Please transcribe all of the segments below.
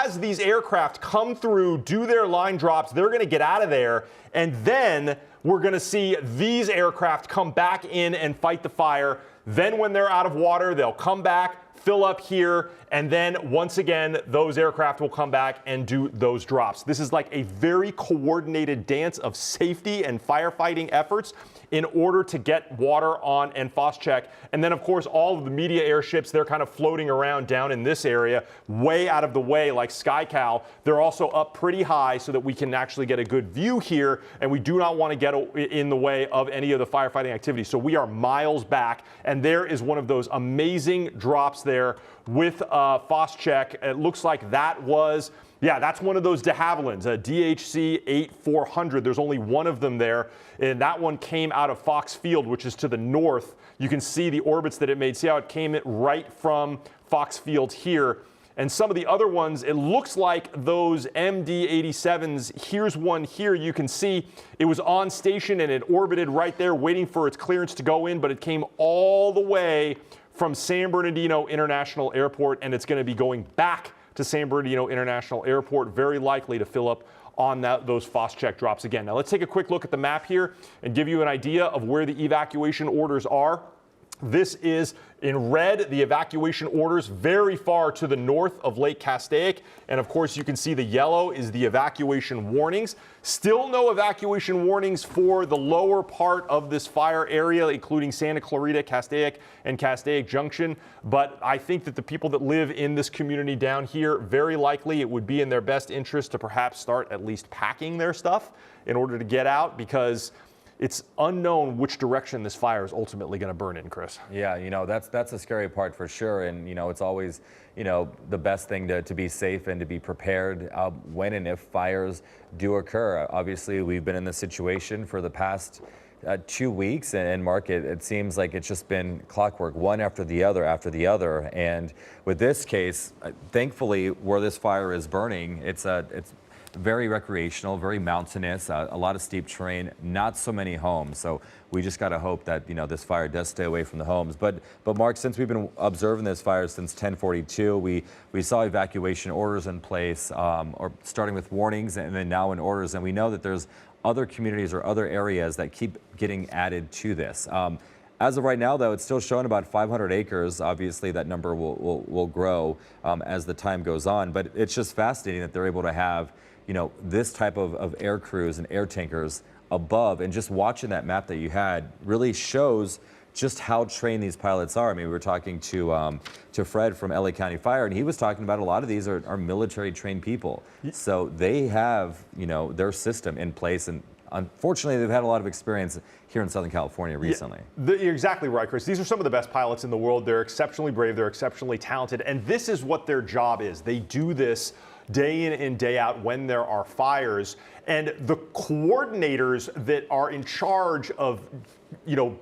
as these aircraft come through, do their line drops, they're going to get out of there, and then we're going to see these aircraft come back in and fight the fire. Then when they're out of water, they'll come back, fill up here, and then once again, those aircraft will come back and do those drops. This is like a very coordinated dance of safety and firefighting efforts in order to get water on and Phos-Chek. And then, of course, all of the media airships, they're kind of floating around down in this area, way out of the way, like SkyCal. They're also up pretty high so that we can actually get a good view here, and we do not want to get in the way of any of the firefighting activity. So we are miles back, and there is one of those amazing drops there with Phos-Chek. It looks like that was, yeah, that's one of those de Havillands, a DHC 8400. There's only one of them there, and that one came out of Fox Field, which is to the north. You can see the orbits that it made. See how it came right from Fox Field here. And some of the other ones, it looks like those MD-87s. Here's one here. You can see it was on station and it orbited right there waiting for its clearance to go in, but it came all the way from San Bernardino International Airport, and it's going to be going back to San Bernardino International Airport, very likely to fill up on those Phos-Chek drops again. Now let's take a quick look at the map here and give you an idea of where the evacuation orders are. This is in red, the evacuation orders very far to the north of Lake Castaic. And of course, you can see the yellow is the evacuation warnings. Still no evacuation warnings for the lower part of this fire area, including Santa Clarita, Castaic, and Castaic Junction. But I think that the people that live in this community down here, very likely it would be in their best interest to perhaps start at least packing their stuff in order to get out, because it's unknown which direction this fire is ultimately going to burn in, Chris. Yeah, you know, that's a scary part for sure. And, you know, it's always, you know, the best thing to be safe and to be prepared when and if fires do occur. Obviously, we've been in this situation for the past 2 weeks, and Mark, it seems like it's just been clockwork, one after the other after the other. And with this case, thankfully, where this fire is burning, it's very recreational, very mountainous, a lot of steep terrain, not so many homes. So we just got to hope that, you know, this fire does stay away from the homes. But Mark, since we've been observing this fire since 1042, we saw evacuation orders in place, or starting with warnings and then now in orders. And we know that there's other communities or other areas that keep getting added to this. As of right now, though, it's still showing about 500 acres. Obviously, that number will grow as the time goes on. But it's just fascinating that they're able to have, you know, this type of air crews and air tankers above, and just watching that map that you had really shows just how trained these pilots are. I mean, we were talking to Fred from LA County Fire, and he was talking about a lot of these are military trained people. So they have, you know, their system in place, and unfortunately, they've had a lot of experience here in Southern California recently. Yeah, you're exactly right, Chris. These are some of the best pilots in the world. They're exceptionally brave. They're exceptionally talented. And this is what their job is. They do this day in and day out when there are fires. And the coordinators that are in charge of, you know,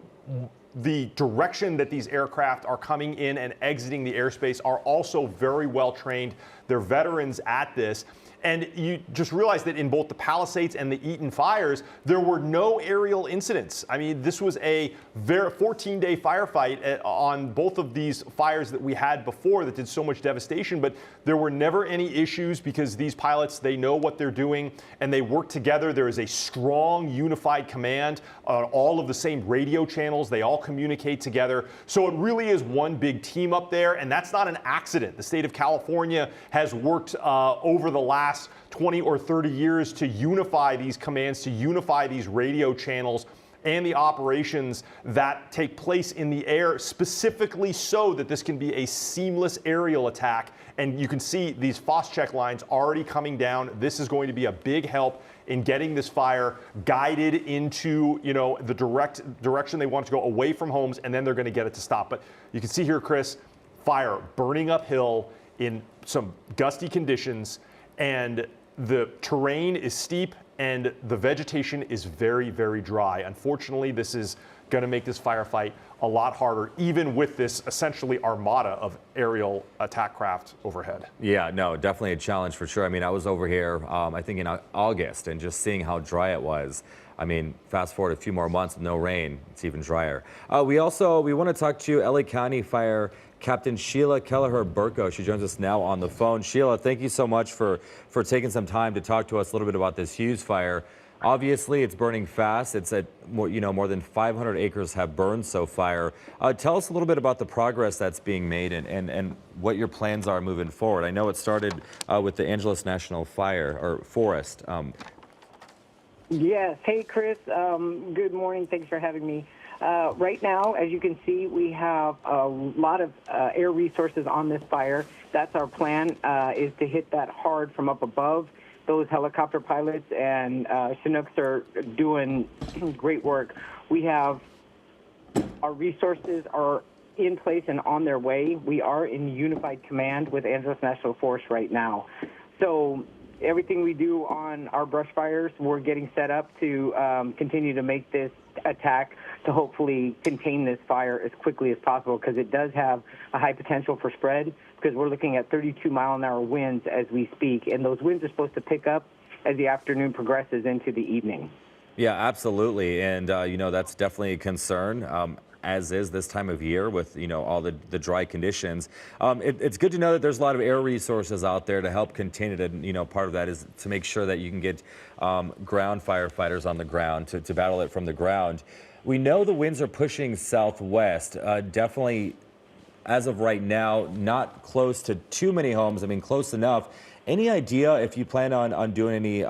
the direction that these aircraft are coming in and exiting the airspace are also very well trained. They're veterans at this. And you just realize that in both the Palisades and the Eaton fires, there were no aerial incidents. I mean, this was a 14-day firefight on both of these fires that we had before that did so much devastation, but there were never any issues because these pilots, they know what they're doing and they work together. There is a strong unified command on all of the same radio channels. They all communicate together. So it really is one big team up there, and that's not an accident. The state of California has worked over the last 20 or 30 years to unify these commands, to unify these radio channels and the operations that take place in the air, specifically so that this can be a seamless aerial attack. And you can see these Phos-Chek lines already coming down. This is going to be a big help in getting this fire guided into, you know, the direction they want it to go, away from homes, and then they're going to get it to stop. But you can see here, Chris, fire burning uphill in some gusty conditions, and the terrain is steep and the vegetation is very, very dry. Unfortunately, this is going to make this firefight a lot harder, even with this essentially armada of aerial attack craft overhead. Yeah, no, definitely a challenge for sure. I mean, I was over here, I think in August, and just seeing how dry it was. I mean, fast forward a few more months with no rain, it's even drier. We want to talk to LA County Fire Captain Sheila Kelleher-Burko. She joins us now on the phone. Sheila, thank you so much for taking some time to talk to us a little bit about this Hughes fire. Obviously, it's burning fast. It's at more than 500 acres have burned so far. Tell us a little bit about the progress that's being made and what your plans are moving forward. I know it started with the Angeles National Fire or Forest. Yes. Hey, Chris. Good morning. Thanks for having me. Right now, as you can see, we have a lot of air resources on this fire. That's our plan, is to hit that hard from up above. Those helicopter pilots and Chinooks are doing great work. We have our resources are in place and on their way. We are in unified command with Angeles National Forest right now. So everything we do on our brush fires, we're getting set up to continue to make this attack to hopefully contain this fire as quickly as possible, because it does have a high potential for spread, because we're looking at 32-mile-an-hour winds as we speak, and those winds are supposed to pick up as the afternoon progresses into the evening. Yeah, absolutely. And, that's definitely a concern. As is this time of year with, all the dry conditions. It's good to know that there's a lot of air resources out there to help contain it. And, part of that is to make sure that you can get ground firefighters on the ground to battle it from the ground. We know the winds are pushing southwest. Definitely, as of right now, not close to too many homes. I mean, close enough. Any idea if you plan on doing any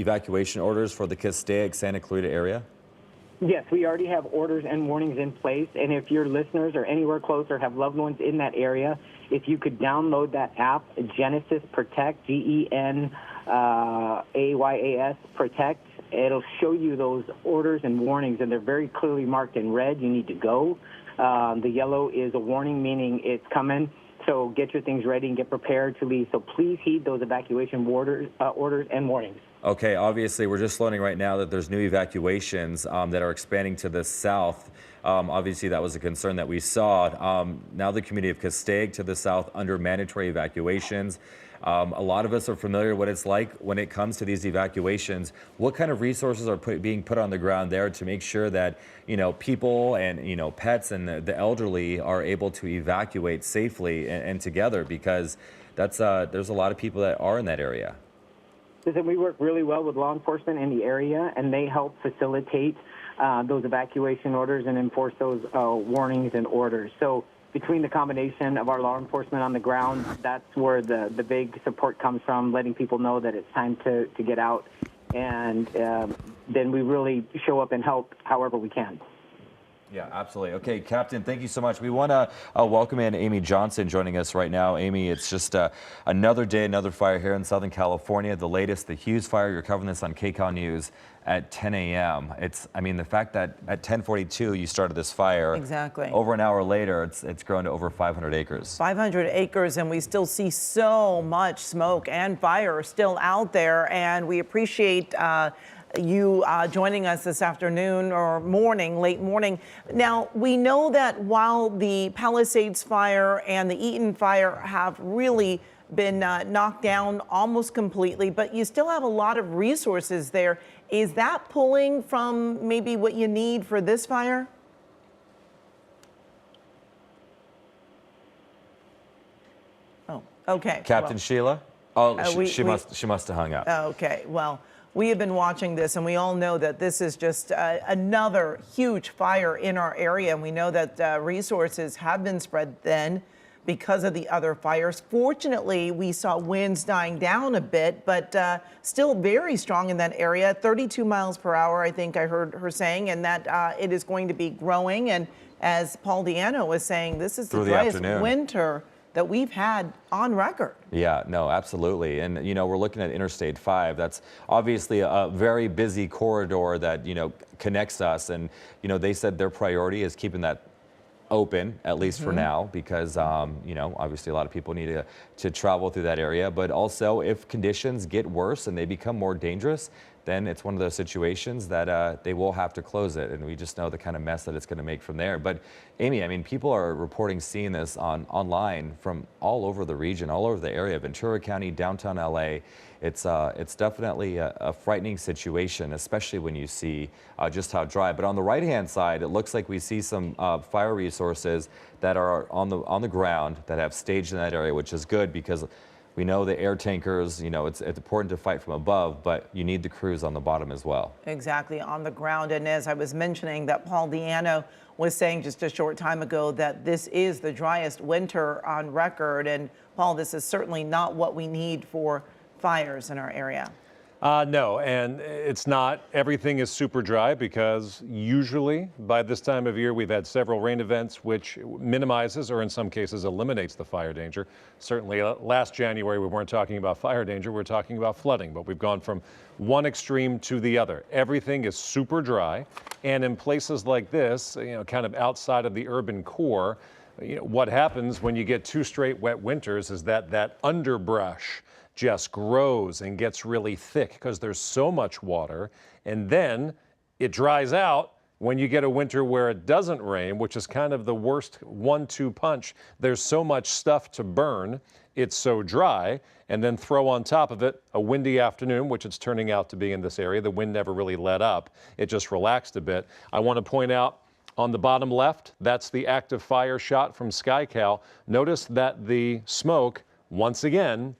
evacuation orders for the Castaic, Santa Clarita area? Yes, we already have orders and warnings in place, and if your listeners are anywhere close or have loved ones in that area, if you could download that app, Genesis Protect, Geneayas Protect, it'll show you those orders and warnings, and they're very clearly marked in red. You need to go. The yellow is a warning, meaning it's coming. So get your things ready and get prepared to leave. So please heed those evacuation orders and warnings. Okay, obviously, we're just learning right now that there's new evacuations that are expanding to the south. Obviously, that was a concern that we saw. Now the community of Castaic to the south under mandatory evacuations. A lot of us are familiar with what it's like when it comes to these evacuations. What kind of resources are being put on the ground there to make sure that, people and, pets and the elderly are able to evacuate safely and together? Because there's a lot of people that are in that area. Listen, we work really well with law enforcement in the area, and they help facilitate those evacuation orders and enforce those warnings and orders. So between the combination of our law enforcement on the ground, that's where the big support comes from, letting people know that it's time to get out. And then we really show up and help however we can. Yeah, absolutely. Okay, Captain, thank you so much. We want to welcome in Amy Johnson joining us right now. Amy, it's just another day, another fire here in Southern California. The latest, the Hughes Fire. You're covering this on KCAL News at 10 a.m. The fact that at 10:42 you started this fire. Exactly. Over an hour later, it's grown to over 500 acres. 500 acres, and we still see so much smoke and fire still out there. And we appreciate you joining us this afternoon or morning, late morning. Now, we know that while the Palisades fire and the Eaton fire have really been knocked down almost completely, but you still have a lot of resources there. Is that pulling from maybe what you need for this fire? Oh, okay. Captain Sheila? Oh, she must have hung up. Okay, well, we have been watching this, and we all know that this is just another huge fire in our area, and we know that resources have been spread thin because of the other fires. Fortunately, we saw winds dying down a bit, but still very strong in that area, 32 miles per hour, I think I heard her saying, and that it is going to be growing. And as Paul Diano was saying, this is the driest winter that we've had on record. Yeah, no, absolutely. And, we're looking at Interstate 5. That's obviously a very busy corridor that, connects us. And, they said their priority is keeping that open, at least for now, because, obviously a lot of people need to travel through that area. But also, if conditions get worse and they become more dangerous, then it's one of those situations that they will have to close it, and we just know the kind of mess that it's going to make from there. But Amy, I mean, people are reporting seeing this online from all over the region, all over the area, Ventura County, downtown LA. It's definitely a frightening situation, especially when you see just how dry. But on the right-hand side, it looks like we see some fire resources that are on the ground that have staged in that area, which is good because we know the air tankers, you know, it's important to fight from above, but you need the crews on the bottom as well. Exactly, on the ground. And as I was mentioning, that Paul Diano was saying just a short time ago that this is the driest winter on record. And Paul, this is certainly not what we need for fires in our area. No, and it's not everything is super dry because usually by this time of year we've had several rain events which minimizes or in some cases eliminates the fire danger. Certainly last January we weren't talking about fire danger, we were talking about flooding, but we've gone from one extreme to the other. Everything is super dry, and in places like this, you know, kind of outside of the urban core, you know, what happens when you get 2 straight wet winters is that underbrush just grows and gets really thick because there's so much water, and then it dries out when you get a winter where it doesn't rain, which is kind of the worst 1-2 punch. There's so much stuff to burn, it's so dry, and then throw on top of it a windy afternoon, which it's turning out to be in this area. The wind never really let up, it just relaxed a bit. I want to point out on the bottom left, that's the active fire shot from SkyCal. Notice that the smoke, once again,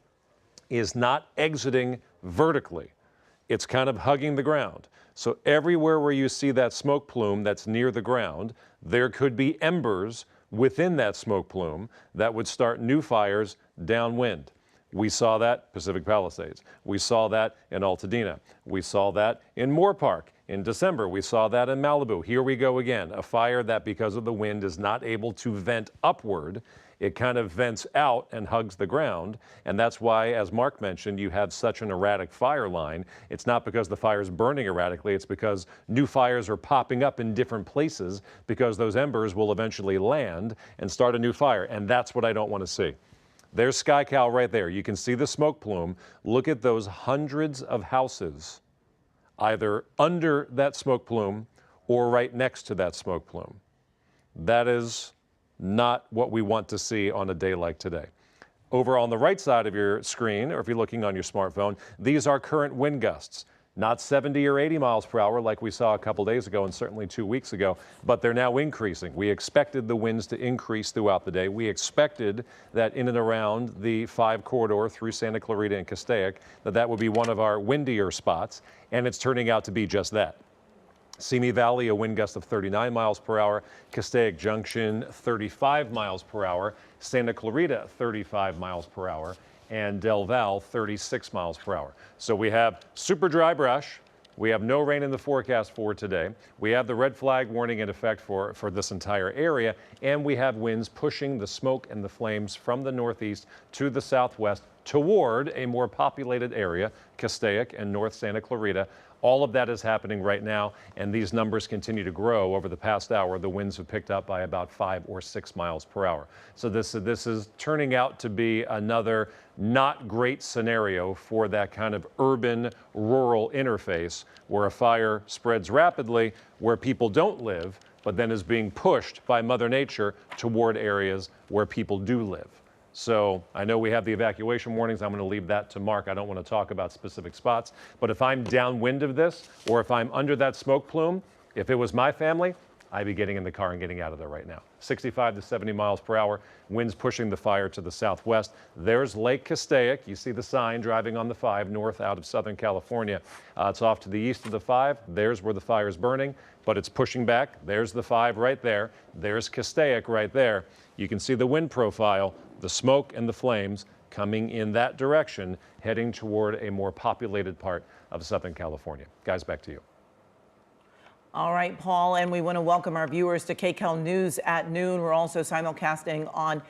is not exiting vertically. It's kind of hugging the ground. So everywhere where you see that smoke plume that's near the ground, there could be embers within that smoke plume that would start new fires downwind. We saw that Pacific Palisades. We saw that in Altadena. We saw that in Moore Park. In December, we saw that in Malibu. Here we go again, a fire that because of the wind is not able to vent upward. It kind of vents out and hugs the ground, and that's why, as Mark mentioned, you have such an erratic fire line. It's not because the fire is burning erratically, it's because new fires are popping up in different places because those embers will eventually land and start a new fire, and that's what I don't want to see. There's SkyCal right there. You can see the smoke plume. Look at those hundreds of houses either under that smoke plume or right next to that smoke plume. That is not what we want to see on a day like today. Over on the right side of your screen, or if you're looking on your smartphone, these are current wind gusts. Not 70 or 80 miles per hour like we saw a couple days ago and certainly 2 weeks ago, but they're now increasing. We expected the winds to increase throughout the day. We expected that in and around the 5 corridor through Santa Clarita and Castaic, that would be one of our windier spots, and it's turning out to be just that. Simi Valley, a wind gust of 39 miles per hour. Castaic Junction, 35 miles per hour. Santa Clarita, 35 miles per hour. And Del Val, 36 miles per hour. So we have super dry brush. We have no rain in the forecast for today. We have the red flag warning in effect for this entire area. And we have winds pushing the smoke and the flames from the northeast to the southwest toward a more populated area, Castaic and North Santa Clarita. All of that is happening right now, and these numbers continue to grow. Over the past hour, the winds have picked up by about 5 or 6 miles per hour. So this is turning out to be another not great scenario for that kind of urban-rural interface where a fire spreads rapidly where people don't live, but then is being pushed by Mother Nature toward areas where people do live. So I know we have the evacuation warnings. I'm going to leave that to Mark. I don't want to talk about specific spots. But if I'm downwind of this, or if I'm under that smoke plume, if it was my family, I'd be getting in the car and getting out of there right now. 65 to 70 miles per hour, winds pushing the fire to the southwest. There's Lake Castaic. You see the sign driving on the 5 north out of Southern California. It's off to the east of the 5. There's where the fire is burning, but it's pushing back. There's the 5 right there. There's Castaic right there. You can see the wind profile, the smoke and the flames coming in that direction, heading toward a more populated part of Southern California. Guys, back to you. All right, Paul, and we want to welcome our viewers to KCAL News at noon. We're also simulcasting on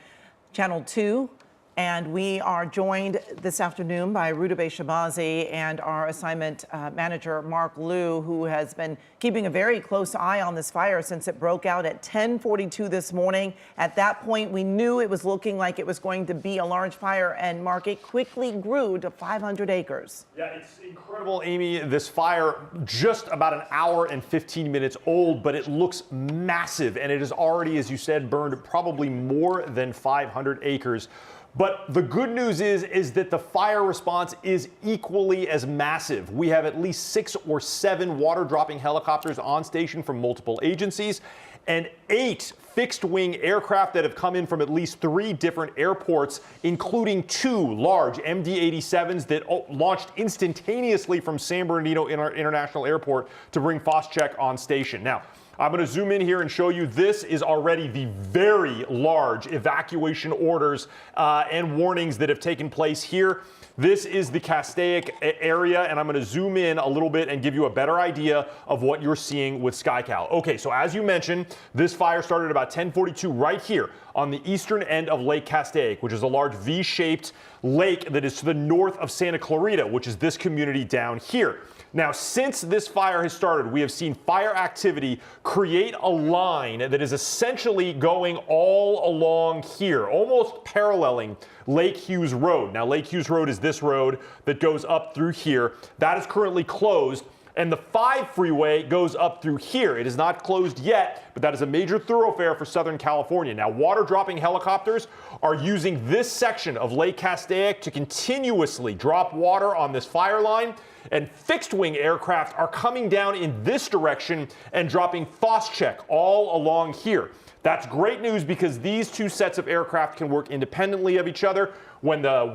Channel 2, And we are joined this afternoon by Rudabeh Shabazi and our assignment manager, Mark Liu, who has been keeping a very close eye on this fire since it broke out at 10:42 this morning. At that point, we knew it was looking like it was going to be a large fire, and Mark, it quickly grew to 500 acres. Yeah, it's incredible, Amy. This fire, just about an hour and 15 minutes old, but it looks massive, and it has already, as you said, burned probably more than 500 acres. But the good news is that the fire response is equally as massive. We have at least 6 or 7 water-dropping helicopters on station from multiple agencies and 8 fixed-wing aircraft that have come in from at least 3 different airports, including 2 large MD-87s that launched instantaneously from San Bernardino International Airport to bring Phos-Chek on station. Now, I'm going to zoom in here and show you this is already the very large evacuation orders and warnings that have taken place here. This is the Castaic area, and I'm going to zoom in a little bit and give you a better idea of what you're seeing with SkyCal. Okay, so as you mentioned, this fire started about 10:42 right here on the eastern end of Lake Castaic, which is a large V-shaped lake that is to the north of Santa Clarita, which is this community down here. Now, since this fire has started, we have seen fire activity create a line that is essentially going all along here, almost paralleling Lake Hughes Road. Now, Lake Hughes Road is this road that goes up through here. That is currently closed, and the 5 freeway goes up through here. It is not closed yet, but that is a major thoroughfare for Southern California. Now, water-dropping helicopters are using this section of Lake Castaic to continuously drop water on this fire line, and fixed-wing aircraft are coming down in this direction and dropping Phos-Chek all along here. That's great news because these 2 sets of aircraft can work independently of each other. When the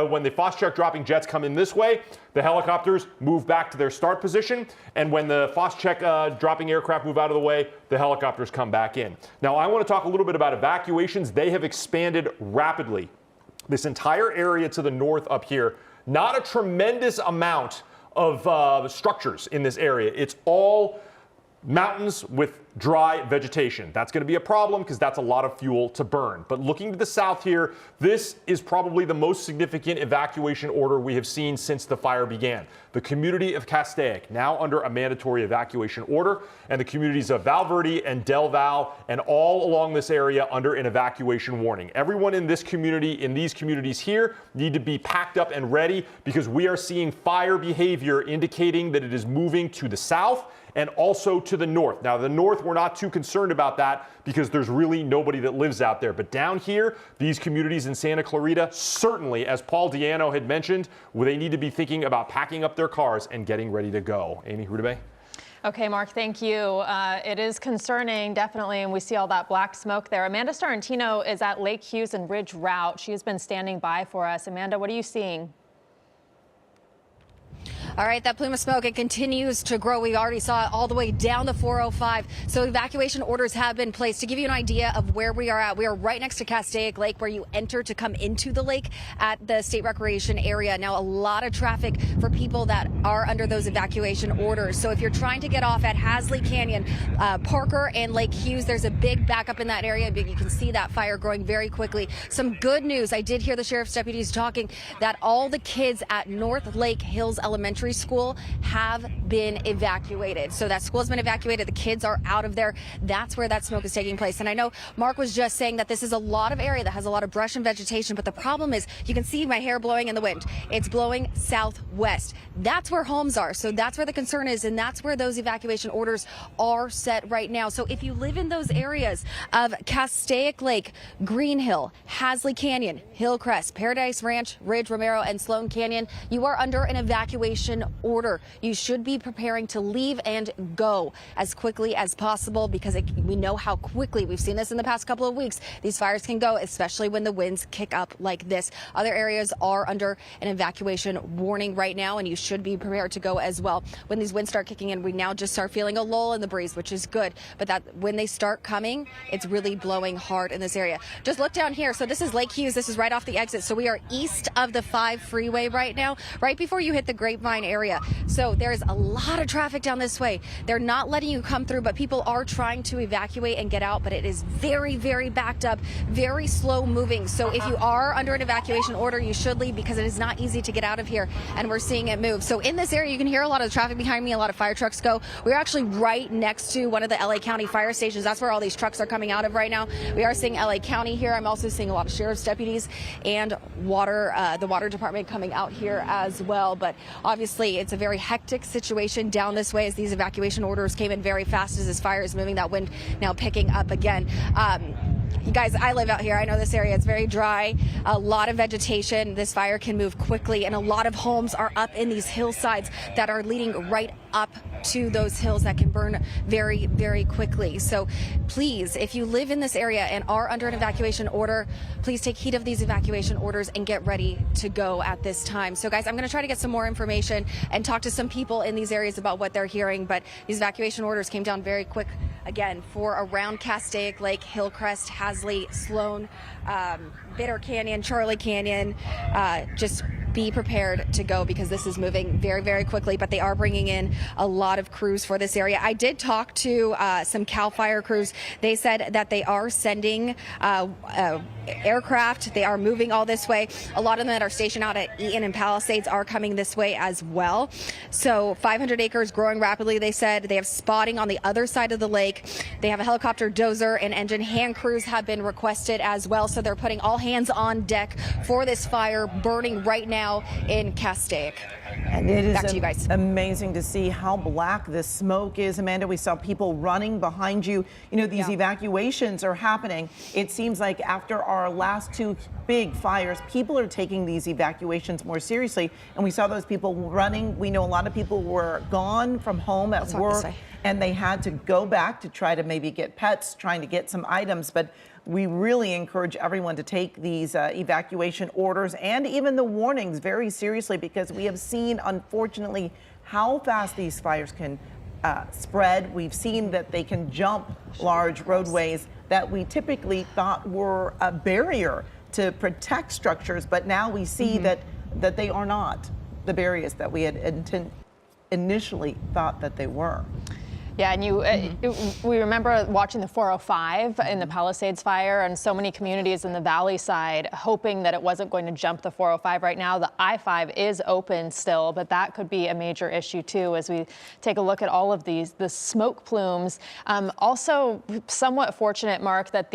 when the Phos-Chek dropping jets come in this way, the helicopters move back to their start position, and when the Phos-Chek dropping aircraft move out of the way, the helicopters come back in. Now, I want to talk a little bit about evacuations. They have expanded rapidly. This entire area to the north up here, not a tremendous amount of structures in this area. It's all mountains with dry vegetation. That's going to be a problem because that's a lot of fuel to burn. But looking to the south here, this is probably the most significant evacuation order we have seen since the fire began. The community of Castaic, now under a mandatory evacuation order, and the communities of Val Verde and Del Val, and all along this area under an evacuation warning. Everyone in this community, in these communities here, need to be packed up and ready because we are seeing fire behavior indicating that it is moving to the south and also to the north. Now, the north, we're not too concerned about that because there's really nobody that lives out there. But down here, these communities in Santa Clarita, certainly, as Paul Diano had mentioned, they need to be thinking about packing up their cars and getting ready to go. Amy Rudabeh? Okay, Mark, thank you. It is concerning, definitely, and we see all that black smoke there. Amanda Starantino is at Lake Hughes and Ridge Route. She has been standing by for us. Amanda, what are you seeing? All right, that plume of smoke, it continues to grow. We already saw it all the way down the 405. So evacuation orders have been placed. To give you an idea of where we are at, we are right next to Castaic Lake, where you enter to come into the lake at the state recreation area. Now, a lot of traffic for people that are under those evacuation orders. So if you're trying to get off at Hasley Canyon, Parker and Lake Hughes, there's a big backup in that area. You can see that fire growing very quickly. Some good news. I did hear the sheriff's deputies talking that all the kids at North Lake Hills Elementary School have been evacuated. So that school has been evacuated. The kids are out of there. That's where that smoke is taking place. And I know Mark was just saying that this is a lot of area that has a lot of brush and vegetation, but the problem is you can see my hair blowing in the wind. It's blowing southwest. That's where homes are. So that's where the concern is, and that's where those evacuation orders are set right now. So if you live in those areas of Castaic Lake, Green Hill, Hasley Canyon, Hillcrest, Paradise Ranch, Ridge, Romero, and Sloan Canyon, you are under an evacuation order. You should be preparing to leave and go as quickly as possible because we know how quickly, we've seen this in the past couple of weeks, these fires can go, especially when the winds kick up like this. Other areas are under an evacuation warning right now, and you should be prepared to go as well. When these winds start kicking in, we now just start feeling a lull in the breeze, which is good. But that when they start coming, it's really blowing hard in this area. Just look down here. So this is Lake Hughes. This is right off the exit. So we are east of the 5 freeway right now, right before you hit the Grapevine area. So there's a lot of traffic down this way. They're not letting you come through, but people are trying to evacuate and get out, but it is very, very backed up, very slow moving. So if you are under an evacuation order, you should leave because it is not easy to get out of here, and we're seeing it move. So in this area, you can hear a lot of traffic behind me, a lot of fire trucks go. We're actually right next to one of the LA County fire stations. That's where all these trucks are coming out of right now. We are seeing LA County here. I'm also seeing a lot of sheriff's deputies and the water department coming out here as well. But obviously, it's a very hectic situation down this way as these evacuation orders came in very fast as this fire is moving. That wind now picking up again. You guys, I live out here. I know this area. It's very dry, a lot of vegetation. This fire can move quickly, and a lot of homes are up in these hillsides that are leading right up to those hills that can burn very, very quickly. So please, if you live in this area and are under an evacuation order, please take heed of these evacuation orders and get ready to go at this time. So guys, I'm going to try to get some more information and talk to some people in these areas about what they're hearing, but these evacuation orders came down very quick again for around Castaic Lake, Hillcrest, Hasley, Sloan, Bitter Canyon, Charlie Canyon. Just be prepared to go because this is moving very, very quickly, but they are bringing in a lot of crews for this area. I did talk to some CAL FIRE crews. They said that they are sending aircraft. They are moving all this way. A lot of them that are stationed out at Eaton and Palisades are coming this way as well. So 500 acres growing rapidly, they said. They have spotting on the other side of the lake. They have a helicopter, dozer, and engine. Hand crews have been requested as well. So they're putting all hands on deck for this fire burning right now in Castaic. And it is Back to you guys. Amazing to see how black this smoke is, Amanda. We saw people running behind you. You know, these evacuations are happening. It seems like after our last two big fires, people are taking these evacuations more seriously. And we saw those people running. We know a lot of people were gone from home at work, and they had to go back to try to maybe get pets, trying to get some items. But we really encourage everyone to take these evacuation orders and even the warnings very seriously, because we have seen, unfortunately, how fast these fires can spread. We've seen that they can jump large roadways that we typically thought were a barrier to protect structures, but now we see that they are not the barriers that we had initially thought that they were. Yeah, and we remember watching the 405 in the Palisades fire, and so many communities in the valley side hoping that it wasn't going to jump the 405. Right now, the I-5 is open still, but that could be a major issue too as we take a look at all of the smoke plumes. Also, somewhat fortunate, Mark, that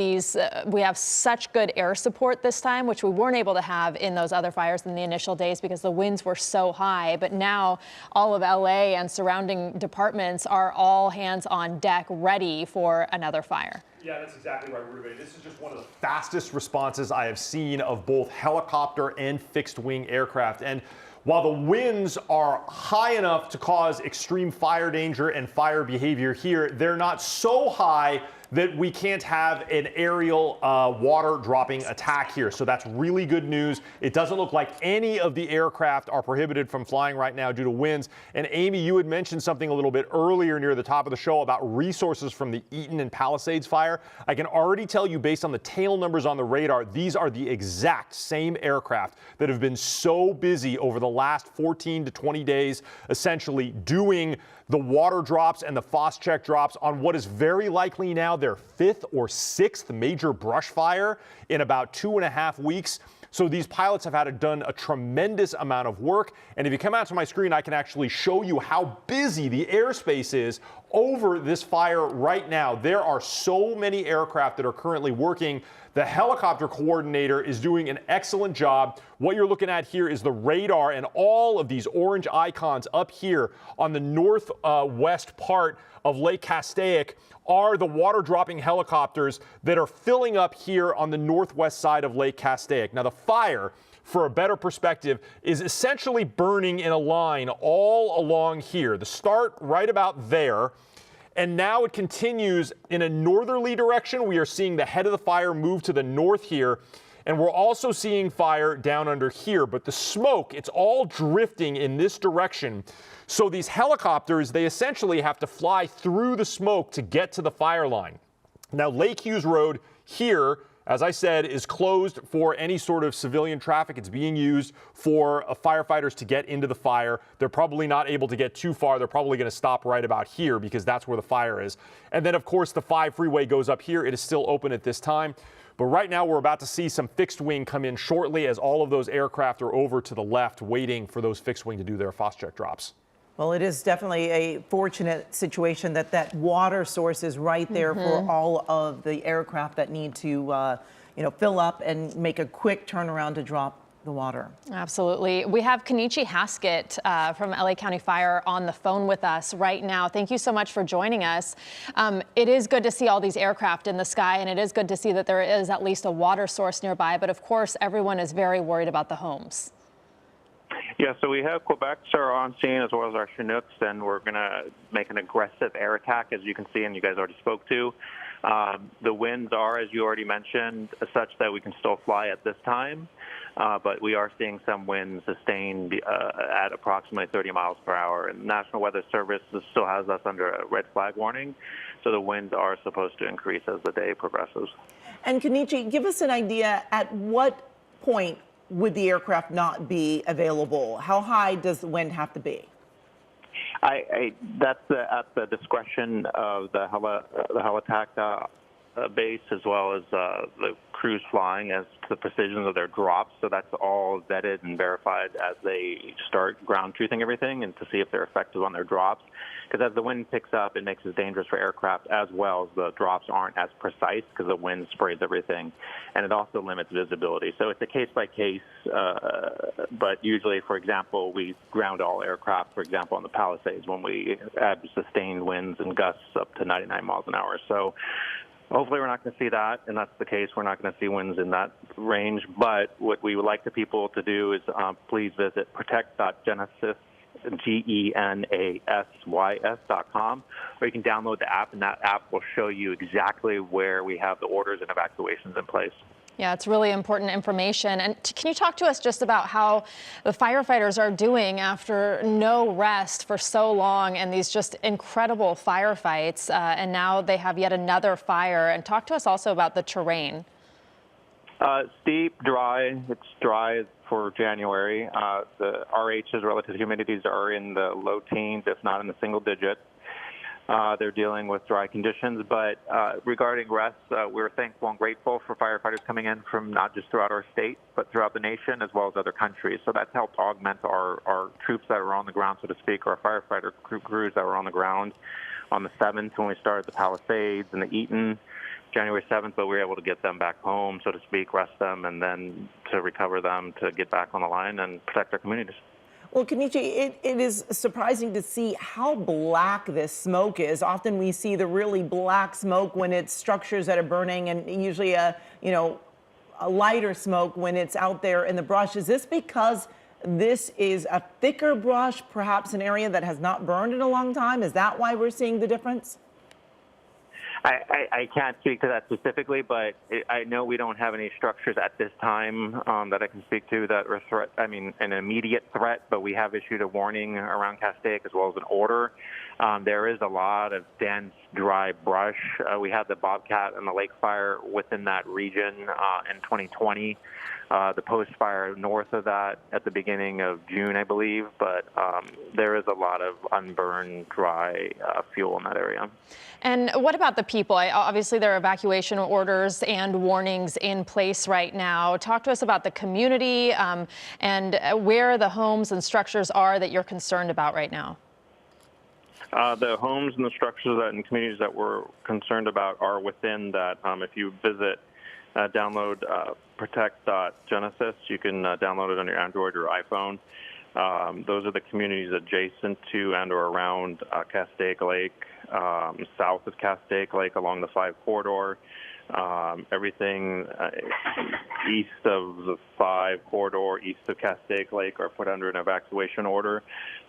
we have such good air support this time, which we weren't able to have in those other fires in the initial days because the winds were so high. But now all of LA and surrounding departments are all hands on deck ready for another fire. Yeah, that's exactly right, Ruben. This is just one of the fastest responses I have seen of both helicopter and fixed wing aircraft. And while the winds are high enough to cause extreme fire danger and fire behavior here, they're not so high that we can't have an aerial water dropping attack here. So that's really good news. It doesn't look like any of the aircraft are prohibited from flying right now due to winds. And Amy, you had mentioned something a little bit earlier near the top of the show about resources from the Eaton and Palisades fire. I can already tell you, based on the tail numbers on the radar, these are the exact same aircraft that have been so busy over the last 14 to 20 days, essentially doing the water drops and the phosphetic drops on what is very likely now their 5th or 6th major brush fire in about 2.5 weeks. So these pilots have done a tremendous amount of work. And if you come out to my screen, I can actually show you how busy the airspace is over this fire right now. There are so many aircraft that are currently working. The helicopter coordinator is doing an excellent job. What you're looking at here is the radar, and all of these orange icons up here on the northwest part of Lake Castaic are the water dropping helicopters that are filling up here on the northwest side of Lake Castaic. Now the fire, for a better perspective, is essentially burning in a line all along here. The start right about there. And now it continues in a northerly direction. We are seeing the head of the fire move to the north here. And we're also seeing fire down under here. But the smoke, it's all drifting in this direction. So these helicopters, they essentially have to fly through the smoke to get to the fire line. Now, Lake Hughes Road here as I said, is closed for any sort of civilian traffic. It's being used for firefighters to get into the fire. They're probably not able to get too far. They're probably going to stop right about here because that's where the fire is. And then, of course, the 5 freeway goes up here. It is still open at this time. But right now, we're about to see some fixed wing come in shortly as all of those aircraft are over to the left waiting for those fixed wing to do their Phos-check drops. Well, it is definitely a fortunate situation that that water source is right there for all of the aircraft that need to, fill up and make a quick turnaround to drop the water. Absolutely. We have Kenichi Haskett from LA County Fire on the phone with us right now. Thank you so much for joining us. It is good to see all these aircraft in the sky, and it is good to see that there is at least a water source nearby. But of course, everyone is very worried about the homes. Yeah, so we have Quebecs are on scene as well as our Chinooks, and we're going to make an aggressive air attack, as you can see, and you guys already spoke to. The winds are, as you already mentioned, such that we can still fly at this time, but we are seeing some winds sustained at approximately 30 miles per hour. And the National Weather Service still has us under a red flag warning, so the winds are supposed to increase as the day progresses. And Kenichi, give us an idea, at what point would the aircraft not be available? How high does the wind have to be? That's at the discretion of the heliattack base, as well as the crews flying, as to the precision of their drops. So that's all vetted and verified as they start ground truthing everything, and to see if they're effective on their drops. Because as the wind picks up, it makes it dangerous for aircraft, as well as the drops aren't as precise because the wind sprays everything, and it also limits visibility. So it's a case by case, but usually, for example, we ground all aircraft, for example, on the Palisades when we had sustained winds and gusts up to 99 miles an hour. So hopefully we're not going to see that, and that's the case. We're not going to see winds in that range. But what we would like the people to do is please visit protect.genesis, GENASYS.com, or you can download the app, and that app will show you exactly where we have the orders and evacuations in place. Yeah, it's really important information. And can you talk to us just about how the firefighters are doing after no rest for so long and these just incredible firefights, and now they have yet another fire? And talk to us also about the terrain. Steep, dry. It's dry for January. The RH's, relative humidities, are in the low teens, if not in the single digits. They're dealing with dry conditions. But regarding rest, we're thankful and grateful for firefighters coming in from not just throughout our state, but throughout the nation, as well as other countries. So that's helped augment our troops that are on the ground, so to speak, our firefighter crews that were on the ground on the 7th when we started the Palisades and the Eaton, January 7th, but we were able to get them back home, so to speak, rest them, and then to recover them to get back on the line and protect our communities. Well, Kenichi, it is surprising to see how black this smoke is. Often we see the really black smoke when it's structures that are burning, and usually a lighter smoke when it's out there in the brush. Is this because this is a thicker brush, perhaps an area that has not burned in a long time? Is that why we're seeing the difference? I can't speak to that specifically, but I know we don't have any structures at this time that I can speak to that are an immediate threat, but we have issued a warning around Castaic as well as an order. There is a lot of dense, dry brush. We had the Bobcat and the Lake Fire within that region in 2020. The Post Fire north of that at the beginning of June, I believe, but there is a lot of unburned, dry fuel in that area. And what about the people? Obviously, there are evacuation orders and warnings in place right now. Talk to us about the community and where the homes and structures are that you're concerned about right now. The homes and the structures and communities that we're concerned about are within that. If you visit, download protect.genesis, you can download it on your Android or iPhone. Those are the communities adjacent to and or around Castaic Lake, south of Castaic Lake along the 5 corridor. Everything east of the 5 corridor, east of Castaic Lake, are put under an evacuation order.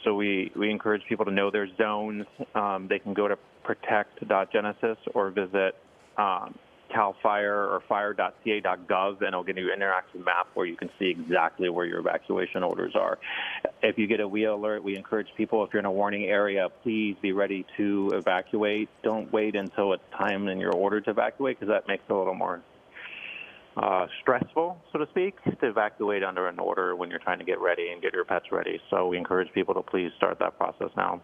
So we encourage people to know their zones. They can go to protect.genesis or visit CAL FIRE or fire.ca.gov, and it'll give you an interactive map where you can see exactly where your evacuation orders are. If you get a wheel alert, we encourage people, if you're in a warning area, please be ready to evacuate. Don't wait until it's time and you're ordered to evacuate, because that makes it a little more stressful, so to speak, to evacuate under an order when you're trying to get ready and get your pets ready. So we encourage people to please start that process now.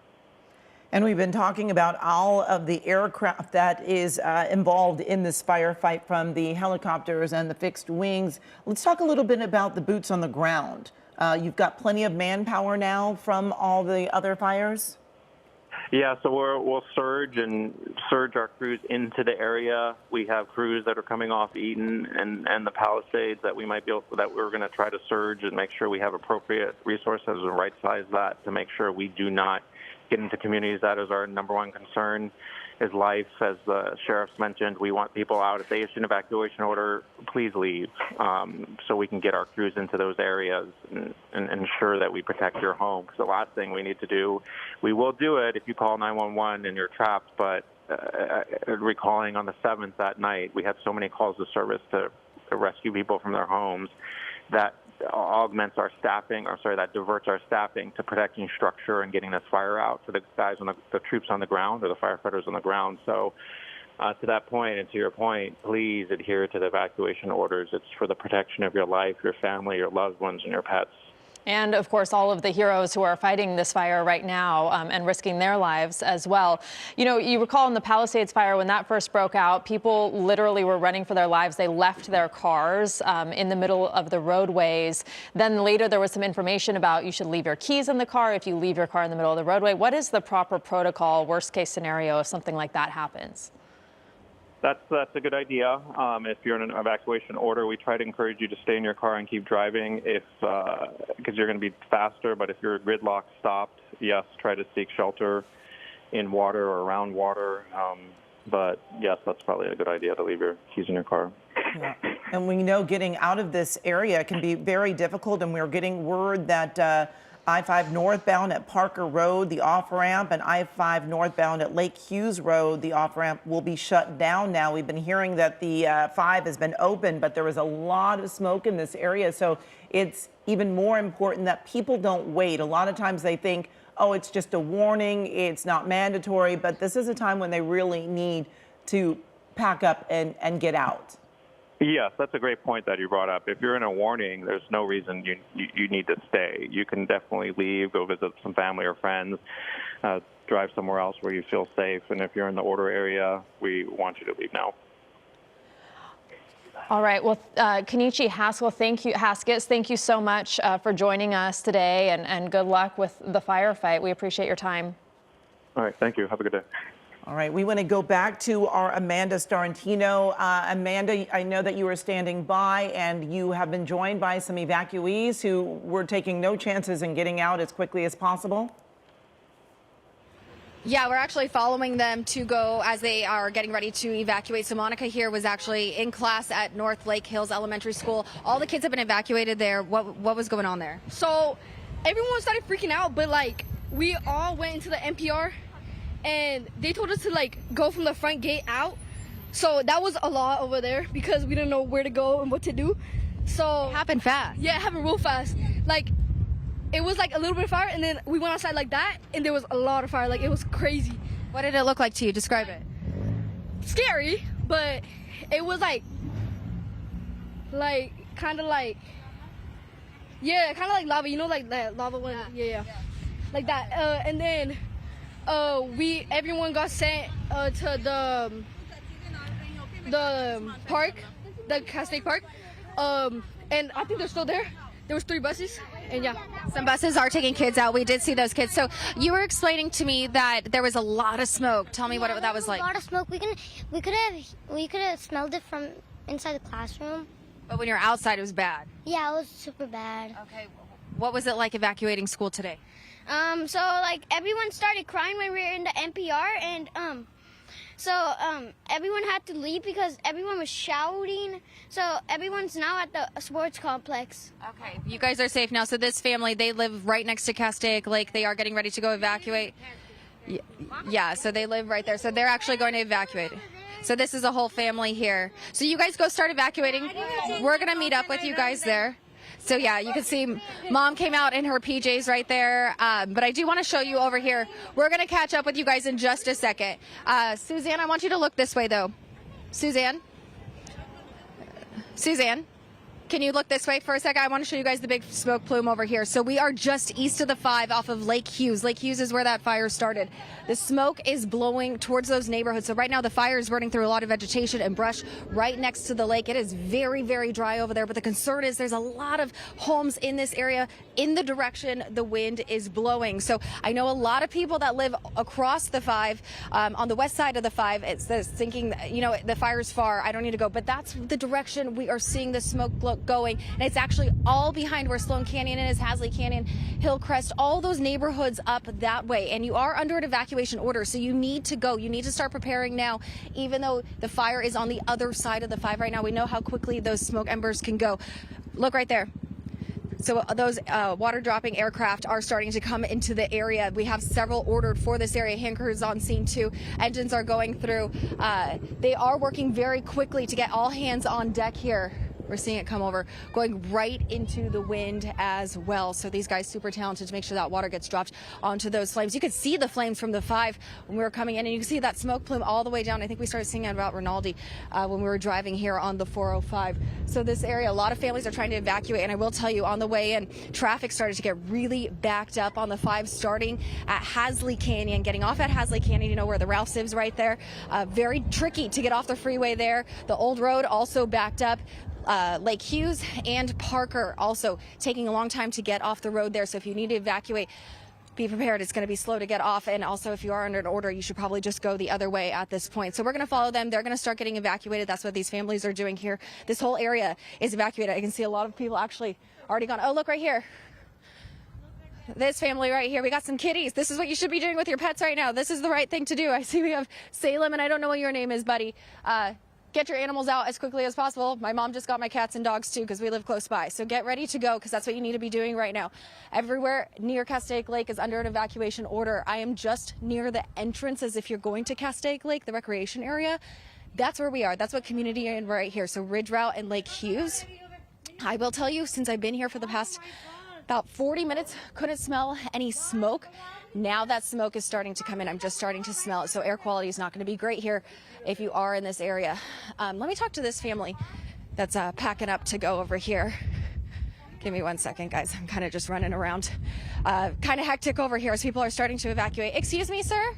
And we've been talking about all of the aircraft that is involved in this firefight, from the helicopters and the fixed wings. Let's talk a little bit about the boots on the ground. You've got plenty of manpower now from all the other fires? Yeah, so we'll surge our crews into the area. We have crews that are coming off Eaton and the Palisades that we're going to try to surge and make sure we have appropriate resources and right size that to make sure we do not get into communities. That is our number one concern, is life. As the sheriff's mentioned, we want people out. If they issue an evacuation order, please leave, so we can get our crews into those areas and ensure that we protect your home. Because the last thing we need to do, we will do it if you call 911 and you're trapped, but recalling on the 7th that night, we had so many calls to service to rescue people from their homes that augments our staffing, that diverts our staffing to protecting structure and getting this fire out for the guys the troops on the ground or the firefighters on the ground. So to that point and to your point, please adhere to the evacuation orders. It's for the protection of your life, your family, your loved ones, and your pets. And of course, all of the heroes who are fighting this fire right now and risking their lives as well. You know, you recall in the Palisades fire, when that first broke out, people literally were running for their lives. They left their cars in the middle of the roadways. Then later there was some information about you should leave your keys in the car if you leave your car in the middle of the roadway. What is the proper protocol, worst case scenario, if something like that happens? That's a good idea. If you're in an evacuation order, we try to encourage you to stay in your car and keep driving because you're going to be faster. But if your gridlock stopped, yes, try to seek shelter in water or around water. But yes, that's probably a good idea to leave your keys in your car. Yeah. And we know getting out of this area can be very difficult, and we're getting word that I-5 northbound at Parker Road, the off-ramp, and I-5 northbound at Lake Hughes Road, the off-ramp, will be shut down now. We've been hearing that the 5 has been open, but there was a lot of smoke in this area, so it's even more important that people don't wait. A lot of times they think, oh, it's just a warning, it's not mandatory, but this is a time when they really need to pack up and get out. Yes, that's a great point that you brought up. If you're in a warning, there's no reason you need to stay. You can definitely leave, go visit some family or friends, drive somewhere else where you feel safe. And if you're in the order area, we want you to leave now. All right. Well, Kenichi Haskins, thank you so much for joining us today, and good luck with the firefight. We appreciate your time. All right. Thank you. Have a good day. All right, we want to go back to our Amanda Starantino. Amanda, I know that you were standing by, and you have been joined by some evacuees who were taking no chances in getting out as quickly as possible. Yeah, we're actually following them to go as they are getting ready to evacuate. So Monica here was actually in class at North Lake Hills Elementary School. All the kids have been evacuated there. What was going on there? So everyone started freaking out, but like we all went into the NPR. And they told us to like go from the front gate out. So that was a lot over there because we didn't know where to go and what to do. So It happened fast. Yeah, it happened real fast. Like it was like a little bit of fire, and then we went outside like that, and there was a lot of fire. Like it was crazy. What did it look like to you? Describe it. Scary, but it was like kind of like lava. You know, like that lava one. Yeah. Like that. And then. Everyone got sent to the park, the Castaic Park, and I think they're still there. There was 3 buses, and yeah. Some buses are taking kids out. We did see those kids. So you were explaining to me that there was a lot of smoke. Tell me what that was like. A lot of smoke. We could have smelled it from inside the classroom. But when you're outside, it was bad. Yeah, it was super bad. Okay. What was it like evacuating school today? So like everyone started crying when we were in the NPR, and everyone had to leave because everyone was shouting. So everyone's now at the sports complex. Okay, you guys are safe now. So this family, they live right next to Castaic Lake. They are getting ready to go evacuate. Yeah, so they live right there. So they're actually going to evacuate. So this is a whole family here. So you guys go start evacuating. We're going to meet up with you guys there. So yeah, you can see Mom came out in her PJs right there. But I do want to show you over here. We're going to catch up with you guys in just a second. Suzanne, I want you to look this way though. Suzanne? Suzanne, can you look this way for a second? I want to show you guys the big smoke plume over here. So we are just east of the 5 off of Lake Hughes. Lake Hughes is where that fire started. The smoke is blowing towards those neighborhoods. So right now the fire is burning through a lot of vegetation and brush right next to the lake. It is very, very dry over there. But the concern is there's a lot of homes in this area in the direction the wind is blowing. So I know a lot of people that live across the 5, on the west side of the 5, it's thinking, you know, the fire's far, I don't need to go. But that's the direction we are seeing the smoke going. And it's actually all behind where Sloan Canyon is, Hasley Canyon, Hillcrest, all those neighborhoods up that way. And you are under an evacuation order, so you need to go. You need to start preparing now, even though the fire is on the other side of the 5 right now. We know how quickly those smoke embers can go. Look right there. So those water dropping aircraft are starting to come into the area. We have several ordered for this area. Hand crews on scene too. Engines are going through. They are working very quickly to get all hands on deck here. We're seeing it come over, going right into the wind as well. So these guys super talented to make sure that water gets dropped onto those flames. You could see the flames from the 5 when we were coming in, and you can see that smoke plume all the way down. I think we started seeing it about Rinaldi when we were driving here on the 405. So this area, a lot of families are trying to evacuate, and I will tell you, on the way in, traffic started to get really backed up on the 5, starting at Hasley Canyon, getting off at Hasley Canyon, you know, where the Ralph's is right there. Very tricky to get off the freeway there. The old road also backed up. Lake Hughes and Parker also taking a long time to get off the road there. So if you need to evacuate, be prepared. It's going to be slow to get off. And also, if you are under an order, you should probably just go the other way at this point. So we're going to follow them. They're going to start getting evacuated. That's what these families are doing here. This whole area is evacuated. I can see a lot of people actually already gone. Oh, look right here. This family right here, we got some kitties. This is what you should be doing with your pets right now. This is the right thing to do. I see we have Salem, and I don't know what your name is, buddy. Get your animals out as quickly as possible. My mom just got my cats and dogs too because we live close by. So get ready to go because that's what you need to be doing right now. Everywhere near Castaic Lake is under an evacuation order. I am just near the entrance as if you're going to Castaic Lake, the recreation area. That's where we are. That's what community is right here. So Ridge Route and Lake Hughes. I will tell you, since I've been here for the past about 40 minutes, couldn't smell any smoke. Now that smoke is starting to come in. I'm just starting to smell it. So air quality is not going to be great here if you are in this area. Let me talk to this family that's packing up to go over here. Give me 1 second, guys. I'm kind of just running around. Kind of hectic over here as people are starting to evacuate. Excuse me, sir.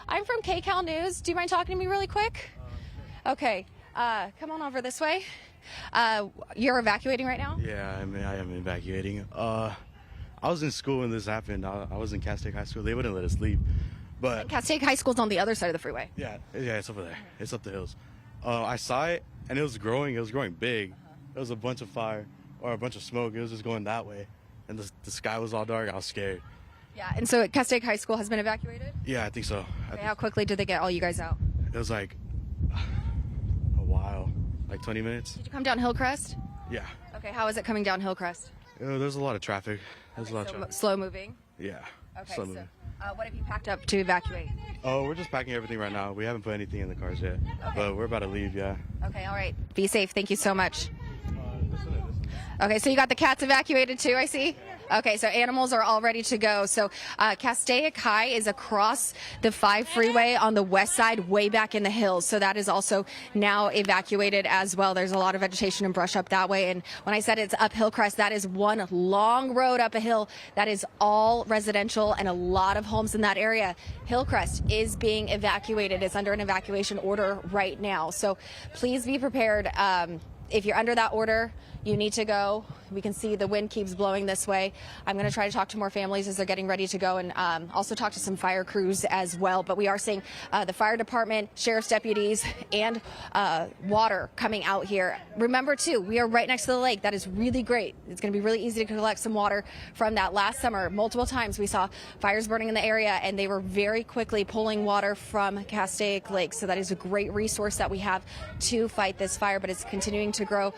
I'm from KCAL News. Do you mind talking to me really quick? Okay. Come on over this way. You're evacuating right now? Yeah, I am evacuating. I was in school when this happened. I was in Castaic High School. They wouldn't let us leave. But Castaic High School's on the other side of the freeway. Yeah, it's over there. It's up the hills. I saw it, and it was growing. It was growing big. It was a bunch of fire or a bunch of smoke. It was just going that way, and the sky was all dark. I was scared. Yeah, and so Castaic High School has been evacuated? Yeah, I think so. Okay, how quickly did they get all you guys out? It was like a while, like 20 minutes. Did you come down Hillcrest? Yeah. Okay, how is it coming down Hillcrest? There's a lot of traffic. There's a lot of traffic. Slow moving? Yeah. Okay, slow so moving. what have you packed up to evacuate? Oh, we're just packing everything right now. We haven't put anything in the cars yet, but we're about to leave, yeah. Okay, all right. Be safe. Thank you so much. Okay, so you got the cats evacuated too, I see? Okay, so animals are all ready to go. So Castaic High is across the 5 freeway on the west side, way back in the hills. So that is also now evacuated as well. There's a lot of vegetation and brush up that way. And when I said it's up Hillcrest, that is one long road up a hill. That is all residential and a lot of homes in that area. Hillcrest is being evacuated. It's under an evacuation order right now. So please be prepared. If you're under that order, you need to go. We can see the wind keeps blowing this way. I'm going to try to talk to more families as they're getting ready to go, and also talk to some fire crews as well. But we are seeing the fire department, sheriff's deputies, and water coming out here. Remember, too, we are right next to the lake. That is really great. It's going to be really easy to collect some water from that. Last summer, multiple times we saw fires burning in the area, and they were very quickly pulling water from Castaic Lake. So that is a great resource that we have to fight this fire, but it's continuing to grow.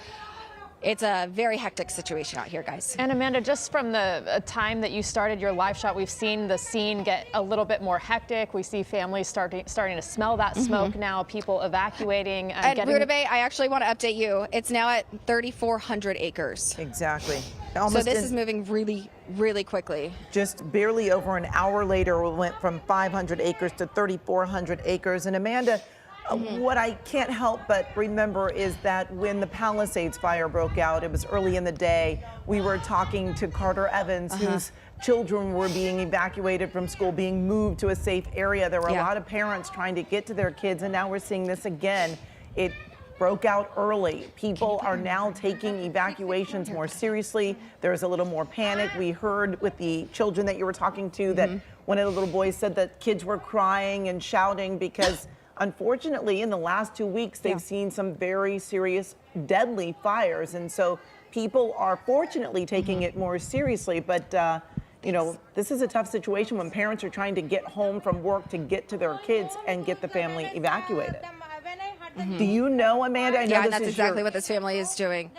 It's a very hectic situation out here, guys. And Amanda, just from the time that you started your live shot, we've seen the scene get a little bit more hectic. We see families starting to smell that smoke now, people evacuating. And Rutabaga, I actually want to update you. It's now at 3,400 acres. Exactly. So this is moving really, really quickly. Just barely over an hour later, we went from 500 acres to 3,400 acres. And Amanda, What I can't help but remember is that when the Palisades fire broke out, it was early in the day, we were talking to Carter Evans, whose children were being evacuated from school, being moved to a safe area. There were a lot of parents trying to get to their kids, and now we're seeing this again. It broke out early. People are now taking evacuations more seriously. There's a little more panic. We heard with the children that you were talking to that one of the little boys said that kids were crying and shouting because unfortunately, in the last 2 weeks, they've seen some very serious, deadly fires. And so people are fortunately taking it more seriously. But, you know, this is a tough situation when parents are trying to get home from work to get to their kids and get the family evacuated. Do you know, Amanda? I know that's exactly what this family is doing.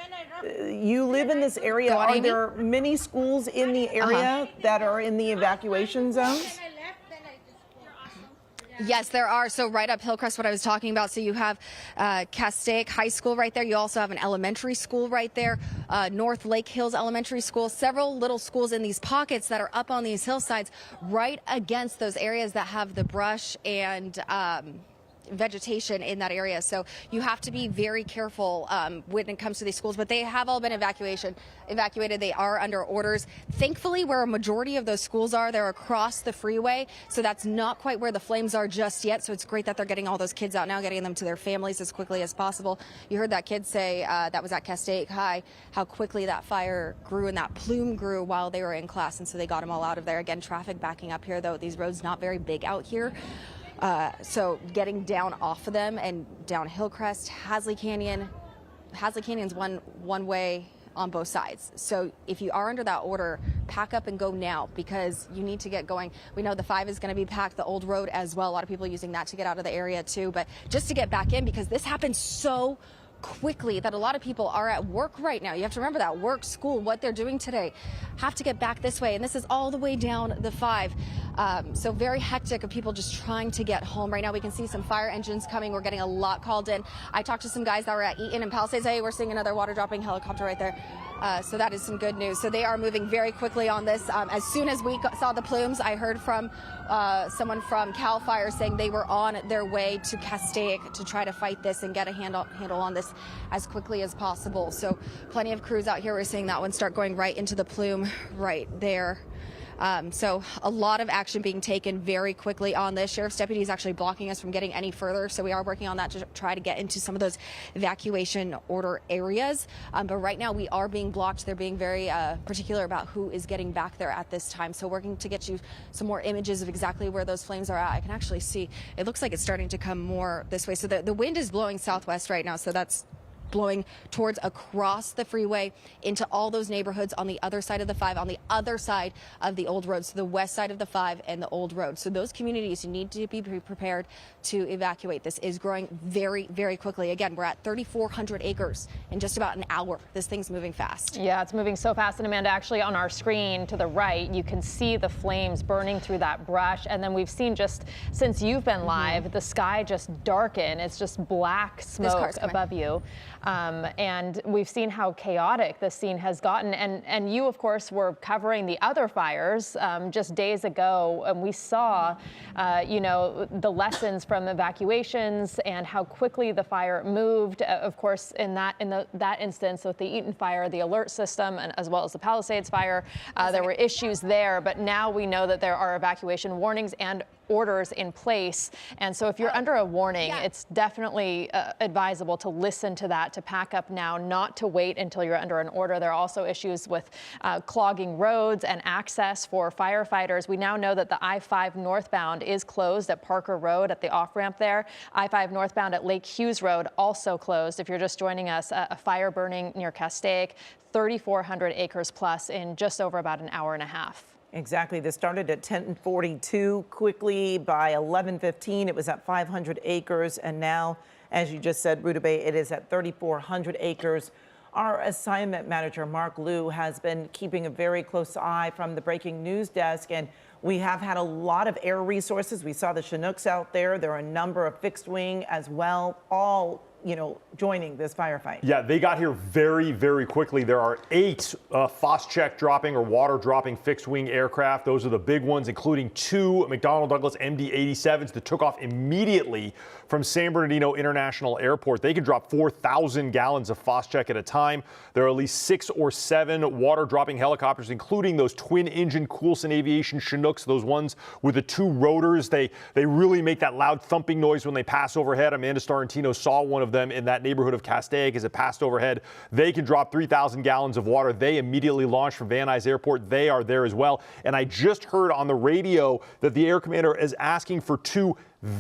You live in this area. Are there many schools in the area that are in the evacuation zones? Yes, there are. So right up Hillcrest, what I was talking about. So you have Castaic High School right there. You also have an elementary school right there. North Lake Hills Elementary School. Several little schools in these pockets that are up on these hillsides right against those areas that have the brush and vegetation in that area. So you have to be very careful when it comes to these schools, but they have all been evacuated. They are under orders. Thankfully, where a majority of those schools are, they're across the freeway. So that's not quite where the flames are just yet. So it's great that they're getting all those kids out now, getting them to their families as quickly as possible. You heard that kid say that was at Castaic High, how quickly that fire grew and that plume grew while they were in class. And so they got them all out of there. Again, traffic backing up here, though. These roads not very big out here. So getting down off of them and down Hillcrest, Hasley Canyon's one way on both sides. So if you are under that order, pack up and go now because you need to get going. We know the 5 is going to be packed, the old road as well. A lot of people using that to get out of the area too, but just to get back in because this happens so quickly that a lot of people are at work right now. You have to remember that work, school, what they're doing today, have to get back this way. And this is all the way down the 5. So very hectic of people just trying to get home. Right now we can see some fire engines coming. We're getting a lot called in. I talked to some guys that were at Eaton and Palisades. Hey, we're seeing another water dropping helicopter right there. So that is some good news. So they are moving very quickly on this. As soon as we saw the plumes, I heard from someone from CAL FIRE saying they were on their way to Castaic to try to fight this and get a handle on this as quickly as possible. So plenty of crews out here. We're seeing that one start going right into the plume right there. So a lot of action being taken very quickly on this. Sheriff's deputies actually blocking us from getting any further. So we are working on that to try to get into some of those evacuation order areas. But right now we are being blocked. They're being very particular about who is getting back there at this time. So working to get you some more images of exactly where those flames are at. I can actually see it looks like it's starting to come more this way. So the wind is blowing southwest right now. So that's blowing towards across the freeway into all those neighborhoods on the other side of the 5, on the other side of the old road, so the west side of the 5 and the old road. So those communities, you need to be prepared to evacuate. This is growing very, very quickly. Again, we're at 3,400 acres in just about an hour. This thing's moving fast. Yeah, it's moving so fast. And Amanda, actually on our screen to the right, you can see the flames burning through that brush. And then we've seen just since you've been live, the sky just darken. It's just black smoke above you. And we've seen how chaotic this scene has gotten. And you, of course, were covering the other fires just days ago. And we saw, you know, the lessons from evacuations and how quickly the fire moved. Of course, in that instance with the Eaton fire, the alert system, and as well as the Palisades fire, there were issues there. But now we know that there are evacuation warnings and orders in place. And so if you're under a warning, it's definitely advisable to listen to that, to pack up now, not to wait until you're under an order. There are also issues with clogging roads and access for firefighters. We now know that the I-5 northbound is closed at Parker Road at the off-ramp there. I-5 northbound at Lake Hughes Road also closed. If you're just joining us, a fire burning near Castaic, 3,400 acres plus in just over about an hour and a half. Exactly. This started at 10:42. Quickly by 11:15, it was at 500 acres. And now, as you just said, Ruta Bay, it is at 3,400 acres. Our assignment manager, Mark Liu, has been keeping a very close eye from the breaking news desk. And we have had a lot of air resources. We saw the Chinooks out there. There are a number of fixed wing as well, all joining this firefight. Yeah, they got here very, very quickly. There are 8 Phos-Chek dropping or water dropping fixed wing aircraft. Those are the big ones, including 2 McDonnell Douglas MD-87s that took off immediately from San Bernardino International Airport. They can drop 4,000 gallons of Phos-Chek at a time. There are at least 6 or 7 water dropping helicopters, including those twin engine Coulson Aviation Chinooks, those ones with the 2 rotors. They really make that loud thumping noise when they pass overhead. Amanda Starantino saw one of them in that neighborhood of Castaic as it passed overhead. They can drop 3,000 gallons of water. They immediately launched from Van Nuys Airport. They are there as well. And I just heard on the radio that the air commander is asking for 2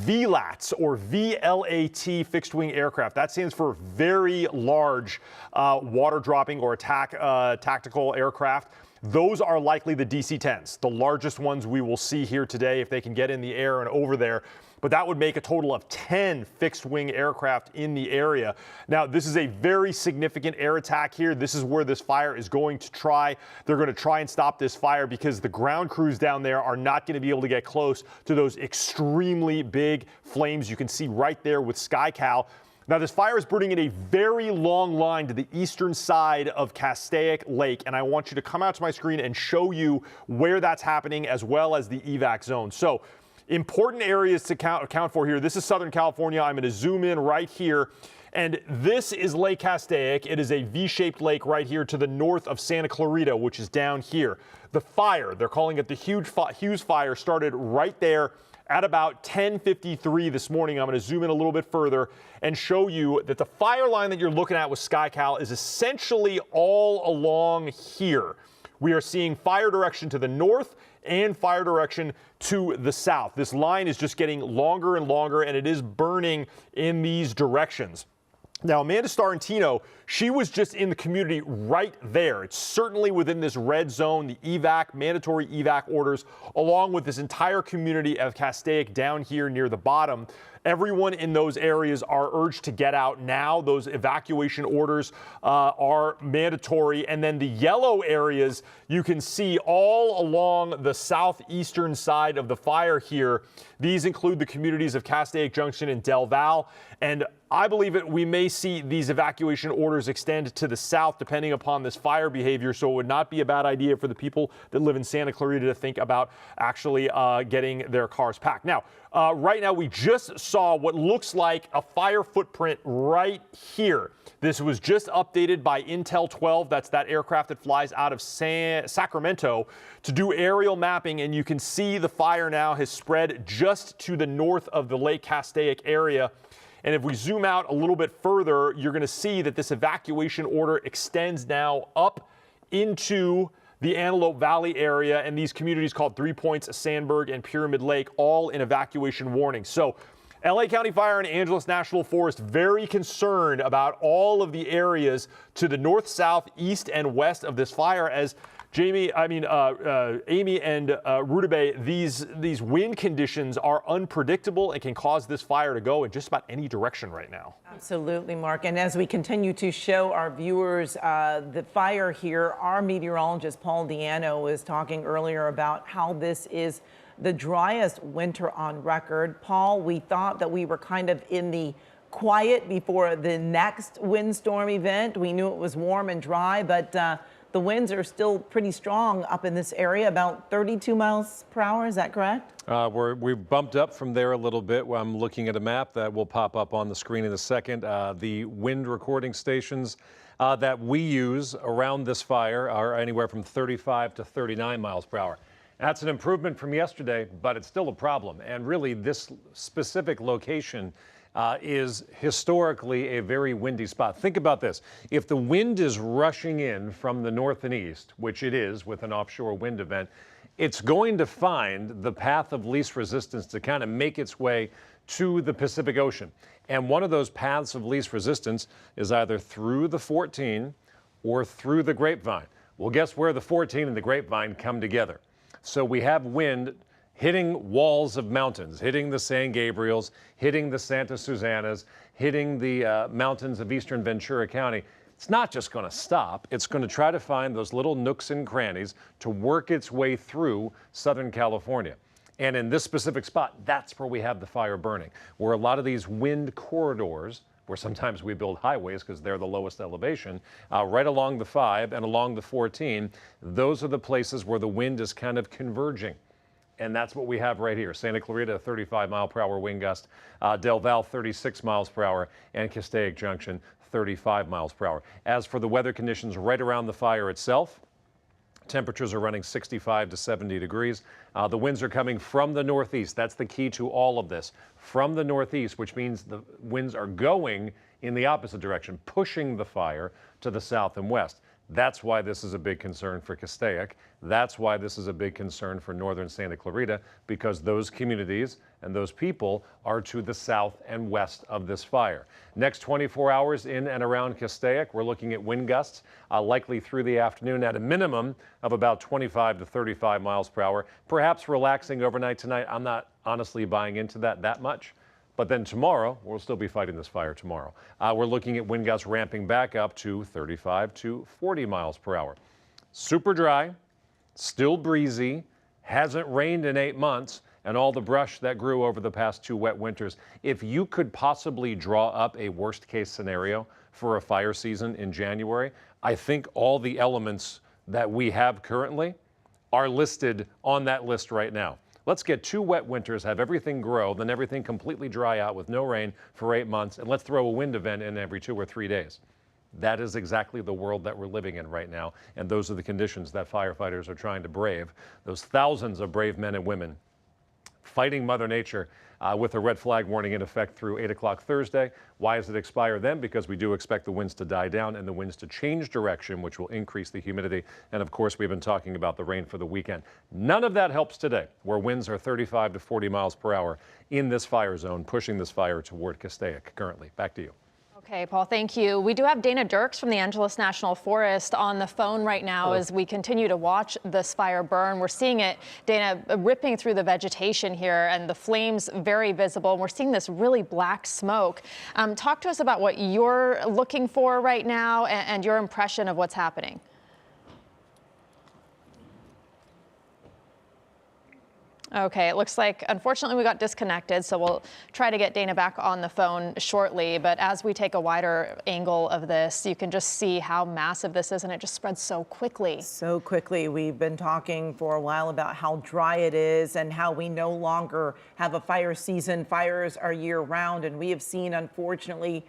VLATs or VLAT fixed wing aircraft. That stands for very large water dropping or tactical aircraft. Those are likely the DC-10s, the largest ones we will see here today if they can get in the air and over there. But that would make a total of 10 fixed-wing aircraft in the area. Now, this is a very significant air attack here. This is where this fire is going to try. They're going to try and stop this fire because the ground crews down there are not going to be able to get close to those extremely big flames you can see right there with SkyCal. Now, this fire is burning in a very long line to the eastern side of Castaic Lake, and I want you to come out to my screen and show you where that's happening as well as the evac zone. So, important areas to account for here. This is Southern California. I'm going to zoom in right here. And this is Lake Castaic. It is a V-shaped lake right here to the north of Santa Clarita, which is down here. The fire, they're calling it the Hughes Fire, started right there at about 10:53 this morning. I'm going to zoom in a little bit further and show you that the fire line that you're looking at with SkyCal is essentially all along here. We are seeing fire direction to the north and fire direction to the south. This line is just getting longer and longer, and it is burning in these directions. Now, Amanda Starantino, she was just in the community right there. It's certainly within this red zone, the mandatory evac orders, along with this entire community of Castaic down here near the bottom. Everyone in those areas are urged to get out now. Those evacuation orders are mandatory. And then the yellow areas you can see all along the southeastern side of the fire here. These include the communities of Castaic Junction and Del Val. And I believe that we may see these evacuation orders extend to the south depending upon this fire behavior. So it would not be a bad idea for the people that live in Santa Clarita to think about actually getting their cars packed. Now, right now we just saw what looks like a fire footprint right here. This was just updated by Intel 12. That's that aircraft that flies out of Sacramento to do aerial mapping. And you can see the fire now has spread just to the north of the Lake Castaic area. And if we zoom out a little bit further, you're going to see that this evacuation order extends now up into the Antelope Valley area and these communities called 3 Points, Sandberg, and Pyramid Lake, all in evacuation warning. So LA County Fire and Angeles National Forest very concerned about all of the areas to the north, south, east, and west of this fire as Amy and Rutabe, these wind conditions are unpredictable and can cause this fire to go in just about any direction right now. Absolutely, Mark. And as we continue to show our viewers the fire here, our meteorologist Paul Diano was talking earlier about how this is the driest winter on record. Paul, we thought that we were kind of in the quiet before the next windstorm event. We knew it was warm and dry, but the winds are still pretty strong up in this area, about 32 miles per hour. Is that correct? We've bumped up from there a little bit. I'm looking at a map that will pop up on the screen in a second. The wind recording stations that we use around this fire are anywhere from 35 to 39 miles per hour. That's an improvement from yesterday, but it's still a problem. And really, this specific location is historically a very windy spot. Think about this. If the wind is rushing in from the north and east, which it is with an offshore wind event, it's going to find the path of least resistance to kind of make its way to the Pacific Ocean. And one of those paths of least resistance is either through the 14 or through the Grapevine. Well, guess where the 14 and the Grapevine come together? So we have wind hitting walls of mountains, hitting the San Gabriels, hitting the Santa Susanas, hitting the mountains of eastern Ventura County. It's not just going to stop. It's going to try to find those little nooks and crannies to work its way through Southern California. And in this specific spot, that's where we have the fire burning, where a lot of these wind corridors where sometimes we build highways because they're the lowest elevation, right along the 5 and along the 14. Those are the places where the wind is kind of converging. And that's what we have right here. Santa Clarita, 35-mile-per-hour wind gust. Del Val, 36 miles per hour. And Castaic Junction, 35 miles per hour. As for the weather conditions right around the fire itself, temperatures are running 65 to 70 degrees. The winds are coming from the northeast. That's the key to all of this. From the northeast, which means the winds are going in the opposite direction, pushing the fire to the south and west. That's why this is a big concern for Castaic. That's why this is a big concern for northern Santa Clarita, because those communities and those people are to the south and west of this fire. Next 24 hours in and around Castaic, we're looking at wind gusts likely through the afternoon at a minimum of about 25 to 35 miles per hour, perhaps relaxing overnight tonight. I'm not honestly buying into that much. But then tomorrow, we'll still be fighting this fire tomorrow. We're looking at wind gusts ramping back up to 35 to 40 miles per hour. Super dry, still breezy, hasn't rained in 8 months, and all the brush that grew over the past 2 wet winters. If you could possibly draw up a worst case scenario for a fire season in January, I think all the elements that we have currently are listed on that list right now. Let's get 2 wet winters, have everything grow, then everything completely dry out with no rain for 8 months, and let's throw a wind event in every 2 or 3 days. That is exactly the world that we're living in right now, and those are the conditions that firefighters are trying to brave. Those thousands of brave men and women fighting Mother Nature with a red flag warning in effect through 8 o'clock Thursday. Why does it expire then? Because we do expect the winds to die down and the winds to change direction, which will increase the humidity. And of course, we've been talking about the rain for the weekend. None of that helps today, where winds are 35 to 40 miles per hour in this fire zone, pushing this fire toward Castaic currently. Back to you. Okay, Paul, thank you. We do have Dana Dirks from the Angeles National Forest on the phone right now as we continue to watch this fire burn. We're seeing it, Dana, ripping through the vegetation here and the flames very visible. We're seeing this really black smoke. Talk to us about what you're looking for right now and your impression of what's happening. Okay, it looks like, unfortunately, we got disconnected, so we'll try to get Dana back on the phone shortly. But as we take a wider angle of this, you can just see how massive this is, and it just spreads so quickly. So quickly. We've been talking for a while about how dry it is and how we no longer have a fire season. Fires are year-round, and we have seen, unfortunately,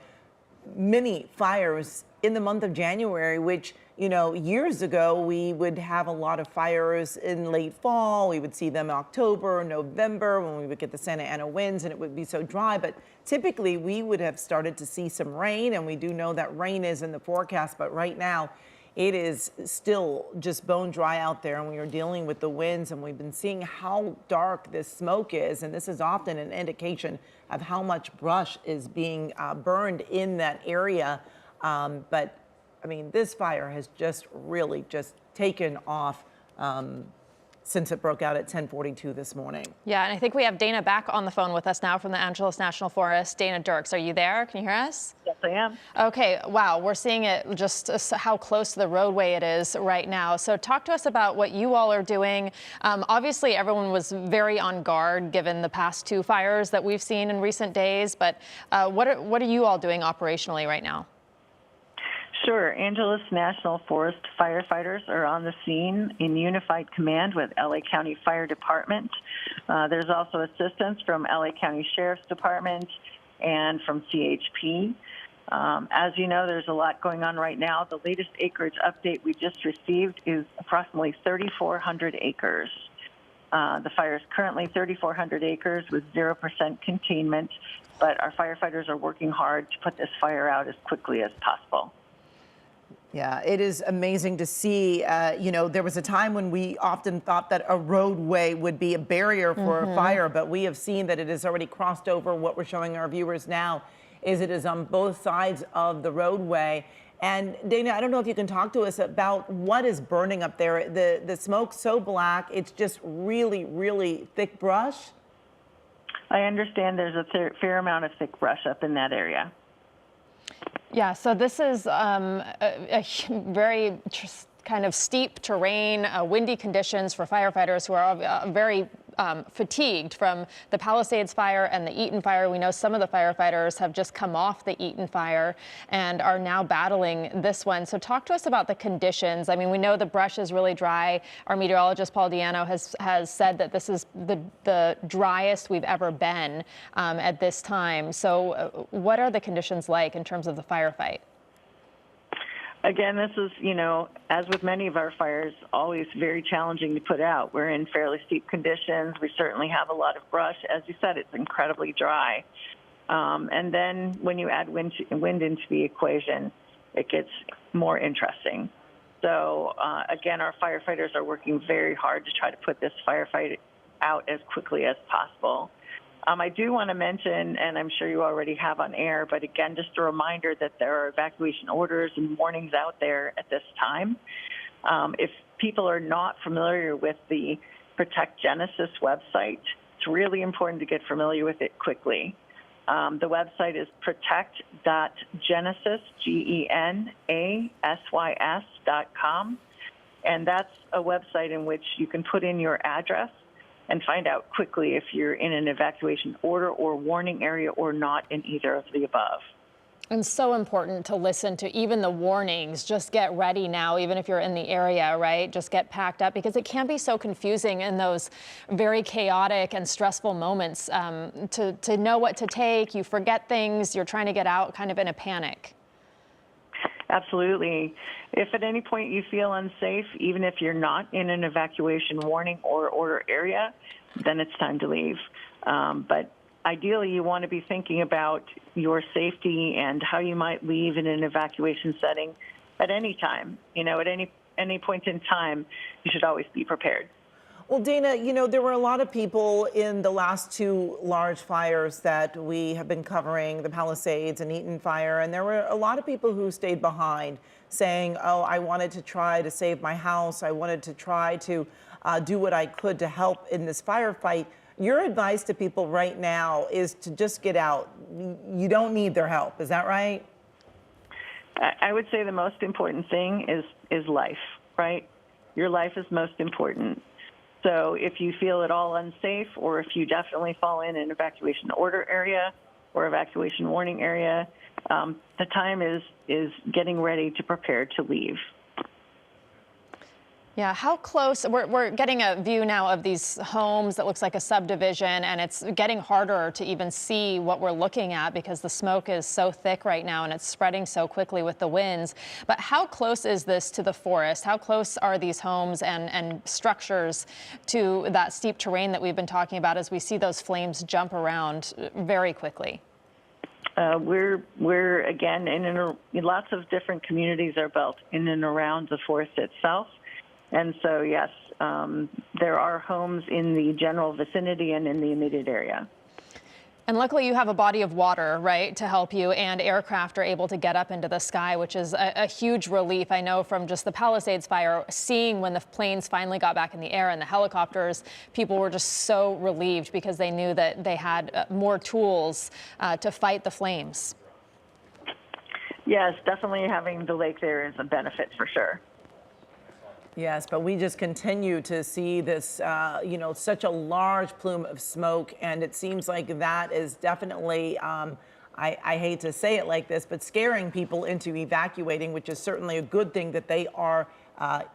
many fires in the month of January, which, you know, years ago we would have a lot of fires in late fall. We would see them in October, November, when we would get the Santa Ana winds and it would be so dry. But typically we would have started to see some rain, and we do know that rain is in the forecast. But right now it is still just bone dry out there, and we are dealing with the winds, and we've been seeing how dark this smoke is. And this is often an indication of how much brush is being burned in that area. But I mean, this fire has just really just taken off since it broke out at 10:42 this morning. Yeah, and I think we have Dana back on the phone with us now from the Angeles National Forest. Dana Dirks, are you there? Can you hear us? Yes, I am. Okay, wow, we're seeing it just how close to the roadway it is right now. So talk to us about what you all are doing. Obviously, everyone was very on guard given the past 2 fires that we've seen in recent days, but what are you all doing operationally right now? Sure. Angeles National Forest firefighters are on the scene in unified command with LA County Fire Department. There's also assistance from LA County Sheriff's Department and from CHP. As you know, there's a lot going on right now. The latest acreage update we just received is approximately 3,400 acres. The fire is currently 3,400 acres with 0% containment, but our firefighters are working hard to put this fire out as quickly as possible. Yeah, it is amazing to see. You know, there was a time when we often thought that a roadway would be a barrier for a fire, but we have seen that it has already crossed over. What we're showing our viewers now is it is on both sides of the roadway. And Dana, I don't know if you can talk to us about what is burning up there. The smoke's so black, it's just really, really thick brush. I understand there's a fair amount of thick brush up in that area. Yeah, so this is a very kind of steep terrain, windy conditions for firefighters who are very fatigued from the Palisades fire and the Eaton fire. We know some of the firefighters have just come off the Eaton fire and are now battling this one. So talk to us about the conditions. I mean, we know the brush is really dry. Our meteorologist, Paul Diano, has said that this is the driest we've ever been at this time. So what are the conditions like in terms of the firefight? Again, this is, as with many of our fires, always very challenging to put out. We're in fairly steep conditions. We certainly have a lot of brush. As you said, it's incredibly dry. And then when you add wind into the equation, it gets more interesting. So, again, our firefighters are working very hard to try to put this firefight out as quickly as possible. I do want to mention, and I'm sure you already have on air, but again, just a reminder that there are evacuation orders and warnings out there at this time. If people are not familiar with the Protect Genesis website, it's really important to get familiar with it quickly. The website is protect.genesis, GENASYS.com, and that's a website in which you can put in your address and find out quickly if you're in an evacuation order or warning area or not in either of the above. And so important to listen to even the warnings. Just get ready now, even if you're in the area, right? Just get packed up, because it can be so confusing in those very chaotic and stressful moments to know what to take. You forget things. You're trying to get out kind of in a panic. Absolutely. If at any point you feel unsafe, even if you're not in an evacuation warning or order area, then it's time to leave. But ideally, you want to be thinking about your safety and how you might leave in an evacuation setting at any time. At any point in time, you should always be prepared. Well, Dana, there were a lot of people in the last two large fires that we have been covering, the Palisades and Eaton fire, and there were a lot of people who stayed behind saying, oh, I wanted to try to save my house. I wanted to try to do what I could to help in this firefight. Your advice to people right now is to just get out. You don't need their help. Is that right? I would say the most important thing is life, right? Your life is most important. So if you feel at all unsafe, or if you definitely fall in an evacuation order area or evacuation warning area, the time is getting ready to prepare to leave. Yeah, how close? We're getting a view now of these homes that looks like a subdivision, and it's getting harder to even see what we're looking at because the smoke is so thick right now and it's spreading so quickly with the winds. But how close is this to the forest? How close are these homes and structures to that steep terrain that we've been talking about as we see those flames jump around very quickly? We're again, lots of different communities are built in and around the forest itself. And so, yes, there are homes in the general vicinity and in the immediate area. And luckily you have a body of water, right, to help you, and aircraft are able to get up into the sky, which is a huge relief. I know from just the Palisades fire, seeing when the planes finally got back in the air and the helicopters, people were just so relieved because they knew that they had more tools to fight the flames. Yes, definitely having the lake there is a benefit for sure. Yes, but we just continue to see this, such a large plume of smoke, and it seems like that is definitely, I hate to say it like this, but scaring people into evacuating, which is certainly a good thing that they are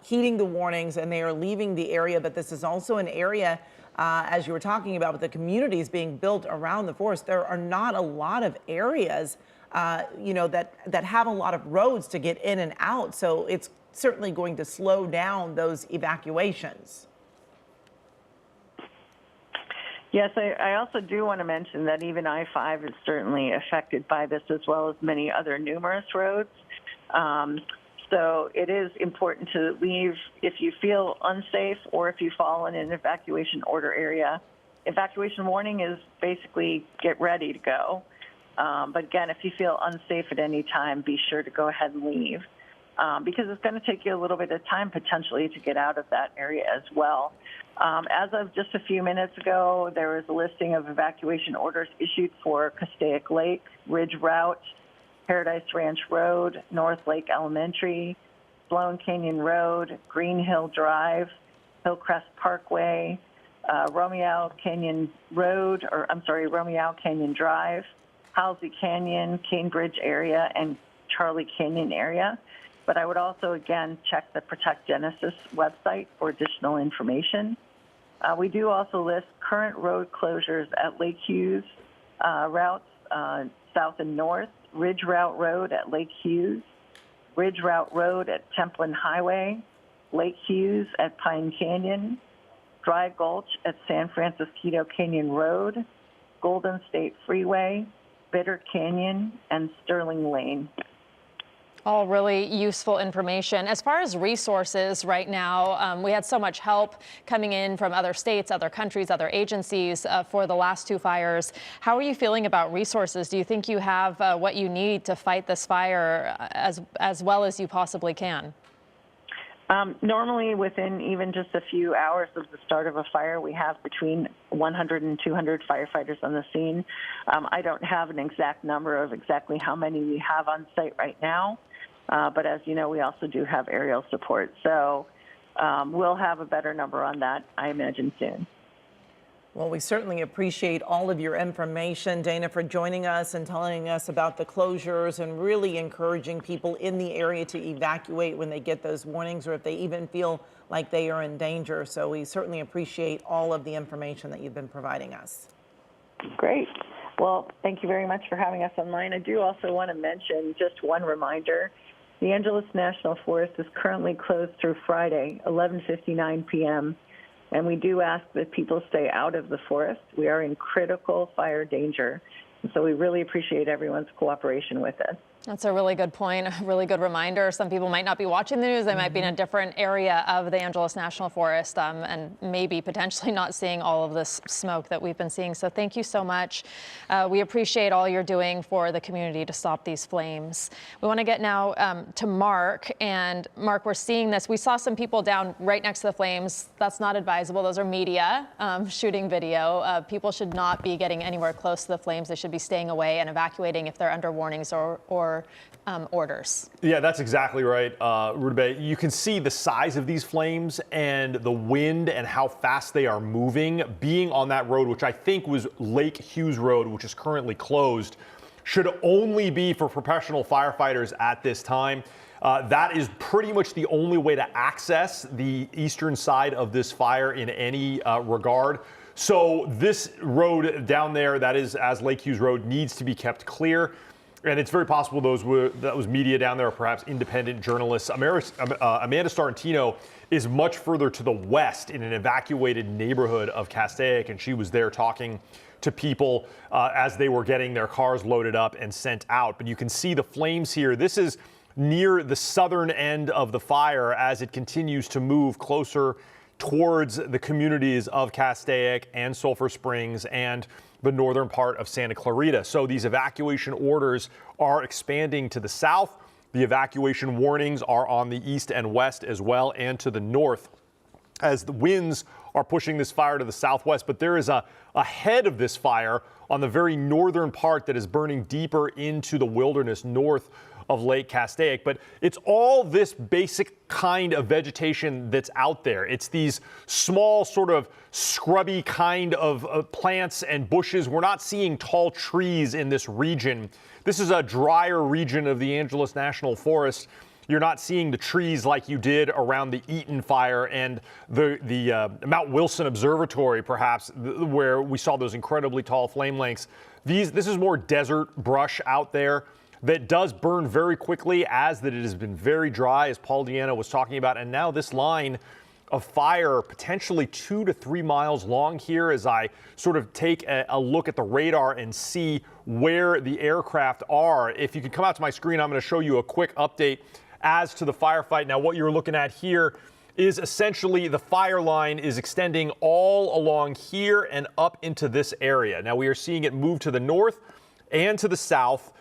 heeding the warnings and they are leaving the area. But this is also an area, as you were talking about, with the communities being built around the forest. There are not a lot of areas, that have a lot of roads to get in and out. So it's certainly going to slow down those evacuations. Yes, I also do want to mention that even I-5 is certainly affected by this, as well as many other numerous roads. So it is important to leave if you feel unsafe or if you fall in an evacuation order area. Evacuation warning is basically get ready to go. But again, if you feel unsafe at any time, be sure to go ahead and leave. Because it's going to take you a little bit of time potentially to get out of that area as well. As of just a few minutes ago, there was a listing of evacuation orders issued for Castaic Lake, Ridge Route, Paradise Ranch Road, North Lake Elementary, Sloan Canyon Road, Green Hill Drive, Hillcrest Parkway, Romeo Canyon Road, Romeo Canyon Drive, Halsey Canyon, Cambridge area, and Charlie Canyon area. But I would also, again, check the Protect Genesis website for additional information. We do also list current road closures at Lake Hughes routes, south and north, Ridge Route Road at Lake Hughes, Ridge Route Road at Templin Highway, Lake Hughes at Pine Canyon, Dry Gulch at San Francisco Canyon Road, Golden State Freeway, Bitter Canyon, and Sterling Lane. All really useful information. As far as resources right now, we had so much help coming in from other states, other countries, other agencies for the last two fires. How are you feeling about resources? Do you think you have what you need to fight this fire as well as you possibly can? Normally, within even just a few hours of the start of a fire, we have between 100 and 200 firefighters on the scene. I don't have an exact number of exactly how many we have on site right now, but as you know, we also do have aerial support. So we'll have a better number on that, I imagine, soon. Well, we certainly appreciate all of your information, Dana, for joining us and telling us about the closures and really encouraging people in the area to evacuate when they get those warnings or if they even feel like they are in danger. So we certainly appreciate all of the information that you've been providing us. Great. Well, thank you very much for having us online. I do also want to mention just one reminder. The Angeles National Forest is currently closed through Friday, 11:59 p.m., and we do ask that people stay out of the forest. We are in critical fire danger, and so we really appreciate everyone's cooperation with us. That's a really good point, a really good reminder. Some people might not be watching the news. They might be in a different area of the Angeles National Forest and maybe potentially not seeing all of this smoke that we've been seeing. So thank you so much. We appreciate all you're doing for the community to stop these flames. We want to get now to Mark. And Mark, we're seeing this. We saw some people down right next to the flames. That's not advisable. Those are media shooting video. People should not be getting anywhere close to the flames. They should be staying away and evacuating if they're under warnings or orders. Yeah, that's exactly right, Rudabeh. You can see the size of these flames and the wind and how fast they are moving. Being on that road, which I think was Lake Hughes Road, which is currently closed, should only be for professional firefighters at this time. That is pretty much the only way to access the eastern side of this fire in any regard. So this road down there, that is as Lake Hughes Road, needs to be kept clear. And it's very possible that was media down there, or perhaps independent journalists. Amanda Starantino is much further to the west in an evacuated neighborhood of Castaic, and she was there talking to people as they were getting their cars loaded up and sent out. But you can see the flames here. This is near the southern end of the fire as it continues to move closer towards the communities of Castaic and Sulphur Springs and the northern part of Santa Clarita. So these evacuation orders are expanding to the south. The evacuation warnings are on the east and west as well, and to the north as the winds are pushing this fire to the southwest. But there is a head of this fire on the very northern part that is burning deeper into the wilderness north of Lake Castaic. But it's all this basic kind of vegetation that's out there. It's these small sort of scrubby kind of plants and bushes. We're not seeing tall trees in this region. This is a drier region of the Angeles National Forest. You're not seeing the trees like you did around the Eaton fire and the Mount Wilson Observatory, perhaps, where we saw those incredibly tall flame lengths. This is more desert brush out there that does burn very quickly, as that it has been very dry, as Paul Deanna was talking about. And now this line of fire, potentially 2 to 3 miles long here, as I sort of take a look at the radar and see where the aircraft are. If you could come out to my screen, I'm going to show you a quick update as to the firefight. Now, what you're looking at here is essentially the fire line is extending all along here and up into this area. Now, we are seeing it move to the north and to the south,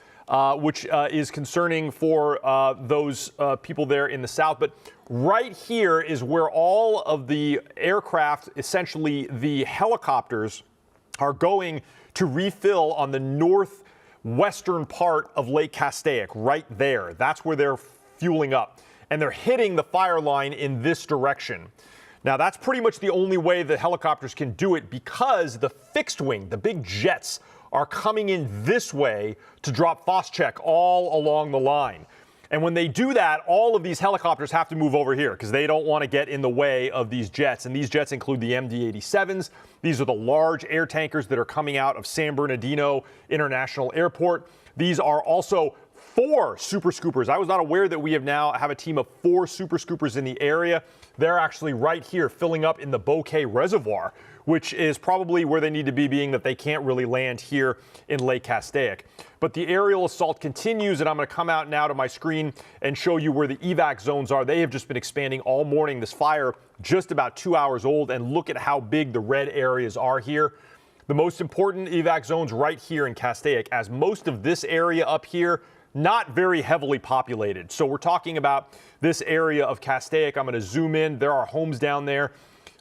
which is concerning for those people there in the south. But right here is where all of the aircraft, essentially the helicopters, are going to refill on the northwestern part of Lake Castaic, right there. That's where they're fueling up. And they're hitting the fire line in this direction. Now, that's pretty much the only way the helicopters can do it because the fixed wing, the big jets, are coming in this way to drop Phos-Chek all along the line. And when they do that, all of these helicopters have to move over here because they don't want to get in the way of these jets. And these jets include the MD-87s. These are the large air tankers that are coming out of San Bernardino International Airport. These are also 4 Super Scoopers. I was not aware that we now have a team of 4 Super Scoopers in the area. They're actually right here filling up in the Bouquet Reservoir, which is probably where they need to be, being that they can't really land here in Lake Castaic. But the aerial assault continues, and I'm going to come out now to my screen and show you where the evac zones are. They have just been expanding all morning. This fire just about 2 hours old, and look at how big the red areas are here. The most important evac zones right here in Castaic, as most of this area up here not very heavily populated. So we're talking about this area of Castaic. I'm going to zoom in. There are homes down there.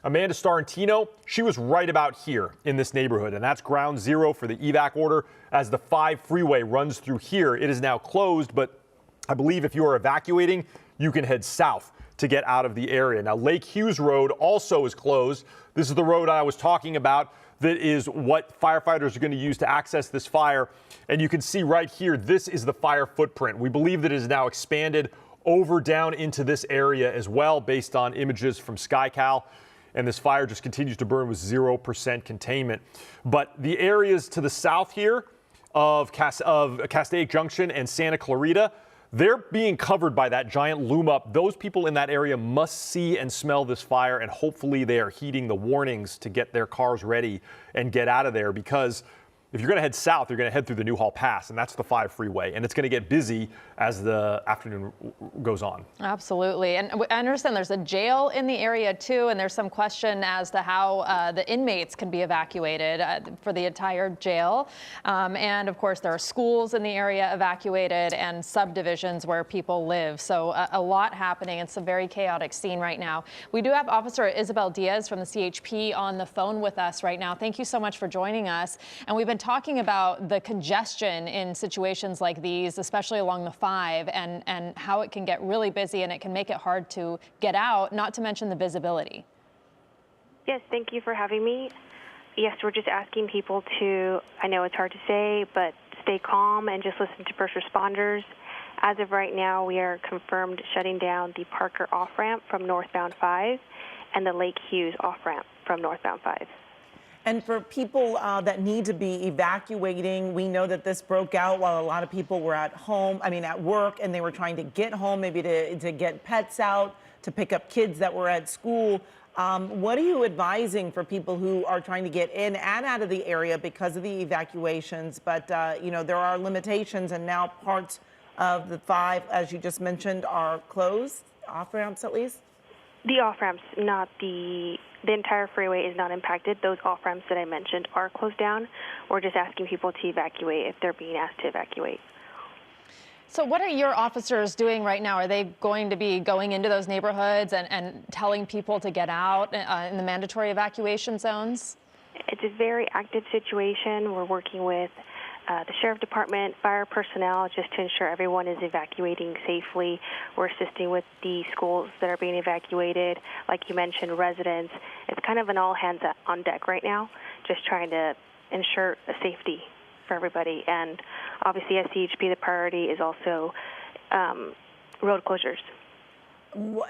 Amanda Starantino, she was right about here in this neighborhood, and that's ground zero for the evac order as the 5 freeway runs through here. It is now closed, but I believe if you are evacuating, you can head south to get out of the area. Now, Lake Hughes Road also is closed. This is the road I was talking about. That is what firefighters are going to use to access this fire. And you can see right here, this is the fire footprint. We believe that it is now expanded over down into this area as well, based on images from SkyCal. And this fire just continues to burn with 0% containment. But the areas to the south here of Castaic Junction and Santa Clarita, they're being covered by that giant loom up. Those people in that area must see and smell this fire, and hopefully they are heeding the warnings to get their cars ready and get out of there, because if you're going to head south, you're going to head through the Newhall Pass, and that's the 5 freeway, and it's going to get busy as the afternoon goes on. Absolutely. And I understand there's a jail in the area, too, and there's some question as to how the inmates can be evacuated for the entire jail. And, of course, there are schools in the area evacuated and subdivisions where people live. So a lot happening. It's a very chaotic scene right now. We do have Officer Isabel Diaz from the CHP on the phone with us right now. Thank you so much for joining us. And we've been talking about the congestion in situations like these, especially along the 5, and how it can get really busy and it can make it hard to get out, not to mention the visibility. Yes, thank you for having me. Yes, we're just asking people to, I know it's hard to say, but stay calm and just listen to first responders. As of right now, we are confirmed shutting down the Parker off-ramp from northbound 5 and the Lake Hughes off-ramp from northbound 5. And for people that need to be evacuating, we know that this broke out while a lot of people were at work, and they were trying to get home, maybe to get pets out, to pick up kids that were at school. What are you advising for people who are trying to get in and out of the area because of the evacuations? But, there are limitations, and now parts of the 5, as you just mentioned, are closed, off-ramps at least? The off-ramps, not the entire freeway is not impacted. Those off-ramps that I mentioned are closed down. We're just asking people to evacuate if they're being asked to evacuate. So what are your officers doing right now? Are they going to be going into those neighborhoods and telling people to get out in the mandatory evacuation zones? It's a very active situation. We're working with the Sheriff Department, fire personnel, just to ensure everyone is evacuating safely. We're assisting with the schools that are being evacuated. Like you mentioned, residents. It's kind of an all hands on deck right now, just trying to ensure a safety for everybody. And obviously, at CHP, the priority is also road closures.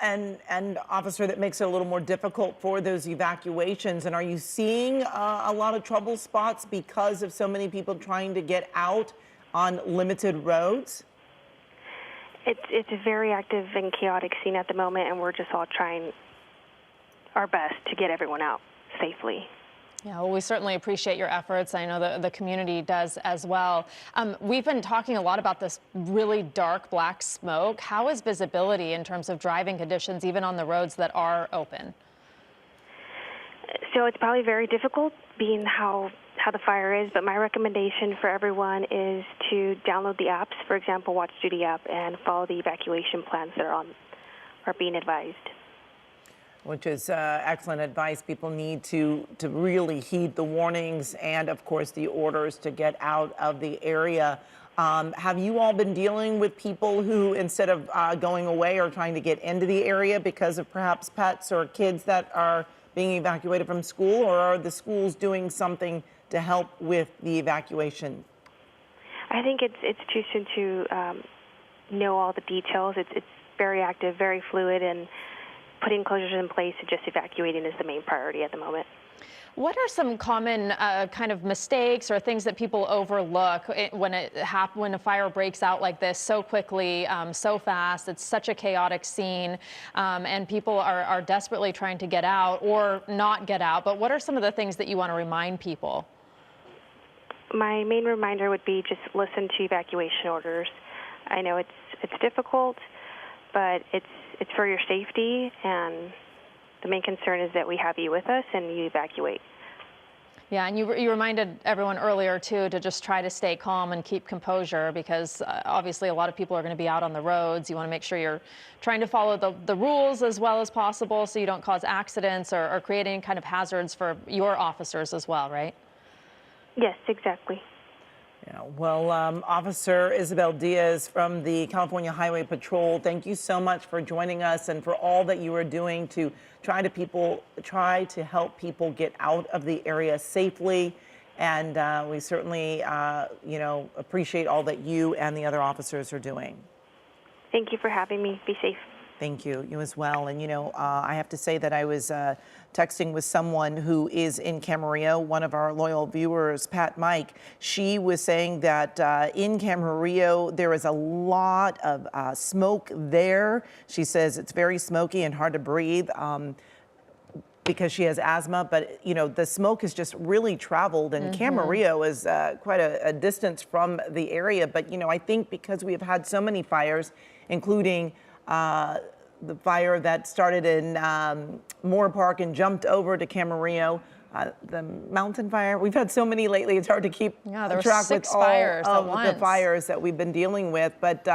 And officer, that makes it a little more difficult for those evacuations. And are you seeing a lot of trouble spots because of so many people trying to get out on limited roads? It's a very active and chaotic scene at the moment, and we're just all trying our best to get everyone out safely. Yeah, well, we certainly appreciate your efforts. I know the community does as well. We've been talking a lot about this really dark black smoke. How is visibility in terms of driving conditions, even on the roads that are open? So it's probably very difficult, being how the fire is, but my recommendation for everyone is to download the apps, for example, Watch Duty app, and follow the evacuation plans that are being advised. Which is excellent advice. People need to really heed the warnings and, of course, the orders to get out of the area. Have you all been dealing with people who, instead of going away, are trying to get into the area because of perhaps pets or kids that are being evacuated from school, or are the schools doing something to help with the evacuation? I think it's too soon to know all the details. It's very active, very fluid, and putting closures in place and just evacuating is the main priority at the moment. What are some common kind of mistakes or things that people overlook when when a fire breaks out like this so quickly, so fast? It's such a chaotic scene, and people are desperately trying to get out or not get out. But what are some of the things that you want to remind people? My main reminder would be just listen to evacuation orders. I know it's difficult, but it's for your safety, and the main concern is that we have you with us and you evacuate. Yeah, and you reminded everyone earlier, too, to just try to stay calm and keep composure, because obviously a lot of people are going to be out on the roads. You want to make sure you're trying to follow the rules as well as possible so you don't cause accidents or create any kind of hazards for your officers as well, right? Yes, exactly. Yeah, well, Officer Isabel Diaz from the California Highway Patrol, thank you so much for joining us and for all that you are doing to try to help people get out of the area safely. And we certainly, appreciate all that you and the other officers are doing. Thank you for having me. Be safe. Thank you. You as well. And, I have to say that I was texting with someone who is in Camarillo, one of our loyal viewers, Pat Mike. She was saying that in Camarillo, there is a lot of smoke there. She says it's very smoky and hard to breathe because she has asthma. But, the smoke has just really traveled. And Camarillo is quite a distance from the area. But, I think because we have had so many fires, including the fire that started in Moore Park and jumped over to Camarillo, the mountain fire. We've had so many lately, it's hard to keep track with all of the fires that we've been dealing with. But,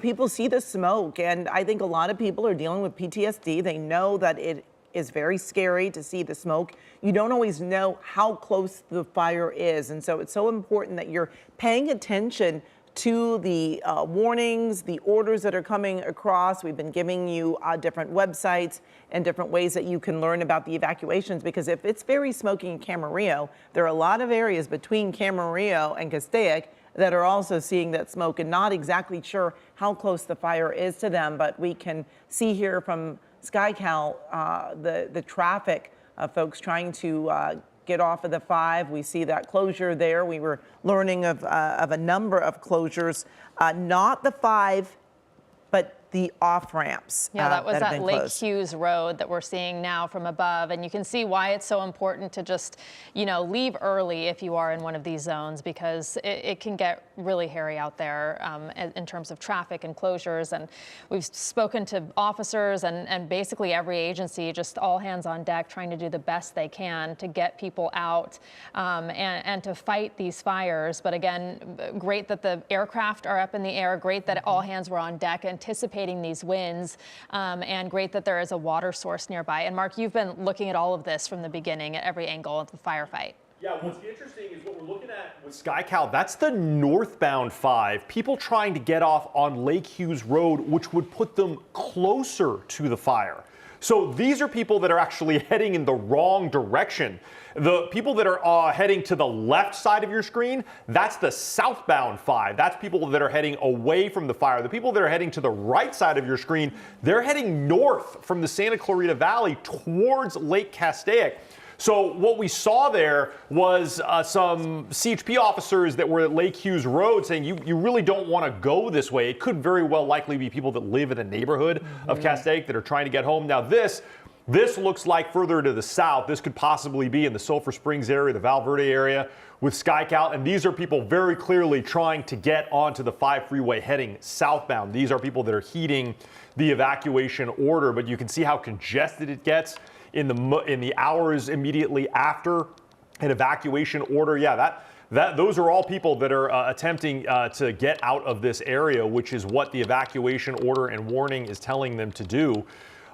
people see the smoke, and I think a lot of people are dealing with PTSD. They know that it is very scary to see the smoke. You don't always know how close the fire is, and so it's so important that you're paying attention to the warnings, the orders that are coming across. We've been giving you different websites and different ways that you can learn about the evacuations, because if it's very smoky in Camarillo, there are a lot of areas between Camarillo and Castaic that are also seeing that smoke and not exactly sure how close the fire is to them. But we can see here from SkyCal the traffic of folks trying to get off of the 5. We see that closure there. We were learning of a number of closures, not the 5, but the off ramps. Yeah, that was at Lake closed. Hughes Road that we're seeing now from above. And you can see why it's so important to just, leave early if you are in one of these zones, because it can get really hairy out there in terms of traffic and closures. And we've spoken to officers and basically every agency, just all hands on deck, trying to do the best they can to get people out and to fight these fires. But again, great that the aircraft are up in the air, great that all hands were on deck, anticipating these winds, and great that there is a water source nearby. And Mark, you've been looking at all of this from the beginning at every angle of the firefight. Yeah, what's interesting is what we're looking at with SkyCal. That's the northbound 5. People trying to get off on Lake Hughes Road, which would put them closer to the fire. So these are people that are actually heading in the wrong direction. The people that are heading to the left side of your screen, that's the southbound 5. That's people that are heading away from the fire. The people that are heading to the right side of your screen, they're heading north from the Santa Clarita Valley towards Lake Castaic. So what we saw there was some CHP officers that were at Lake Hughes Road saying you really don't want to go this way. It could very well likely be people that live in the neighborhood of Castaic that are trying to get home. Now this looks like further to the south. This could possibly be in the Sulphur Springs area, the Val Verde area with SkyCal. And these are people very clearly trying to get onto the 5 freeway heading southbound. These are people that are heeding the evacuation order, but you can see how congested it gets in the hours immediately after an evacuation order. Yeah, those are all people that are attempting to get out of this area, which is what the evacuation order and warning is telling them to do.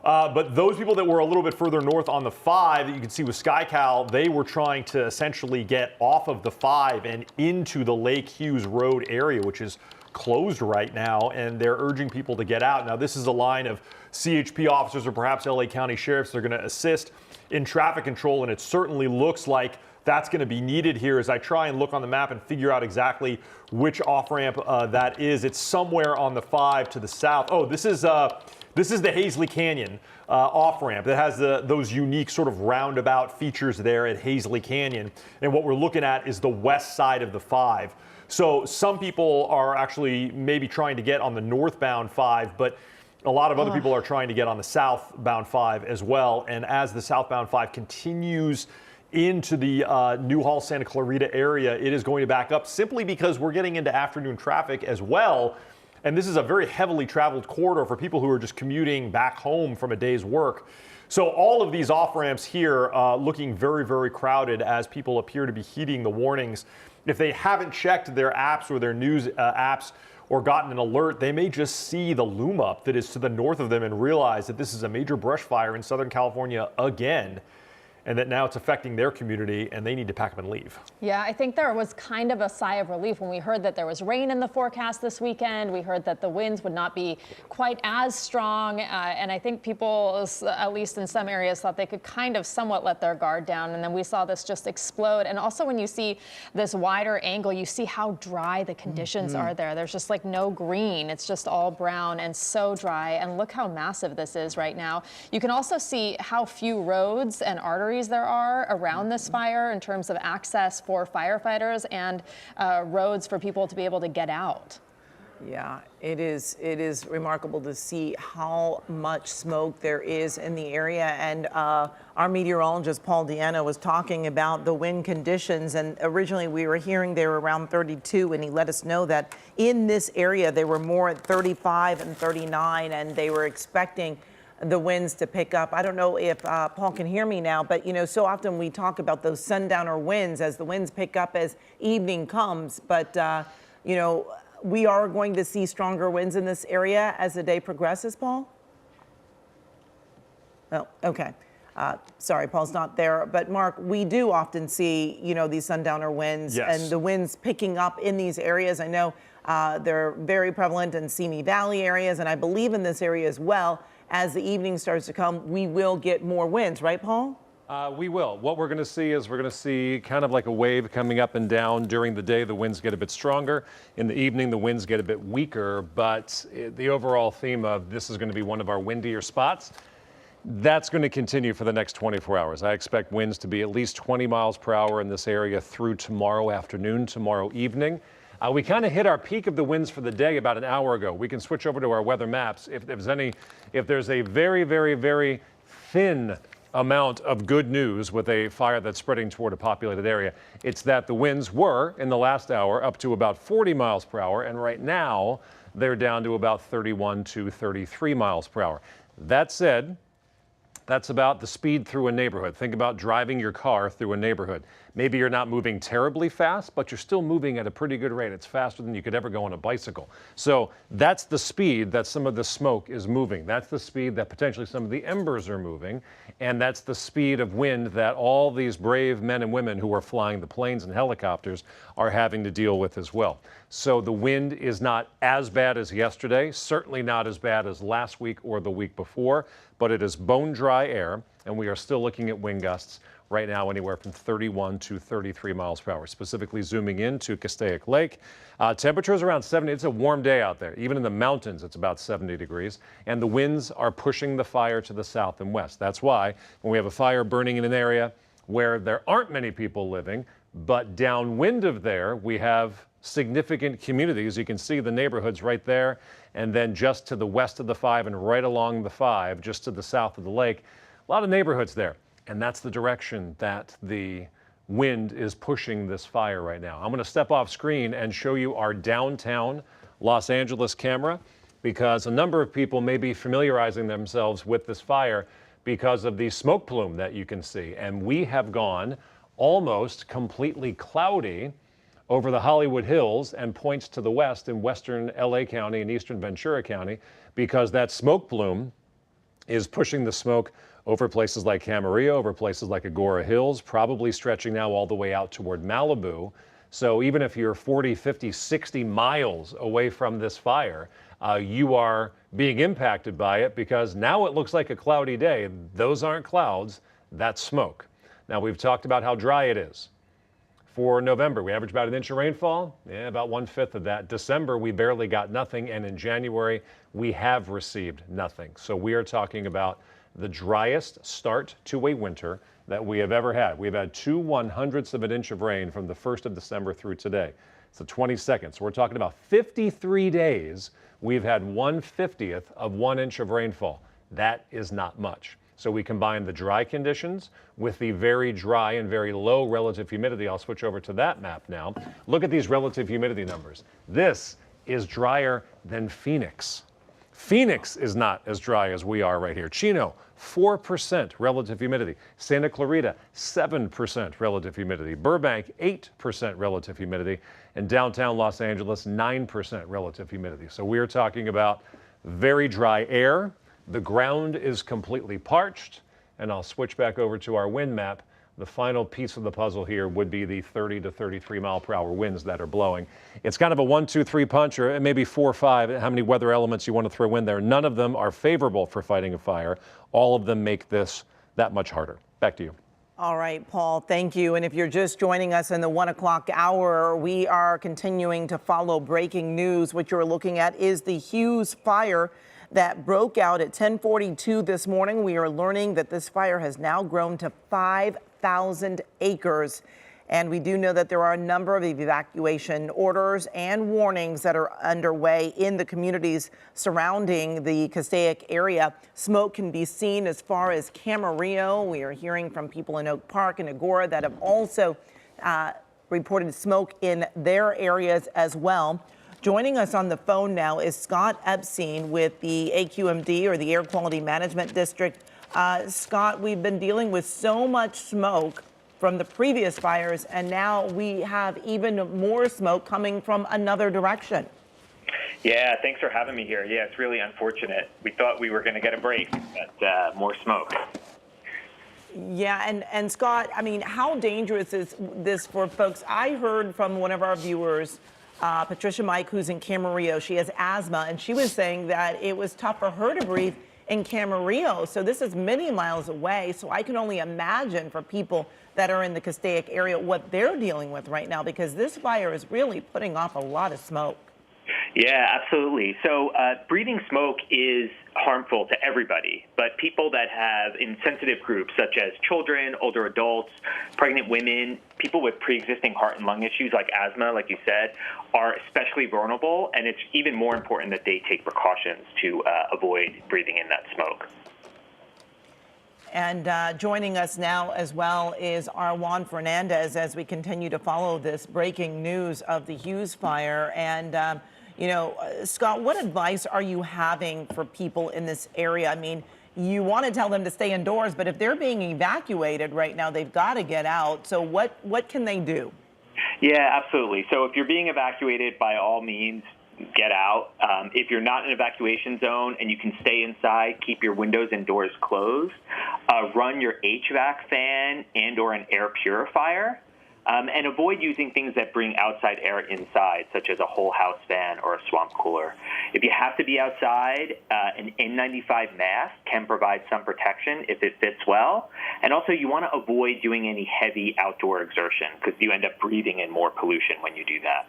But those people that were a little bit further north on the 5 that you can see with SkyCal, they were trying to essentially get off of the 5 and into the Lake Hughes Road area, which is closed right now, and they're urging people to get out. Now, this is a line of CHP officers or perhaps LA County sheriffs. They're going to assist in traffic control, and it certainly looks like that's going to be needed here as I try and look on the map and figure out exactly which off-ramp that is. It's somewhere on the 5 to the south. Oh, this is the Hazley Canyon off-ramp that has those unique sort of roundabout features there at Hazley Canyon. And what we're looking at is the west side of the 5. So some people are actually maybe trying to get on the northbound 5, but a lot of other people are trying to get on the southbound 5 as well. And as the southbound 5 continues into the Newhall, Santa Clarita area, it is going to back up simply because we're getting into afternoon traffic as well. And this is a very heavily traveled corridor for people who are just commuting back home from a day's work. So all of these off-ramps here looking very, very crowded as people appear to be heeding the warnings. If they haven't checked their apps or their news apps or gotten an alert, they may just see the loom up that is to the north of them and realize that this is a major brush fire in Southern California again, and that now it's affecting their community and they need to pack up and leave. Yeah, I think there was kind of a sigh of relief when we heard that there was rain in the forecast this weekend. We heard that the winds would not be quite as strong. And I think people, at least in some areas, thought they could kind of somewhat let their guard down. And then we saw this just explode. And also when you see this wider angle, you see how dry the conditions are there. There's just like no green. It's just all brown and so dry. And look how massive this is right now. You can also see how few roads and arteries there are around this fire in terms of access for firefighters and roads for people to be able to get out. Yeah, it is remarkable to see how much smoke there is in the area. And our meteorologist, Paul Deanna, was talking about the wind conditions. And originally we were hearing they were around 32, and he let us know that in this area they were more at 35 and 39, and they were expecting the winds to pick up. I don't know if Paul can hear me now, but so often we talk about those sundowner winds as the winds pick up as evening comes. But we are going to see stronger winds in this area as the day progresses, Paul? Oh, okay. Sorry, Paul's not there. But Mark, we do often see, these sundowner winds and the winds picking up in these areas. I know they're very prevalent in Simi Valley areas, and I believe in this area as well. As the evening starts to come, we will get more winds, right, Paul? We will. What we're going to see is we're going to see kind of like a wave coming up and down. During the day, the winds get a bit stronger. In the evening, the winds get a bit weaker. But the overall theme of this is going to be one of our windier spots. That's going to continue for the next 24 hours. I expect winds to be at least 20 miles per hour in this area through tomorrow afternoon, tomorrow evening. We kind of hit our peak of the winds for the day about an hour ago. We can switch over to our weather maps. If there's a very, very, very thin amount of good news with a fire that's spreading toward a populated area, it's that the winds were, in the last hour, up to about 40 miles per hour, and right now they're down to about 31 to 33 miles per hour. That said, that's about the speed through a neighborhood. Think about driving your car through a neighborhood. Maybe you're not moving terribly fast, but you're still moving at a pretty good rate. It's faster than you could ever go on a bicycle. So that's the speed that some of the smoke is moving. That's the speed that potentially some of the embers are moving. And that's the speed of wind that all these brave men and women who are flying the planes and helicopters are having to deal with as well. So the wind is not as bad as yesterday, certainly not as bad as last week or the week before, but it is bone dry air, and we are still looking at wind gusts right now anywhere from 31 to 33 miles per hour, specifically zooming into Castaic Lake. Temperatures around 70. It's a warm day out there. Even in the mountains, it's about 70 degrees. And the winds are pushing the fire to the south and west. That's why when we have a fire burning in an area where there aren't many people living, but downwind of there, we have significant communities. You can see the neighborhoods right there. And then just to the west of the 5 and right along the 5, just to the south of the lake, a lot of neighborhoods there. And that's the direction that the wind is pushing this fire right now. I'm going to step off screen and show you our downtown Los Angeles camera, because a number of people may be familiarizing themselves with this fire because of the smoke plume that you can see. And we have gone almost completely cloudy over the Hollywood Hills and points to the west in western LA County and eastern Ventura County, because that smoke plume is pushing the smoke over places like Camarillo, over places like Agora Hills, probably stretching now all the way out toward Malibu. So even if you're 40, 50, 60 miles away from this fire, you are being impacted by it because now it looks like a cloudy day. Those aren't clouds, that's smoke. Now we've talked about how dry it is. For November, we averaged about 1 inch of rainfall, about 1/5 of that. December, we barely got nothing, and in January, we have received nothing. So we are talking about the driest start to a winter that we have ever had. We've had 2/100ths of an inch of rain from the 1st of December through today. It's the 22nd. So we're talking about 53 days. We've had 1/50th of 1 inch of rainfall. That is not much. So we combine the dry conditions with the very dry and very low relative humidity. I'll switch over to that map now. Look at these relative humidity numbers. This is drier than Phoenix. Phoenix is not as dry as we are right here. Chino, 4% relative humidity. Santa Clarita, 7% relative humidity. Burbank, 8% relative humidity. And downtown Los Angeles, 9% relative humidity. So we're talking about very dry air. The ground is completely parched. And I'll switch back over to our wind map. The final piece of the puzzle here would be the 30 to 33 mile per hour winds that are blowing. It's kind of a 1, 2, 3 punch, or maybe 4 or 5, how many weather elements you want to throw in there. None of them are favorable for fighting a fire. All of them make this that much harder. Back to you. All right, Paul, thank you. And if you're just joining us in the 1 o'clock hour, we are continuing to follow breaking news. What you're looking at is the Hughes Fire that broke out at 10:42 this morning. We are learning that this fire has now grown to 5,000 acres. And we do know that there are a number of evacuation orders and warnings that are underway in the communities surrounding the Castaic area. Smoke can be seen as far as Camarillo. We are hearing from people in Oak Park and Agora that have also reported smoke in their areas as well. Joining us on the phone now is Scott Epstein with the AQMD, or the Air Quality Management District. Scott, we've been dealing with so much smoke from the previous fires, and now we have even more smoke coming from another direction. Yeah, thanks for having me here. Yeah, it's really unfortunate. We thought we were going to get a break, but more smoke. Yeah, and Scott, I mean, how dangerous is this for folks? I heard from one of our viewers, Patricia Mike, who's in Camarillo. She has asthma, and she was saying that it was tough for her to breathe in Camarillo. So this is many miles away. So I can only imagine for people that are in the Castaic area what they're dealing with right now, because this fire is really putting off a lot of smoke. Yeah, absolutely. So breathing smoke is harmful to everybody, but people that have in sensitive groups such as children, older adults, pregnant women, people with pre-existing heart and lung issues like asthma, like you said, are especially vulnerable, and it's even more important that they take precautions to avoid breathing in that smoke. And joining us now as well is Juan Fernandez as we continue to follow this breaking news of the Hughes Fire. And you know, Scott, what advice are you having for people in this area? I mean, you want to tell them to stay indoors, but if they're being evacuated right now, they've got to get out. So what can they do? Yeah, absolutely. So if you're being evacuated, by all means, get out. If you're not in an evacuation zone and you can stay inside, keep your windows and doors closed. Run your HVAC fan and or an air purifier. And avoid using things that bring outside air inside, such as a whole house fan or a swamp cooler. If you have to be outside, an N95 mask can provide some protection if it fits well. And also, you want to avoid doing any heavy outdoor exertion because you end up breathing in more pollution when you do that.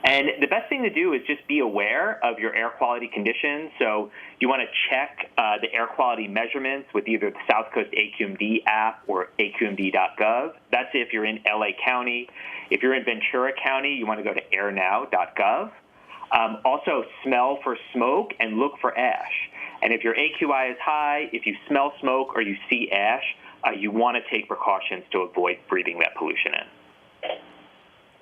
And the best thing to do is just be aware of your air quality conditions. So you want to check the air quality measurements with either the South Coast AQMD app or aqmd.gov. That's if you're in LA County. If you're in Ventura County, you want to go to airnow.gov. Also, smell for smoke and look for ash. And if your AQI is high, if you smell smoke or you see ash, you want to take precautions to avoid breathing that pollution in.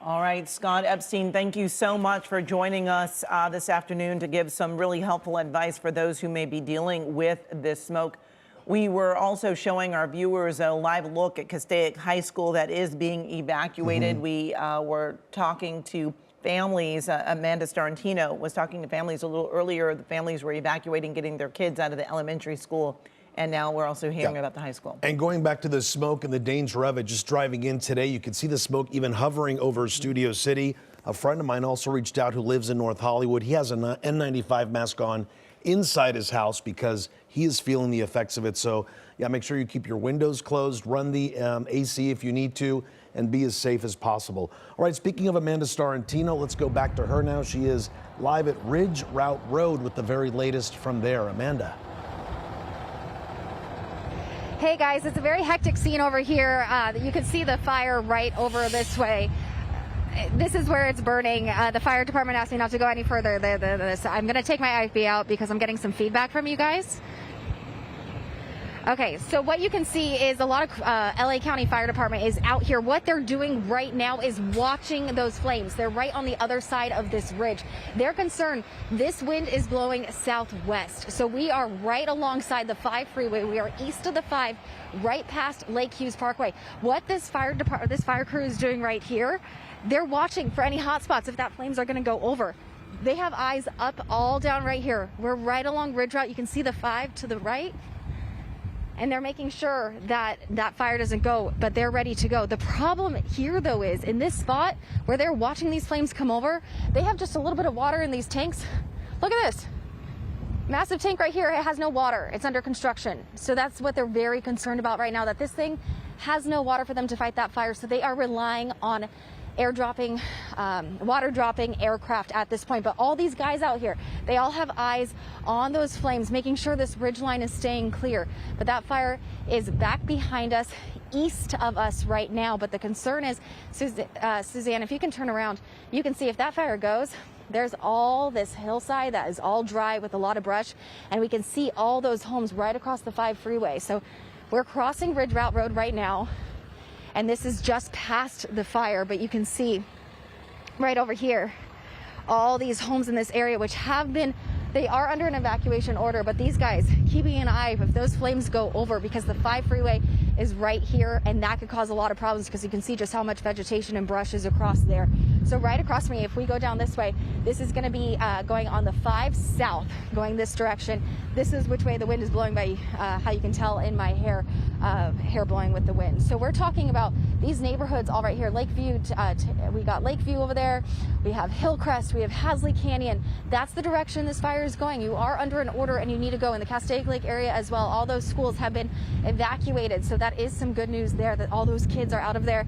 All right, Scott Epstein, thank you so much for joining us this afternoon to give some really helpful advice for those who may be dealing with this smoke. We were also showing our viewers a live look at Castaic High School that is being evacuated. We were talking to families. Amanda Starantino was talking to families a little earlier. The families were evacuating, getting their kids out of the elementary school. And now we're also hearing about the high school. And going back to the smoke and the danger of it, just driving in today, you could see the smoke even hovering over Studio City. A friend of mine also reached out who lives in North Hollywood. He has an N95 mask on inside his house because he is feeling the effects of it. So, yeah, make sure you keep your windows closed, run the AC if you need to, and be as safe as possible. All right, speaking of Amanda Starantino, let's go back to her now. She is live at Ridge Route Road with the very latest from there. Amanda. Hey guys, it's a very hectic scene over here. You can see the fire right over this way. This is where it's burning. The fire department asked me not to go any further. I'm going to take my IFB out because I'm getting some feedback from you guys. Okay, so what you can see is a lot of LA County Fire Department is out here. What they're doing right now is watching those flames. They're right on the other side of this ridge. They're concerned this wind is blowing southwest. So we are right alongside the 5 freeway. We are east of the 5, right past Lake Hughes Parkway. What this fire crew is doing right here, they're watching for any hot spots if that flames are going to go over. They have eyes up all down right here. We're right along Ridge Route. You can see the 5 to the right. And they're making sure that that fire doesn't go, but they're ready to go. The problem here, though, is in this spot where they're watching these flames come over, they have just a little bit of water in these tanks. Look at this. Massive tank right here. It has no water. It's under construction. So that's what they're very concerned about right now, that this thing has no water for them to fight that fire. So they are relying on airdropping, water dropping aircraft at this point. But all these guys out here, they all have eyes on those flames, making sure this ridge line is staying clear. But that fire is back behind us, east of us right now. But the concern is, Suzanne, if you can turn around, you can see if that fire goes, there's all this hillside that is all dry with a lot of brush, and we can see all those homes right across the 5 freeway. So we're crossing Ridge Route Road right now. And this is just past the fire, but you can see right over here all these homes in this area, which they are under an evacuation order, but these guys keeping an eye if those flames go over, because the 5 freeway is right here, and that could cause a lot of problems because you can see just how much vegetation and brush is across there. So right across from me, if we go down this way, this is going to be going on the 5 south, going this direction. This is which way the wind is blowing by how you can tell in my hair blowing with the wind. So we're talking about these neighborhoods all right here. Lakeview, we got Lakeview over there. We have Hillcrest. We have Hasley Canyon. That's the direction this fire is going. You are under an order and you need to go in the Castaic Lake area as well. All those schools have been evacuated. So that is some good news there, that all those kids are out of there.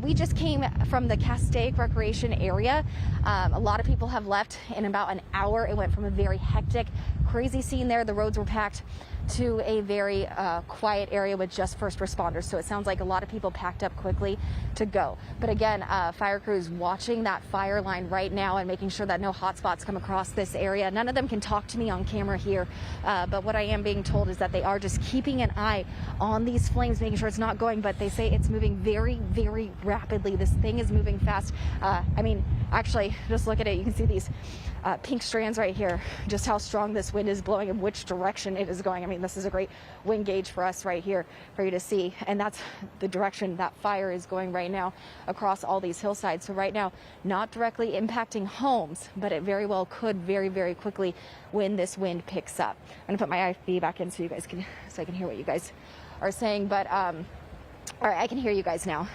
We just came from the Castaic recreation area. A lot of people have left in about an hour. It went from a very hectic, crazy scene there. The roads were packed to a very quiet area with just first responders. So it sounds like a lot of people packed up quickly to go. But again, fire crews watching that fire line right now and making sure that no hot spots come across this area. None of them can talk to me on camera here, but what I am being told is that they are just keeping an eye on these flames, making sure it's not going, but they say it's moving very, very rapidly. This thing is moving fast. I mean, actually, just look at it. You can see these pink strands right here, just how strong this wind is blowing and which direction it is going. I mean, this is a great wind gauge for us right here for you to see. And that's the direction that fire is going right now across all these hillsides. So right now, not directly impacting homes, but it very well could very, very quickly when this wind picks up. I'm gonna put my IFB back in so I can hear what you guys are saying. But all right, I can hear you guys now.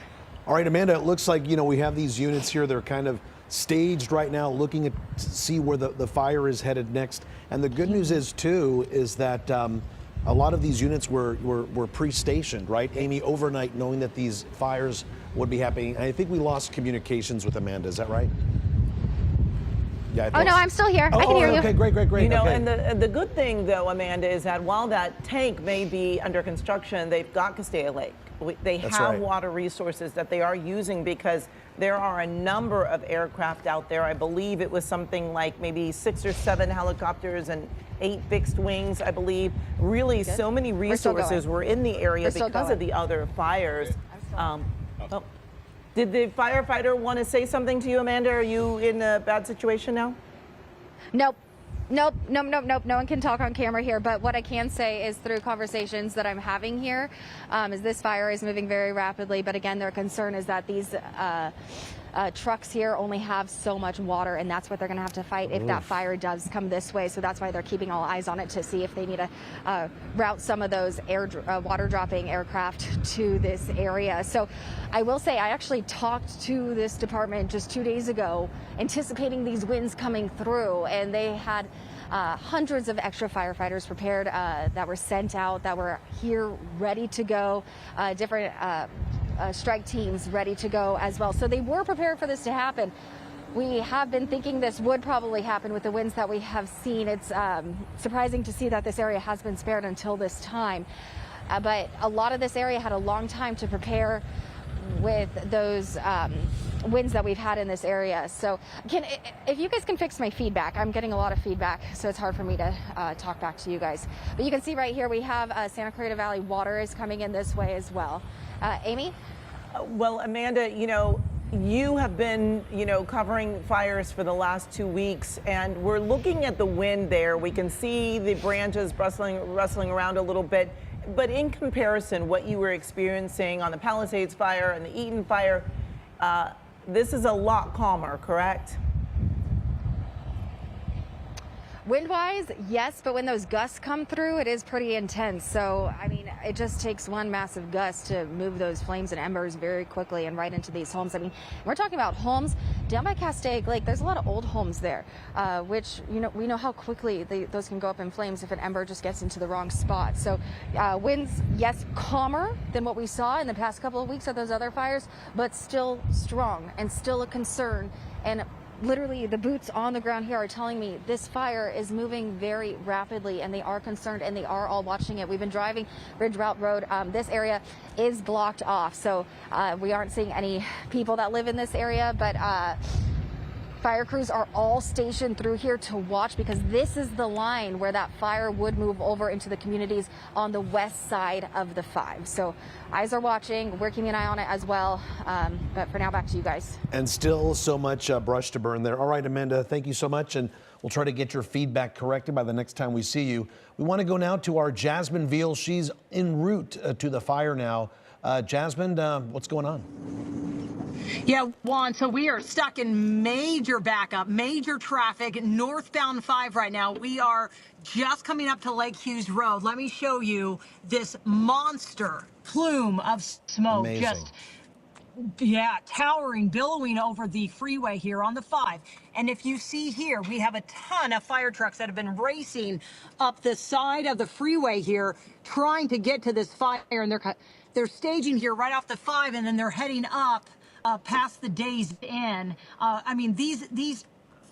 All right, Amanda, it looks like, we have these units here. They're kind of staged right now, looking to see where the fire is headed next. And the good news is, too, is that a lot of these units were pre-stationed, right, Amy, overnight, knowing that these fires would be happening. I think we lost communications with Amanda. Is that right? Yeah. Oh, no, I'm still here. I can hear you. Okay, great. Okay. And the good thing, though, Amanda, is that while that tank may be under construction, they've got Castaic Lake. They have water resources that they are using, because there are a number of aircraft out there. I believe it was something like maybe 6 or 7 helicopters and 8 fixed wings, I believe. Really, so many resources were in the area because of the other fires. Did the firefighter want to say something to you, Amanda? Are you in a bad situation now? Nope. No one can talk on camera here, but what I can say is through conversations that I'm having here is this fire is moving very rapidly, but again, their concern is that these trucks here only have so much water, and that's what they're going to have to fight if that fire does come this way. So that's why they're keeping all eyes on it to see if they need to route some of those water dropping aircraft to this area. So I will say I actually talked to this department just 2 days ago, anticipating these winds coming through, and they had hundreds of extra firefighters prepared that were sent out, that were here ready to go, different strike teams ready to go as well. So they were prepared for this to happen. We have been thinking this would probably happen with the winds that we have seen. It's surprising to see that this area has been spared until this time. But a lot of this area had a long time to prepare with those winds that we've had in this area. So if you guys can fix my feedback, I'm getting a lot of feedback, so it's hard for me to talk back to you guys. But you can see right here we have Santa Clarita Valley water is coming in this way as well. Amy? Well, Amanda, you have been, covering fires for the last 2 weeks, and we're looking at the wind there. We can see the branches rustling around a little bit. But in comparison, what you were experiencing on the Palisades fire and the Eaton fire, this is a lot calmer, correct? Wind-wise, yes, but when those gusts come through, it is pretty intense. So, I mean, it just takes one massive gust to move those flames and embers very quickly and right into these homes. I mean, we're talking about homes down by Castaic Lake. There's a lot of old homes there, which, we know how quickly those can go up in flames if an ember just gets into the wrong spot. So, winds, yes, calmer than what we saw in the past couple of weeks of those other fires, but still strong and still a concern. And literally, the boots on the ground here are telling me this fire is moving very rapidly, and they are concerned, and they are all watching it. We've been driving Ridge Route Road. This area is blocked off, so we aren't seeing any people that live in this area, but fire crews are all stationed through here to watch, because this is the line where that fire would move over into the communities on the west side of the 5. So eyes are watching. We're keeping an eye on it as well. But for now, back to you guys. And still so much brush to burn there. All right, Amanda, thank you so much. And we'll try to get your feedback corrected by the next time we see you. We want to go now to our Jasmine Veal. She's en route to the fire now. Jasmine, what's going on? Yeah, Juan, so we are stuck in major backup, major traffic, northbound 5 right now. We are just coming up to Lake Hughes Road. Let me show you this monster plume of smoke. Amazing. Just, towering, billowing over the freeway here on the 5. And if you see here, we have a ton of fire trucks that have been racing up the side of the freeway here, trying to get to this fire. And they're staging here right off the 5, and then they're heading up past the Days Inn. I mean, these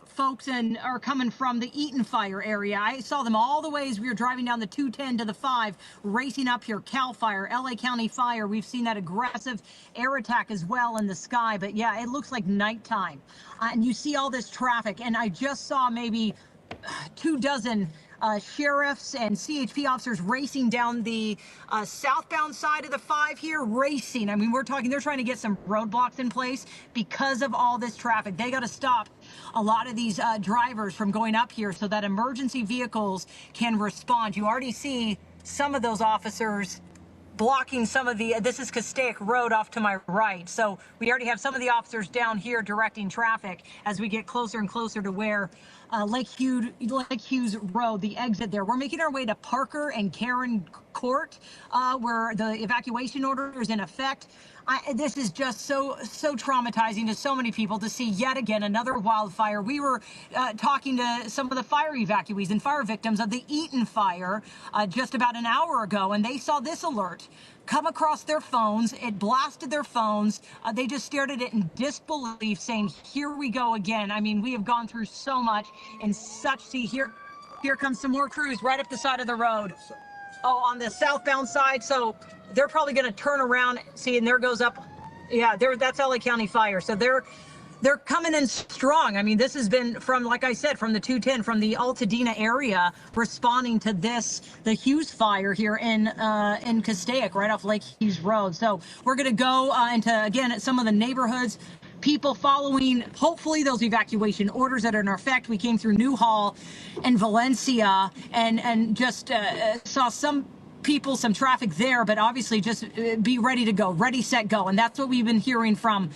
folks are coming from the Eaton Fire area. I saw them all the way as we were driving down the 210 to the 5, racing up here. Cal Fire, LA County Fire. We've seen that aggressive air attack as well in the sky. But yeah, it looks like nighttime. And you see all this traffic. And I just saw maybe 24 sheriffs and CHP officers racing down the southbound side of the 5 here, racing. I mean, we're talking, they're trying to get some roadblocks in place because of all this traffic. They got to stop a lot of these drivers from going up here so that emergency vehicles can respond. You already see some of those officers blocking some of this is Castaic Road off to my right. So we already have some of the officers down here directing traffic as we get closer and closer to where Lake Hughes Road, the exit there. We're making our way to Parker and Karen Court, where the evacuation order is in effect. This is just so traumatizing to so many people to see yet again another wildfire. We were talking to some of the fire evacuees and fire victims of the Eaton fire just about an hour ago, and they saw this alert come across their phones. It blasted their phones. They just stared at it in disbelief, saying, here we go again. I mean, we have gone through so much and such. See, here comes some more crews right up the side of the road. Oh, on the southbound side. So they're probably going to turn around. See, and there goes up. Yeah, that's LA County Fire. So they're coming in strong. I mean, this has been from, like I said, from the 210, from the Altadena area, responding to the Hughes Fire here in Castaic, right off Lake Hughes Road. So we're going to go into, again, some of the neighborhoods, people following, hopefully, those evacuation orders that are in effect. We came through Newhall and Valencia and just saw some people, some traffic there, but obviously just be ready to go, ready, set, go. And that's what we've been hearing from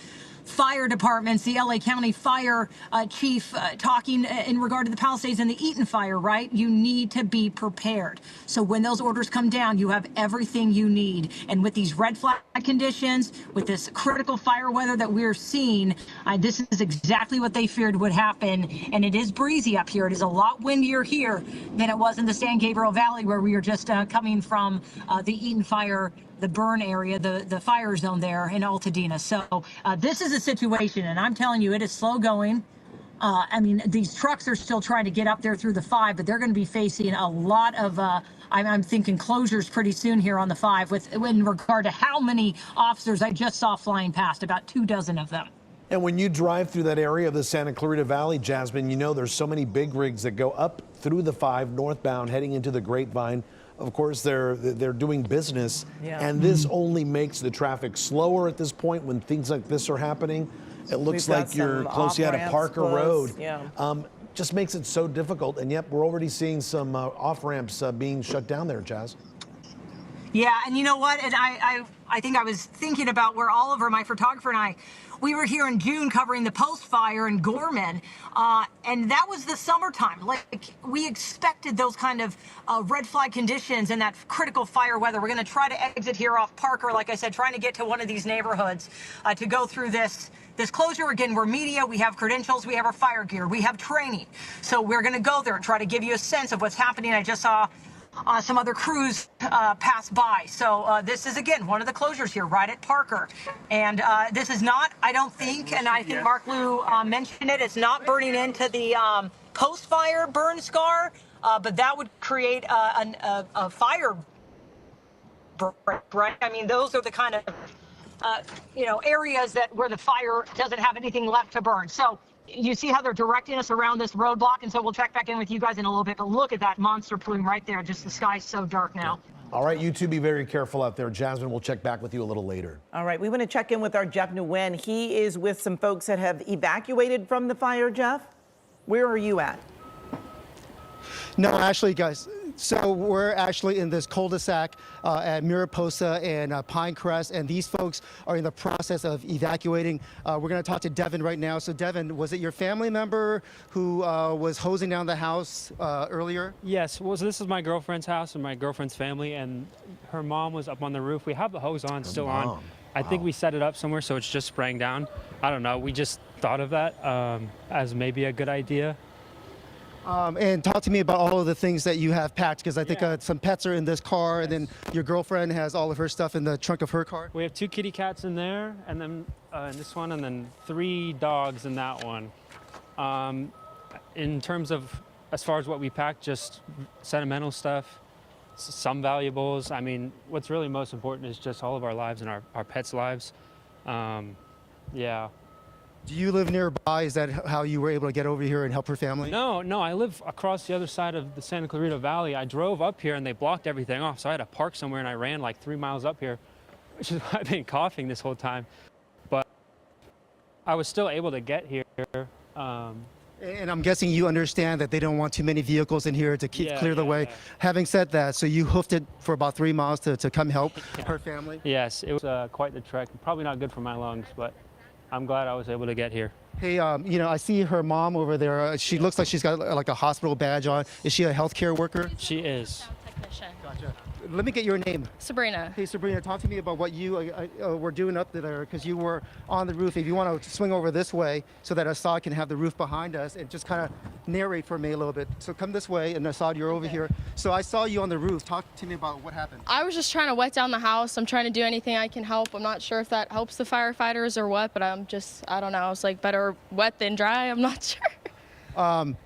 fire departments, the LA County Fire Chief talking in regard to the Palisades and the Eaton fire, right? You need to be prepared. So when those orders come down, you have everything you need. And with these red flag conditions, with this critical fire weather that we're seeing, this is exactly what they feared would happen. And it is breezy up here. It is a lot windier here than it was in the San Gabriel Valley, where we are just coming from the Eaton fire, the burn area, the fire zone there in Altadena. So this is a situation, and I'm telling you, it is slow going. I mean, these trucks are still trying to get up there through the 5, but they're going to be facing a lot of, I'm thinking closures pretty soon here on the 5 in regard to how many officers I just saw flying past, about 24 of them. And when you drive through that area of the Santa Clarita Valley, Jasmine, you know there's so many big rigs that go up through the 5 northbound heading into the Grapevine. Of course, they're doing business, and this only makes the traffic slower at this point when things like this are happening. It looks like you're close to Parker Road. Just makes it so difficult, and yep, we're already seeing some off-ramps being shut down there, Jazz. Yeah, and you know what? And I think I was thinking about where Oliver, my photographer, and I, we were here in June covering the Post Fire in Gorman, and that was the summertime. Like, we expected those kind of red flag conditions and that critical fire weather. We're going to try to exit here off Parker, like I said, trying to get to one of these neighborhoods to go through this closure. Again, we're media, we have credentials, we have our fire gear, we have training. So we're going to go there and try to give you a sense of what's happening. I just saw some other crews pass by. So this is, again, one of the closures here right at Parker. And this is not, I don't think, and I think Mark Liu mentioned it, it's not burning into the post-fire burn scar, but that would create a fire break, right? I mean, those are the kind of areas where the fire doesn't have anything left to burn. So you see how they're directing us around this roadblock, and so we'll check back in with you guys in a little bit. But look at that monster plume right there. Just the sky's so dark now. All right, you two be very careful out there. Jasmine, we'll check back with you a little later. All right, we want to check in with our Jeff Nguyen. He is with some folks that have evacuated from the fire. Jeff, where are you at? No, actually, guys. So we're actually in this cul-de-sac at Mariposa and Pinecrest, and these folks are in the process of evacuating. We're going to talk to Devin right now. So Devin, was it your family member who was hosing down the house earlier? Yes, well, so this is my girlfriend's house and my girlfriend's family, and her mom was up on the roof. We have the hose on, still on. I think we set it up somewhere so it's just spraying down. I don't know, we just thought of that as maybe a good idea. And talk to me about all of the things that you have packed, because I think some pets are in this car, and then your girlfriend has all of her stuff in the trunk of her car. We have 2 kitty cats in there, and then in this one, and then 3 dogs in that one. In terms of, as far as what we packed, just sentimental stuff, some valuables. I mean, what's really most important is just all of our lives and our pets' lives. Yeah. Do you live nearby? Is that how you were able to get over here and help her family? No, I live across the other side of the Santa Clarita Valley. I drove up here and they blocked everything off, so I had to park somewhere and I ran like 3 miles up here, which is why I've been coughing this whole time. But I was still able to get here. And I'm guessing you understand that they don't want too many vehicles in here to clear the way. Having said that, so you hoofed it for about 3 miles to come help her family? Yes, it was quite the trek. Probably not good for my lungs, but I'm glad I was able to get here. Hey, I see her mom over there. She looks like she's got like a hospital badge on. Is she a healthcare worker? She is. Gotcha. Let me get your name. Sabrina. Hey, Sabrina, talk to me about what you were doing up there, because you were on the roof. If you want to swing over this way so that Assad can have the roof behind us, and just kind of narrate for me a little bit. So come this way, and Assad, you're over here. So I saw you on the roof. Talk to me about what happened. I was just trying to wet down the house. I'm trying to do anything I can help. I'm not sure if that helps the firefighters or what, but I don't know. It's like better wet than dry. I'm not sure. And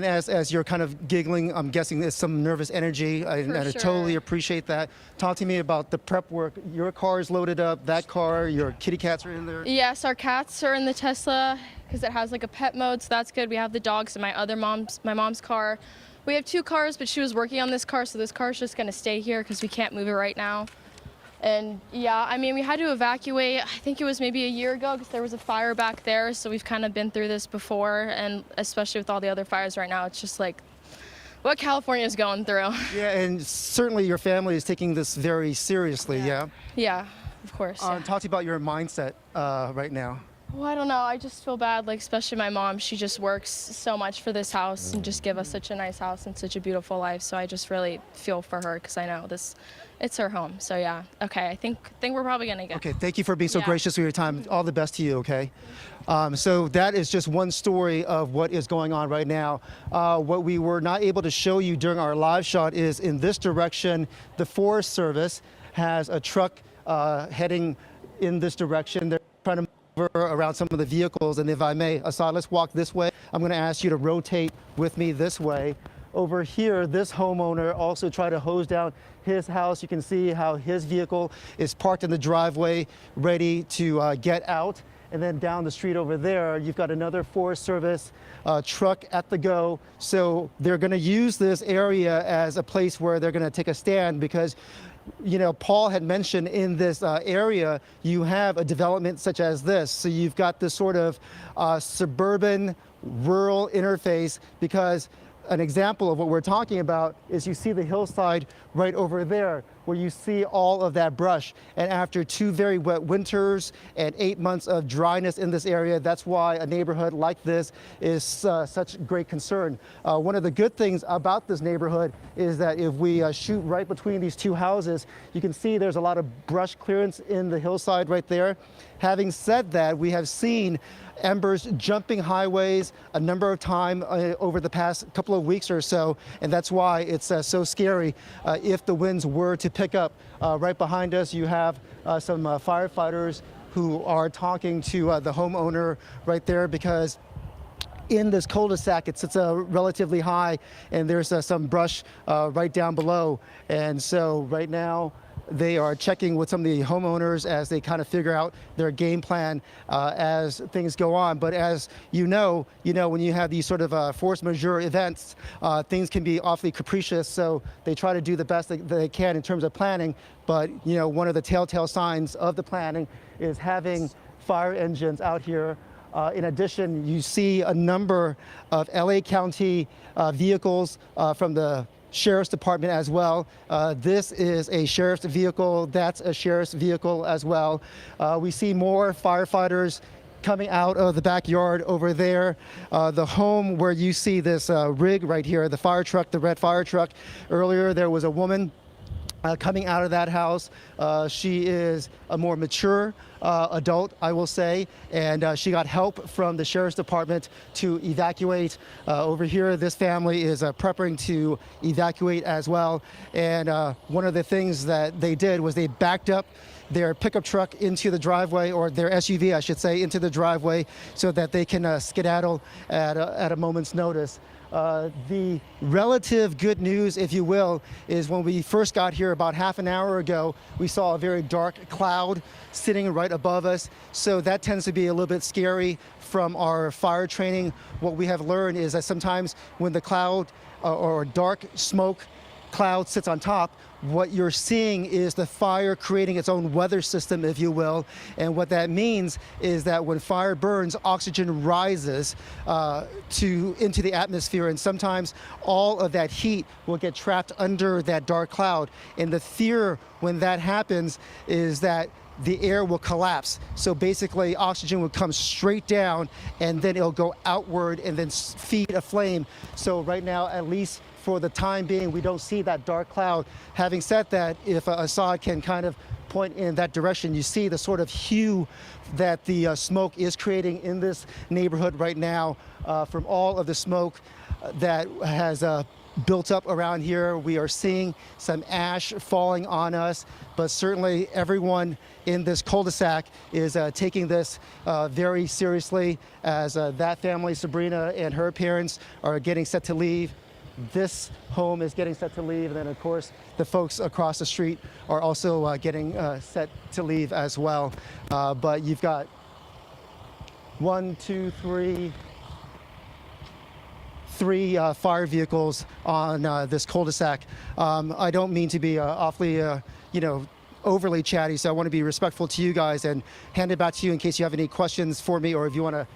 as you're kind of giggling, I'm guessing there's some nervous energy, and I totally appreciate that. Talk to me about the prep work. Your car is loaded up, that car, your kitty cats are in there? Yes, our cats are in the Tesla because it has like a pet mode, so that's good. We have the dogs in my mom's car. We have 2 cars, but she was working on this car, so this car is just going to stay here because we can't move it right now. And yeah, I mean, we had to evacuate, I think it was maybe a year ago because there was a fire back there. So we've kind of been through this before, and especially with all the other fires right now, it's just like what California is going through. Yeah, and certainly your family is taking this very seriously, yeah? Yeah, of course. Talk to you about your mindset right now. Well, I don't know. I just feel bad, like especially my mom. She just works so much for this house and just give us such a nice house and such a beautiful life. So I just really feel for her because I know it's her home. So yeah, okay. I think we're probably gonna get. Okay, thank you for being so Yeah. gracious with your time. All the best to you. Okay. So that is just one story of what is going on right now. What we were not able to show you during our live shot is in this direction. The Forest Service has a truck heading in this direction. They're trying to around some of the vehicles, and if I may, Assad, let's walk this way. I'm going to ask you to rotate with me this way. Over here, this homeowner also tried to hose down his house. You can see how his vehicle is parked in the driveway, ready to get out. And then down the street over there, you've got another Forest Service truck at the go. So they're going to use this area as a place where they're going to take a stand because, you know, Paul had mentioned in this area, you have a development such as this. So you've got this sort of suburban rural interface because an example of what we're talking about is you see the hillside right over there where you see all of that brush. And after 2 very wet winters and 8 months of dryness in this area, that's why a neighborhood like this is such great concern. One of the good things about this neighborhood is that if we shoot right between these 2 houses, you can see there's a lot of brush clearance in the hillside right there. Having said that, we have seen embers jumping highways a number of times over the past couple of weeks or so, and that's why it's so scary if the winds were to pick up. Right behind us, you have some firefighters who are talking to the homeowner right there because in this cul-de-sac, it sits relatively high, and there's some brush right down below. And so right now, they are checking with some of the homeowners as they kind of figure out their game plan as things go on. But as you know, when you have these sort of force majeure events, things can be awfully capricious. So they try to do the best that they can in terms of planning. But one of the telltale signs of the planning is having fire engines out here. In addition, you see a number of LA County vehicles from the Sheriff's Department as well. This is a sheriff's vehicle. That's a sheriff's vehicle as well. We see more firefighters coming out of the backyard over there. The home where you see this rig right here, the fire truck, the red fire truck. Earlier, there was a woman coming out of that house. She is a more mature adult, I will say, and she got help from the Sheriff's Department to evacuate. Over here, this family is preparing to evacuate as well. And one of the things that they did was they backed up their pickup truck into the driveway, or their SUV, I should say, into the driveway so that they can skedaddle at a moment's notice. The relative good news, if you will, is when we first got here about half an hour ago, we saw a very dark cloud sitting right above us. So that tends to be a little bit scary from our fire training. What we have learned is that sometimes when the cloud or dark smoke cloud sits on top, what you're seeing is the fire creating its own weather system, if you will. And what that means is that when fire burns, oxygen rises into the atmosphere. And sometimes all of that heat will get trapped under that dark cloud. And the fear when that happens is that the air will collapse. So basically oxygen will come straight down and then it'll go outward and then feed a flame. So right now, at least for the time being, we don't see that dark cloud. Having said that, if Assad can kind of point in that direction, you see the sort of hue that the smoke is creating in this neighborhood right now from all of the smoke that has built up around here. We are seeing some ash falling on us, but certainly everyone in this cul-de-sac is taking this very seriously as that family, Sabrina and her parents, are getting set to leave. This home is getting set to leave, and then of course the folks across the street are also getting set to leave as well. But you've got 3 fire vehicles on this cul-de-sac. I don't mean to be awfully, overly chatty, so I want to be respectful to you guys and hand it back to you in case you have any questions for me, or if you want to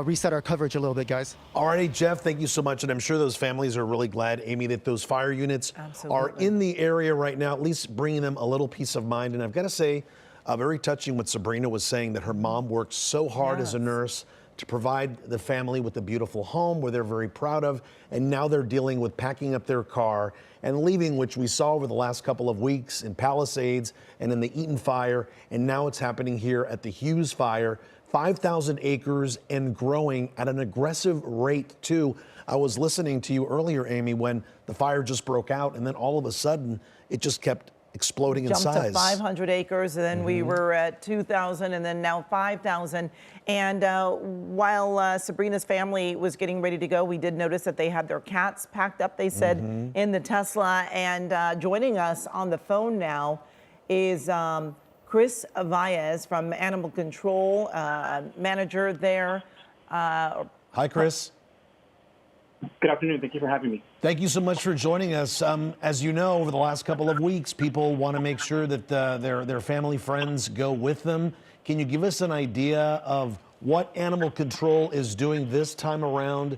reset our coverage a little bit, guys. All righty, Jeff, thank you so much. And I'm sure those families are really glad, Amy, that those fire units are in the area right now, at least bringing them a little peace of mind. And I've got to say, Very touching what Sabrina was saying, that her mom worked so hard as a nurse to provide the family with a beautiful home where they're very proud of, and now they're dealing with packing up their car and leaving, which we saw over the last couple of weeks in Palisades and in the Eaton Fire, and now it's happening here at the Hughes Fire. 5,000 acres and growing at an aggressive rate too. I was listening to you earlier, Amy, when the fire just broke out, and then all of a sudden it just kept exploding in size. Jumped to 500 acres, and then we were at 2,000, and then now 5,000. And while Sabrina's family was getting ready to go, we did notice that they had their cats packed up, they said, in the Tesla. And joining us on the phone now is Chris Valles from Animal Control, manager there. Hi, Chris. Good afternoon. Thank you for having me. Thank you so much for joining us. As you know, over the last couple of weeks, people want to make sure that their family friends go with them. Can you give us an idea of what Animal Control is doing this time around?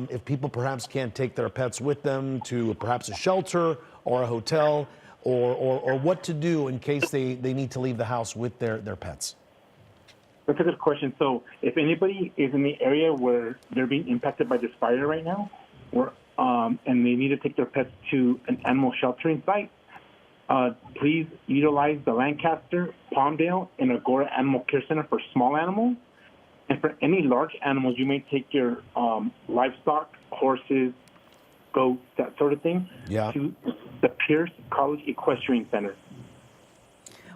If people perhaps can't take their pets with them to perhaps a shelter or a hotel, or what to do in case they need to leave the house with their pets? That's a good question. So if anybody is in the area where they're being impacted by this fire right now, and they need to take their pets to an animal sheltering site, please utilize the Lancaster, Palmdale, and Agora Animal Care Center for small animals. And for any large animals, you may take your livestock, horses, goats, that sort of thing, to the Pierce College Equestrian Center.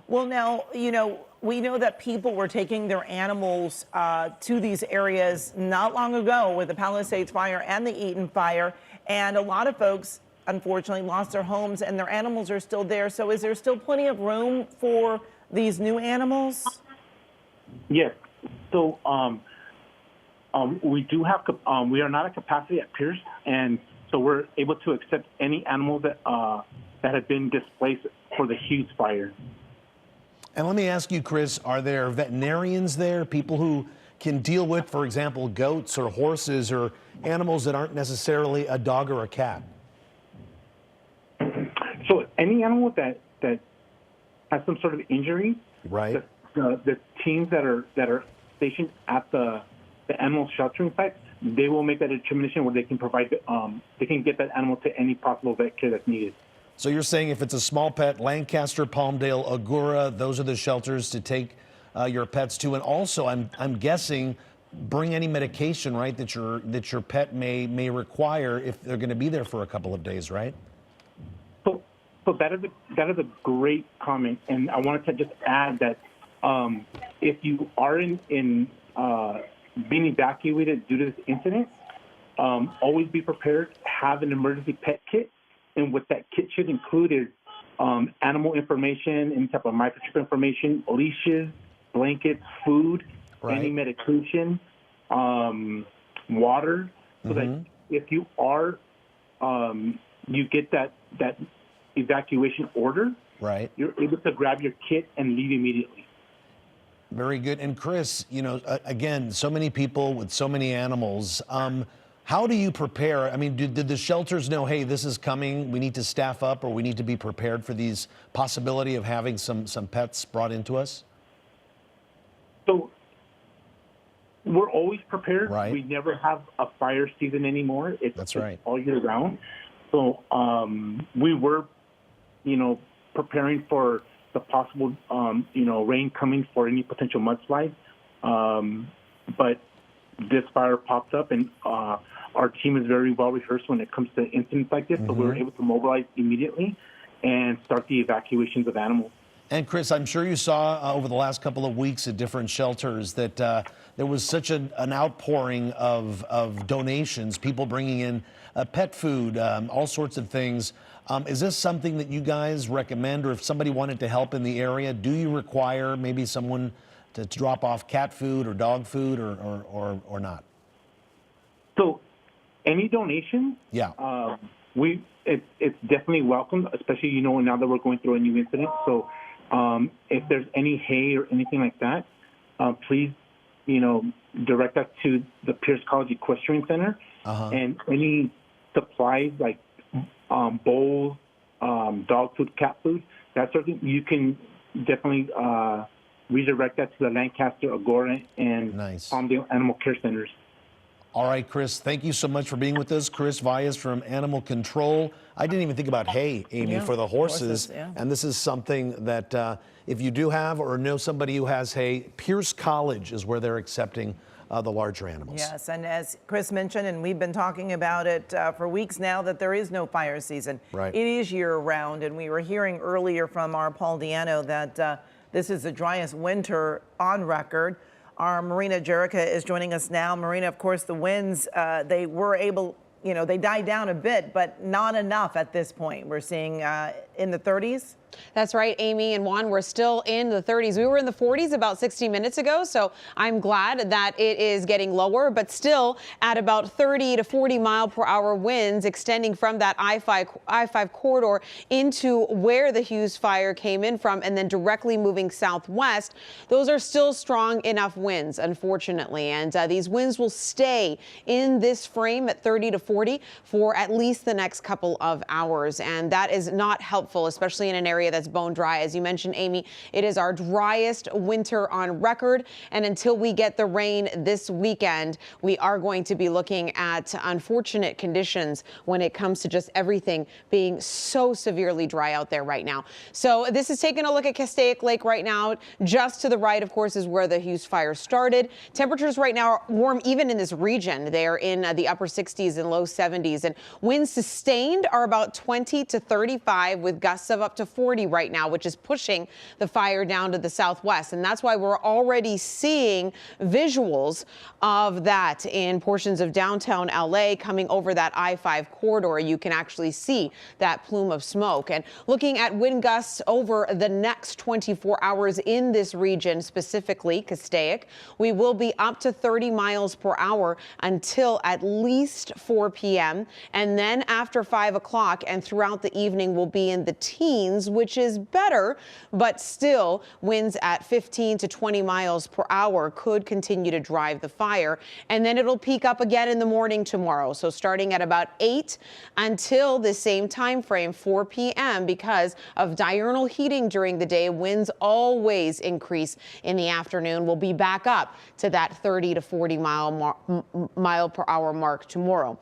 Well, now, you know, we know that people were taking their animals to these areas not long ago with the Palisades Fire and the Eaton Fire, and a lot of folks, unfortunately, lost their homes, and their animals are still there. So is there still plenty of room for these new animals? Yes. So we do have, we are not at capacity at Pierce, and so we're able to accept any animals that have been displaced for the Hughes Fire. And let me ask you, Chris, are there veterinarians there, people who can deal with, for example, goats or horses or animals that aren't necessarily a dog or a cat? So any animal that has some sort of injury, right? The teams that are stationed at the animal sheltering sites, they will make that determination where they can provide they can get that animal to any possible vet care that's needed. So you're saying if it's a small pet, Lancaster, Palmdale, Agora, those are the shelters to take your pets to. And also, I'm guessing, bring any medication, right, that your pet may require if they're going to be there for a couple of days, right? So that is a great comment, and I wanted to just add that if you are being evacuated due to this incident, always be prepared. Have an emergency pet kit. And what that kit should include is animal information, any type of microchip information, leashes, blankets, food, any medication, water, so that if you are, you get that evacuation order, right, you're able to grab your kit and leave immediately. Very good. And Chris, you know, again, so many people with so many animals. How do you prepare? I mean, did the shelters know, hey, this is coming, we need to staff up, or we need to be prepared for these possibility of having some pets brought into us? So we're always prepared. Right. We never have a fire season anymore. That's right. It's all year round. So we were, you know, preparing for the possible, you know, rain coming for any potential mudslide. But this fire popped up, and our team is very well rehearsed when it comes to incidents like this. So we were able to mobilize immediately and start the evacuations of animals. And Chris, I'm sure you saw over the last couple of weeks at different shelters that there was such an outpouring of donations, people bringing in pet food, all sorts of things. Is this something that you guys recommend, or if somebody wanted to help in the area, do you require maybe someone to drop off cat food or dog food or not? So any donation, it's definitely welcome, especially, you know, now that we're going through a new incident. So if there's any hay or anything like that, please, you know, direct that to the Pierce College Equestrian Center. And any supplies like bowls, dog food, cat food, that sort of thing, you can definitely redirect that to the Lancaster, Agora, and Palmdale Animal Care Centers. All right, Chris, thank you so much for being with us. Chris Valles from Animal Control. I didn't even think about hay, Amy, for the horses. And this is something that if you do have or know somebody who has hay, Pierce College is where they're accepting the larger animals. Yes, and as Chris mentioned, and we've been talking about it for weeks now, that there is no fire season. Right. It is year-round, and we were hearing earlier from our Paul Diano that this is the driest winter on record. Our Marina Jerica is joining us now. Marina, of course, the winds, they were able, they died down a bit, but not enough at this point. We're seeing in the 30s. That's right, Amy and Juan, we're still in the 30s. We were in the 40s about 60 minutes ago, so I'm glad that it is getting lower, but still at about 30 to 40 mile per hour winds extending from that I-5 corridor into where the Hughes Fire came in from and then directly moving southwest. Those are still strong enough winds, unfortunately, and these winds will stay in this frame at 30 to 40 for at least the next couple of hours, and that is not helpful, especially in an area that's bone dry. As you mentioned, Amy, it is our driest winter on record, and until we get the rain this weekend, we are going to be looking at unfortunate conditions when it comes to just everything being so severely dry out there right now. So this is taking a look at Castaic Lake right now. Just to the right, of course, is where the Hughes Fire started. Temperatures right now are warm even in this region. They are in the upper 60s and low 70s, and winds sustained are about 20 to 35 with gusts of up to 40 right now, which is pushing the fire down to the southwest. And that's why we're already seeing visuals of that in portions of downtown LA coming over that I-5 corridor. You can actually see that plume of smoke. And looking at wind gusts over the next 24 hours in this region, specifically Castaic, we will be up to 30 miles per hour until at least 4 p.m. And then after 5 o'clock and throughout the evening will be in the teens, which is better, but still winds at 15 to 20 miles per hour could continue to drive the fire. And then it'll peak up again in the morning tomorrow. So starting at about 8 until the same time frame, 4 p.m. because of diurnal heating during the day, winds always increase in the afternoon. We'll be back up to that 30 to 40 mile per hour mark tomorrow.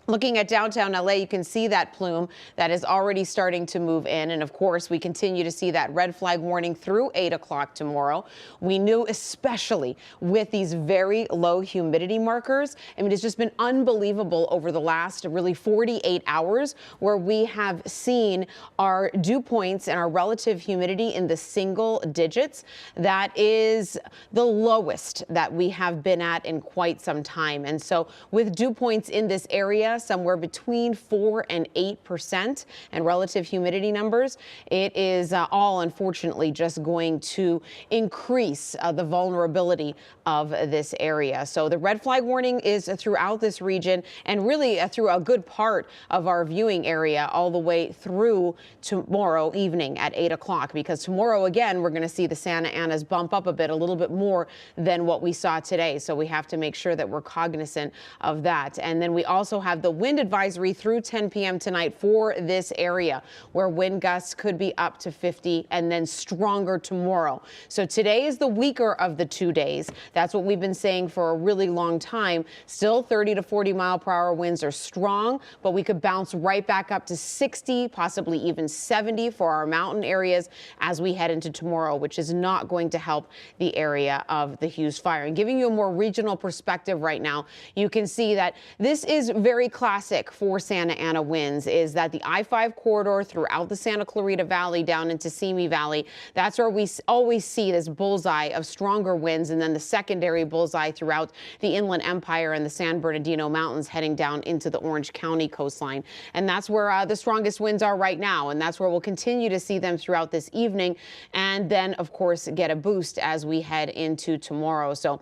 Looking at downtown LA, you can see that plume that is already starting to move in. And of course, we continue to see that red flag warning through 8 o'clock tomorrow. We knew, especially with these very low humidity markers, I mean, it's just been unbelievable over the last really 48 hours where we have seen our dew points and our relative humidity in the single digits. That is the lowest that we have been at in quite some time. And so with dew points in this area, somewhere between 4 and 8% and relative humidity numbers, it is all unfortunately just going to increase the vulnerability of this area. So the red flag warning is throughout this region and really through a good part of our viewing area all the way through tomorrow evening at 8 o'clock, because tomorrow again we're going to see the Santa Anas bump up a bit, a little bit more than what we saw today. So we have to make sure that we're cognizant of that. And then we also have the wind advisory through 10 p.m. tonight for this area, where wind gusts could be up to 50 and then stronger tomorrow. So today is the weaker of the 2 days. That's what we've been saying for a really long time. Still 30 to 40 mile per hour winds are strong, but we could bounce right back up to 60, possibly even 70 for our mountain areas as we head into tomorrow, which is not going to help the area of the Hughes Fire. And giving you a more regional perspective right now, you can see that this is very classic for Santa Ana winds, is that the I-5 corridor throughout the Santa Clarita Valley down into Simi Valley, that's where we always see this bullseye of stronger winds, and then the secondary bullseye throughout the Inland Empire and the San Bernardino Mountains heading down into the Orange County coastline. And that's where the strongest winds are right now, and that's where we'll continue to see them throughout this evening, and then of course get a boost as we head into tomorrow. So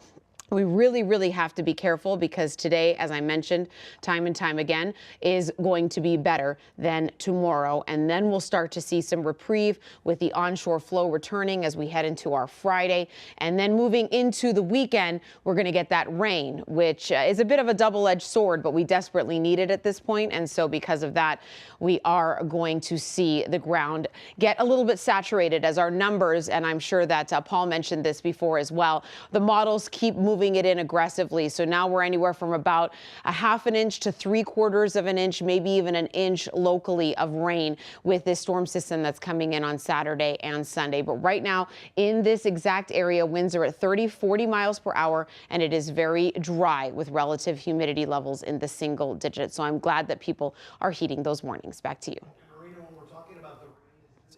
We really, really have to be careful because today, as I mentioned time and time again, is going to be better than tomorrow. And then we'll start to see some reprieve with the onshore flow returning as we head into our Friday. And then moving into the weekend, we're going to get that rain, which is a bit of a double-edged sword, but we desperately need it at this point. And so because of that, we are going to see the ground get a little bit saturated as our numbers, and I'm sure that Paul mentioned this before as well, the models keep moving it in aggressively. So now we're anywhere from about a half an inch to 3/4 of an inch, maybe even an inch locally of rain with this storm system that's coming in on Saturday and Sunday. But right now in this exact area, winds are at 30, 40 miles per hour, and it is very dry with relative humidity levels in the single digits. So I'm glad that people are heeding those warnings. Back to you.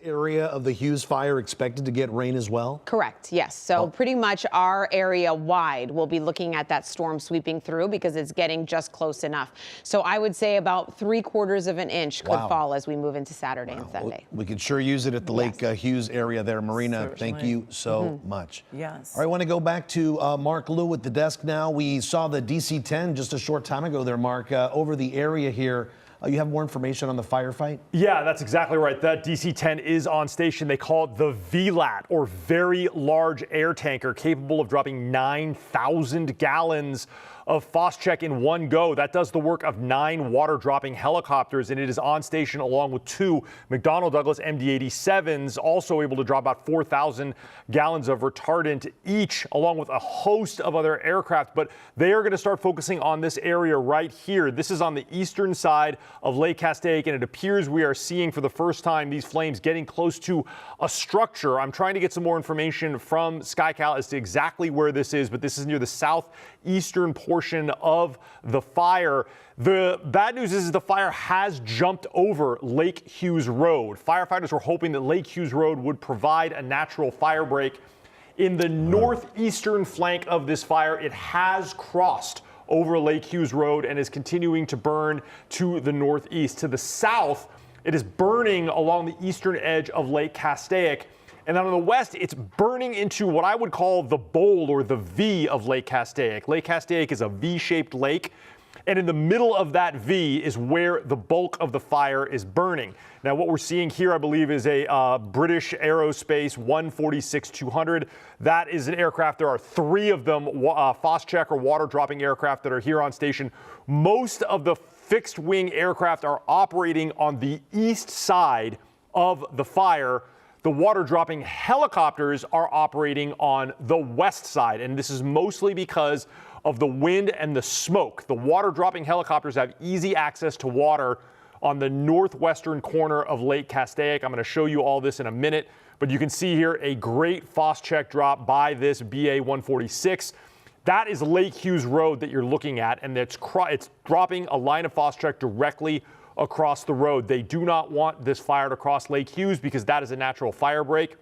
Area of the Hughes Fire expected to get rain as well? Correct, yes. So pretty much our area wide will be looking at that storm sweeping through because it's getting just close enough. So I would say about 3/4 of an inch could fall as we move into Saturday and Sunday. We could sure use it at the Lake Hughes area there. Marina, thank you so much. Yes. All right, I want to go back to Mark Liu at the desk now. We saw the DC-10 just a short time ago there, Mark, over the area here. You have more information on the firefight? Yeah, that's exactly right. That DC-10 is on station. They call it the VLAT, or Very Large Air Tanker, capable of dropping 9,000 gallons of Phos-Chek in one go. That does the work of 9 water-dropping helicopters, and it is on station along with 2 McDonnell Douglas MD-87s, also able to drop about 4,000 gallons of retardant each, along with a host of other aircraft. But they are going to start focusing on this area right here. This is on the eastern side of Lake Castaic, and it appears we are seeing for the first time these flames getting close to a structure. I'm trying to get some more information from SkyCal as to exactly where this is, but this is near the southeastern portion of the fire. The bad news is the fire has jumped over Lake Hughes Road. Firefighters were hoping that Lake Hughes Road would provide a natural fire break. In the northeastern flank of this fire, it has crossed over Lake Hughes Road and is continuing to burn to the northeast. To the south, it is burning along the eastern edge of Lake Castaic. And then on the west, it's burning into what I would call the bowl or the V of Lake Castaic. Lake Castaic is a V-shaped lake, and in the middle of that V is where the bulk of the fire is burning. Now, what we're seeing here, I believe, is a British Aerospace 146-200. That is an aircraft. There are 3 of them, Phos-Chek or water-dropping aircraft that are here on station. Most of the fixed-wing aircraft are operating on the east side of the fire. The water-dropping helicopters are operating on the west side, and this is mostly because of the wind and the smoke. The water-dropping helicopters have easy access to water on the northwestern corner of Lake Castaic. I'm going to show you all this in a minute, but you can see here a great Phos-Chek drop by this BA-146. That is Lake Hughes Road that you're looking at, and it's dropping a line of Phos-Chek directly across the road. They do not want this fire to cross Lake Hughes because that is a natural fire break.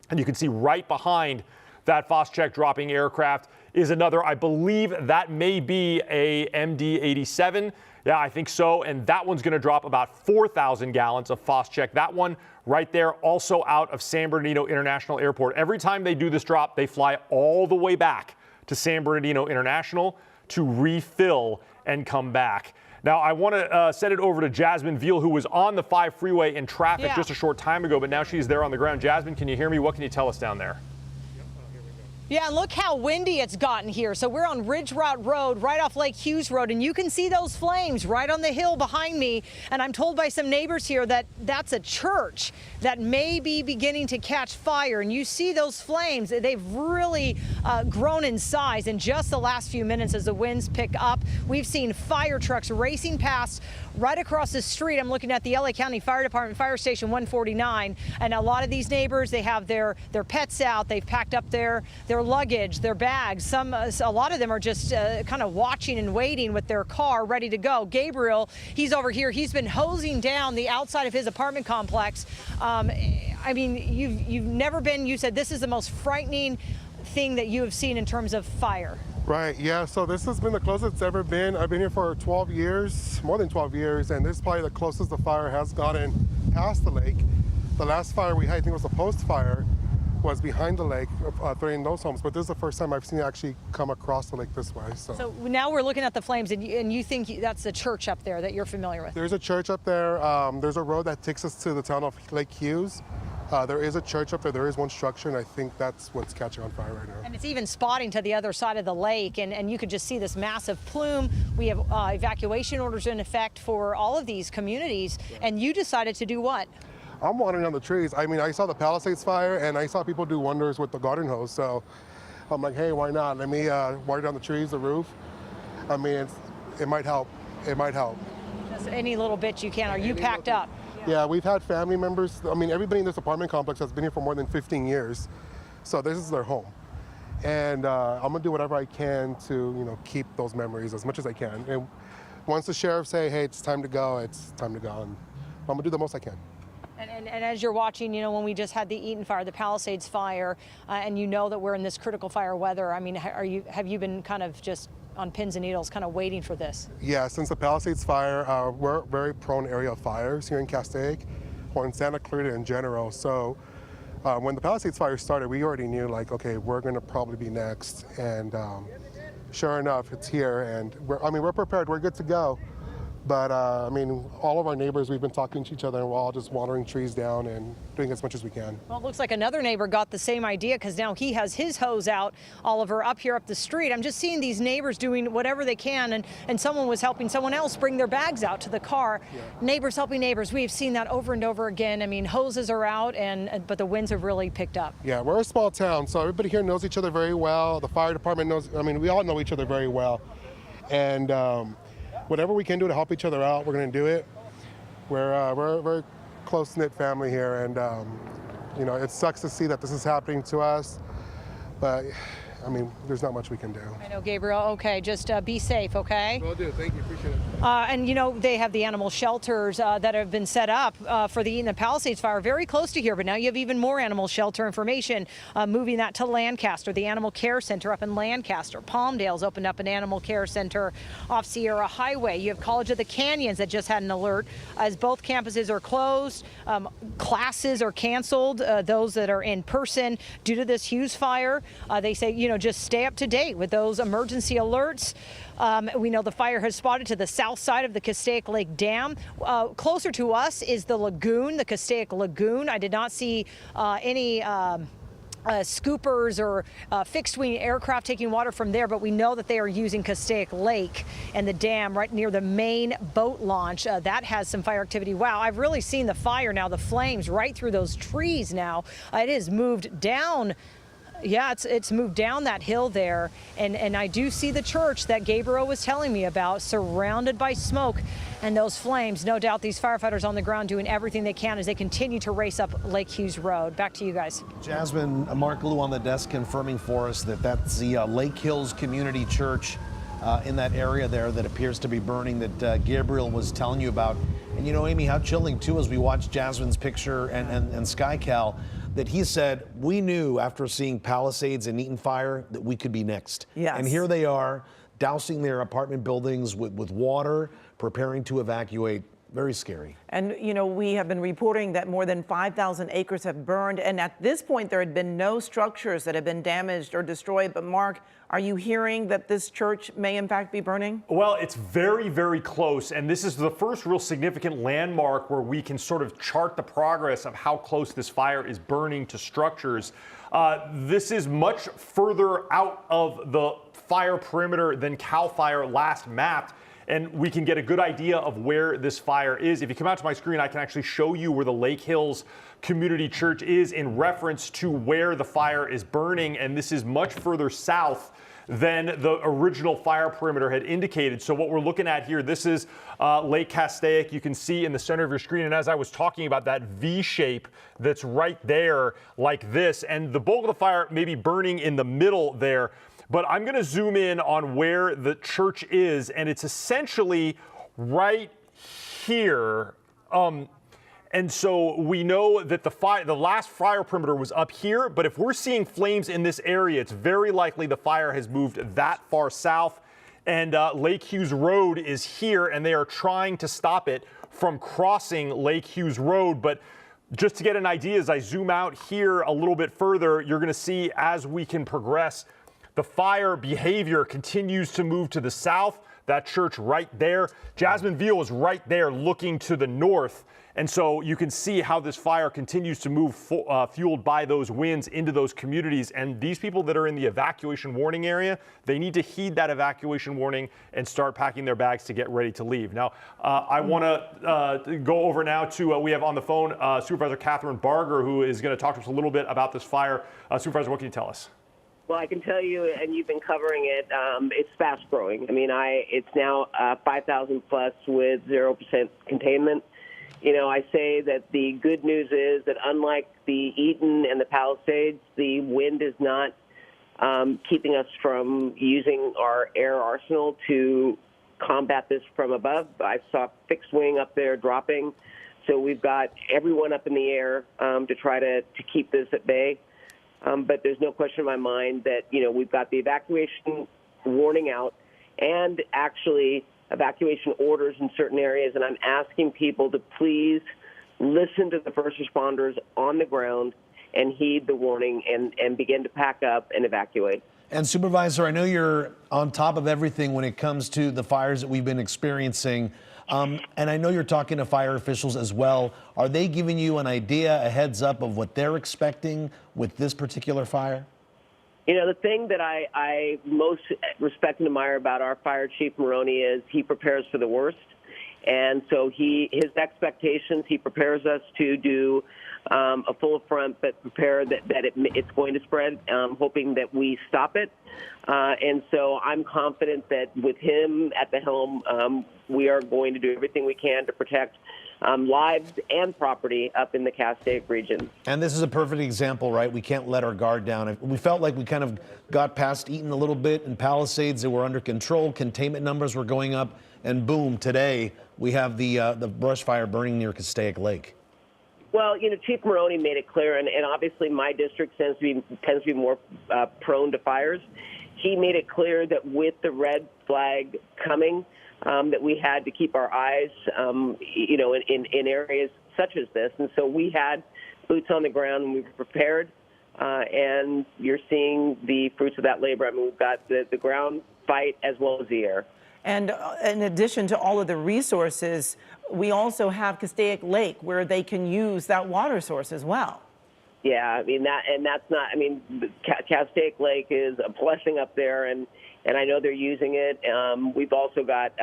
And you can see right behind that Phos-Chek dropping aircraft is another, I believe that may be a MD-87. Yeah, I think so. And that one's going to drop about 4,000 gallons of Phos-Chek. That one right there, also out of San Bernardino International Airport. Every time they do this drop, they fly all the way back to San Bernardino International to refill and come back. Now, I want to send it over to Jasmine Veal, who was on the 5 freeway in traffic just a short time ago, but now she's there on the ground. Jasmine, can you hear me? What can you tell us down there? Yeah, and look how windy it's gotten here. So we're on Ridge Route Road, right off Lake Hughes Road, and you can see those flames right on the hill behind me. And I'm told by some neighbors here that that's a church that may be beginning to catch fire. And you see those flames, they've really grown in size in just the last few minutes as the winds pick up. We've seen fire trucks racing past right across the street. I'm looking at the LA County Fire Department, Fire Station 149. And a lot of these neighbors, they have their pets out. They've packed up their luggage, their bags. A lot of them are just kind of watching and waiting with their car ready to go. Gabriel, he's over here. He's been hosing down the outside of his apartment complex. I mean, you've never been, you said this is the most frightening thing that you have seen in terms of fire. Right, yeah, so this has been the closest it's ever been. I've been here for 12 years, more than 12 years, and this is probably the closest the fire has gotten past the lake. The last fire we had, I think, was a post fire, was behind the lake, threatening those homes. But this is the first time I've seen it actually come across the lake this way. So now we're looking at the flames, and you think that's the church up there that you're familiar with? There's a church up there. There's a road that takes us to the town of Lake Hughes. There is a church up there. There is one structure, and I think that's what's catching on fire right now. And it's even spotting to the other side of the lake, and you could just see this massive plume. We have evacuation orders in effect for all of these communities, and you decided to do what? I'm watering down the trees. I mean, I saw the Palisades fire, and I saw people do wonders with the garden hose. So I'm like, hey, why not? Let me water down the trees, the roof. I mean, it might help. It might help. Just any little bit you can. Are you packed up? Yeah, we've had family members. I mean, everybody in this apartment complex has been here for more than 15 years. So this is their home. And I'm gonna do whatever I can to, keep those memories as much as I can. And once the sheriff say, hey, it's time to go, it's time to go. And I'm gonna do the most I can. And as you're watching, when we just had the Eaton fire, the Palisades fire, and you know that we're in this critical fire weather, I mean, have you been kind of just on pins and needles, kind of waiting for this? Yeah, since the Palisades fire, we're a very prone area of fires here in Castaic, or in Santa Clarita in general. So when the Palisades fire started, we already knew, like, okay, we're gonna probably be next. And sure enough, it's here, and we're prepared, we're good to go. But all of our neighbors, we've been talking to each other, and we're all just watering trees down and doing as much as we can. Well, it looks like another neighbor got the same idea, because now he has his hose out, Oliver, up here up the street. I'm just seeing these neighbors doing whatever they can, and someone was helping someone else bring their bags out to the car. Yeah. Neighbors helping neighbors. We've seen that over and over again. I mean, hoses are out, but the winds have really picked up. Yeah, we're a small town, so everybody here knows each other very well. The fire department knows, we all know each other very well. And whatever we can do to help each other out, we're going to do it. We're a very close-knit family here, and it sucks to see that this is happening to us, but there's not much we can do. I know, Gabriel. Okay, just be safe, okay? Will do. Thank you. Appreciate it. And they have the animal shelters that have been set up for the Eaton and Palisades fire very close to here, but now you have even more animal shelter information, moving that to Lancaster, the Animal Care Center up in Lancaster. Palmdale's opened up an animal care center off Sierra Highway. You have College of the Canyons that just had an alert as both campuses are closed. Classes are canceled, those that are in person due to this Hughes fire. They say, just stay up to date with those emergency alerts. We know the fire has spotted to the south side of the Castaic Lake Dam. Closer to us is the lagoon, the Castaic Lagoon. I did not see any scoopers or fixed-wing aircraft taking water from there, but we know that they are using Castaic Lake and the dam right near the main boat launch. That has some fire activity. Wow, I've really seen the fire now, the flames right through those trees now. It has moved down. Yeah, it's moved down that hill there, and I do see the church that Gabriel was telling me about, surrounded by smoke and those flames. No doubt these firefighters on the ground doing everything they can as they continue to race up Lake Hughes Road. Back to you guys. Jasmine, Mark Lou on the desk confirming for us that that's the Lake Hills Community Church in that area there that appears to be burning that Gabriel was telling you about. And Amy, how chilling too as we watch Jasmine's picture and SkyCal, that he said, we knew after seeing Palisades and Eaton fire that we could be next. Yes. And here they are, dousing their apartment buildings with water, preparing to evacuate. Very scary. And, we have been reporting that more than 5,000 acres have burned. And at this point, there had been no structures that have been damaged or destroyed. But Mark, are you hearing that this church may in fact be burning? Well, it's very, very close. And this is the first real significant landmark where we can sort of chart the progress of how close this fire is burning to structures. This is much further out of the fire perimeter than CAL FIRE last mapped. And we can get a good idea of where this fire is. If you come out to my screen, I can actually show you where the Lake Hills Community Church is in reference to where the fire is burning. And this is much further south than the original fire perimeter had indicated. So what we're looking at here, this is Lake Castaic. You can see in the center of your screen. And as I was talking about, that V shape that's right there like this. And the bulk of the fire may be burning in the middle there. But I'm going to zoom in on where the church is, and it's essentially right here. And so we know that the last fire perimeter was up here, but if we're seeing flames in this area, it's very likely the fire has moved that far south. And Lake Hughes Road is here, and they are trying to stop it from crossing Lake Hughes Road. But just to get an idea, as I zoom out here a little bit further, you're going to see as we can progress, the fire behavior continues to move to the south. That church right there. Jasmineville is right there looking to the north. And so you can see how this fire continues to move fueled by those winds into those communities. And these people that are in the evacuation warning area, they need to heed that evacuation warning and start packing their bags to get ready to leave. Now, I want to go over now to, we have on the phone Supervisor Catherine Barger, who is going to talk to us a little bit about this fire. Supervisor, what can you tell us? Well, I can tell you, and you've been covering it, it's fast growing. I mean, it's now 5,000 plus with 0% containment. You know, I say that the good news is that unlike the Eaton and the Palisades, the wind is not keeping us from using our air arsenal to combat this from above. I saw fixed wing up there dropping. So we've got everyone up in the air to try to keep this at bay. But there's no question in my mind that, you know, we've got the evacuation warning out and actually evacuation orders in certain areas. And I'm asking people to please listen to the first responders on the ground and heed the warning and begin to pack up and evacuate. And Supervisor, I know you're on top of everything when it comes to the fires that we've been experiencing. And I know you're talking to fire officials as well. Are they giving you an idea, a heads up of what they're expecting with this particular fire? You know, the thing that I most respect and admire about our fire chief, Maroney, is he prepares for the worst. And so his expectations, he prepares us to do a full front, but prepare that it's going to spread, hoping that we stop it. And so I'm confident that with him at the helm, we are going to do everything we can to protect lives and property up in the Castaic region. And this is a perfect example, right? We can't let our guard down. We felt like we kind of got past Eaton a little bit. In Palisades, they were under control. Containment numbers were going up. And boom, today we have the brush fire burning near Castaic Lake. Well, you know, Chief Maroney made it clear, and obviously my district tends to be more prone to fires. He made it clear that with the red flag coming, that we had to keep our eyes, you know, in areas such as this. And so we had boots on the ground and we were prepared. And you're seeing the fruits of that labor. I mean, we've got the ground fight as well as the air. And in addition to all of the resources, we also have Castaic Lake where they can use that water source as well. Yeah, I mean, that's not, I mean, Castaic Lake is a blessing up there, and I know they're using it. We've also got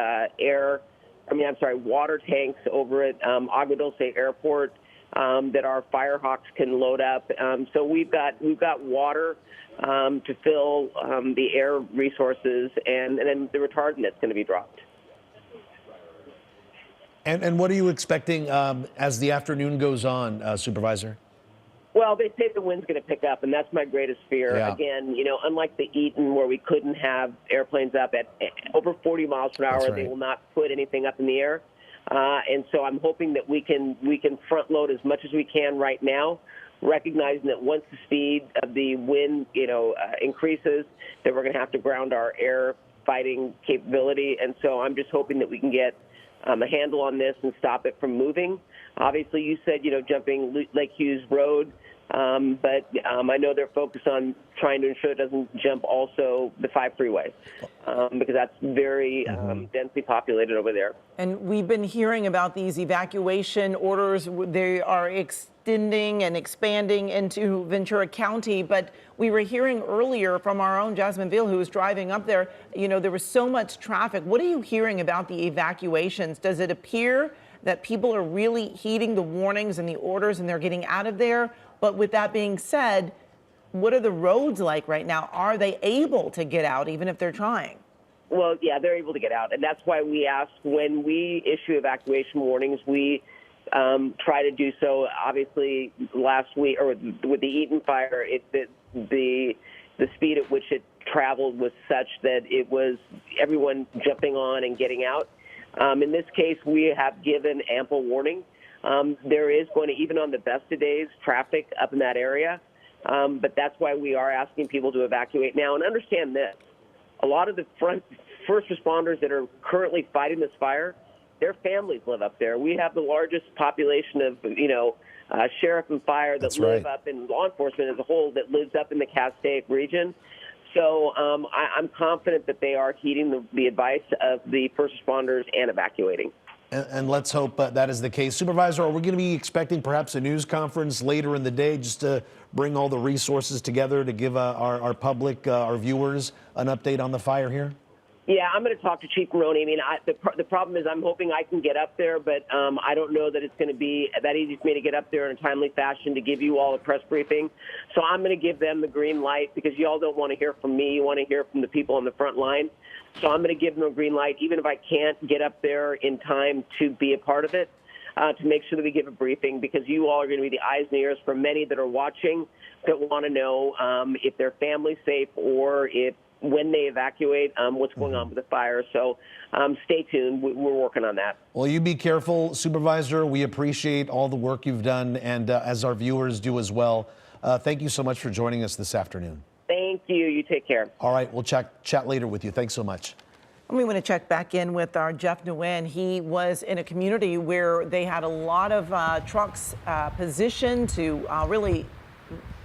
water tanks over at Agua Dulce Airport that our Firehawks can load up. So we've got water to fill the air resources, and then the retardant that's going to be dropped. And what are you expecting as the afternoon goes on, Supervisor? Well, they say the wind's going to pick up, and that's my greatest fear. Yeah. Again, you know, unlike the Eaton where we couldn't have airplanes up at over 40 miles per hour, That's right. They will not put anything up in the air. And so I'm hoping that we can front load as much as we can right now, recognizing that once the speed of the wind, you know, increases, that we're going to have to ground our air fighting capability. And so I'm just hoping that we can get a handle on this and stop it from moving. Obviously, you said, you know, jumping Lake Hughes Road, but I know they're focused on trying to ensure it doesn't jump also the 5 freeway because that's very densely populated over there. And we've been hearing about these evacuation orders. They are extending and expanding into Ventura County, but we were hearing earlier from our own Jasmineville, who was driving up there, you know, there was so much traffic. What are you hearing about the evacuations? Does it appear that people are really heeding the warnings and the orders and they're getting out of there? But with that being said, what are the roads like right now? Are they able to get out even if they're trying? Well, yeah, they're able to get out. And that's why we ask when we issue evacuation warnings, we try to do so. Obviously, last week, or with the Eaton fire, the speed at which it traveled was such that it was everyone jumping on and getting out. In this case, we have given ample warning. There is going to, even on the best of days, traffic up in that area. But that's why we are asking people to evacuate now. And understand this, a lot of the first responders that are currently fighting this fire, their families live up there. We have the largest population of, sheriff and fire that live up in law enforcement as a whole that lives up in the Castaic region. So I'm confident that they are heeding the advice of the first responders and evacuating. And let's hope that is the case. Supervisor, are we going to be expecting perhaps a news conference later in the day just to bring all the resources together to give our public, our viewers, an update on the fire here? Yeah, I'm going to talk to Chief Maroney. I mean, the problem is I'm hoping I can get up there, but I don't know that it's going to be that easy for me to get up there in a timely fashion to give you all a press briefing. So I'm going to give them the green light because you all don't want to hear from me. You want to hear from the people on the front line. So I'm going to give them a green light, even if I can't get up there in time to be a part of it, to make sure that we give a briefing because you all are going to be the eyes and ears for many that are watching that want to know if their family's safe or if when they evacuate, what's going on with the fire. So stay tuned. We're working on that. Well, you be careful, Supervisor. We appreciate all the work you've done, and as our viewers do as well. Thank you so much for joining us this afternoon. Thank you. You take care. All right. We'll chat later with you. Thanks so much. We want to check back in with our Jeff Nguyen. He was in a community where they had a lot of trucks positioned to really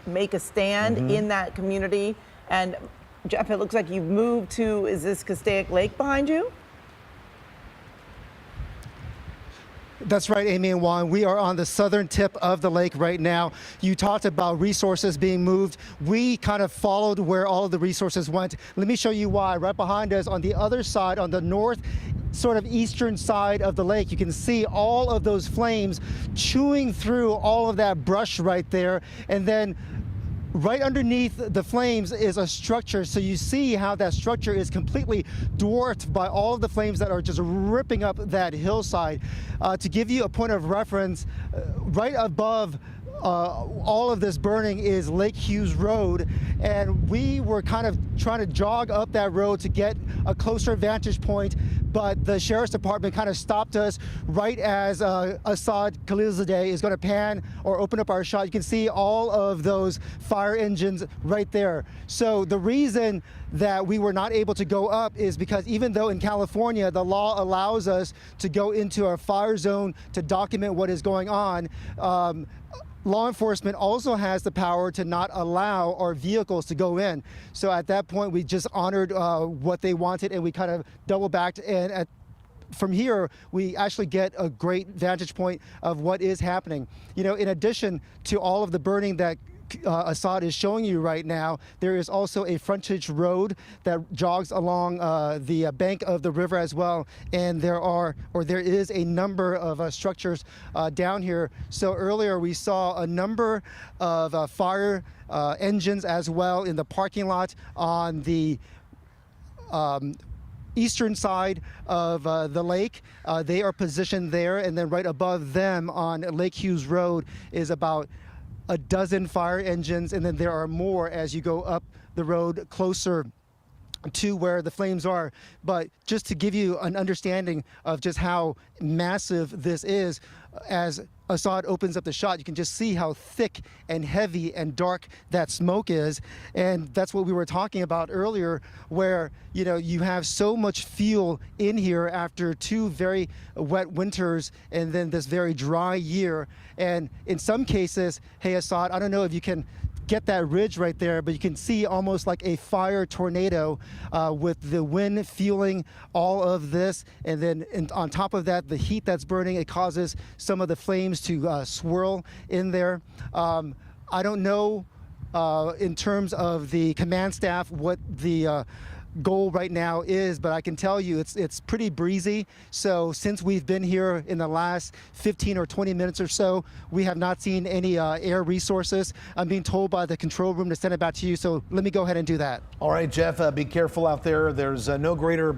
make a stand in that community. And Jeff, it looks like you've moved to, is this Castaic Lake behind you? That's right, Amy and Juan. We are on the southern tip of the lake right now. You talked about resources being moved. We kind of followed where all of the resources went. Let me show you why. Right behind us on the other side, on the north sort of eastern side of the lake, you can see all of those flames chewing through all of that brush right there. And then right underneath the flames is a structure, so you see how that structure is completely dwarfed by all of the flames that are just ripping up that hillside. To give you a point of reference, right above all of this burning is Lake Hughes Road, and we were kind of trying to jog up that road to get a closer vantage point, but the Sheriff's Department kind of stopped us right as Assad Khalilzadeh is going to pan or open up our shot. You can see all of those fire engines right there. So the reason that we were not able to go up is because even though in California the law allows us to go into a fire zone to document what is going on, law enforcement also has the power to not allow our vehicles to go in. So at that point, we just honored what they wanted, and we kind of double backed. And from here, we actually get a great vantage point of what is happening. You know, in addition to all of the burning that Assad is showing you right now, there is also a frontage road that jogs along the bank of the river as well, and there is a number of structures down here. So earlier we saw a number of fire engines as well in the parking lot on the eastern side of the lake. They are positioned there, and then right above them on Lake Hughes Road is about a dozen fire engines, and then there are more as you go up the road closer to where the flames are. But just to give you an understanding of just how massive this is, as Assad opens up the shot, you can just see how thick and heavy and dark that smoke is. And that's what we were talking about earlier, where, you know, you have so much fuel in here after 2 very wet winters and then this very dry year. And in some cases, hey, Assad, I don't know if you can get that ridge right there, but you can see almost like a fire tornado with the wind fueling all of this. And then on top of that, the heat that's burning, it causes some of the flames to swirl in there. I don't know in terms of the command staff what the goal right now is, but I can tell you it's pretty breezy. So since we've been here in the last 15 or 20 minutes or so, we have not seen any air resources. I'm being told by the control room to send it back to you, so let me go ahead and do that. All right, Jeff, be careful out there. There's no greater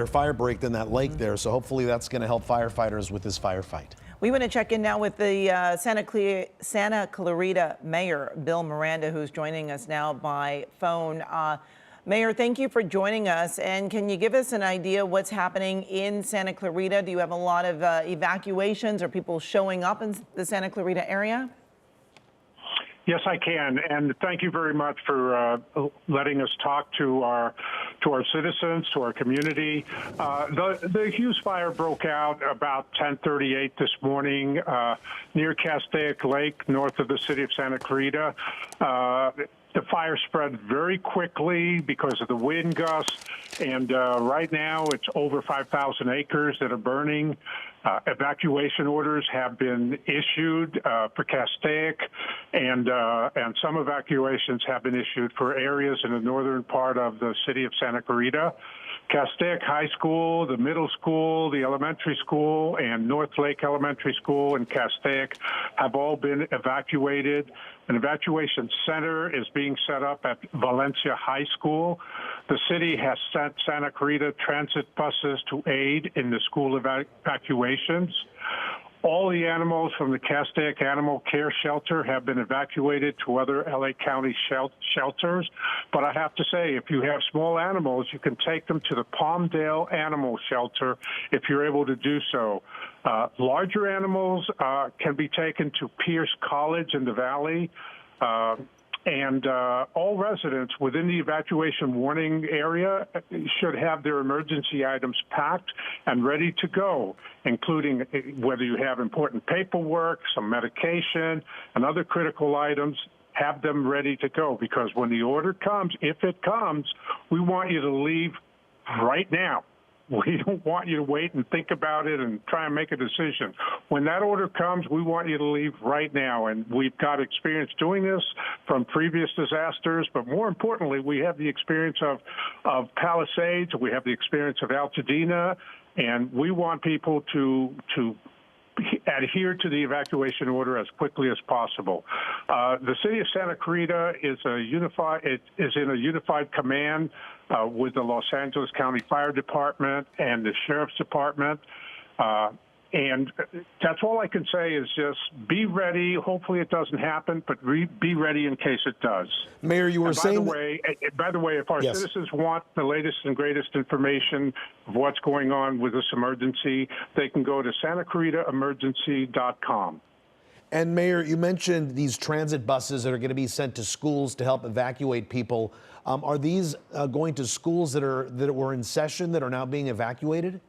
fire break than that lake there, so hopefully that's going to help firefighters with this firefight. We want to check in now with the Santa Clarita Mayor, Bill Miranda, who's joining us now by phone. Mayor, thank you for joining us. And can you give us an idea what's happening in Santa Clarita? Do you have a lot of evacuations or people showing up in the Santa Clarita area? Yes, I can, and thank you very much for letting us talk to our citizens, to our community. The Hughes Fire broke out about 10:38 this morning near Castaic Lake, north of the city of Santa Clarita. The fire spread very quickly because of the wind gusts, and right now it's over 5,000 acres that are burning. Evacuation orders have been issued for Castaic, and some evacuations have been issued for areas in the northern part of the city of Santa Clarita. Castaic High School, the middle school, the elementary school, and North Lake Elementary School in Castaic have all been evacuated. An evacuation center is being set up at Valencia High School. The city has sent Santa Clarita transit buses to aid in the school evacuations. All the animals from the Castaic Animal Care Shelter have been evacuated to other LA County shelters. But I have to say, if you have small animals, you can take them to the Palmdale Animal Shelter if you're able to do so. Larger animals can be taken to Pierce College in the Valley. And all residents within the evacuation warning area should have their emergency items packed and ready to go, including whether you have important paperwork, some medication, and other critical items. Have them ready to go, because when the order comes, if it comes, we want you to leave right now. We don't want you to wait and think about it and try and make a decision. When that order comes, we want you to leave right now. And we've got experience doing this from previous disasters, but more importantly, we have the experience of Palisades, we have the experience of Altadena, and we want people to adhere to the evacuation order as quickly as possible. The city of Santa Clarita is in a unified command with the Los Angeles County Fire Department and the Sheriff's Department. And that's all I can say is just be ready. Hopefully it doesn't happen, but be ready in case it does. Mayor, you were saying... By the way, if our citizens want the latest and greatest information of what's going on with this emergency, they can go to SantaClaritaEmergency.com. And Mayor, you mentioned these transit buses that are going to be sent to schools to help evacuate people. Are these going to schools that were in session that are now being evacuated?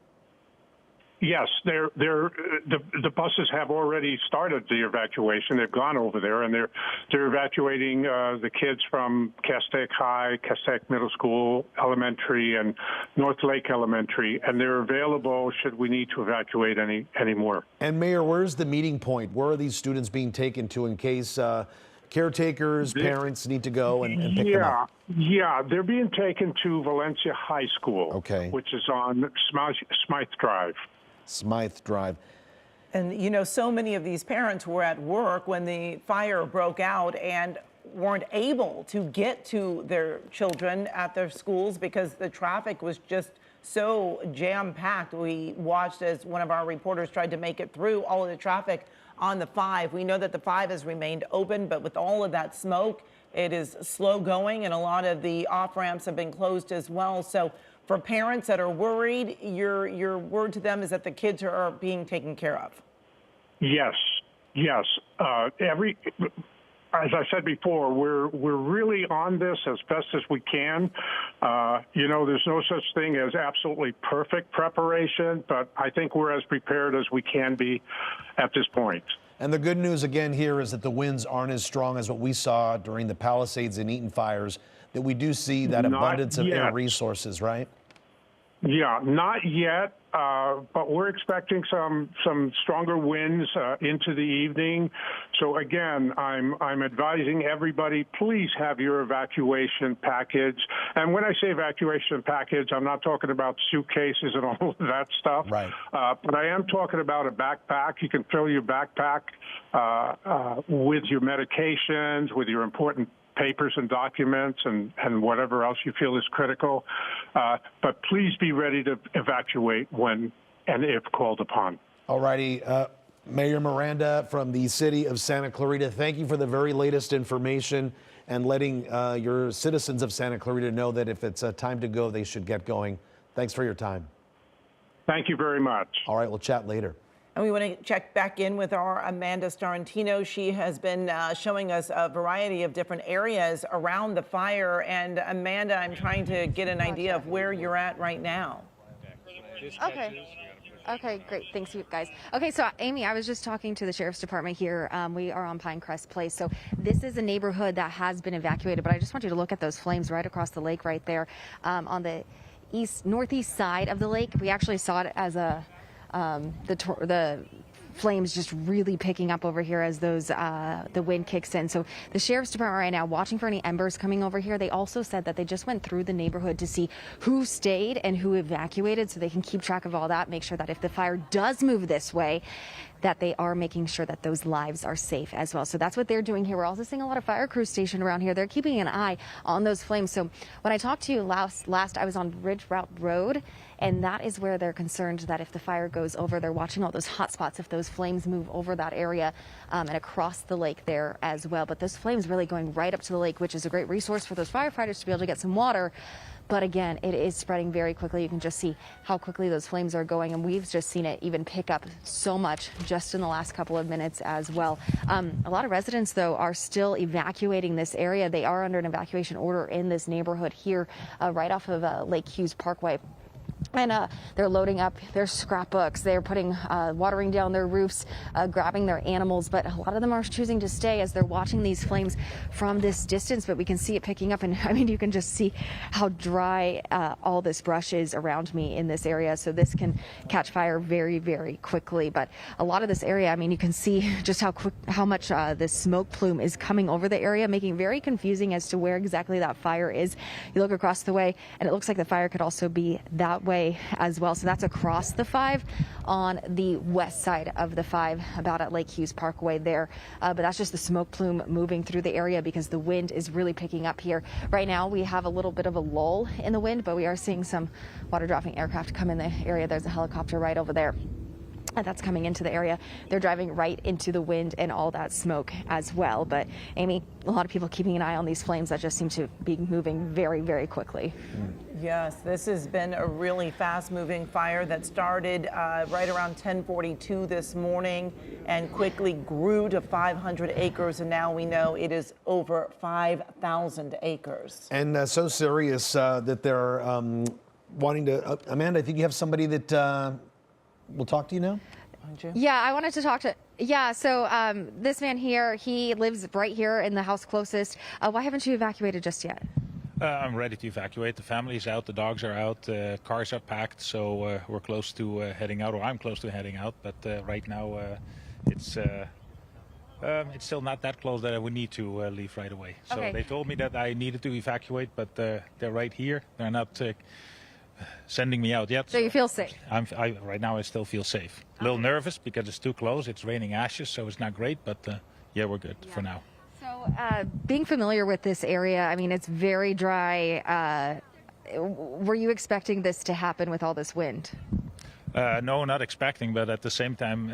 Yes, the buses have already started the evacuation. They've gone over there, and they're evacuating the kids from Castaic High, Castaic Middle School, Elementary, and North Lake Elementary, and they're available should we need to evacuate any more. And Mayor, where's the meeting point? Where are these students being taken to in case caretakers, parents need to go and pick them up? Yeah, they're being taken to Valencia High School, which is on Smythe Drive. Smythe Drive. And, you know, so many of these parents were at work when the fire broke out and weren't able to get to their children at their schools because the traffic was just so jam-packed. We watched as one of our reporters tried to make it through all of the traffic on the 5. We know that the 5 has remained open, but with all of that smoke, it is slow going, and a lot of the off-ramps have been closed as well. So for parents that are worried, your word to them is that the kids are being taken care of. Yes. As I said before, we're really on this as best as we can. You know, there's no such thing as absolutely perfect preparation, but I think we're as prepared as we can be at this point. And the good news again here is that the winds aren't as strong as what we saw during the Palisades and Eaton fires, that we do see that abundance of air resources, right? Yeah, not yet, but we're expecting some stronger winds into the evening. So again, I'm advising everybody, please have your evacuation package. And when I say evacuation package, I'm not talking about suitcases and all of that stuff. Right. But I am talking about a backpack. You can fill your backpack with your medications, with your important papers and documents and whatever else you feel is critical. But please be ready to evacuate when and if called upon. All righty. Mayor Miranda from the city of Santa Clarita, thank you for the very latest information and letting your citizens of Santa Clarita know that if it's time to go, they should get going. Thanks for your time. Thank you very much. All right, we'll chat later. And we want to check back in with our Amanda Starantino. She has been showing us a variety of different areas around the fire. And Amanda, I'm trying to get an idea of where you're at right now. Okay, great. Thanks, you guys. Okay, so Amy, I was just talking to the Sheriff's Department here. We are on Pinecrest Place. So this is a neighborhood that has been evacuated, but I just want you to look at those flames right across the lake right there on the northeast side of the lake. We actually saw it as the flames just really picking up over here as those the wind kicks in. So the Sheriff's Department right now watching for any embers coming over here. They also said that they just went through the neighborhood to see who stayed and who evacuated, so they can keep track of all that, make sure that if the fire does move this way, that they are making sure that those lives are safe as well. So that's what they're doing here. We're also seeing a lot of fire crews stationed around here. They're keeping an eye on those flames. So when I talked to you last I was on Ridge Route Road, and that is where they're concerned that if the fire goes over, they're watching all those hot spots if those flames move over that area and across the lake there as well. But those flames really going right up to the lake, which is a great resource for those firefighters to be able to get some water. But again, it is spreading very quickly. You can just see how quickly those flames are going, and we've just seen it even pick up so much just in the last couple of minutes as well. A lot of residents, though, are still evacuating this area. They are under an evacuation order in this neighborhood here right off of Lake Hughes Parkway. And they're loading up their scrapbooks. They're putting watering down their roofs, grabbing their animals. But a lot of them are choosing to stay as they're watching these flames from this distance. But we can see it picking up. And I mean, you can just see how dry all this brush is around me in this area. So this can catch fire very, very quickly. But a lot of this area, I mean, you can see just how much this smoke plume is coming over the area, making it very confusing as to where exactly that fire is. You look across the way, and it looks like the fire could also be that way as well. So that's across the 5 on the west side of the 5, about at Lake Hughes Parkway there. But that's just the smoke plume moving through the area because the wind is really picking up here. Right now we have a little bit of a lull in the wind, but we are seeing some water dropping aircraft come in the area. There's a helicopter right over there. That's coming into the area. They're driving right into the wind and all that smoke as well. But Amy, a lot of people keeping an eye on these flames that just seem to be moving very, very quickly. Yes, this has been a really fast-moving fire that started right around 10:42 this morning and quickly grew to 500 acres, and now we know it is over 5,000 acres. And so serious that they're wanting to. Amanda, I think you have somebody that will talk to you now. Yeah, I wanted to talk to. Yeah, so this man here, he lives right here in the house closest. Why haven't you evacuated just yet? I'm ready to evacuate. The family's out, the dogs are out, cars are packed, so we're close to heading out, or I'm close to heading out. But right now, it's still not that close that I would need to leave right away. So Okay. They told me that I needed to evacuate, but they're right here. They're not sending me out yet. So you feel safe? Right now, I still feel safe. A little nervous because it's too close. It's raining ashes, so it's not great. But yeah, we're good for now. So being familiar with this area, I mean, it's very dry. Were you expecting this to happen with all this wind? No, not expecting, but at the same time,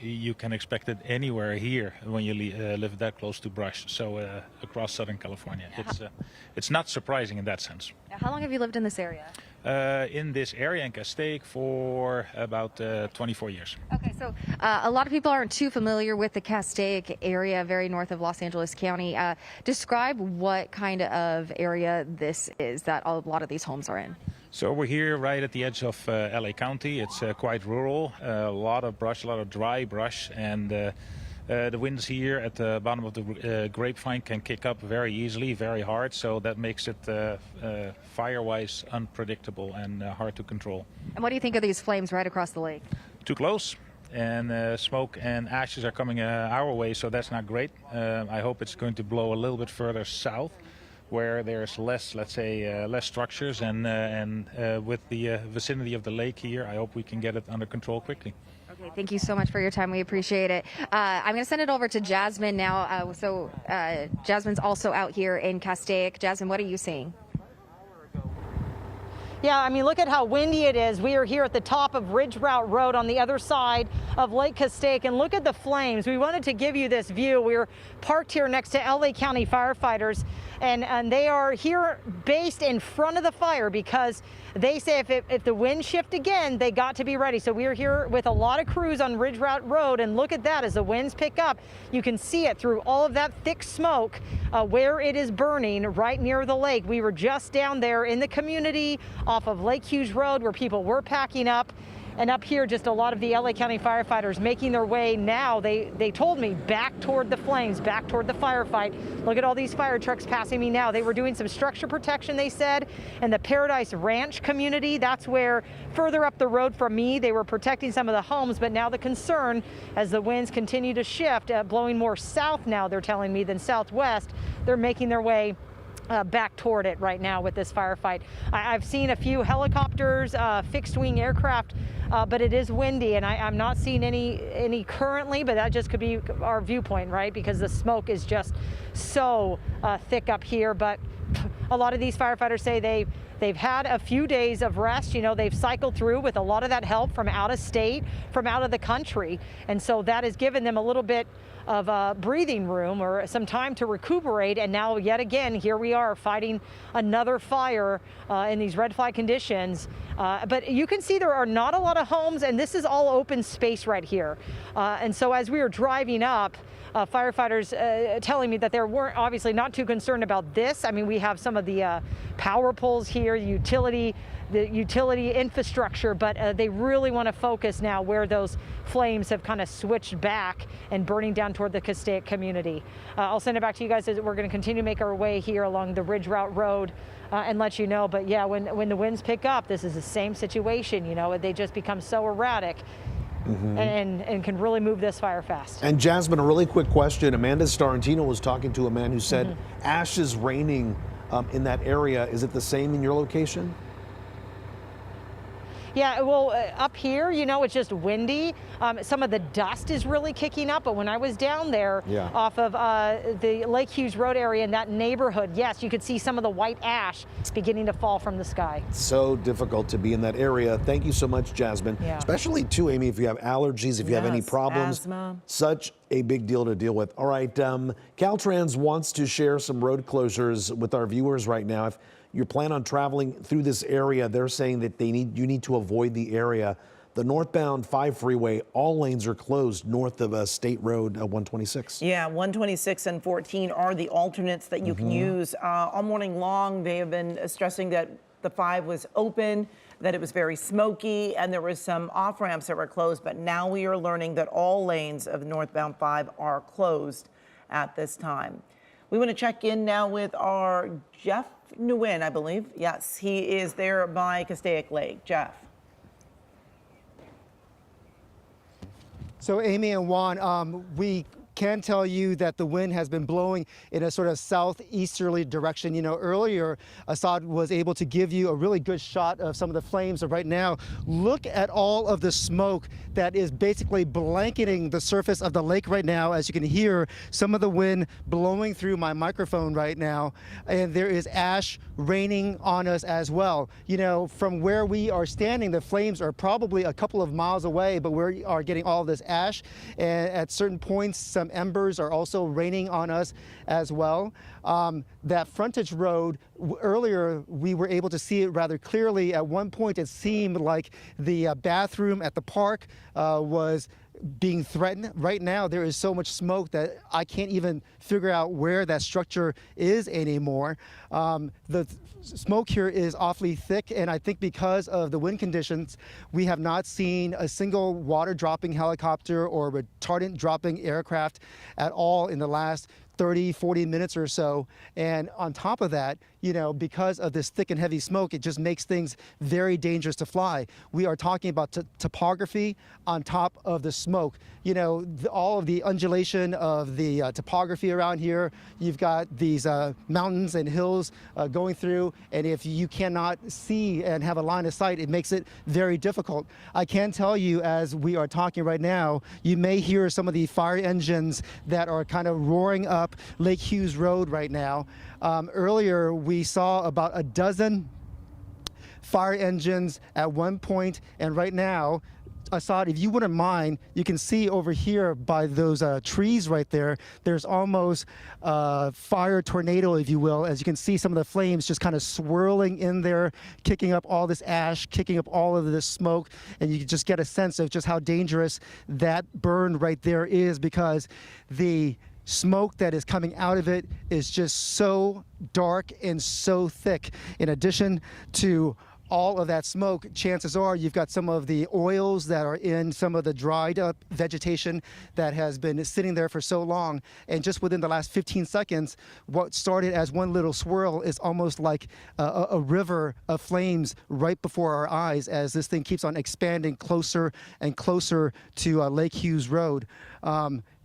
you can expect it anywhere here when you live that close to brush. So across Southern California, it's not surprising in that sense. How long have you lived in this area? In this area in Castaic for about 24 years. Okay, so a lot of people aren't too familiar with the Castaic area, very north of Los Angeles County. Describe what kind of area this is that a lot of these homes are in. So we're here right at the edge of LA County. It's quite rural, a lot of brush, a lot of dry brush, and the winds here at the bottom of the grapevine can kick up very easily, very hard, so that makes it fire-wise unpredictable and hard to control. And what do you think of these flames right across the lake? Too close, and smoke and ashes are coming our way, so that's not great. I hope it's going to blow a little bit further south, where there's less, let's say, less structures, and with the vicinity of the lake here, I hope we can get it under control quickly. Okay, thank you so much for your time. We appreciate it. I'm going to send it over to Jasmine now. Jasmine's also out here in Castaic. Jasmine, what are you seeing? Yeah, I mean, look at how windy it is. We are here at the top of Ridge Route Road on the other side of Lake Castaic, and look at the flames. We wanted to give you this view. We're parked here next to LA County Firefighters, and they are here based in front of the fire because they say if the winds shift again, they got to be ready. So we are here with a lot of crews on Ridge Route Road, and look at that. As the winds pick up, you can see it through all of that thick smoke where it is burning right near the lake. We were just down there in the community off of Lake Hughes Road where people were packing up. And up here, just a lot of the LA County firefighters making their way now, they told me, back toward the flames, back toward the firefight. Look at all these fire trucks passing me now. They were doing some structure protection, they said, in the Paradise Ranch community. That's where, further up the road from me, they were protecting some of the homes. But now the concern, as the winds continue to shift, blowing more south now, they're telling me, than southwest, they're making their way back toward it right now with this firefight. I've seen a few helicopters, fixed wing aircraft, but it is windy, and I'm not seeing any currently, but that just could be our viewpoint, right? Because the smoke is just so thick up here. But a lot of these firefighters say they've had a few days of rest. You know, they've cycled through with a lot of that help from out of state, from out of the country. And so that has given them a little bit of breathing room or some time to recuperate. And now yet again, here we are fighting another fire in these red flag conditions. But you can see there are not a lot of homes, and this is all open space right here. And so as we were driving up, firefighters telling me that they weren't obviously not too concerned about this. I mean, we have some of the power poles here, the utility infrastructure, but they really want to focus now where those flames have kind of switched back and burning down toward the Castaic community. I'll send it back to you guys as we're going to continue to make our way here along the Ridge Route Road and let you know. But yeah, when the winds pick up, this is the same situation. You know, they just become so erratic. And can really move this fire fast. And Jasmine, a really quick question. Amanda Starantino was talking to a man who said ash is raining in that area. Is it the same in your location? Yeah, well, up here, you know, it's just windy. Some of the dust is really kicking up, but when I was down there off of the Lake Hughes Road area in that neighborhood, yes, you could see some of the white ash beginning to fall from the sky. So difficult to be in that area. Thank you so much, Jasmine. Yeah. Especially too, Amy, if you have allergies, if you have any problems. Asthma. Such a big deal to deal with. All right, Caltrans wants to share some road closures with our viewers right now. If you plan on traveling through this area, they're saying that you need to avoid the area. The northbound 5 freeway, all lanes are closed north of State Road 126. Yeah, 126 and 14 are the alternates that you can use all morning long. They have been stressing that the 5 was open, that it was very smoky, and there was some off ramps that were closed. But now we are learning that all lanes of northbound 5 are closed at this time. We want to check in now with our Jeff Nguyen, I believe. Yes, he is there by Castaic Lake. Jeff. So Amy and Juan, we can tell you that the wind has been blowing in a sort of southeasterly direction. You know, earlier Assad was able to give you a really good shot of some of the flames. So right now, look at all of the smoke that is basically blanketing the surface of the lake right now. As you can hear some of the wind blowing through my microphone right now. And there is ash raining on us as well. You know, from where we are standing, the flames are probably a couple of miles away, but we are getting all this ash. And at certain points, some embers are also raining on us as well. That frontage road, earlier we were able to see it rather clearly. At one point it seemed like the bathroom at the park was being threatened. Right now there is so much smoke that I can't even figure out where that structure is anymore. The smoke here is awfully thick, and I think because of the wind conditions, we have not seen a single water dropping helicopter or retardant dropping aircraft at all in the last 30, 40 minutes or so. And on top of that, you know, because of this thick and heavy smoke, it just makes things very dangerous to fly. We are talking about topography on top of the smoke. You know, all of the undulation of the topography around here. You've got these mountains and hills going through, and if you cannot see and have a line of sight, it makes it very difficult. I can tell you, as we are talking right now, you may hear some of the fire engines that are kind of roaring up Lake Hughes Road right now. Earlier, we saw about a dozen fire engines at one point, and right now, Assad, if you wouldn't mind, you can see over here by those trees right there, there's almost fire tornado, if you will, as you can see some of the flames just kind of swirling in there, kicking up all this ash, kicking up all of this smoke, and you can just get a sense of just how dangerous that burn right there is, because the smoke that is coming out of it is just so dark and so thick. In addition to all of that smoke, chances are you've got some of the oils that are in some of the dried up vegetation that has been sitting there for so long. And just within the last 15 seconds, what started as one little swirl is almost like a river of flames right before our eyes as this thing keeps on expanding closer and closer to Lake Hughes Road.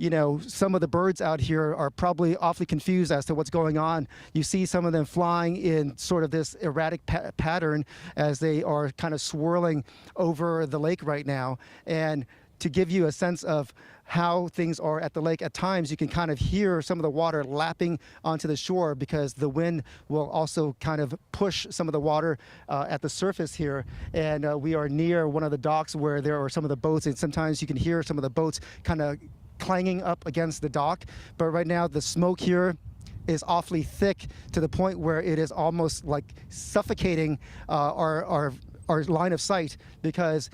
You know, some of the birds out here are probably awfully confused as to what's going on. You see some of them flying in sort of this erratic pattern as they are kind of swirling over the lake right now. And to give you a sense of how things are at the lake, at times you can kind of hear some of the water lapping onto the shore because the wind will also kind of push some of the water at the surface here. And we are near one of the docks where there are some of the boats, and sometimes you can hear some of the boats kind of clanging up against the dock. But right now the smoke here is awfully thick to the point where it is almost like suffocating our line of sight, because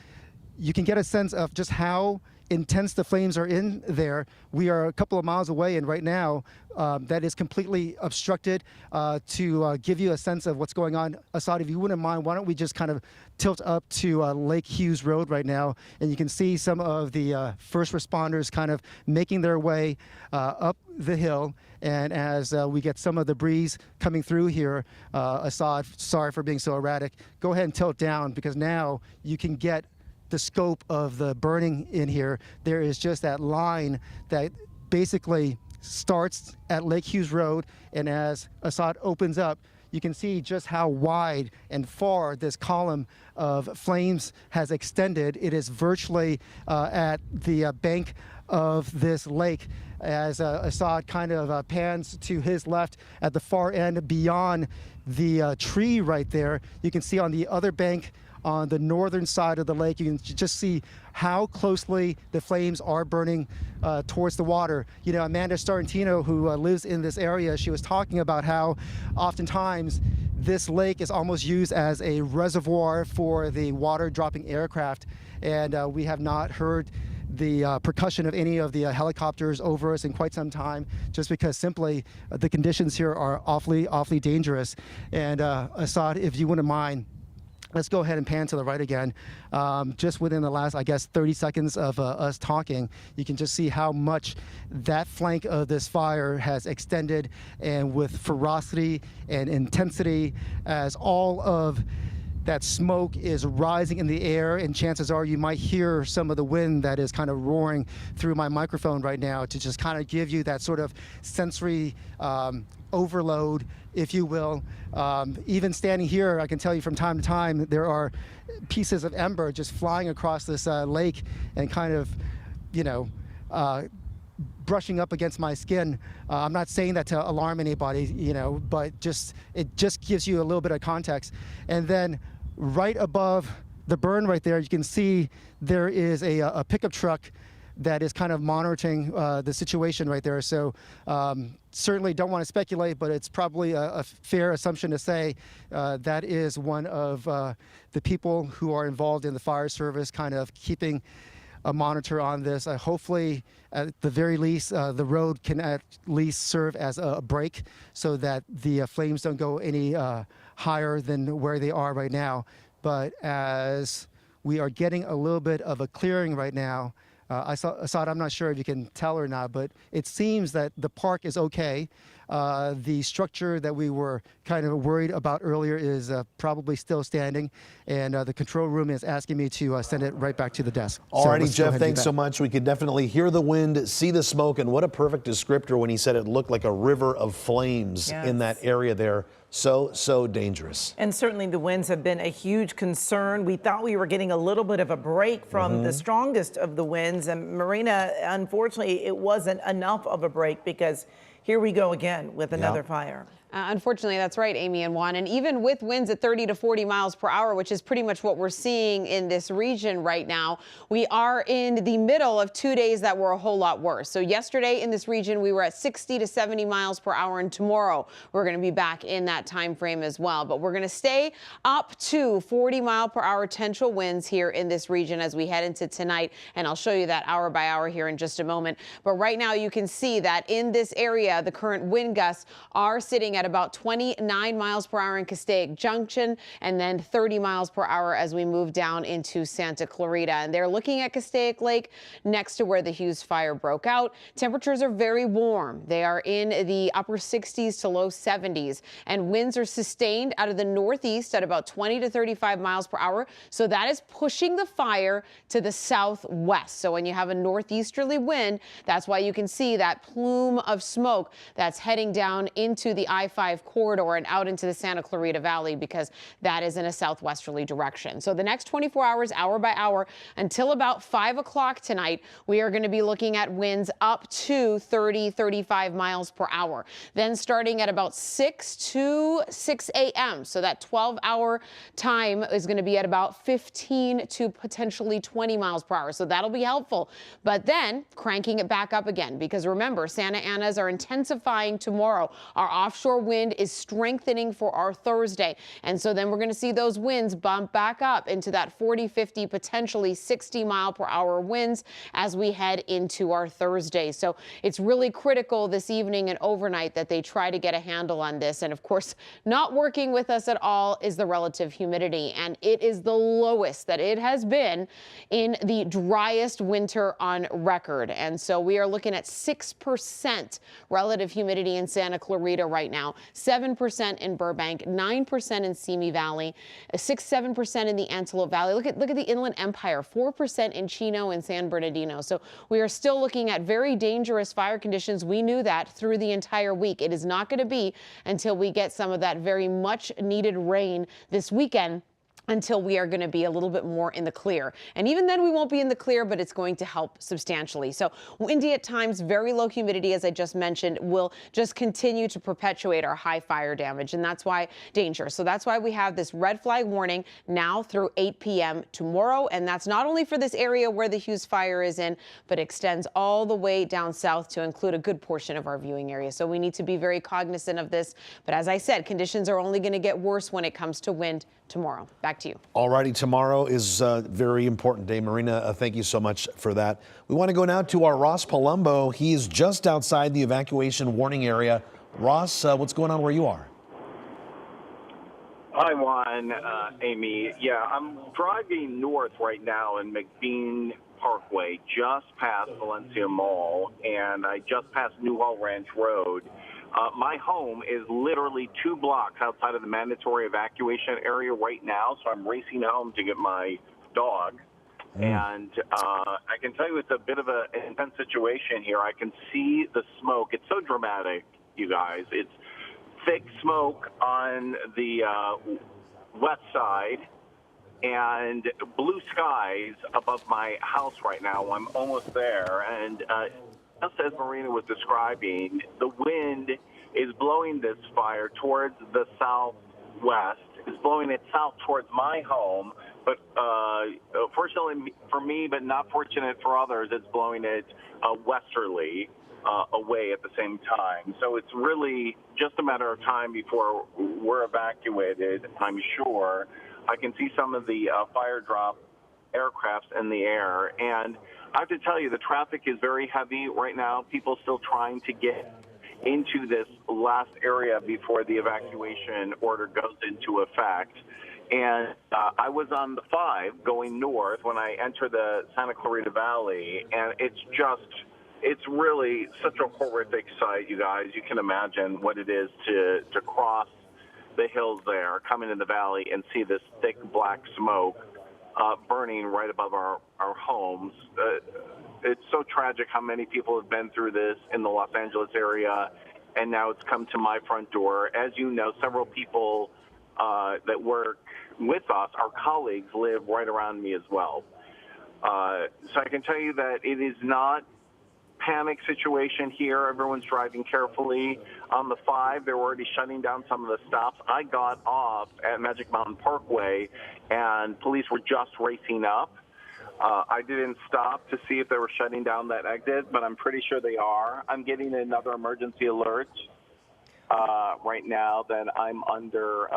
you can get a sense of just how intense the flames are in there. We are a couple of miles away, and right now that is completely obstructed. To give you a sense of what's going on, Assad, if you wouldn't mind, why don't we just kind of tilt up to Lake Hughes Road right now, and you can see some of the first responders kind of making their way up the hill. And as we get some of the breeze coming through here, Assad, sorry for being so erratic, go ahead and tilt down, because now you can get the scope of the burning in here. There is just that line that basically starts at Lake Hughes Road, and as Assad opens up, you can see just how wide and far this column of flames has extended. It is virtually at the bank of this lake as Assad kind of pans to his left at the far end beyond the tree right there. You can see on the other bank, on the northern side of the lake, you can just see how closely the flames are burning towards the water. You know, Amanda Starantino, who lives in this area, she was talking about how oftentimes this lake is almost used as a reservoir for the water dropping aircraft. And we have not heard the percussion of any of the helicopters over us in quite some time, just because simply the conditions here are awfully dangerous. And Assad, if you wouldn't mind, let's go ahead and pan to the right again. Just within the last, I guess, 30 seconds of us talking, you can just see how much that flank of this fire has extended, and with ferocity and intensity, as all of that smoke is rising in the air, and chances are you might hear some of the wind that is kind of roaring through my microphone right now to just kind of give you that sort of sensory overload, if you will. Even standing here, I can tell you from time to time, there are pieces of ember just flying across this lake and kind of, you know, brushing up against my skin. I'm not saying that to alarm anybody, you know, but it just gives you a little bit of context. And then right above the burn right there, you can see there is a pickup truck that is kind of monitoring the situation right there. So certainly don't want to speculate, but it's probably a fair assumption to say that is one of the people who are involved in the fire service kind of keeping a monitor on this. Hopefully, at the very least, the road can at least serve as a break so that the flames don't go any higher than where they are right now. But as we are getting a little bit of a clearing right now, Assad, I'm not sure if you can tell or not, but it seems that the park is okay. The structure that we were kind of worried about earlier is probably still standing, and the control room is asking me to send it right back to the desk. Alrighty, Jeff, thanks so much. We could definitely hear the wind, see the smoke, and what a perfect descriptor when he said it looked like a river of flames in that area there. So dangerous. And certainly the winds have been a huge concern. We thought we were getting a little bit of a break from the strongest of the winds. And Marina, unfortunately, it wasn't enough of a break, because here we go again with another fire. Unfortunately, that's right, Amy and Juan. And even with winds at 30 to 40 miles per hour, which is pretty much what we're seeing in this region right now, we are in the middle of 2 days that were a whole lot worse. So yesterday in this region, we were at 60 to 70 miles per hour, and tomorrow we're going to be back in that time frame as well. But we're going to stay up to 40 mile per hour potential winds here in this region as we head into tonight. And I'll show you that hour by hour here in just a moment. But right now you can see that in this area, the current wind gusts are sitting at about 29 miles per hour in Castaic Junction, and then 30 miles per hour as we move down into Santa Clarita. And they're looking at Castaic Lake next to where the Hughes Fire broke out. Temperatures are very warm. They are in the upper 60s to low 70s, and winds are sustained out of the northeast at about 20 to 35 miles per hour. So that is pushing the fire to the southwest. So when you have a northeasterly wind, that's why you can see that plume of smoke that's heading down into the I-5 corridor and out into the Santa Clarita Valley, because that is in a southwesterly direction. So the next 24 hours, hour by hour, until about 5 o'clock tonight, we are going to be looking at winds up to 30, 35 miles per hour. Then starting at about 6 to 6 a.m., so that 12-hour time is going to be at about 15 to potentially 20 miles per hour. So that'll be helpful. But then cranking it back up again, because remember, Santa Anas are intensifying tomorrow. Our offshore wind is strengthening for our Thursday. And so then we're going to see those winds bump back up into that 40, 50, potentially 60 mile per hour winds as we head into our Thursday. So it's really critical this evening and overnight that they try to get a handle on this. And of course, not working with us at all is the relative humidity. And it is the lowest that it has been in the driest winter on record. And so we are looking at 6% relative humidity in Santa Clarita right now, 7% in Burbank, 9% in Simi Valley, 6-7% in the Antelope Valley. Look at the Inland Empire, 4% in Chino and San Bernardino. So we are still looking at very dangerous fire conditions. We knew that through the entire week. It is not going to be until we get some of that very much needed rain this weekend until we are going to be a little bit more in the clear. And even then we won't be in the clear, but it's going to help substantially. So windy at times, very low humidity, as I just mentioned, will just continue to perpetuate our high fire damage. And that's why danger. So that's why we have this red flag warning now through 8 p.m. tomorrow. And that's not only for this area where the Hughes Fire is in, but extends all the way down south to include a good portion of our viewing area. So we need to be very cognizant of this. But as I said, conditions are only going to get worse when it comes to wind tomorrow. Back to you. All righty, tomorrow is a very important day. Marina, thank you so much for that. We want to go now to our Ross Palumbo. He is just outside the evacuation warning area. Ross, what's going on where you are? Hi, Juan, Amy. Yeah, I'm driving north right now in McBean Parkway, just past Valencia Mall, and I just passed Newhall Ranch Road. My home is literally 2 blocks outside of the mandatory evacuation area right now, so I'm racing home to get my dog. And I can tell you it's a bit of an intense situation here. I can see the smoke. It's so dramatic, you guys. It's thick smoke on the west side and blue skies above my house right now. I'm almost there. And just as Marina was describing, the wind is blowing this fire towards the southwest. It's blowing it south towards my home, but fortunately for me, but not fortunate for others, it's blowing it westerly away at the same time. So it's really just a matter of time before we're evacuated, I'm sure. I can see some of the fire drop aircrafts in the air, and I have to tell you, the traffic is very heavy right now. People still trying to get into this last area before the evacuation order goes into effect. And I was on the 5 going north when I entered the Santa Clarita Valley, and it's really such a horrific sight, you guys. You can imagine what it is to cross the hills there, come into the valley, and see this thick black smoke burning right above our homes. It's so tragic how many people have been through this in the Los Angeles area, and now it's come to my front door. As you know, several people that work with us, our colleagues, live right around me as well. So I can tell you that it is not panic situation here. Everyone's driving carefully. On the 5, they're already shutting down some of the stops. I got off at Magic Mountain Parkway, and police were just racing up. I didn't stop to see if they were shutting down that exit, but I'm pretty sure they are. I'm getting another emergency alert right now that I'm under.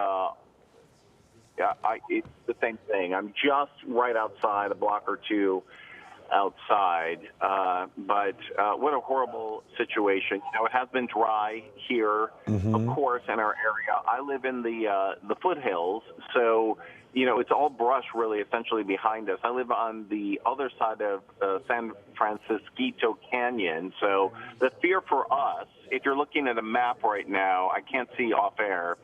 It's the same thing. I'm just right outside, a block or two outside. But what a horrible situation. You know, it has been dry here, of course, in our area. I live in the foothills, so you know, it's all brush really essentially behind us. I live on the other side of San Francisco Canyon. So the fear for us, if you're looking at a map right now, I can't see off air,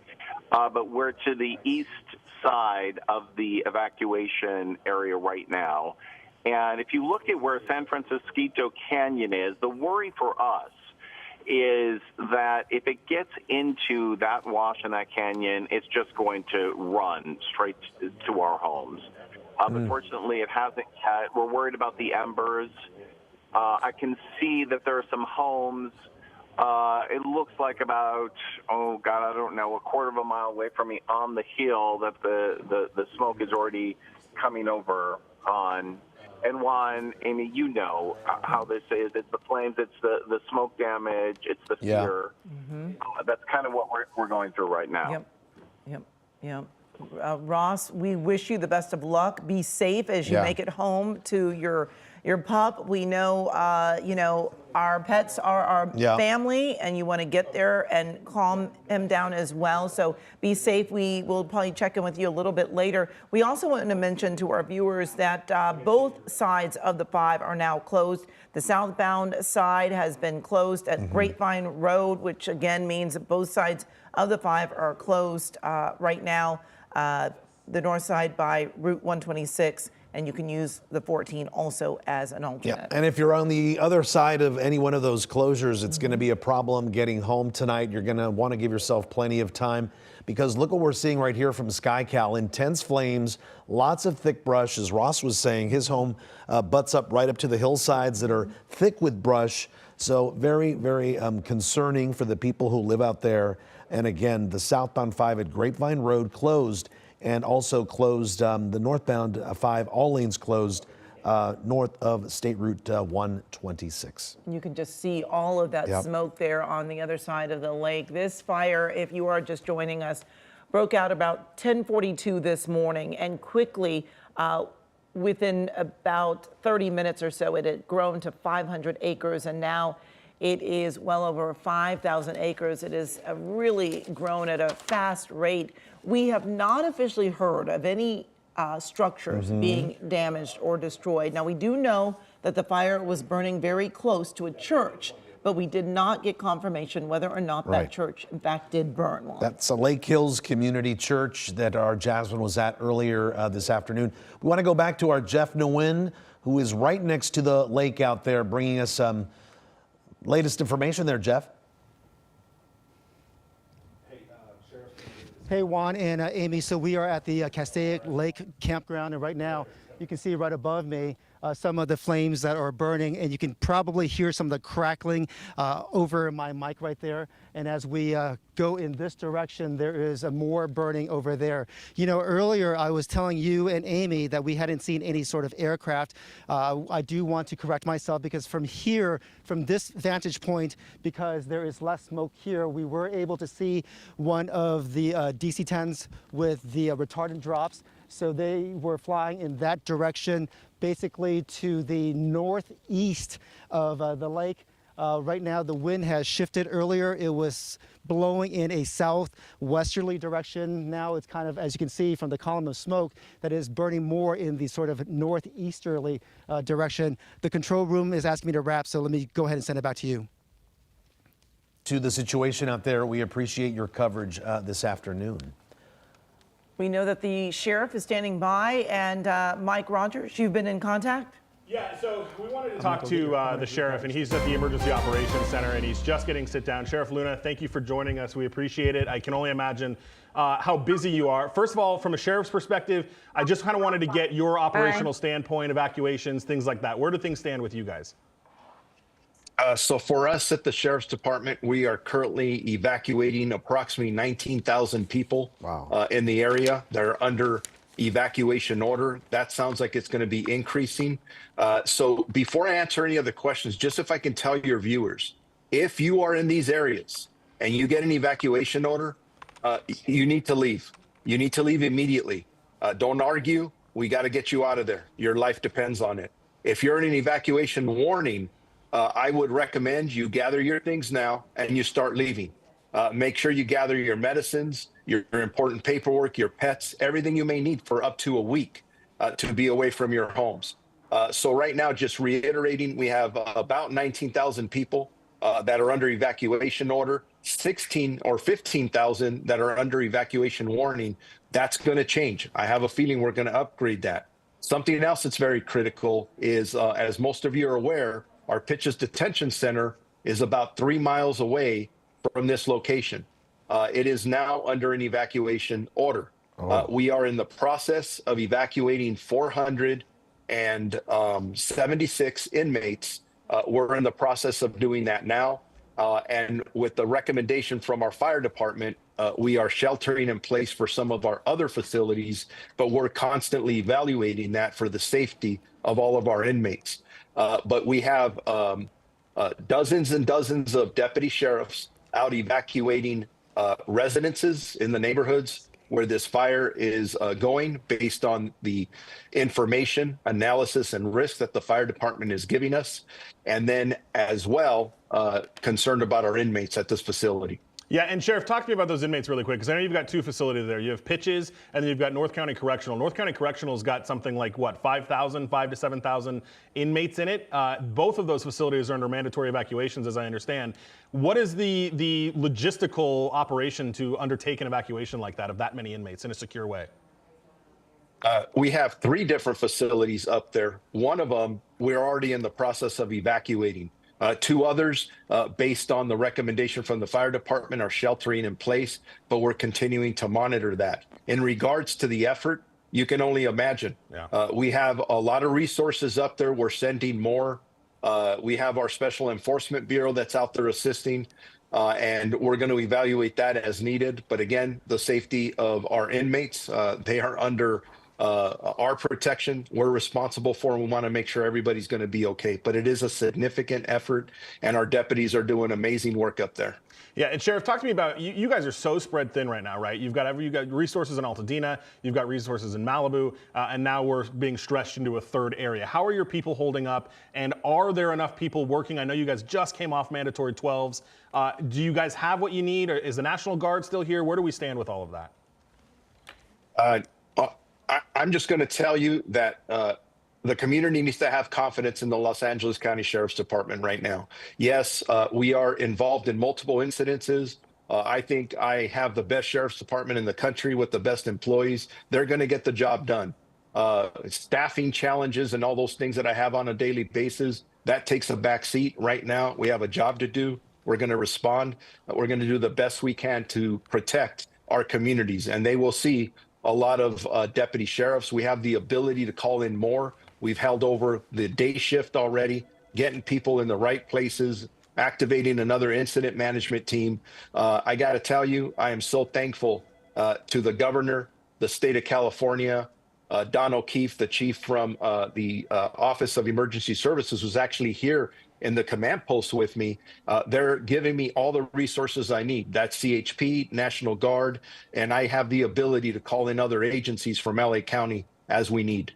but we're to the east side of the evacuation area right now. And if you look at where San Francisco Canyon is, the worry for us is that if it gets into that wash in that canyon, it's just going to run straight to our homes. But fortunately, it hasn't yet. We're worried about the embers. I can see that there are some homes. It looks like about, oh, God, I don't know, a quarter of a mile away from me on the hill that the smoke is already coming over on. And Juan, Amy, you know how this is. It's the flames, it's the smoke damage, it's the fear. That's kind of what we're going through right now. Yep. Ross, we wish you the best of luck. Be safe as you make it home to your pup. We know, you know, our pets are our family, and you want to get there and calm him down as well. So be safe. We will probably check in with you a little bit later. We also want to mention to our viewers that both sides of the 5 are now closed. The southbound side has been closed at Grapevine Road, which again means that both sides of the 5 are closed right now. The north side by Route 126. And you can use the 14 also as an alternate. And if you're on the other side of any one of those closures, it's going to be a problem getting home tonight. You're going to want to give yourself plenty of time, because look what we're seeing right here from SkyCal. Intense flames, lots of thick brush. As Ross was saying, his home butts up right up to the hillsides that are thick with brush. So very, very concerning for the people who live out there. And again, the southbound 5 at Grapevine Road closed, and also closed the northbound 5, all lanes closed north of State Route 126. You can just see all of that smoke there on the other side of the lake. This fire, if you are just joining us, broke out about 10:42 this morning, and quickly, within about 30 minutes or so, it had grown to 500 acres, and now it is well over 5,000 acres. It has really grown at a fast rate. We have not officially heard of any structures being damaged or destroyed. Now, we do know that the fire was burning very close to a church, but we did not get confirmation whether or not that church, in fact, did burn. That's a Lake Hills Community Church that our Jasmine was at earlier this afternoon. We want to go back to our Jeff Nguyen, who is right next to the lake out there, bringing us some latest information there, Jeff. Hey, Juan and Amy. So we are at the Castaic Lake Campground, and right now you can see right above me some of the flames that are burning, and you can probably hear some of the crackling over my mic right there. And as we go in this direction, there is more burning over there. You know, earlier I was telling you and Amy that we hadn't seen any sort of aircraft. I do want to correct myself, because from here, from this vantage point, because there is less smoke here, we were able to see one of the DC-10s with the retardant drops. So they were flying in that direction, basically to the northeast of the lake. Right now, the wind has shifted. Earlier, it was blowing in a southwesterly direction. Now it's kind of, as you can see from the column of smoke, that is burning more in the sort of northeasterly direction. The control room is asking me to wrap, so let me go ahead and send it back to you. To the situation out there, we appreciate your coverage this afternoon. We know that the sheriff is standing by, and Mike Rogers, you've been in contact? Yeah, so we wanted to talk to the sheriff, and he's at the Emergency Operations Center, and he's just getting sit down. Sheriff Luna, thank you for joining us. We appreciate it. I can only imagine how busy you are. First of all, from a sheriff's perspective, I just kind of wanted to get your operational standpoint, evacuations, things like that. Where do things stand with you guys? So for us at the Sheriff's Department, we are currently evacuating approximately 19,000 people in the area that are under evacuation order. That sounds like it's going to be increasing. So before I answer any other questions, just if I can tell your viewers, if you are in these areas and you get an evacuation order, you need to leave. You need to leave immediately. Don't argue. We got to get you out of there. Your life depends on it. If you're in an evacuation warning, I would recommend you gather your things now and you start leaving. Make sure you gather your medicines, your important paperwork, your pets, everything you may need for up to a week to be away from your homes. So right now, just reiterating, we have about 19,000 people that are under evacuation order, 16 or 15,000 that are under evacuation warning. That's going to change. I have a feeling we're going to upgrade that. Something else that's very critical is, as most of you are aware, our Pitches Detention Center is about 3 miles away from this location. It is now under an evacuation order. We are in the process of evacuating 476 inmates. We're in the process of doing that now. And with the recommendation from our fire department, we are sheltering in place for some of our other facilities, but we're constantly evaluating that for the safety of all of our inmates. But we have dozens and dozens of deputy sheriffs out evacuating residences in the neighborhoods where this fire is going based on the information, analysis, and risk that the fire department is giving us. And then as well, concerned about our inmates at this facility. Yeah, and Sheriff, talk to me about those inmates really quick, because I know you've got two facilities there. You have Pitches, and then you've got North County Correctional. North County Correctional's got something like, what, 5,000 to 7,000 inmates in it? Both of those facilities are under mandatory evacuations, as I understand. What is the logistical operation to undertake an evacuation like that of that many inmates in a secure way? We have 3 different facilities up there. One of them, we're already in the process of evacuating. 2 others, based on the recommendation from the fire department, are sheltering in place, but we're continuing to monitor that. In regards to the effort, you can only imagine. We have a lot of resources up there. We're sending more. We have our Special Enforcement Bureau that's out there assisting, and we're going to evaluate that as needed. But again, the safety of our inmates, they are under our protection. We're responsible for, and we want to make sure everybody's going to be okay. But it is a significant effort, and our deputies are doing amazing work up there. Yeah, and Sheriff, talk to me about, you guys are so spread thin right now, right? You've got resources in Altadena, you've got resources in Malibu, and now we're being stretched into a third area. How are your people holding up, and are there enough people working? I know you guys just came off mandatory 12s. Do you guys have what you need, or is the National Guard still here? Where do we stand with all of that? I'm just going to tell you that the community needs to have confidence in the Los Angeles County Sheriff's Department right now. Yes, we are involved in multiple incidences. I think I have the best Sheriff's Department in the country with the best employees. They're going to get the job done. Staffing challenges and all those things that I have on a daily basis, that takes a back seat right now. We have a job to do. We're going to respond. We're going to do the best we can to protect our communities, and they will see a lot of deputy sheriffs. We have the ability to call in more. We've held over the day shift already, getting people in the right places, activating another incident management team. I got to tell you, I am so thankful to the governor, the state of California. Don O'Keefe, the chief from the Office of Emergency Services, was actually here in the command post with me. They're giving me all the resources I need. That's CHP, National Guard, and I have the ability to call in other agencies from LA County as we need.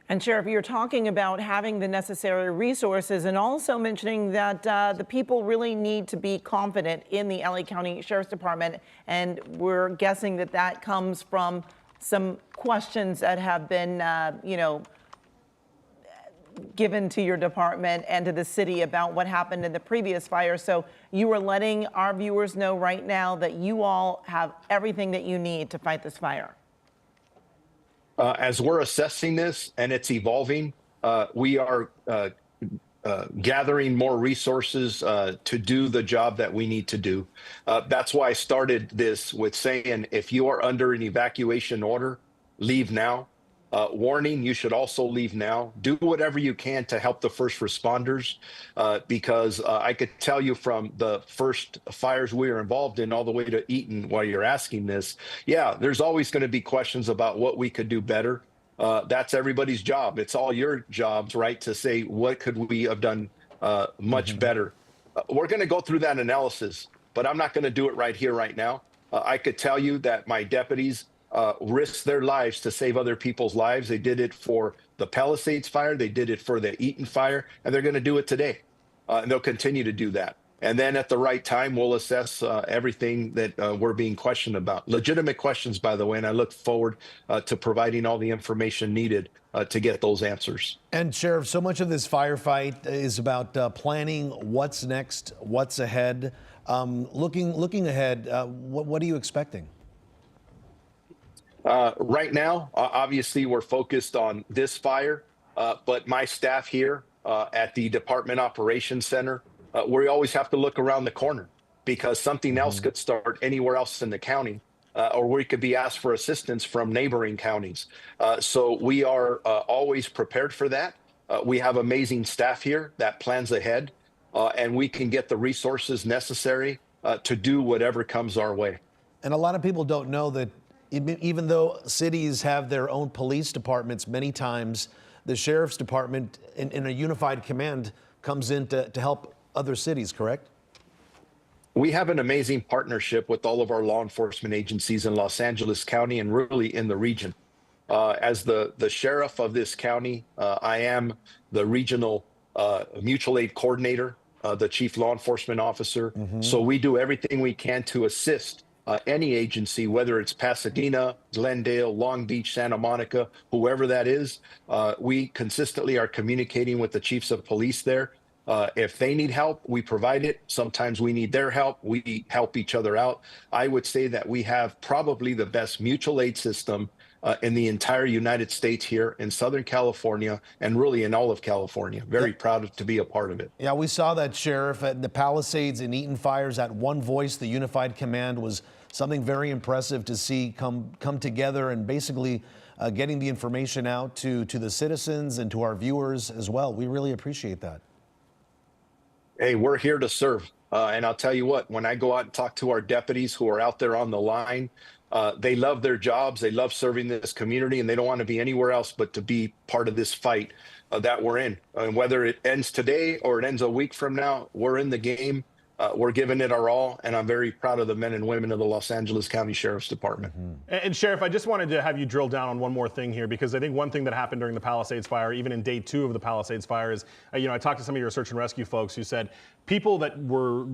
And Sheriff, you're talking about having the necessary resources and also mentioning that the people really need to be confident in the LA County Sheriff's Department. And we're guessing that that comes from some questions that have been, given to your department and to the city about what happened in the previous fire. So you are letting our viewers know right now that you all have everything that you need to fight this fire. As we're assessing this and it's evolving, we are gathering more resources to do the job that we need to do. That's why I started this with saying, if you are under an evacuation order, leave now. Warning, you should also leave now. Do whatever you can to help the first responders, because I could tell you from the first fires we were involved in all the way to Eaton while you're asking this, yeah, there's always going to be questions about what we could do better. That's everybody's job. It's all your jobs, right, to say what could we have done much better. We're going to go through that analysis, but I'm not going to do it right here, right now. I could tell you that my deputies risked their lives to save other people's lives. They did it for the Palisades fire. They did it for the Eaton fire, and they're going to do it today. And they'll continue to do that. And then at the right time, we'll assess everything that we're being questioned about. Legitimate questions, by the way, and I look forward to providing all the information needed to get those answers. And Sheriff, so much of this firefight is about planning what's next, what's ahead. Looking ahead, what are you expecting? Right now, obviously, we're focused on this fire, but my staff here at the Department Operations Center, we always have to look around the corner because something else could start anywhere else in the county, or we could be asked for assistance from neighboring counties. So we are always prepared for that. We have amazing staff here that plans ahead, and we can get the resources necessary to do whatever comes our way. And a lot of people don't know that even though cities have their own police departments, many times the sheriff's department in a unified command comes in to help other cities, correct? We have an amazing partnership with all of our law enforcement agencies in Los Angeles County and really in the region. As the sheriff of this county, I am the regional mutual aid coordinator, the chief law enforcement officer. So we do everything we can to assist any agency, whether it's Pasadena, Glendale, Long Beach, Santa Monica, whoever that is. We consistently are communicating with the chiefs of police there. If they need help, we provide it. Sometimes we need their help. We help each other out. I would say that we have probably the best mutual aid system in the entire United States here in Southern California and really in all of California. Very proud to be a part of it. Yeah, we saw that, Sheriff, at the Palisades and Eaton fires. That one voice, the unified command, was something very impressive to see come together and basically getting the information out to the citizens and to our viewers as well. We really appreciate that. Hey, we're here to serve. And I'll tell you what, when I go out and talk to our deputies who are out there on the line, they love their jobs. They love serving this community, and they don't want to be anywhere else but to be part of this fight that we're in. And whether it ends today or it ends a week from now, we're in the game. We're giving it our all, and I'm very proud of the men and women of the Los Angeles County Sheriff's Department. And Sheriff, I just wanted to have you drill down on one more thing here, because I think one thing that happened during the Palisades fire, even in day 2 of the Palisades fire, is, I talked to some of your search and rescue folks who said people that were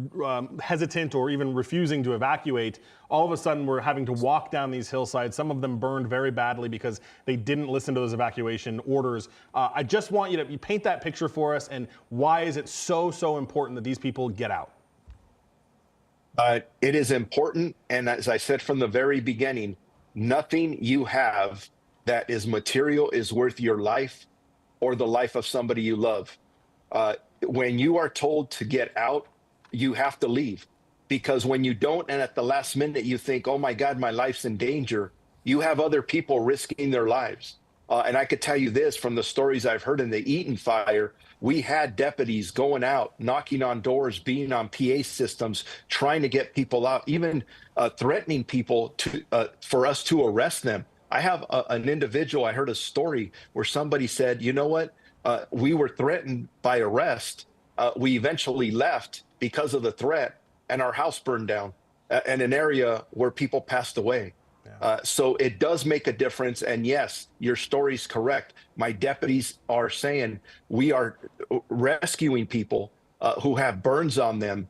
hesitant or even refusing to evacuate, all of a sudden were having to walk down these hillsides. Some of them burned very badly because they didn't listen to those evacuation orders. I just want you to paint that picture for us, and why is it so important that these people get out? It is important, and as I said from the very beginning, nothing you have that is material is worth your life or the life of somebody you love. When you are told to get out, you have to leave, because when you don't, and at the last minute you think, oh my God, my life's in danger, you have other people risking their lives. And I could tell you this from the stories I've heard in the Eaton fire. We had deputies going out, knocking on doors, being on PA systems, trying to get people out, even threatening people for us to arrest them. I have an individual, I heard a story where somebody said, you know what, we were threatened by arrest. We eventually left because of the threat, and our house burned down in an area where people passed away. So it does make a difference. And yes, your story's correct. My deputies are saying we are rescuing people who have burns on them.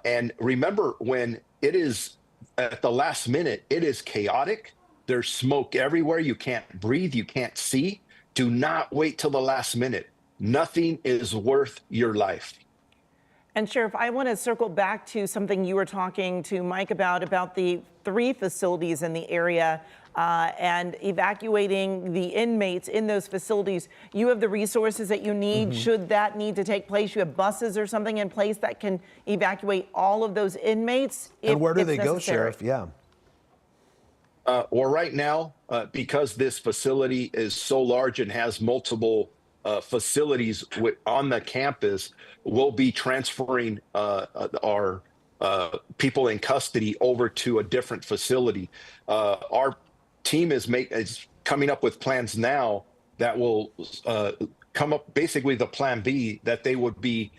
And remember, when it is at the last minute, it is chaotic. There's smoke everywhere. You can't breathe. You can't see. Do not wait till the last minute. Nothing is worth your life. And Sheriff, I want to circle back to something you were talking to Mike about the 3 facilities in the area and evacuating the inmates in those facilities. You have the resources that you need should that need to take place. You have buses or something in place that can evacuate all of those inmates. And where do they go, Sheriff? Yeah. Or right now, because this facility is so large and has multiple facilities on the campus, we'll be transferring our people in custody over to a different facility. Our team is coming up with plans now that will come up, basically the plan B, that they would be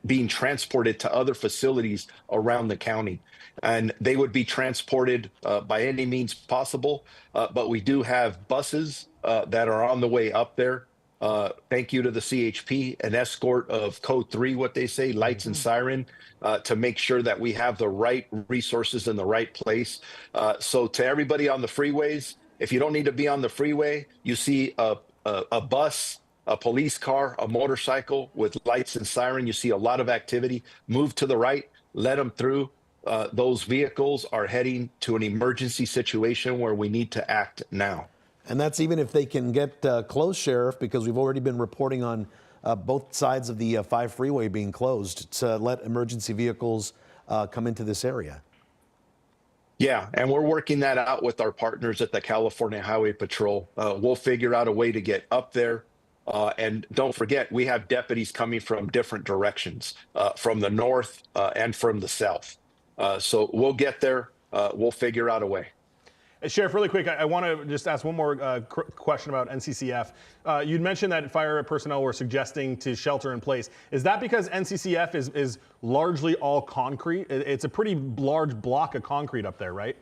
being transported to other facilities around the county. And they would be transported by any means possible. But we do have buses that are on the way up there. Thank you to the CHP, an escort of code 3, what they say, lights and siren, to make sure that we have the right resources in the right place. So to everybody on the freeways, if you don't need to be on the freeway, you see a bus, a police car, a motorcycle with lights and siren, you see a lot of activity. Move to the right, let them through. Those vehicles are heading to an emergency situation where we need to act now. And that's even if they can get close, Sheriff, because we've already been reporting on both sides of the 5 freeway being closed to let emergency vehicles come into this area. Yeah, and we're working that out with our partners at the California Highway Patrol. We'll figure out a way to get up there. And don't forget, we have deputies coming from different directions, from the north and from the south. So we'll get there. We'll figure out a way. Sheriff, really quick, I want to just ask one more question about NCCF. You'd mentioned that fire personnel were suggesting to shelter in place. Is that because NCCF is largely all concrete? It's a pretty large block of concrete up there, right?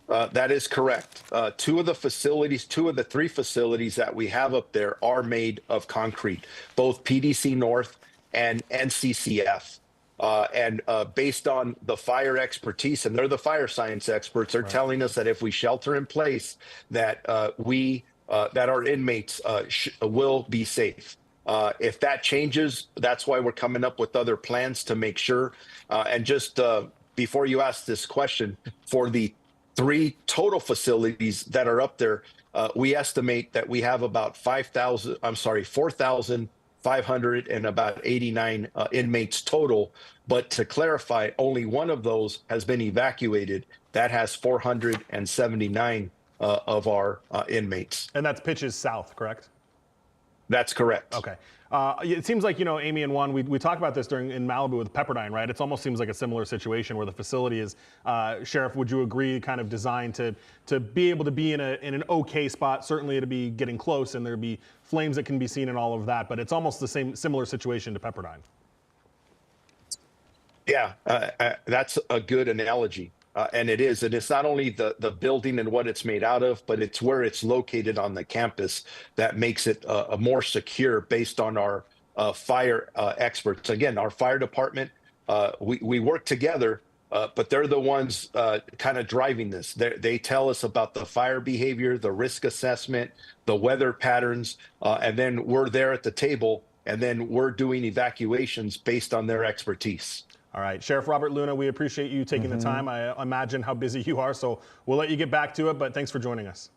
That is correct. Two of the 3 facilities that we have up there are made of concrete, both PDC North and NCCF. And based on the fire expertise, and they're the fire science experts, they're telling us that if we shelter in place, that that our inmates will be safe. If that changes, that's why we're coming up with other plans to make sure. And just before you ask this question, for the 3 total facilities that are up there, we estimate that we have about 4,589 inmates total. But to clarify, only one of those has been evacuated. That has 479 of our inmates. And that's Pitches South, correct? That's correct. Okay. It seems like, Amy and Juan, we talked about this in Malibu with Pepperdine, right? It almost seems like a similar situation where the facility is, Sheriff, would you agree, kind of designed to be able to be in an okay spot, certainly to be getting close and there'd be flames that can be seen and all of that, but it's almost the similar situation to Pepperdine. Yeah, that's a good analogy. And it is. And it's not only the building and what it's made out of, but it's where it's located on the campus that makes it more secure based on our fire experts. Again, our fire department, we work together, but they're the ones kind of driving this. They tell us about the fire behavior, the risk assessment, the weather patterns, and then we're there at the table, and then we're doing evacuations based on their expertise. All right, Sheriff Robert Luna, we appreciate you taking the time. I imagine how busy you are, so we'll let you get back to it, but thanks for joining us.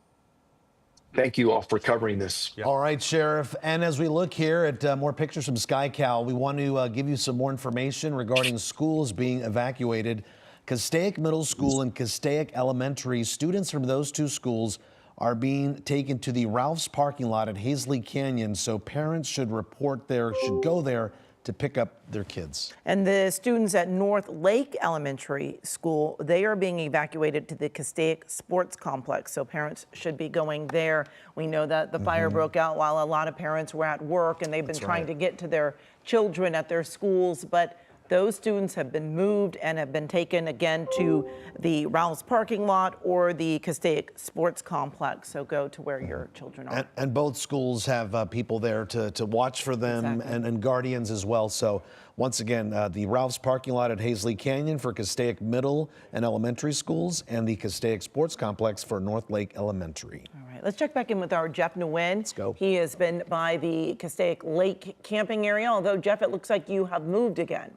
Thank you all for covering this. Yep. All right, Sheriff. And as we look here at more pictures from SkyCal, we want to give you some more information regarding schools being evacuated. Castaic Middle School and Castaic Elementary, students from those 2 schools are being taken to the Ralph's parking lot at Hazley Canyon, so parents should go there to pick up their kids. And the students at North Lake Elementary School, they are being evacuated to the Castaic Sports Complex, so parents should be going there. We know that the fire broke out while a lot of parents were at work, and they've been trying to get to their children at their schools, but those students have been moved and have been taken again to the Ralph's parking lot or the Castaic Sports Complex. So go to where your children are. And both schools have people there to watch for them, and guardians as well. So once again, the Ralph's parking lot at Hazley Canyon for Castaic Middle and Elementary Schools, and the Castaic Sports Complex for North Lake Elementary. All right, let's check back in with our Jeff Nguyen. Let's go. He has been by the Castaic Lake camping area, although, Jeff, it looks like you have moved again.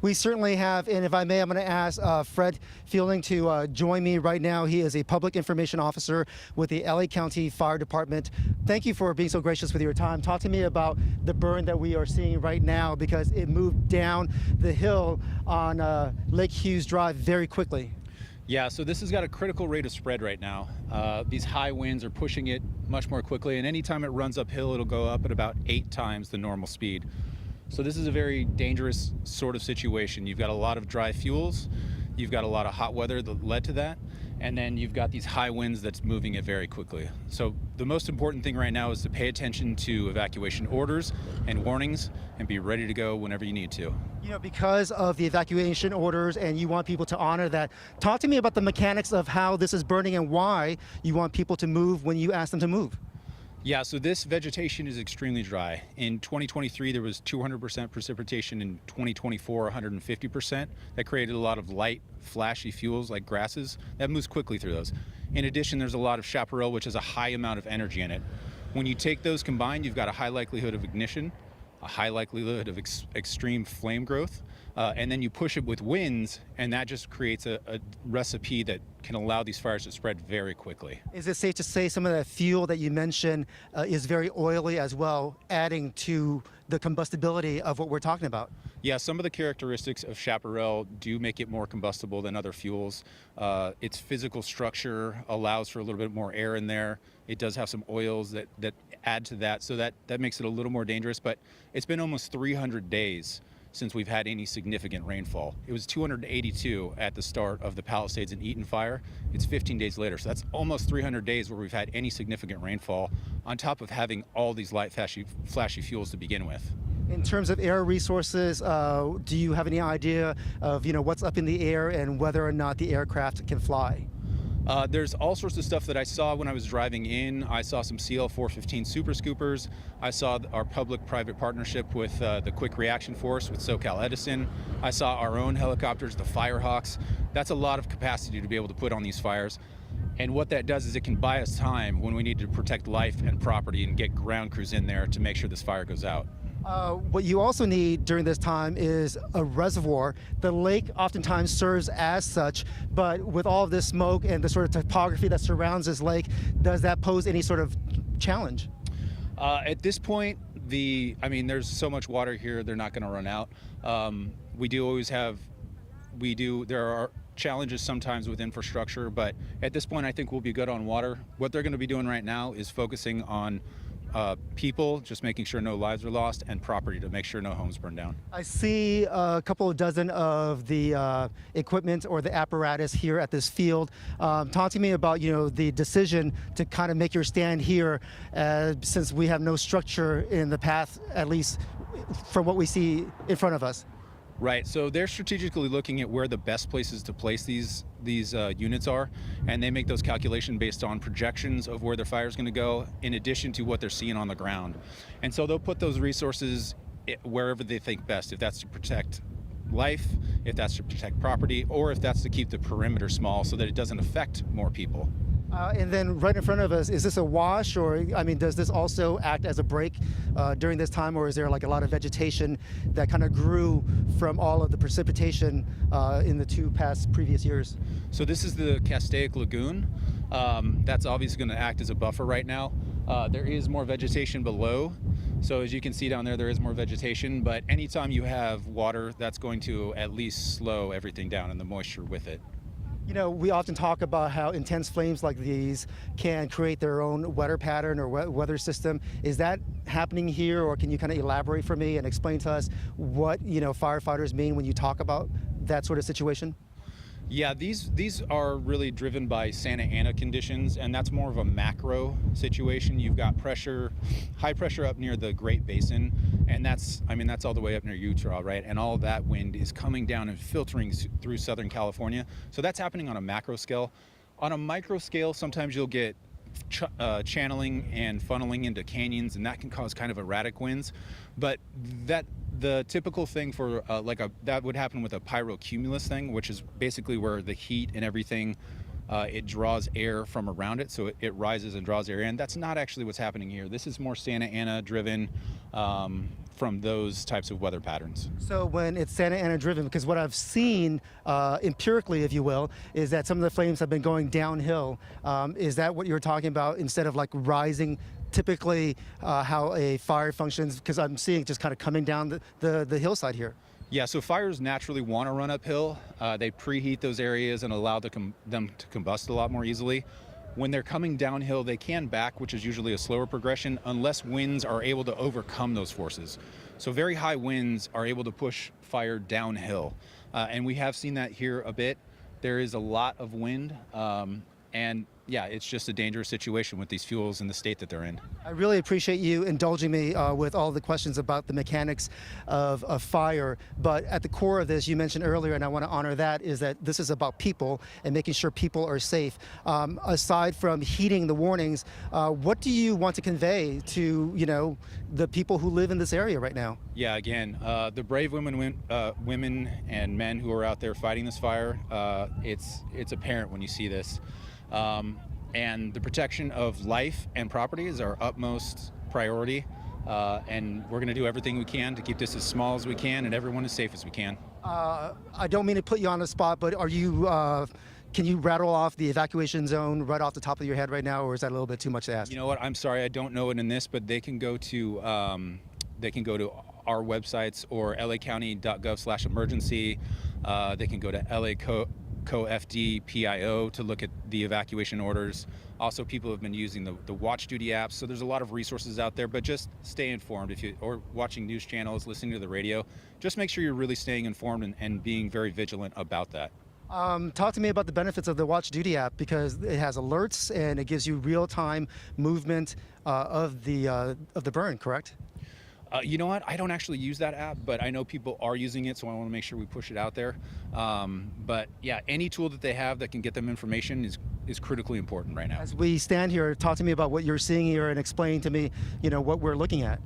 We certainly have, and if I may, I'm going to ask Fred Fielding to join me right now. He is a public information officer with the LA County Fire Department. Thank you for being so gracious with your time. Talk to me about the burn that we are seeing right now, because it moved down the hill on Lake Hughes Drive very quickly. Yeah, so this has got a critical rate of spread right now. These high winds are pushing it much more quickly, and anytime it runs uphill, it'll go up at about 8 times the normal speed. So this is a very dangerous sort of situation. You've got a lot of dry fuels, you've got a lot of hot weather that led to that, and then you've got these high winds that's moving it very quickly. So the most important thing right now is to pay attention to evacuation orders and warnings and be ready to go whenever you need to. You know, because of the evacuation orders and you want people to honor that, talk to me about the mechanics of how this is burning and why you want people to move when you ask them to move. Yeah, so this vegetation is extremely dry. In 2023, there was 200% precipitation. In 2024, 150%. That created a lot of light, flashy fuels like grasses. That moves quickly through those. In addition, there's a lot of chaparral, which has a high amount of energy in it. When you take those combined, you've got a high likelihood of ignition, a high likelihood of extreme flame growth, and then you push it with winds, and that just creates a recipe that can allow these fires to spread very quickly. Is it safe to say some of that fuel that you mentioned is very oily as well, adding to the combustibility of what we're talking about? Yeah, some of the characteristics of chaparral do make it more combustible than other fuels. Its physical structure allows for a little bit more air in there. It does have some oils that add to that, so that makes it a little more dangerous, but it's been almost 300 days since we've had any significant rainfall. It was 282 at the start of the Palisades and Eaton fire. It's 15 days later, so that's almost 300 days where we've had any significant rainfall, on top of having all these light, flashy fuels to begin with. In terms of air resources, do you have any idea of what's up in the air and whether or not the aircraft can fly? There's all sorts of stuff that I saw when I was driving in. I saw some CL-415 Super Scoopers. I saw our public-private partnership with the Quick Reaction Force with SoCal Edison. I saw our own helicopters, the Firehawks. That's a lot of capacity to be able to put on these fires. And what that does is it can buy us time when we need to protect life and property and get ground crews in there to make sure this fire goes out. What you also need during this time is a reservoir. The lake oftentimes serves as such, but with all of this smoke and the sort of topography that surrounds this lake, does that pose any sort of challenge? At this point, there's so much water here, they're not going to run out. There are challenges sometimes with infrastructure, but at this point, I think we'll be good on water. What they're going to be doing right now is focusing on people, just making sure no lives are lost, and property to make sure no homes burn down. I see a couple of dozen of the equipment or the apparatus here at this field. Talk to me about the decision to kind of make your stand here, since we have no structure in the path, at least from what we see in front of us. Right, so they're strategically looking at where the best places to place these units are, and they make those calculations based on projections of where their fire is going to go, in addition to what they're seeing on the ground. And so they'll put those resources wherever they think best, if that's to protect life, if that's to protect property, or if that's to keep the perimeter small so that it doesn't affect more people. And then right in front of us, is this a wash, or does this also act as a break during this time, or is there like a lot of vegetation that kind of grew from all of the precipitation in the two previous years? So this is the Castaic Lagoon. That's obviously going to act as a buffer right now. There is more vegetation below. So as you can see down there, there is more vegetation, but anytime you have water, that's going to at least slow everything down and the moisture with it. We often talk about how intense flames like these can create their own weather pattern or weather system. Is that happening here, or can you kind of elaborate for me and explain to us what firefighters mean when you talk about that sort of situation? Yeah, these are really driven by Santa Ana conditions, and that's more of a macro situation. You've got high pressure up near the Great Basin, and that's all the way up near Utah, right? And all of that wind is coming down and filtering through Southern California. So that's happening on a macro scale. On a micro scale, sometimes you'll get channeling and funneling into canyons, and that can cause kind of erratic winds. But the typical thing for that would happen with a pyrocumulus thing, which is basically where the heat and everything it draws air from around it, so it rises and draws air in. That's not actually what's happening here. This is more Santa Ana driven from those types of weather patterns. So when it's Santa Ana driven, because what I've seen empirically, if you will, is that some of the flames have been going downhill. Is that what you're talking about instead of like rising? Typically how a fire functions, because I'm seeing just kind of coming down the hillside here. Yeah, so fires naturally want to run uphill. They preheat those areas and allow them to combust a lot more easily. When they're coming downhill, they can back, which is usually a slower progression, unless winds are able to overcome those forces. So very high winds are able to push fire downhill. And we have seen that here a bit. There is a lot of wind, and yeah, it's just a dangerous situation with these fuels in the state that they're in. I really appreciate you indulging me with all the questions about the mechanics of fire. But at the core of this, you mentioned earlier, and I want to honor that, is that this is about people and making sure people are safe. Aside from heeding the warnings, what do you want to convey to, the people who live in this area right now? Yeah, again, the brave women and men who are out there fighting this fire, it's apparent when you see this. And the protection of life and property is our utmost priority. And we're going to do everything we can to keep this as small as we can and everyone as safe as we can. I don't mean to put you on the spot, but can you rattle off the evacuation zone right off the top of your head right now, or is that a little bit too much to ask? You know what? I'm sorry, I don't know it in this, but they can go to our websites or lacounty.gov/emergency. They can go to LA.co.FD.PIO to look at the evacuation orders. Also, people have been using the watch duty apps, so there's a lot of resources out there, but just stay informed or watching news channels, listening to the radio. Just make sure you're really staying informed and being very vigilant about that. Talk to me about the benefits of the Watch Duty app, because it has alerts and it gives you real-time movement of the burn, correct? You know what? I don't actually use that app, but I know people are using it, so I want to make sure we push it out there. But yeah, any tool that they have that can get them information is critically important right now. As we stand here, talk to me about what you're seeing here and explain to me, what we're looking at.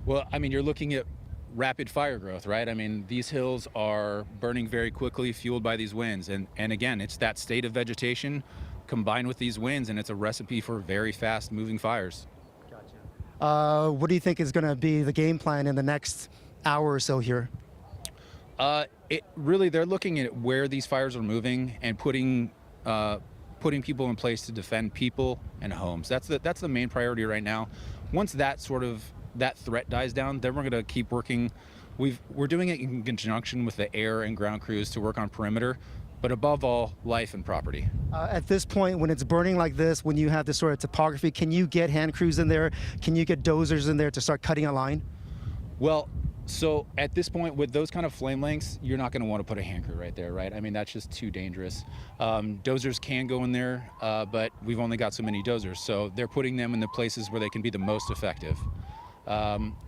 Well, I mean, you're looking at rapid fire growth, right? I mean, these hills are burning very quickly, fueled by these winds. And again, it's that state of vegetation combined with these winds, and it's a recipe for very fast moving fires. What do you think is going to be the game plan in the next hour or so here? They're looking at where these fires are moving and putting people in place to defend people and homes. That's the main priority right now. Once that threat dies down, then we're going to keep working. We're doing it in conjunction with the air and ground crews to work on perimeter, but above all, life and property. At this point, when it's burning like this, when you have this sort of topography, can you get hand crews in there? Can you get dozers in there to start cutting a line? Well, so at this point, with those kind of flame lengths, you're not going to want to put a hand crew right there, right? I mean, that's just too dangerous. Dozers can go in there, but we've only got so many dozers, so they're putting them in the places where they can be the most effective.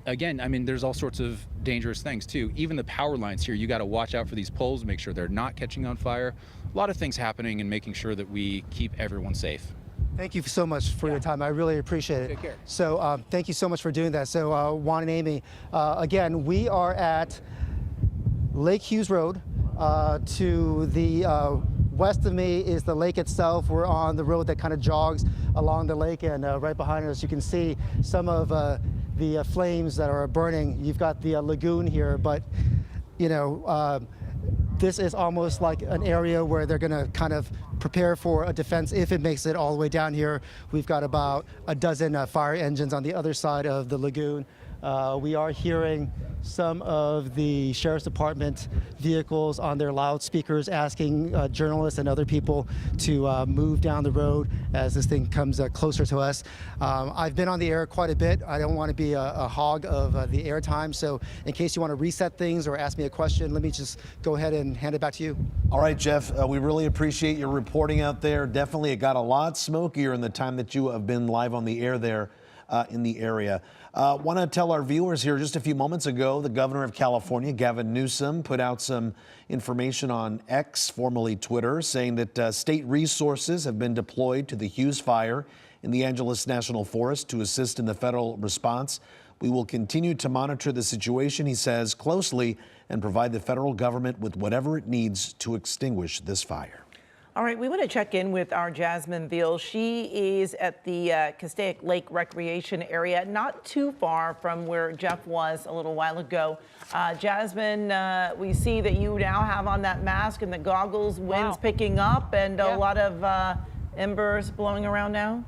Again, I mean, there's all sorts of dangerous things too. Even the power lines here, you got to watch out for these poles, make sure they're not catching on fire. A lot of things happening and making sure that we keep everyone safe. Thank you so much for your time. I really appreciate it. Take care. So thank you so much for doing that. So Juan and Amy, again, we are at Lake Hughes Road. To the west of me is the lake itself. We're on the road that kind of jogs along the lake, and right behind us you can see some of the flames that are burning. You've got the lagoon here, but this is almost like an area where they're going to kind of prepare for a defense if it makes it all the way down here. We've got about a dozen fire engines on the other side of the lagoon. We are hearing some of the Sheriff's Department vehicles on their loudspeakers asking journalists and other people to move down the road as this thing comes closer to us. I've been on the air quite a bit. I don't want to be a hog of the air time, so in case you want to reset things or ask me a question, let me just go ahead and hand it back to you. All right, Jeff, we really appreciate your reporting out there. Definitely it got a lot smokier in the time that you have been live on the air there in the area. Want to tell our viewers here, just a few moments ago, the governor of California, Gavin Newsom, put out some information on X, formerly Twitter, saying that state resources have been deployed to the Hughes Fire in the Angeles National Forest to assist in the federal response. We will continue to monitor the situation, he says, closely and provide the federal government with whatever it needs to extinguish this fire. All right, we want to check in with our Jasmine Veal. She is at the Castaic Lake Recreation Area, not too far from where Jeff was a little while ago. Jasmine, we see that you now have on that mask and the goggles, winds picking up, and a lot of embers blowing around now.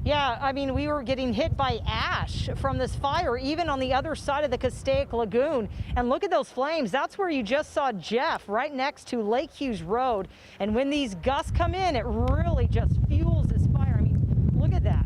Yeah, I mean, we were getting hit by ash from this fire, even on the other side of the Castaic Lagoon. And look at those flames. That's where you just saw Jeff, right next to Lake Hughes Road. And when these gusts come in, it really just fuels this fire. I mean, look at that.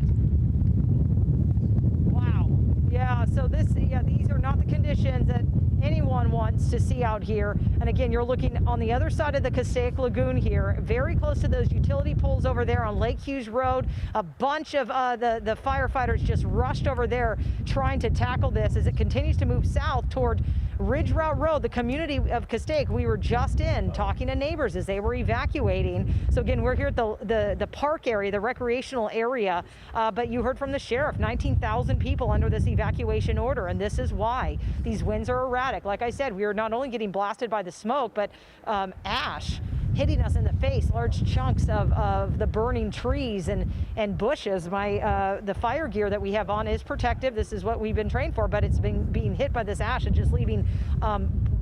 Wow. Yeah, so these are not the conditions that anyone wants to see out here. And again, you're looking on the other side of the Castaic Lagoon here, very close to those utility poles over there on Lake Hughes Road. A bunch of the firefighters just rushed over there trying to tackle this as it continues to move south toward Ridge Route Road, the community of Castaic. We were just in talking to neighbors as they were evacuating. So again, we're here at the park area, the recreational area, but you heard from the sheriff, 19,000 people under this evacuation order, and this is why. These winds are erratic. Like I said, we are not only getting blasted by the smoke, but ash hitting us in the face, large chunks of the burning trees and bushes. The fire gear that we have on is protective. This is what we've been trained for, but it's been being hit by this ash and just leaving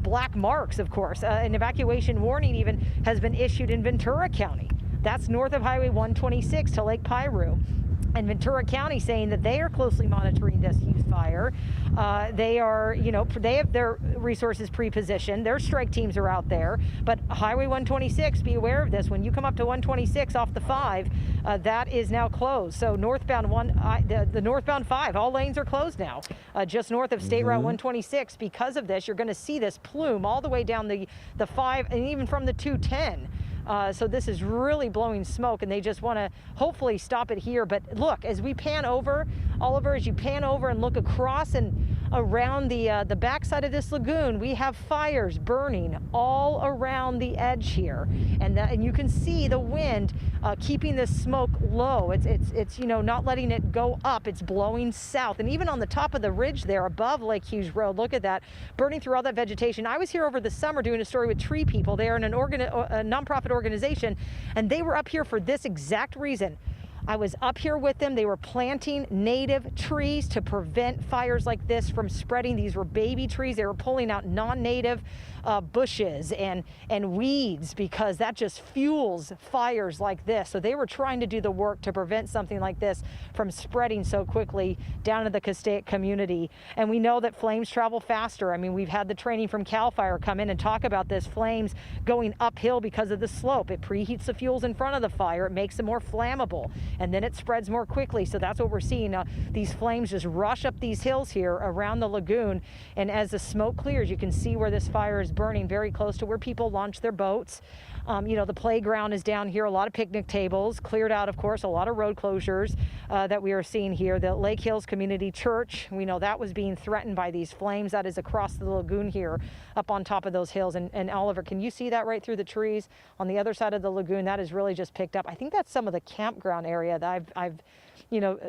black marks, of course. An evacuation warning even has been issued in Ventura County. That's north of Highway 126 to Lake Piru. And Ventura County saying that they are closely monitoring this Hughes Fire. They are, they have their resources pre-positioned. Their strike teams are out there. But Highway 126, be aware of this. When you come up to 126 off the 5, that is now closed. So northbound the northbound 5, all lanes are closed now. Just north of State Route 126. Because of this, you're going to see this plume all the way down the 5 and even from the 210. So this is really blowing smoke, and they just want to hopefully stop it here. But look, as we pan over, Oliver, as you pan over and look across and around the backside of this lagoon, we have fires burning all around the edge here, and you can see the wind keeping this smoke low. It's not letting it go up. It's blowing south, and even on the top of the ridge there above Lake Hughes Road, look at that, burning through all that vegetation. I was here over the summer doing a story with Tree People. They are a nonprofit organization, and they were up here for this exact reason. I was up here with them. They were planting native trees to prevent fires like this from spreading. These were baby trees. They were pulling out non-native bushes and weeds because that just fuels fires like this. So they were trying to do the work to prevent something like this from spreading so quickly down to the Castaic community. And we know that flames travel faster. I mean, we've had the training from CAL FIRE come in and talk about this, flames going uphill because of the slope. It preheats the fuels in front of the fire. It makes them more flammable, and then it spreads more quickly. So that's what we're seeing. These flames just rush up these hills here around the lagoon. And as the smoke clears, you can see where this fire is burning very close to where people launch their boats. The playground is down here, a lot of picnic tables, cleared out, of course, a lot of road closures that we are seeing here. The Lake Hills Community Church, we know that was being threatened by these flames. That is across the lagoon here, up on top of those hills. And Oliver, can you see that right through the trees on the other side of the lagoon? That is really just picked up. I think that's some of the campground area that I've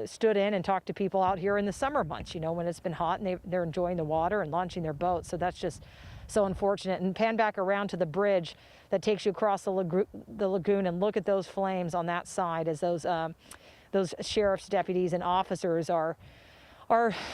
stood in and talked to people out here in the summer months, when it's been hot and they're enjoying the water and launching their boats. So that's just so unfortunate. And pan back around to the bridge that takes you across the lagoon and look at those flames on that side as those sheriff's deputies and officers are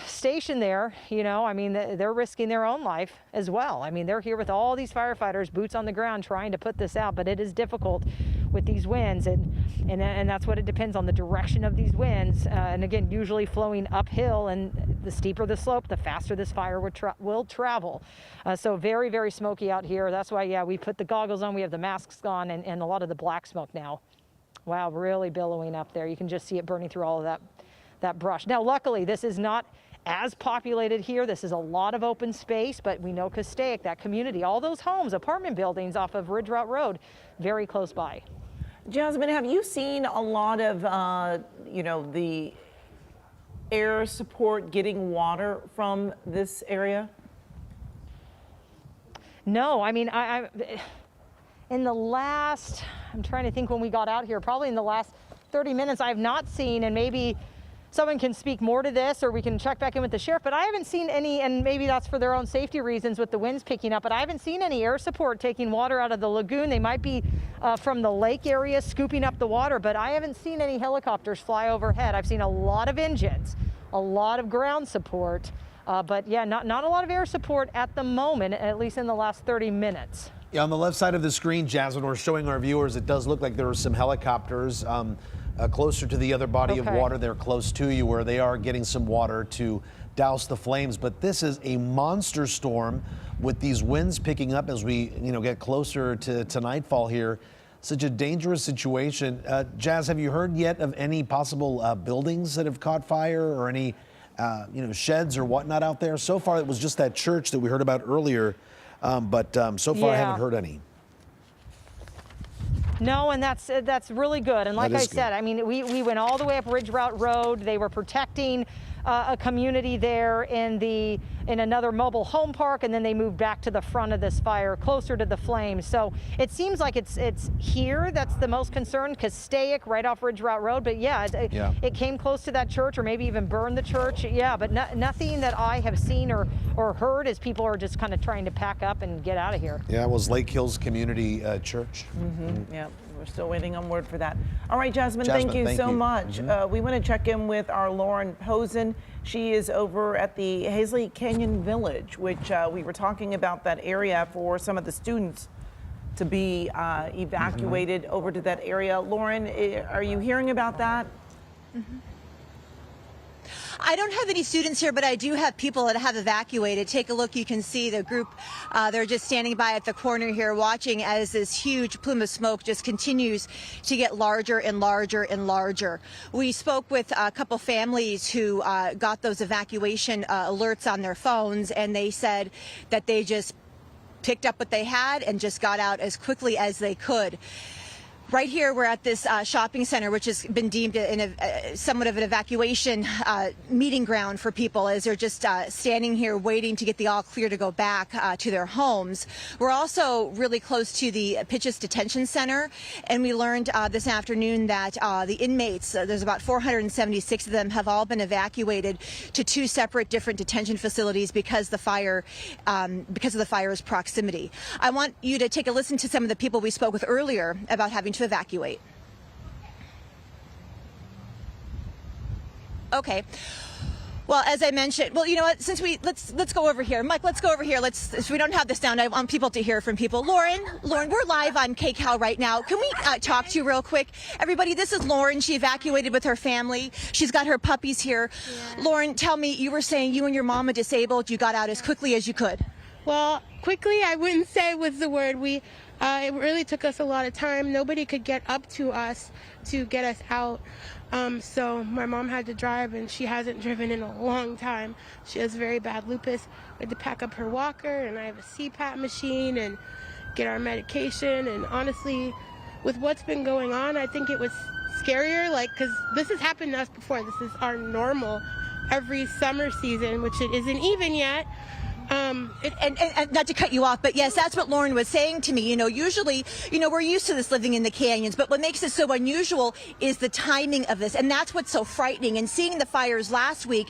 stationed there. They're risking their own life as well. I mean, they're here with all these firefighters, boots on the ground, trying to put this out, but it is difficult with these winds, and that's what it depends on, the direction of these winds, and again, usually flowing uphill, and the steeper the slope, the faster this fire will travel. So very, very smoky out here. That's why, we put the goggles on, we have the masks on, and a lot of the black smoke now. Wow, really billowing up there. You can just see it burning through all of that brush. Now, luckily, this is not as populated here. This is a lot of open space, but we know Castaic, that community, all those homes, apartment buildings off of Ridge Route Road, very close by. Jasmine, have you seen a lot of, the air support getting water from this area? No, I mean, in the last, I'm trying to think when we got out here, probably in the last 30 minutes, I've not seen, and maybe someone can speak more to this, or we can check back in with the sheriff, but I haven't seen any, and maybe that's for their own safety reasons with the winds picking up, but I haven't seen any air support taking water out of the lagoon. They might be from the lake area scooping up the water, but I haven't seen any helicopters fly overhead. I've seen a lot of engines, a lot of ground support, but yeah, not a lot of air support at the moment, at least in the last 30 minutes. Yeah, on the left side of the screen, Jasmine, we're showing our viewers, it does look like there are some helicopters closer to the other body of water. They're close to you where they are getting some water to douse the flames. But this is a monster storm with these winds picking up as we get closer to nightfall here. Such a dangerous situation. Jazz, have you heard yet of any possible buildings that have caught fire or any sheds or whatnot out there? So far, it was just that church that we heard about earlier. But so far, I haven't heard any. No, and that's really good. And like I said, I mean, we went all the way up Ridge Route Road. They were protecting a community there in another mobile home park, and then they moved back to the front of this fire, closer to the flames. So it seems like it's here that's the most concerned, Castaic, right off Ridge Route Road. But yeah, it came close to that church, or maybe even burned the church. Yeah, but nothing that I have seen or heard as people are just kind of trying to pack up and get out of here. Yeah, it was Lake Hills Community Church. Yeah, we're still waiting on word for that. All right, Jasmine, thank you so much. We want to check in with our Lauren Posen. She is over at the Hazley Canyon Village, which we were talking about that area for some of the students to be evacuated over to that area. Lauren, are you hearing about that? I don't have any students here, but I do have people that have evacuated. Take a look. You can see the group. They're just standing by at the corner here watching as this huge plume of smoke just continues to get larger and larger and larger. We spoke with a couple families who got those evacuation alerts on their phones, and they said that they just picked up what they had and just got out as quickly as they could. Right here, we're at this shopping center, which has been deemed somewhat of an evacuation meeting ground for people as they're just standing here waiting to get the all clear to go back to their homes. We're also really close to the Pitches Detention Center, and we learned this afternoon that the inmates, there's about 476 of them, have all been evacuated to two separate different detention facilities because of the fire's proximity. I want you to take a listen to some of the people we spoke with earlier about having to evacuate. Okay. Well, as I mentioned, well, you know what? Since let's go over here, Mike. Let's go over here. If we don't have this down, I want people to hear from people. Lauren, we're live on KCAL right now. Can we talk to you real quick, everybody? This is Lauren. She evacuated with her family. She's got her puppies here. Yeah. Lauren, tell me, you were saying you and your mom are disabled. You got out as quickly as you could. Well, quickly, I wouldn't say was the word. It really took us a lot of time. Nobody could get up to us to get us out. So my mom had to drive, and she hasn't driven in a long time. She has very bad lupus. We had to pack up her walker, and I have a CPAP machine and get our medication. And honestly, with what's been going on, I think it was scarier, because this has happened to us before. This is our normal every summer season, which it isn't even yet. And not to cut you off, but yes, that's what Lauren was saying to me. Usually, we're used to this living in the canyons, but what makes it so unusual is the timing of this. And that's what's so frightening. And seeing the fires last week,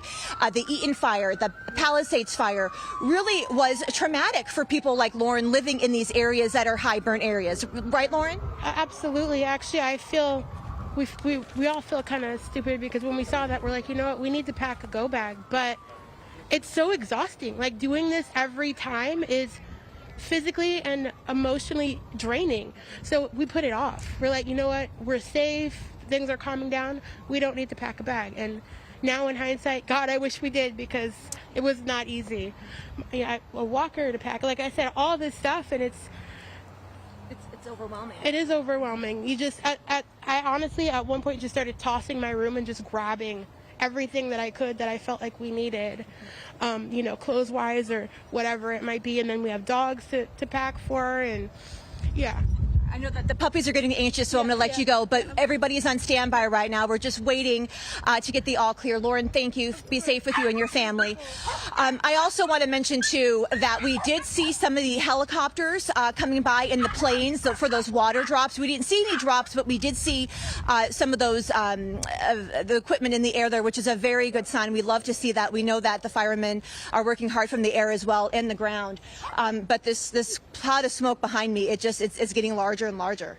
the Eaton fire, the Palisades fire, really was traumatic for people like Lauren living in these areas that are high burn areas. Right, Lauren? Absolutely. Actually, I feel we all feel kind of stupid because when we saw that, we're like, you know what, we need to pack a go bag. But it's so exhausting. Doing this every time is physically and emotionally draining. So we put it off. We're like, you know what? We're safe. Things are calming down. We don't need to pack a bag. And now in hindsight, God, I wish we did because it was not easy. A walker to pack. Like I said, all this stuff, and it's overwhelming. It is overwhelming. You just, I honestly, at one point just started tossing my room and just grabbing everything that I could that I felt like we needed, clothes-wise or whatever it might be. And then we have dogs to pack for, and yeah. I know that the puppies are getting anxious, so I'm going to let you go. But everybody is on standby right now. We're just waiting to get the all clear. Lauren, thank you. Be safe with you and your family. I also want to mention, too, that we did see some of the helicopters coming by in the planes for those water drops. We didn't see any drops, but we did see some of those, the equipment in the air there, which is a very good sign. We love to see that. We know that the firemen are working hard from the air as well and the ground. But this cloud of smoke behind me, it's getting larger and larger.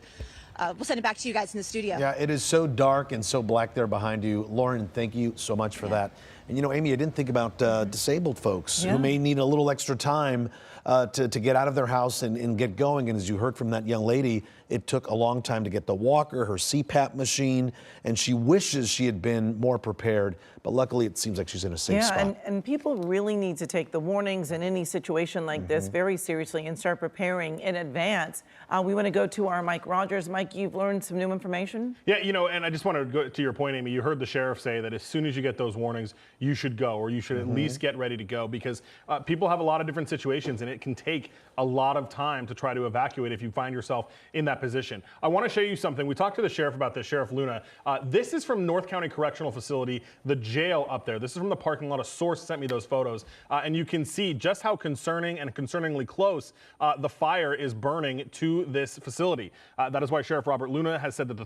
We'll send it back to you guys in the studio. Yeah, it is so dark and so black there behind you. Lauren, thank you so much for that. And you know, Amy, I didn't think about disabled folks who may need a little extra time to get out of their house and get going. And as you heard from that young lady, it took a long time to get the walker, her CPAP machine, and she wishes she had been more prepared. But luckily, it seems like she's in a safe spot. And people really need to take the warnings in any situation like this very seriously and start preparing in advance. We want to go to our Mike Rogers. Mike, you've learned some new information? Yeah, you know, and I just want to go to your point, Amy. You heard the sheriff say that as soon as you get those warnings, you should go, or you should at least get ready to go, because people have a lot of different situations, and it can take a lot of time to try to evacuate if you find yourself in that position. I want to show you something. We talked to the sheriff about this, Sheriff Luna. This is from North County Correctional Facility, the jail up there. This is from the parking lot. A source sent me those photos, and you can see just how concerning and concerningly close the fire is burning to this facility. That is why Sheriff Robert Luna has said that the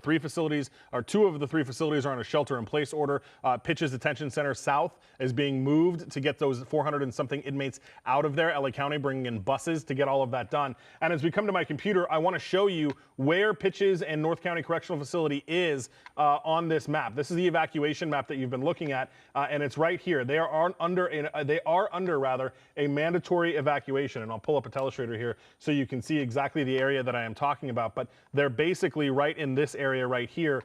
two of the three facilities are on a shelter-in-place order. Pitch's Detention Center South is being moved to get those 400 and something inmates out of there. LA County bringing in buses to get all of that done. And as we come to my computer, I want to show you where Pitch's and North County Correctional Facility is on this map. This is the evacuation map that you've been looking at, and it's right here. They are under a mandatory evacuation, and I'll pull up a telestrator here so you can see exactly the area that I am talking about. But they're basically right in this area right here,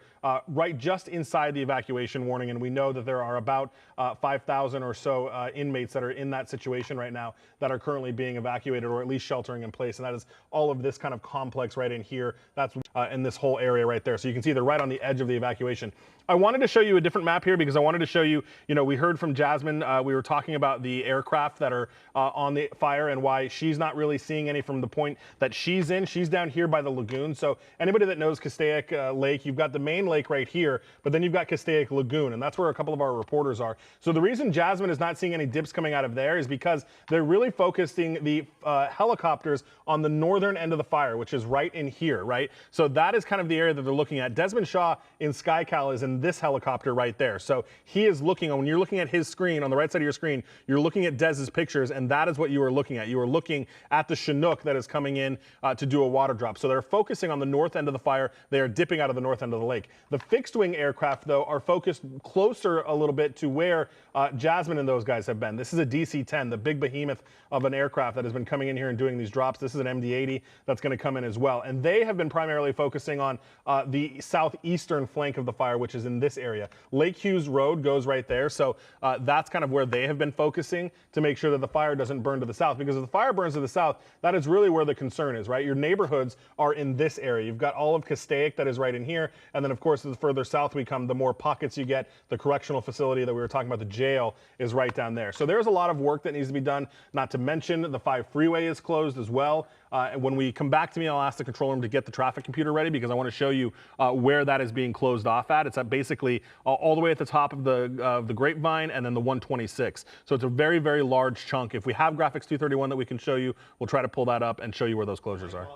right just inside the evacuation warning, and we know that there are about 5,000 or so inmates that are in that situation right now that are currently being evacuated, or at least sheltering in place, and that is all of this kind of complex right in here. That's in this whole area right there. So you can see they're right on the edge of the evacuation. I wanted to show you a different map here because I wanted to show you, we heard from Jasmine, we were talking about the aircraft that are on the fire and why she's not really seeing any from the point that she's in. She's down here by the lagoon. So anybody that knows Castaic Lake, you've got the main lake right here, but then you've got Castaic Lagoon, and that's where a couple of our reporters are. So the reason Jasmine is not seeing any dips coming out of there is because they're really focusing the helicopters on the northern end of the fire, which is right in here, right? So that is kind of the area that they're looking at. Desmond Shaw in SkyCal is in this helicopter right there. So he is looking, when you're looking at his screen, on the right side of your screen, you're looking at Dez's pictures, and that is what you are looking at. You are looking at the Chinook that is coming in to do a water drop. So they're focusing on the north end of the fire. They are dipping out of the north end of the lake. The fixed wing aircraft, though, are focused closer a little bit to where Jasmine and those guys have been. This is a DC-10, the big behemoth of an aircraft that has been coming in here and doing these drops. This is an MD-80 that's going to come in as well. And they have been primarily focusing on the southeastern flank of the fire, which is in this area. Lake Hughes Road goes right there. So that's kind of where they have been focusing to make sure that the fire doesn't burn to the south. Because if the fire burns to the south, that is really where the concern is, right? Your neighborhoods are in this area. You've got all of Castaic that is right in here. And then, of course, the further south we come, the more pockets you get. The correctional facility that we were talking about, the jail, is right down there. So there's a lot of work that needs to be done. Not to mention the 5 freeway is closed as well. When we come back to me, I'll ask the control room to get the traffic computer ready because I want to show you where that is being closed off at. It's at basically all the way at the top of the Grapevine and then the 126. So it's a very, very large chunk. If we have graphics 231 that we can show you, we'll try to pull that up and show you where those closures are.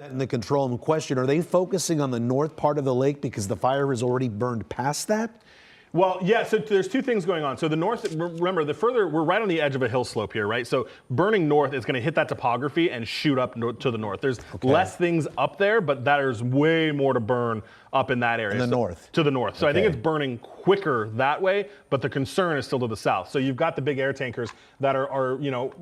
In the control room question, are they focusing on the north part of the lake because the fire has already burned past that? Well, yeah, so there's two things going on. So the north, remember, we're right on the edge of a hill slope here, right? So burning north is going to hit that topography and shoot up to the north. There's less things up there, but there's way more to burn up in that area. In the north. To the north. So I think it's burning quicker that way, but the concern is still to the south. So you've got the big air tankers that are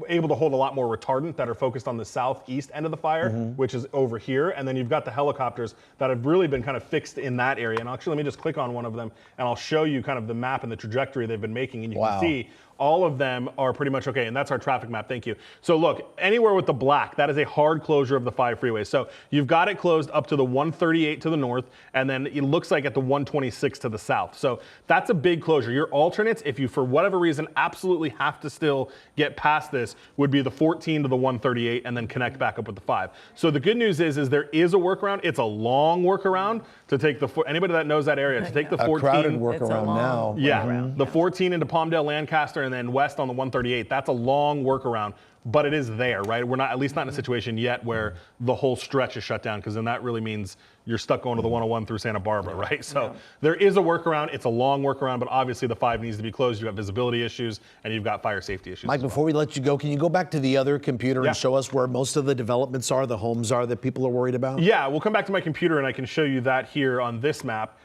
able to hold a lot more retardant that are focused on the southeast end of the fire, which is over here. And then you've got the helicopters that have really been kind of fixed in that area. And actually, let me just click on one of them and I'll show you kind of the map and the trajectory they've been making. And you can see all of them are pretty much okay, and that's our traffic map, thank you. So look, anywhere with the black, that is a hard closure of the 5 freeway. So you've got it closed up to the 138 to the north, and then it looks like at the 126 to the south. So that's a big closure. Your alternates, if you for whatever reason absolutely have to still get past this, would be the 14 to the 138 and then connect back up with the 5. So the good news is there is a workaround. It's a long workaround to take the, anybody that knows that area, to take the 14. A crowded workaround now. Yeah, the 14 into Palmdale, Lancaster, and then west on the 138. That's a long workaround, but it is there, right? We're not, at least not in a situation yet where the whole stretch is shut down, because then that really means you're stuck going to the 101 through Santa Barbara, right? So there is a workaround. It's a long workaround, but obviously the 5 needs to be closed. You've got visibility issues and you've got fire safety issues. Mike, before we let you go, can you go back to the other computer and show us where most of the developments are, the homes are that people are worried about? Yeah, we'll come back to my computer and I can show you that here on this map.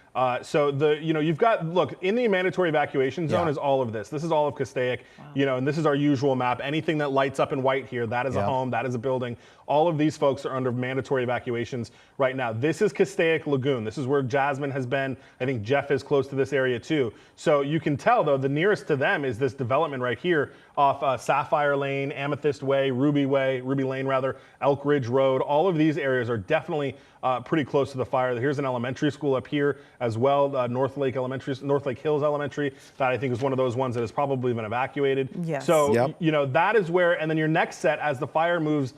So you've got, look, in the mandatory evacuation zone is all of this. This is all of Castaic, and this is our usual map. Anything that lights up in white here, that is a home, that is a building. All of these folks are under mandatory evacuations right now. This is Castaic Lagoon. This is where Jasmine has been. I think Jeff is close to this area too. So you can tell though, the nearest to them is this development right here off Sapphire Lane, Amethyst Way, Ruby Lane rather, Elk Ridge Road. All of these areas are definitely pretty close to the fire. Here's an elementary school up here as well, North Lake Hills Elementary, that I think is one of those ones that has probably been evacuated. Yes. So, that is where, and then your next set, as the fire moves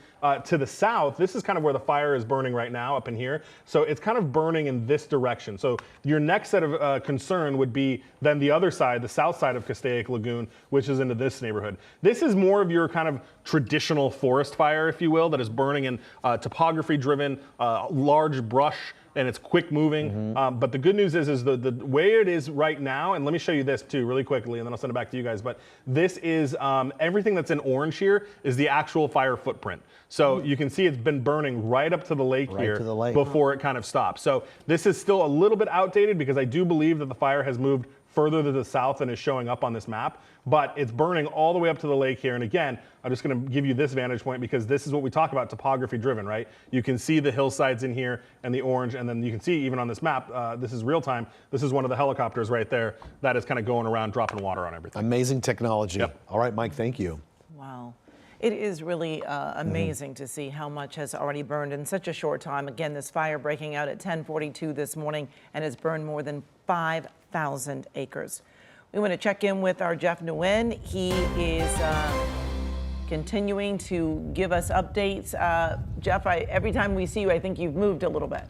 to the south, this is kind of where the fire is burning right now up in here. So it's kind of burning in this direction. So your next set of concern would be then the other side, the south side of Castaic Lagoon, which is into this neighborhood. This is more of your kind of traditional forest fire, if you will, that is burning in topography driven, large brush, and it's quick moving. But the good news is the way it is right now, and let me show you this too really quickly, and then I'll send it back to you guys, but this is, everything that's in orange here is the actual fire footprint. So you can see it's been burning right up to the lake here before it kind of stops. So this is still a little bit outdated because I do believe that the fire has moved further to the south than is showing up on this map, but it's burning all the way up to the lake here. And again, I'm just gonna give you this vantage point because this is what we talk about, topography driven, right? You can see the hillsides in here and the orange, and then you can see even on this map, this is real time, this is one of the helicopters right there that is kind of going around dropping water on everything. Amazing technology. All right, Mike, thank you. Wow. It is really amazing to see how much has already burned in such a short time. Again, this fire breaking out at 10:42 this morning and has burned more than 5,000 acres. We want to check in with our Jeff Nguyen. He is continuing to give us updates. Jeff, every time we see you, I think you've moved a little bit.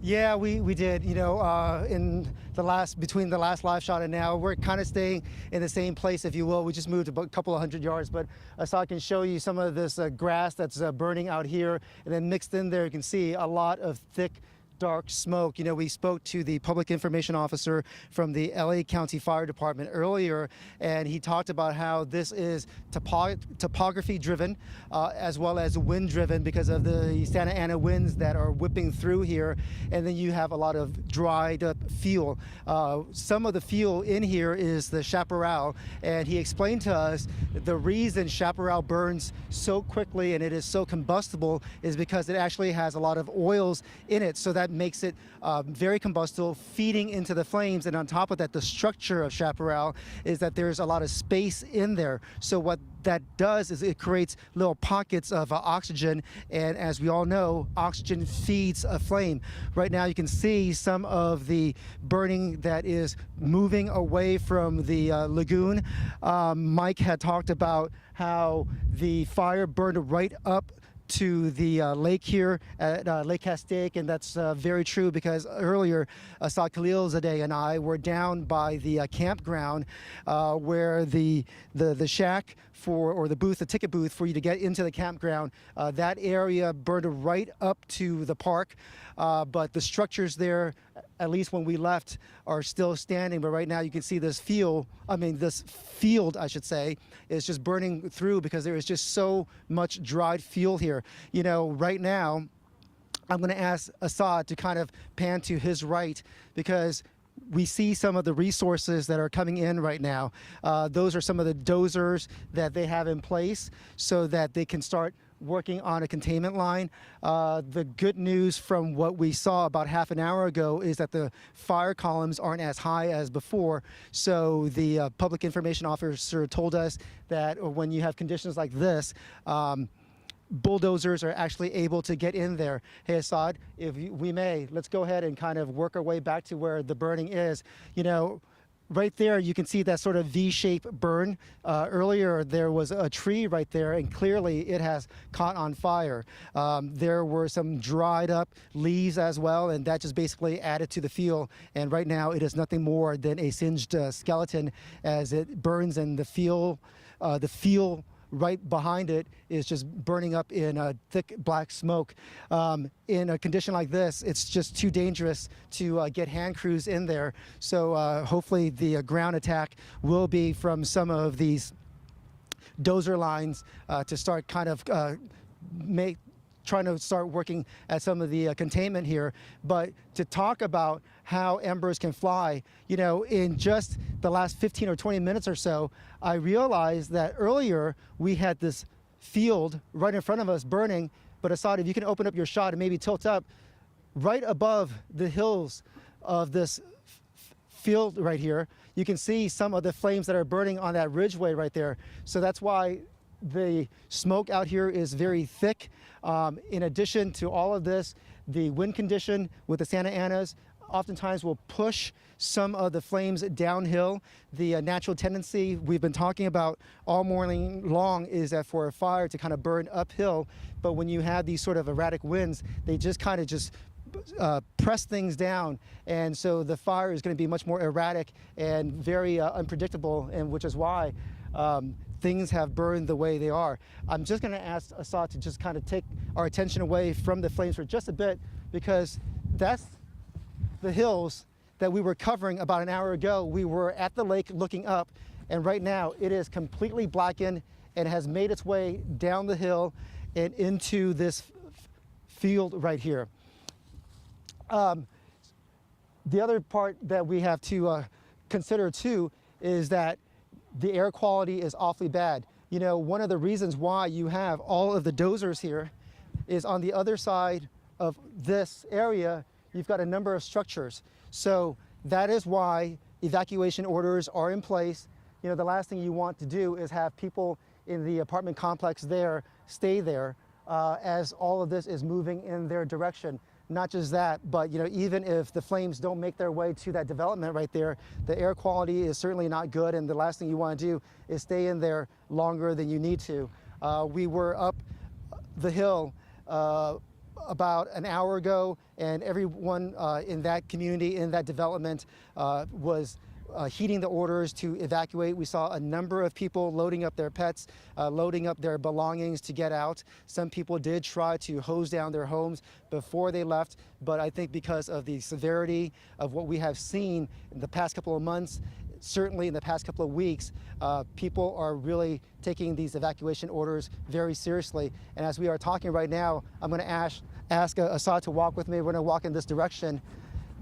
Yeah, we did. In the between the last live shot and now, we're kind of staying in the same place, if you will. We just moved about a couple of 100 yards, but so I can show you some of this grass that's burning out here, and then mixed in there, you can see a lot of thick, dark smoke. We spoke to the public information officer from the LA County Fire Department earlier, and he talked about how this is topography driven as well as wind driven because of the Santa Ana winds that are whipping through here. And then you have a lot of dried up fuel. Some of the fuel in here is the chaparral, and he explained to us the reason chaparral burns so quickly and it is so combustible is because it actually has a lot of oils in it. So that makes it very combustible, feeding into the flames. And on top of that, the structure of chaparral is that there's a lot of space in there. So what that does is it creates little pockets of oxygen, and as we all know, oxygen feeds a flame. Right now you can see some of the burning that is moving away from the lagoon. Mike had talked about how the fire burned right up to the lake here at Lake Castaic, and that's very true because earlier Asad Khalilzadeh and I were down by the campground where the shack or the booth, the ticket booth for you to get into the campground, that area burned right up to the park, but the structures there, at least when we left, are still standing. But right now you can see this field, I should say, is just burning through because there is just so much dried fuel here. Right now, I'm going to ask Asad to kind of pan to his right because we see some of the resources that are coming in right now. Those are some of the dozers that they have in place so that they can start working on a containment line. The good news from what we saw about half an hour ago is that the fire columns aren't as high as before. So the public information officer told us that when you have conditions like this, bulldozers are actually able to get in there. Hey, Assad, if we may, let's go ahead and kind of work our way back to where the burning is. You know, right there, you can see that sort of V-shaped burn. Earlier, there was a tree right there, and clearly it has caught on fire. There were some dried up leaves as well, and that just basically added to the fuel. And right now, it is nothing more than a singed skeleton as it burns, and the fuel right behind it is just burning up in a thick black smoke. In a condition like this, it's just too dangerous to get hand crews in there. So hopefully the ground attack will be from some of these dozer lines to start kind of trying to start working at some of the containment here. But to talk about how embers can fly, you know, in just the last 15 or 20 minutes or so, I realized that earlier we had this field right in front of us burning. But Assad, if you can open up your shot and maybe tilt up, right above the hills of this field right here, you can see some of the flames that are burning on that ridgeway right there. So that's why the smoke out here is very thick. In addition to all of this, the wind condition with the Santa Anas oftentimes will push some of the flames downhill. The natural tendency we've been talking about all morning long is that for a fire to kind of burn uphill, but when you have these sort of erratic winds, they just kind of press things down, and so the fire is going to be much more erratic and very unpredictable, and which is why things have burned the way they are. I'm just going to ask Assad to just kind of take our attention away from the flames for just a bit, because that's the hills that we were covering about an hour ago. We were at the lake looking up, and right now it is completely blackened and has made its way down the hill and into this field right here. The other part that we have to consider too is that the air quality is awfully bad. You know, one of the reasons why you have all of the dozers here is on the other side of this area, you've got a number of structures. So that is why evacuation orders are in place. You know, the last thing you want to do is have people in the apartment complex there stay there as all of this is moving in their direction. Not just that, but you know, even if the flames don't make their way to that development right there, the air quality is certainly not good, and the last thing you want to do is stay in there longer than you need to. We were up the hill about an hour ago, and everyone in that community, in that development, was heeding the orders to evacuate. We saw a number of people loading up their pets, loading up their belongings to get out. Some people did try to hose down their homes before they left, but I think because of the severity of what we have seen in the past couple of months, certainly in the past couple of weeks, people are really taking these evacuation orders very seriously. And as we are talking right now, I'm going to ask Assad to walk with me. We're going to walk in this direction,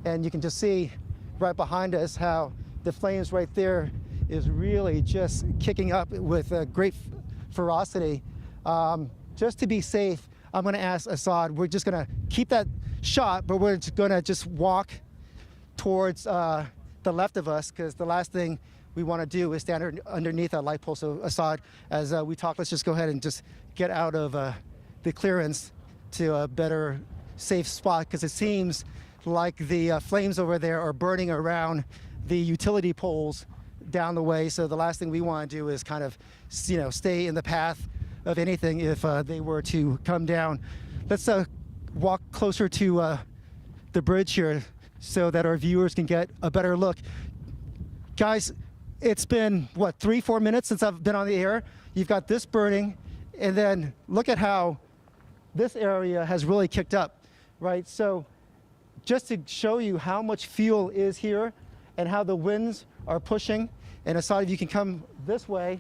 and you can just see right behind us how the flames right there is really just kicking up with great ferocity. Just to be safe, I'm going to ask Assad, we're just going to keep that shot, but we're going to just walk towards the left of us, because the last thing we want to do is stand underneath a light pole. So Assad, as we talk, let's just go ahead and just get out of the clearance to a better safe spot, because it seems like the flames over there are burning around the utility poles down the way. So the last thing we want to do is kind of, you know, stay in the path of anything if they were to come down. Let's walk closer to the bridge here so that our viewers can get a better look. Guys, it's been, what, 3-4 minutes since I've been on the air? You've got this burning, and then look at how this area has really kicked up, right? So just to show you how much fuel is here and how the winds are pushing, and Assad, if you can come this way,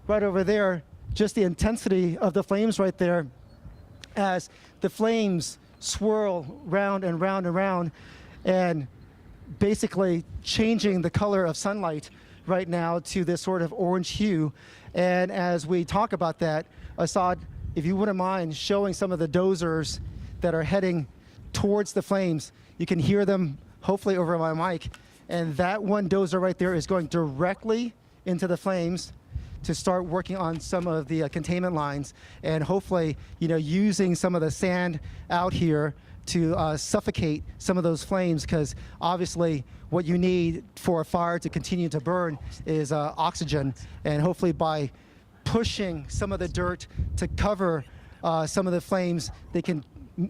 right over there, just the intensity of the flames right there as the flames swirl round and round and round, and basically changing the color of sunlight right now to this sort of orange hue. And as we talk about that, Assad, if you wouldn't mind showing some of the dozers that are heading towards the flames. You can hear them hopefully over my mic. And that one dozer right there is going directly into the flames to start working on some of the containment lines, and hopefully, using some of the sand out here to suffocate some of those flames, because obviously what you need for a fire to continue to burn is oxygen. And hopefully by pushing some of the dirt to cover some of the flames, they can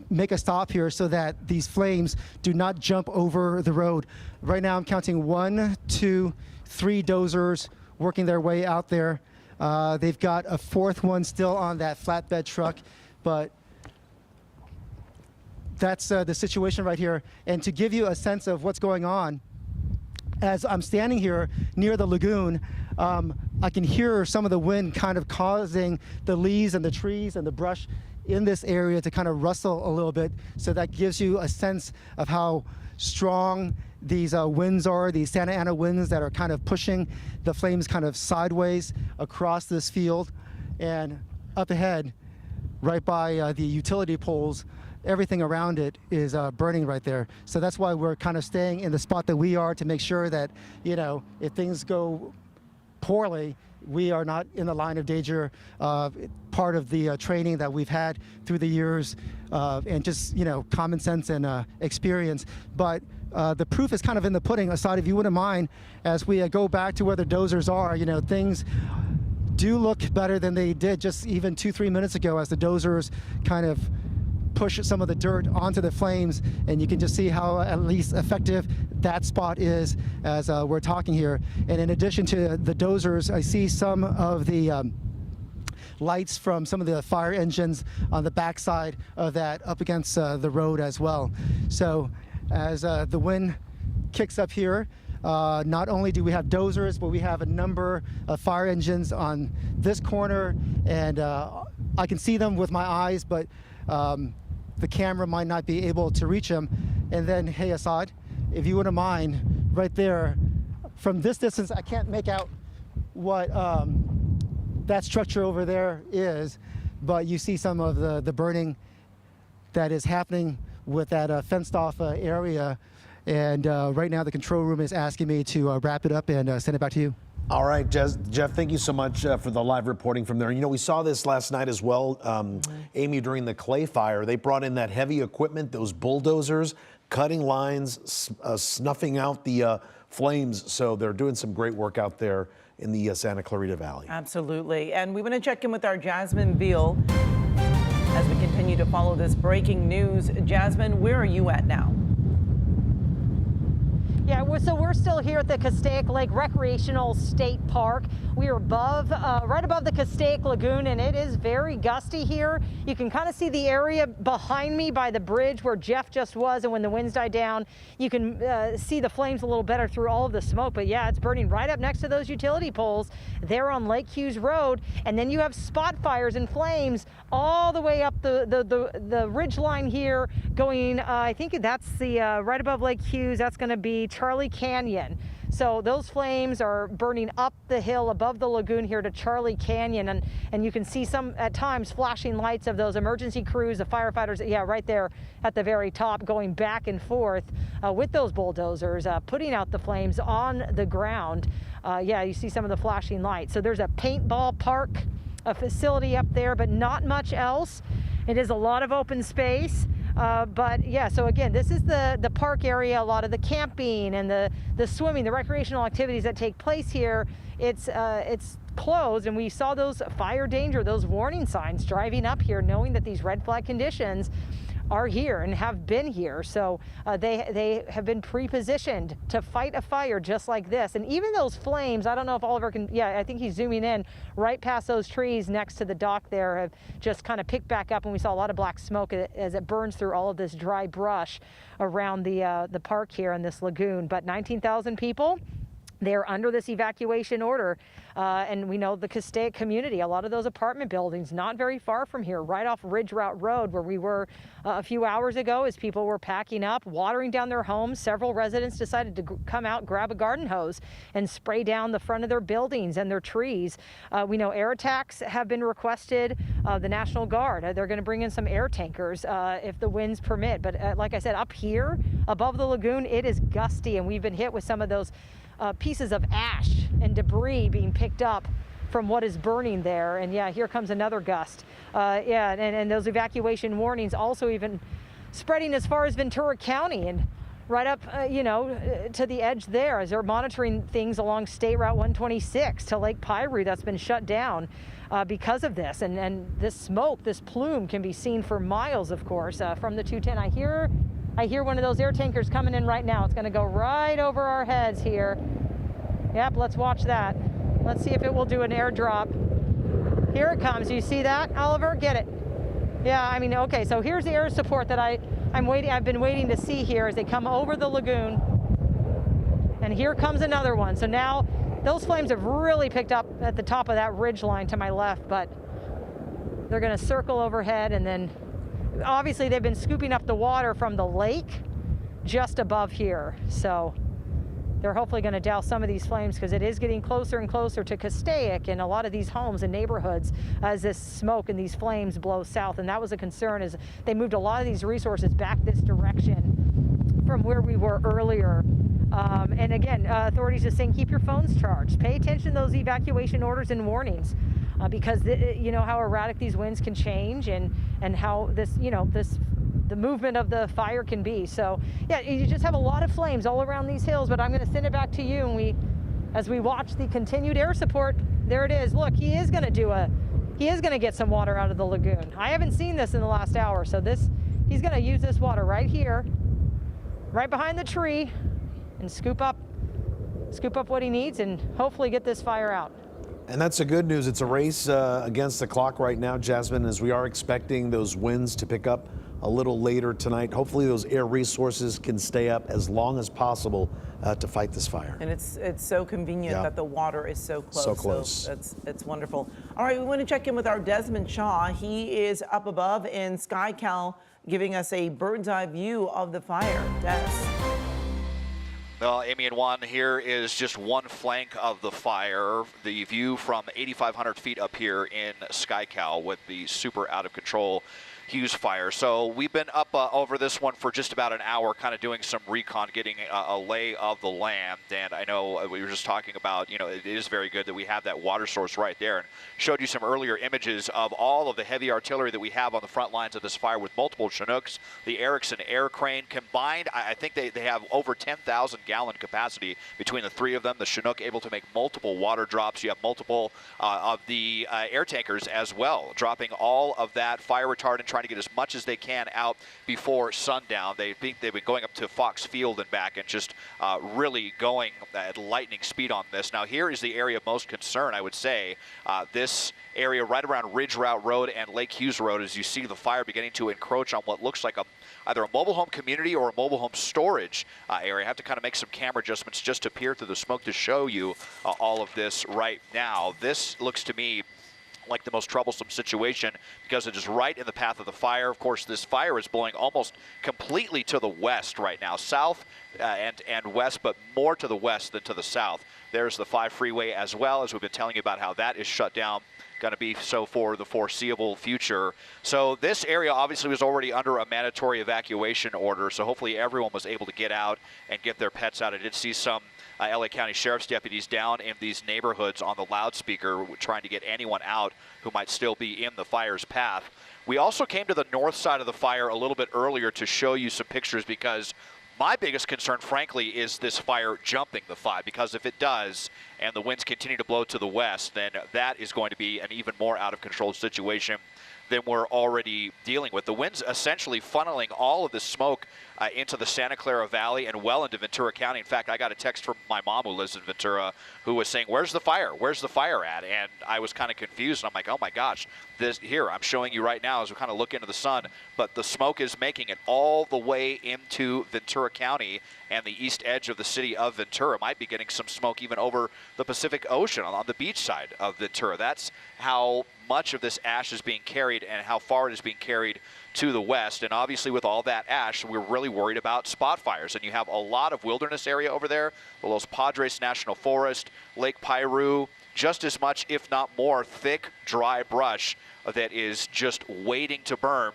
make a stop here so that these flames do not jump over the road. Right now I'm counting 1, 2, 3 dozers working their way out there. They've got a 4th one still on that flatbed truck, but that's the situation right here. And to give you a sense of what's going on, as I'm standing here near the lagoon, I can hear some of the wind kind of causing the leaves and the trees and the brush in this area to kind of rustle a little bit. So that gives you a sense of how strong these winds are, these Santa Ana winds that are kind of pushing the flames kind of sideways across this field. And up ahead, right by the utility poles, everything around it is burning right there. So that's why we're kind of staying in the spot that we are, to make sure that, if things go poorly, we are not in the line of danger. Part of the training that we've had through the years, and just common sense and experience. But the proof is kind of in the pudding. Asad, if you wouldn't mind, as we go back to where the dozers are, things do look better than they did just even 2-3 minutes ago, as the dozers kind of push some of the dirt onto the flames, and you can just see how at least effective that spot is as we're talking here. And in addition to the dozers, I see some of the lights from some of the fire engines on the backside of that up against the road as well. So as the wind kicks up here, not only do we have dozers, but we have a number of fire engines on this corner, and I can see them with my eyes, but the camera might not be able to reach them. And then, hey, Asad, if you wouldn't mind, right there, from this distance, I can't make out what that structure over there is, but you see some of the burning that is happening with that fenced off area. And right now the control room is asking me to wrap it up and send it back to you. All right, Jeff, thank you so much for the live reporting from there. We saw this last night as well, Amy, during the Clay fire. They brought in that heavy equipment, those bulldozers, cutting lines, snuffing out the flames. So they're doing some great work out there in the Santa Clarita Valley. Absolutely. And we want to check in with our Jasmine Beal as we continue to follow this breaking news. Jasmine, where are you at now? Yeah, so we're still here at the Castaic Lake Recreational State Park. We are right above the Castaic Lagoon, and it is very gusty here. You can kind of see the area behind me by the bridge where Jeff just was, and when the winds die down, you can see the flames a little better through all of the smoke. But yeah, it's burning right up next to those utility poles there on Lake Hughes Road, and then you have spot fires and flames all the way up the ridge line here, going. I think that's the right above Lake Hughes. That's going to be Charlie Canyon. So those flames are burning up the hill above the lagoon here to Charlie Canyon, and you can see some at times flashing lights of those emergency crews, the firefighters, yeah, right there at the very top, going back and forth with those bulldozers, putting out the flames on the ground. Yeah, you see some of the flashing lights. So there's a paintball park, a facility up there, but not much else. It is a lot of open space. But yeah, so again, this is the park area, a lot of the camping and the swimming, the recreational activities that take place here. It's closed, and we saw those fire danger, those warning signs driving up here, knowing that these red flag conditions are here and have been here. So they have been pre-positioned to fight a fire just like this. And even those flames, I don't know if Oliver can, yeah, I think he's zooming in right past those trees next to the dock there, have just kind of picked back up, and we saw a lot of black smoke as it burns through all of this dry brush around the park here in this lagoon. But 19,000 people, they're under this evacuation order, and we know the Castaic community, a lot of those apartment buildings not very far from here, right off Ridge Route Road, where we were a few hours ago as people were packing up, watering down their homes. Several residents decided to come out, grab a garden hose, and spray down the front of their buildings and their trees. We know air attacks have been requested the National Guard. They're going to bring in some air tankers if the winds permit. But like I said, up here above the lagoon, it is gusty, and we've been hit with some of those pieces of ash and debris being picked up from what is burning there. And yeah, here comes another gust. And those evacuation warnings also even spreading as far as Ventura County and right up, to the edge there as they're monitoring things along State Route 126 to Lake Piru that's been shut down because of this. And this smoke, this plume can be seen for miles, of course, from the 210. I hear one of those air tankers coming in right now. It's going to go right over our heads here. Yep, let's watch that. Let's see if it will do an airdrop. Here it comes. You see that, Oliver? Get it. Yeah, I mean, okay, so here's the air support that I've been waiting to see here as they come over the lagoon. And here comes another one. So now those flames have really picked up at the top of that ridge line to my left, but they're going to circle overhead, and then obviously they've been scooping up the water from the lake just above here. So they're hopefully going to douse some of these flames because it is getting closer and closer to Castaic and a lot of these homes and neighborhoods as this smoke and these flames blow south. And that was a concern, as they moved a lot of these resources back this direction from where we were earlier. And again, authorities are saying keep your phones charged. Pay attention to those evacuation orders and warnings because you know how erratic these winds can change and how the movement of the fire can be. So yeah, you just have a lot of flames all around these hills, but I'm going to send it back to you. And as we watch the continued air support, there it is. Look, he is going to get some water out of the lagoon. I haven't seen this in the last hour. So he's going to use this water right here, right behind the tree, and scoop up what he needs and hopefully get this fire out. And that's the good news. It's a race against the clock right now, Jasmine, as we are expecting those winds to pick up a little later tonight. Hopefully those air resources can stay up as long as possible to fight this fire. And it's so convenient that the water is so close. So close. So it's wonderful. All right, we want to check in with our Desmond Shaw. He is up above in SkyCal giving us a bird's eye view of the fire. Des. Well, Amy and Juan, here is just one flank of the fire. The view from 8,500 feet up here in SkyCal with the super out of control Hughes Fire. So we've been up over this one for just about an hour, kind of doing some recon, getting a lay of the land. And I know we were just talking about, it is very good that we have that water source right there, and showed you some earlier images of all of the heavy artillery that we have on the front lines of this fire with multiple Chinooks, the Erickson air crane combined. I think they have over 10,000 gallon capacity between the three of them. The Chinook able to make multiple water drops. You have multiple of the air tankers as well, dropping all of that fire retardant, trying to get as much as they can out before sundown. They've been going up to Fox Field and back and just really going at lightning speed on this. Now here is the area of most concern, I would say. This area right around Ridge Route Road and Lake Hughes Road, as you see the fire beginning to encroach on what looks like either a mobile home community or a mobile home storage area. I have to kind of make some camera adjustments just to peer through the smoke to show you all of this right now. This looks to me like the most troublesome situation because it is right in the path of the fire. Of course, this fire is blowing almost completely to the west right now, south and west, but more to the west than to the south. There's the 5 freeway as well, as we've been telling you about how that is shut down, going to be so for the foreseeable future. So this area obviously was already under a mandatory evacuation order, so hopefully everyone was able to get out and get their pets out. I did see some LA County Sheriff's deputies down in these neighborhoods on the loudspeaker trying to get anyone out who might still be in the fire's path. We also came to the north side of the fire a little bit earlier to show you some pictures because my biggest concern, frankly, is this fire jumping the 5, because if it does and the winds continue to blow to the west, then that is going to be an even more out of control situation than we're already dealing with. The wind's essentially funneling all of this smoke into the Santa Clara Valley and well into Ventura County. In fact, I got a text from my mom who lives in Ventura who was saying, where's the fire? Where's the fire at? And I was kind of confused. And I'm like, oh my gosh, here, I'm showing you right now as we kind of look into the sun, but the smoke is making it all the way into Ventura County and the east edge of the city of Ventura. Might be getting some smoke even over the Pacific Ocean on the beach side of Ventura. That's how much of this ash is being carried and how far it is being carried to the west. And obviously with all that ash, we're really worried about spot fires. And you have a lot of wilderness area over there, the Los Padres National Forest, Lake Piru, just as much, if not more, thick, dry brush that is just waiting to burn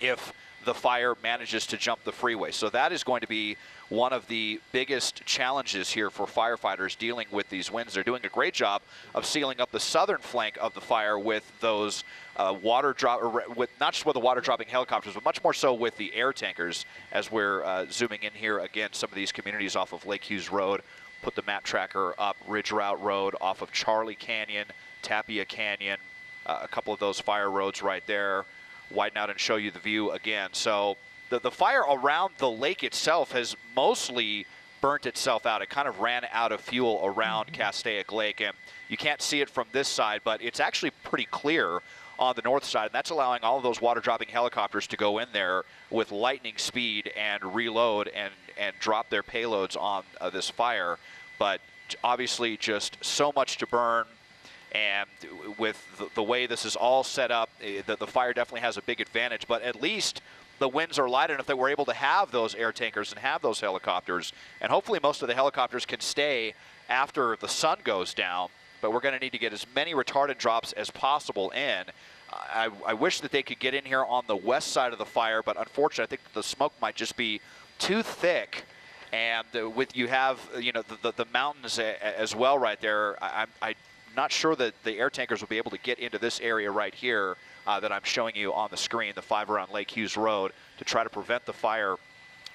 if the fire manages to jump the freeway. So that is going to be one of the biggest challenges here for firefighters dealing with these winds. They're doing a great job of sealing up the southern flank of the fire with those with not just with the water dropping helicopters, but much more so with the air tankers. As we're zooming in here again, some of these communities off of Lake Hughes Road, put the map tracker up, Ridge Route Road off of Charlie Canyon, Tapia Canyon, a couple of those fire roads right there. Widen out and show you the view again. So the fire around the lake itself has mostly burnt itself out. It kind of ran out of fuel around Castaic Lake, and you can't see it from this side, but it's actually pretty clear on the north side, and that's allowing all of those water dropping helicopters to go in there with lightning speed and reload and drop their payloads on this fire. But obviously just so much to burn. And with the way this is all set up, the fire definitely has a big advantage. But at least the winds are light enough that we're able to have those air tankers and have those helicopters. And hopefully most of the helicopters can stay after the sun goes down. But we're going to need to get as many retardant drops as possible in. I wish that they could get in here on the west side of the fire, but unfortunately I think the smoke might just be too thick. And with you have the mountains as well right there. I'm not sure that the air tankers will be able to get into this area right here that I'm showing you on the screen, the 5 around Lake Hughes Road, to try to prevent the fire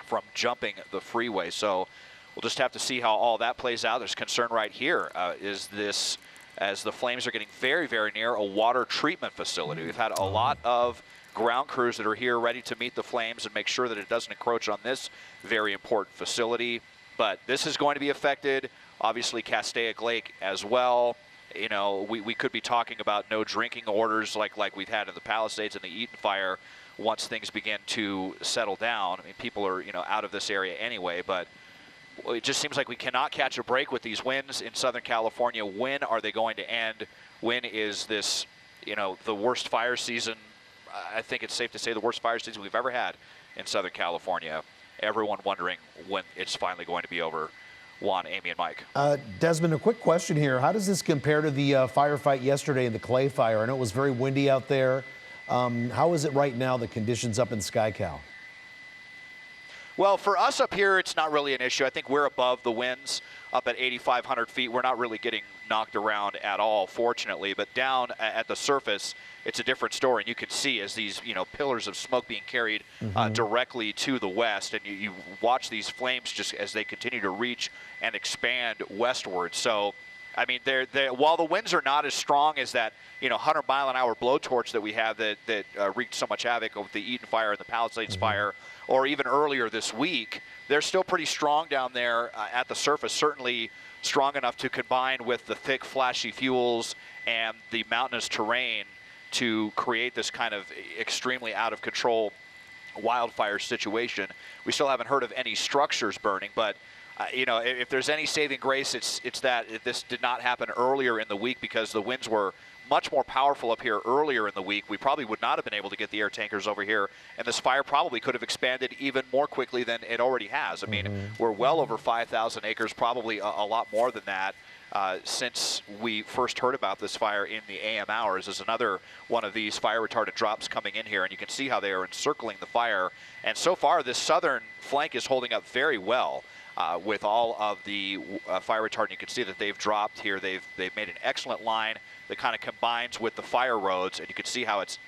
from jumping the freeway. So we'll just have to see how all that plays out. There's concern right here. Is this, as the flames are getting very, very near a water treatment facility. We've had a lot of ground crews that are here ready to meet the flames and make sure that it doesn't encroach on this very important facility. But this is going to be affected. Obviously, Castaic Lake as well. You know, we could be talking about no drinking orders like we've had in the Palisades and the Eaton fire once things begin to settle down. I mean, people are, out of this area anyway, but it just seems like we cannot catch a break with these winds in Southern California. When are they going to end? When is this, the worst fire season? I think it's safe to say the worst fire season we've ever had in Southern California. Everyone wondering when it's finally going to be over. Juan, Amy, and Mike. Desmond, a quick question here. How does this compare to the firefight yesterday in the Clay Fire? I know it was very windy out there. How is it right now, the conditions up in SkyCal? Well, for us up here, it's not really an issue. I think we're above the winds up at 8,500 feet. We're not really getting knocked around at all, fortunately. But down at the surface, it's a different story. And you can see as these, pillars of smoke being carried directly to the west. And you watch these flames just as they continue to reach and expand westward. So, I mean, while the winds are not as strong as that, 100-mile-an-hour blowtorch that we have that wreaked so much havoc with the Eaton fire and the Palisades fire, or even earlier this week, they're still pretty strong down there at the surface, certainly strong enough to combine with the thick, flashy fuels and the mountainous terrain to create this kind of extremely out-of-control wildfire situation. We still haven't heard of any structures burning, but if there's any saving grace, it's that this did not happen earlier in the week, because the winds were much more powerful up here earlier in the week. We probably would not have been able to get the air tankers over here, and this fire probably could have expanded even more quickly than it already has. I mean, we're well over 5,000 acres, probably a lot more than that. Since we first heard about this fire in the AM hours. There's another one of these fire retardant drops coming in here, and you can see how they are encircling the fire. And so far, this southern flank is holding up very well with all of the fire retardant. You can see that they've dropped here. They've made an excellent line that kind of combines with the fire roads, and you can see how it's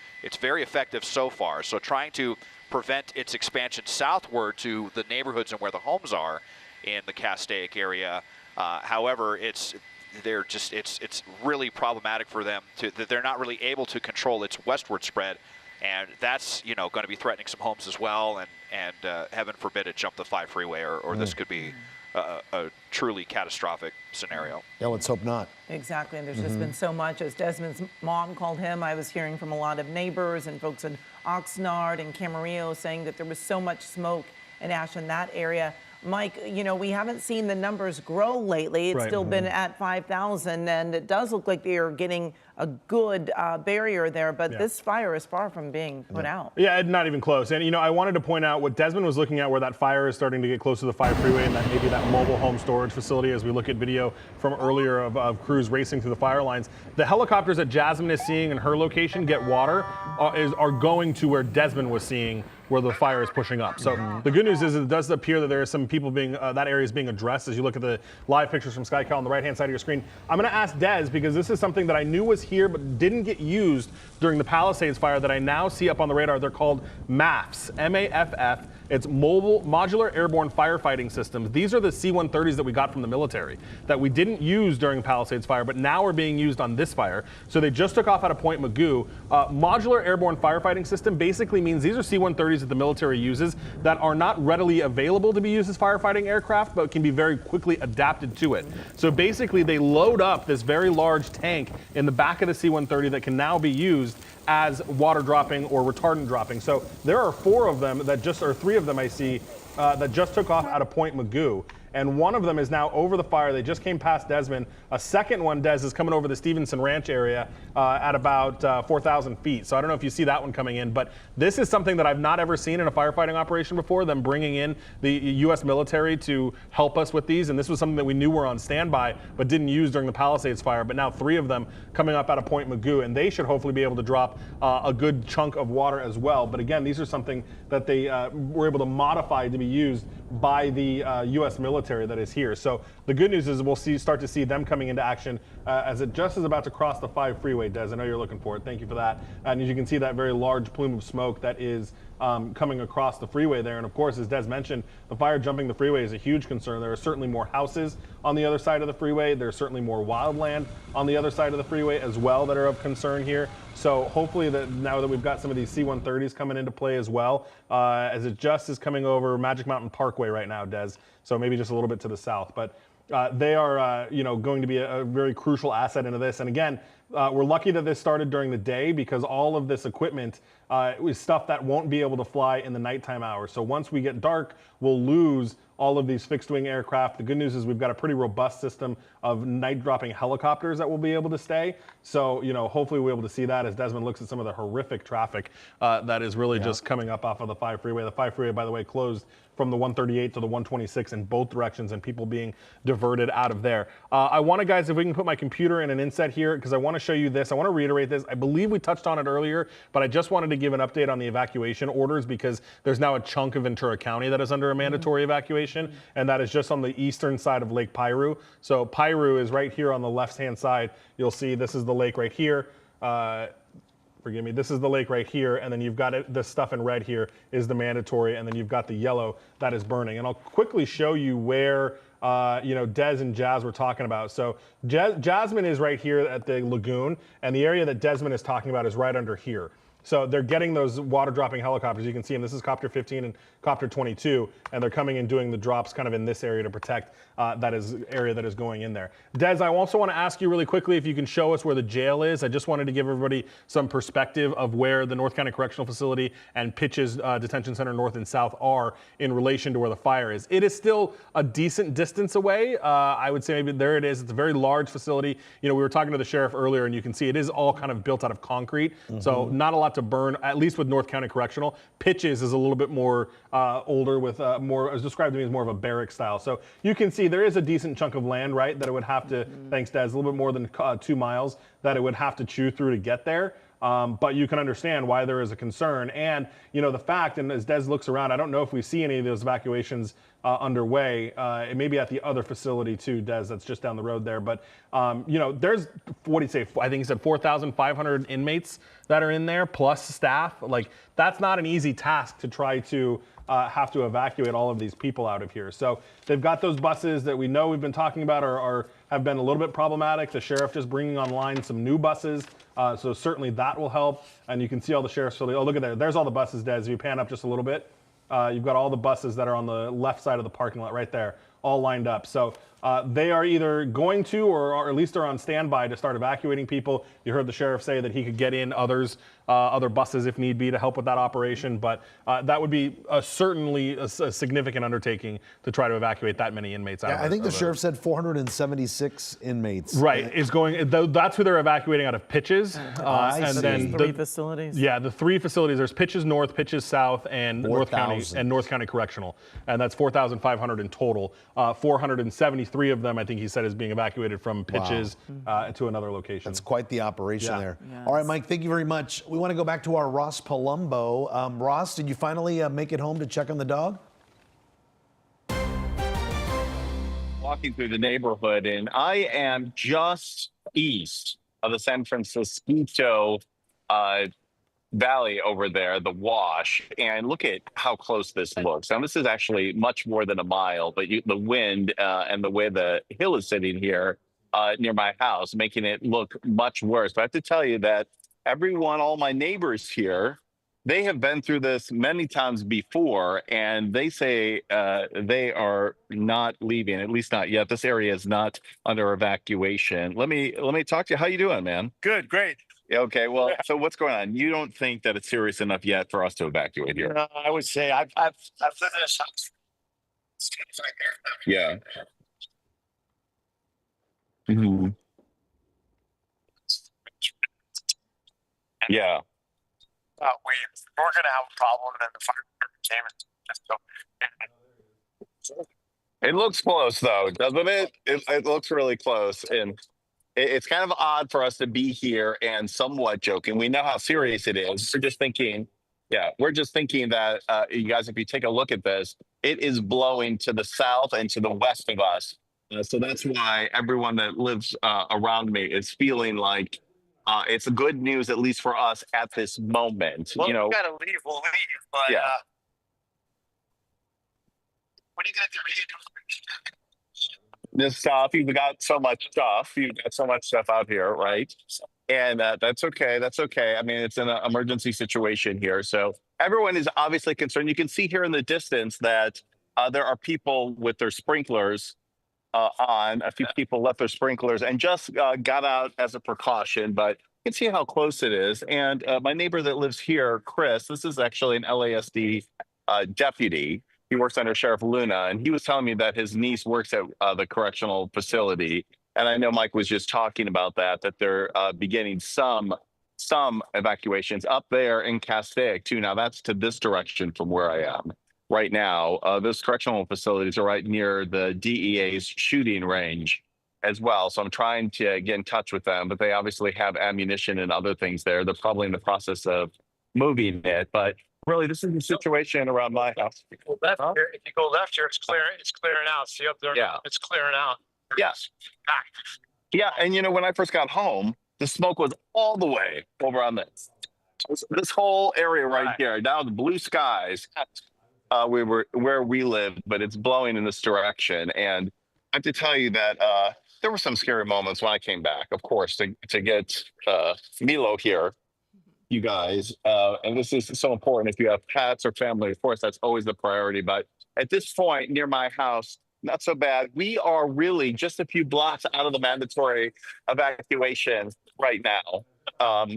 very effective so far. So trying to prevent its expansion southward to the neighborhoods and where the homes are in the Castaic area. However, it's really problematic for them that they're not really able to control its westward spread, and that's going to be threatening some homes as well, and heaven forbid it jump the 5 freeway, or this could be a truly catastrophic scenario. Yeah, let's hope not. Exactly, and there's just been so much. As Desmond's mom called him, I was hearing from a lot of neighbors and folks in Oxnard and Camarillo saying that there was so much smoke and ash in that area. Mike, you know, we haven't seen the numbers grow lately. It's still been at 5,000, and it does look like they are getting a good barrier there, but this fire is far from being put out. Yeah, not even close. And, you know, I wanted to point out what Desmond was looking at, where that fire is starting to get close to the Fire Freeway and that maybe that mobile home storage facility, as we look at video from earlier of crews racing through the fire lines. The helicopters that Jasmine is seeing in her location get water are going to where Desmond was seeing where the fire is pushing up. So the good news is it does appear that there are some people being, that area is being addressed as you look at the live pictures from SkyCal on the right-hand side of your screen. I'm gonna ask Des, because this is something that I knew was here but didn't get used during the Palisades fire that I now see up on the radar. They're called MAFFs, M-A-F-F. It's mobile modular airborne firefighting systems. These are the C-130s that we got from the military that we didn't use during the Palisades fire, but now are being used on this fire. So they just took off out of Point Mugu. Modular airborne firefighting system basically means these are C-130s that the military uses that are not readily available to be used as firefighting aircraft, but can be very quickly adapted to it. So basically they load up this very large tank in the back of the C-130 that can now be used as water dropping or retardant dropping. So there are 4 of them that just, or 3 of them I see, that just took off out of Point Mugu. And one of them is now over the fire. They just came past Desmond. A second one, Des, is coming over the Stevenson Ranch area at about 4,000 feet. So I don't know if you see that one coming in, but this is something that I've not ever seen in a firefighting operation before, them bringing in the U.S. military to help us with these. And this was something that we knew were on standby, but didn't use during the Palisades fire. But now 3 of them coming up out of Point Mugu, and they should hopefully be able to drop a good chunk of water as well. But again, these are something that they were able to modify to be used by the U.S. military that is here. So the good news is we'll start to see them coming into action as it just is about to cross the 5 freeway, Des. I know you're looking for it. Thank you for that. And as you can see, that very large plume of smoke that is coming across the freeway there. And of course, as Des mentioned, the fire jumping the freeway is a huge concern. There are certainly more houses on the other side of the freeway. There's certainly more wildland on the other side of the freeway as well that are of concern here. So hopefully that now that we've got some of these C-130s coming into play as well, as it just is coming over Magic Mountain Parkway right now, Des. So maybe just a little bit to the south. But they are going to be a very crucial asset into this. And again, we're lucky that this started during the day, because all of this equipment is stuff that won't be able to fly in the nighttime hours. So once we get dark, we'll lose all of these fixed wing aircraft. The good news is we've got a pretty robust system of night dropping helicopters that will be able to stay. So, hopefully we'll be able to see that as Desmond looks at some of the horrific traffic that is really just coming up off of the 5 freeway. The 5 freeway, by the way, closed from the 138 to the 126 in both directions, and people being diverted out of there. I want to, guys, if we can put my computer in an inset here, because I want to show you this. I want to reiterate this. I believe we touched on it earlier, but I just wanted to give an update on the evacuation orders, because there's now a chunk of Ventura County that is under a mandatory evacuation, and that is just on the eastern side of Lake Piru. So Piru is right here on the left-hand side. You'll see this is the lake right here. Forgive me, this is the lake right here, and then you've got the stuff in red here is the mandatory, and then you've got the yellow that is burning. And I'll quickly show you where Des and Jazz were talking about. So Jasmine is right here at the lagoon, and the area that Desmond is talking about is right under here. So they're getting those water dropping helicopters. You can see them. This is Copter 15 and Copter 22, and they're coming and doing the drops kind of in this area to protect that area that is going in there. Des, I also want to ask you really quickly if you can show us where the jail is. I just wanted to give everybody some perspective of where the North County Correctional Facility and Pitches Detention Center North and South are in relation to where the fire is. It is still a decent distance away. I would say maybe there it is. It's a very large facility. We were talking to the sheriff earlier, and you can see it is all kind of built out of concrete. So not a lot to burn, at least with North County Correctional. Pitches is a little bit more older with more, as described to me as more of a barrack style. So you can see there is a decent chunk of land, right, that it would have to, thanks Des, a little bit more than 2 miles that it would have to chew through to get there. But you can understand why there is a concern. And, the fact, and as Des looks around, I don't know if we see any of those evacuations underway. It may be at the other facility too, Des, that's just down the road there. But, there's, what do you say? I think he said 4,500 inmates that are in there, plus staff. Like, that's not an easy task to try to have to evacuate all of these people out of here. So they've got those buses that we know we've been talking about have been a little bit problematic. The sheriff just bringing online some new buses. So certainly that will help. And you can see all the sheriff's facility. Oh, look at there. There's all the buses, Des. If you pan up just a little bit, you've got all the buses that are on the left side of the parking lot right there, all lined up. So They are either going to, or at least are on standby to start evacuating people. You heard the sheriff say that he could get in other buses if need be to help with that operation, but that would be certainly a significant undertaking to try to evacuate that many inmates out. Yeah, I think the sheriff said 476 inmates. Right, is going. That's who they're evacuating out of Pitches, and then three facilities. Yeah, the three facilities. There's Pitches North, Pitches South, and North County Correctional, and that's 4,500 in total. 473 of them, I think he said, is being evacuated from Pitches to another location. That's quite the operation there. Yes. All right, Mike, thank you very much. We want to go back to our Ross Palumbo. Ross, did you finally make it home to check on the dog? Walking through the neighborhood, and I am just east of the San Francisco Valley over there, the Wash, and look at how close this looks. Now, this is actually much more than a mile, but the wind and the way the hill is sitting here near my house, making it look much worse. But I have to tell you that all my neighbors here, they have been through this many times before, and they say they are not leaving, at least not yet. This area is not under evacuation. Let me talk to you. How you doing, man? Good, great. Okay, well, so what's going on? You don't think that it's serious enough yet for us to evacuate here? No, I would say I've lived in this house. Yeah. Mm-hmm. Yeah. We're going to have a problem, and the fire department came. It looks close, though, doesn't it? It looks really close, and it's kind of odd for us to be here and somewhat joking. We know how serious it is. We're just thinking that you guys, if you take a look at this, it is blowing to the south and to the west of us. So that's why everyone that lives around me is feeling like it's good news, at least for us at this moment. Well, we got to leave. We'll leave, but yeah. What are you going to do? This stuff, you've got so much stuff. You've got so much stuff out here, right? And that's okay. That's okay. I mean, it's an emergency situation here. So everyone is obviously concerned. You can see here in the distance that there are people with their sprinklers on. A few people left their sprinklers and just got out as a precaution, but you can see how close it is. And my neighbor that lives here, Chris, this is actually an LASD deputy. He works under Sheriff Luna, and he was telling me that his niece works at the correctional facility. And I know Mike was just talking about that they're beginning some evacuations up there in Castaic too. Now that's to this direction from where I am right now. Those correctional facilities are right near the DEA's shooting range as well. So I'm trying to get in touch with them, but they obviously have ammunition and other things there. They're probably in the process of moving it, but really, this is the situation around my house. If you go left here, it's clearing out. See up there? Yeah. It's clearing out. Yes. Yeah, and when I first got home, the smoke was all the way over on this whole area right here. Now the blue skies, we were where we lived, but it's blowing in this direction. And I have to tell you that there were some scary moments when I came back, of course, to get Milo here. You guys, and this is so important. If you have pets or family, of course, that's always the priority. But at this point, near my house, not so bad. We are really just a few blocks out of the mandatory evacuation right now.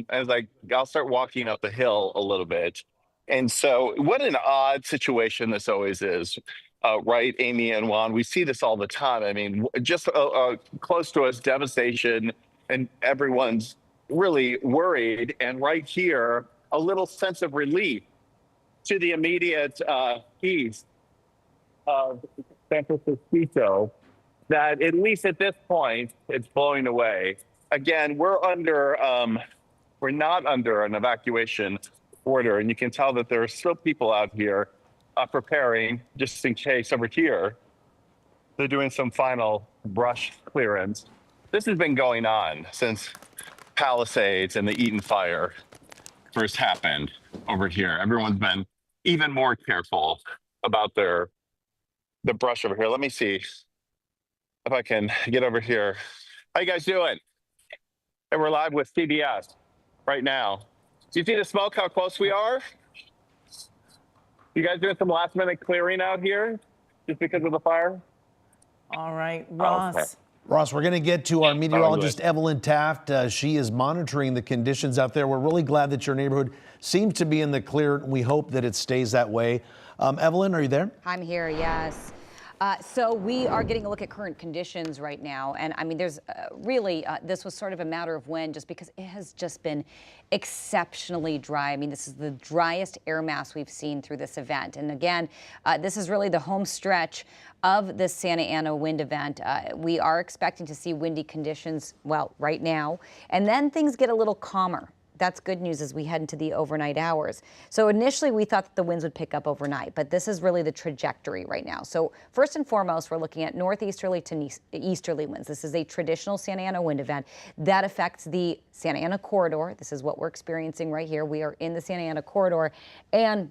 As I'll start walking up the hill a little bit. And so what an odd situation this always is, right, Amy and Juan? We see this all the time. I mean, just close to us, devastation, and everyone's really worried, and right here, a little sense of relief to the immediate east of San Francisco, that at least at this point, it's blowing away. Again, we're not under an evacuation order, and you can tell that there are still people out here preparing, just in case over here, they're doing some final brush clearance. This has been going on since Palisades and the Eaton fire first happened over here. Everyone's been even more careful about the brush over here. Let me see if I can get over here. How you guys doing? And we're live with CBS right now. Do you see the smoke, how close we are? You guys doing some last minute clearing out here just because of the fire? All right, Ross. Okay. Ross, we're going to get to our meteorologist, Evelyn Taft. She is monitoring the conditions out there. We're really glad that your neighborhood seems to be in the clear. We hope that it stays that way. Evelyn, are you there? I'm here, yes. So we are getting a look at current conditions right now. And I mean, there's really, this was sort of a matter of when, just because it has just been exceptionally dry. I mean, this is the driest air mass we've seen through this event. And again, this is really the home stretch of the Santa Ana wind event. We are expecting to see windy conditions, well, right now. And then things get a little calmer. That's good news as we head into the overnight hours. So initially we thought that the winds would pick up overnight, but this is really the trajectory right now. So first and foremost, we're looking at northeasterly to easterly winds. This is a traditional Santa Ana wind event that affects the Santa Ana corridor. This is what we're experiencing right here. We are in the Santa Ana corridor, and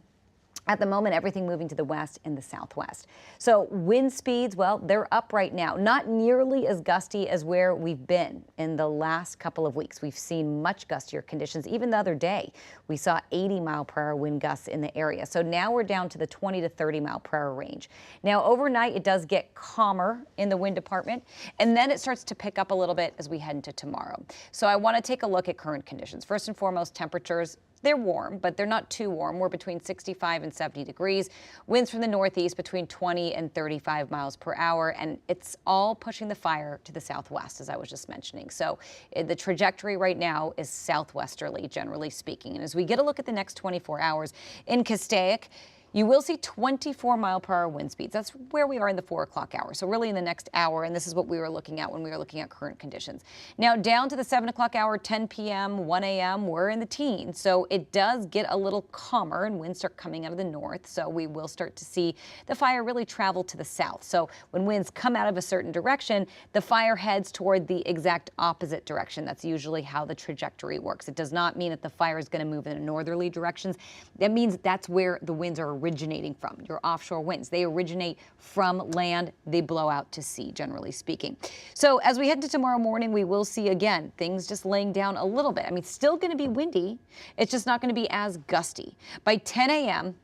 at the moment, everything moving to the west and the southwest. So wind speeds, well, they're up right now. Not nearly as gusty as where we've been in the last couple of weeks. We've seen much gustier conditions. Even the other day, we saw 80-mile-per-hour wind gusts in the area. So now we're down to the 20 to 30-mile-per-hour range. Now, overnight, it does get calmer in the wind department, and then it starts to pick up a little bit as we head into tomorrow. So I want to take a look at current conditions. First and foremost, temperatures. They're warm, but they're not too warm. We're between 65 and 70 degrees. Winds from the northeast between 20 and 35 miles per hour, and it's all pushing the fire to the southwest, as I was just mentioning. So the trajectory right now is southwesterly, generally speaking. And as we get a look at the next 24 hours in Castaic, you will see 24-mile-per-hour wind speeds. That's where we are in the 4 o'clock hour. So really in the next hour, and this is what we were looking at when we were looking at current conditions. Now down to the 7 o'clock hour, 10 p.m., 1 a.m., we're in the teens. So it does get a little calmer and winds start coming out of the north. So we will start to see the fire really travel to the south. So when winds come out of a certain direction, the fire heads toward the exact opposite direction. That's usually how the trajectory works. It does not mean that the fire is going to move in northerly directions. That means that's where the winds are originating from, your offshore winds. They originate from land, they blow out to sea, generally speaking. So as we head into tomorrow morning, we will see, again, things just laying down a little bit. I mean, still going to be windy. It's just not going to be as gusty. By 10 a.m.,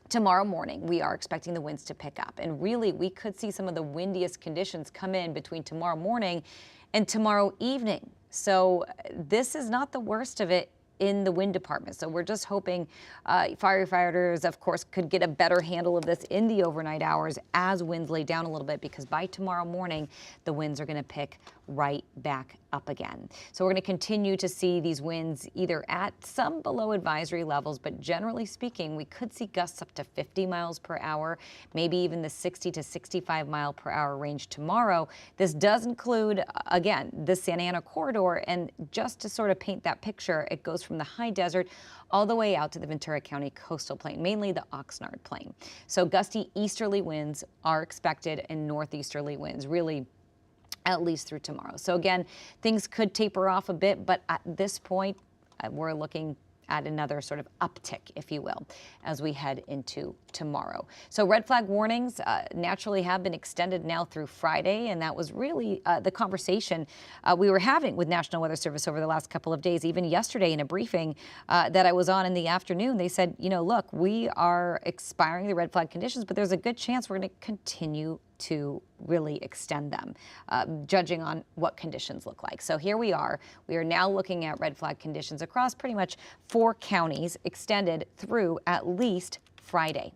tomorrow morning, we are expecting the winds to pick up. And really, we could see some of the windiest conditions come in between tomorrow morning and tomorrow evening. So this is not the worst of it in the wind department. So we're just hoping firefighters, of course, could get a better handle of this in the overnight hours as winds lay down a little bit, because by tomorrow morning, the winds are going to pick right back up again. So we're going to continue to see these winds either at some below advisory levels, but generally speaking, we could see gusts up to 50 miles per hour, maybe even the 60 to 65 mile per hour range tomorrow. This does include, again, the Santa Ana corridor, and just to sort of paint that picture, it goes from the high desert all the way out to the Ventura County coastal plain, mainly the Oxnard plain. So gusty easterly winds are expected, and northeasterly winds really at least through tomorrow. So again, things could taper off a bit, but at this point, we're looking at another sort of uptick, if you will, as we head into tomorrow. So red flag warnings naturally have been extended now through Friday, and that was really the conversation we were having with National Weather Service over the last couple of days. Even yesterday in a briefing that I was on in the afternoon, they said, you know, look, we are expiring the red flag conditions, but there's a good chance we're going to continue to really extend them, judging on what conditions look like. So here we are. We are now looking at red flag conditions across pretty much 4 counties, extended through at least Friday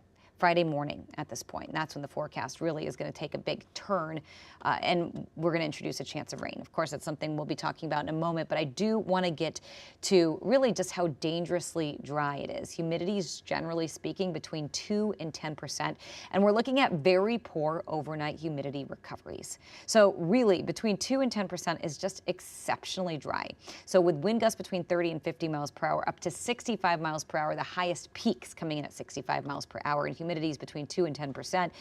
morning at this point. And that's when the forecast really is going to take a big turn, and we're going to introduce a chance of rain. Of course, that's something we'll be talking about in a moment, but I do want to get to really just how dangerously dry it is. Humidity is generally speaking between 2 and 10%, and we're looking at very poor overnight humidity recoveries. So really, between 2 and 10% is just exceptionally dry. So with wind gusts between 30 and 50 miles per hour, up to 65 miles per hour, the highest peaks coming in at 65 miles per hour, and humidity is between 2 and 10%,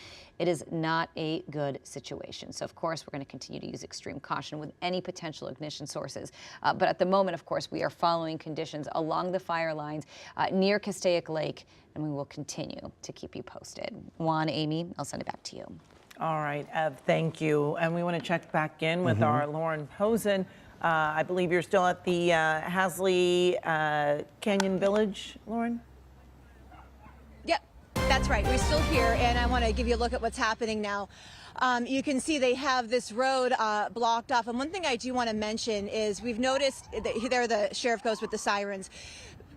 it is not a good situation. So of course, we're going to continue to use extreme caution with any potential ignition sources. But at the moment, of course, we are following conditions along the fire lines near Castaic Lake, and we will continue to keep you posted. Juan, Amy, I'll send it back to you. All right, Ev, thank you. And we want to check back in with our Lauren Posen. I believe you're still at the Hasley Canyon Village, Lauren? Yep, that's right. We're still here, and I want to give you a look at what's happening now. You can see they have this road blocked off. And one thing I do want to mention is we've noticed that there the sheriff goes with the sirens.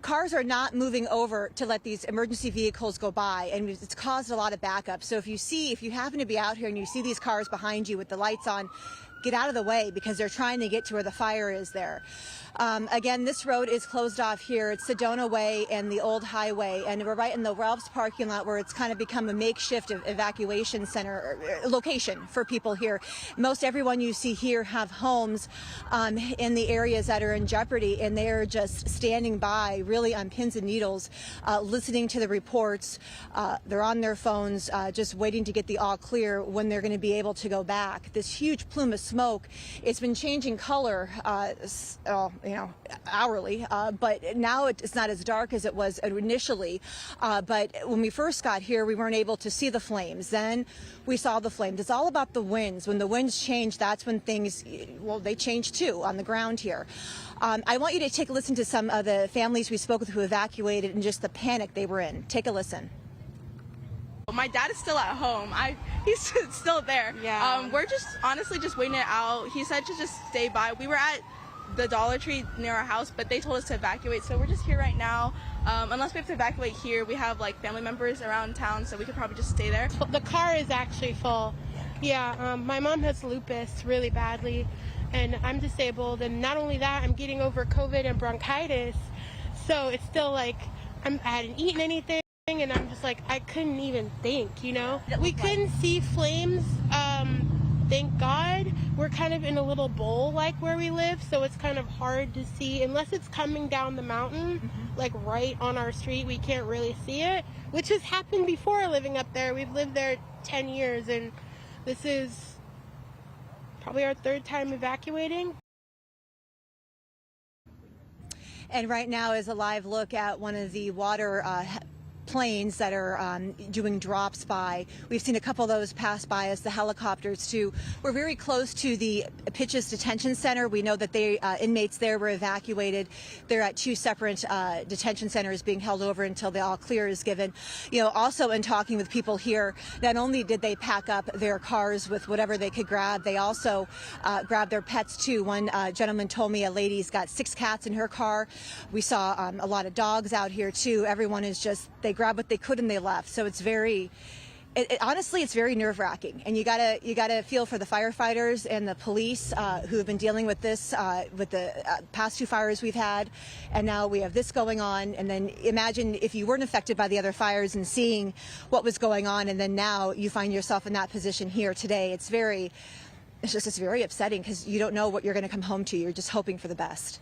Cars are not moving over to let these emergency vehicles go by, and it's caused a lot of backup. So if you happen to be out here and you see these cars behind you with the lights on, get out of the way because they're trying to get to where the fire is there. Again, this road is closed off here. It's Sedona Way and the old highway, and we're right in the Ralph's parking lot where it's kind of become a makeshift evacuation center location for people here. Most everyone you see here have homes in the areas that are in jeopardy, and they're just standing by really on pins and needles, listening to the reports. They're on their phones, just waiting to get the all clear when they're going to be able to go back. This huge plume of smoke, it's been changing color hourly, but now it's not as dark as it was initially. But when we first got here, we weren't able to see the flames. Then we saw the flames. It's all about the winds. When the winds change, that's when things, well, they change too on the ground here. I want you to take a listen to some of the families we spoke with who evacuated and just the panic they were in. Take a listen. My dad is still at home. He's still there. Yeah. We're just honestly just waiting it out. He said to just stay by. We were at the Dollar Tree near our house, but they told us to evacuate, so we're just here right now. Unless we have to evacuate here, we have like family members around town, so we could probably just stay there. The car is actually full. Yeah, my mom has lupus really badly, and I'm disabled, and not only that, I'm getting over COVID and bronchitis, so it's still like I hadn't eaten anything, and I'm just like, I couldn't even think, you know? We couldn't see flames, thank God. We're kind of in a little bowl like where we live, so it's kind of hard to see unless it's coming down the mountain, like right on our street. We can't really see it, which has happened before living up there. We've lived there 10 years, and this is probably our third time evacuating. And right now is a live look at one of the water planes that are doing drops by. We've seen a couple of those pass by us, the helicopters too. We're very close to the Pitches Detention Center. We know that the inmates there were evacuated. They're at two separate detention centers being held over until the all clear is given. You know, also in talking with people here, not only did they pack up their cars with whatever they could grab, they also grabbed their pets too. One gentleman told me a lady's got 6 cats in her car. We saw a lot of dogs out here too. Everyone is just, they grabbed what they could and they left. So it's very, honestly, it's very nerve-wracking, and you gotta feel for the firefighters and the police who have been dealing with this with the past 2 fires we've had, and now we have this going on. And then imagine if you weren't affected by the other fires and seeing what was going on, and then now you find yourself in that position here today. It's very upsetting because you don't know what you're going to come home to. You're just hoping for the best.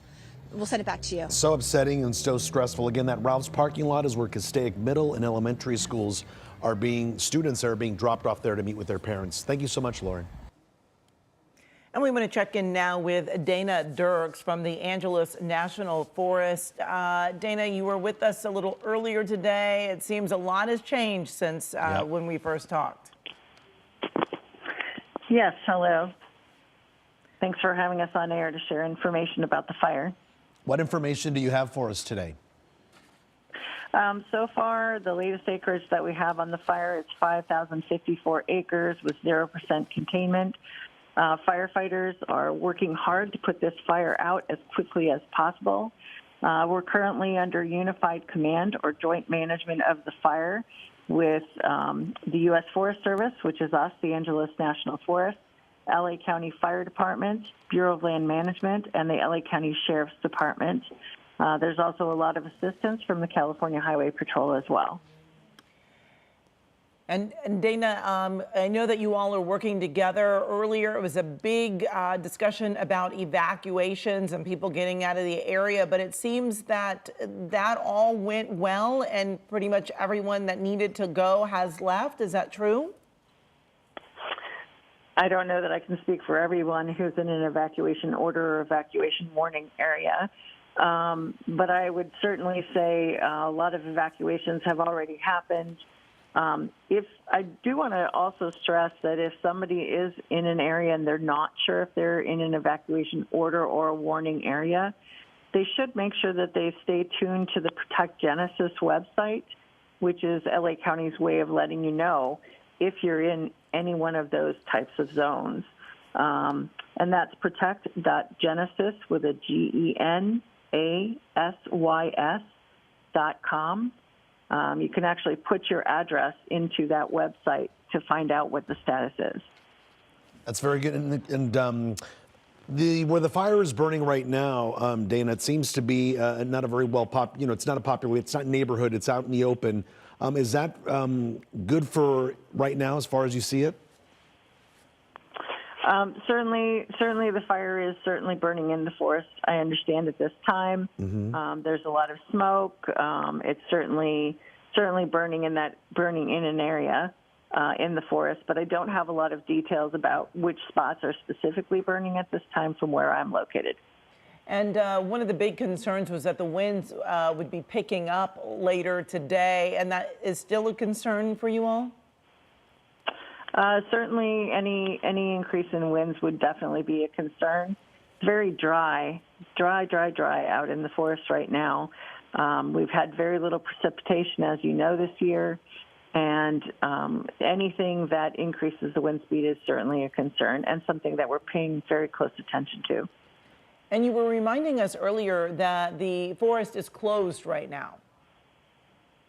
We'll send it back to you. So upsetting and so stressful. Again, that Ralph's parking lot is where Castaic middle and elementary schools are students are being dropped off there to meet with their parents. Thank you so much, Lauren. And we want to check in now with Dana Dirks from the Angeles National Forest. Dana, you were with us a little earlier today. It seems a lot has changed since when we first talked. Yes, hello. Thanks for having us on air to share information about the fire. What information do you have for us today? So far, the latest acreage that we have on the fire is 5,054 acres with 0% containment. Firefighters are working hard to put this fire out as quickly as possible. We're currently under unified command or joint management of the fire with the U.S. Forest Service, which is us, the Angeles National Forest, LA County Fire Department, Bureau of Land Management, and the LA County Sheriff's Department. There's also a lot of assistance from the California Highway Patrol as well. And Dana, I know that you all are working together. Earlier, it was a big discussion about evacuations and people getting out of the area, but it seems that that all went well and pretty much everyone that needed to go has left. Is that true? I don't know that I can speak for everyone who's in an evacuation order or evacuation warning area, but I would certainly say a lot of evacuations have already happened. If I do want to also stress that if somebody is in an area and they're not sure if they're in an evacuation order or a warning area, they should make sure that they stay tuned to the Protect Genesis website, which is LA County's way of letting you know if you're in any one of those types of zones. And that's protect.genesis with a GENASYS.com. You can actually put your address into that website to find out what the status is. That's very good. And where the fire is burning right now, Dana, it seems to be not a very it's not a popular, it's not neighborhood, it's out in the open. Is that good for right now as far as you see it? Certainly the fire is certainly burning in the forest. I understand at this time. There's a lot of smoke. It's certainly burning in an area in the forest, but I don't have a lot of details about which spots are specifically burning at this time from where I'm located. And one of the big concerns was that the winds would be picking up later today, and that is still a concern for you all? Certainly any increase in winds would definitely be a concern. It's very dry out in the forest right now. We've had very little precipitation, as you know, this year, and anything that increases the wind speed is certainly a concern and something that we're paying very close attention to. And you were reminding us earlier that the forest is closed right now.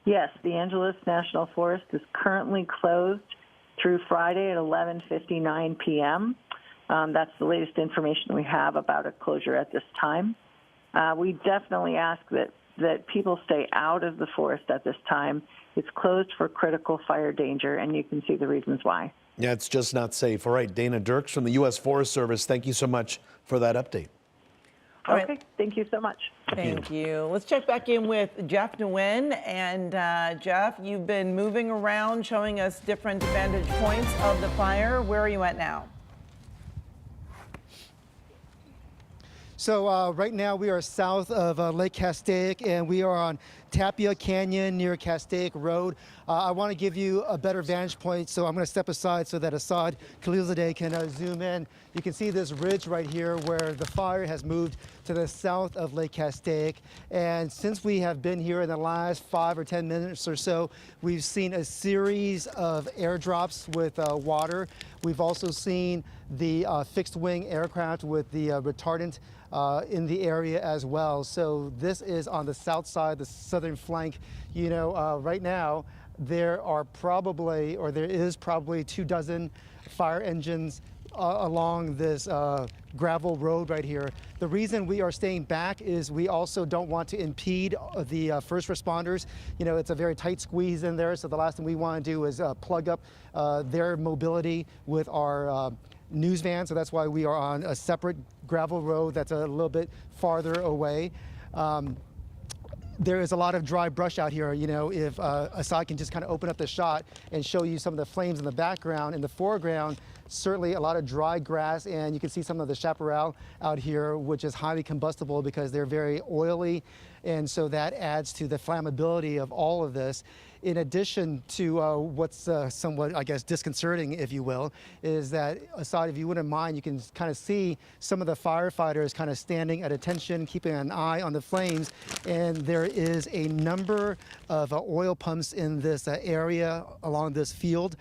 Yes, the Angeles National Forest is currently closed through Friday at 11:59 p.m. That's the latest information we have about a closure at this time. We definitely ask that people stay out of the forest at this time. It's closed for critical fire danger, and you can see the reasons why. Yeah, it's just not safe. All right, Dana Dirks from the U.S. Forest Service, thank you so much for that update. Okay, thank you so much. Thank you. Let's check back in with Jeff Nguyen. And Jeff, you've been moving around, showing us different vantage points of the fire. Where are you at now? So right now we are south of Lake Castaic, and we are on Tapia Canyon near Castaic Road. I want to give you a better vantage point, so I'm going to step aside so that Assad Khalilzadeh can zoom in. You can see this ridge right here where the fire has moved to the south of Lake Castaic. And since we have been here in the last 5 or 10 minutes or so, we've seen a series of airdrops with water. We've also seen the fixed wing aircraft with the retardant in the area as well. So this is on the south side, the southern flank. You know, right now there is probably 24 fire engines along this gravel road right here. The reason we are staying back is we also don't want to impede the first responders. You know, it's a very tight squeeze in there, so the last thing we want to do is plug up their mobility with our news van, so that's why we are on a separate gravel road that's a little bit farther away. There is a lot of dry brush out here. You know, if Assad can just kind of open up the shot and show you some of the flames in the background. In the foreground, certainly a lot of dry grass, and you can see some of the chaparral out here, which is highly combustible because they're very oily, and so that adds to the flammability of all of this. In addition to what's somewhat, I guess, disconcerting, if you will, is that, Assad, if you wouldn't mind, you can kind of see some of the firefighters kind of standing at attention, keeping an eye on the flames. And there is a number of oil pumps in this area along this field.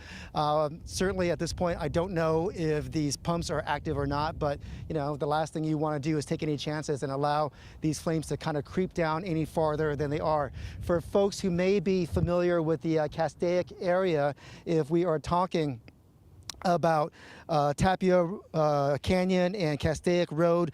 Certainly at this point, I don't know if these pumps are active or not, but you know, the last thing you want to do is take any chances and allow these flames to kind of creep down any farther than they are. For folks who may be familiar with the Castaic area, if we are talking about Tapia Canyon and Castaic Road,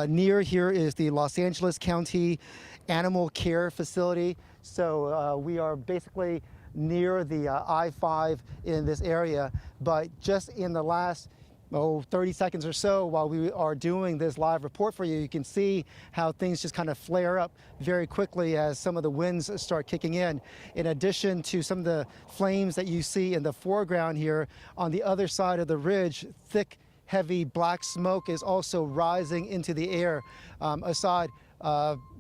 near here is the Los Angeles County Animal Care Facility. So we are basically near the I-5 in this area, but just in the last 30 seconds or so while we are doing this live report for you, you can see how things just kind of flare up very quickly as some of the winds start kicking in. In addition to some of the flames that you see in the foreground here, on the other side of the ridge, thick, heavy black smoke is also rising into the air. Assad,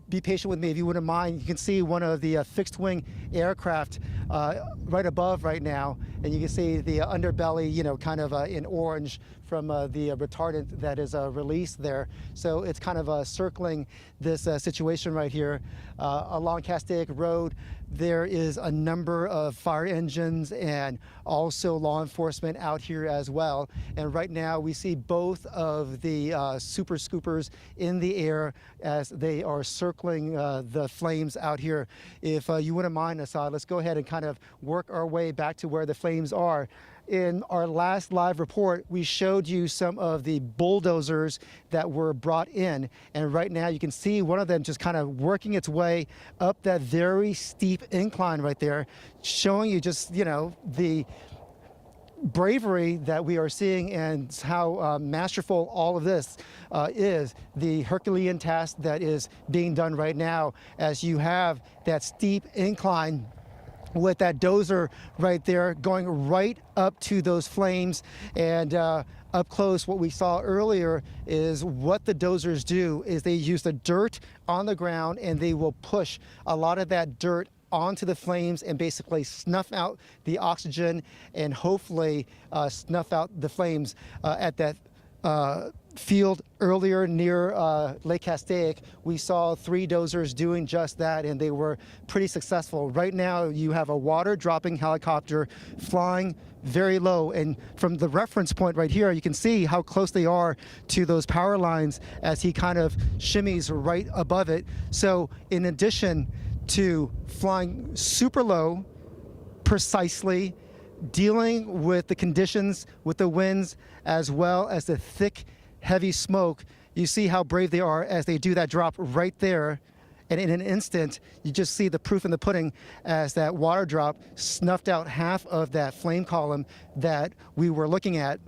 be patient with me if you wouldn't mind. You can see one of the fixed wing aircraft right above right now, and you can see the underbelly, you know, kind of in orange from the retardant that is released there. So it's kind of circling this situation right here along Castaic Road. there is a number of fire engines and also law enforcement out here as well. And right now we see both of the super scoopers in the air as they are circling the flames out here. If you wouldn't mind, Assad, let's go ahead and kind of work our way back to where the flames are. In our last live report, we showed you some of the bulldozers that were brought in. And right now you can see one of them just kind of working its way up that very steep incline right there, showing you just, you know, the bravery that we are seeing and how masterful all of this is. The Herculean task that is being done right now as you have that steep incline with that dozer right there going right up to those flames. And up close, what we saw earlier is what the dozers do is they use the dirt on the ground and they will push a lot of that dirt onto the flames and basically snuff out the oxygen and hopefully snuff out the flames at that field earlier near Lake Castaic. We saw 3 dozers doing just that, and they were pretty successful. Right now, you have a water-dropping helicopter flying very low, and from the reference point right here, you can see how close they are to those power lines as he kind of shimmies right above it. So in addition to flying super low, precisely, dealing with the conditions, with the winds, as well as the thick, heavy smoke, you see how brave they are as they do that drop right there. And in an instant, you just see the proof in the pudding as that water drop snuffed out half of that flame column that we were looking at,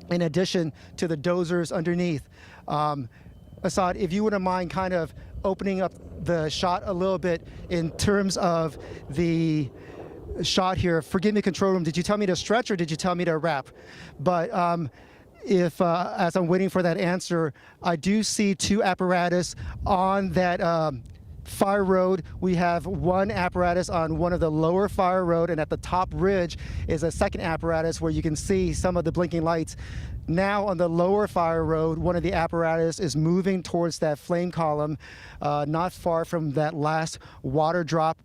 in addition to the dozers underneath. Assad, if you wouldn't mind kind of opening up the shot a little bit in terms of the shot here. Forgive me, control room, did you tell me to stretch or did you tell me to wrap? But if, as I'm waiting for that answer, I do see 2 apparatus on that fire road. We have 1 apparatus on one of the lower fire road, and at the top ridge is a second apparatus where you can see some of the blinking lights. Now on the lower fire road, one of the apparatus is moving towards that flame column, not far from that last water drop.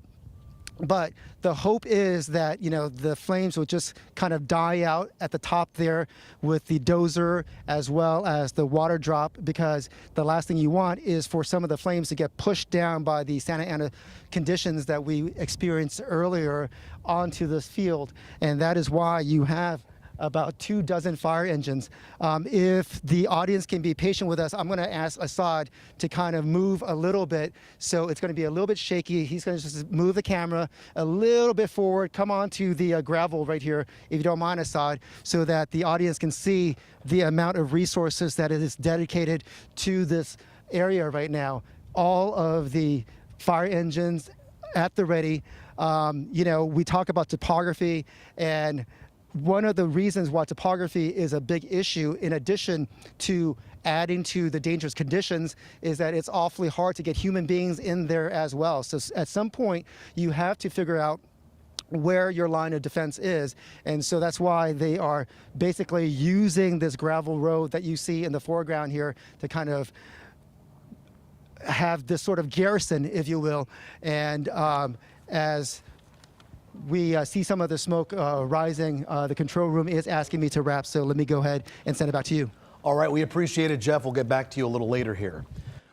But the hope is that, you know, the flames will just kind of die out at the top there with the dozer as well as the water drop, because the last thing you want is for some of the flames to get pushed down by the Santa Ana conditions that we experienced earlier onto this field. And that is why you have about 24 fire engines. If the audience can be patient with us, I'm going to ask Assad to kind of move a little bit. So it's going to be a little bit shaky. He's going to just move the camera a little bit forward, come on to the gravel right here, if you don't mind, Assad, so that the audience can see the amount of resources that is dedicated to this area right now. All of the fire engines at the ready. You know, we talk about topography, and one of the reasons why topography is a big issue, in addition to adding to the dangerous conditions, is that it's awfully hard to get human beings in there as well. So at some point, you have to figure out where your line of defense is. And so that's why they are basically using this gravel road that you see in the foreground here to kind of have this sort of garrison, if you will. And as we see some of the smoke rising, the control room is asking me to wrap, so let me go ahead and send it back to you. All right, we appreciate it, Jeff. We'll get back to you a little later here.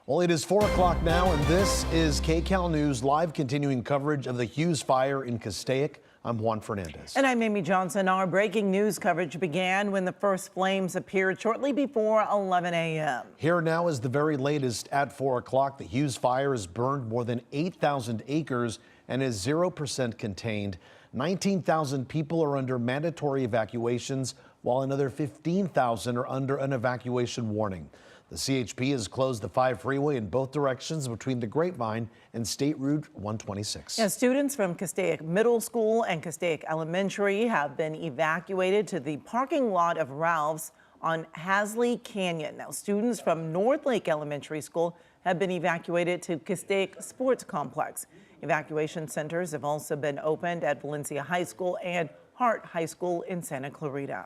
Well, it is 4 o'clock now, and this is KCAL News, live continuing coverage of the Hughes Fire in Castaic. I'm Juan Fernandez. And I'm Amy Johnson. Our breaking news coverage began when the first flames appeared shortly before 11 a.m. Here now is the very latest at 4 o'clock. The Hughes Fire has burned more than 8,000 acres and is 0% contained. 19,000 people are under mandatory evacuations, while another 15,000 are under an evacuation warning. The CHP has closed the 5 freeway in both directions between the Grapevine and State Route 126. Yeah, students from Castaic Middle School and Castaic Elementary have been evacuated to the parking lot of Ralph's on Hasley Canyon. Now, students from North Lake Elementary School have been evacuated to Castaic Sports Complex. Evacuation centers have also been opened at Valencia High School and Hart High School in Santa Clarita.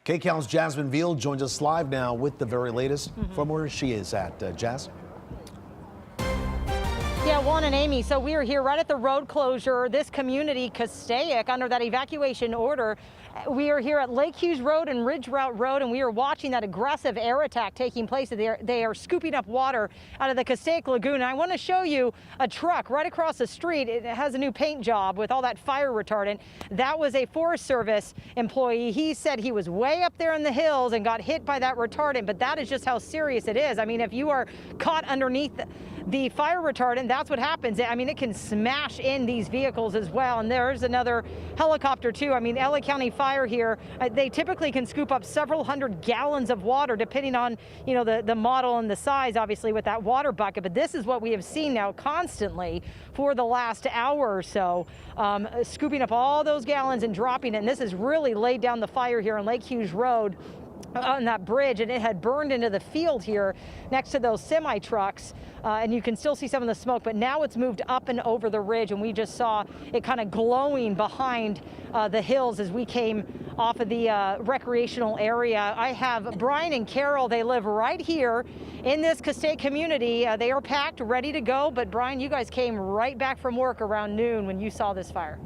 KCAL's Jasmine Veal joins us live now with the very latest from where she is at. Jazz? Yeah, Juan and Amy, so we are here right at the road closure, this community, Castaic, under that evacuation order. We are here at Lake Hughes Road and Ridge Route Road, and we are watching that aggressive air attack taking place. They are scooping up water out of the Castaic Lagoon. And I want to show you a truck right across the street. It has a new paint job with all that fire retardant. That was a Forest Service employee. He said he was way up there in the hills and got hit by that retardant, but that is just how serious it is. I mean, if you are caught underneath the fire retardant, that's what happens. I mean, it can smash in these vehicles as well. And there's another helicopter too. I mean, LA County Fire here, they typically can scoop up several hundred gallons of water, depending on, you know, the model and the size, obviously, with that water bucket. But this is what we have seen now constantly for the last hour or so, scooping up all those gallons and dropping it. And this has really laid down the fire here on Lake Hughes Road on that bridge, and it had burned into the field here next to those semi trucks, and you can still see some of the smoke, but now it's moved up and over the ridge, and we just saw it kind of glowing behind the hills as we came off of the recreational area. I have Brian and Carol. They live right here in this Castaic community. They are packed, ready to go, but Brian, you guys came right back from work around noon when you saw this fire.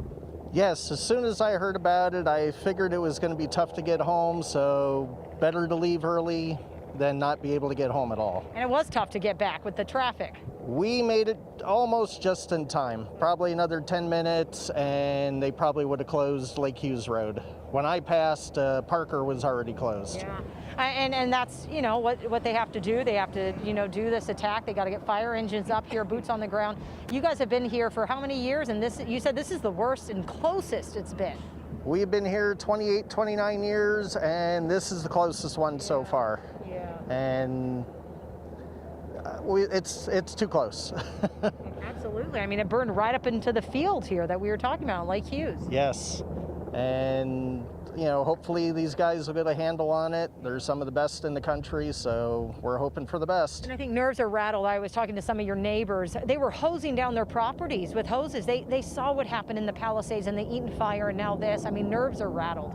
Yes, as soon as I heard about it, I figured it was going to be tough to get home, so better to leave early than not be able to get home at all. And it was tough to get back with the traffic. We made it almost just in time, probably another 10 minutes, and they probably would have closed Lake Hughes Road. When I passed, Parker was already closed. Yeah. And that's, you know, what they have to do. They have to, you know, do this attack. They got to get fire engines up here, boots on the ground. You guys have been here for how many years? And this, you said this is the worst and closest it's been. We've been here 28, 29 years, and this is the closest one so far. Yeah. And it's too close. Absolutely. I mean, it burned right up into the field here that we were talking about, Lake Hughes. Yes. And, you know, hopefully these guys will get a handle on it. They're some of the best in the country, so we're hoping for the best. And I think nerves are rattled. I was talking to some of your neighbors. They were hosing down their properties with hoses. They saw what happened in the Palisades and the Eaton fire, and now this. I mean, nerves are rattled.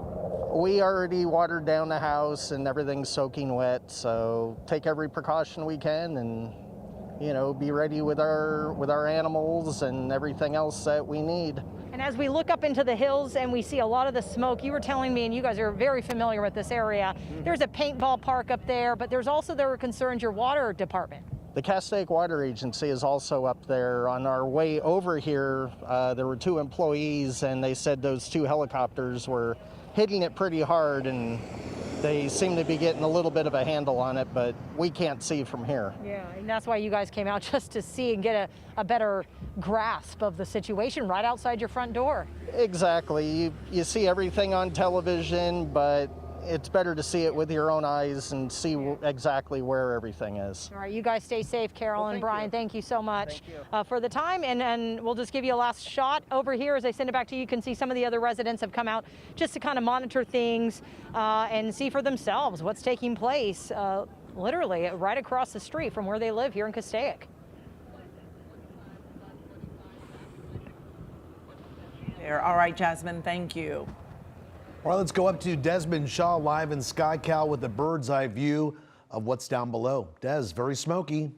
We already watered down the house and everything's soaking wet, so take every precaution we can and, you know, be ready with our animals and everything else that we need. And as we look up into the hills and we see a lot of the smoke, you were telling me, and you guys are very familiar with this area, there's a paintball park up there, but there were concerns your water department. The Castaic Water Agency is also up there. On our way over here, there were 2 employees, and they said those 2 helicopters were hitting it pretty hard, and they seem to be getting a little bit of a handle on it, but we can't see from here. Yeah, and that's why you guys came out, just to see and get a better grasp of the situation right outside your front door. Exactly. You see everything on television, but it's better to see it with your own eyes and see exactly where everything is. All right, you guys stay safe, Carol and Brian. Thank you so much for the time. And we'll just give you a last shot over here as I send it back to you. You can see some of the other residents have come out just to kind of monitor things and see for themselves what's taking place literally right across the street from where they live here in Castaic. All right, Jasmine, thank you. All right, let's go up to Desmond Shaw live in SkyCal with a bird's eye view of what's down below. Des, very smoky.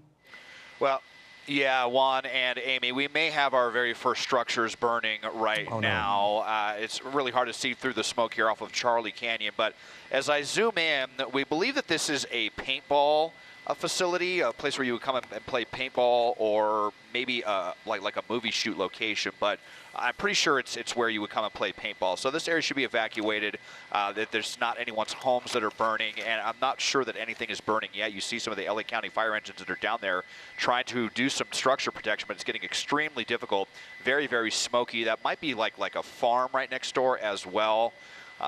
Well, yeah, Juan and Amy, we may have our very first structures burning right now. It's really hard to see through the smoke here off of Charlie Canyon, but as I zoom in, we believe that this is a paintball facility, a place where you would come and play paintball, or maybe like a movie shoot location, but I'm pretty sure it's where you would come and play paintball. So this area should be evacuated. That there's not anyone's homes that are burning, and I'm not sure that anything is burning yet. You see some of the LA County fire engines that are down there trying to do some structure protection, but it's getting extremely difficult. Very, very smoky. That might be like a farm right next door as well.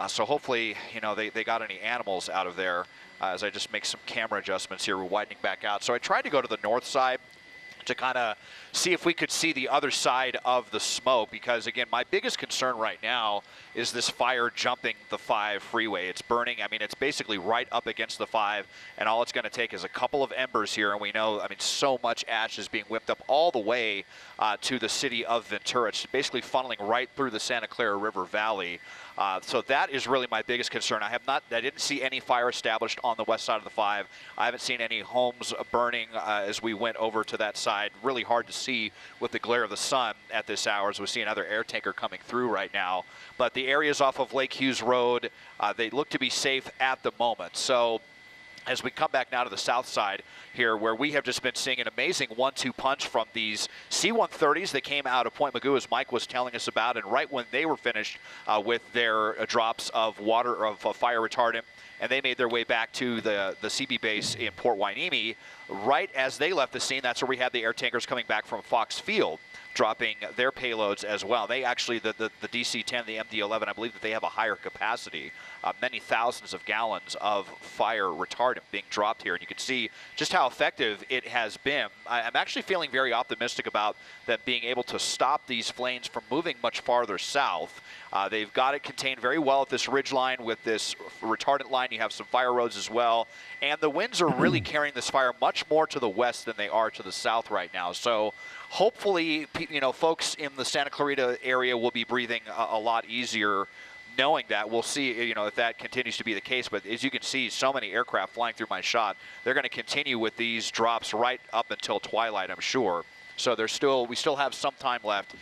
So hopefully, you know, they got any animals out of there. As I just make some camera adjustments here, we're widening back out. So I tried to go to the north side to kind of see if we could see the other side of the smoke, because again, my biggest concern right now is this fire jumping the 5 freeway. It's burning. I mean, it's basically right up against the 5, and all it's going to take is a couple of embers here, and we know, I mean, so much ash is being whipped up all the way to the city of Ventura. It's basically funneling right through the Santa Clara River Valley. So that is really my biggest concern. I didn't see any fire established on the west side of the 5. I haven't seen any homes burning as we went over to that side. Really hard to see with the glare of the sun at this hour, as we see another air tanker coming through right now. But the areas off of Lake Hughes Road, they look to be safe at the moment. So as we come back now to the south side here, where we have just been seeing an amazing 1-2 punch from these C-130s that came out of Point Mugu, as Mike was telling us about, and right when they were finished with their drops of water, of fire retardant, and they made their way back to the CB base in Port Hueneme, right as they left the scene, that's where we had the air tankers coming back from Fox Field, dropping their payloads as well. They actually, the DC-10, the MD-11, I believe that they have a higher capacity, many thousands of gallons of fire retardant being dropped here. And you can see just how effective it has been. I'm actually feeling very optimistic about them being able to stop these flames from moving much farther south. They've got it contained very well at this ridge line with this retardant line. You have some fire roads as well. And the winds are really carrying this fire much more to the west than they are to the south right now. So hopefully, folks in the Santa Clarita area will be breathing a lot easier knowing that. We'll see, if that continues to be the case. But as you can see, so many aircraft flying through my shot. They're going to continue with these drops right up until twilight, I'm sure. So we still have some time left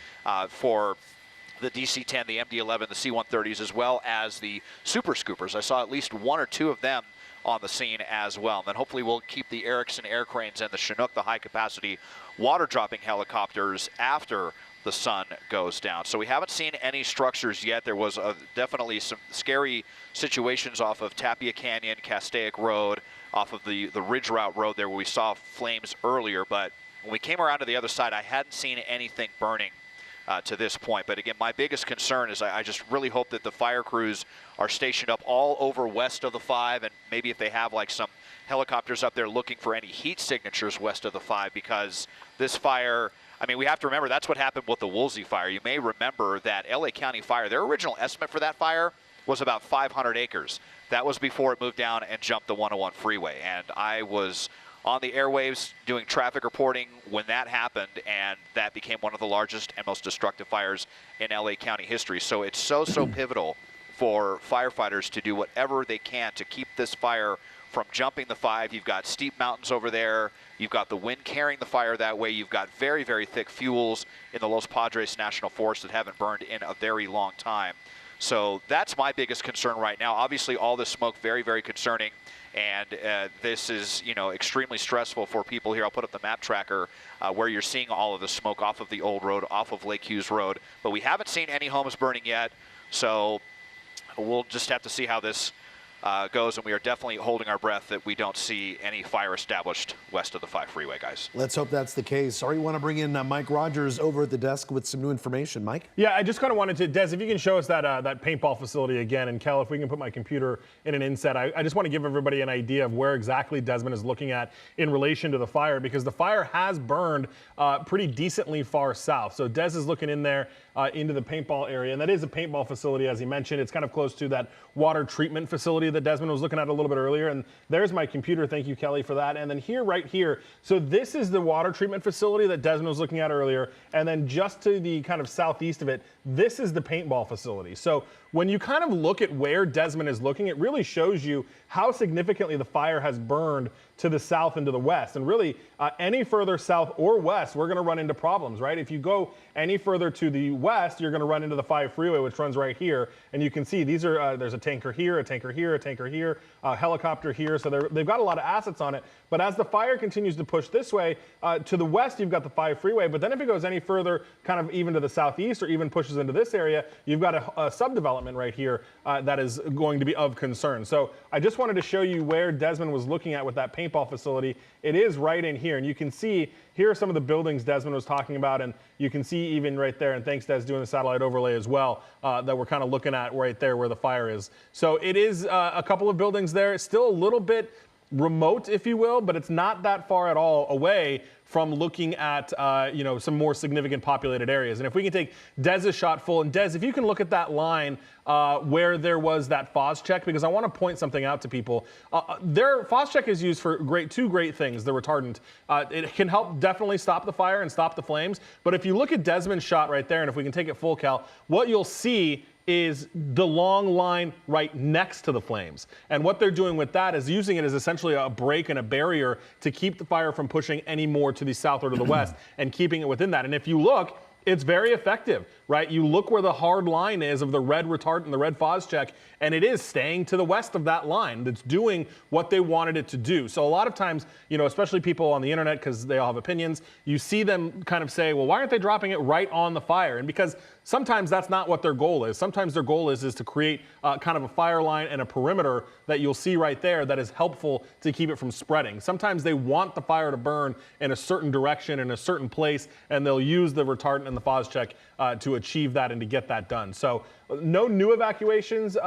for the DC-10, the MD-11, the C-130s, as well as the Super Scoopers. I saw at least 1 or 2 of them on the scene as well. And then hopefully we'll keep the Erickson air cranes and the Chinook, the high-capacity water-dropping helicopters, after the sun goes down. So we haven't seen any structures yet. There was definitely some scary situations off of Tapia Canyon, Castaic Road, off of the Ridge Route Road there, where we saw flames earlier. But when we came around to the other side, I hadn't seen anything burning to this point. But again, my biggest concern is I just really hope that the fire crews are stationed up all over west of the 5, and maybe if they have like some helicopters up there looking for any heat signatures west of the 5, because this fire, I mean, we have to remember that's what happened with the Woolsey fire. You may remember that LA County fire, their original estimate for that fire was about 500 acres. That was before it moved down and jumped the 101 freeway. And I was on the airwaves doing traffic reporting when that happened, and that became one of the largest and most destructive fires in LA County history. So it's so pivotal for firefighters to do whatever they can to keep this fire from jumping the 5. You've got steep mountains over there. You've got the wind carrying the fire that way. You've got very, very thick fuels in the Los Padres National Forest that haven't burned in a very long time. So that's my biggest concern right now. Obviously, all this smoke, very, very concerning. And this is, extremely stressful for people here. I'll put up the map tracker where you're seeing all of the smoke off of the old road, off of Lake Hughes Road. But we haven't seen any homes burning yet. So we'll just have to see how this goes, and we are definitely holding our breath that we don't see any fire established west of the 5 freeway, guys. Let's hope that's the case. Or you want to bring in Mike Rogers over at the desk with some new information. Mike? Yeah, I just kind of wanted to, Des, if you can show us that that paintball facility again, and Kel, if we can put my computer in an inset, I just want to give everybody an idea of where exactly Desmond is looking at in relation to the fire, because the fire has burned pretty decently far south. So Des is looking in there into the paintball area, and that is a paintball facility, as he mentioned. It's kind of close to that water treatment facility that Desmond was looking at a little bit earlier. And there's my computer. Thank you, Kelly, for that. And then here, right here, so this is the water treatment facility that Desmond was looking at earlier. And then just to the kind of southeast of it, this is the paintball facility. So when you kind of look at where Desmond is looking, it really shows you how significantly the fire has burned to the south and to the west. And really, any further south or west, we're going to run into problems, right? If you go any further to the west, you're going to run into the 5 freeway, which runs right here. And you can see these are, there's a tanker here, a tanker here, a tanker here, a helicopter here. So they've got a lot of assets on it. But as the fire continues to push this way, to the west, you've got the 5 freeway. But then if it goes any further, kind of even to the southeast, or even pushes into this area, you've got a subdevelopment right here that is going to be of concern. So I just wanted to show you where Desmond was looking at with that paintball facility. It is right in here. And you can see, here are some of the buildings Desmond was talking about. And you can see even right there, and thanks Des doing the satellite overlay as well, that we're kind of looking at right there where the fire is. So it is a couple of buildings there. It's still a little bit remote, if you will, but it's not that far at all away from looking at some more significant populated areas. And if we can take Dez's shot full, and Des, if you can look at that line where there was that FOS check, because I want to point something out to people. Their FOS check is used for two great things, the retardant. It can help definitely stop the fire and stop the flames, but if you look at Desmond's shot right there, and if we can take it full, Cal, what you'll see is the long line right next to the flames. And what they're doing with that is using it as essentially a break and a barrier to keep the fire from pushing any more to the south or to the west and keeping it within that. And if you look, it's very effective, right? You look where the hard line is of the red retardant and the red phos check, and it is staying to the west of that line. That's doing what they wanted it to do. So a lot of times, you know, especially people on the internet, because they all have opinions, you see them kind of say, well, why aren't they dropping it right on the fire? And because sometimes that's not what their goal is. Sometimes their goal is to create kind of a fire line and a perimeter that you'll see right there that is helpful to keep it from spreading. Sometimes they want the fire to burn in a certain direction, in a certain place, and they'll use the retardant and the phos check to achieve that and to get that done. So no new evacuations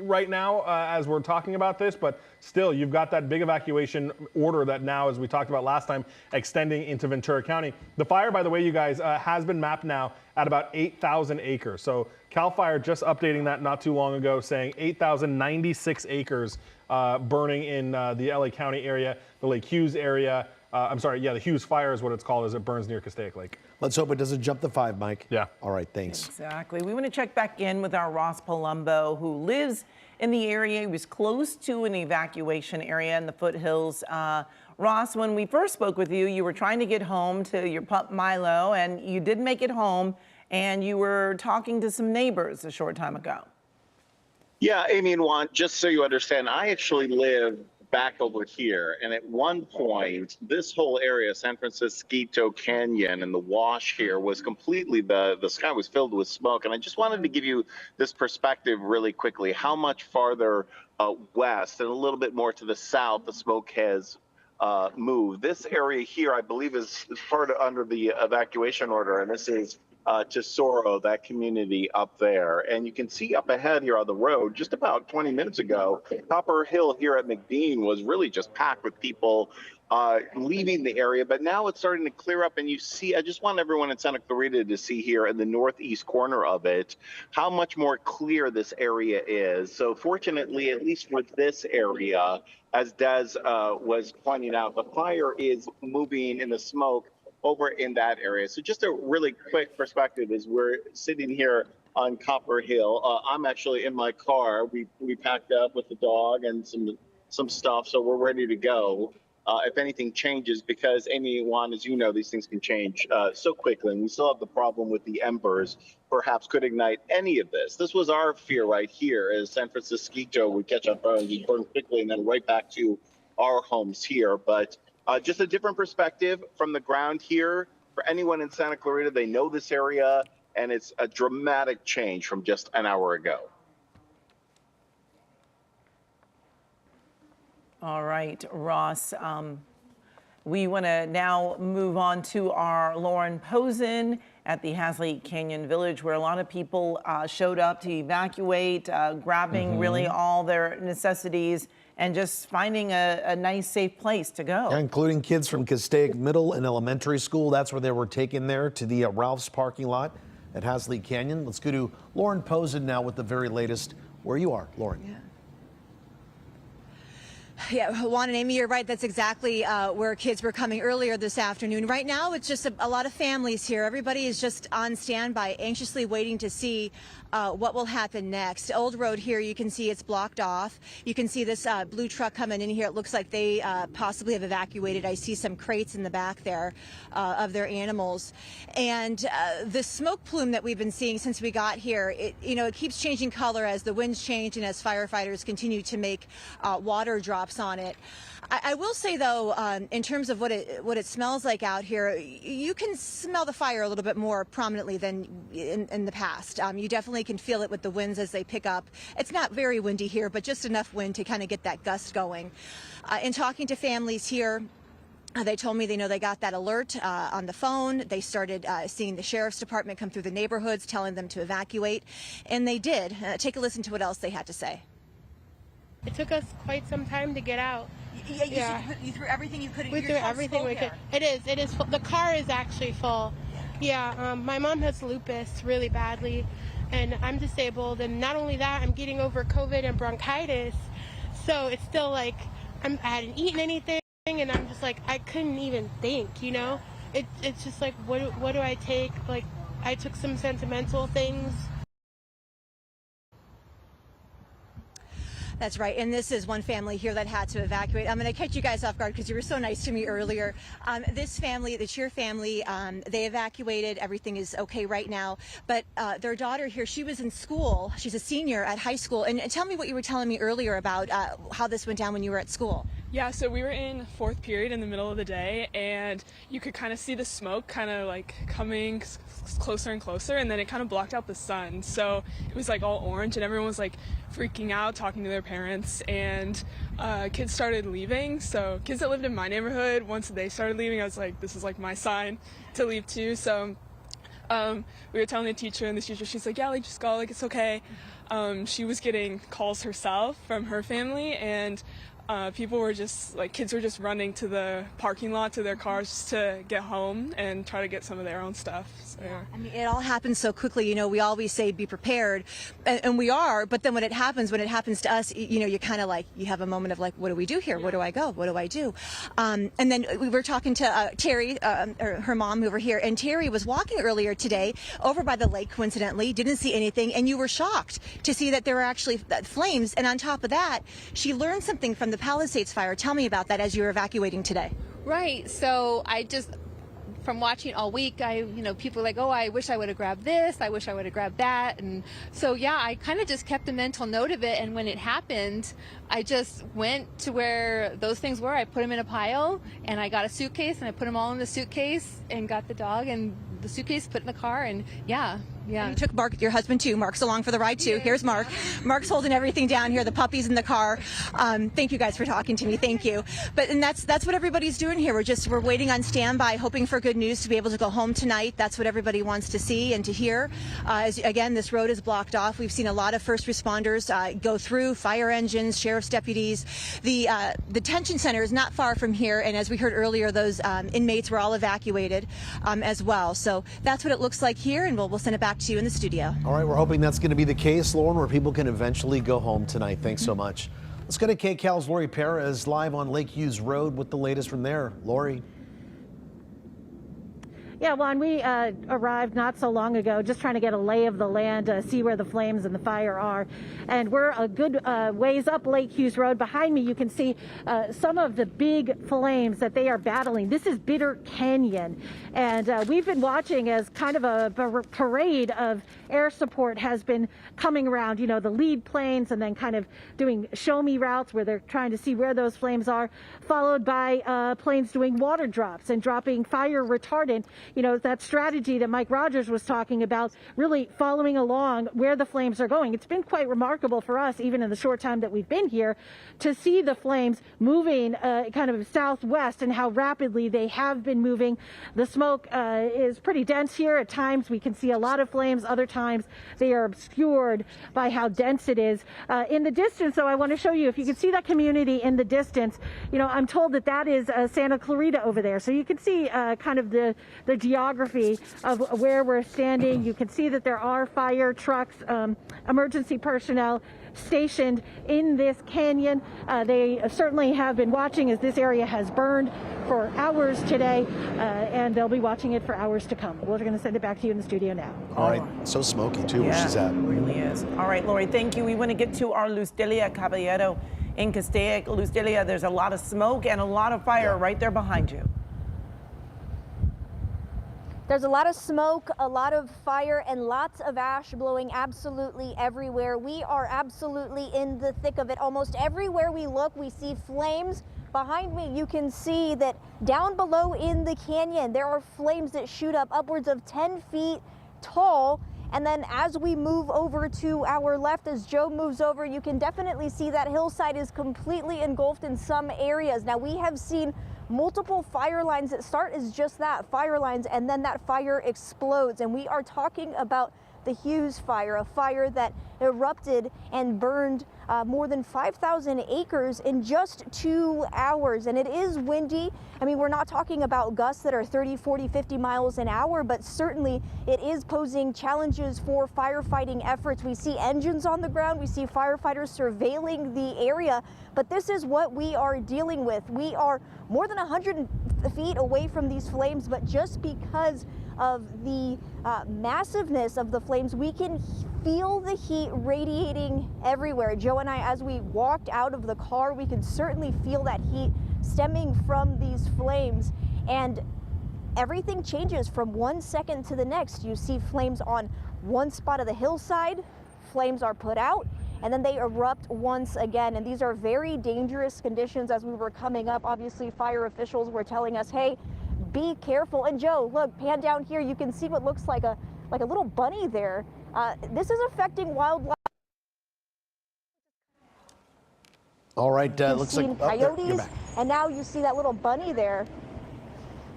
right now as we're talking about this, but still you've got that big evacuation order that now, as we talked about last time, extending into Ventura County. The fire, by the way, you guys, has been mapped now at about 8,000 acres. So CAL FIRE just updating that not too long ago, saying 8,096 acres burning in the LA County area, the Lake Hughes area. I'm sorry, yeah, the Hughes Fire is what it's called as it burns near Castaic Lake. Let's hope it doesn't jump the 5, Mike. Yeah. All right, thanks. Exactly. We want to check back in with our Ross Palumbo, who lives in the area. He was close to an evacuation area in the foothills. Ross, when we first spoke with you, you were trying to get home to your pup Milo, and you did make it home, and you were talking to some neighbors a short time ago. Yeah, Amy and Juan, just so you understand, I actually live back over here. And at one point, this whole area, San Francisco Canyon and the wash here was completely, the sky was filled with smoke. And I just wanted to give you this perspective really quickly, how much farther west and a little bit more to the south the smoke has moved. This area here, I believe, is part of under the evacuation order. And this is Tesoro, that community up there. And you can see up ahead here on the road, just about 20 minutes ago, Copper Hill here at McBean was really just packed with people leaving the area. But now it's starting to clear up, and you see, I just want everyone in Santa Clarita to see here in the northeast corner of it, how much more clear this area is. So fortunately, at least with this area, as Des was pointing out, the fire is moving in the smoke over in that area. So just a really quick perspective is we're sitting here on Copper Hill. I'm actually in my car. We packed up with the dog and some stuff, so we're ready to go if anything changes, because Amy and Juan, as you know, these things can change so quickly, and we still have the problem with the embers perhaps could ignite any of this. This was our fear right here, as San Francisco would catch on fire and be burned quickly and then right back to our homes here. But just a different perspective from the ground here. For anyone in Santa Clarita, they know this area, and it's a dramatic change from just an hour ago. All right, Ross. We want to now move on to our Lauren Posen at the Hasley Canyon Village, where a lot of people showed up to evacuate, grabbing really all their necessities and just finding a nice, safe place to go. Yeah, including kids from Castaic Middle and Elementary School. That's where they were taken there to the Ralph's parking lot at Hasley Canyon. Let's go to Lauren Posen now with the very latest where you are, Lauren. Yeah. Yeah, Juan and Amy, you're right. That's exactly where kids were coming earlier this afternoon. Right now, it's just a lot of families here. Everybody is just on standby, anxiously waiting to see what will happen next. Old Road here, you can see it's blocked off. You can see this blue truck coming in here. It looks like they possibly have evacuated. I see some crates in the back there of their animals. And the smoke plume that we've been seeing since we got here, it keeps changing color as the winds change and as firefighters continue to make water drops on it. I will say, though, in terms of what it smells like out here, you can smell the fire a little bit more prominently than in the past. You definitely can feel it with the winds as they pick up. It's not very windy here, but just enough wind to kind of get that gust going. In talking to families here, they told me they got that alert on the phone. They started seeing the sheriff's department come through the neighborhoods, telling them to evacuate, and they did. Take a listen to what else they had to say. It took us quite some time to get out. Yeah, you threw everything you could. We threw everything we could. It is full. The car is actually full. Yeah, my mom has lupus really badly, and I'm disabled. And not only that, I'm getting over COVID and bronchitis. So it's still like I hadn't eaten anything, and I'm just like I couldn't even think. It's just like what do I take? Like I took some sentimental things. That's right. And this is one family here that had to evacuate. I'm going to catch you guys off guard because you were so nice to me earlier. This family, the Cheer family, they evacuated. Everything is okay right now. But their daughter here, she was in school. She's a senior at high school. And tell me what you were telling me earlier about how this went down when you were at school. Yeah, so we were in fourth period in the middle of the day, and you could kind of see the smoke kind of like coming closer and closer, and then it kind of blocked out the sun. So it was like all orange, and everyone was like freaking out, talking to their parents, and kids started leaving. So kids that lived in my neighborhood, once they started leaving, I was like, this is like my sign to leave too. So we were telling the teacher, and the teacher, she's like, yeah, like just go, like it's okay. She was getting calls herself from her family, and people were just like, kids were just running to the parking lot to their cars just to get home and try to get some of their own stuff. So, yeah. I mean, it all happens so quickly. You know, we always say be prepared, and we are. But then when it happens to us, you know, you kind of like, you have a moment of like, what do we do here? Where do I go? What do I do? And then we were talking to Terry, or her mom over here, and Terry was walking earlier today over by the lake, coincidentally, didn't see anything, and you were shocked to see that there were actually flames. And on top of that, she learned something from the Palisades fire. Tell me about that as you were evacuating today. Right. So from watching all week, people were like, oh, I wish I would have grabbed this. I wish I would have grabbed that. And so, yeah, I kind of just kept a mental note of it. And when it happened, I just went to where those things were. I put them in a pile, and I got a suitcase, and I put them all in the suitcase and got the dog and the suitcase put in the car. And yeah. And you took Mark, your husband, too. Mark's along for the ride, too. Here's Mark. Mark's holding everything down here. The puppy's in the car. Thank you guys for talking to me. Thank you. And that's what everybody's doing here. We're waiting on standby, hoping for good news to be able to go home tonight. That's what everybody wants to see and to hear. Again, this road is blocked off. We've seen a lot of first responders go through, fire engines, sheriff's deputies. The detention center is not far from here, and as we heard earlier, those inmates were all evacuated as well. So that's what it looks like here, and we'll send it back to you in the studio. All right, we're hoping that's going to be the case, Lauren, where people can eventually go home tonight. Thanks so much. Let's go to KCAL's Lori Perez live on Lake Hughes Road with the latest from there. Lori. Yeah, Juan, we arrived not so long ago, just trying to get a lay of the land, see where the flames and the fire are. And we're a good ways up Lake Hughes Road. Behind me, you can see some of the big flames that they are battling. This is Bitter Canyon. And we've been watching as kind of a parade of air support has been coming around, you know, the lead planes, and then kind of doing show me routes where they're trying to see where those flames are, followed by planes doing water drops and dropping fire retardant. You know, that strategy that Mike Rogers was talking about, really following along where the flames are going. It's been quite remarkable for us, even in the short time that we've been here, to see the flames moving kind of southwest and how rapidly they have been moving. The smoke is pretty dense here. At times we can see a lot of flames. Other times they are obscured by how dense it is. In the distance, though, I want to show you, if you can see that community in the distance, you know, I'm told that is Santa Clarita over there. So you can see kind of the geography of where we're standing. You can see that there are fire trucks, emergency personnel stationed in this canyon. They certainly have been watching as this area has burned for hours today, and they'll be watching it for hours to come. We're going to send it back to you in the studio now. All right, so smoky too, where she's at. It really is. All right, Lori, thank you. We want to get to our Luz Delia Caballero in Castaic. Luz Delia, there's a lot of smoke and a lot of fire right there behind you. There's a lot of smoke, a lot of fire, and lots of ash blowing absolutely everywhere. We are absolutely in the thick of it. Almost everywhere we look, we see flames. Behind me, you can see that down below in the canyon, there are flames that shoot up upwards of 10 feet tall. And then as we move over to our left, as Joe moves over, you can definitely see that hillside is completely engulfed in some areas. Now, we have seen multiple fire lines that start as just that, fire lines, and then that fire explodes. And we are talking about the Hughes Fire, a fire that erupted and burned more than 5,000 acres in just 2 hours. And it is windy. I mean, we're not talking about gusts that are 30, 40, 50 miles an hour, but certainly it is posing challenges for firefighting efforts. We see engines on the ground. We see firefighters surveilling the area. But this is what we are dealing with. We are more than 100 feet away from these flames, but just because of the massiveness of the flames, we can feel the heat radiating everywhere. Joe and I, as we walked out of the car, we could certainly feel that heat stemming from these flames, and everything changes from 1 second to the next. You see flames on one spot of the hillside, flames are put out, and then they erupt once again. And these are very dangerous conditions. As we were coming up, obviously fire officials were telling us, hey, be careful. And Joe, look, pan down here, you can see what looks like a little bunny there. This is affecting wildlife. All right, looks like coyotes, you're back. and now you see that little bunny there.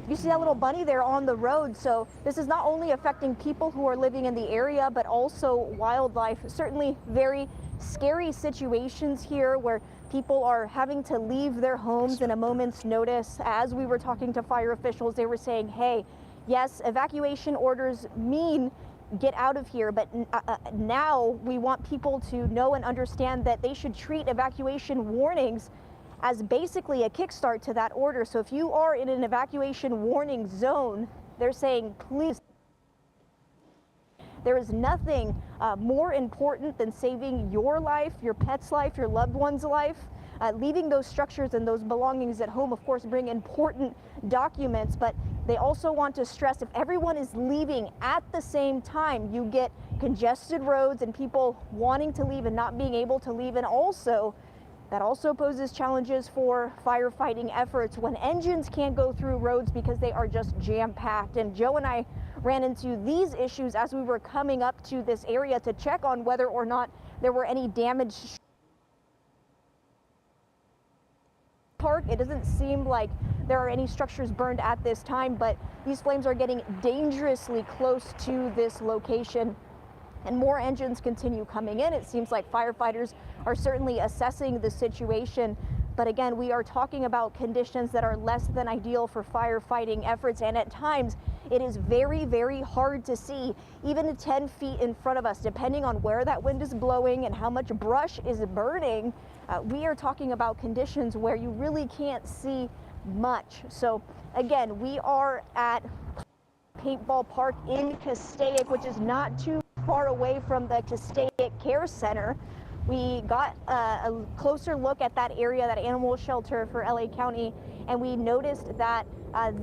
You see that little bunny there on the road. So this is not only affecting people who are living in the area, but also wildlife. Certainly very scary situations here where people are having to leave their homes in a moment's notice. As we were talking to fire officials, they were saying, hey, yes, evacuation orders mean get out of here, but now we want people to know and understand that they should treat evacuation warnings as basically a kickstart to that order. So if you are in an evacuation warning zone, they're saying, please. There is nothing more important than saving your life, your pet's life, your loved one's life. Leaving those structures and those belongings at home, of course, bring important documents, but they also want to stress if everyone is leaving at the same time, you get congested roads and people wanting to leave and not being able to leave. And also, that also poses challenges for firefighting efforts when engines can't go through roads because they are just jam-packed. And Joe and I ran into these issues as we were coming up to this area to check on whether or not there were any damage. Park. It doesn't seem like there are any structures burned at this time, but these flames are getting dangerously close to this location, and more engines continue coming in. It seems like firefighters are certainly assessing the situation, but again, we are talking about conditions that are less than ideal for firefighting efforts, and at times it is very, very hard to see even 10 feet in front of us, depending on where that wind is blowing and how much brush is burning. We are talking about conditions where you really can't see much. So again, we are at Paintball Park in Castaic, which is not too far away from the Castaic Care Center. We got a closer look at that area, that animal shelter for LA County, and we noticed that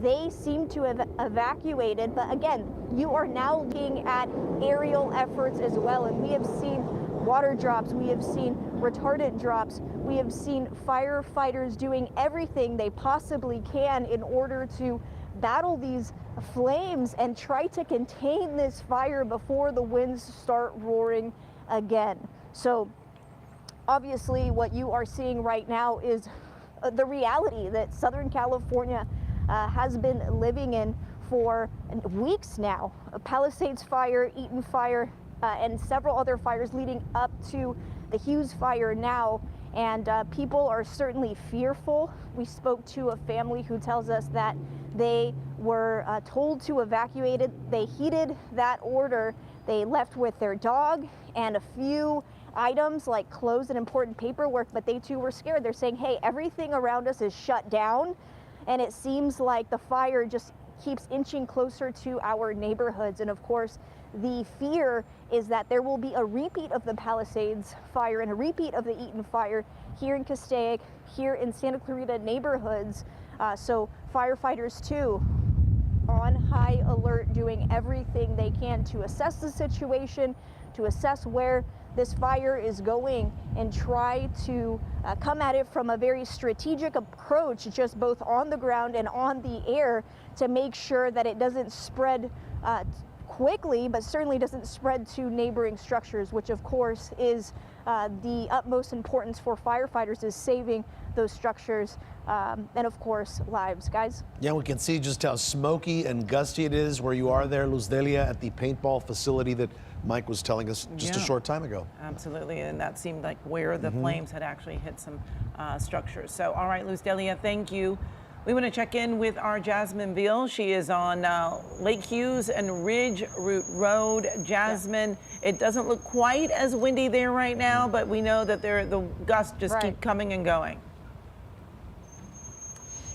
they seem to have evacuated. But again, you are now looking at aerial efforts as well, and we have seen water drops, we have seen retardant drops, we have seen firefighters doing everything they possibly can in order to battle these flames and try to contain this fire before the winds start roaring again. So obviously what you are seeing right now is the reality that Southern California has been living in for weeks now. Palisades Fire, Eaton Fire, and several other fires leading up to the Hughes Fire now, and people are certainly fearful. We spoke to a family who tells us that they were told to evacuate it. They heeded that order. They left with their dog and a few items like clothes and important paperwork, but they too were scared. They're saying, hey, everything around us is shut down, and it seems like the fire just keeps inching closer to our neighborhoods. And of course, the fear is that there will be a repeat of the Palisades Fire and a repeat of the Eaton Fire here in Castaic, here in Santa Clarita neighborhoods. So firefighters too on high alert, doing everything they can to assess the situation, to assess where this fire is going, and try to come at it from a very strategic approach, just both on the ground and on the air, to make sure that it doesn't spread quickly, but certainly doesn't spread to neighboring structures, which of course is the utmost importance for firefighters, is saving those structures and of course lives. Guys? Yeah, we can see just how smoky and gusty it is where you are there, Luz Delia, at the paintball facility that Mike was telling us just a short time ago. Absolutely, and that seemed like where the flames had actually hit some structures. So, all right, Luz Delia, thank you. We want to check in with our Jasmine Veal. She is on Lake Hughes and Ridge Route Road. Jasmine, it doesn't look quite as windy there right now, but we know that the gusts just keep coming and going.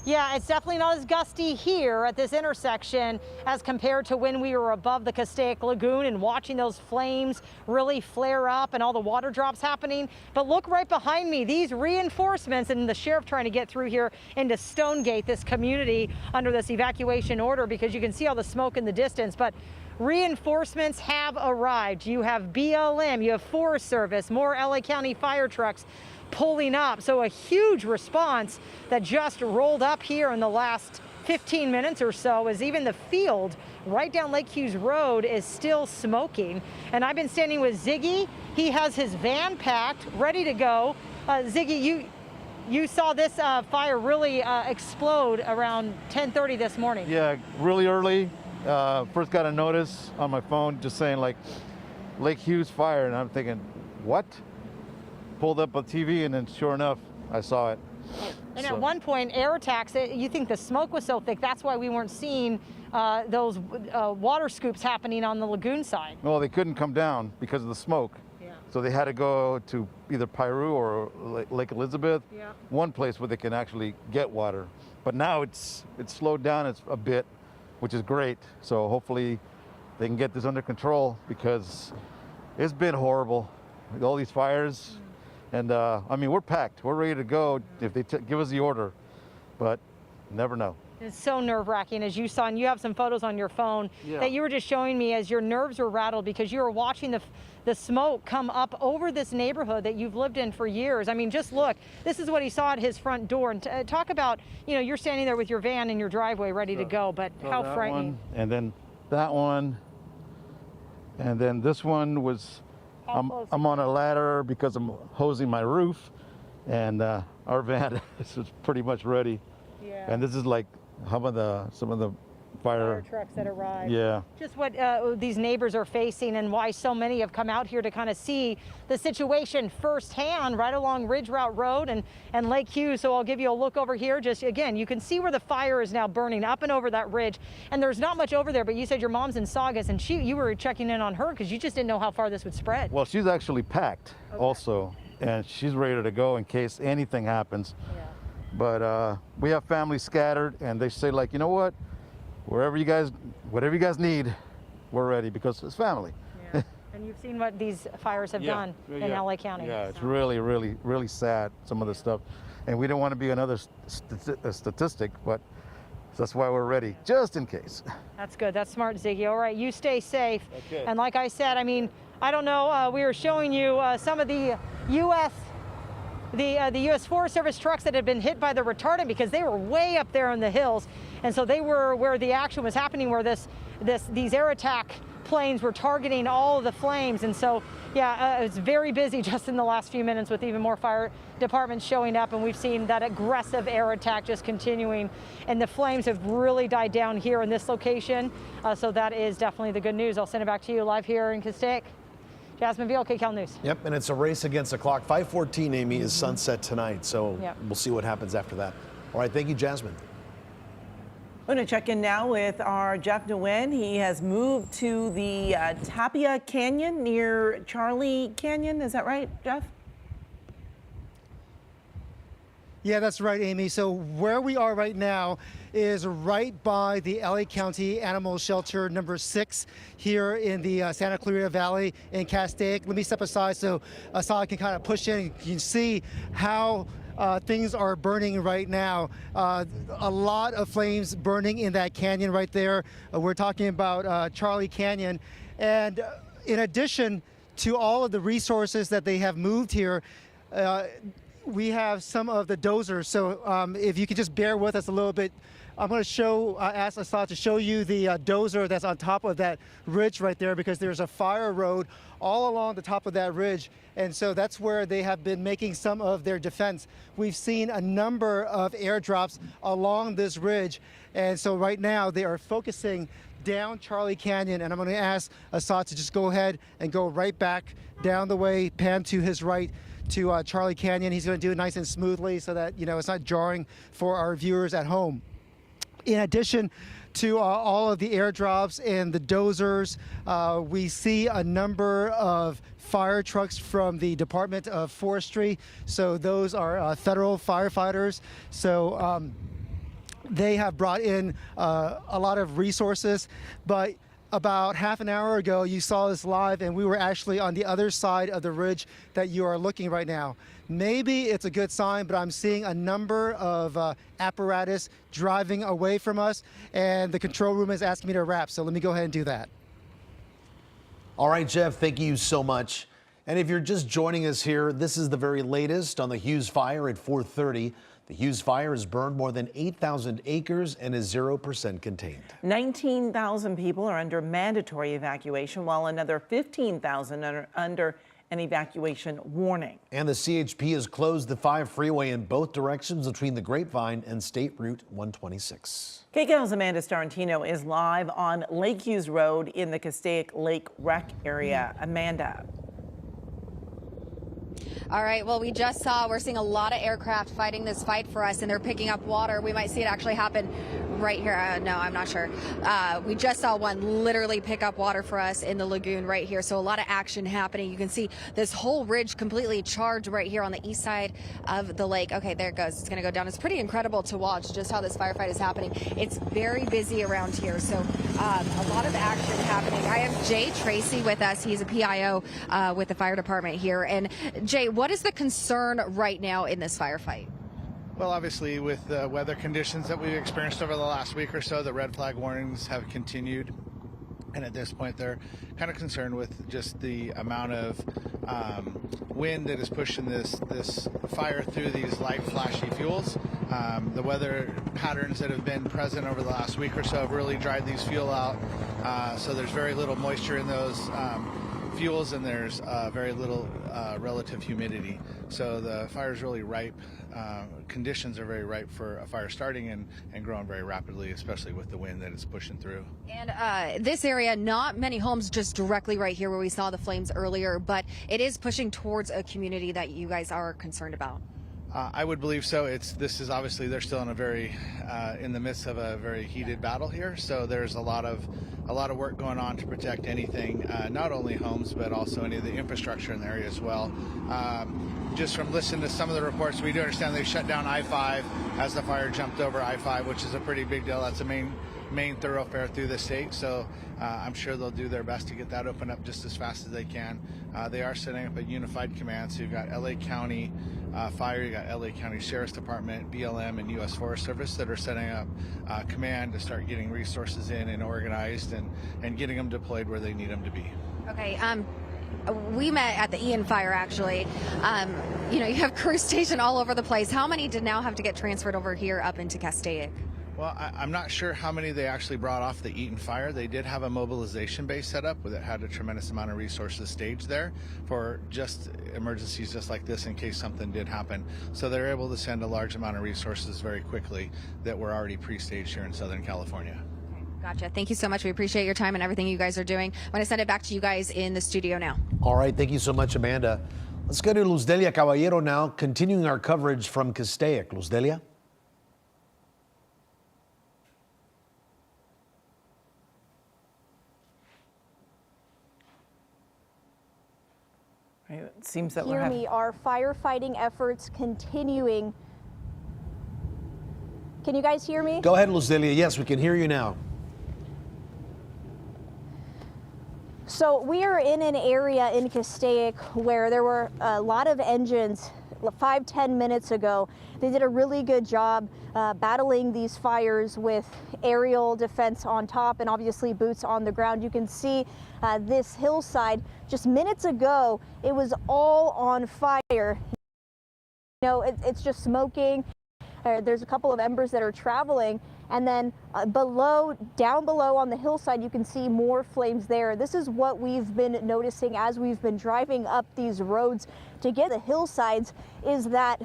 Yeah, it's definitely not as gusty here at this intersection as compared to when we were above the Castaic Lagoon and watching those flames really flare up and all the water drops happening. But look right behind me, these reinforcements and the sheriff trying to get through here into Stonegate, this community under this evacuation order, because you can see all the smoke in the distance. But reinforcements have arrived. You have BLM, you have Forest Service, more LA County fire trucks pulling up. So a huge response that just rolled up here in the last 15 minutes or so, as even the field right down Lake Hughes Road is still smoking. And I've been standing with Ziggy. He has his van packed, ready to go. Ziggy, you saw this fire really explode around 10:30 this morning. Yeah, really early. First got a notice on my phone just saying like Lake Hughes Fire, and I'm thinking, what? Pulled up on TV, and then sure enough, I saw it. And at one point, air attacks, you think the smoke was so thick, that's why we weren't seeing those water scoops happening on the lagoon side. Well, they couldn't come down because of the smoke. Yeah. So they had to go to either Piru or Lake Elizabeth, one place where they can actually get water. But now it's slowed down a bit, which is great. So hopefully they can get this under control, because it's been horrible with all these fires. And I mean, we're packed. We're ready to go if they give us the order, but never know. It's so nerve-wracking, as you saw, and you have some photos on your phone that you were just showing me as your nerves were rattled because you were watching the smoke come up over this neighborhood that you've lived in for years. I mean, just look, this is what he saw at his front door. And talk about, you know, you're standing there with your van in your driveway ready to go, but how frightening. And then that one, and then this one was, I'm on a ladder because I'm hosing my roof, and our van is pretty much ready. Yeah. And this is like some of the fire trucks that arrived. Yeah. Just what these neighbors are facing, and why so many have come out here to kind of see the situation firsthand right along Ridge Route Road and Lake Hughes. So I'll give you a look over here. Just again, you can see where the fire is now burning up and over that ridge. And there's not much over there, but you said your mom's in Saugus, and you were checking in on her because you just didn't know how far this would spread. Well, she's actually packed also, and she's ready to go in case anything happens. Yeah. But we have families scattered, and they say, like, you know what? Whatever you guys need, we're ready, because it's family. Yeah. And you've seen what these fires have done in LA County. Yeah, it's really, really, really sad, some of the stuff. And we don't want to be another statistic, but that's why we're ready, just in case. That's good. That's smart, Ziggy. All right, you stay safe. Okay. And like I said, I mean, I don't know, we were showing you some of the the U.S. Forest Service trucks that had been hit by the retardant, because they were way up there in the hills, and so they were where the action was happening, where these air attack planes were targeting all of the flames. And so, yeah, it's very busy just in the last few minutes, with even more fire departments showing up, and we've seen that aggressive air attack just continuing, and the flames have really died down here in this location. So that is definitely the good news. I'll send it back to you live here in Castaic. Jasmine Veal, KCAL News. Yep, and it's a race against the clock. 5:14, Amy, is sunset tonight, so we'll see what happens after that. All right, thank you, Jasmine. I'm going to check in now with our Jeff Nguyen. He has moved to the Tapia Canyon near Charlie Canyon. Is that right, Jeff? Yeah, that's right, Amy. So where we are right now is right by the LA County Animal Shelter number 6 here in the Santa Clarita Valley in Castaic. Let me step aside so Assad can kind of push in. You can see how things are burning right now. A lot of flames burning in that canyon right there. We're talking about Charlie Canyon. And in addition to all of the resources that they have moved here, we have some of the dozers. So if you could just bear with us a little bit, I'm going to ask Assad to show you the dozer that's on top of that ridge right there, because there's a fire road all along the top of that ridge. And so that's where they have been making some of their defense. We've seen a number of airdrops along this ridge. And so right now they are focusing down Charlie Canyon. And I'm going to ask Assad to just go ahead and go right back down the way, pan to his right, to Charlie Canyon. He's going to do it nice and smoothly so that, you know, it's not jarring for our viewers at home. In addition to all of the airdrops and the dozers, we see a number of fire trucks from the Department of Forestry. So those are federal firefighters. So they have brought in a lot of resources, but about half an hour ago, you saw us live, and we were actually on the other side of the ridge that you are looking right now. Maybe it's a good sign, but I'm seeing a number of apparatus driving away from us, and the control room is asking me to wrap, so let me go ahead and do that. All right, Jeff, thank you so much. And if you're just joining us here, this is the very latest on the Hughes Fire at 4:30. The Hughes Fire has burned more than 8,000 acres and is 0% contained. 19,000 people are under mandatory evacuation, while another 15,000 are under an evacuation warning. And the CHP has closed the 5 freeway in both directions between the Grapevine and State Route 126. KCAL's Amanda Starantino is live on Lake Hughes Road in the Castaic Lake Rec area. Amanda. All right, well, we're seeing a lot of aircraft fighting this fight for us, and they're picking up water. We might see it actually happen right here. No, I'm not sure. We just saw one literally pick up water for us in the lagoon right here. So a lot of action happening. You can see this whole ridge completely charged right here on the east side of the lake. Okay, there it goes. It's going to go down. It's pretty incredible to watch just how this firefight is happening. It's very busy around here. So a lot of action happening. I have Jay Tracy with us. He's a PIO with the fire department here. And Jay, what is the concern right now in this firefight? Well, obviously, with the weather conditions that we've experienced over the last week or so, the red flag warnings have continued. And at this point, they're kind of concerned with just the amount of wind that is pushing this fire through these light, flashy fuels. The weather patterns that have been present over the last week or so have really dried these fuel out. So there's very little moisture in those fuels, and there's very little relative humidity. So the fire is really ripe. Conditions are very ripe for a fire starting and growing very rapidly, especially with the wind that it's pushing through. And this area, not many homes just directly right here where we saw the flames earlier, but it is pushing towards a community that you guys are concerned about. I would believe so. This is obviously, they're still in the midst of a very heated battle here. So there's a lot of work going on to protect anything, not only homes, but also any of the infrastructure in the area as well. Just from listening to some of the reports, we do understand they shut down I-5 as the fire jumped over I-5, which is a pretty big deal. That's a main thoroughfare through the state. So I'm sure they'll do their best to get that opened up just as fast as they can. They are setting up a unified command. So you've got LA County Fire, you got LA County Sheriff's Department, BLM, and U.S. Forest Service that are setting up command to start getting resources in and organized and getting them deployed where they need them to be. Okay. We met at the Ian Fire, actually. You have crews stationed all over the place. How many did now have to get transferred over here up into Castaic? Well, I'm not sure how many they actually brought off the Eaton Fire. They did have a mobilization base set up that had a tremendous amount of resources staged there for just emergencies just like this in case something did happen. So they're able to send a large amount of resources very quickly that were already pre-staged here in Southern California. Gotcha. Thank you so much. We appreciate your time and everything you guys are doing. I'm going to send it back to you guys in the studio now. All right. Thank you so much, Amanda. Let's go to Luz Delia Caballero now, continuing our coverage from Castaic. Luz Delia. It seems that Hear me, our firefighting efforts continuing. Can you guys hear me? Go ahead, Luz Delia. Yes, we can hear you now. So we are in an area in Castaic where there were a lot of engines 5-10 minutes ago. They did a really good job battling these fires with aerial defense on top and obviously boots on the ground. You can see this hillside just minutes ago, it was all on fire. You know, it's just smoking. There's a couple of embers that are traveling, and then down below on the hillside, you can see more flames there. This is what we've been noticing as we've been driving up these roads to get the hillsides, is that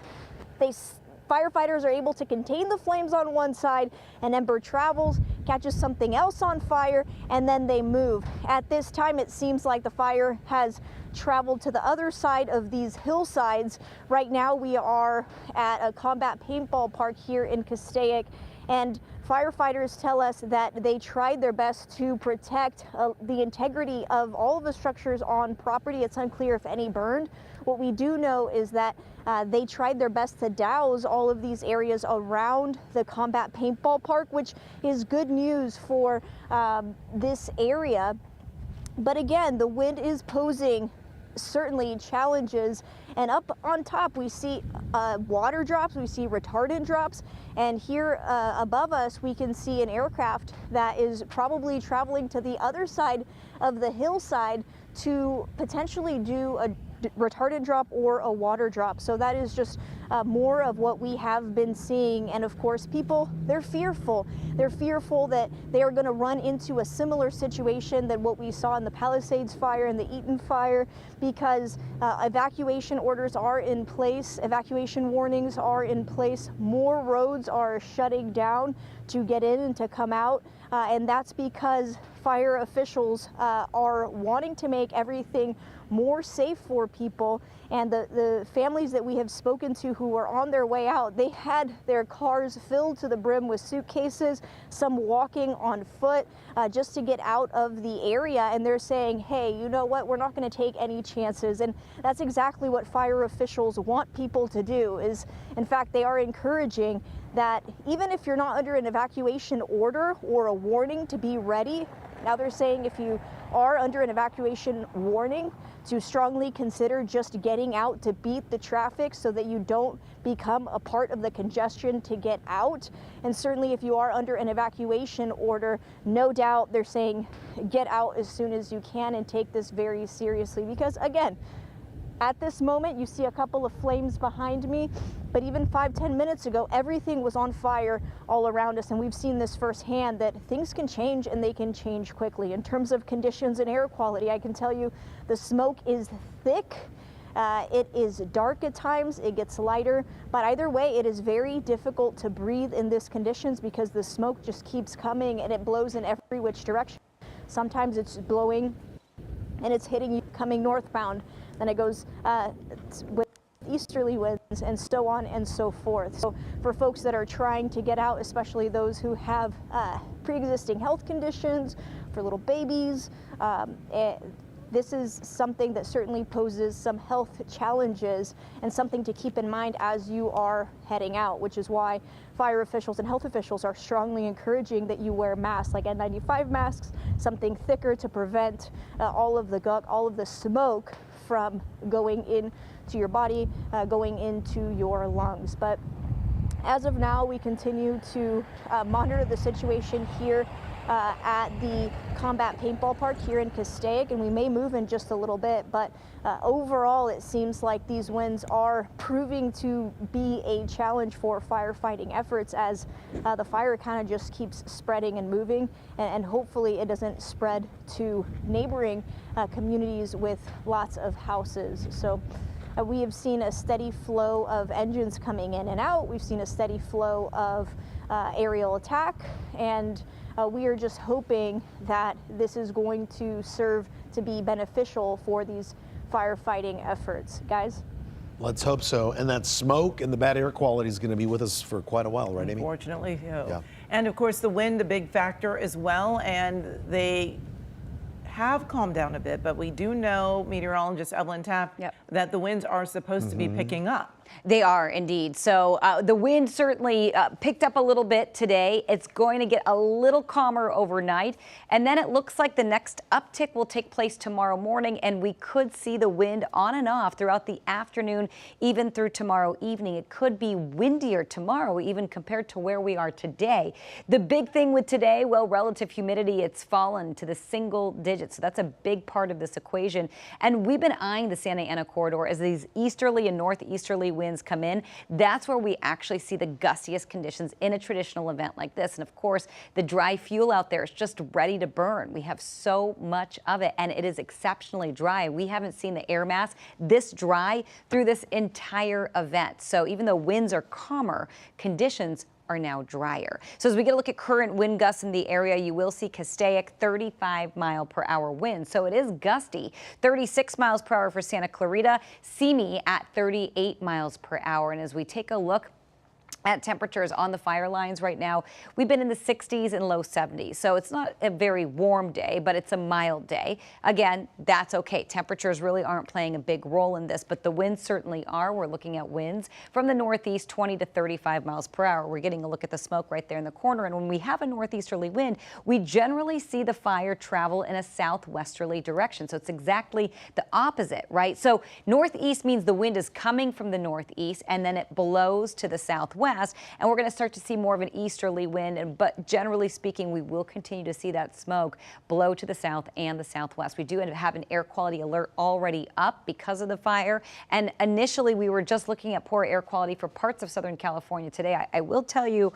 firefighters are able to contain the flames on one side, and ember travels, catches something else on fire, and then they move. At this time, it seems like the fire has traveled to the other side of these hillsides. Right now we are at a combat paintball park here in Castaic, and firefighters tell us that they tried their best to protect the integrity of all of the structures on property. It's unclear if any burned. What we do know is that they tried their best to douse all of these areas around the combat paintball park, which is good news for this area. But again, the wind is posing certainly challenges, and up on top we see water drops, we see retardant drops, and here above us we can see an aircraft that is probably traveling to the other side of the hillside to potentially do a retardant drop or a water drop. So that is just more of what we have been seeing. And of course, people, they're fearful. They're fearful that they are going to run into a similar situation than what we saw in the Palisades fire and the Eaton fire, because evacuation orders are in place, evacuation warnings are in place, more roads are shutting down to get in and to come out. And that's because fire officials are wanting to make everything more safe for people. And the families that we have spoken to who were on their way out, they had their cars filled to the brim with suitcases, some walking on foot just to get out of the area. And they're saying, hey, you know what, we're not going to take any chances. And that's exactly what fire officials want people to do. Is, in fact, they are encouraging that even if you're not under an evacuation order or a warning, to be ready. Now they're saying if you are under an evacuation warning, to strongly consider just getting out to beat the traffic so that you don't become a part of the congestion to get out. And certainly if you are under an evacuation order, no doubt they're saying get out as soon as you can and take this very seriously, because again, at this moment, you see a couple of flames behind me, but even 5-10 minutes ago, everything was on fire all around us, and we've seen this firsthand, that things can change and they can change quickly. In terms of conditions and air quality, I can tell you the smoke is thick, it is dark at times, it gets lighter, but either way, it is very difficult to breathe in these conditions because the smoke just keeps coming and it blows in every which direction. Sometimes it's blowing and it's hitting you coming northbound. Then it goes with easterly winds and so on and so forth. So for folks that are trying to get out, especially those who have pre-existing health conditions, for little babies, this is something that certainly poses some health challenges and something to keep in mind as you are heading out, which is why fire officials and health officials are strongly encouraging that you wear masks, like N95 masks, something thicker to prevent all of the gunk, all of the smoke from going into your body, going into your lungs. But as of now, we continue to monitor the situation here at the combat paintball park here in Castaic, and we may move in just a little bit, but overall it seems like these winds are proving to be a challenge for firefighting efforts as the fire kind of just keeps spreading and moving, and hopefully it doesn't spread to neighboring communities with lots of houses. So we have seen a steady flow of engines coming in and out. We've seen a steady flow of aerial attack, and we are just hoping that this is going to serve to be beneficial for these firefighting efforts. Guys? Let's hope so. And that smoke and the bad air quality is going to be with us for quite a while, right, Amy? Unfortunately, yeah. And of course, the wind, a big factor as well, and they have calmed down a bit, but we do know, meteorologist Evelyn Tapp, that the winds are supposed to be picking up. They are indeed. So the wind certainly picked up a little bit today. It's going to get a little calmer overnight. And then it looks like the next uptick will take place tomorrow morning. And we could see the wind on and off throughout the afternoon, even through tomorrow evening. It could be windier tomorrow, even compared to where we are today. The big thing with today, well, relative humidity, it's fallen to the single digits. So that's a big part of this equation. And we've been eyeing the Santa Ana corridor as these easterly and northeasterly winds come in. That's where we actually see the gustiest conditions in a traditional event like this. And of course, the dry fuel out there is just ready to burn. We have so much of it, and it is exceptionally dry. We haven't seen the air mass this dry through this entire event. So even though winds are calmer, conditions are now drier. So as we get a look at current wind gusts in the area, you will see Castaic 35-mile-per-hour winds. So it is gusty. 36 miles per hour for Santa Clarita, Simi at 38 miles per hour. And as we take a look at temperatures on the fire lines right now, we've been in the 60s and low 70s. So it's not a very warm day, but it's a mild day. Again, that's okay. Temperatures really aren't playing a big role in this, but the winds certainly are. We're looking at winds from the northeast, 20 to 35 miles per hour. We're getting a look at the smoke right there in the corner. And when we have a northeasterly wind, we generally see the fire travel in a southwesterly direction. So it's exactly the opposite, right? So northeast means the wind is coming from the northeast and then it blows to the southwest. And we're going to start to see more of an easterly wind, but generally speaking, we will continue to see that smoke blow to the south and the southwest. We do have an air quality alert already up because of the fire, and initially we were just looking at poor air quality for parts of Southern California today. I will tell you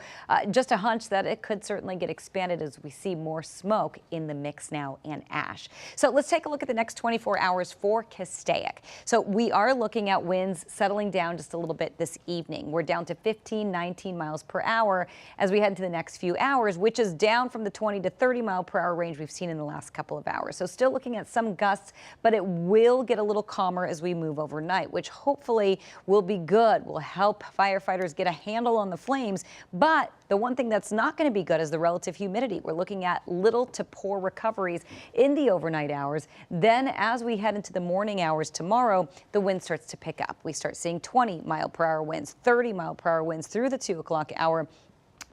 just a hunch that it could certainly get expanded as we see more smoke in the mix now and ash. So let's take a look at the next 24 hours for Castaic. So we are looking at winds settling down just a little bit this evening. We're down to 19 miles per hour as we head into the next few hours, which is down from the 20 to 30 mile per hour range we've seen in the last couple of hours. So still looking at some gusts, but it will get a little calmer as we move overnight, which hopefully will be good, will help firefighters get a handle on the flames. But the one thing that's not going to be good is the relative humidity. We're looking at little to poor recoveries in the overnight hours. Then as we head into the morning hours tomorrow, the wind starts to pick up. We start seeing 20 mile per hour winds, 30 mile per hour winds through the 2 o'clock hour.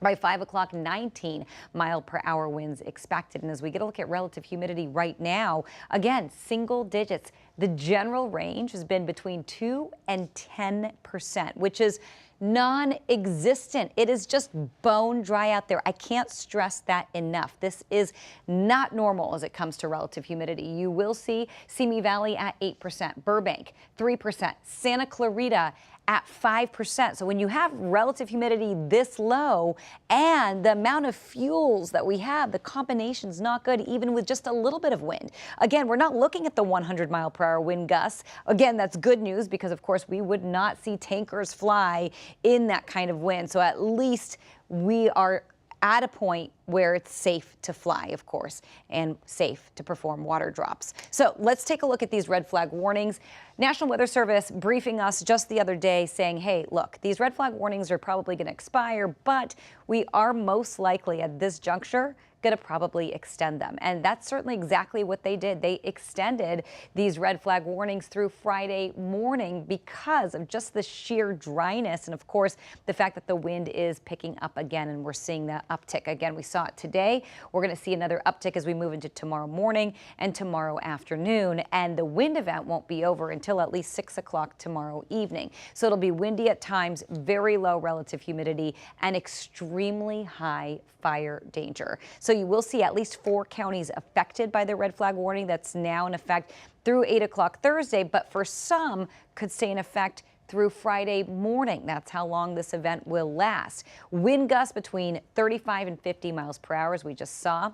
By 5 o'clock, 19 mile per hour winds expected. And as we get a look at relative humidity right now, again, single digits. The general range has been between 2 and 10%, which is non-existent. It is just bone dry out there. I can't stress that enough. This is not normal as it comes to relative humidity. You will see Simi Valley at 8%, Burbank 3%, Santa Clarita at 5%. So when you have relative humidity this low and the amount of fuels that we have, the combination's not good, even with just a little bit of wind. Again, we're not looking at the 100 mile per hour wind gusts. Again, that's good news because of course we would not see tankers fly in that kind of wind. So at least we are at a point where it's safe to fly, of course, and safe to perform water drops. So let's take a look at these red flag warnings. National Weather Service briefing us just the other day saying, hey, look, these red flag warnings are probably going to expire, but we are most likely at this juncture going to probably extend them. And that's certainly exactly what they did. They extended these red flag warnings through Friday morning because of just the sheer dryness. And of course, the fact that the wind is picking up again and we're seeing that uptick. Again, we saw it today. We're going to see another uptick as we move into tomorrow morning and tomorrow afternoon. And the wind event won't be over until at least 6 o'clock tomorrow evening. So it'll be windy at times, very low relative humidity, and extremely high fire danger. So you will see at least 4 counties affected by the red flag warning that's now in effect through 8 o'clock Thursday, but for some could stay in effect through Friday morning. That's how long this event will last. Wind gusts between 35 and 50 miles per hour, as we just saw.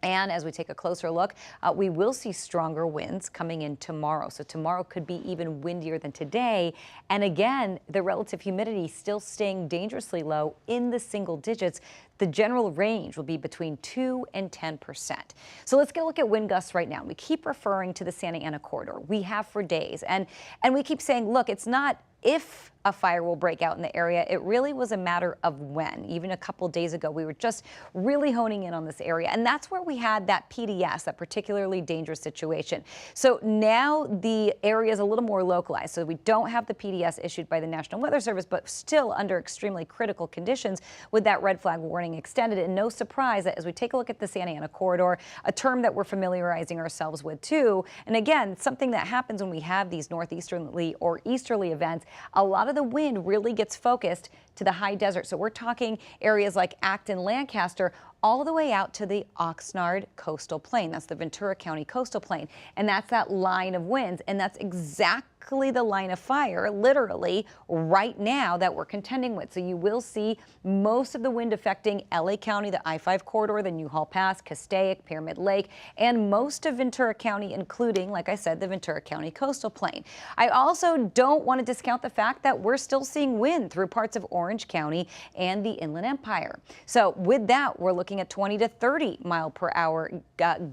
And as we take a closer look, we will see stronger winds coming in tomorrow. So tomorrow could be even windier than today. And again, the relative humidity still staying dangerously low in the single digits. The general range will be between 2 and 10%. So let's get a look at wind gusts right now. We keep referring to the Santa Ana corridor. We have for days. And we keep saying, look, it's not if a fire will break out in the area. It really was a matter of when. Even a couple days ago, we were just really honing in on this area. And that's where we had that PDS, that particularly dangerous situation. So now the area is a little more localized. So we don't have the PDS issued by the National Weather Service, but still under extremely critical conditions with that red flag warning extended. And no surprise that as we take a look at the Santa Ana corridor, a term that we're familiarizing ourselves with too. And again, something that happens when we have these northeasterly or easterly events, a lot of the wind really gets focused to the high desert. So we're talking areas like Acton, Lancaster, all the way out to the Oxnard coastal plain. That's the Ventura County coastal plain. And that's that line of winds. And that's exactly exactly the line of fire, literally right now, that we're contending with. So you will see most of the wind affecting LA County, the I-5 corridor, the Newhall Pass, Castaic, Pyramid Lake, and most of Ventura County, including, like I said, the Ventura County coastal plain. I also don't want to discount the fact that we're still seeing wind through parts of Orange County and the Inland Empire. So with that, we're looking at 20 to 30 mile per hour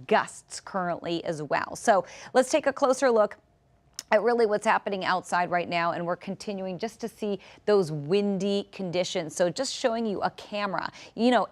gusts currently as well. So let's take a closer look at really what's happening outside right now, and we're continuing just to see those windy conditions. So just showing you a camera,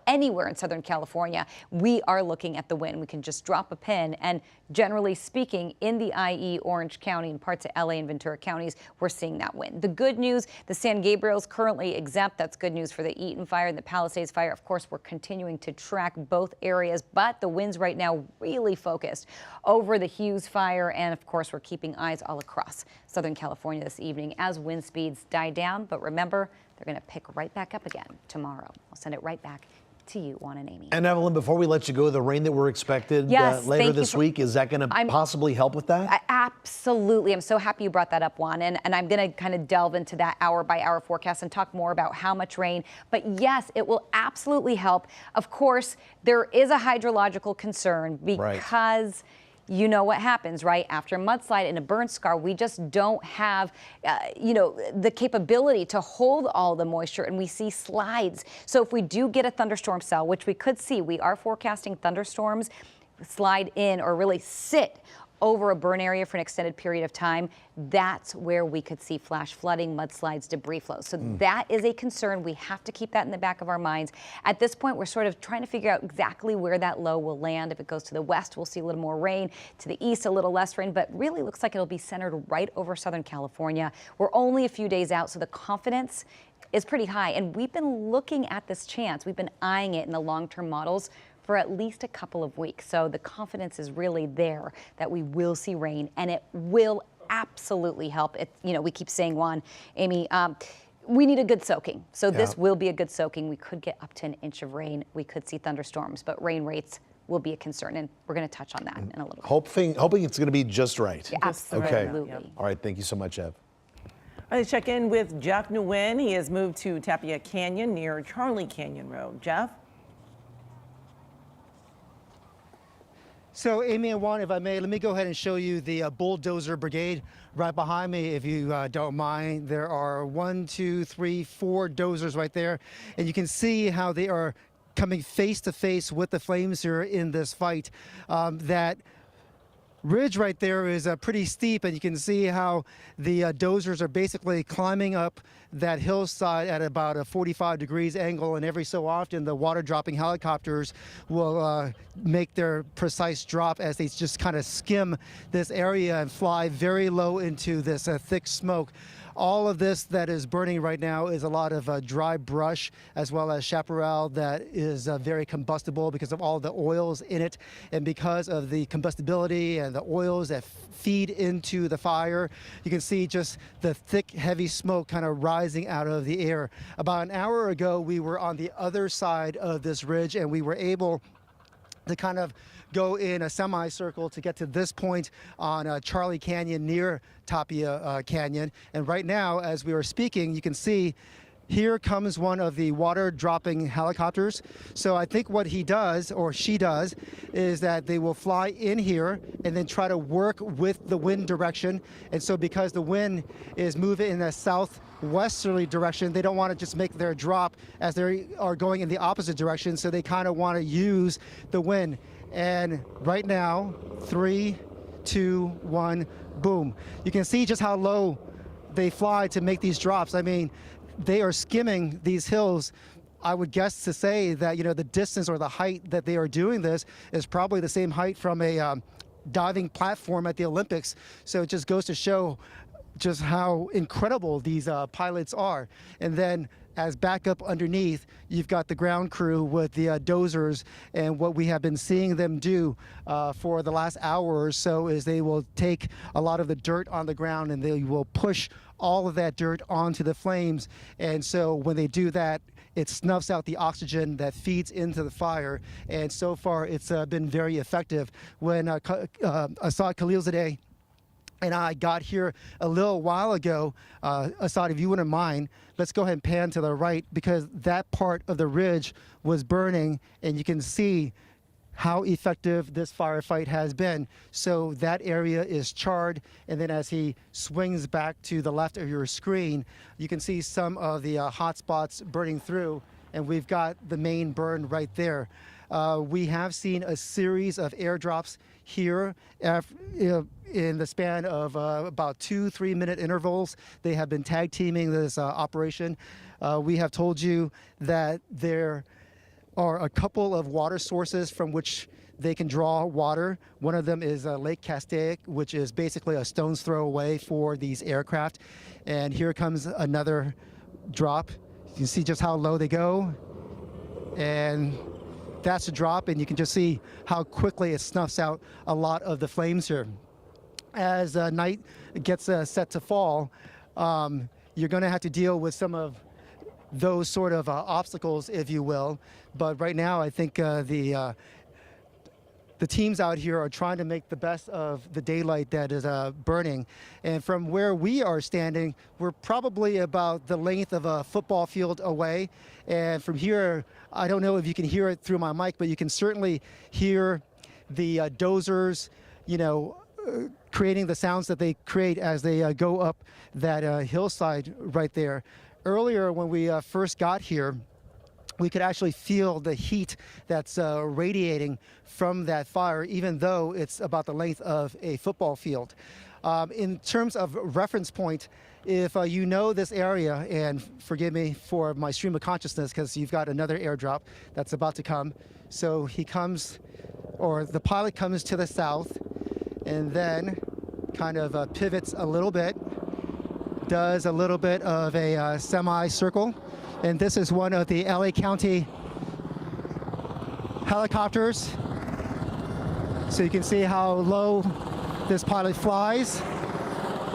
anywhere in Southern California, we are looking at the wind. We can just drop a pin, and generally speaking, in the IE, Orange County, and parts of LA and Ventura counties, we're seeing that wind. The good news, the San Gabriel's currently exempt. That's good news for the Eaton Fire and the Palisades Fire. Of course, we're continuing to track both areas, but the winds right now really focused over the Hughes Fire, and of course, we're keeping eyes all across Southern California this evening as wind speeds die down. But remember, they're going to pick right back up again tomorrow. I'll send it right back to you, Juan and Amy. And Evelyn, before we let you go, the rain that we're expected later this week, is that going to possibly help with that? Absolutely. I'm so happy you brought that up, Juan. And I'm going to kind of delve into that hour by hour forecast and talk more about how much rain. But yes, it will absolutely help. Of course, there is a hydrological concern because you know what happens, right? After a mudslide and a burn scar, we just don't have, the capability to hold all the moisture, and we see slides. So if we do get a thunderstorm cell, which we could see, we are forecasting thunderstorms slide in or really sit over a burn area for an extended period of time. That's where we could see flash flooding, mudslides, debris flow. So that is a concern. We have to keep that in the back of our minds. At this point, we're sort of trying to figure out exactly where that low will land. If it goes to the west, we'll see a little more rain. To the east, a little less rain, but really looks like it'll be centered right over Southern California. We're only a few days out, so the confidence is pretty high. And we've been looking at this chance. We've been eyeing it in the long-term models for at least a couple of weeks. So the confidence is really there that we will see rain, and it will absolutely help. We keep saying, Juan, Amy, we need a good soaking. So this will be a good soaking. We could get up to 1 inch of rain. We could see thunderstorms, but rain rates will be a concern, and we're going to touch on that in a little bit. Hoping it's going to be just right. Yeah, absolutely. Okay. All right. Thank you so much, Ev. Let's check in with Jeff Nguyen. He has moved to Tapia Canyon near Charlie Canyon Road. Jeff? So, Amy and Juan, if I may, let me go ahead and show you the bulldozer brigade right behind me, if you don't mind. There are 1, 2, 3, 4 dozers right there, and you can see how they are coming face to face with the flames here in this fight. That ridge right there is pretty steep, and you can see how the dozers are basically climbing up that hillside at about a 45 degrees angle, and every so often the water dropping helicopters will make their precise drop as they just kind of skim this area and fly very low into this thick smoke. All of this that is burning right now is a lot of dry brush, as well as chaparral that is very combustible because of all the oils in it, and because of the combustibility and the oils that feed into the fire. You can see just the thick, heavy smoke kind of rising out of the air. About an hour ago, we were on the other side of this ridge, and we were able to kind of go in a semicircle to get to this point on Charlie Canyon near Tapia Canyon. And right now, as we are speaking, you can see here comes one of the water dropping helicopters. So I think what he does, or she does, is that they will fly in here and then try to work with the wind direction. And so because the wind is moving in a southwesterly direction, they don't want to just make their drop as they are going in the opposite direction. So they kind of want to use the wind. And right now, 3, 2, 1, boom. You can see just how low they fly to make these drops. I mean, they are skimming these hills. I would guess to say that, the distance or the height that they are doing this is probably the same height from a diving platform at the Olympics. So it just goes to show just how incredible these pilots are. And then as backup underneath, you've got the ground crew with the dozers, and what we have been seeing them do for the last hour or so is they will take a lot of the dirt on the ground and they will push all of that dirt onto the flames. And so when they do that, it snuffs out the oxygen that feeds into the fire. And so far, it's been very effective. When Assad Khalilzadeh And I got here a little while ago. Assad, if you wouldn't mind, let's go ahead and pan to the right, because that part of the ridge was burning, and you can see how effective this firefight has been. So that area is charred, and then as he swings back to the left of your screen, you can see some of the hot spots burning through, and we've got the main burn right there. We have seen a series of airdrops here in the span of about 2-3 minute intervals. They have been tag teaming this operation. We have told you that there are a couple of water sources from which they can draw water. One of them is Lake Castaic, which is basically a stone's throw away for these aircraft. And here comes another drop. You can see just how low they go. And that's a drop, and you can just see how quickly it snuffs out a lot of the flames here. As night gets set to fall, you're going to have to deal with some of those sort of obstacles, if you will. But right now, I think the teams out here are trying to make the best of the daylight that is burning. And from where we are standing, we're probably about the length of a football field away. And from here, I don't know if you can hear it through my mic, but you can certainly hear the dozers, creating the sounds that they create as they go up that hillside right there. Earlier, when we first got here, we could actually feel the heat that's radiating from that fire, even though it's about the length of a football field. In terms of reference point, if you know this area, and forgive me for my stream of consciousness because you've got another airdrop that's about to come. So he comes, or the pilot comes to the south and then kind of pivots a little bit, does a little bit of a semicircle. And this is one of the LA County helicopters. So you can see how low this pilot flies.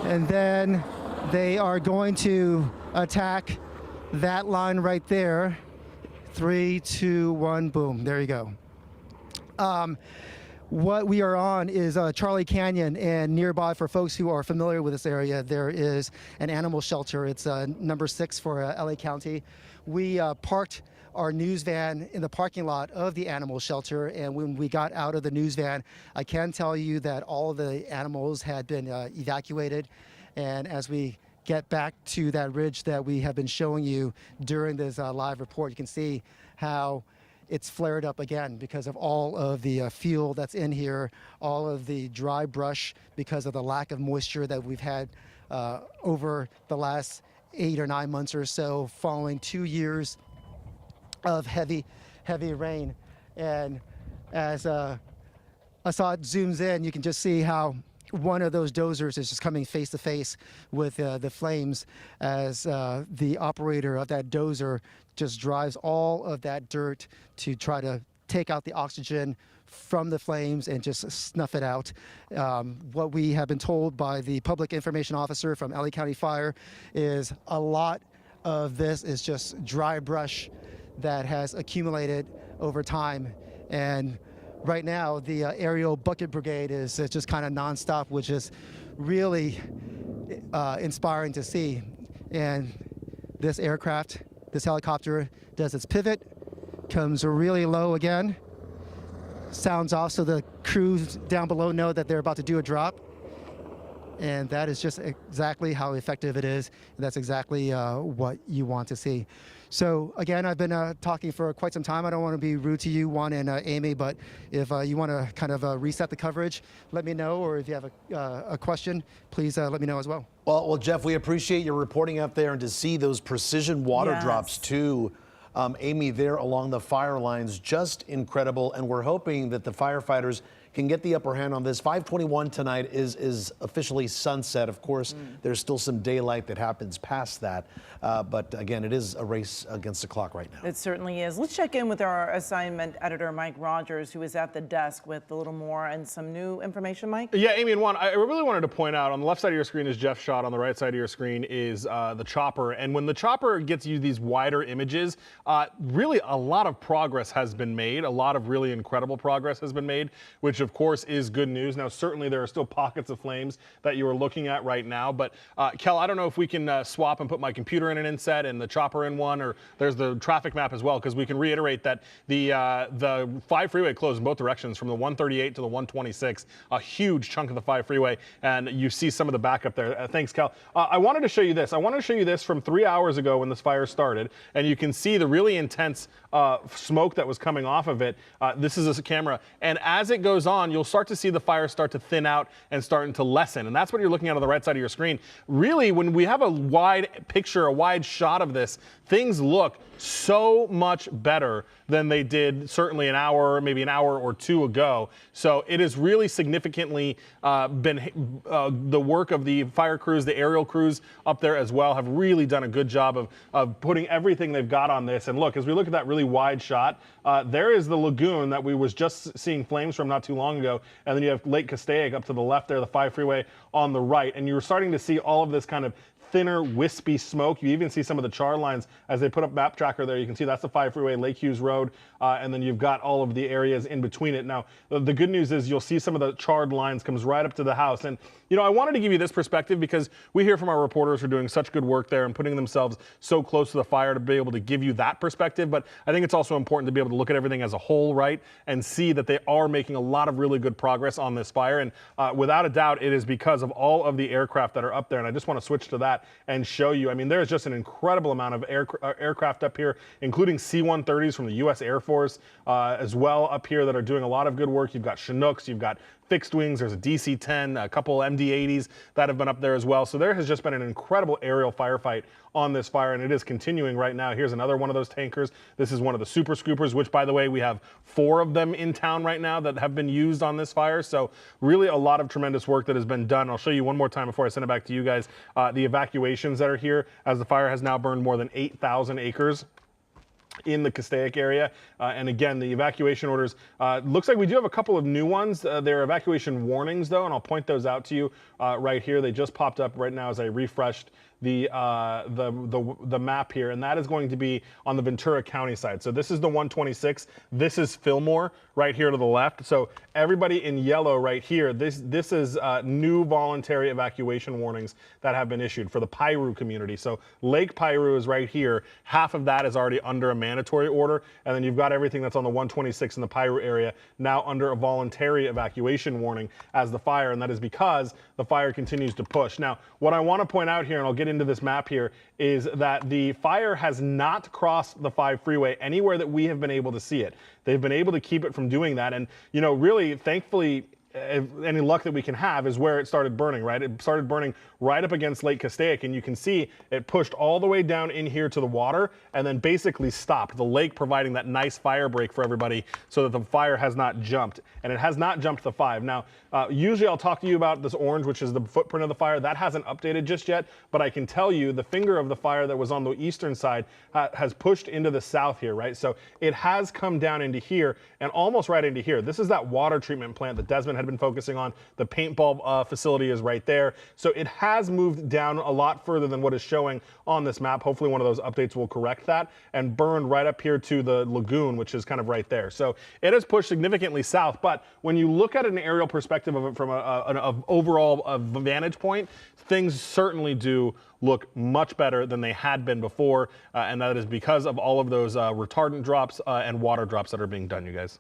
And then they are going to attack that line right there. 3, 2, 1, boom, there you go. What we are on is Charlie Canyon, and nearby, for folks who are familiar with this area, there is an animal shelter. It's number 6 for LA County. We parked our news van in the parking lot of the animal shelter, and when we got out of the news van, I can tell you that all of the animals had been evacuated. And as we get back to that ridge that we have been showing you during this live report, you can see how it's flared up again because of all of the fuel that's in here, all of the dry brush because of the lack of moisture that we've had over the last 8 or 9 months or so, following 2 years of heavy rain. And as Assad zooms in, you can just see how one of those dozers is just coming face to face with the flames as the operator of that dozer just drives all of that dirt to try to take out the oxygen from the flames and just snuff it out. What we have been told by the public information officer from LA County Fire is a lot of this is just dry brush that has accumulated over time. And right now, the aerial bucket brigade is just kind of nonstop, which is really inspiring to see. And this aircraft, this helicopter, does its pivot, comes really low again, sounds off so the crews down below know that they're about to do a drop. And that is just exactly how effective it is. And that's exactly what you want to see. So again, I've been talking for quite some time. I don't want to be rude to you, Juan and Amy, but if you want to kind of reset the coverage, let me know. Or if you have a question, please let me know as well. Well, Jeff, we appreciate your reporting up there, and to see those precision water drops too. Amy, there along the fire lines, just incredible. And we're hoping that the firefighters can get the upper hand on this. 5:21 tonight is officially sunset. Of course, there's still some daylight that happens past that. But again, it is a race against the clock right now. It certainly is. Let's check in with our assignment editor, Mike Rogers, who is at the desk with a little more and some new information, Mike. Yeah, Amy and Juan, I really wanted to point out on the left side of your screen is Jeff's shot. On the right side of your screen is the chopper. And when the chopper gets you these wider images, really a lot of progress has been made. A lot of really incredible progress has been made, which which of course is good news. Now, certainly there are still pockets of flames that you are looking at right now, but Kel, I don't know if we can swap and put my computer in an inset and the chopper in one, or there's the traffic map as well, because we can reiterate that the 5 freeway closed in both directions from the 138 to the 126, a huge chunk of the 5 freeway, and you see some of the backup there. Thanks, Kel. I wanted to show you this. I wanted to show you this from 3 hours ago when this fire started, and you can see the really intense smoke that was coming off of it. This is a camera, and as it goes on, you'll start to see the fire start to thin out and starting to lessen, and that's what you're looking at on the right side of your screen. Really, when we have a wide picture, a wide shot of this, things look so much better than they did certainly an hour, maybe an hour or two ago. So it has really significantly been the work of the fire crews, the aerial crews up there as well have really done a good job of putting everything they've got on this. And look, as we look at that really wide shot, there is the lagoon that we was just seeing flames from not too long ago. And then you have Lake Castaic up to the left there, the 5 freeway on the right. And you're starting to see all of this kind of thinner, wispy smoke. You even see some of the char lines as they put up map tracker there. You can see that's the 5 freeway, Lake Hughes Road, and then you've got all of the areas in between it. Now, the good news is you'll see some of the charred lines comes right up to the house. And, you know, I wanted to give you this perspective because we hear from our reporters who are doing such good work there and putting themselves so close to the fire to be able to give you that perspective. But I think it's also important to be able to look at everything as a whole, right, and see that they are making a lot of really good progress on this fire. And without a doubt, it is because of all of the aircraft that are up there. And I just want to switch to that and show you. I mean, there's just an incredible amount of aircraft up here, including C-130s from the U.S. Air Force as well up here that are doing a lot of good work. You've got Chinooks, you've got fixed wings, there's a DC-10, a couple MD-80s that have been up there as well. So there has just been an incredible aerial firefight on this fire, and it is continuing right now. Here's another one of those tankers. This is one of the Super Scoopers, which, by the way, we have 4 of them in town right now that have been used on this fire. So really a lot of tremendous work that has been done. I'll show you one more time before I send it back to you guys, the evacuations that are here, as the fire has now burned more than 8,000 acres in the Castaic area. And again, the evacuation orders, looks like we do have a couple of new ones. They're evacuation warnings though, and I'll point those out to you right here. They just popped up right now as I refreshed the map here, and that is going to be on the Ventura County side. So this is the 126. This is Fillmore right here to the left. So everybody in yellow right here, this is new voluntary evacuation warnings that have been issued for the Piru community. So Lake Piru is right here. Half of that is already under a mandatory order, and then you've got everything that's on the 126 in the Piru area now under a voluntary evacuation warning as the fire, and that is because the fire continues to push. Now, what I want to point out here, and I'll get into this map here, is that the fire has not crossed the 5 freeway anywhere that we have been able to see it. They've been able to keep it from doing that, and you know, really, thankfully, any luck that we can have is where it started burning, right? It started burning right up against Lake Castaic, and you can see it pushed all the way down in here to the water and then basically stopped. The lake providing that nice fire break for everybody so that the fire has not jumped, and it has not jumped the 5. Now, usually I'll talk to you about this orange, which is the footprint of the fire. That hasn't updated just yet, but I can tell you the finger of the fire that was on the eastern side has pushed into the south here, right? So it has come down into here and almost right into here. This is that water treatment plant that Desmond had been focusing on. The paintball facility is right there. So it has moved down a lot further than what is showing on this map. Hopefully one of those updates will correct that, and burned right up here to the lagoon, which is kind of right there. So it has pushed significantly south, but when you look at an aerial perspective of it from an overall vantage point, things certainly do look much better than they had been before, and that is because of all of those retardant drops and water drops that are being done, you guys.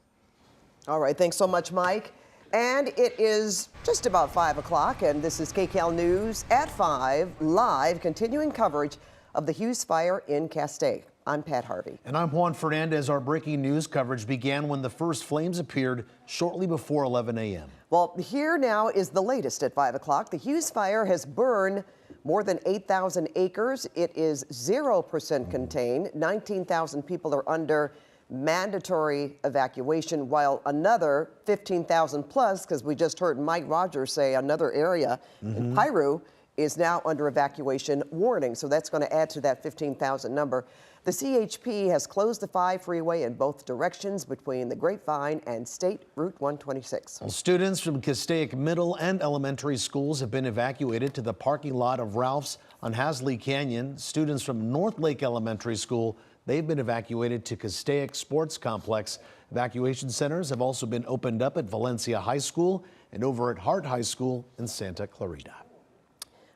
All right, thanks so much, Mike. And it is just about 5 o'clock, and this is KCAL News at 5, live, continuing coverage of the Hughes Fire in Castaic. I'm Pat Harvey. And I'm Juan Fernandez. Our breaking news coverage began when the first flames appeared shortly before 11 a.m. Well, here now is the latest at 5 o'clock. The Hughes Fire has burned more than 8,000 acres. It is 0% contained. 19,000 people are under mandatory evacuation, while another 15,000 plus, because we just heard Mike Rogers say another area in Piru is now under evacuation warning. So that's going to add to that 15,000 number. The CHP has closed the 5 freeway in both directions between the Grapevine and State Route 126. Well, students from Castaic Middle and Elementary schools have been evacuated to the parking lot of Ralph's on Hasley Canyon. Students from North Lake Elementary School, They've been evacuated to Castaic Sports Complex. Evacuation centers have also been opened up at Valencia High School and over at Hart High School in Santa Clarita.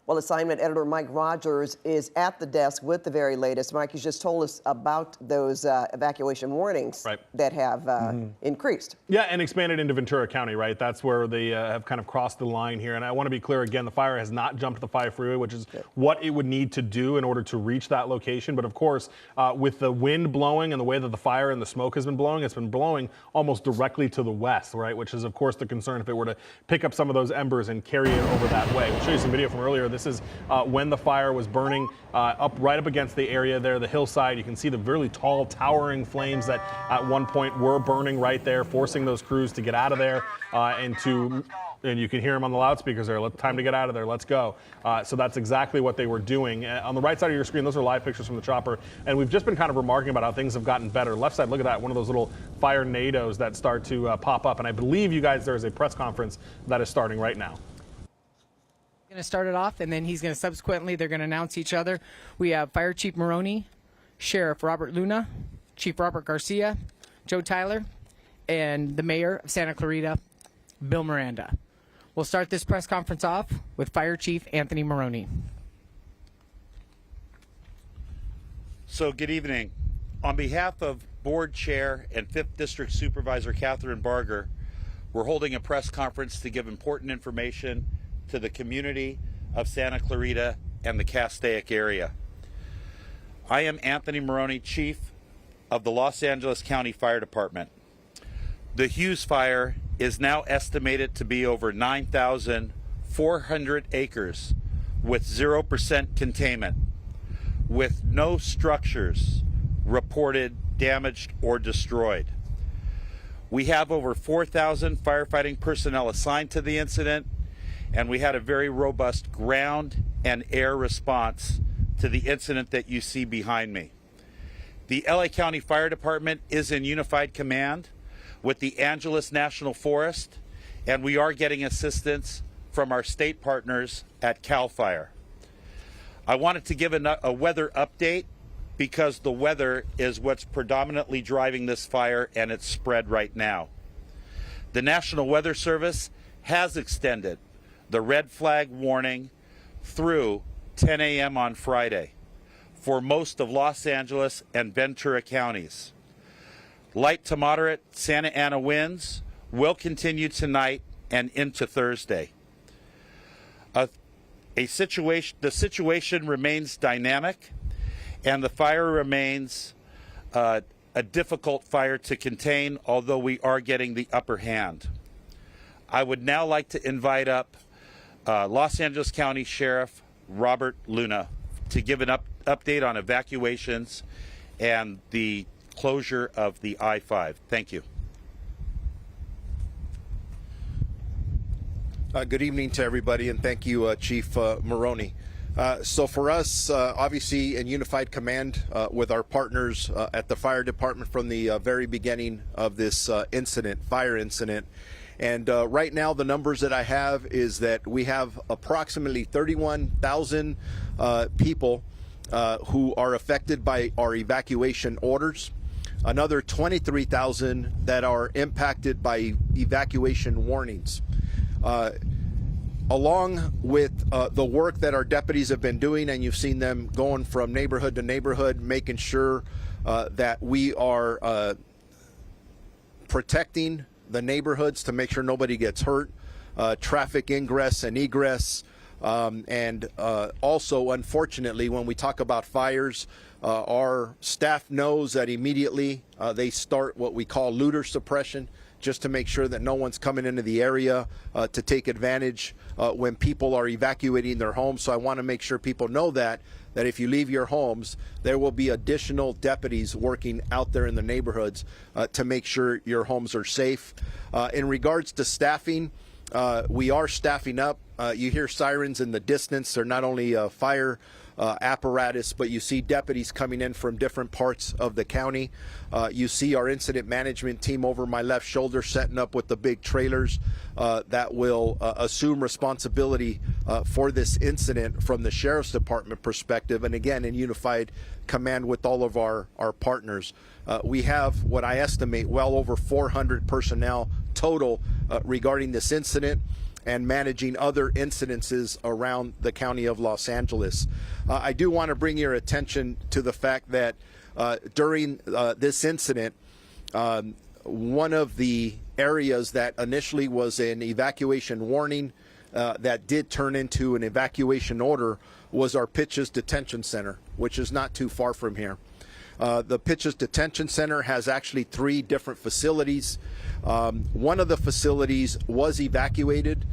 Well, assignment editor Mike Rogers is at the desk with the very latest. Mike, you just told us about those evacuation warnings that have increased. Yeah, and expanded into Ventura County, right? That's where they have kind of crossed the line here. And I want to be clear again, the fire has not jumped the 5 freeway, which is what it would need to do in order to reach that location. But of course, with the wind blowing and the way that the fire and the smoke has been blowing, it's been blowing almost directly to the west, right? Which is, of course, the concern if it were to pick up some of those embers and carry it over that way. We'll show you some video from earlier. This is when the fire was burning right up against the area there, the hillside. You can see the really tall, towering flames that at one point were burning right there, forcing those crews to get out of there and you can hear them on the loudspeakers there. Time to get out of there. Let's go. So that's exactly what they were doing. On the right side of your screen, those are live pictures from the chopper. And we've just been kind of remarking about how things have gotten better. Left side, look at that. One of those little fire nados that start to pop up. And I believe, you guys, there is a press conference that is starting right now. Going to start it off, and then he's going to subsequently, they're going to announce each other. We have Fire Chief Maroney, Sheriff Robert Luna, Chief Robert Garcia, Joe Tyler, and the Mayor of Santa Clarita, Bill Miranda. We'll start this press conference off with Fire Chief Anthony Maroney. So good evening. On behalf of Board Chair and 5th District Supervisor Catherine Barger, we're holding a press conference to give important information to the community of Santa Clarita and the Castaic area. I am Anthony Maroney, Chief of the Los Angeles County Fire Department. The Hughes Fire is now estimated to be over 9,400 acres with 0% containment, with no structures reported damaged or destroyed. We have over 4,000 firefighting personnel assigned to the incident, and we had a very robust ground and air response to the incident that you see behind me. The LA County Fire Department is in unified command with the Angeles National Forest, and we are getting assistance from our state partners at CAL FIRE. I wanted to give a weather update because the weather is what's predominantly driving this fire and its spread right now. The National Weather Service has extended the red flag warning through 10 a.m. on Friday for most of Los Angeles and Ventura counties. Light to moderate Santa Ana winds will continue tonight and into Thursday. The situation remains dynamic, and the fire remains a difficult fire to contain, although we are getting the upper hand. I would now like to invite up Los Angeles County Sheriff Robert Luna to give an update on evacuations and the closure of the I-5. Thank you. Good evening to everybody, and thank you, Chief Maroney. So for us, obviously in unified command with our partners at the fire department from the very beginning of this fire incident. And right now, the numbers that I have is that we have approximately 31,000 people who are affected by our evacuation orders, another 23,000 that are impacted by evacuation warnings. Along with the work that our deputies have been doing, and you've seen them going from neighborhood to neighborhood, making sure that we are protecting the neighborhoods to make sure nobody gets hurt, traffic ingress and egress, and also, unfortunately, when we talk about fires, our staff knows that immediately they start what we call looter suppression, just to make sure that no one's coming into the area to take advantage when people are evacuating their homes. So I want to make sure people know that if you leave your homes, there will be additional deputies working out there in the neighborhoods to make sure your homes are safe. In regards to staffing, we are staffing up. You hear sirens in the distance. They're not only fire apparatus, but you see deputies coming in from different parts of the county. You see our incident management team over my left shoulder setting up with the big trailers that will assume responsibility for this incident from the Sheriff's Department perspective, and again in unified command with all of our partners. We have what I estimate well over 400 personnel total regarding this incident and managing other incidences around the county of Los Angeles. I do want to bring your attention to the fact that during this incident, one of the areas that initially was an evacuation warning that did turn into an evacuation order was our Pitches Detention Center, which is not too far from here. The Pitches Detention Center has actually 3 different facilities. One of the facilities was evacuated.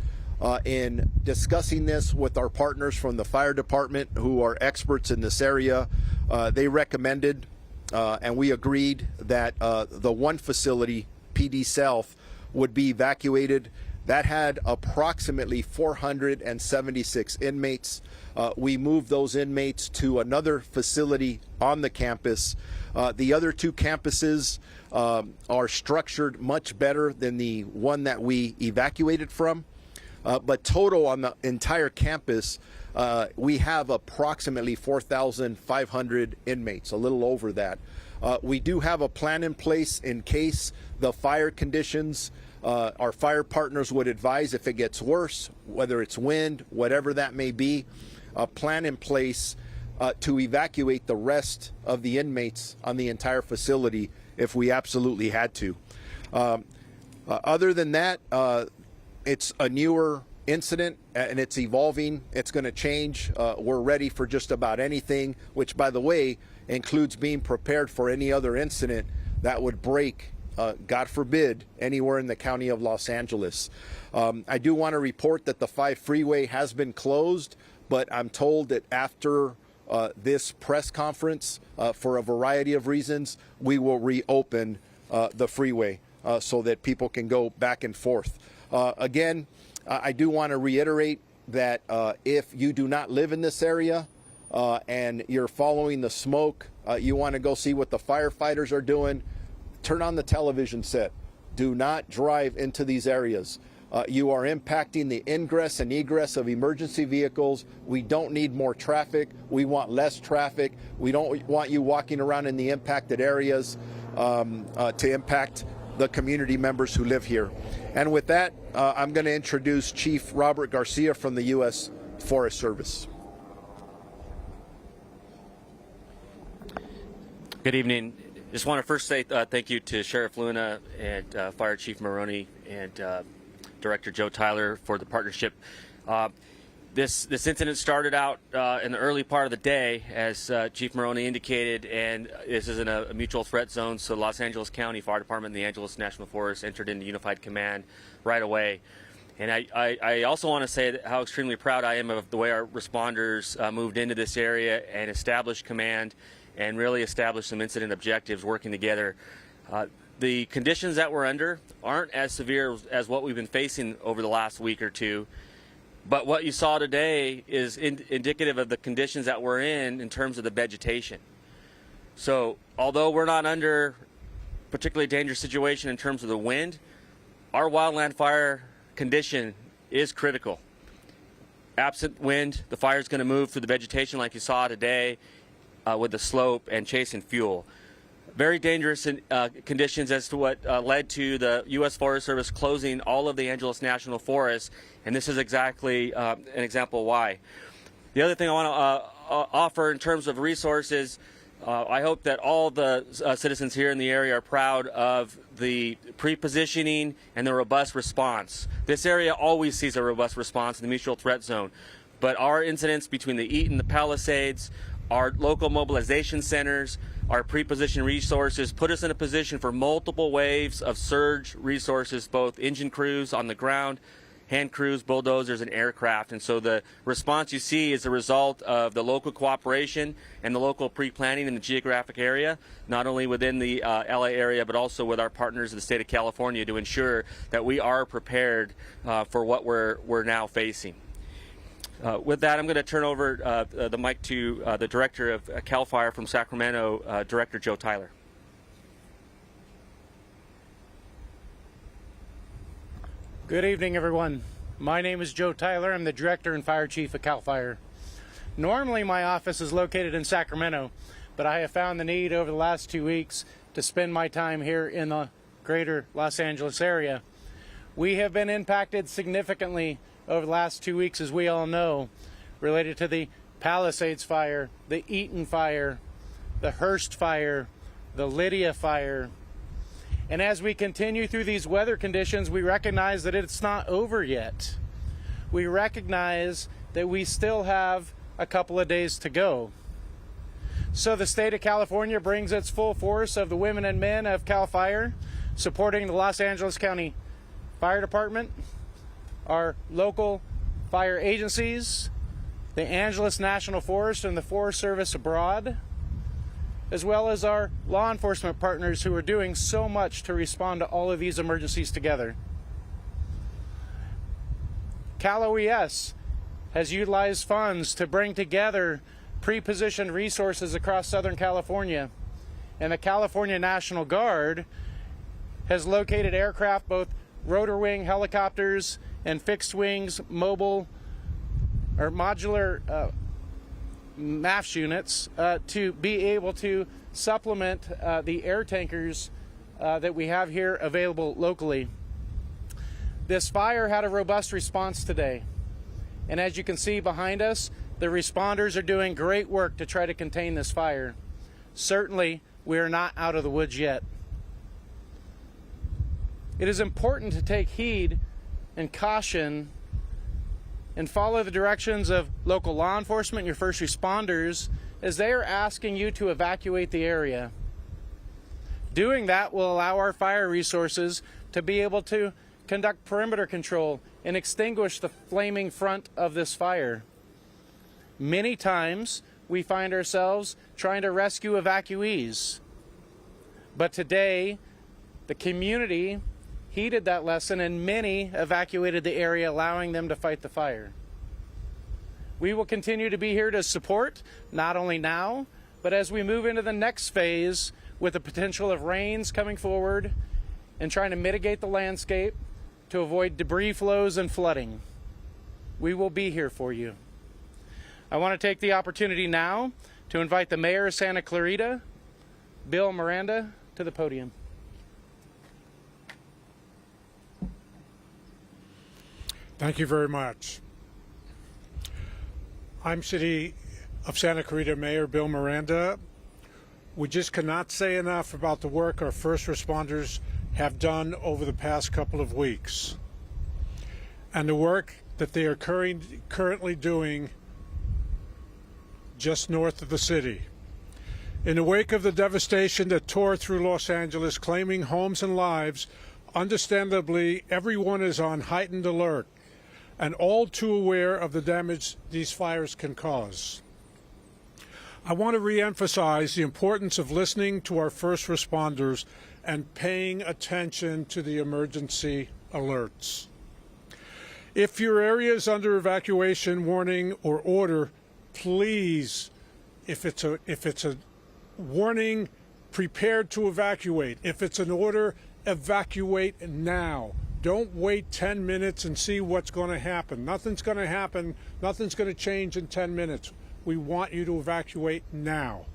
In discussing this with our partners from the fire department who are experts in this area, they recommended and we agreed that the one facility, PD South, would be evacuated. That had approximately 476 inmates. We moved those inmates to another facility on the campus. The other 2 campuses are structured much better than the one that we evacuated from. But total on the entire campus, we have approximately 4,500 inmates, a little over that. We do have a plan in place in case the fire conditions, our fire partners would advise if it gets worse, whether it's wind, whatever that may be, a plan in place to evacuate the rest of the inmates on the entire facility if we absolutely had to. Other than that, it's a newer incident and it's evolving. It's going to change. We're ready for just about anything, which, by the way, includes being prepared for any other incident that would break, God forbid, anywhere in the county of Los Angeles. I do want to report that the 5 freeway has been closed, but I'm told that after this press conference, for a variety of reasons, we will reopen the freeway so that people can go back and forth. Again, I do want to reiterate that if you do not live in this area and you're following the smoke, you want to go see what the firefighters are doing, turn on the television set. Do not drive into these areas. You are impacting the ingress and egress of emergency vehicles. We don't need more traffic. We want less traffic. We don't want you walking around in the impacted areas to impact the community members who live here. And with that, I'm going to introduce Chief Robert Garcia from the U.S. Forest Service. Good evening. Just want to first say thank you to Sheriff Luna and Fire Chief Maroney and Director Joe Tyler for the partnership. This incident started out in the early part of the day, as Chief Maroney indicated, and this is in a mutual threat zone, so Los Angeles County Fire Department and the Angeles National Forest entered into unified command right away. And I also want to say how extremely proud I am of the way our responders moved into this area and established command and really established some incident objectives working together. The conditions that we're under aren't as severe as what we've been facing over the last week or two. But what you saw today is indicative of the conditions that we're in terms of the vegetation. So although we're not under a particularly dangerous situation in terms of the wind, our wildland fire condition is critical. Absent wind, the fire is going to move through the vegetation like you saw today with the slope and chasing fuel. Very dangerous conditions as to what led to the U.S. Forest Service closing all of the Angeles National Forest, and this is exactly an example why. The other thing I want to offer in terms of resources, I hope that all the citizens here in the area are proud of the pre-positioning and the robust response. This area always sees a robust response in the mutual threat zone, but our incidents between the Eaton, the Palisades, our local mobilization centers, our pre-positioned resources put us in a position for multiple waves of surge resources, both engine crews on the ground, hand crews, bulldozers, and aircraft. And so the response you see is a result of the local cooperation and the local pre-planning in the geographic area, not only within the LA area, but also with our partners in the state of California to ensure that we are prepared for what we're now facing. With that, I'm going to turn over the mic to the director of CAL FIRE from Sacramento, Director Joe Tyler. Good evening, everyone. My name is Joe Tyler. I'm the Director and Fire Chief of CAL FIRE. Normally, my office is located in Sacramento, but I have found the need over the last 2 weeks to spend my time here in the greater Los Angeles area. We have been impacted significantly over the last 2 weeks, as we all know, related to the Palisades Fire, the Eaton Fire, the Hearst Fire, the Lydia Fire. And as we continue through these weather conditions, we recognize that it's not over yet. We recognize that we still have a couple of days to go. So the state of California brings its full force of the women and men of CAL FIRE, supporting the Los Angeles County Fire Department, our local fire agencies, the Angeles National Forest and the Forest Service abroad, as well as our law enforcement partners who are doing so much to respond to all of these emergencies together. Cal OES has utilized funds to bring together pre-positioned resources across Southern California, and the California National Guard has located aircraft, both rotor wing helicopters and fixed wings, mobile or modular MAFS units to be able to supplement the air tankers that we have here available locally. This fire had a robust response today, and as you can see behind us, the responders are doing great work to try to contain this fire. Certainly, we are not out of the woods yet. It is important to take heed and caution and follow the directions of local law enforcement and your first responders as they are asking you to evacuate the area. Doing that will allow our fire resources to be able to conduct perimeter control and extinguish the flaming front of this fire. Many times we find ourselves trying to rescue evacuees, but today the community heeded that lesson and many evacuated the area, allowing them to fight the fire. We will continue to be here to support, not only now, but as we move into the next phase with the potential of rains coming forward and trying to mitigate the landscape to avoid debris flows and flooding. We will be here for you. I want to take the opportunity now to invite the Mayor of Santa Clarita, Bill Miranda, to the podium. Thank you very much. I'm City of Santa Clarita Mayor Bill Miranda. We just cannot say enough about the work our first responders have done over the past couple of weeks and the work that they are currently doing just north of the city. In the wake of the devastation that tore through Los Angeles, claiming homes and lives, understandably, everyone is on heightened alert and all too aware of the damage these fires can cause. I want to re-emphasize the importance of listening to our first responders and paying attention to the emergency alerts. If your area is under evacuation warning or order, please, if it's a warning, prepare to evacuate. If it's an order, evacuate now. Don't wait 10 minutes and see what's going to happen. Nothing's going to happen. Nothing's going to change in 10 minutes. We want you to evacuate now.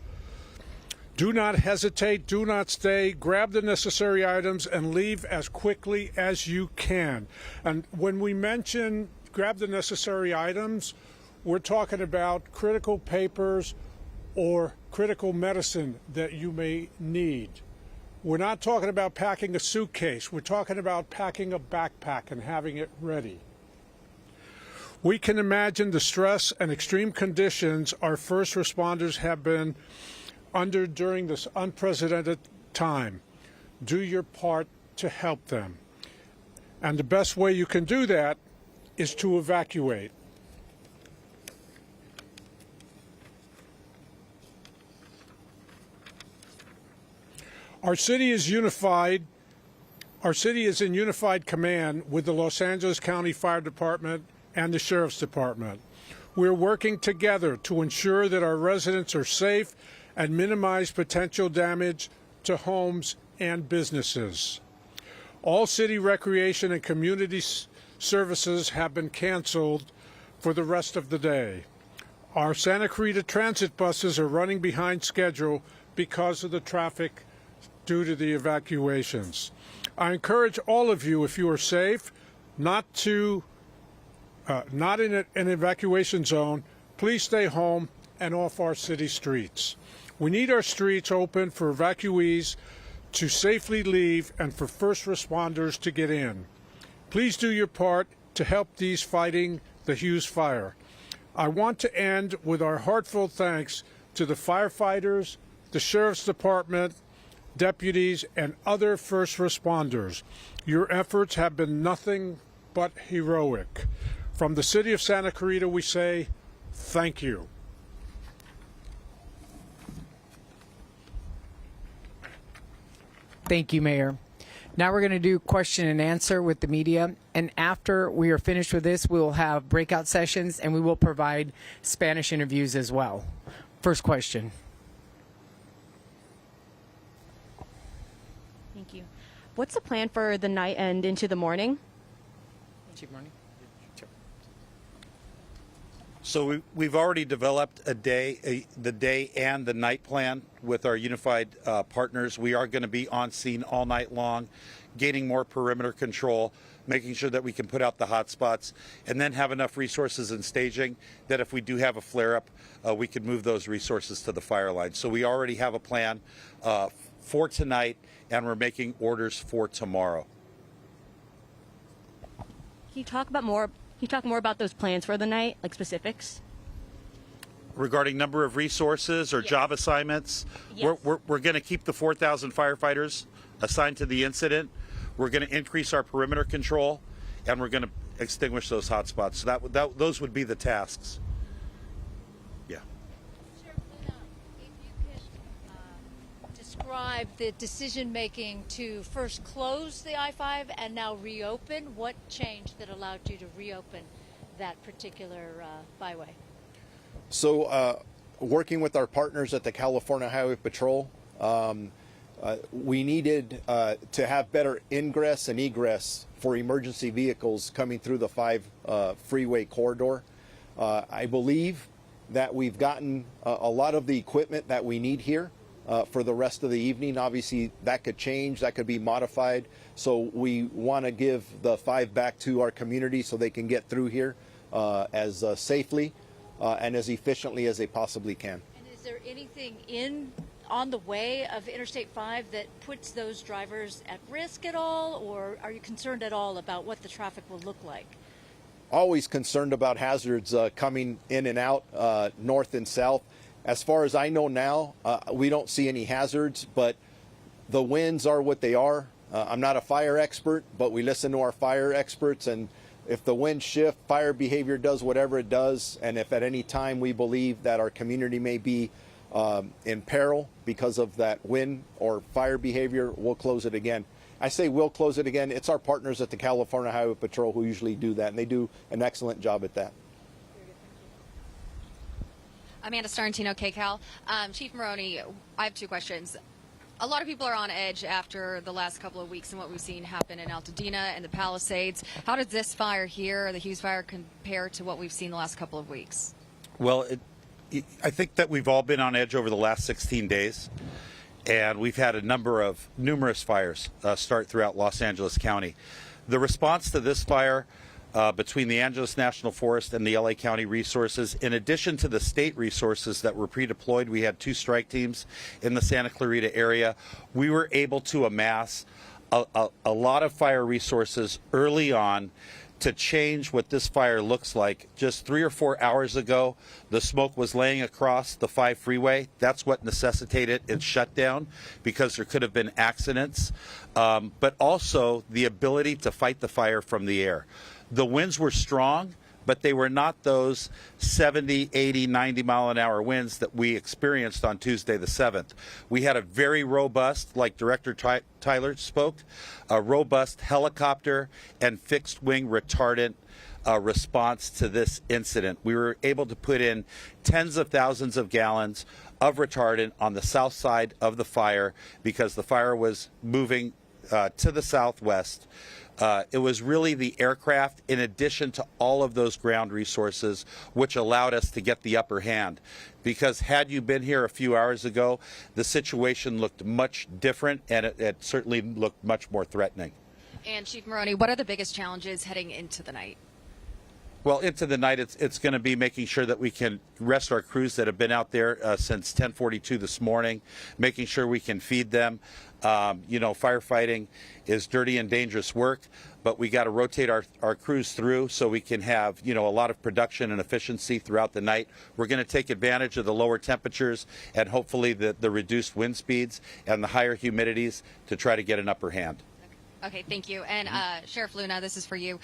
Do not hesitate. Do not stay. Grab the necessary items and leave as quickly as you can. And when we mention grab the necessary items, we're talking about critical papers or critical medicine that you may need. We're not talking about packing a suitcase. We're talking about packing a backpack and having it ready. We can imagine the stress and extreme conditions our first responders have been under during this unprecedented time. Do your part to help them. And the best way you can do that is to evacuate. Our city is unified. Our city is in unified command with the Los Angeles County Fire Department and the Sheriff's Department. We're working together to ensure that our residents are safe and minimize potential damage to homes and businesses. All city recreation and community services have been canceled for the rest of the day. Our Santa Clarita transit buses are running behind schedule because of the traffic due to the evacuations. I encourage all of you, if you are safe, not in an evacuation zone, please stay home and off our city streets. We need our streets open for evacuees to safely leave and for first responders to get in. Please do your part to help these fighting the Hughes Fire. I want to end with our heartfelt thanks to the firefighters, the Sheriff's Department, deputies, and other first responders. Your efforts have been nothing but heroic. From the city of Santa Clarita, we say thank you. Thank you, Mayor. Now we're going to do question and answer with the media. And after we are finished with this, we will have breakout sessions and we will provide Spanish interviews as well. First question. Thank you. What's the plan for the night and into the morning? Chief Morning. So we've already developed the day and the night plan with our unified partners. We are going to be on scene all night long, gaining more perimeter control, making sure that we can put out the hot spots, and then have enough resources in staging that if we do have a flare-up, we can move those resources to the fire line. So we already have a plan for tonight, and we're making orders for tomorrow. Can you talk more about those plans for the night, like specifics? Regarding number of resources or job assignments, Yes. we're going to keep the 4,000 firefighters assigned to the incident. We're going to increase our perimeter control, and we're going to extinguish those hot spots. So those would be the tasks. Yeah. Sheriff Luna, if you could describe the decision making to first close the I-5 and now reopen. What changed that allowed you to reopen that particular byway? So working with our partners at the California Highway Patrol, we needed to have better ingress and egress for emergency vehicles coming through the 5 freeway corridor. I believe that we've gotten a lot of the equipment that we need here for the rest of the evening. Obviously, that could change, that could be modified. So we want to give the 5 back to our community so they can get through here as safely and as efficiently as they possibly can. And is there anything on the way of Interstate 5 that puts those drivers at risk at all, or are you concerned at all about what the traffic will look like? Always concerned about hazards coming in and out, north and south. As far as I know now, we don't see any hazards, but the winds are what they are. I'm not a fire expert, but we listen to our fire experts, and if the winds shift, fire behavior does whatever it does, and if at any time we believe that our community may be in peril because of that wind or fire behavior, we'll close it again. I say we'll close it again. It's our partners at the California Highway Patrol who usually do that, and they do an excellent job at that. Amanda Starantino, KCAL. Chief Maroney, I have 2 questions. A lot of people are on edge after the last couple of weeks and what we've seen happen in Altadena and the Palisades. How does this fire here, the Hughes Fire, compare to what we've seen the last couple of weeks? Well, I think that we've all been on edge over the last 16 days, and we've had numerous fires start throughout Los Angeles County. The response to this fire between the Angeles National Forest and the LA County resources, in addition to the state resources that were pre-deployed, we had 2 strike teams in the Santa Clarita area. We were able to amass a lot of fire resources early on to change what this fire looks like. Just 3 or 4 hours ago, the smoke was laying across the 5 freeway. That's what necessitated its shutdown, because there could have been accidents, but also the ability to fight the fire from the air. The winds were strong, but they were not those 70, 80, 90 mile an hour winds that we experienced on Tuesday the 7th. We had a very robust, like Director Tyler spoke, a robust helicopter and fixed wing retardant response to this incident. We were able to put in tens of thousands of gallons of retardant on the south side of the fire because the fire was moving to the southwest. It was really the aircraft in addition to all of those ground resources which allowed us to get the upper hand. Because had you been here a few hours ago, the situation looked much different and it certainly looked much more threatening. And Chief Maroney, what are the biggest challenges heading into the night? Well, into the night, it's going to be making sure that we can rest our crews that have been out there since 10:42 this morning, making sure we can feed them. You know, firefighting is dirty and dangerous work, but we got to rotate our crews through so we can have, you know, a lot of production and efficiency throughout the night. We're going to take advantage of the lower temperatures and hopefully the reduced wind speeds and the higher humidities to try to get an upper hand. Okay, thank you. And Sheriff Luna, this is for you.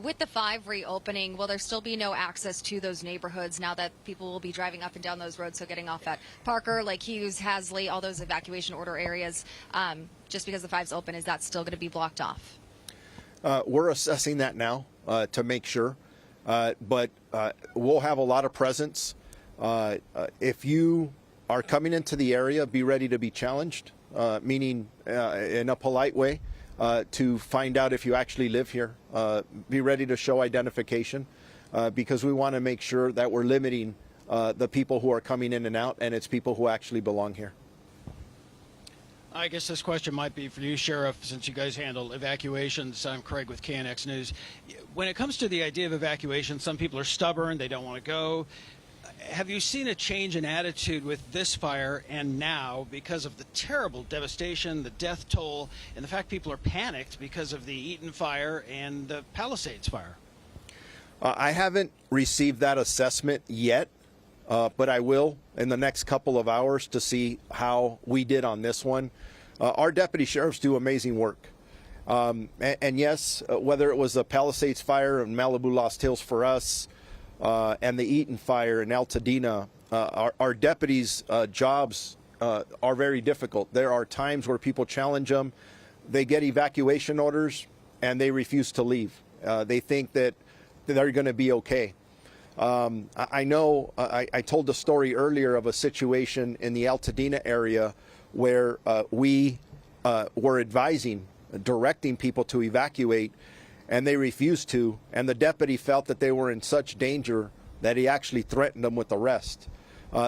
With the 5 reopening, will there still be no access to those neighborhoods now that people will be driving up and down those roads? So getting off at Parker, Lake Hughes, Hasley, all those evacuation order areas, just because the 5's open, is that still going to be blocked off? We're assessing that now to make sure, but we'll have a lot of presence. If you are coming into the area, be ready to be challenged, meaning in a polite way. To find out if you actually live here. Be ready to show identification because we want to make sure that we're limiting the people who are coming in and out, and it's people who actually belong here. I guess this question might be for you, Sheriff, since you guys handle evacuations. I'm Craig with KNX News. When it comes to the idea of evacuation, some people are stubborn, they don't want to go. Have you seen a change in attitude with this fire and now because of the terrible devastation, the death toll, and the fact people are panicked because of the Eaton fire and the Palisades fire? I haven't received that assessment yet, but I will in the next couple of hours to see how we did on this one. Our deputy sheriffs do amazing work. And yes, whether it was the Palisades fire in Malibu Lost Hills for us, and the Eaton fire in Altadena, our deputies' jobs are very difficult. There are times where people challenge them. They get evacuation orders, and they refuse to leave. They think that they're going to be okay. I know I told the story earlier of a situation in the Altadena area where we were advising, directing people to evacuate, and they refused to, and the deputy felt that they were in such danger that he actually threatened them with arrest.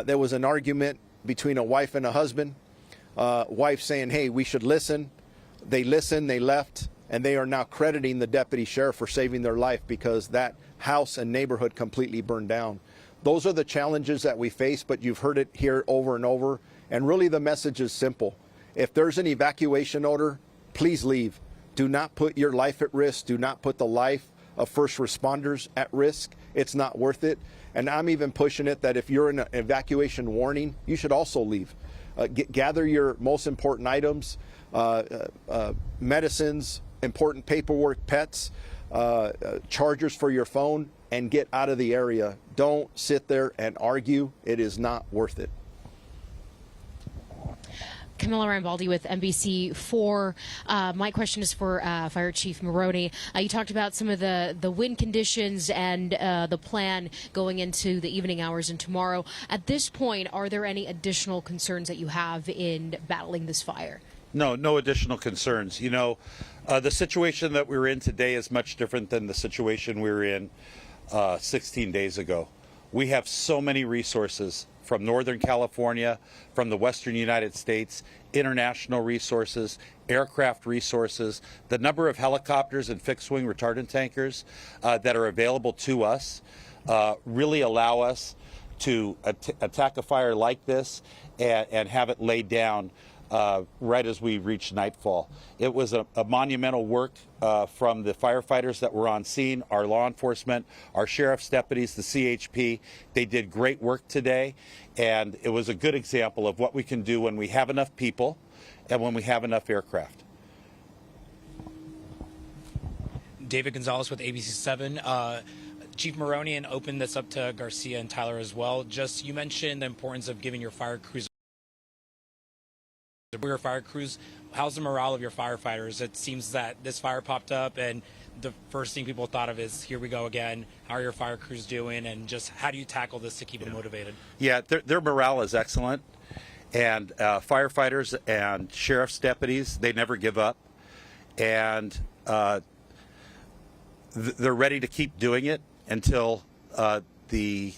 There was an argument between a wife and a husband, wife saying, hey, we should listen. They listened, they left, and they are now crediting the deputy sheriff for saving their life because that house and neighborhood completely burned down. Those are the challenges that we face, but you've heard it here over and over, and really the message is simple. If there's an evacuation order, please leave. Do not put your life at risk. Do not put the life of first responders at risk. It's not worth it. And I'm even pushing it that if you're in an evacuation warning, you should also leave. Gather your most important items, medicines, important paperwork, pets, chargers for your phone, and get out of the area. Don't sit there and argue. It is not worth it. Camilla Rambaldi with NBC4. My question is for Fire Chief Maroney. You talked about some of the wind conditions and the plan going into the evening hours and tomorrow. At this point, are there any additional concerns that you have in battling this fire? No additional concerns. You know, the situation that we're in today is much different than the situation we were in 16 days ago. We have so many resources from Northern California, from the Western United States, international resources, aircraft resources, the number of helicopters and fixed-wing retardant tankers that are available to us really allow us to attack a fire like this and have it laid down right as we reach nightfall. It was a monumental work from the firefighters that were on scene, our law enforcement, our sheriff's deputies, the CHP. They did great work today, and it was a good example of what we can do when we have enough people and when we have enough aircraft. David Gonzalez with ABC7. Chief Maroney, and open this up to Garcia and Tyler as well. Just, you mentioned the importance of giving your fire crews a your fire crews. How's the morale of your firefighters? It seems that this fire popped up and the first thing people thought of is, here we go again. How are your fire crews doing? And just how do you tackle this to keep them motivated? Yeah, their morale is excellent. And firefighters and sheriff's deputies, they never give up. And they're ready to keep doing it until the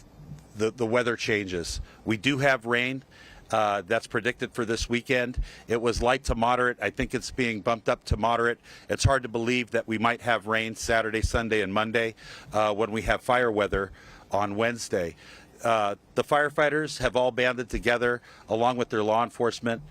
weather changes. We do have rain. That's predicted for this weekend. It was light to moderate. I think it's being bumped up to moderate. It's hard to believe that we might have rain Saturday, Sunday, and Monday when we have fire weather on Wednesday. The firefighters have all banded together along with their law enforcement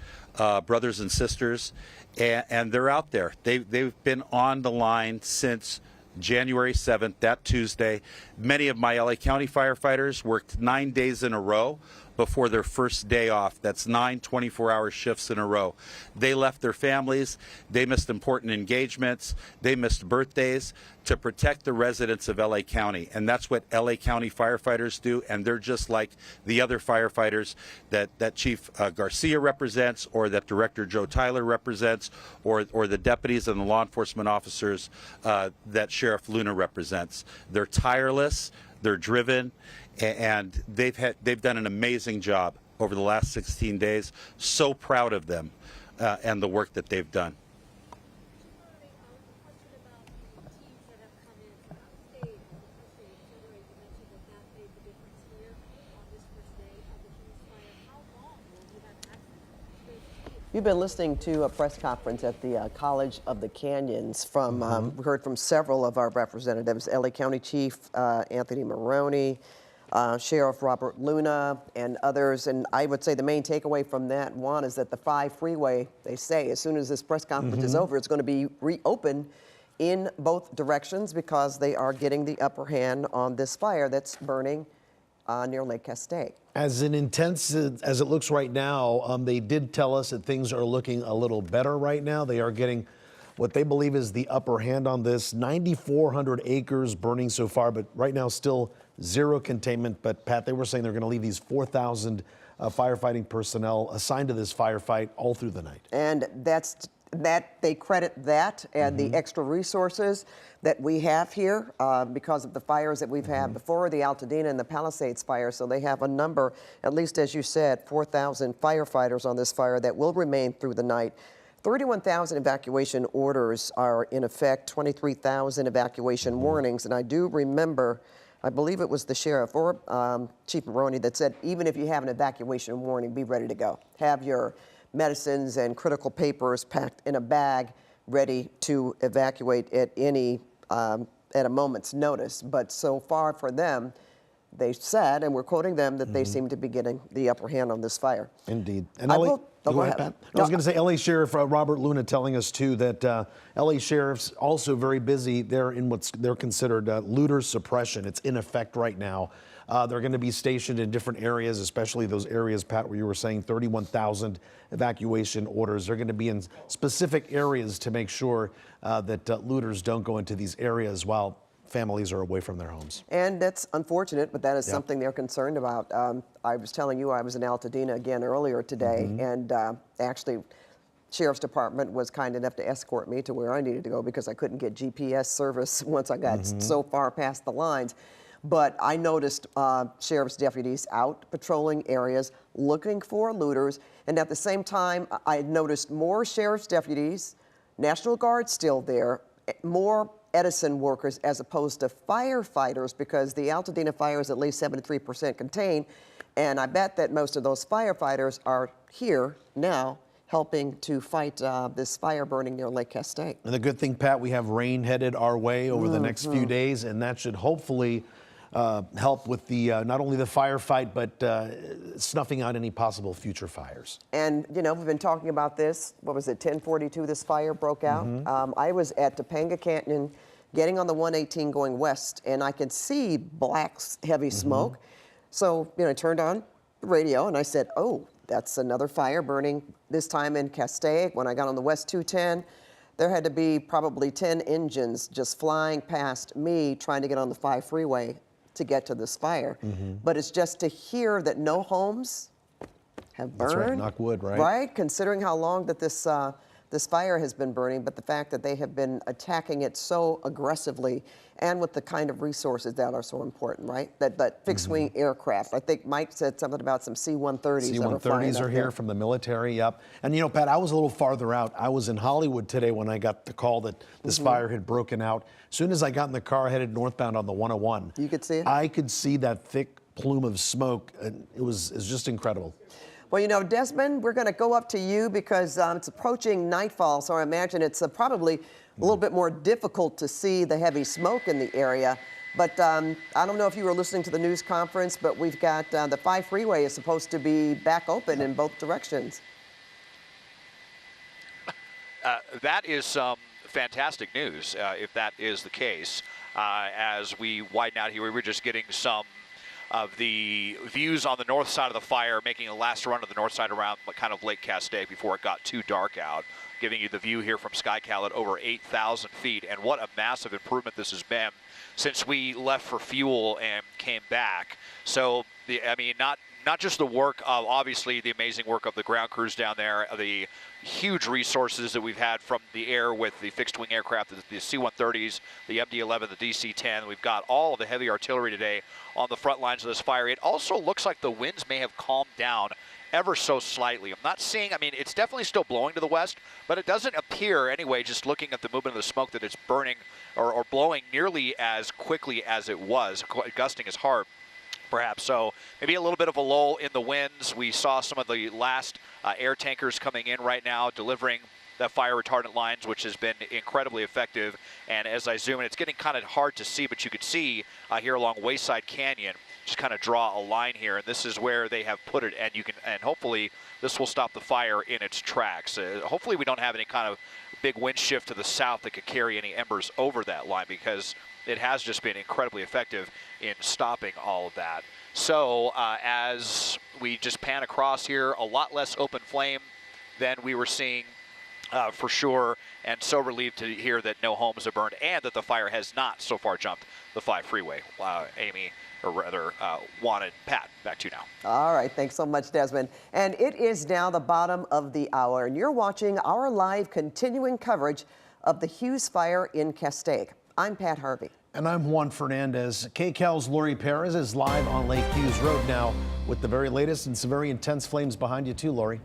brothers and sisters, and they're out there. They've been on the line since January 7th, that Tuesday. Many of my LA County firefighters worked 9 days in a row before their first day off. That's 9 24-hour shifts in a row. They left their families. They missed important engagements. They missed birthdays to protect the residents of LA County. And that's what LA County firefighters do. And they're just like the other firefighters that Chief Garcia represents, or that Director Joe Tyler represents, or the deputies and the law enforcement officers that Sheriff Luna represents. They're tireless. They're driven. And they've done an amazing job over the last 16 days. So proud of them and the work that they've done. You've been listening to a press conference at the College of the Canyons from, we heard from several of our representatives, LA County Chief Anthony Maroney, Sheriff Robert Luna, and others. And I would say the main takeaway from that one is that the 5 freeway, they say, as soon as this press conference is over, it's going to be reopened in both directions because they are getting the upper hand on this fire that's burning near Lake Castaic. As intense as it looks right now, they did tell us that things are looking a little better right now. They are getting what they believe is the upper hand on this. 9,400 acres burning so far, but right now still zero containment. But Pat, they were saying they're going to leave these 4,000 firefighting personnel assigned to this firefight all through the night. And they credit that and the extra resources that we have here because of the fires that we've had before, the Altadena and the Palisades fire. So they have a number, at least as you said, 4,000 firefighters on this fire that will remain through the night. 31,000 evacuation orders are in effect, 23,000 evacuation warnings. And I do remember, I believe it was the sheriff or Chief Maroney that said, even if you have an evacuation warning, be ready to go. Have your medicines and critical papers packed in a bag, ready to evacuate at any at a moment's notice. But so far for them, they said, and we're quoting them, that they seem to be getting the upper hand on this fire. Indeed. And go ahead, Pat. I was going to say, LA Sheriff Robert Luna telling us too that LA Sheriff's also very busy. They're in they're considered looter suppression. It's in effect right now. They're going to be stationed in different areas, especially those areas, Pat, where you were saying 31,000 evacuation orders. They're going to be in specific areas to make sure that looters don't go into these areas while families are away from their homes. And that's unfortunate, but that is something they're concerned about. I was telling you I was in Altadena again earlier today, and actually Sheriff's Department was kind enough to escort me to where I needed to go because I couldn't get GPS service once I got so far past the lines. But I noticed sheriff's deputies out patrolling areas, looking for looters. And at the same time, I noticed more sheriff's deputies, National Guard still there, more Edison workers as opposed to firefighters, because the Altadena fire is at least 73% contained. And I bet that most of those firefighters are here now helping to fight this fire burning near Lake Castaic. And the good thing, Pat, we have rain headed our way over the next few days, and that should hopefully help with the not only the firefight, but snuffing out any possible future fires. And, you know, we've been talking about this. What was it, 10:42 this fire broke out? I was at Topanga Canyon getting on the 118 going west, and I could see black, heavy smoke. So, you know, I turned on the radio, and I said, oh, that's another fire burning, this time in Castaic. When I got on the West 210, there had to be probably 10 engines just flying past me trying to get on the 5 freeway to get to this fire. But it's just to hear that no homes have That's burned. right, knock wood, right? Right, considering how long that this fire has been burning, but the fact that they have been attacking it so aggressively and with the kind of resources that are so important, right? That fixed-wing aircraft. I think Mike said something about some C-130s. C-130s are here from the military, yep. And you know, Pat, I was a little farther out. I was in Hollywood today when I got the call that this fire had broken out. As soon as I got in the car headed northbound on the 101, you could see it? I could see that thick plume of smoke. And it was just incredible. Well, you know, Desmond, we're going to go up to you because it's approaching nightfall, so I imagine it's probably a little bit more difficult to see the heavy smoke in the area. But I don't know if you were listening to the news conference, but we've got the 5 freeway is supposed to be back open in both directions. That is some fantastic news, if that is the case. As we widen out here, we were just getting some of the views on the north side of the fire, making a last run to the north side around kind of Lake Castaic before it got too dark out, giving you the view here from SkyCal at over 8,000 feet. And what a massive improvement this has been since we left for fuel and came back. So, I mean, not just the work of, obviously, the amazing work of the ground crews down there, the huge resources that we've had from the air with the fixed-wing aircraft, the C-130s, the MD-11, the DC-10. We've got all of the heavy artillery today on the front lines of this fire. It also looks like the winds may have calmed down ever so slightly. I'm not seeing, I mean, it's definitely still blowing to the west, but it doesn't appear anyway, just looking at the movement of the smoke, that it's burning or blowing nearly as quickly as it was, gusting as hard, perhaps. So maybe a little bit of a lull in the winds. We saw some of the last air tankers coming in right now, delivering the fire retardant lines, which has been incredibly effective. And as I zoom in, it's getting kind of hard to see, but you could see here along Wayside Canyon, just kind of draw a line here, and this is where they have put it, and you can, and hopefully this will stop the fire in its tracks. Hopefully we don't have any kind of big wind shift to the south that could carry any embers over that line, because it has just been incredibly effective in stopping all of that. So as we just pan across here, a lot less open flame than we were seeing for sure, and so relieved to hear that no homes have burned and that the fire has not so far jumped the 5 freeway. Amy, or rather wanted Pat, back to you now. All right, thanks so much, Desmond. And it is now the bottom of the hour, and you're watching our live continuing coverage of the Hughes Fire in Castaic. I'm Pat Harvey. And I'm Juan Fernandez. KCAL's Lori Perez is live on Lake Hughes Road now with the very latest and some very intense flames behind you too, Lori.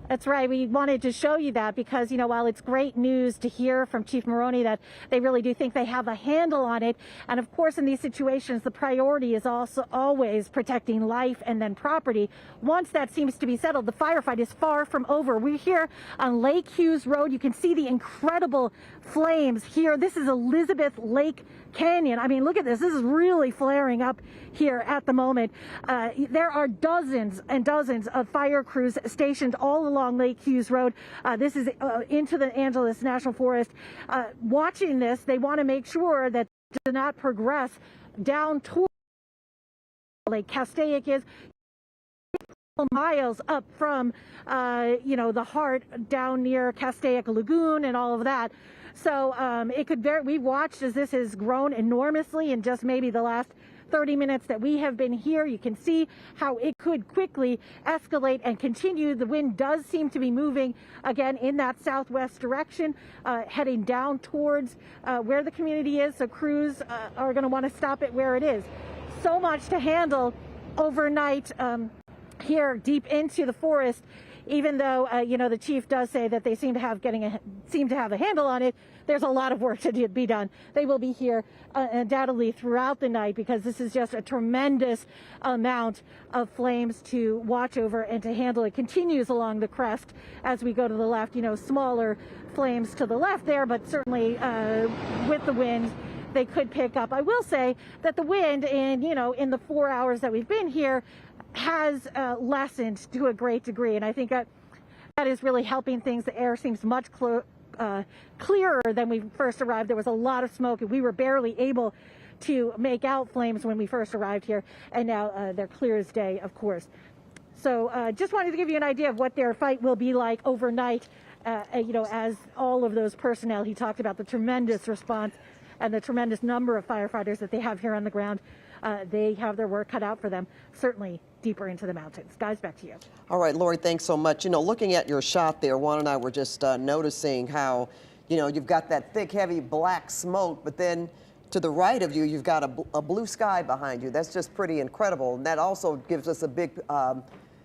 That's right. We wanted to show you that because, you know, while it's great news to hear from Chief Maroney that they really do think they have a handle on it. And of course, in these situations, the priority is also always protecting life and then property. Once that seems to be settled, the firefight is far from over. We're here on Lake Hughes Road. You can see the incredible flames here. This is Elizabeth Lake Canyon. I mean, look at this. This is really flaring up here at the moment. There are dozens and dozens of fire crews stationed all along Lake Hughes Road. This is into the Angeles National Forest. Watching this, they want to make sure that it does not progress down toward Lake Castaic is miles up from, you know, the heart down near Castaic Lagoon and all of that. So it could we've watched as this has grown enormously in just maybe the last 30 minutes that we have been here. You can see how it could quickly escalate and continue. The wind does seem to be moving again in that southwest direction, heading down towards where the community is. So crews are going to want to stop it where it is. So much to handle overnight here deep into the forest. Even though, you know, the chief does say that they seem to have a handle on it, there's a lot of work to be done. They will be here undoubtedly throughout the night because this is just a tremendous amount of flames to watch over and to handle. It continues along the crest as we go to the left, you know, smaller flames to the left there, but certainly with the wind, they could pick up. I will say that the wind in, you know, in the 4 hours that we've been here has lessened to a great degree, and I think that is really helping things. The air seems much clearer than we first arrived. There was a lot of smoke, and we were barely able to make out flames when we first arrived here, and now they're clear as day, of course. So just wanted to give you an idea of what their fight will be like overnight, you know, as all of those personnel, he talked about the tremendous response and the tremendous number of firefighters that they have here on the ground. They have their work cut out for them, certainly deeper into the mountains. Guys, back to you. All right, Lori, thanks so much. You know, looking at your shot there, Juan and I were just noticing how, you know, you've got that thick, heavy black smoke, but then to the right of you, you've got a blue sky behind you. That's just pretty incredible. And that also gives us a big,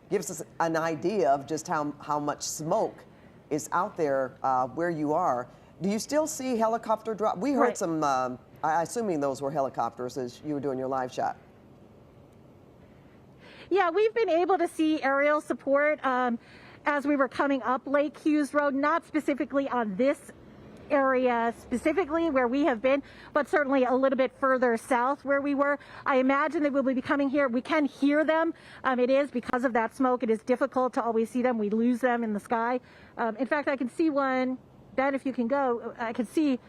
gives us an idea of just how much smoke is out there where you are. Do you still see helicopter drop? We heard some, I'm assuming those were helicopters as you were doing your live shot. Yeah, we've been able to see aerial support as we were coming up Lake Hughes Road, not specifically on this area specifically where we have been, but certainly a little bit further south where we were. I imagine they will be coming here. We can hear them. It is because of that smoke. It is difficult to always see them. We lose them in the sky. In fact, I can see one. Ben, if you can go, I can see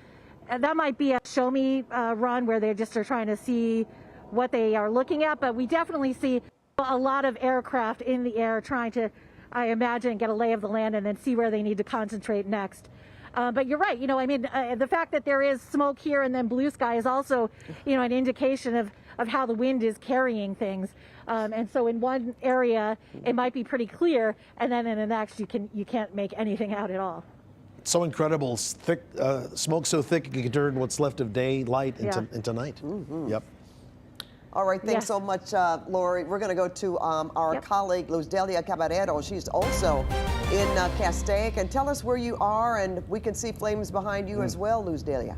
that might be a show me run where they just are trying to see what they are looking at, but we definitely see a lot of aircraft in the air trying to, I imagine, get a lay of the land and then see where they need to concentrate next. But you're right. You know, I mean, the fact that there is smoke here and then blue sky is also, you know, an indication of how the wind is carrying things. And so in one area, it might be pretty clear, and then in the next, you can't make anything out at all. It's so incredible. Thick, smoke so thick it can turn what's left of daylight into night. Mm-hmm. Yep. All right, thanks so much, Lori. We're going to go to our colleague, Luz Delia Caballero. She's also in Castaic. And tell us where you are, and we can see flames behind you as well, Luz Delia.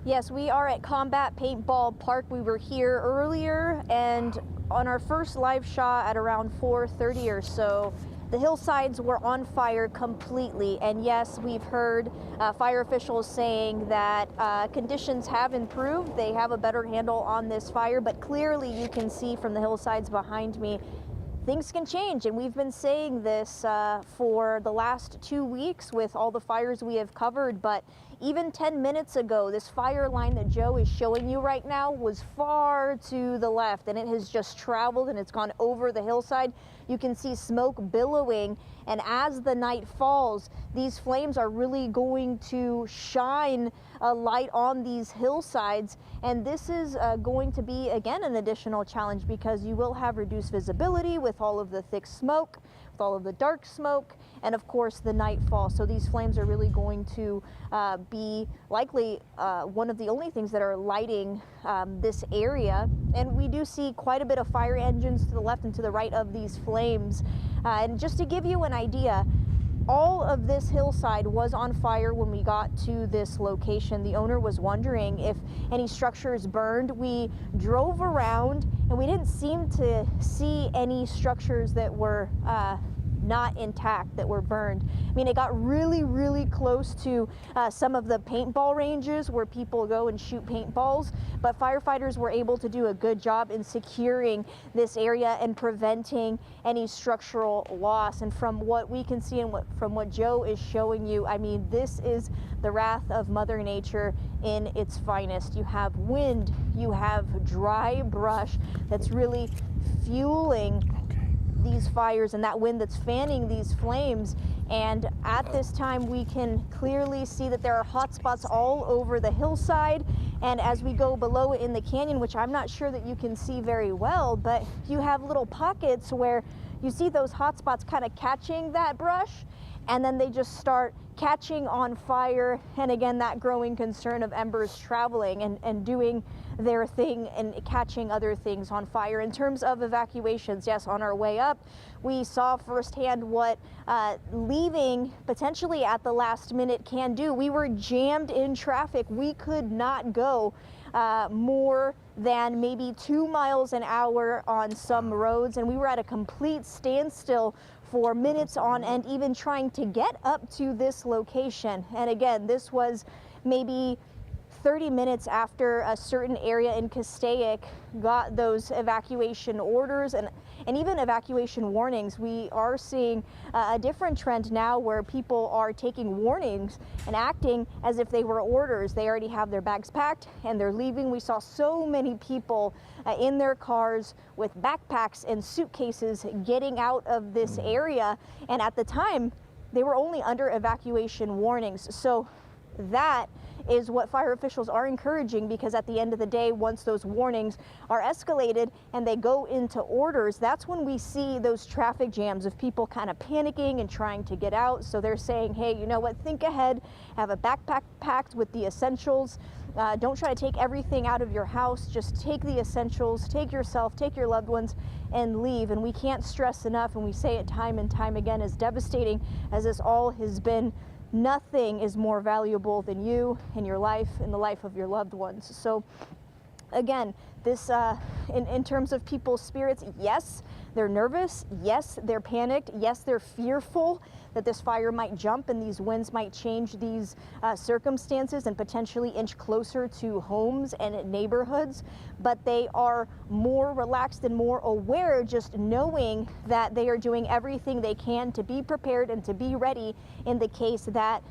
Yes, we are at Combat Paintball Park. We were here earlier, and on our first live shot at around 4:30 or so, the hillsides were on fire completely. And yes, we've heard fire officials saying that conditions have improved. They have a better handle on this fire, but clearly you can see from the hillsides behind me, things can change. And we've been saying this for the last 2 weeks with all the fires we have covered. But even 10 minutes ago, this fire line that Joe is showing you right now was far to the left, and it has just traveled and it's gone over the hillside. You can see smoke billowing, and as the night falls, these flames are really going to shine a light on these hillsides, and this is going to be, again, an additional challenge because you will have reduced visibility with all of the thick smoke, with all of the dark smoke, and of course the nightfall. So these flames are really going to be likely one of the only things that are lighting this area. And we do see quite a bit of fire engines to the left and to the right of these flames. And just to give you an idea, all of this hillside was on fire when we got to this location. The owner was wondering if any structures burned. We drove around and we didn't seem to see any structures that were not intact, that were burned. I mean, it got really, really close to some of the paintball ranges where people go and shoot paintballs, but firefighters were able to do a good job in securing this area and preventing any structural loss. And from what we can see and from what Joe is showing you, I mean, this is the wrath of Mother Nature in its finest. You have wind, you have dry brush that's really fueling these fires and that wind that's fanning these flames. And at this time, we can clearly see that there are hot spots all over the hillside. And as we go below it in the canyon, which I'm not sure that you can see very well, but you have little pockets where you see those hot spots kind of catching that brush, and then they just start catching on fire. And again, that growing concern of embers traveling and doing their thing and catching other things on fire. In terms of evacuations, yes, on our way up, we saw firsthand what leaving potentially at the last minute can do. We were jammed in traffic. We could not go more than maybe 2 miles an hour on some roads, and we were at a complete standstill for minutes on end, even trying to get up to this location. And again, this was maybe 30 minutes after a certain area in Castaic got those evacuation orders and even evacuation warnings. We are seeing a different trend now where people are taking warnings and acting as if they were orders. They already have their bags packed and they're leaving. We saw so many people in their cars with backpacks and suitcases getting out of this area. And at the time, they were only under evacuation warnings. So that is what fire officials are encouraging, because at the end of the day, once those warnings are escalated and they go into orders, that's when we see those traffic jams of people kind of panicking and trying to get out. So they're saying, hey, you know what, think ahead, have a backpack packed with the essentials. Don't try to take everything out of your house. Just take the essentials, take yourself, take your loved ones, and leave. And we can't stress enough, and we say it time and time again, as devastating as this all has been, nothing is more valuable than you and your life and the life of your loved ones. So again, this in terms of people's spirits, yes, they're nervous, yes, they're panicked, yes, they're fearful that this fire might jump and these winds might change these circumstances and potentially inch closer to homes and neighborhoods, but they are more relaxed and more aware, just knowing that they are doing everything they can to be prepared and to be ready in the case that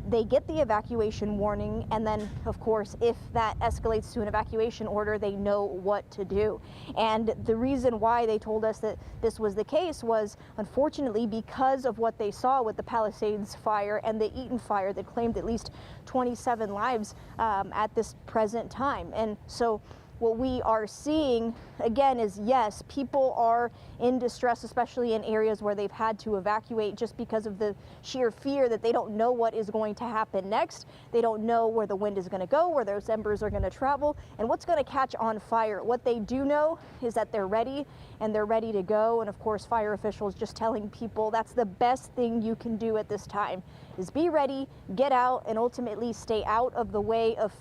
they get the evacuation warning, and then, of course, if that escalates to an evacuation order, they know what to do. And the reason why they told us that this was the case was, unfortunately, because of what they saw with the Palisades fire and the Eaton fire that claimed at least 27 lives at this present time. And so what we are seeing, again, is yes, people are in distress, especially in areas where they've had to evacuate just because of the sheer fear that they don't know what is going to happen next. They don't know where the wind is going to go, where those embers are going to travel, and what's going to catch on fire. What they do know is that they're ready, and they're ready to go. And of course, fire officials just telling people that's the best thing you can do at this time, is be ready, get out, and ultimately stay out of the way of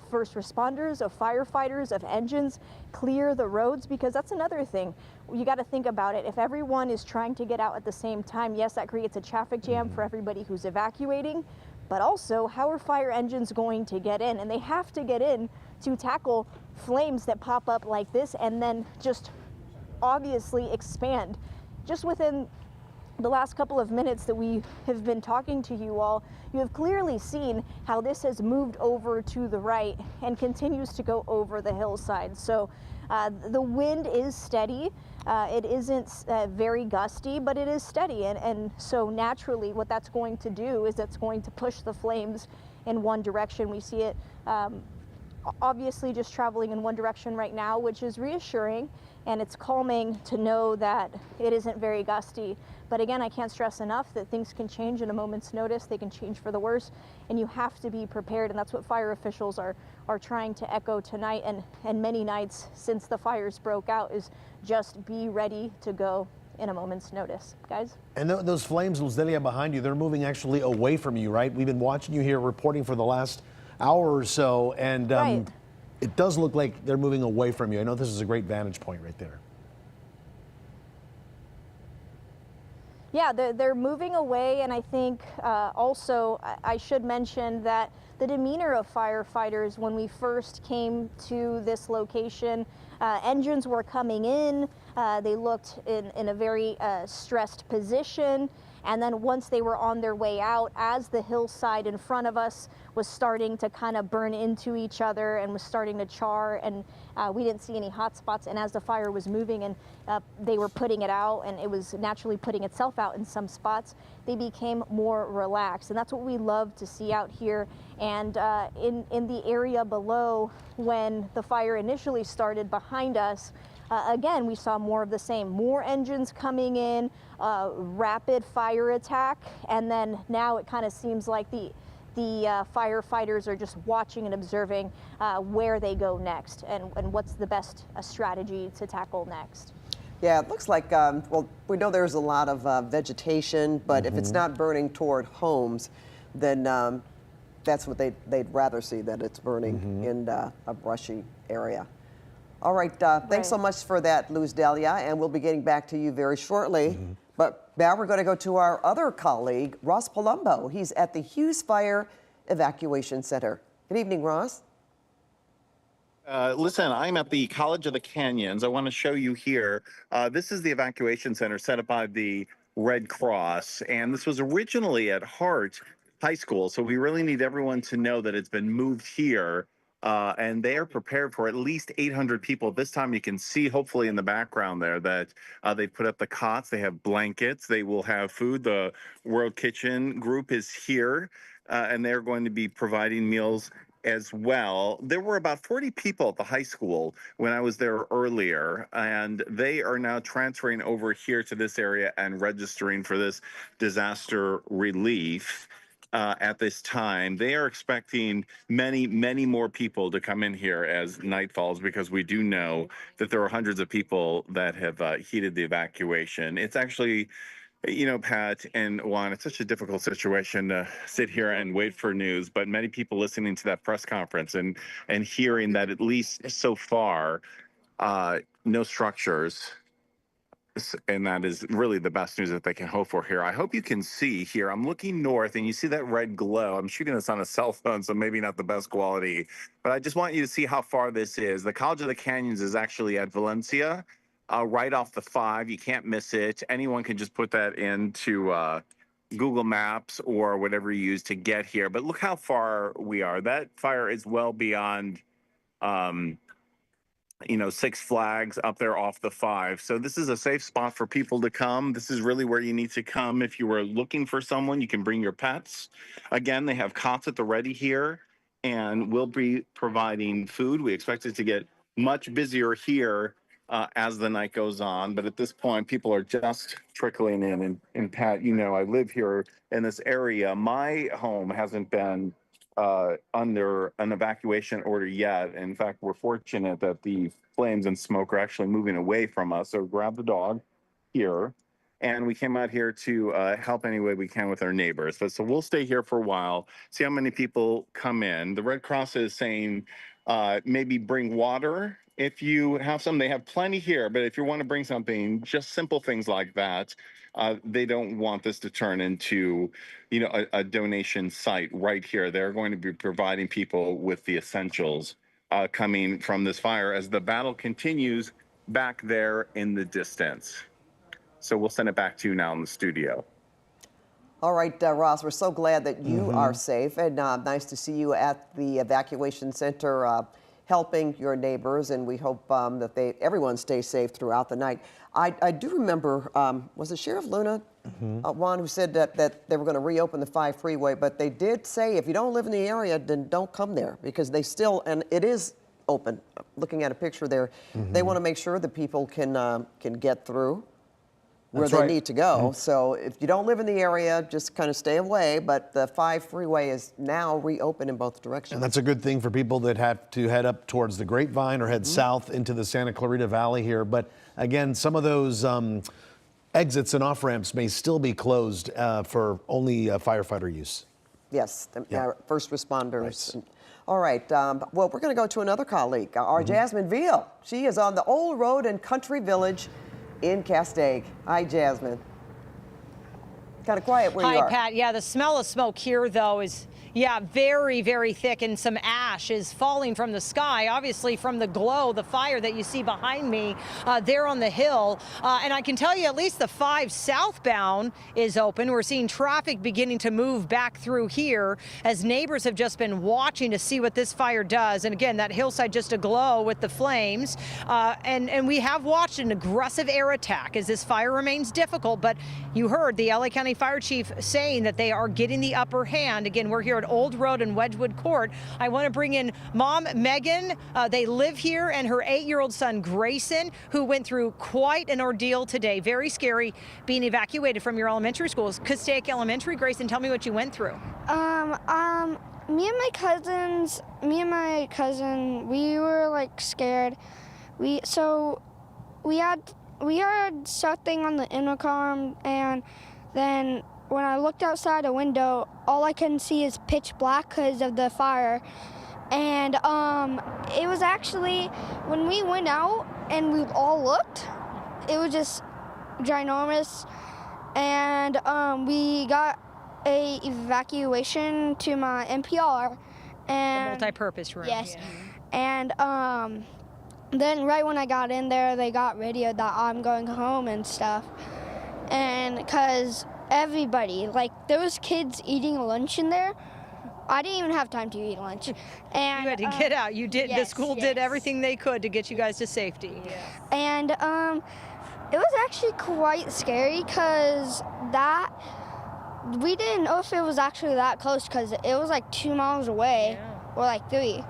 first responders, of firefighters, of engines. Clear the roads, because that's another thing. You got to think about it. If everyone is trying to get out at the same time, yes, that creates a traffic jam for everybody who's evacuating, but also, how are fire engines going to get in? And they have to get in to tackle flames that pop up like this and then just obviously expand. Just within the last couple of minutes that we have been talking to you all, you have clearly seen how this has moved over to the right and continues to go over the hillside. So the wind is steady. It isn't very gusty, but it is steady. And so naturally what that's going to do is that's going to push the flames in one direction. We see it obviously just traveling in one direction right now, which is reassuring, and it's calming to know that it isn't very gusty. But again, I can't stress enough that things can change in a moment's notice. They can change for the worse, and you have to be prepared. And that's what fire officials are trying to echo tonight and many nights since the fires broke out, is just be ready to go in a moment's notice, guys. And those flames, Luzdelia, behind you, they're moving actually away from you, right? We've been watching you here reporting for the last hour or so, and right. It does look like they're moving away from you. I know this is a great vantage point right there. Yeah, they're moving away, and I think also I should mention that the demeanor of firefighters when we first came to this location, engines were coming in, they looked in a very stressed position, and then once they were on their way out, as the hillside in front of us was starting to kind of burn into each other and was starting to char, and we didn't see any hot spots, and as the fire was moving and they were putting it out and it was naturally putting itself out in some spots, they became more relaxed. And that's what we love to see out here. And in the area below, when the fire initially started behind us, again, we saw more of the same, more engines coming in, rapid fire attack, and then now it kind of seems like the firefighters are just watching and observing where they go next and what's the best strategy to tackle next. Yeah, it looks like, well, we know there's a lot of vegetation, but if it's not burning toward homes, then that's what they'd rather see, that it's burning in a brushy area. All right, thanks so much for that, Luzdelia, and we'll be getting back to you very shortly. But now we're going to go to our other colleague, Ross Palumbo. He's at the Hughes Fire Evacuation Center. Good evening, Ross. Listen, I'm at the College of the Canyons. I want to show you here. This is the Evacuation Center set up by the Red Cross, and this was originally at Hart High School, so we really need everyone to know that it's been moved here. And they are prepared for at least 800 people. This time you can see, hopefully in the background there, that they put up the cots, they have blankets, they will have food. The World Kitchen group is here. and they're going to be providing meals as well. There were about 40 people at the high school when I was there earlier, and they are now transferring over here to this area and registering for this disaster relief. At this time, they are expecting many more people to come in here as night falls, because we do know that there are hundreds of people that have heeded the evacuation. It's actually, you know, Pat and Juan, it's such a difficult situation to sit here and wait for news, but many people listening to that press conference and hearing that, at least so far, no structures, and that is really the best news that they can hope for here. I hope you can see here, I'm looking north and you see that red glow. I'm shooting this on a cell phone, so maybe not the best quality, but I just want you to see how far this is. The College of the Canyons is actually at Valencia, right off the 5. You can't miss it. Anyone can just put that into Google Maps or whatever you use to get here. But look how far we are. That fire is well beyond you know, Six Flags up there off the 5. So this is a safe spot for people to come. This is really where you need to come. If you were looking for someone, you can bring your pets. Again, they have cots at the ready here, and we'll be providing food. We expect it to get much busier here as the night goes on. But at this point, people are just trickling in. And Pat, you know, I live here in this area. My home hasn't been under an evacuation order yet. In fact, we're fortunate that the flames and smoke are actually moving away from us. So grab the dog here. And we came out here to help any way we can with our neighbors. So we'll stay here for a while, see how many people come in. The Red Cross is saying maybe bring water if you have some. They have plenty here, but if you want to bring something, just simple things like that. They don't want this to turn into, you know, a donation site right here. They're going to be providing people with the essentials coming from this fire as the battle continues back there in the distance. So we'll send it back to you now in the studio. All right, Ross, we're so glad that you are safe, and nice to see you at the Evacuation Center helping your neighbors, and we hope that everyone stays safe throughout the night. I do remember, was it Sheriff Luna, Juan, who said that they were going to reopen the 5 freeway, but they did say if you don't live in the area, then don't come there, because they still, and it is open. Looking at a picture there, they want to make sure that people can get through where they need to go. So if you don't live in the area, just kind of stay away. But the 5 freeway is now reopened in both directions. And that's a good thing for people that have to head up towards the Grapevine or head south into the Santa Clarita Valley here. But again, some of those exits and off-ramps may still be closed for only firefighter use. Yes, first responders. Right. All right, well, we're going to go to another colleague, our Jasmine Veal. She is on the Old Road in Country Village in Castaic. Hi, Jasmine. Kind of quiet where you are. Hi, Pat. Yeah, the smell of smoke here, though, is very, very thick, and some ash is falling from the sky, obviously from the glow, the fire that you see behind me there on the hill. And I can tell you at least the 5 southbound is open. We're seeing traffic beginning to move back through here as neighbors have just been watching to see what this fire does. And again, that hillside just aglow with the flames. And we have watched an aggressive air attack as this fire remains difficult. But you heard the LA County Fire Chief saying that they are getting the upper hand. Again, we're here at Old Road in Wedgwood Court. I want to bring in Mom Megan. They live here, and her 8-year-old son Grayson, who went through quite an ordeal today. Very scary being evacuated from your elementary school. Castaic Elementary. Grayson, tell me what you went through. Me and my cousin, we were like scared. We heard something on the intercom, and then when I looked outside a window, all I can see is pitch black because of the fire. And it was actually, when we went out and we all looked, it was just ginormous. And we got a evacuation to my NPR. And the multi-purpose room. Yes. Yeah. And then right when I got in there, they got radio that I'm going home and stuff. And because everybody, like there was kids eating lunch in there. I didn't even have time to eat lunch. And you had to get out. You did. Yes, the school did everything they could to get you guys to safety. Yes. And it was actually quite scary because We didn't know if it was actually that close because it was like 2 miles away, or like 3.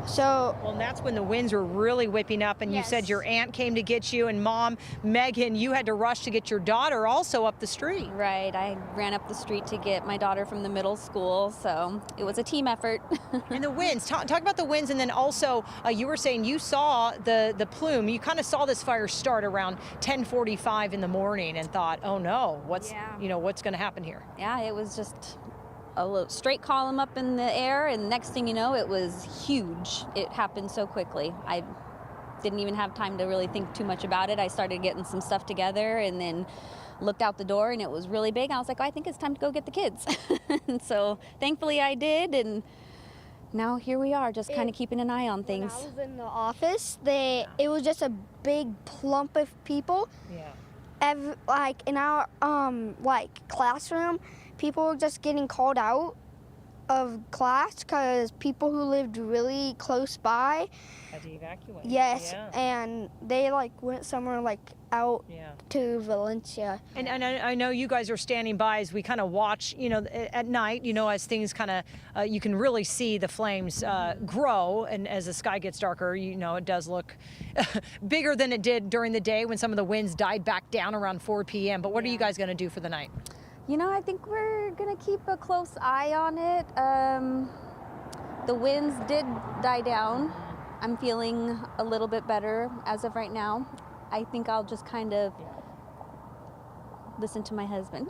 So, well, and that's when the winds were really whipping up, and you Yes. said your aunt came to get you, and Mom, Megan, you had to rush to get your daughter also up the street. Right, I ran up the street to get my daughter from the middle school, so it was a team effort. And the winds, talk about the winds, and then also you were saying you saw the plume. You kind of saw this fire start around 10:45 in the morning and thought, oh no, what's going to happen here? Yeah, it was just a little straight column up in the air, and next thing you know, it was huge. It happened so quickly. I didn't even have time to really think too much about it. I started getting some stuff together and then looked out the door, and it was really big. I was like, I think it's time to go get the kids. And so thankfully I did, and now here we are, just kind of keepking an eye on things. When I was in the office, it was just a big plump of people. Yeah. Like in our like classroom, people were just getting called out of class because people who lived really close by Had to evacuate. Yes, Yeah. and they like went somewhere like out to Valencia. And I know you guys are standing by as we kind of watch, at night, as things kind of, you can really see the flames grow. And as the sky gets darker, it does look bigger than it did during the day when some of the winds died back down around 4 p.m. But what are you guys going to do for the night? I think we're going to keep a close eye on it. The winds did die down. I'm feeling a little bit better as of right now. I think I'll just kind of listen to my husband.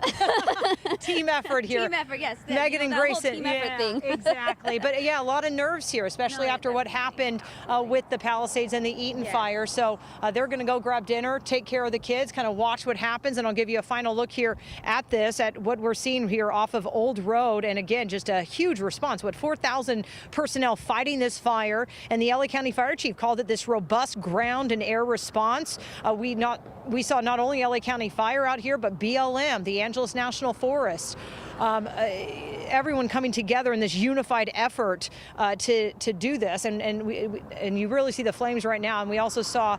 Team effort here. Team effort, yes. Megan and that whole Grayson. team effort thing. Exactly. But yeah, a lot of nerves here, especially after what happened with the Palisades and the Eaton fire. So they're going to go grab dinner, take care of the kids, kind of watch what happens, and I'll give you a final look here at what we're seeing here off of Old Road. And again, just a huge response. 4,000 personnel fighting this fire, and the LA County Fire Chief called it this robust ground and air response. We saw not only LA County Fire out here, but BLM, the Angeles National Forest, everyone coming together in this unified effort to do this, and you really see the flames right now. And we also saw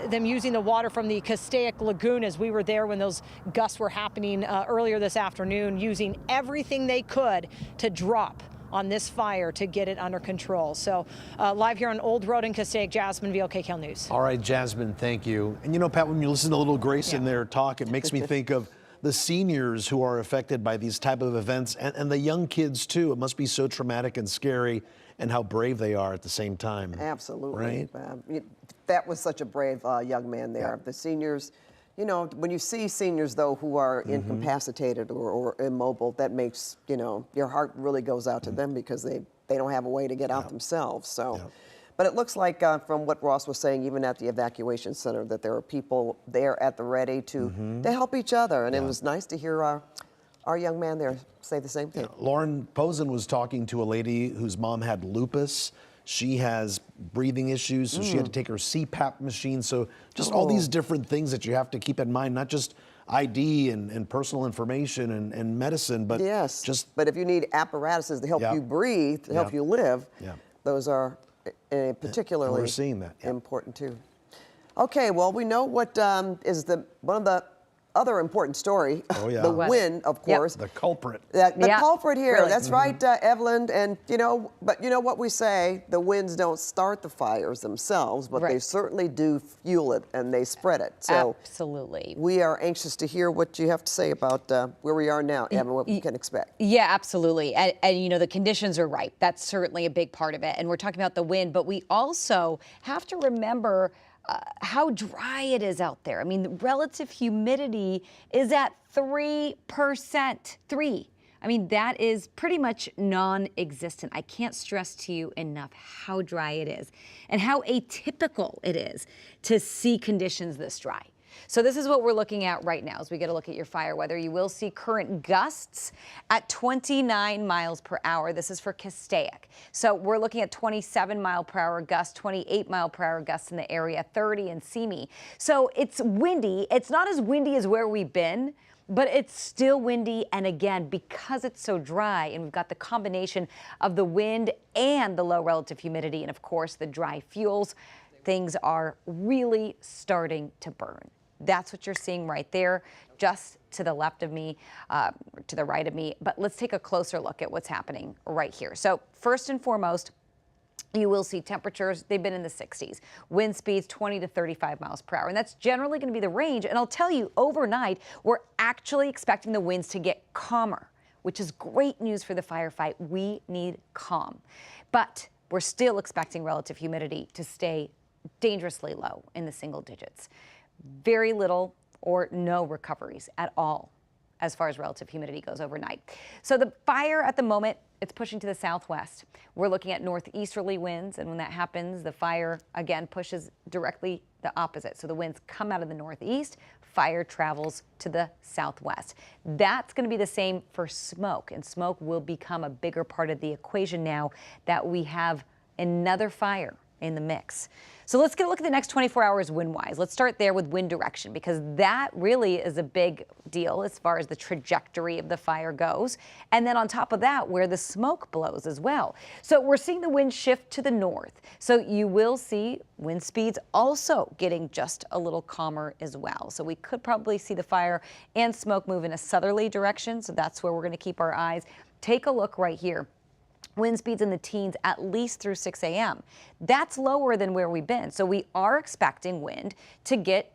them using the water from the Castaic Lagoon as we were there when those gusts were happening earlier this afternoon, using everything they could to drop on this fire to get it under control. So live here on Old Road in Castaic, Jasmine, VOKCAL News. All right, Jasmine, thank you. And Pat, when you listen to little Grayson there talk, it makes me think of the seniors who are affected by these type of events, and the young kids too. It must be so traumatic and scary, and how brave they are at the same time. Absolutely. Right? That was such a brave young man there. The seniors, when you see seniors, though, who are incapacitated or immobile, that makes, your heart really goes out to them because they don't have a way to get out themselves. So, but it looks like from what Ross was saying, even at the evacuation center, that there are people there at the ready to help each other. And it was nice to hear our young man there say the same thing. Lauren Posen was talking to a lady whose mom had lupus. She has breathing issues, so she had to take her CPAP machine. So just all these different things that you have to keep in mind, not just ID and personal information and medicine, but but if you need apparatuses to help you breathe, to help you live, those are particularly we're seeing that, important too. Okay, well, we know what is one of the other important story, the wind, of course. The culprit. The culprit here, that's right, Evelyn. And, but what we say, the winds don't start the fires themselves, but they certainly do fuel it and they spread it. So absolutely. We are anxious to hear what you have to say about where we are now, Evan, what we can expect. Yeah, absolutely. And the conditions are right. That's certainly a big part of it. And we're talking about the wind, but we also have to remember how dry it is out there. I mean, the relative humidity is at 3%. 3. I mean, that is pretty much non-existent. I can't stress to you enough how dry it is and how atypical it is to see conditions this dry. So this is what we're looking at right now as we get a look at your fire weather. You will see current gusts at 29 miles per hour. This is for Castaic. So we're looking at 27 mile per hour gusts, 28 mile per hour gusts in the area, 30 in Simi. So it's windy. It's not as windy as where we've been, but it's still windy. And again, because it's so dry and we've got the combination of the wind and the low relative humidity and of course the dry fuels, things are really starting to burn. That's what you're seeing right there, just to the left of me, to the right of me. But let's take a closer look at what's happening right here. So first and foremost, you will see temperatures, they've been in the 60s. Wind speeds 20 to 35 miles per hour. And that's generally going to be the range. And I'll tell you, overnight, we're actually expecting the winds to get calmer, which is great news for the firefight. We need calm. But we're still expecting relative humidity to stay dangerously low in the single digits. Very little or no recoveries at all as far as relative humidity goes overnight. So the fire at the moment, it's pushing to the southwest. We're looking at northeasterly winds, and when that happens, the fire again pushes directly the opposite. So the winds come out of the northeast, fire travels to the southwest. That's going to be the same for smoke, and smoke will become a bigger part of the equation now that we have another fire in the mix. So let's get a look at the next 24 hours wind-wise. Let's start there with wind direction, because that really is a big deal as far as the trajectory of the fire goes. And then on top of that, where the smoke blows as well. So we're seeing the wind shift to the north. So you will see wind speeds also getting just a little calmer as well. So we could probably see the fire and smoke move in a southerly direction. So that's where we're going to keep our eyes. Take a look right here. Wind speeds in the teens at least through 6 a.m. That's lower than where we've been. So we are expecting winds to get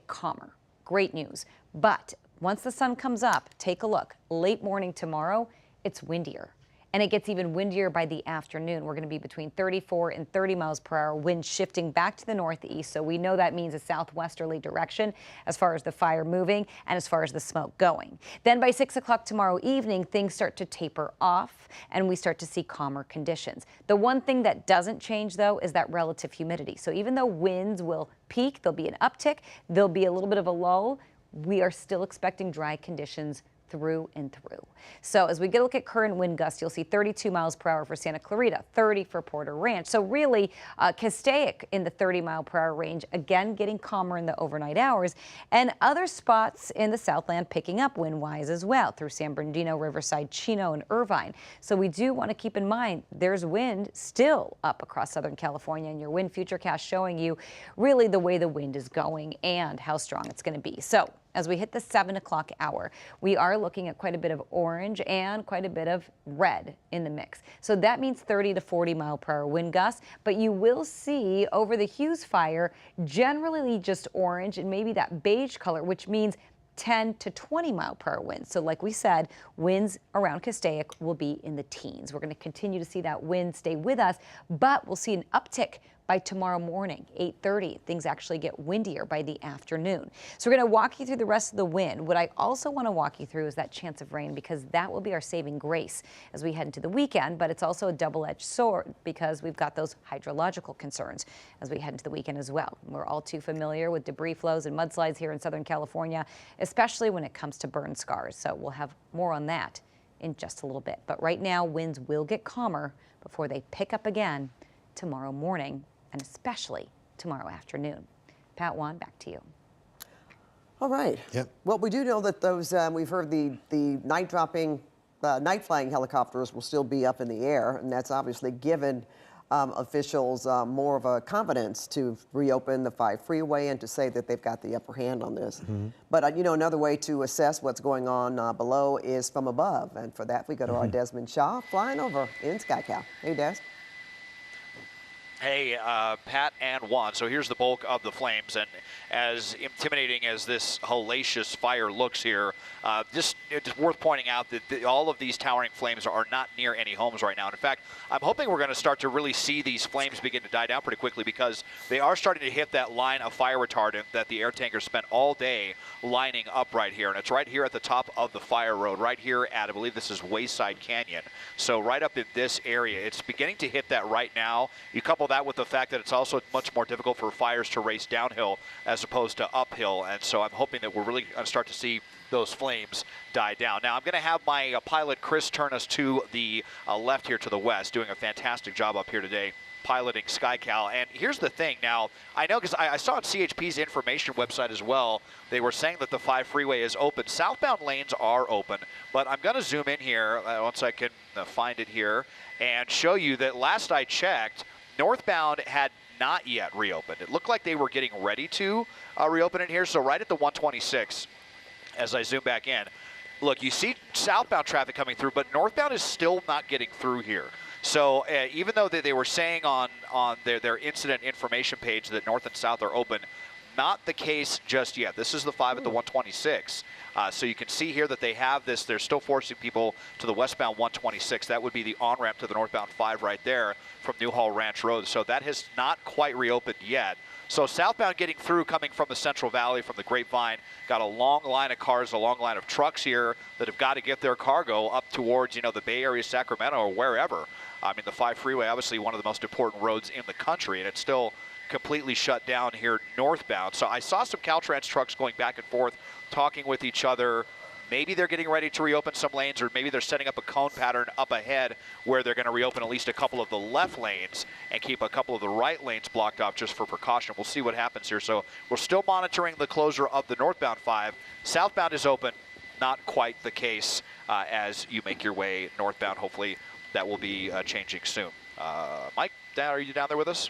calmer. Great news. But once the sun comes up, take a look. Late morning tomorrow, it's windier. And it gets even windier by the afternoon. We're going to be between 34 and 30 miles per hour, wind shifting back to the northeast. So we know that means a southwesterly direction as far as the fire moving and as far as the smoke going. Then by 6 o'clock tomorrow evening, things start to taper off and we start to see calmer conditions. The one thing that doesn't change, though, is that relative humidity. So even though winds will peak, there'll be an uptick, there'll be a little bit of a lull, we are still expecting dry conditions through and through. So as we get a look at current wind gusts, you'll see 32 miles per hour for Santa Clarita, 30 for Porter Ranch. So really, Castaic in the 30 mile per hour range, again getting calmer in the overnight hours, and other spots in the Southland picking up wind-wise as well through San Bernardino, Riverside, Chino, and Irvine. So we do want to keep in mind there's wind still up across Southern California, and your wind futurecast showing you really the way the wind is going and how strong it's going to be. So as we hit the 7 o'clock hour, we are looking at quite a bit of orange and quite a bit of red in the mix. So that means 30 to 40 mile per hour wind gusts, but you will see over the Hughes Fire generally just orange and maybe that beige color, which means 10 to 20 mile per hour winds. So like we said, winds around Castaic will be in the teens. We're going to continue to see that wind stay with us, but we'll see an uptick by tomorrow morning, 8:30. Things actually get windier by the afternoon. So we're going to walk you through the rest of the wind. What I also want to walk you through is that chance of rain, because that will be our saving grace as we head into the weekend, but it's also a double-edged sword because we've got those hydrological concerns as we head into the weekend as well. We're all too familiar with debris flows and mudslides here in Southern California, especially when it comes to burn scars. So we'll have more on that in just a little bit. But right now, winds will get calmer before they pick up again tomorrow morning, and especially tomorrow afternoon. Pat Wan, back to you. All right. Yep. Well, we do know that those, we've heard the night flying helicopters will still be up in the air, and that's obviously given officials more of a confidence to reopen the 5 freeway and to say that they've got the upper hand on this. Mm-hmm. But, you know, another way to assess what's going on below is from above. And for that, we go to our Desmond Shaw flying over in SkyCal. Hey, Des. Hey, Pat and Juan. So here's the bulk of the flames, and as intimidating as this hellacious fire looks here, it's worth pointing out that all of these towering flames are not near any homes right now. And in fact, I'm hoping we're going to start to really see these flames begin to die down pretty quickly, because they are starting to hit that line of fire retardant that the air tankers spent all day lining up right here. And it's right here at the top of the fire road, right here at, I believe this is Wayside Canyon. So right up in this area, it's beginning to hit that right now. You couple that with the fact that it's also much more difficult for fires to race downhill as opposed to uphill, and so I'm hoping that we're really going to start to see those flames die down. Now I'm going to have my pilot Chris turn us to the left here to the west, doing a fantastic job up here today piloting SkyCal. And here's the thing. Now I know, because I saw on CHP's information website as well, they were saying that the 5 freeway is open. Southbound lanes are open, but I'm going to zoom in here once I can find it here and show you that last I checked, northbound had not yet reopened. It looked like they were getting ready to reopen it here. So right at the 126, as I zoom back in, look, you see southbound traffic coming through, but northbound is still not getting through here. So even though they were saying on their incident information page that north and south are open, not the case just yet. This is the 5 at the 126. So you can see here that they have this. They're still forcing people to the westbound 126. That would be the on-ramp to the northbound 5 right there from Newhall Ranch Road. So that has not quite reopened yet. So southbound getting through, coming from the Central Valley, from the Grapevine, got a long line of cars, a long line of trucks here that have got to get their cargo up towards, you know, the Bay Area, Sacramento, or wherever. I mean, the 5 freeway, obviously one of the most important roads in the country, and it's still completely shut down here northbound. So I saw some Caltrans trucks going back and forth, talking with each other. Maybe they're getting ready to reopen some lanes, or maybe they're setting up a cone pattern up ahead where they're going to reopen at least a couple of the left lanes and keep a couple of the right lanes blocked off just for precaution. We'll see what happens here. So we're still monitoring the closure of the northbound 5. Southbound is open. Not quite the case as you make your way northbound. Hopefully that will be changing soon. Mike, are you down there with us?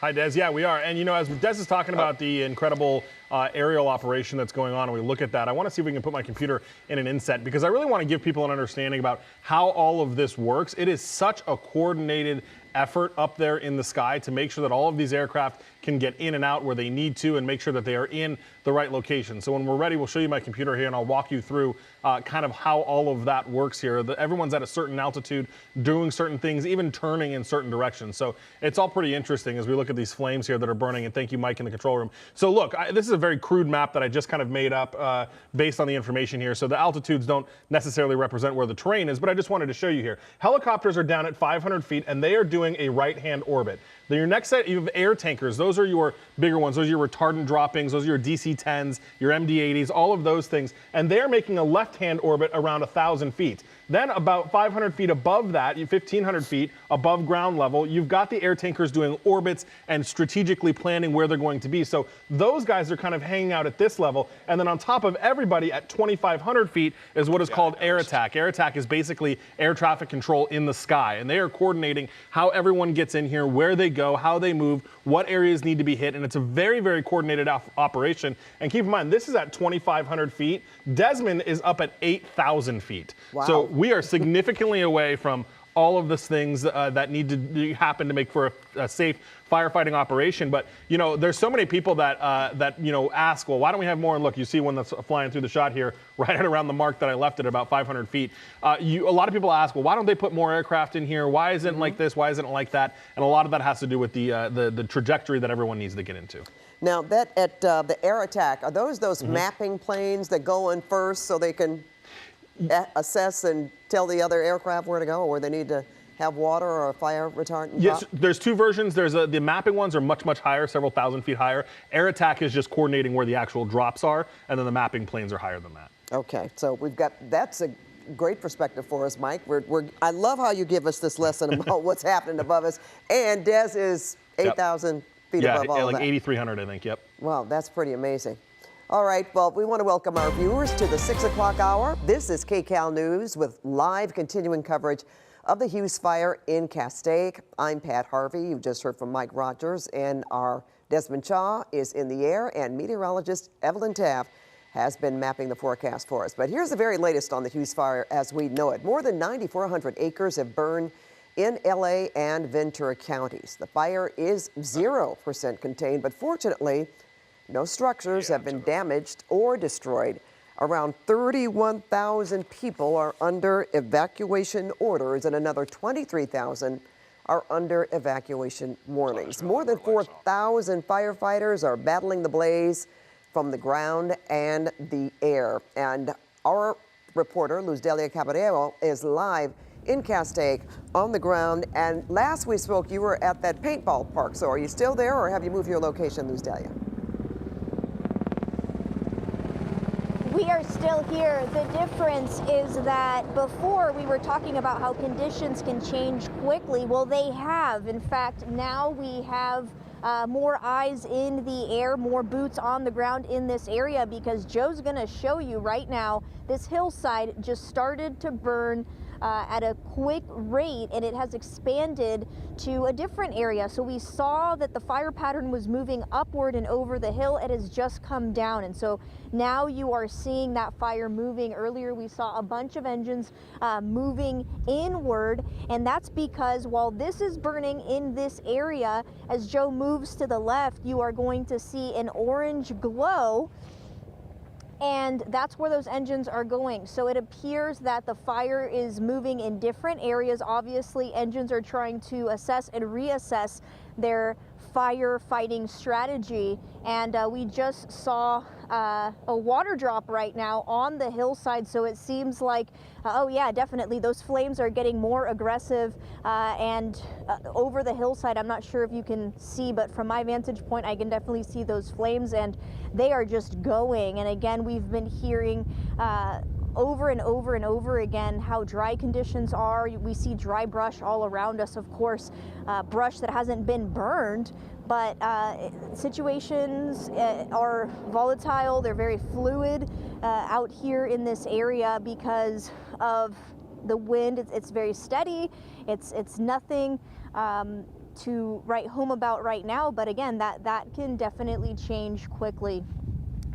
Hi, Des. Yeah, we are. And, you know, as Des is talking about the incredible aerial operation that's going on, and we look at that, I want to see if we can put my computer in an inset, because I really want to give people an understanding about how all of this works. It is such a coordinated effort up there in the sky to make sure that all of these aircraft can get in and out where they need to and make sure that they are in the right location. So when we're ready, we'll show you my computer here and I'll walk you through kind of how all of that works here. Everyone's at a certain altitude, doing certain things, even turning in certain directions. So it's all pretty interesting as we look at these flames here that are burning. And thank you, Mike, in the control room. So look, this is a very crude map that I just kind of made up based on the information here. So the altitudes don't necessarily represent where the terrain is, but I just wanted to show you here. Helicopters are down at 500 feet and they are doing a right-hand orbit. Then your next set, you have air tankers. Those are your bigger ones. Those are your retardant droppings. Those are your DC-10s, your MD-80s, all of those things. And they're making a left-hand orbit around 1,000 feet. Then about 500 feet above that, 1,500 feet above ground level, you've got the air tankers doing orbits and strategically planning where they're going to be. So those guys are kind of hanging out at this level. And then on top of everybody at 2,500 feet is what is called air attack. Air attack is basically air traffic control in the sky. And they are coordinating how everyone gets in here, where they go, how they move, what areas need to be hit. And it's a very, very coordinated operation. And keep in mind, this is at 2,500 feet. Desmond is up at 8,000 feet. Wow. So we are significantly away from all of these things that need to happen to make for a safe firefighting operation. But, you know, there's so many people that you know, ask, well, why don't we have more? And look, you see one that's flying through the shot here, right at around the mark that I left at about 500 feet. A lot of people ask, well, why don't they put more aircraft in here? Why isn't it like this? Why isn't it like that? And a lot of that has to do with the trajectory that everyone needs to get into. Now, that at the air attack, are those mapping planes that go in first so they can assess and tell the other aircraft where to go, or where they need to have water or a fire retardant? Yes, there's two versions. There's the mapping ones are much, much higher, several thousand feet higher. Air attack is just coordinating where the actual drops are, and then the mapping planes are higher than that. Okay, so we've got, that's a great perspective for us, Mike. I love how you give us this lesson about what's happening above us. And Des is 8,000 feet above all like of that. 8,300, I think, yep. Wow, that's pretty amazing. All right, well, we want to welcome our viewers to the 6 o'clock hour. This is KCAL News with live continuing coverage of the Hughes Fire in Castaic. I'm Pat Harvey. You just heard from Mike Rogers, and our Desmond Shaw is in the air, and meteorologist Evelyn Taft has been mapping the forecast for us. But here's the very latest on the Hughes Fire as we know it. More than 9,400 acres have burned in LA and Ventura counties. The fire is 0% contained, but fortunately, no structures have been damaged or destroyed. Around 31,000 people are under evacuation orders, and another 23,000 are under evacuation warnings. More than 4,000 firefighters are battling the blaze from the ground and the air. And our reporter, Luz Delia Caballero, is live in Castaic on the ground. And last we spoke, you were at that paintball park. So are you still there, or have you moved your location, Luz Delia? We are still here. The difference is that before we were talking about how conditions can change quickly. Well, they have. In fact, now we have more eyes in the air, more boots on the ground in this area, because Joe's going to show you right now this hillside just started to burn at a quick rate, and it has expanded to a different area. So we saw that the fire pattern was moving upward and over the hill. It has just come down, and so now you are seeing that fire moving. Earlier we saw a bunch of engines moving inward, and that's because while this is burning in this area, as Joe moves to the left, you are going to see an orange glow, and that's where those engines are going. So it appears that the fire is moving in different areas. Obviously, engines are trying to assess and reassess their firefighting strategy, and we just saw a water drop right now on the hillside, so it seems like oh yeah, definitely those flames are getting more aggressive and over the hillside. I'm not sure if you can see, but from my vantage point I can definitely see those flames, and they are just going. And again, we've been hearing over and over and over again how dry conditions are. We see dry brush all around us, of course, brush that hasn't been burned, but situations are volatile. They're very fluid out here in this area because of the wind. It's very steady. It's nothing to write home about right now, but again, that can definitely change quickly.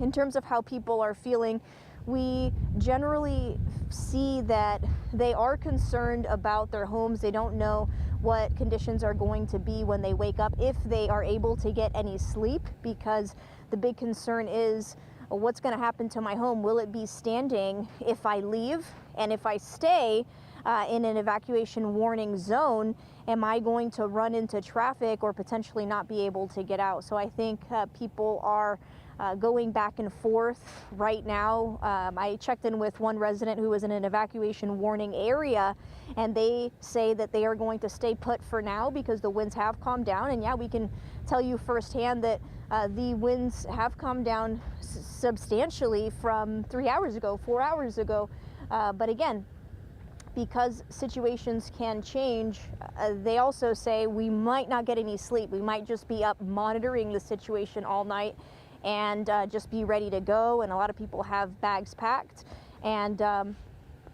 In terms of how people are feeling, we generally see that they are concerned about their homes. They don't know what conditions are going to be when they wake up, if they are able to get any sleep, because the big concern is, what's going to happen to my home? Will it be standing if I leave? And if I stay in an evacuation warning zone, am I going to run into traffic or potentially not be able to get out? So I think people are going back and forth right now. I checked in with one resident who was in an evacuation warning area, and they say that they are going to stay put for now because the winds have calmed down. And yeah, we can tell you firsthand that the winds have calmed down substantially from 3 hours ago, 4 hours ago. But again, because situations can change, they also say we might not get any sleep. We might just be up monitoring the situation all night and just be ready to go. And a lot of people have bags packed. And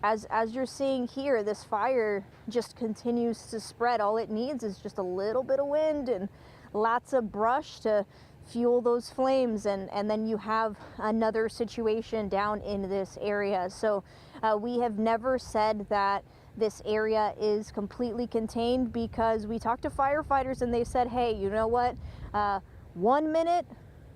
as you're seeing here, this fire just continues to spread. All it needs is just a little bit of wind and lots of brush to fuel those flames, and then you have another situation down in this area. So we have never said that this area is completely contained, because we talked to firefighters and they said, hey, you know what, 1 minute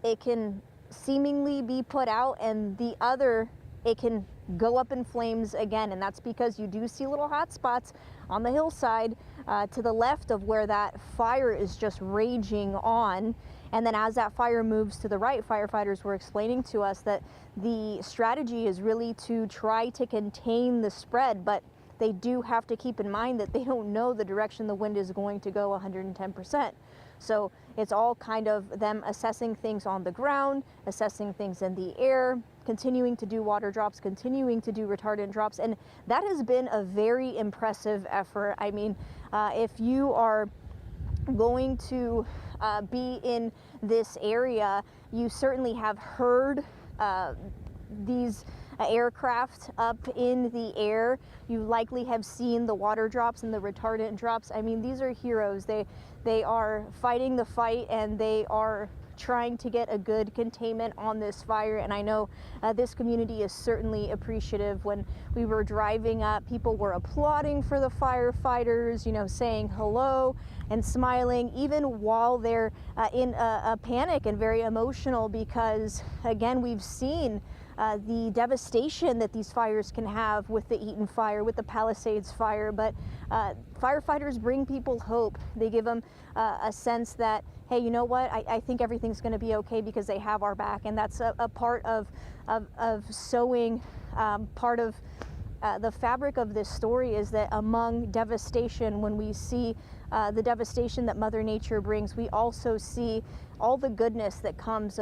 it can seemingly be put out, and the other it can go up in flames again. And that's because you do see little hot spots on the hillside to the left of where that fire is just raging on. And then as that fire moves to the right, firefighters were explaining to us that the strategy is really to try to contain the spread, but they do have to keep in mind that they don't know the direction the wind is going to go 110%. So it's all kind of them assessing things on the ground, assessing things in the air, continuing to do water drops, continuing to do retardant drops. And that has been a very impressive effort. I mean, if you are going to be in this area, you certainly have heard these aircraft up in the air. You likely have seen the water drops and the retardant drops. I mean, these are heroes. They are fighting the fight, and they are trying to get a good containment on this fire. And I know this community is certainly appreciative. When we were driving up, people were applauding for the firefighters, you know, saying hello and smiling, even while they're in a panic and very emotional, because again, we've seen the devastation that these fires can have with the Eaton fire, with the Palisades fire. But firefighters bring people hope. They give them a sense that, hey, you know what, I think everything's going to be okay because they have our back. And that's a part of sewing, part of the fabric of this story, is that among devastation, when we see the devastation that Mother Nature brings, we also see all the goodness that comes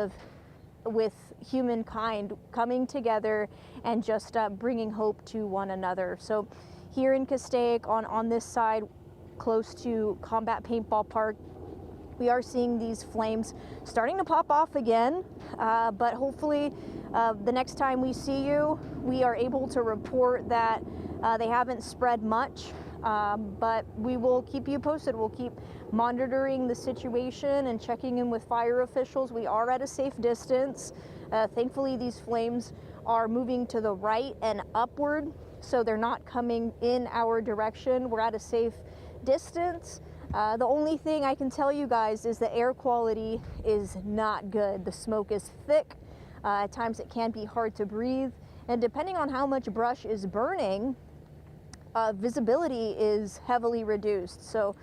with humankind coming together and just bringing hope to one another. So here in Castaic, on this side, close to Combat Paintball Park, we are seeing these flames starting to pop off again, but hopefully the next time we see you, we are able to report that They haven't spread much, but we will keep you posted. We'll keep monitoring the situation and checking in with fire officials. We are at a safe distance. Thankfully, these flames are moving to the right and upward, so they're not coming in our direction. We're at a safe distance. The only thing I can tell you guys is the air quality is not good. The smoke is thick. At times it can be hard to breathe. And depending on how much brush is burning, visibility is heavily reduced. So,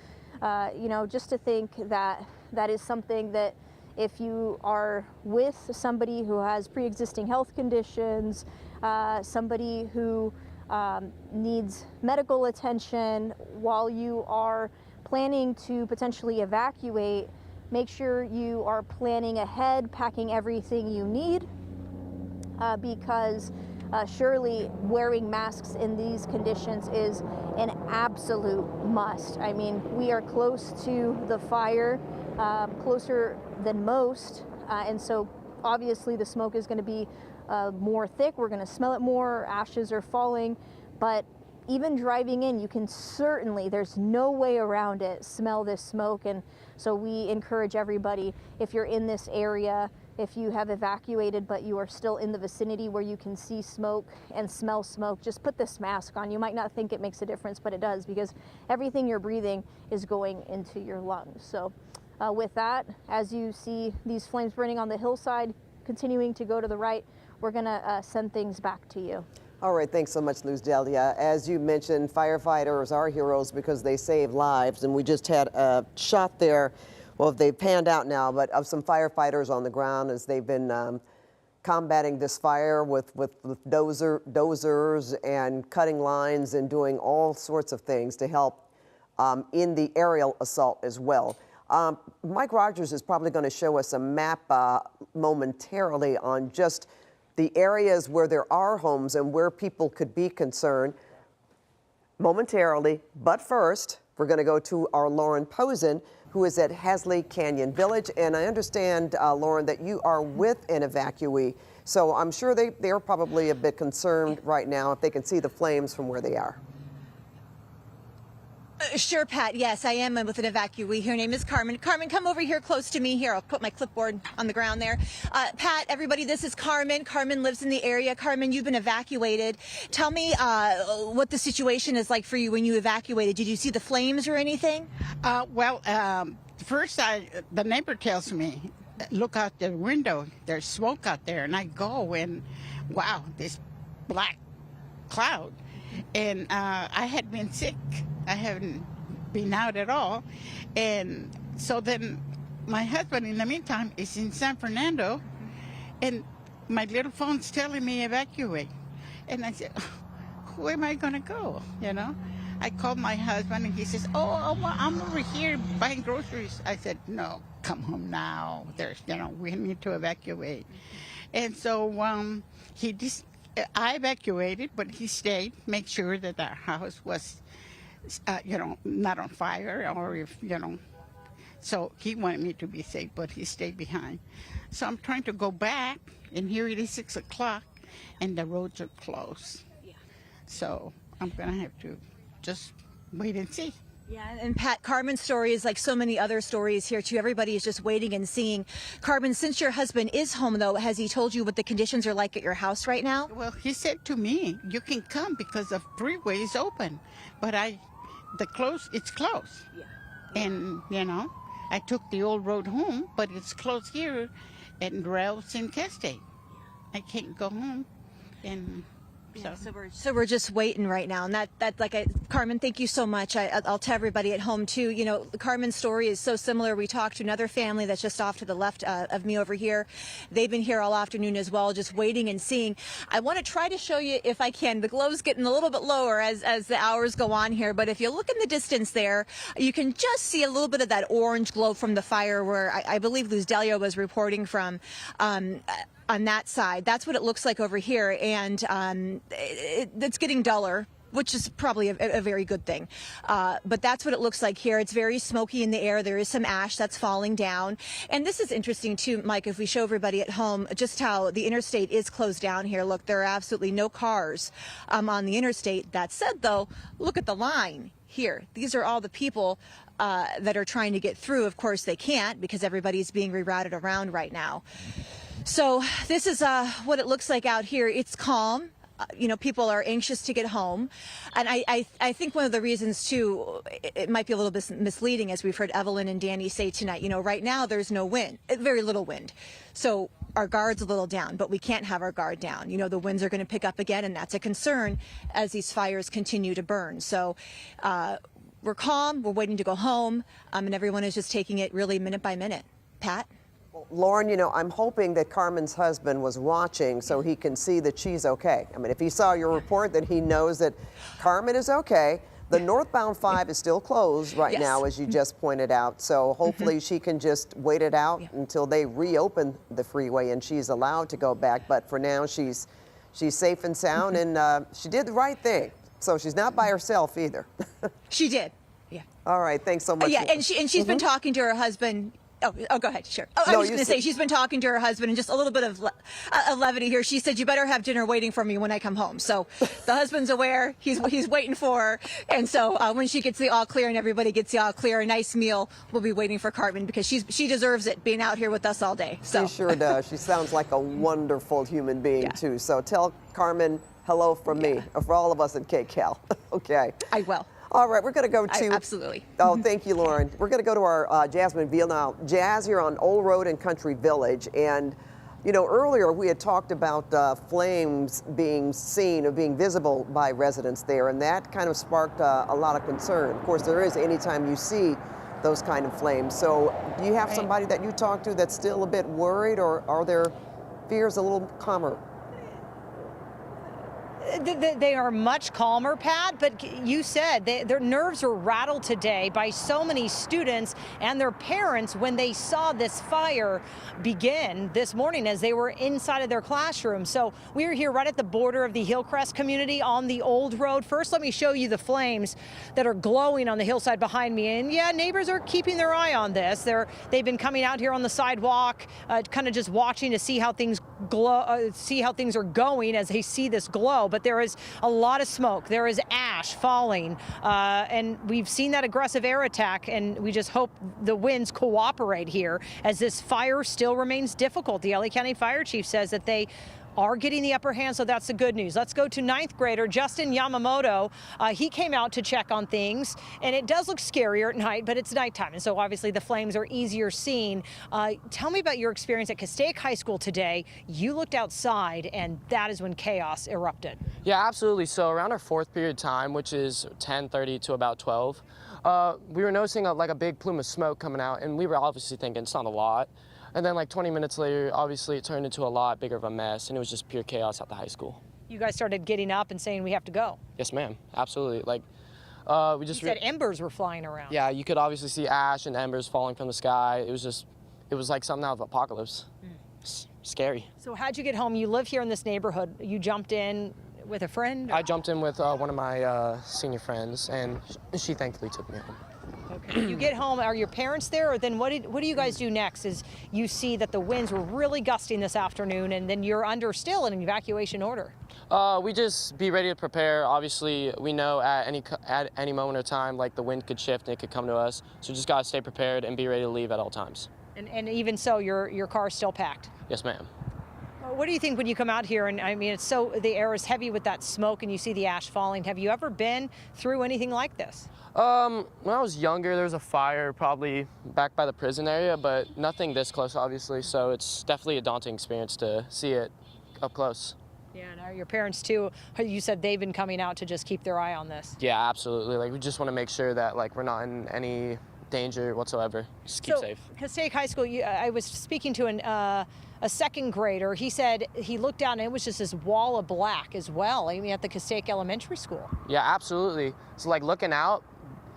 you know, just to think that that is something that if you are with somebody who has pre-existing health conditions, somebody who needs medical attention while you are planning to potentially evacuate, make sure you are planning ahead, packing everything you need, because surely wearing masks in these conditions is an absolute must. I mean, we are close to the fire, closer than most, and so obviously the smoke is going to be more thick. We're going to smell it more, ashes are falling, but even driving in, you can certainly, there's no way around it, smell this smoke. And so we encourage everybody, if you're in this area, if you have evacuated but you are still in the vicinity where you can see smoke and smell smoke, just put this mask on. You might not think it makes a difference, but it does, because everything you're breathing is going into your lungs. So with that, as you see these flames burning on the hillside, continuing to go to the right, we're gonna send things back to you. All right, thanks so much, Luz Delia. As you mentioned, firefighters are heroes because they save lives, and we just had a shot there, well, they've panned out now, but of some firefighters on the ground as they've been combating this fire with dozers and cutting lines and doing all sorts of things to help in the aerial assault as well. Mike Rogers is probably going to show us a map momentarily on just the areas where there are homes and where people could be concerned momentarily. But first, we're going to go to our Lauren Posen, who is at Hasley Canyon Village. And I understand, Lauren, that you are with an evacuee. So I'm sure they're probably a bit concerned right now if they can see the flames from where they are. Sure, Pat. Yes, I am with an evacuee. Her name is Carmen. Carmen, come over here close to me. Here, I'll put my clipboard on the ground there. Pat, everybody, this is Carmen. Carmen lives in the area. Carmen, you've been evacuated. Tell me what the situation is like for you when you evacuated. Did you see the flames or anything? First, the neighbor tells me, look out the window. There's smoke out there. And I go and, wow, this black cloud. And I had been sick. I haven't been out at all. And so then my husband, in the meantime, is in San Fernando. And my little phone's telling me evacuate. And I said, who am I going to go? You know? I called my husband and he says, I'm over here buying groceries. I said, no, come home now. We need to evacuate. And so I evacuated, but he stayed, make sure that our house was, not on fire, or if, so he wanted me to be safe, but he stayed behind. So I'm trying to go back, and here it is 6 o'clock, and the roads are closed. Yeah. So I'm going to have to just wait and see. Yeah, and Pat, Carmen's story is like so many other stories here too. Everybody is just waiting and seeing. Carmen, since your husband is home though, has he told you what the conditions are like at your house right now? Well, he said to me, you can come because the freeway is open, but it's closed. Yeah. And, I took the old road home, but it's closed here at Drought in Castaic. I can't go home, and So we're just waiting right now, and Carmen, thank you so much. I'll tell everybody at home too. Carmen's story is so similar. We talked to another family that's just off to the left of me over here. They've been here all afternoon as well, just waiting and seeing. I want to try to show you if I can. The glow's getting a little bit lower as the hours go on here, but if you look in the distance there, you can just see a little bit of that orange glow from the fire where I believe Luz Delia was reporting from. On that side, that's what it looks like over here, and it's getting duller which is probably a very good thing. But that's what it looks like here. It's very smoky in the air. There is some ash that's falling down. And this is interesting too, Mike, if we show everybody at home just how the interstate is closed down here. Look, there are absolutely no cars on the interstate. That said, though, look at the line here. These are all the people that are trying to get through. Of course, they can't because everybody's being rerouted around right now. So this is what it looks like out here. It's calm. You know, people are anxious to get home. And I think one of the reasons, too, it might be a little bit misleading, as we've heard Evelyn and Danny say tonight. You know, right now there's no wind, very little wind. So our guard's a little down, but we can't have our guard down. You know, the winds are going to pick up again, and that's a concern as these fires continue to burn. So we're calm, we're waiting to go home, and everyone is just taking it really minute by minute. Pat? Lauren, you know, I'm hoping that Carmen's husband was watching so he can see that she's okay. I mean, if he saw your report, then he knows that Carmen is okay. The northbound 5 is still closed right now, as you just pointed out. So hopefully she can just wait it out until they reopen the freeway and she's allowed to go back. But for now, she's safe and sound, and she did the right thing. So she's not by herself either. She did. Yeah. All right. Thanks so much. Yeah, and she's been talking to her husband. Oh, go ahead. Sure. Oh, I was going to say she's been talking to her husband, and just a little bit of levity here. She said, "You better have dinner waiting for me when I come home." So the husband's aware. He's waiting for her, and so when she gets the all clear and everybody gets the all clear, a nice meal will be waiting for Carmen because she deserves it, being out here with us all day. So she sure does. She sounds like a wonderful human being too. So tell Carmen hello from me, for all of us at KCAL. Okay. I will. All right, we're going to go to... Absolutely. Oh, thank you, Lauren. We're going to go to our Jasmine Veal now. Jazz, here on Old Road and Country Village. And, you know, earlier we had talked about flames being seen or being visible by residents there, and that kind of sparked a lot of concern. Of course, there is anytime you see those kind of flames. So do you have somebody that you talk to that's still a bit worried, or are their fears a little calmer? They are much calmer, Pat, but you said their nerves were rattled today by so many students and their parents when they saw this fire begin this morning as they were inside of their classroom. So we are here right at the border of the Hillcrest community on the Old Road. First, let me show you the flames that are glowing on the hillside behind me. And yeah, neighbors are keeping their eye on this. They've been coming out here on the sidewalk, kind of just watching to see how things glow, see how things are going as they see this glow. But there is a lot of smoke. There is ash falling, and we've seen that aggressive air attack, and we just hope the winds cooperate here as this fire still remains difficult. The LA County Fire Chief says that they are getting the upper hand, so that's the good news. Let's go to 9th grader Justin Yamamoto. He came out to check on things, and it does look scarier at night, but it's nighttime, and so obviously the flames are easier seen. Tell me about your experience at Castaic High School today. You looked outside, and that is when chaos erupted. Yeah, absolutely. So around our 4th period time, which is 10:30 to about 12, we were noticing like a big plume of smoke coming out, and we were obviously thinking it's not a lot. And then like 20 minutes later, obviously it turned into a lot bigger of a mess, and it was just pure chaos at the high school. You guys started getting up and saying we have to go. Yes, ma'am. Absolutely. Like, we just... You said embers were flying around. Yeah, you could obviously see ash and embers falling from the sky. It was like something out of apocalypse. Scary. So how'd you get home? You live here in this neighborhood. You jumped in with a friend? I jumped in with one of my senior friends, and she thankfully took me home. Okay. You get home, are your parents there, or then what do you guys do next? Is you see that the winds were really gusting this afternoon, and then you're under still an evacuation order? We just be ready to prepare. Obviously, we know at any moment of time, like the wind could shift and it could come to us. So just gotta stay prepared and be ready to leave at all times. And even so, your car's still packed? Yes, ma'am. What do you think when you come out here? And I mean, the air is heavy with that smoke, and you see the ash falling. Have you ever been through anything like this? When I was younger, there was a fire probably back by the prison area, but nothing this close, obviously. So it's definitely a daunting experience to see it up close. Yeah, and your parents too, you said they've been coming out to just keep their eye on this. Yeah, absolutely. Like, we just want to make sure that like we're not in any danger whatsoever. Just keep safe. Castaic High School, I was speaking to a 2nd grader. He said he looked down and it was just this wall of black as well. I mean, at the Castaic Elementary School. Yeah, absolutely. So like looking out,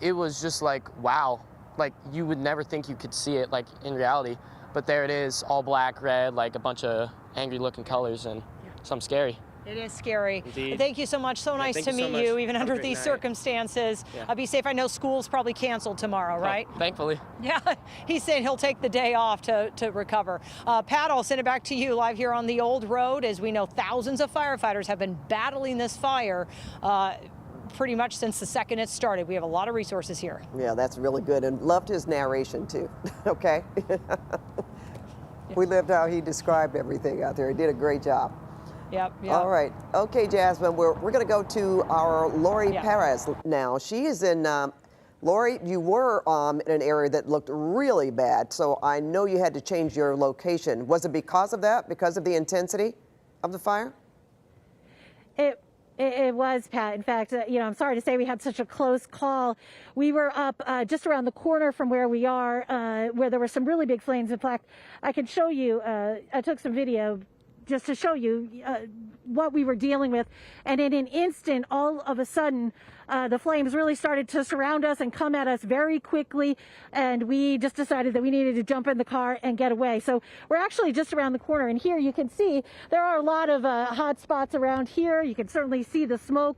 it was just like, wow. Like you would never think you could see it like in reality, but there it is, all black, red, like a bunch of angry looking colors, and something scary. It is scary. Indeed. Thank you so much. So nice to meet you, even Have a under great these night. circumstances. Yeah. Be safe. I know school's probably canceled tomorrow, right? Oh, thankfully. Yeah, he's saying he'll take the day off to recover. Pat, I'll send it back to you live here on the old road. As we know, thousands of firefighters have been battling this fire pretty much since the second it started. We have a lot of resources here. Yeah, that's really good, and loved his narration too. Okay. We lived how he described everything out there. He did a great job. Yep. All right. Okay, Jasmine, we're going to go to our Lori Perez now. She is in, Lori, you were in an area that looked really bad, so I know you had to change your location. Was it because of that, because of the intensity of the fire? It was, Pat. In fact, I'm sorry to say we had such a close call. We were up just around the corner from where we are, where there were some really big flames. In fact, I can show you, I took some video just to show you what we were dealing with. And in an instant, all of a sudden, the flames really started to surround us and come at us very quickly. And we just decided that we needed to jump in the car and get away. So we're actually just around the corner. And here you can see there are a lot of hot spots around here. You can certainly see the smoke.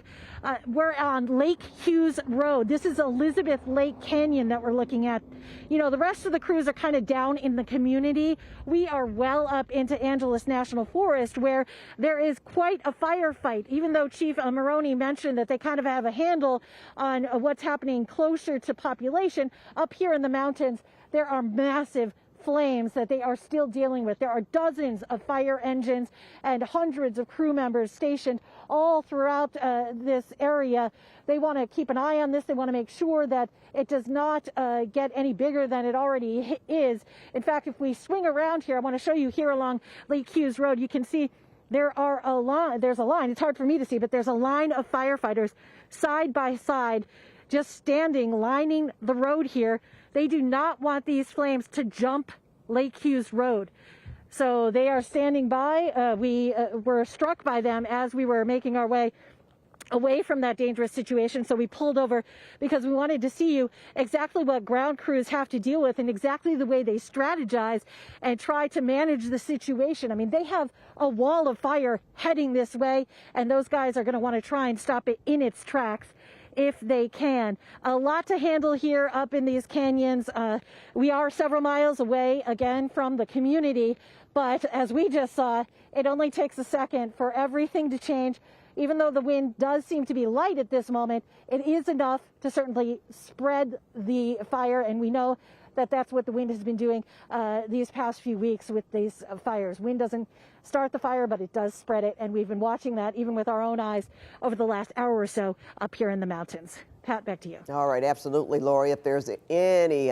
We're on Lake Hughes Road. This is Elizabeth Lake Canyon that we're looking at. You know, the rest of the crews are kind of down in the community. We are well up into Angeles National Forest, where there is quite a firefight. Even though Chief Maroney mentioned that they kind of have a handle on what's happening closer to population, up here in the mountains, there are massive flames that they are still dealing with. There are dozens of fire engines and hundreds of crew members stationed all throughout this area. They want to keep an eye on this. They want to make sure that it does not get any bigger than it already is. In fact, if we swing around here, I want to show you here along Lake Hughes Road, you can see there's a line. It's hard for me to see, but there's a line of firefighters side by side, just standing, lining the road here. They do not want these flames to jump Lake Hughes Road. So they are standing by. We were struck by them as we were making our way away from that dangerous situation. So we pulled over because we wanted to see you exactly what ground crews have to deal with and exactly the way they strategize and try to manage the situation. I mean, they have a wall of fire heading this way, and those guys are going to want to try and stop it in its tracks if they can. A lot to handle here up in these canyons. We are several miles away again from the community, but as we just saw, it only takes a second for everything to change. Even though the wind does seem to be light at this moment, it is enough to certainly spread the fire, and we know that that's what the wind has been doing these past few weeks with these fires. Wind doesn't start the fire, but it does spread it, and we've been watching that even with our own eyes over the last hour or so up here in the mountains. Pat, back to you. All right, absolutely, Lori. If there's any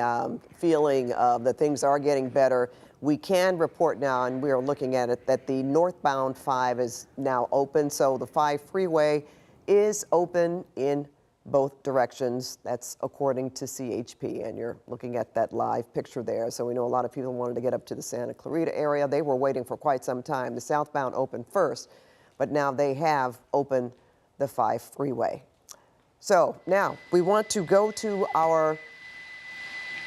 feeling that things are getting better, we can report now, and we are looking at it, that the northbound 5 is now open. So the 5 freeway is open in both directions. That's according to CHP, and you're looking at that live picture there. So we know a lot of people wanted to get up to the Santa Clarita area. They were waiting for quite some time. The southbound opened first, but now they have opened the 5 freeway. So now we want to go to our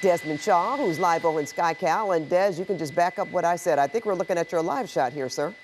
Desmond Shaw, who's live over in SkyCal. And Des, you can just back up what I said. I think we're looking at your live shot here, sir.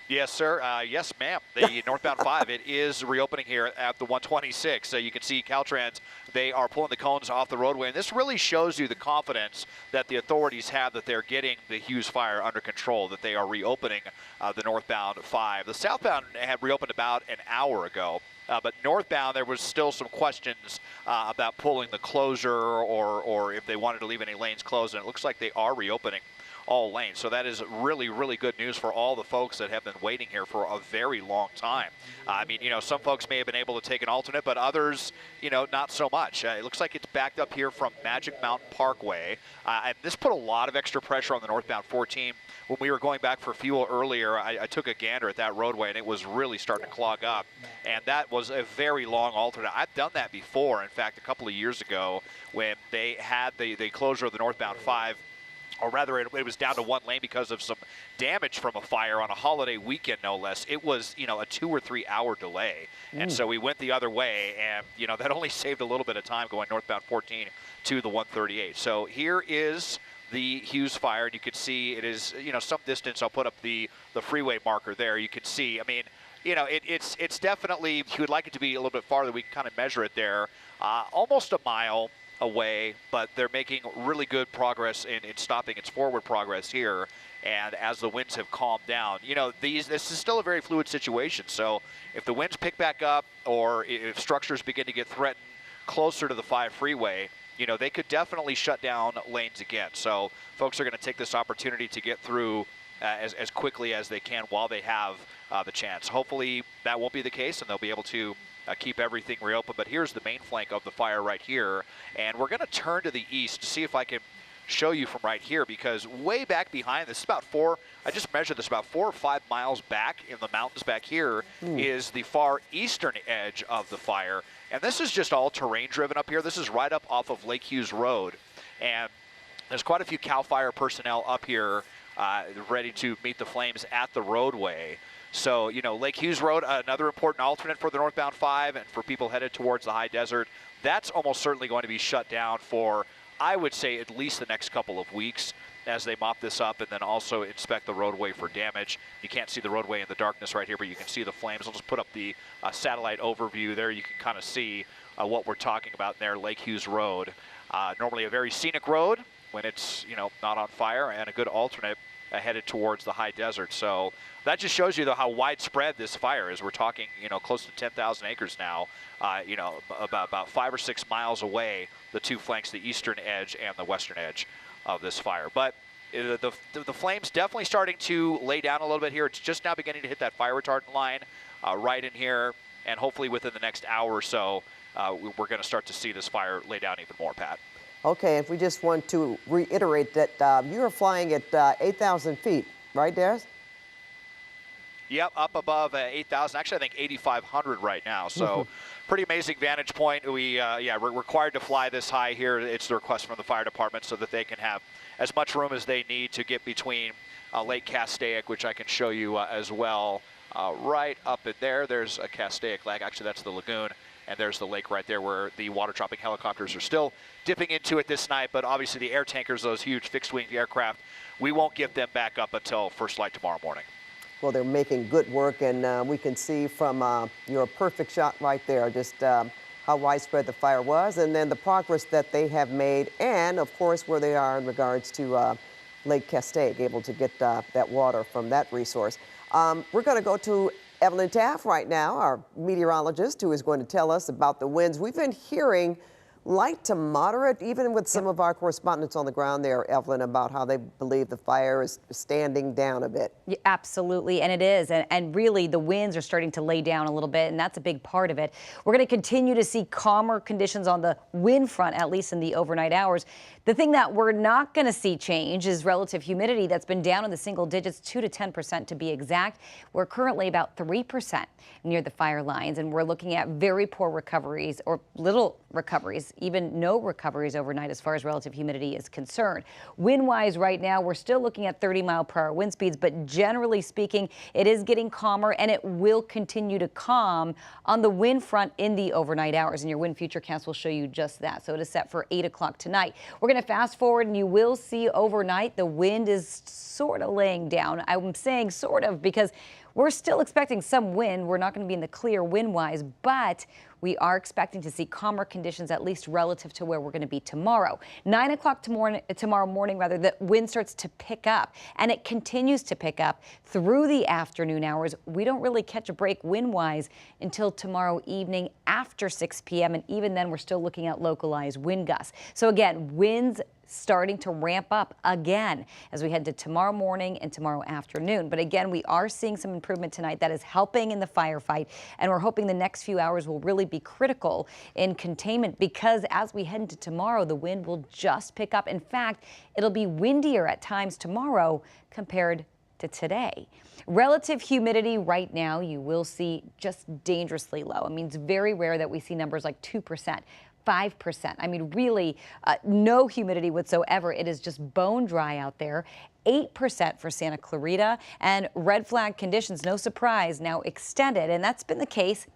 Yes, sir. Yes, ma'am. The northbound 5, it is reopening here at the 126. So you can see Caltrans, they are pulling the cones off the roadway. And this really shows you the confidence that the authorities have that they're getting the Hughes Fire under control, that they are reopening the northbound 5. The southbound had reopened about an hour ago. But northbound, there was still some questions about pulling the closure or if they wanted to leave any lanes closed. And it looks like they are reopening all lanes. So that is really, really good news for all the folks that have been waiting here for a very long time. I mean, you know, some folks may have been able to take an alternate, but others, you know, not so much. It looks like it's backed up here from Magic Mountain Parkway. And this put a lot of extra pressure on the northbound 14. When we were going back for fuel earlier, I took a gander at that roadway, and it was really starting to clog up. And that was a very long alternate. I've done that before. In fact, a couple of years ago when they had the closure of the northbound 5, or rather it was down to one lane because of some damage from a fire on a holiday weekend, no less. It was, you know, a 2 or 3 hour delay. And so we went the other way, and, you know, that only saved a little bit of time going northbound 14 to the 138. So here is the Hughes Fire, and you can see it is, some distance. I'll put up the freeway marker there. You can see, I mean, it's definitely, you would like it to be a little bit farther. We can kind of measure it there, almost a mile away, but they're making really good progress in stopping its forward progress here. And as the winds have calmed down, this is still a very fluid situation. So if the winds pick back up, or if structures begin to get threatened closer to the 5 freeway, they could definitely shut down lanes again. So folks are going to take this opportunity to get through as quickly as they can while they have the chance. Hopefully that won't be the case, and they'll be able to keep everything reopened. But here's the main flank of the fire right here, and we're going to turn to the east to see if I can show you from right here, because way back behind this is about I just measured this, about 4 or 5 miles back in the mountains back here is the far eastern edge of the fire. And this is just all terrain driven up here. This is right up off of Lake Hughes Road. And there's quite a few CAL FIRE personnel up here ready to meet the flames at the roadway. So, Lake Hughes Road, another important alternate for the northbound 5 and for people headed towards the high desert. That's almost certainly going to be shut down for, I would say, at least the next couple of weeks as they mop this up and then also inspect the roadway for damage. You can't see the roadway in the darkness right here, but you can see the flames. I'll just put up the satellite overview there. You can kind of see what we're talking about there, Lake Hughes Road. Normally a very scenic road when it's, not on fire, and a good alternate headed towards the high desert. So that just shows you, though, how widespread this fire is. We're talking, close to 10,000 acres now, about 5 or 6 miles away, the two flanks, the eastern edge and the western edge of this fire. But the flames definitely starting to lay down a little bit here. It's just now beginning to hit that fire retardant line right in here, and hopefully within the next hour or so, we're going to start to see this fire lay down even more, Pat. Okay, if we just want to reiterate that you are flying at 8,000 feet, right, Darius? Yep, up above 8,000. Actually, I think 8,500 right now. So pretty amazing vantage point. We're required to fly this high here. It's the request from the fire department so that they can have as much room as they need to get between Lake Castaic, which I can show you as well. Right up in there, there's a Castaic lake. Actually, that's the lagoon. And there's the lake right there where the water dropping helicopters are still dipping into it this night. But obviously the air tankers, those huge fixed-wing aircraft, we won't get them back up until first light tomorrow morning. Well, they're making good work, and we can see from your perfect shot right there just how widespread the fire was, and then the progress that they have made, and of course where they are in regards to Lake Castaic, able to get that water from that resource. We're going to go to Evelyn Taft right now, our meteorologist, who is going to tell us about the winds. We've been hearing light to moderate, even with some of our correspondents on the ground there, Evelyn, about how they believe the fire is standing down a bit. Yeah, absolutely, and it is. And really, the winds are starting to lay down a little bit, and that's a big part of it. We're going to continue to see calmer conditions on the wind front, at least in the overnight hours. The thing that we're not going to see change is relative humidity that's been down in the single digits, 2 to 10% to be exact. We're currently about 3% near the fire lines, and we're looking at very poor recoveries or little recoveries, even no recoveries overnight as far as relative humidity is concerned. Wind-wise right now, we're still looking at 30-mile-per-hour wind speeds, but generally speaking, it is getting calmer, and it will continue to calm on the wind front in the overnight hours, and your wind futurecast will show you just that. So it is set for 8 o'clock tonight. We're going to fast forward, and you will see overnight the wind is sort of laying down. I'm saying sort of because we're still expecting some wind. We're not going to be in the clear wind-wise, but we are expecting to see calmer conditions, at least relative to where we're going to be tomorrow. 9 o'clock tomorrow morning, the wind starts to pick up, and it continues to pick up through the afternoon hours. We don't really catch a break wind-wise until tomorrow evening after 6 p.m., and even then we're still looking at localized wind gusts. So again, winds starting to ramp up again as we head to tomorrow morning and tomorrow afternoon. But again, we are seeing some improvement tonight that is helping in the firefight, and we're hoping the next few hours will really be critical in containment, because as we head into tomorrow, the wind will just pick up. In fact, it'll be windier at times tomorrow compared to today. Relative humidity right now, you will see just dangerously low. I mean, it's very rare that we see numbers like 2%. 5%. I mean, really no humidity whatsoever. It is just bone dry out there. 8% for Santa Clarita, and red flag conditions, no surprise, now extended, and that's been the case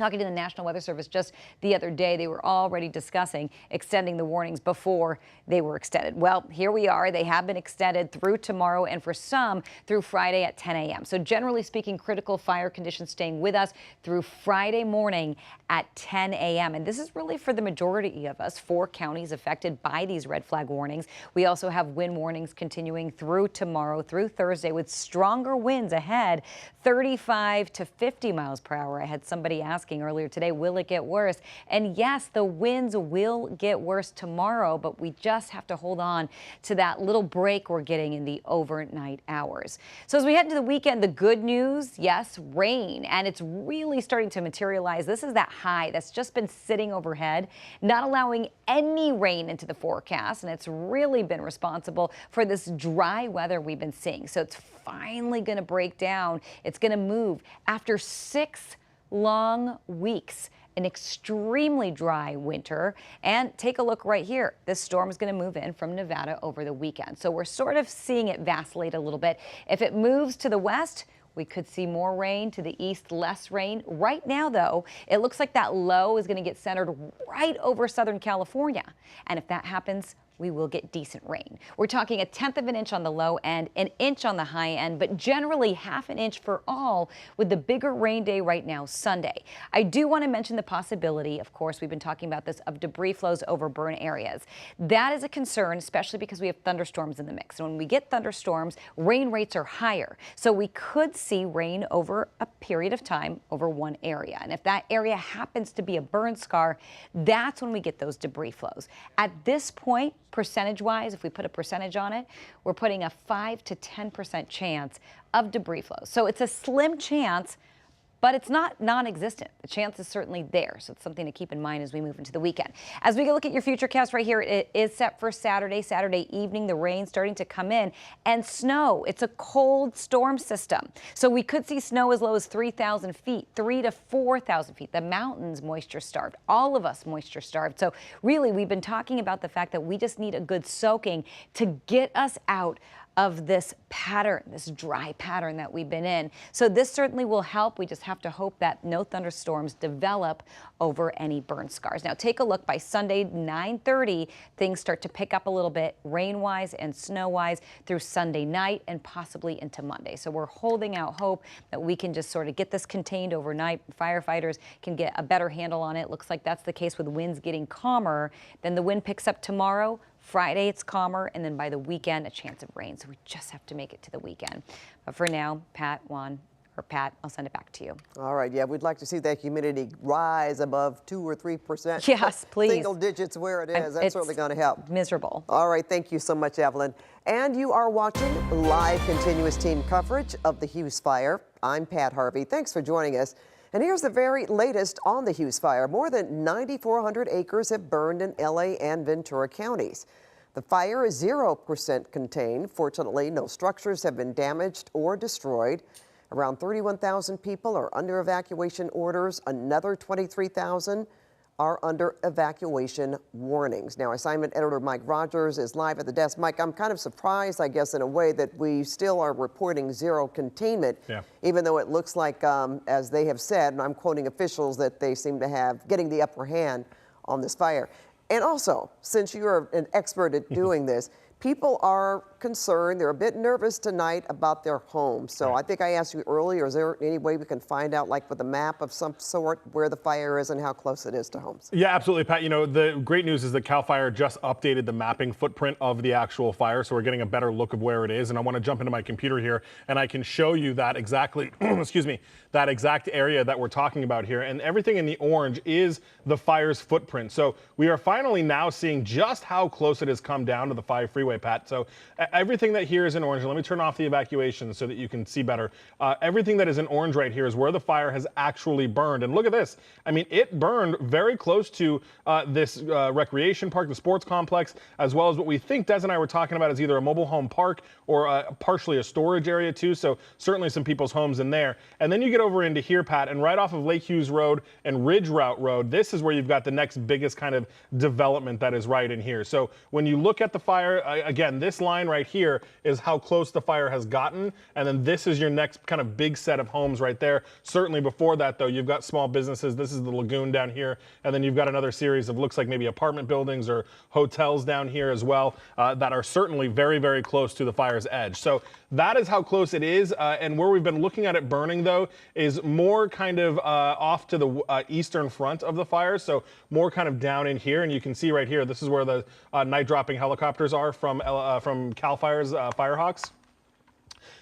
Talking to the National Weather Service just the other day, they were already discussing extending the warnings before they were extended. Well, here we are. They have been extended through tomorrow and for some through Friday at 10 a.m. So generally speaking, critical fire conditions staying with us through Friday morning at 10 a.m. And this is really for the majority of us, 4 counties affected by these red flag warnings. We also have wind warnings continuing through tomorrow through Thursday with stronger winds ahead, 35 to 50 miles per hour. I had somebody asking earlier today, will it get worse? And yes, the winds will get worse tomorrow, but we just have to hold on to that little break we're getting in the overnight hours. So as we head into the weekend, the good news, yes, rain, and it's really starting to materialize. This is that high that's just been sitting overhead, not allowing any rain into the forecast, and it's really been responsible for this dry weather we've been seeing. So it's finally going to break down. It's going to move after 6 long weeks, an extremely dry winter. And take a look right here. This storm is going to move in from Nevada over the weekend. So we're sort of seeing it vacillate a little bit. If it moves to the west, we could see more rain. To the east, less rain. Right now, though, it looks like that low is going to get centered right over Southern California. And if that happens, we will get decent rain. We're talking 1/10 of an inch on the low end, 1 inch on the high end, but generally 1/2 an inch for all, with the bigger rain day right now, Sunday. I do want to mention the possibility, of course, we've been talking about this, of debris flows over burn areas. That is a concern, especially because we have thunderstorms in the mix. And when we get thunderstorms, rain rates are higher. So we could see rain over a period of time over one area. And if that area happens to be a burn scar, that's when we get those debris flows. At this point, percentage-wise, if we put a percentage on it, we're putting a 5 to 10% chance of debris flow. So it's a slim chance, but it's not non-existent. The chance is certainly there, so it's something to keep in mind as we move into the weekend. As we look at your futurecast right here, it is set for Saturday evening, the rain starting to come in, and snow. It's a cold storm system, so we could see snow as low as 3,000 feet, 3,000 to 4,000 feet. The mountains moisture starved, all of us moisture starved. So really, we've been talking about the fact that we just need a good soaking to get us out of this pattern, this dry pattern that we've been in. So this certainly will help. We just have to hope that no thunderstorms develop over any burn scars. Now take a look. By Sunday 9:30, things start to pick up a little bit rain-wise and snow-wise through Sunday night and possibly into Monday. So we're holding out hope that we can just sort of get this contained overnight. Firefighters can get a better handle on it. Looks like that's the case with winds getting calmer. Then the wind picks up tomorrow. Friday, it's calmer, and then by the weekend, a chance of rain. So we just have to make it to the weekend. But for now, Pat, I'll send it back to you. All right, yeah, we'd like to see that humidity rise above 2 or 3%. Yes, please. Single digits where it is. That's certainly going to help. Miserable. All right, thank you so much, Evelyn. And you are watching live continuous team coverage of the Hughes Fire. I'm Pat Harvey. Thanks for joining us. And here's the very latest on the Hughes Fire. More than 9,400 acres have burned in LA and Ventura counties. The fire is 0% contained. Fortunately, no structures have been damaged or destroyed. Around 31,000 people are under evacuation orders. Another 23,000 are under evacuation warnings. Now, assignment editor Mike Rogers is live at the desk. Mike, I'm kind of surprised, I guess, in a way that we still are reporting zero containment, even though it looks like, as they have said, and I'm quoting officials, that they seem to have getting the upper hand on this fire. And also, since you're an expert at doing this, people are concerned. They're a bit nervous tonight about their homes. So I think I asked you earlier, is there any way we can find out, like with a map of some sort, where the fire is and how close it is to homes? Yeah, absolutely, Pat. You know, the great news is that CAL FIRE just updated the mapping footprint of the actual fire, so we're getting a better look of where it is. And I want to jump into my computer here, and I can show you that exactly, excuse me, that exact area that we're talking about here. And everything in the orange is the fire's footprint. So we are finally now seeing just how close it has come down to the 5 freeway, Pat. So everything that here is in orange, and let me turn off the evacuations so that you can see better. Everything that is in orange right here is where the fire has actually burned. And look at this. I mean, it burned very close to this recreation park, the sports complex, as well as what we think Des and I were talking about is either a mobile home park or partially a storage area too. So certainly some people's homes in there. And then you get over into here, Pat, and right off of Lake Hughes Road and Ridge Route Road, this is where you've got the next biggest kind of development that is right in here. So when you look at the fire, again, this line right right here is how close the fire has gotten. And then this is your next kind of big set of homes right there. Certainly before that, though, you've got small businesses. This is the lagoon down here. And then you've got another series of looks like maybe apartment buildings or hotels down here as well that are certainly very, very close to the fire's edge. So that is how close it is. And where we've been looking at it burning, though, is more kind of off to the eastern front of the fire. So more kind of down in here. And you can see right here, this is where the night dropping helicopters are from Cal Fire's Firehawks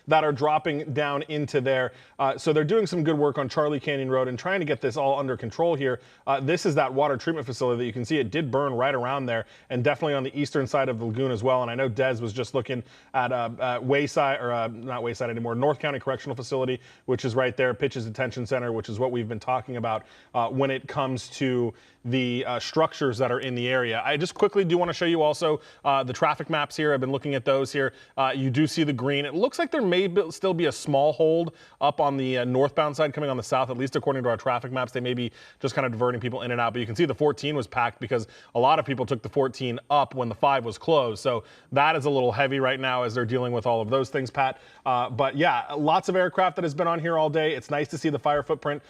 that are dropping down into there. So they're doing some good work on Charlie Canyon Road and trying to get this all under control here. This is that water treatment facility that you can see it did burn right around there and definitely on the eastern side of the lagoon as well. And I know Des was just looking at Wayside, or not Wayside anymore, North County Correctional Facility, which is right there, Pitches Detention Center, which is what we've been talking about when it comes to the structures that are in the area. I just quickly do want to show you also the traffic maps here. I've been looking at those here. You do see the green. It looks like there may still be a small hold up on the northbound side coming on the south, at least according to our traffic maps. They may be just kind of diverting people in and out, but you can see the 14 was packed because a lot of people took the 14 up when the 5 was closed. So that is a little heavy right now as they're dealing with all of those things, Pat. But yeah, lots of aircraft that has been on here all day. It's nice to see the fire footprint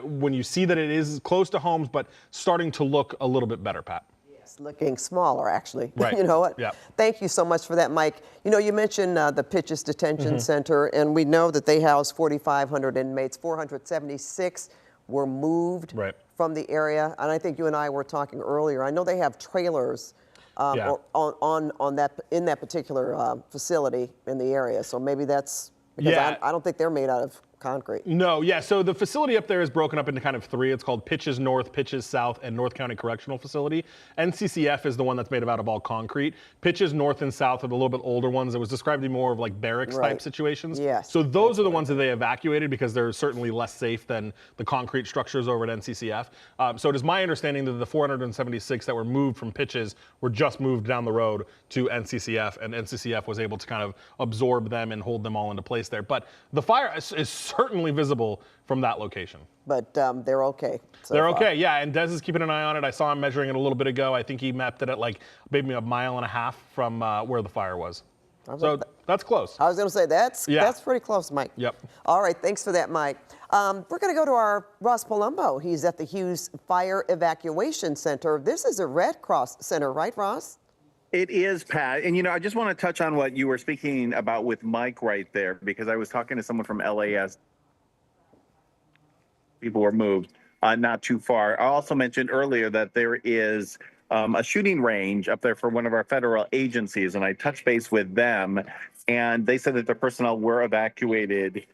when you see that it is close to homes, but starting to look a little bit better, Pat. Yes, looking smaller, actually. Right. You know what? Yeah. Thank you so much for that, Mike. You know, you mentioned the Pitches Detention Center, and we know that they house 4,500 inmates. 476 were moved from the area. And I think you and I were talking earlier. I know they have trailers on that in that particular facility in the area. So maybe that's because I don't think they're made out of concrete. No, yeah. So the facility up there is broken up into kind of 3. It's called Pitches North, Pitches South, and North County Correctional Facility. NCCF is the one that's made out of all concrete. Pitches North and South are the little bit older ones. It was described to be more of like barracks type situations. Yes. So those are the ones that they evacuated because they're certainly less safe than the concrete structures over at NCCF. So it is my understanding that the 476 that were moved from Pitches were just moved down the road to NCCF, and NCCF was able to kind of absorb them and hold them all into place there. But the fire is certainly visible from that location. But they're okay. They're okay, yeah. And Des is keeping an eye on it. I saw him measuring it a little bit ago. I think he mapped it at like maybe a mile and a half from where the fire was. So that's close. I was going to say that's pretty close, Mike. Yep. All right, thanks for that, Mike. We're going to go to our Ross Palumbo. He's at the Hughes Fire Evacuation Center. This is a Red Cross center, right, Ross? It is, Pat. And, you know, I just want to touch on what you were speaking about with Mike right there, because I was talking to someone from LAS. People were moved not too far. I also mentioned earlier that there is a shooting range up there for one of our federal agencies, and I touched base with them, and they said that their personnel were evacuated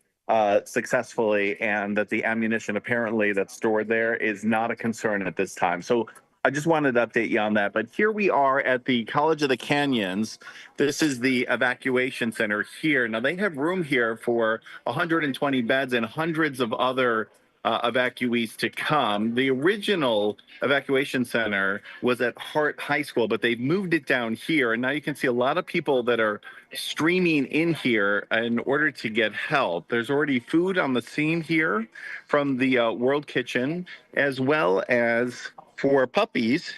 successfully, and that the ammunition apparently that's stored there is not a concern at this time. So I just wanted to update you on that. But here we are at the College of the Canyons. This is the Evacuation Center here. Now, they have room here for 120 beds and hundreds of other evacuees to come. The original evacuation center was at Hart High School, but they've moved it down here. And now you can see a lot of people that are streaming in here in order to get help. There's already food on the scene here from the World Kitchen, as well as for puppies.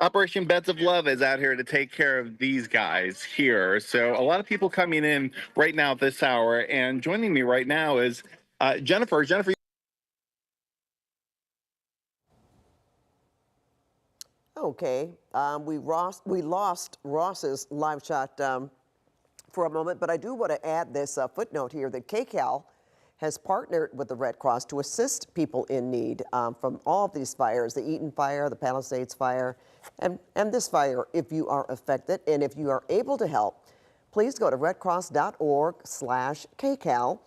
Operation Beds of Love is out here to take care of these guys here. So a lot of people coming in right now at this hour. And joining me right now is Jennifer. Jennifer. Okay, we lost Ross's live shot for a moment, but I do want to add this footnote here that KCAL has partnered with the Red Cross to assist people in need from all of these fires, the Eaton Fire, the Palisades Fire, and this fire, if you are affected. And if you are able to help, please go to redcross.org/KCAL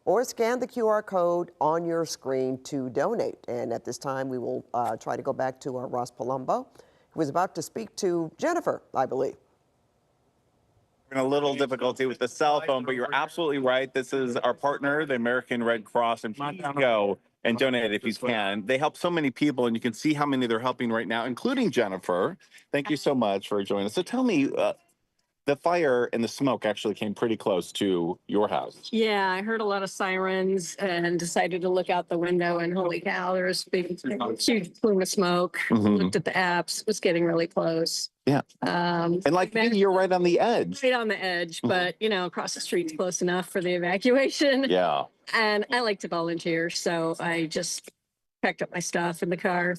or scan the QR code on your screen to donate. And at this time, we will try to go back to our Ross Palumbo, who is about to speak to Jennifer, I believe. A little difficulty with the cell phone, but you're absolutely right. This is our partner, the American Red Cross, and please go and donate if you can. They help so many people, and you can see how many they're helping right now, including Jennifer. Thank you so much for joining us. So tell me, the fire and the smoke actually came pretty close to your house. Yeah, I heard a lot of sirens and decided to look out the window, and holy cow, there was a big, huge plume of smoke. Looked at the apps, was getting really close. Yeah. And like me, you're right on the edge. Right on the edge, but across the street's close enough for the evacuation. Yeah. And I like to volunteer, so I just packed up my stuff in the car,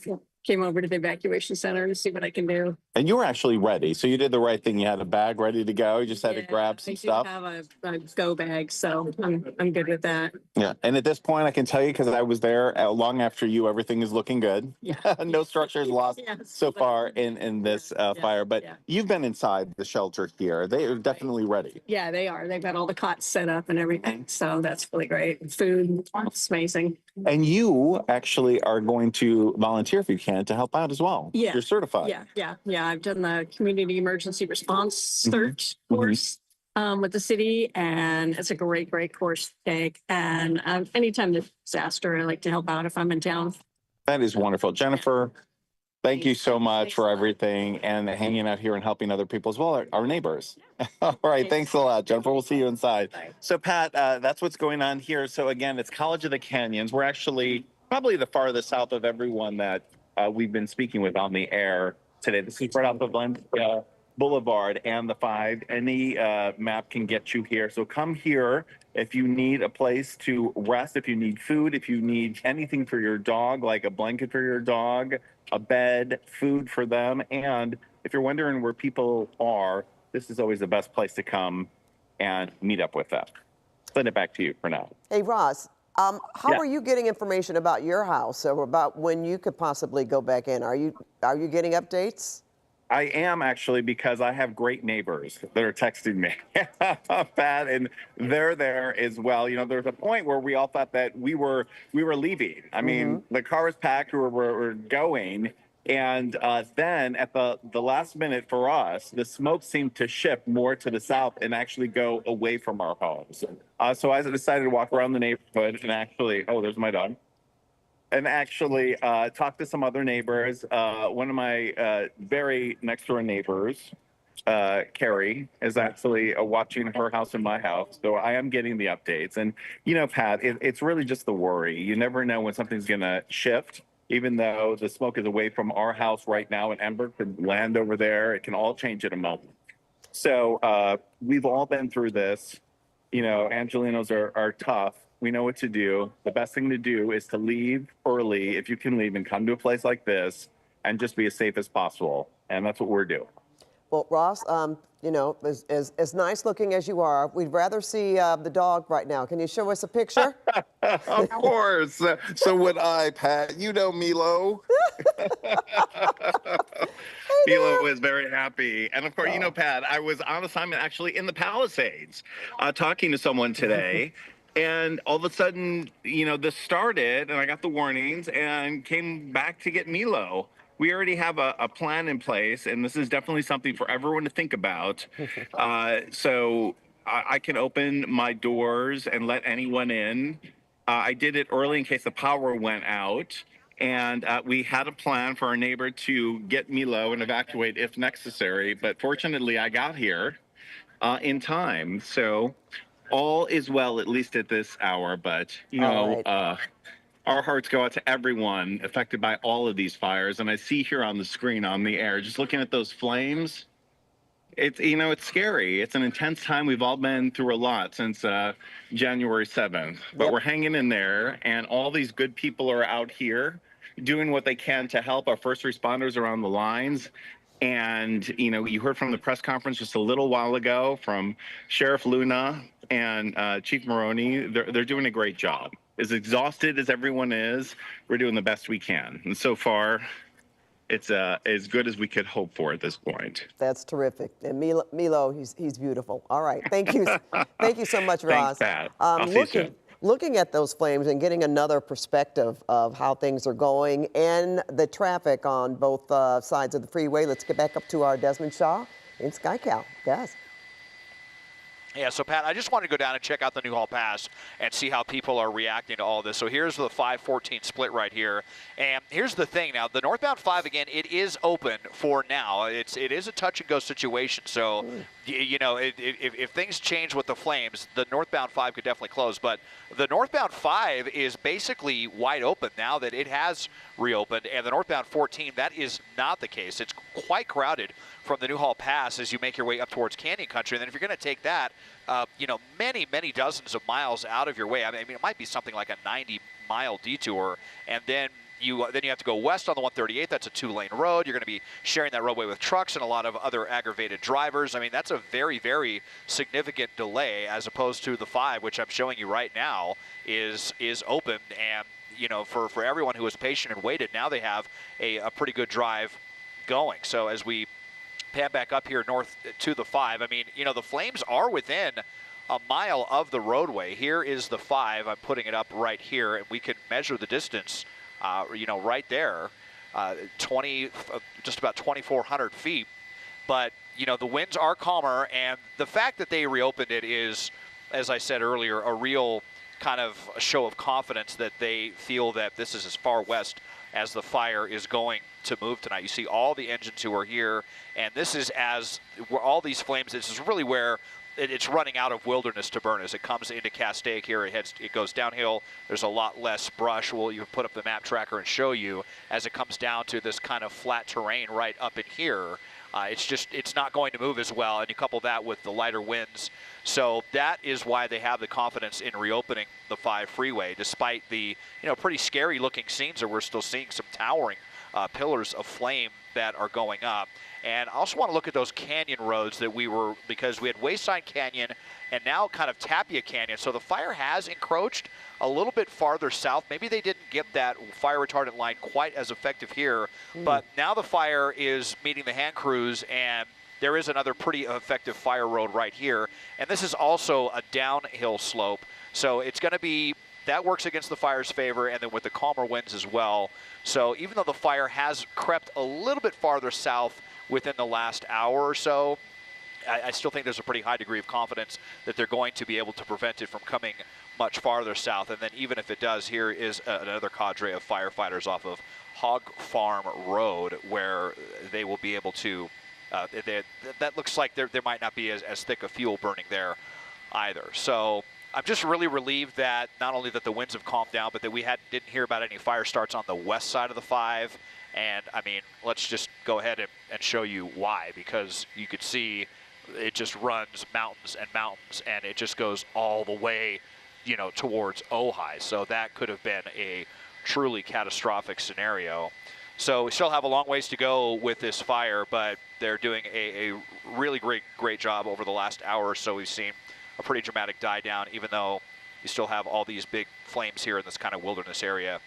came over to the evacuation center to see what I can do. And you were actually ready, so you did the right thing. You had a bag ready to go. You just had to grab some stuff. I have a go bag, so I'm good with that. Yeah, and at this point, I can tell you because I was there long after you. Everything is looking good. Yeah. No structures lost so far in this fire. But you've been inside the shelter here. They are definitely ready. Yeah, they are. They've got all the cots set up and everything, so that's really great. Food, it's amazing. And you actually are going to volunteer if you can to help out as well. Yeah. You're certified. Yeah. I've done the community emergency response search course with the city, and it's a great course to take. And anytime there's disaster, I like to help out if I'm in town. That is wonderful. Jennifer, thank you so much for everything and hanging out here and helping other people as well, our neighbors. All right, thanks a lot, Jennifer. We'll see you inside. So, Pat, that's what's going on here. So, again, it's College of the Canyons. We're actually probably the farthest south of everyone that we've been speaking with on the air today. This is right off of Boulevard and the 5. Any map can get you here. So come here if you need a place to rest, if you need food, if you need anything for your dog, like a blanket for your dog, a bed, food for them. And if you're wondering where people are, this is always the best place to come and meet up with them. Send it back to you for now. Hey, Ross, how are you getting information about your house or about when you could possibly go back in? Are you getting updates? I am actually, because I have great neighbors that are texting me, Pat, and they're there as well. There's a point where we all thought that we were leaving. I mean, the car was packed, we're going, and then at the last minute for us, the smoke seemed to shift more to the south and actually go away from our homes. So I decided to walk around the neighborhood and actually, oh, there's my dog. And actually talk to some other neighbors. One of my very next door neighbors, Carrie, is actually watching her house and my house. So I am getting the updates. And, Pat, it's really just the worry. You never know when something's going to shift, even though the smoke is away from our house right now and Ember could land over there. It can all change in a moment. So we've all been through this. Angelinos are tough. We know what to do. The best thing to do is to leave early if you can leave and come to a place like this and just be as safe as possible. And that's what we're doing. Well, Ross, as nice looking as you are, we'd rather see the dog right now. Can you show us a picture? Of course. So would I, Pat. You know Milo. Milo was very happy. And of course, Pat, I was on assignment actually in the Palisades talking to someone today. And all of a sudden, this started and I got the warnings and came back to get Milo. We already have a plan in place, and this is definitely something for everyone to think about. So I can open my doors and let anyone in. I did it early in case the power went out. And we had a plan for our neighbor to get Milo and evacuate if necessary. But fortunately, I got here in time. So all is well, at least at this hour. But, our hearts go out to everyone affected by all of these fires. And I see here on the screen on the air, just looking at those flames, it's scary. It's an intense time. We've all been through a lot since January 7th. But we're hanging in there. And all these good people are out here doing what they can to help. Our first responders are on the lines. And, you heard from the press conference just a little while ago from Sheriff Luna and Chief Maroney. They're doing a great job. As exhausted as everyone is, we're doing the best we can. And so far, it's as good as we could hope for at this point. That's terrific. And Milo, he's beautiful. All right. Thank you. Thank you so much, Ross. Thanks, Pat. I'll see you soon. Looking at those flames and getting another perspective of how things are going and the traffic on both sides of the freeway. Let's get back up to our Desmond Shaw in SkyCal. Guys. Yeah, so Pat, I just wanted to go down and check out the Newhall Pass and see how people are reacting to all this. So here's the 514 split right here. And here's the thing now, the northbound 5, again, it is open for now. It is a touch and go situation. So you know, if things change with the flames, the northbound 5 could definitely close. But the northbound 5 is basically wide open now that it has reopened. And the northbound 14, that is not the case. It's quite crowded from the Newhall Pass as you make your way up towards Canyon Country. And then if you're going to take that, you know, many dozens of miles out of your way. I mean, it might be something like a 90-mile detour. And then you have to go west on the 138. That's a 2-lane road. You're going to be sharing that roadway with trucks and a lot of other aggravated drivers. I mean, that's a very, very significant delay as opposed to the 5, which I'm showing you right now is open. And, you know, for everyone who was patient and waited, now they have a pretty good drive going. So as we pan back up here north to the 5, I mean, you know, the flames are within a mile of the roadway. Here is the 5. I'm putting it up right here, and we can measure the distance you know, right there, just about 2,400 feet. But, you know, the winds are calmer, and the fact that they reopened it is, as I said earlier, a real kind of a show of confidence that they feel that this is as far west as the fire is going to move tonight. You see all the engines who are here, and this is where all these flames, this is really where it's running out of wilderness to burn as it comes into Castaic here. It goes downhill. There's a lot less brush. We'll even put up the map tracker and show you as it comes down to this kind of flat terrain right up in here. It's not going to move as well, and you couple that with the lighter winds. So that is why they have the confidence in reopening the 5 freeway, despite the, you know, pretty scary looking scenes that we're still seeing some towering pillars of flame that are going up. And I also want to look at those canyon roads that because we had Wayside Canyon and now kind of Tapia Canyon. So the fire has encroached a little bit farther south. Maybe they didn't get that fire retardant line quite as effective here, but now the fire is meeting the hand crews, and there is another pretty effective fire road right here. And this is also a downhill slope. So it's going to be, that works against the fire's favor, and then with the calmer winds as well. So even though the fire has crept a little bit farther south within the last hour or so, I still think there's a pretty high degree of confidence that they're going to be able to prevent it from coming much farther south. And then even if it does, here is another cadre of firefighters off of Hog Farm Road where they will be able to, that looks like there might not be as thick a fuel burning there either. So I'm just really relieved that not only that the winds have calmed down, but that we didn't hear about any fire starts on the west side of the 5. And I mean, let's just go ahead and show you why, because you could see it just runs mountains and mountains, and it just goes all the way, you know, towards Ojai. So that could have been a truly catastrophic scenario. So we still have a long ways to go with this fire, but they're doing a really great job over the last hour or so. We've seen a pretty dramatic die down, even though you still have all these big flames here in this kind of wilderness area.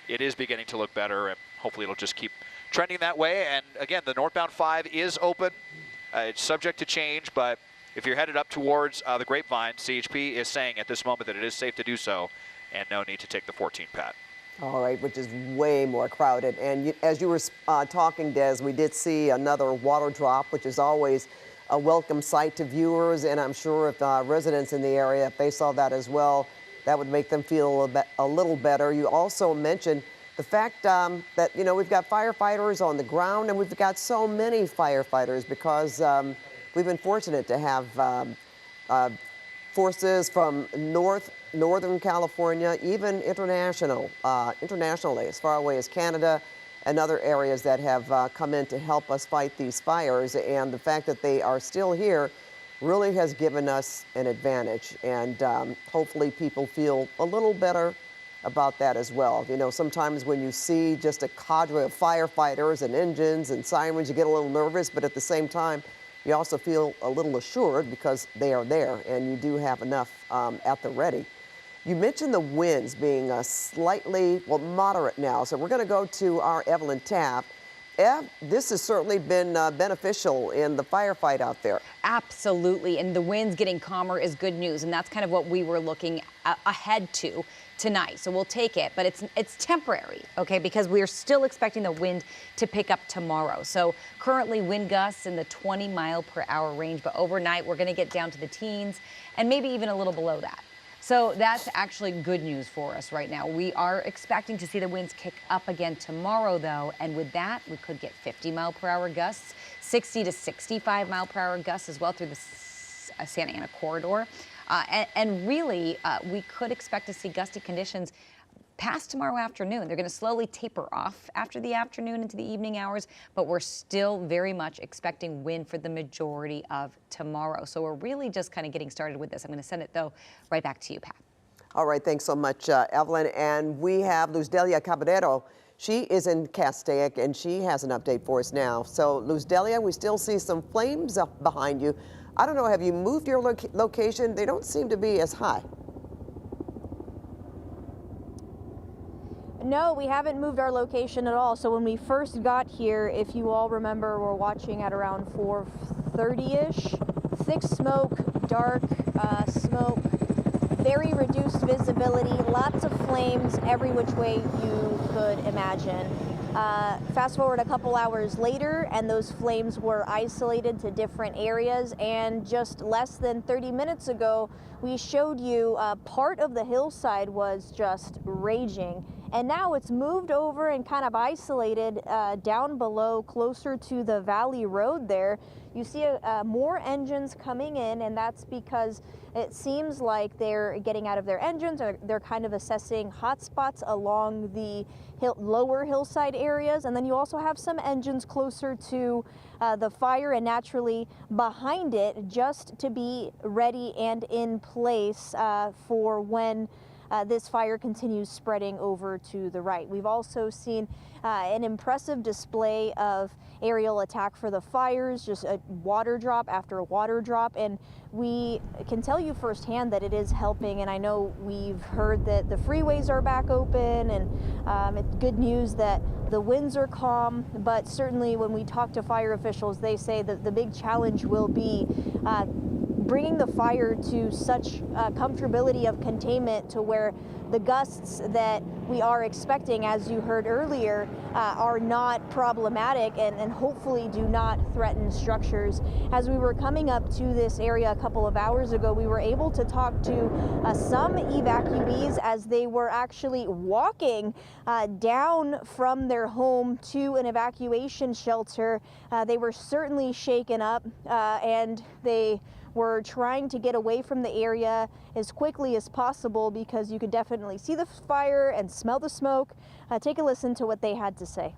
It is beginning to look better, and hopefully it'll just keep trending that way. And again, the northbound 5 is open. It's subject to change, but if you're headed up towards the Grapevine, CHP is saying at this moment that it is safe to do so, and no need to take the 14, Pat. All right, which is way more crowded. And as you were talking, Des, we did see another water drop, which is always a welcome sight to viewers. And I'm sure if residents in the area, if they saw that as well, that would make them feel a little better. You also mentioned the fact that, you know, we've got firefighters on the ground, and we've got so many firefighters because we've been fortunate to have forces from Northern California, even internationally, as far away as Canada and other areas that have come in to help us fight these fires. And the fact that they are still here really has given us an advantage. And hopefully people feel a little better about that as well. You know, sometimes when you see just a cadre of firefighters and engines and sirens, you get a little nervous, but at the same time, you also feel a little assured because they are there and you do have enough at the ready. You mentioned the winds being slightly, moderate now. So we're going to go to our Evelyn Taft. Ev, this has certainly been beneficial in the firefight out there. Absolutely, and the winds getting calmer is good news, and that's kind of what we were looking ahead to tonight. So we'll take it, but it's temporary, okay, because we're still expecting the wind to pick up tomorrow. So currently wind gusts in the 20-mile-per-hour range, but overnight we're going to get down to the teens and maybe even a little below that. So that's actually good news for us right now. We are expecting to see the winds kick up again tomorrow, though, and with that, we could get 50-mile-per-hour gusts, 60 to 65-mile-per-hour gusts as well through the Santa Ana corridor. And really, we could expect to see gusty conditions past tomorrow afternoon. They're going to slowly taper off after the afternoon into the evening hours, but we're still very much expecting wind for the majority of tomorrow. So we're really just kind of getting started with this. I'm going to send it, though, right back to you, Pat. All right, thanks so much, Evelyn. And we have Luz Delia Caballero. She is in Castaic, and she has an update for us now. So, Luz Delia, we still see some flames up behind you. I don't know, have you moved your location? They don't seem to be as high. No, we haven't moved our location at all. So when we first got here, if you all remember, we're watching at around 4:30-ish. Thick smoke, dark smoke, very reduced visibility, lots of flames every which way you could imagine. Fast forward a couple hours later, and those flames were isolated to different areas. And just less than 30 minutes ago, we showed you part of the hillside was just raging. And now it's moved over and kind of isolated down below, closer to the Valley Road there. You see more engines coming in, and that's because it seems like they're getting out of their engines, or they're kind of assessing hot spots along the lower hillside areas. And then you also have some engines closer to the fire, and naturally behind it, just to be ready and in place for when this fire continues spreading over to the right. We've also seen an impressive display of aerial attack for the fires, just a water drop after a water drop, and we can tell you firsthand that it is helping. And I know we've heard that the freeways are back open, and it's good news that the winds are calm, but certainly when we talk to fire officials, they say that the big challenge will be bringing the fire to such comfortability of containment to where the gusts that we are expecting, as you heard earlier, are not problematic and hopefully do not threaten structures. As we were coming up to this area a couple of hours ago, we were able to talk to some evacuees as they were actually walking down from their home to an evacuation shelter. They were certainly shaken up, and they were trying to get away from the area as quickly as possible because you could definitely see the fire and smell the smoke. Take a listen to what they had to say.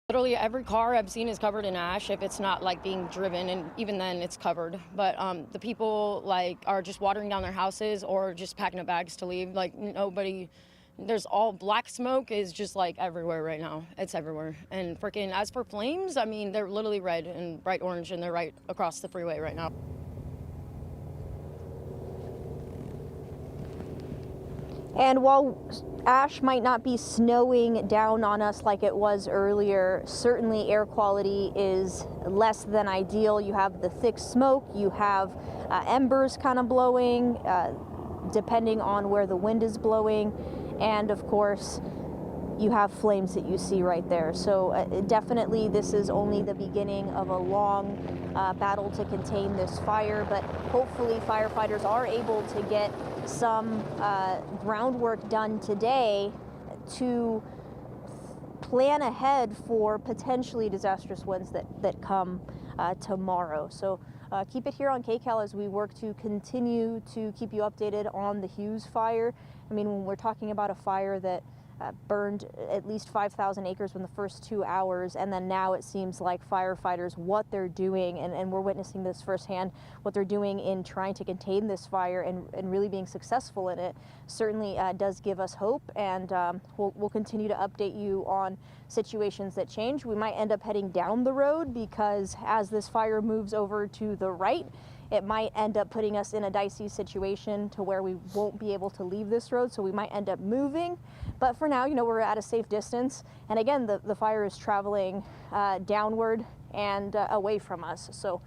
Literally every car I've seen is covered in ash if it's not like being driven, and even then it's covered. But the people like are just watering down their houses or just packing up bags to leave. Like nobody, there's all black smoke is just like everywhere right now. It's everywhere. And freaking as for flames, I mean, they're literally red and bright orange, and they're right across the freeway right now. And while ash might not be snowing down on us like it was earlier, certainly air quality is less than ideal. You have the thick smoke, you have embers kind of blowing, depending on where the wind is blowing, and of course, you have flames that you see right there. So definitely this is only the beginning of a long battle to contain this fire, but hopefully firefighters are able to get some groundwork done today to plan ahead for potentially disastrous winds that come tomorrow. So keep it here on KCAL as we work to continue to keep you updated on the Hughes Fire. I mean, when we're talking about a fire that burned at least 5,000 acres in the first 2 hours, and then now it seems like firefighters, what they're doing, and we're witnessing this firsthand, what they're doing in trying to contain this fire and really being successful in it, certainly does give us hope, and we'll continue to update you on situations that change. We might end up heading down the road because as this fire moves over to the right, it might end up putting us in a dicey situation to where we won't be able to leave this road, so we might end up moving. But for now, you know, we're at a safe distance. And again, the fire is traveling downward and away from us. So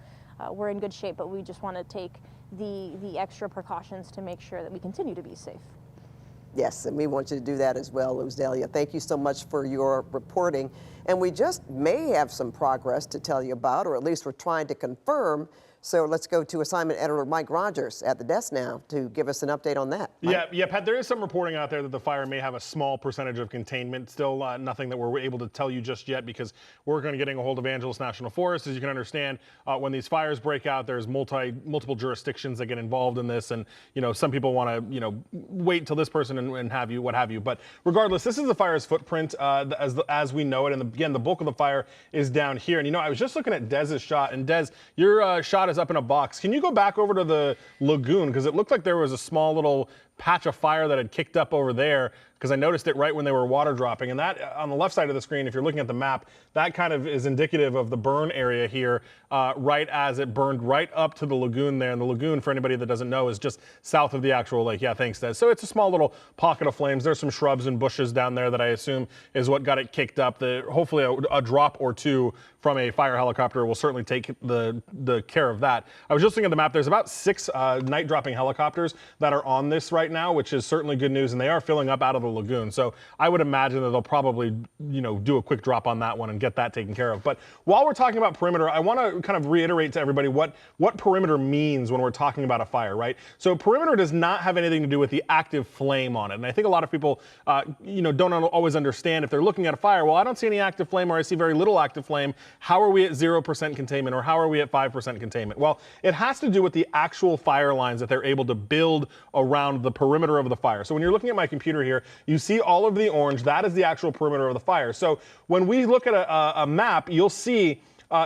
we're in good shape, but we just want to take the extra precautions to make sure that we continue to be safe. Yes, and we want you to do that as well, Luz Delia. Thank you so much for your reporting. And we just may have some progress to tell you about, or at least we're trying to confirm. So let's go to assignment editor Mike Rogers at the desk now to give us an update on that. Mike? Yeah, Pat, there is some reporting out there that the fire may have a small percentage of containment. Still nothing that we're able to tell you just yet because we're going to getting a hold of Angeles National Forest. As you can understand, when these fires break out, there's multiple jurisdictions that get involved in this. And, some people want to, wait till this person and have you, what have you. But regardless, this is the fire's footprint as we know it. And again, the bulk of the fire is down here. And, I was just looking at Dez's shot. And Dez, your shot is up in a box. Can you go back over to the lagoon? Because it looked like there was a small little patch of fire that had kicked up over there, because I noticed it right when they were water dropping. And that on the left side of the screen, if you're looking at the map, that kind of is indicative of the burn area here, right as it burned right up to the lagoon there. And the lagoon, for anybody that doesn't know, is just south of the actual lake. Yeah, thanks, Des. So it's a small little pocket of flames. There's some shrubs and bushes down there that I assume is what got it kicked up. Hopefully a drop or two from a fire helicopter will certainly take the care of that. I was just looking at the map. There's about 6 night dropping helicopters that are on this right now, which is certainly good news, and they are filling up out of the lagoon. So I would imagine that they'll probably, do a quick drop on that one and get that taken care of. But while we're talking about perimeter, I want to kind of reiterate to everybody what perimeter means when we're talking about a fire, right? So perimeter does not have anything to do with the active flame on it. And I think a lot of people, don't always understand if they're looking at a fire, well, I don't see any active flame, or I see very little active flame. How are we at 0% containment, or how are we at 5% containment? Well, it has to do with the actual fire lines that they're able to build around the perimeter of the fire. So when you're looking at my computer here, you see all of the orange. That is the actual perimeter of the fire. So when we look at a map, you'll see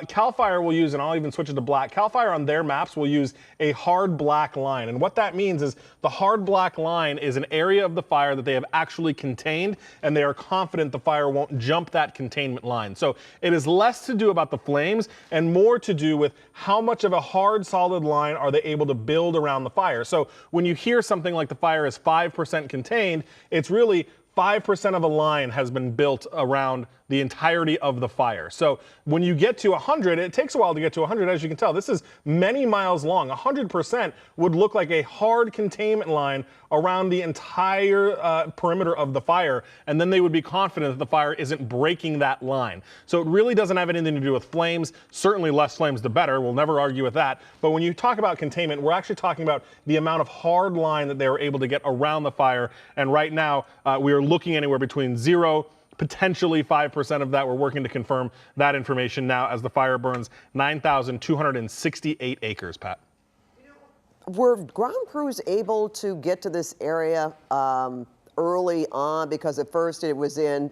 CAL FIRE will use, and I'll even switch it to black, CAL FIRE on their maps will use a hard black line. And what that means is the hard black line is an area of the fire that they have actually contained, and they are confident the fire won't jump that containment line. So it is less to do about the flames and more to do with how much of a hard, solid line are they able to build around the fire. So when you hear something like the fire is 5% contained, it's really 5% of a line has been built around the entirety of the fire. So when you get to 100, it takes a while to get to 100, as you can tell. This is many miles long. 100% would look like a hard containment line around the entire perimeter of the fire, and then they would be confident that the fire isn't breaking that line. So it really doesn't have anything to do with flames. Certainly less flames the better. We'll never argue with that. But when you talk about containment, we're actually talking about the amount of hard line that they were able to get around the fire. And right now, we are looking anywhere between 0, potentially 5% of that. We're working to confirm that information now as the fire burns 9,268 acres, Pat. Were ground crews able to get to this area early on? Because at first it was in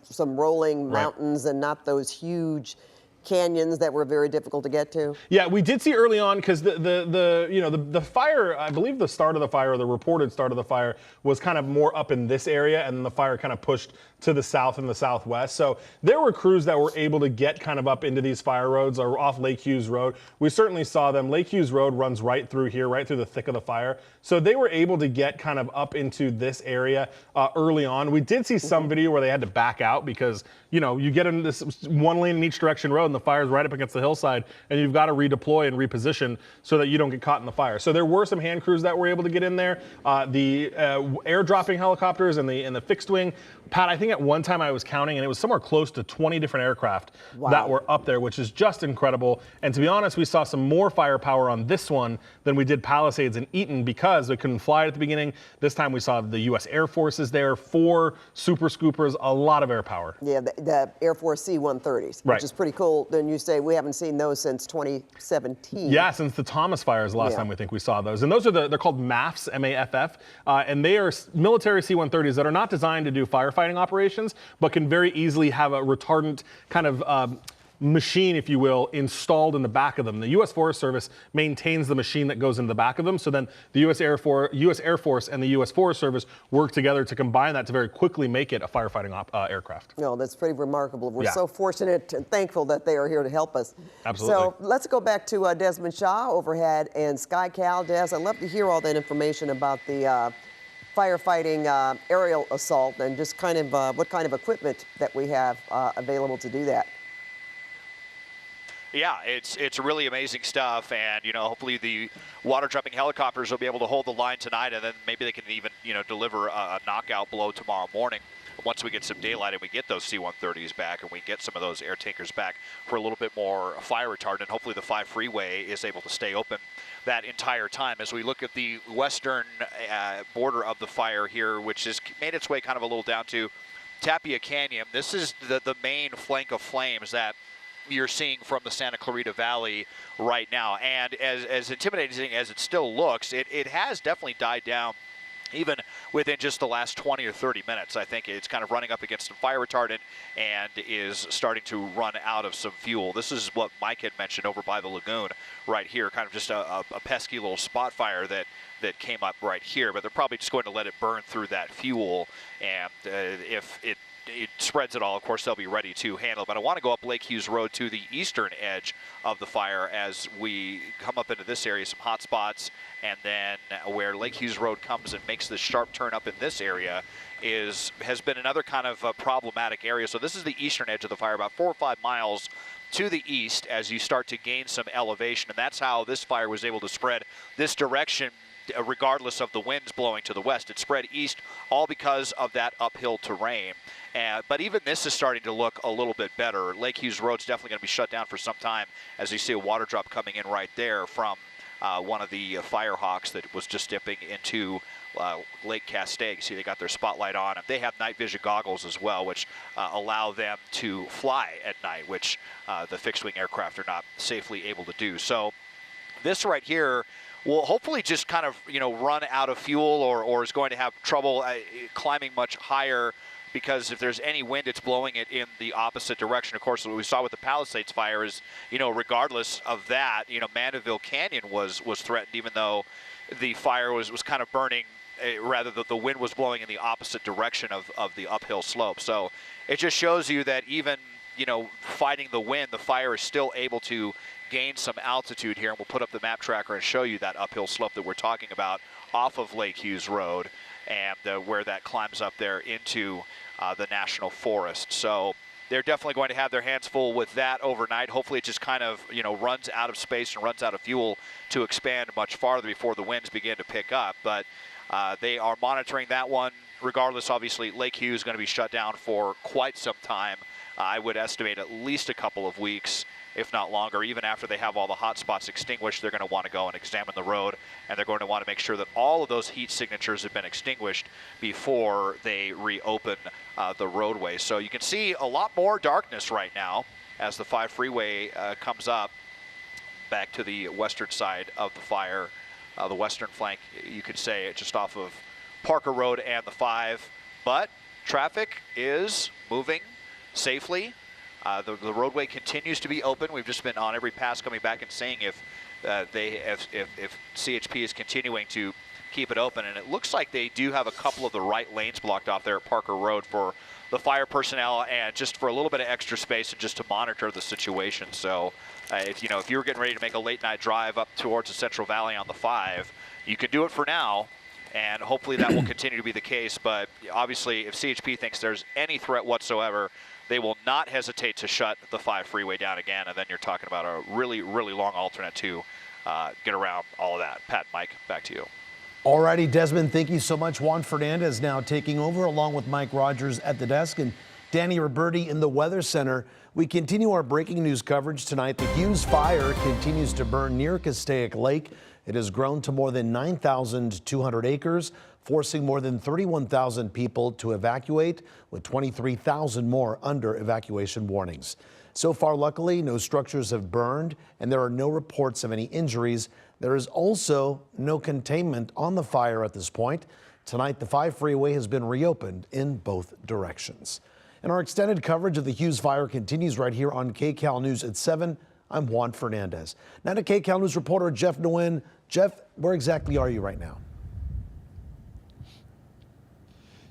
some rolling mountains and not those huge canyons that were very difficult to get to? Yeah, we did see early on, because the fire, I believe the start of the fire, or the reported start of the fire, was kind of more up in this area, and then the fire kind of pushed to the south and the southwest. So there were crews that were able to get kind of up into these fire roads or off Lake Hughes Road. We certainly saw them. Lake Hughes Road runs right through here, right through the thick of the fire. So they were able to get kind of up into this area early on. We did see some video where they had to back out because, you get in this one lane in each direction road and the fire's right up against the hillside, and you've got to redeploy and reposition so that you don't get caught in the fire. So there were some hand crews that were able to get in there. The air dropping helicopters and the fixed wing. Pat, I think at one time I was counting, and it was somewhere close to 20 different aircraft that were up there, which is just incredible. And to be honest, we saw some more firepower on this one than we did Palisades and Eaton because they couldn't fly at the beginning. This time we saw the U.S. Air Force is there, 4 Super Scoopers, a lot of air power. Yeah, the Air Force C-130s, which is pretty cool. Then you say we haven't seen those since 2017. Yeah, since the Thomas fire is the last time we think we saw those. And those are they're called MAFs, M-A-F-F, and they are military C-130s that are not designed to do firefighting operations, but can very easily have a retardant kind of machine, if you will, installed in the back of them. The U.S. Forest Service maintains the machine that goes in the back of them. So then the U.S. Air Force and the U.S. Forest Service work together to combine that to very quickly make it a firefighting aircraft. No, that's pretty remarkable. We're so fortunate and thankful that they are here to help us. Absolutely. So let's go back to Desmond Shaw overhead and SkyCal. Des, I'd love to hear all that information about the firefighting aerial assault and just kind of what kind of equipment that we have available to do that. Yeah, it's really amazing stuff, and hopefully the water jumping helicopters will be able to hold the line tonight, and then maybe they can even deliver a knockout blow tomorrow morning. once we get some daylight and we get those C-130s back and we get some of those air tankers back for a little bit more fire retardant, hopefully the 5 freeway is able to stay open that entire time. As we look at the western border of the fire here, which has made its way kind of a little down to Tapia Canyon, this is the main flank of flames that you're seeing from the Santa Clarita Valley right now. And as intimidating as it still looks, it has definitely died down even within just the last 20 or 30 minutes. I think it's kind of running up against some fire retardant and is starting to run out of some fuel. This is what Mike had mentioned over by the lagoon right here, kind of just a pesky little spot fire that came up right here, but they're probably just going to let it burn through that fuel, and if it spreads at all, of course, they'll be ready to handle. But I want to go up Lake Hughes Road to the eastern edge of the fire as we come up into this area, some hot spots, and then where Lake Hughes Road comes and makes this sharp turn up in this area has been another kind of problematic area. So this is the eastern edge of the fire, about 4 or 5 miles to the east as you start to gain some elevation, and that's how this fire was able to spread this direction regardless of the winds blowing to the west. It spread east all because of that uphill terrain. But even this is starting to look a little bit better. Lake Hughes Road's definitely going to be shut down for some time as you see a water drop coming in right there from one of the Firehawks that was just dipping into Lake Castaic. See, they got their spotlight on them. They have night vision goggles as well, which allow them to fly at night, which the fixed-wing aircraft are not safely able to do. So this right here will hopefully just kind of, run out of fuel or is going to have trouble climbing much higher, because if there's any wind, it's blowing it in the opposite direction. Of course, what we saw with the Palisades fire is, regardless of that, Mandeville Canyon was threatened, even though the fire was kind of burning, rather the wind was blowing in the opposite direction of the uphill slope. So it just shows you that even, fighting the wind, the fire is still able to gain some altitude here, and we'll put up the map tracker and show you that uphill slope that we're talking about off of Lake Hughes Road, and where that climbs up there into the National Forest. So they're definitely going to have their hands full with that overnight. Hopefully it just kind of, runs out of space and runs out of fuel to expand much farther before the winds begin to pick up. But they are monitoring that one. Regardless, obviously, Lake Hughes is going to be shut down for quite some time. I would estimate at least a couple of weeks, if not longer. Even after they have all the hot spots extinguished, they're going to want to go and examine the road, and they're going to want to make sure that all of those heat signatures have been extinguished before they reopen the roadway. So you can see a lot more darkness right now as the 5 freeway comes up back to the western side of the fire, the western flank, you could say, just off of Parker Road and the 5. But traffic is moving safely. The roadway continues to be open. We've just been on every pass coming back and saying if CHP is continuing to keep it open, and it looks like they do have a couple of the right lanes blocked off there at Parker Road for the fire personnel and just for a little bit of extra space and just to monitor the situation. So if you were getting ready to make a late night drive up towards the Central Valley on the 5, you can do it for now, and hopefully that will continue to be the case. But obviously if CHP thinks there's any threat whatsoever, they will not hesitate to shut the 5 freeway down again, and then you're talking about a really, really long alternate to get around all of that. Pat, Mike, back to you. Alrighty, Desmond, thank you so much. Juan Fernandez now taking over along with Mike Rogers at the desk and Danny Roberti in the Weather Center. We continue our breaking news coverage tonight. The Hughes Fire continues to burn near Castaic Lake. It has grown to more than 9,200 acres, forcing more than 31,000 people to evacuate, with 23,000 more under evacuation warnings. So far, luckily, no structures have burned, and there are no reports of any injuries. There is also no containment on the fire at this point. Tonight, the 5 freeway has been reopened in both directions. And our extended coverage of the Hughes Fire continues right here on KCAL News at 7. I'm Juan Fernandez. Now to KCAL News reporter Jeff Nguyen. Jeff, where exactly are you right now?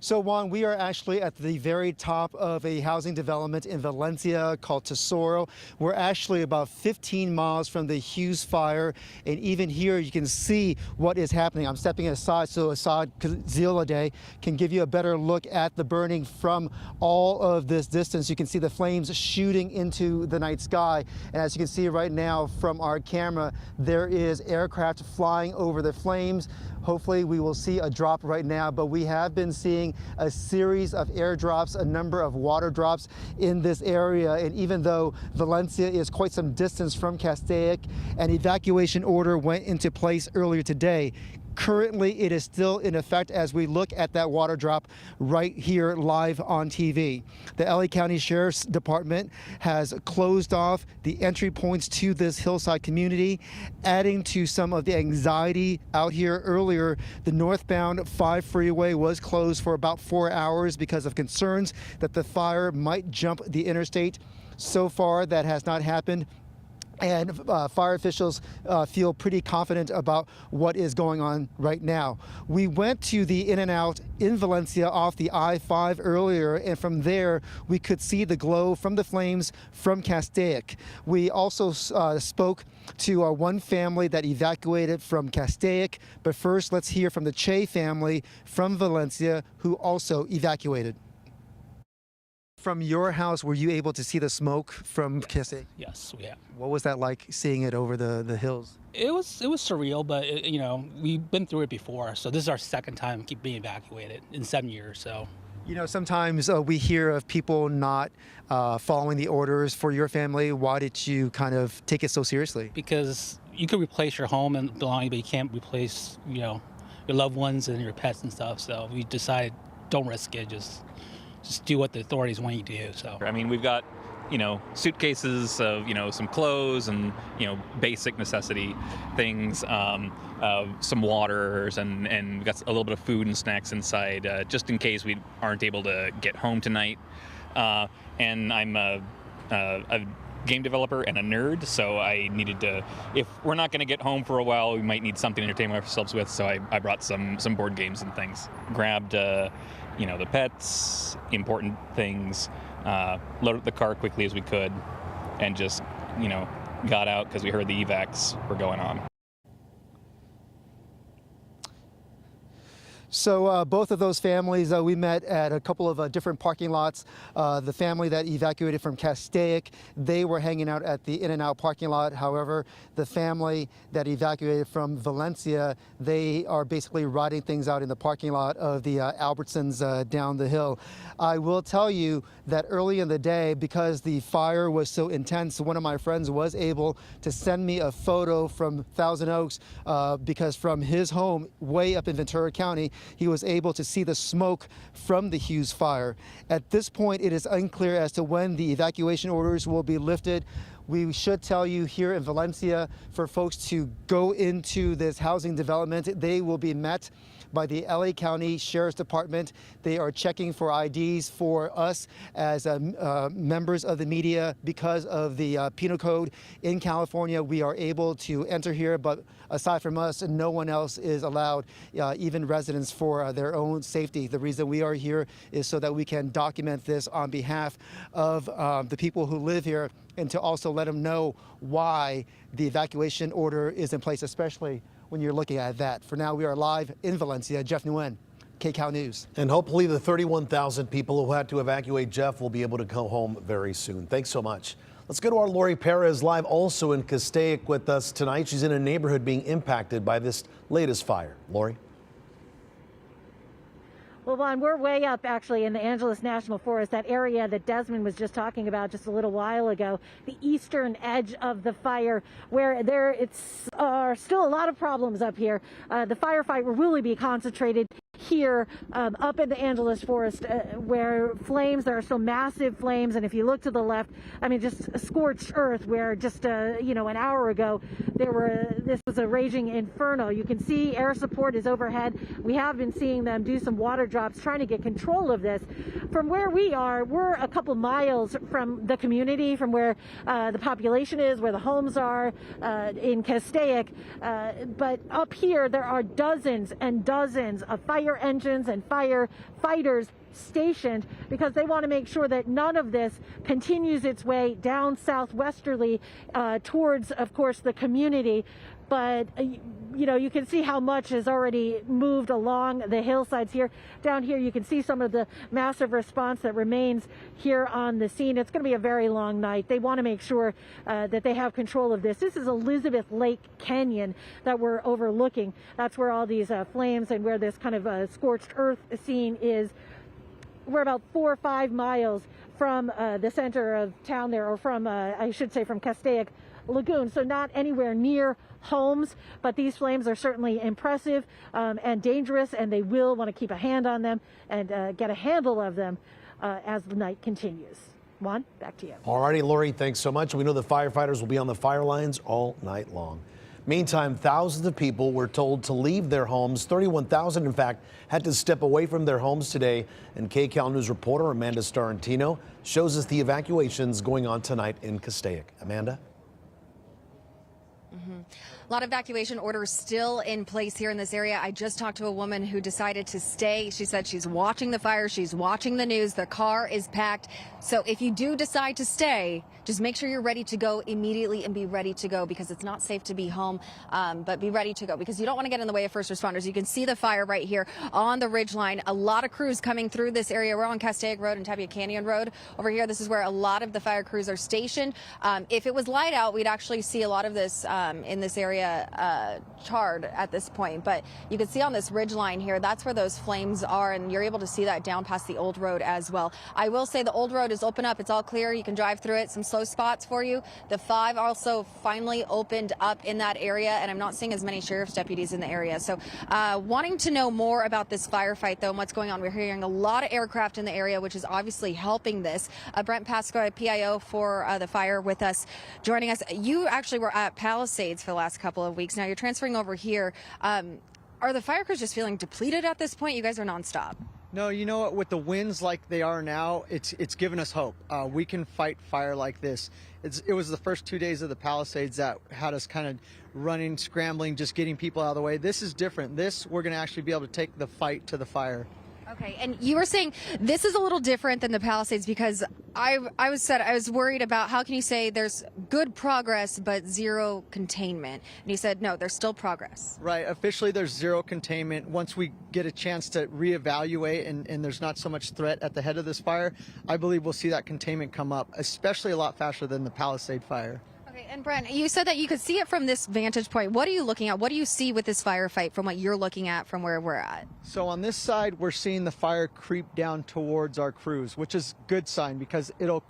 So, Juan, we are actually at the very top of a housing development in Valencia called Tesoro. We're actually about 15 miles from the Hughes Fire, and even here you can see what is happening. I'm stepping aside so Assad Zilade can give you a better look at the burning from all of this distance. You can see the flames shooting into the night sky, and as you can see right now from our camera, there is aircraft flying over the flames. Hopefully we will see a drop right now, but we have been seeing a series of airdrops, a number of water drops in this area. And even though Valencia is quite some distance from Castaic, an evacuation order went into place earlier today. Currently, it is still in effect as we look at that water drop right here live on TV. The LA County Sheriff's Department has closed off the entry points to this hillside community, adding to some of the anxiety out here. Earlier, the northbound 5 freeway was closed for about 4 hours because of concerns that the fire might jump the interstate. So far, that has not happened. And fire officials feel pretty confident about what is going on right now. We went to the In-N-Out in Valencia off the I-5 earlier, and from there we could see the glow from the flames from Castaic. We also spoke to one family that evacuated from Castaic, but first let's hear from the Che family from Valencia who also evacuated. From your house, were you able to see the smoke from Castaic? Yes, we have. What was that like, seeing it over the hills? It was surreal, but you know, we've been through it before, so this is our second time being evacuated in 7 years. So, you know, sometimes we hear of people not following the orders. For your family, why did you kind of take it so seriously? Because you can replace your home and belongings, but you can't replace, you know, your loved ones and your pets and stuff. So we decided, don't risk it. Just do what the authorities want you to do. So I mean, we've got, you know, suitcases of, you know, some clothes and, you know, basic necessity things, some waters, and we've got a little bit of food and snacks inside, just in case we aren't able to get home tonight. And I'm a game developer and a nerd, so I needed to, if we're not going to get home for a while, we might need something to entertain ourselves with, so I brought some board games and things. Grabbed you know, the pets, important things, loaded the car quickly as we could, and just, you know, got out because we heard the evacs were going on. So both of those families, we met at a couple of different parking lots. The family that evacuated from Castaic, they were hanging out at the In-N-Out parking lot. However, the family that evacuated from Valencia, they are basically riding things out in the parking lot of the Albertsons down the hill. I will tell you that early in the day, because the fire was so intense, one of my friends was able to send me a photo from Thousand Oaks because from his home way up in Ventura County, he was able to see the smoke from the Hughes Fire. At this point, it is unclear as to when the evacuation orders will be lifted. We should tell you here in Valencia, for folks to go into this housing development, they will be met by the LA County Sheriff's Department. They are checking for IDs for us as members of the media. Because of the penal code in California, we are able to enter here, but aside from us, no one else is allowed, even residents, for their own safety. The reason we are here is so that we can document this on behalf of the people who live here, and to also let them know why the evacuation order is in place, especially when you're looking at that. For now, we are live in Valencia. Jeff Nguyen, KCAL News. And hopefully the 31,000 people who had to evacuate, Jeff, will be able to go home very soon. Thanks so much. Let's go to our Lori Perez, live also in Castaic with us tonight. She's in a neighborhood being impacted by this latest fire. Lori? Well, Juan, we're way up actually in the Angeles National Forest, that area that Desmond was just talking about just a little while ago, the eastern edge of the fire, where there are still a lot of problems up here. The firefight will really be concentrated here up in the Angeles Forest, where there are so massive flames, and if you look to the left, I mean, just a scorched earth, where just you know, an hour ago this was a raging inferno. You can see air support is overhead. We have been seeing them do some water drops trying to get control of this. From where we are, we're a couple miles from the community, from where the population is, where the homes are in Castaic, but up here there are dozens and dozens of fire engines and firefighters stationed, because they want to make sure that none of this continues its way down southwesterly towards, of course, the community. But you know, you can see how much has already moved along the hillsides here. Down here, you can see some of the massive response that remains here on the scene. It's going to be a very long night. They want to make sure that they have control of this. This is Elizabeth Lake Canyon that we're overlooking. That's where all these flames and where this kind of scorched earth scene is. We're about 4 or 5 miles from the center of town there, or from, I should say, from Castaic Lagoon, so not anywhere near homes, but these flames are certainly impressive and dangerous, and they will want to keep a hand on them and get a handle of them as the night continues. Juan, back to you. All righty, Lori, thanks so much. We know the firefighters will be on the fire lines all night long. Meantime, thousands of people were told to leave their homes. 31,000, in fact, had to step away from their homes today. And KCAL News reporter Amanda Starantino shows us the evacuations going on tonight in Castaic. Amanda? A lot of evacuation orders still in place here in this area. I just talked to a woman who decided to stay. She said she's watching the fire, she's watching the news, the car is packed. So if you do decide to stay, just make sure you're ready to go immediately and be ready to go, because it's not safe to be home, but be ready to go because you don't want to get in the way of first responders. You can see the fire right here on the ridge line. A lot of crews coming through this area. We're on Castaic Road and Tabia Canyon Road over here. This is where a lot of the fire crews are stationed. If it was light out, we'd actually see a lot of this in this area charred at this point, but you can see on this ridge line here, that's where those flames are, and you're able to see that down past the old road as well. I will say the old road is open up. It's all clear. You can drive through it. Some slow spots for you. The 5 also finally opened up in that area, and I'm not seeing as many sheriff's deputies in the area. So wanting to know more about this firefight, though, and what's going on, we're hearing a lot of aircraft in the area, which is obviously helping this. Brent Pasco, PIO for the fire, with us, joining us. You actually were at Palisades for the last couple of weeks. Now you're transferring over here. Are the fire crews just feeling depleted at this point? You guys are nonstop. No, you know what? With the winds like they are now, it's given us hope. We can fight fire like this. It was the first 2 days of the Palisades that had us kind of running, scrambling, just getting people out of the way. This is different. This, we're going to actually be able to take the fight to the fire. Okay, and you were saying this is a little different than the Palisades, because I was worried about how can you say there's good progress but zero containment, and you said no, there's still progress. Right, officially there's zero containment. Once we get a chance to reevaluate and there's not so much threat at the head of this fire, I believe we'll see that containment come up, especially a lot faster than the Palisade fire. Okay, and Brent, you said that you could see it from this vantage point. What are you looking at? What do you see with this firefight from what you're looking at from where we're at? So on this side, we're seeing the fire creep down towards our crews, which is a good sign because it'll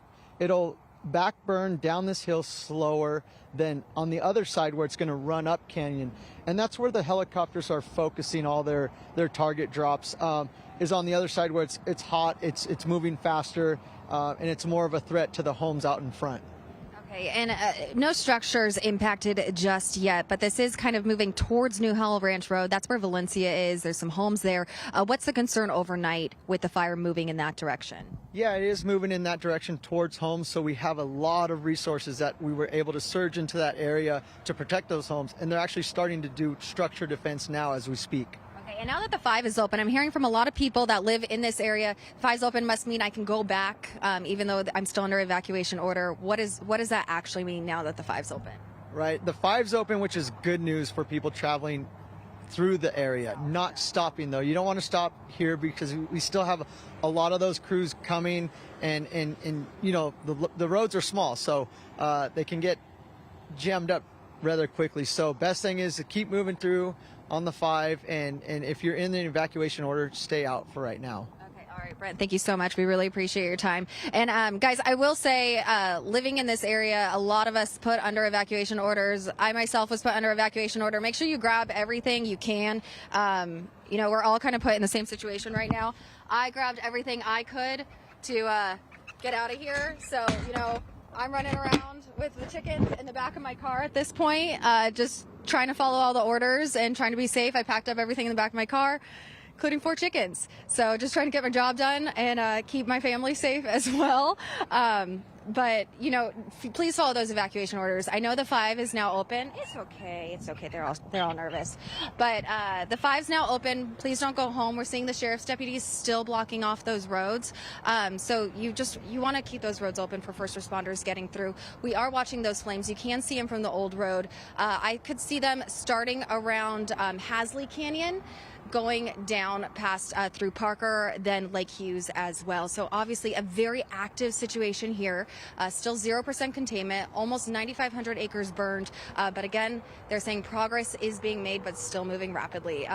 back burn down this hill slower than on the other side where it's going to run up canyon. And that's where the helicopters are focusing all their target drops, is on the other side where it's hot, it's moving faster, and it's more of a threat to the homes out in front. Okay, and no structures impacted just yet, but this is kind of moving towards New Howell Ranch Road. That's where Valencia is. There's some homes there. What's the concern overnight with the fire moving in that direction? Yeah, it is moving in that direction towards homes, so we have a lot of resources that we were able to surge into that area to protect those homes, and they're actually starting to do structure defense now as we speak. And now that the 5 is open, I'm hearing from a lot of people that live in this area, 5's open must mean I can go back, even though I'm still under evacuation order. What does that actually mean now that the 5's open? Right, the 5's open, which is good news for people traveling through the area, not stopping though. You don't want to stop here because we still have a lot of those crews coming, and you know, the roads are small, so they can get jammed up rather quickly. So best thing is to keep moving through on the 5, and if you're in the evacuation order, stay out for right now. Okay, all right, Brent, thank you so much. We really appreciate your time. And guys, I will say, living in this area, a lot of us put under evacuation orders. I myself was put under evacuation order. Make sure you grab everything you can. You know, we're all kind of put in the same situation right now. I grabbed everything I could to get out of here. So, you know, I'm running around with the chickens in the back of my car at this point, just trying to follow all the orders and trying to be safe. I packed up everything in the back of my car, including 4 chickens. So just trying to get my job done and keep my family safe as well. But, you know, please follow those evacuation orders. I know the 5 is now open. It's okay. It's okay. They're all nervous. But the 5's now open. Please don't go home. We're seeing the sheriff's deputies still blocking off those roads. So you want to keep those roads open for first responders getting through. We are watching those flames. You can see them from the old road. I could see them starting around Hasley Canyon, going down past through Parker, then Lake Hughes as well. So obviously a very active situation here. Still 0% containment, almost 9,500 acres burned. But again, they're saying progress is being made, but still moving rapidly.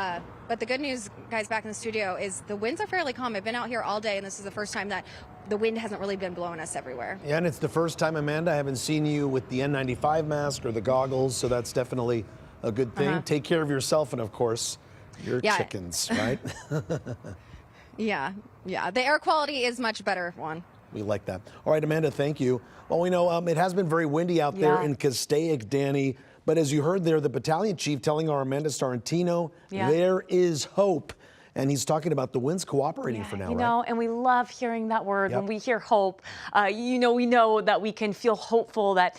But the good news, guys, back in the studio, is the winds are fairly calm. I've been out here all day, and this is the first time that the wind hasn't really been blowing us everywhere. Yeah, and it's the first time, Amanda, I haven't seen you with the N95 mask or the goggles, so that's definitely a good thing. Take care of yourself and, of course, your chickens, right? Yeah. The air quality is much better, Juan. We like that. All right, Amanda, thank you. Well, we know it has been very windy out there in Castaic, Danny. But as you heard there, the battalion chief telling our Amanda Starantino, there is hope. And he's talking about the winds cooperating for now, you know, and we love hearing that word. When we hear hope, you know, we know that we can feel hopeful that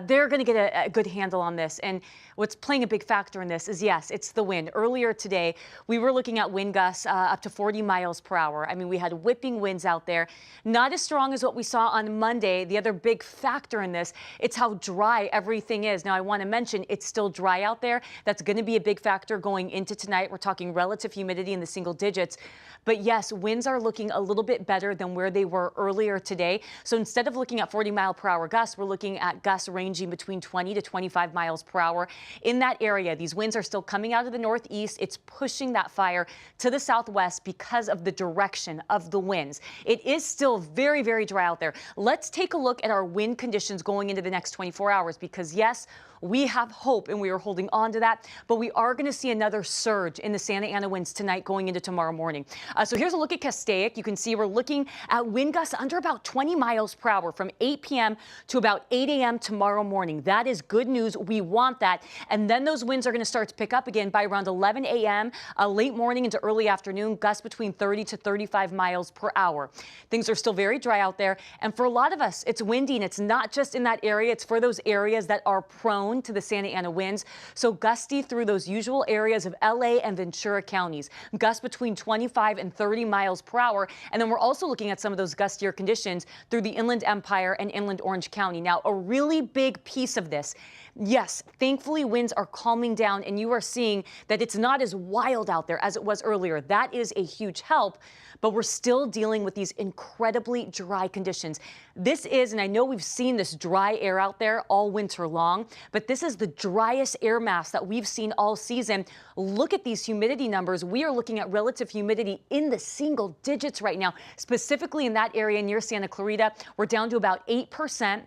they're going to get a good handle on this. And what's playing a big factor in this is, yes, it's the wind. Earlier today, we were looking at wind gusts up to 40 miles per hour. I mean, we had whipping winds out there, not as strong as what we saw on Monday. The other big factor in this, it's how dry everything is. Now, I want to mention it's still dry out there. That's going to be a big factor going into tonight. We're talking relative humidity in the single digits. But yes, winds are looking a little bit better than where they were earlier today. So instead of looking at 40-mile-per-hour gusts, we're looking at gusts ranging between 20 to 25 miles per hour. In that area, these winds are still coming out of the northeast. It's pushing that fire to the southwest because of the direction of the winds. It is still very, very dry out there. Let's take a look at our wind conditions going into the next 24 hours because, yes, we have hope and we are holding on to that, but we are going to see another surge in the Santa Ana winds tonight going into tomorrow morning. So here's a look at Castaic. You can see we're looking at wind gusts under about 20 miles per hour from 8 p.m. to about 8 a.m. tomorrow morning. That is good news. We want that. And then those winds are going to start to pick up again by around 11 a.m., late morning into early afternoon, gusts between 30 to 35 miles per hour. Things are still very dry out there. And for a lot of us, it's windy, and it's not just in that area. It's for those areas that are prone to the Santa Ana winds. So gusty through those usual areas of LA and Ventura counties. Gusts between 25 and 30 miles per hour. And then we're also looking at some of those gustier conditions through the Inland Empire and Inland Orange County. Now, a really big piece of this, yes, thankfully winds are calming down and you are seeing that it's not as wild out there as it was earlier. That is a huge help, but we're still dealing with these incredibly dry conditions. This is, and I know we've seen this dry air out there all winter long, but this is the driest air mass that we've seen all season. Look at these humidity numbers. We are looking at relative humidity in the single digits right now, specifically in that area near Santa Clarita. We're down to about 8%.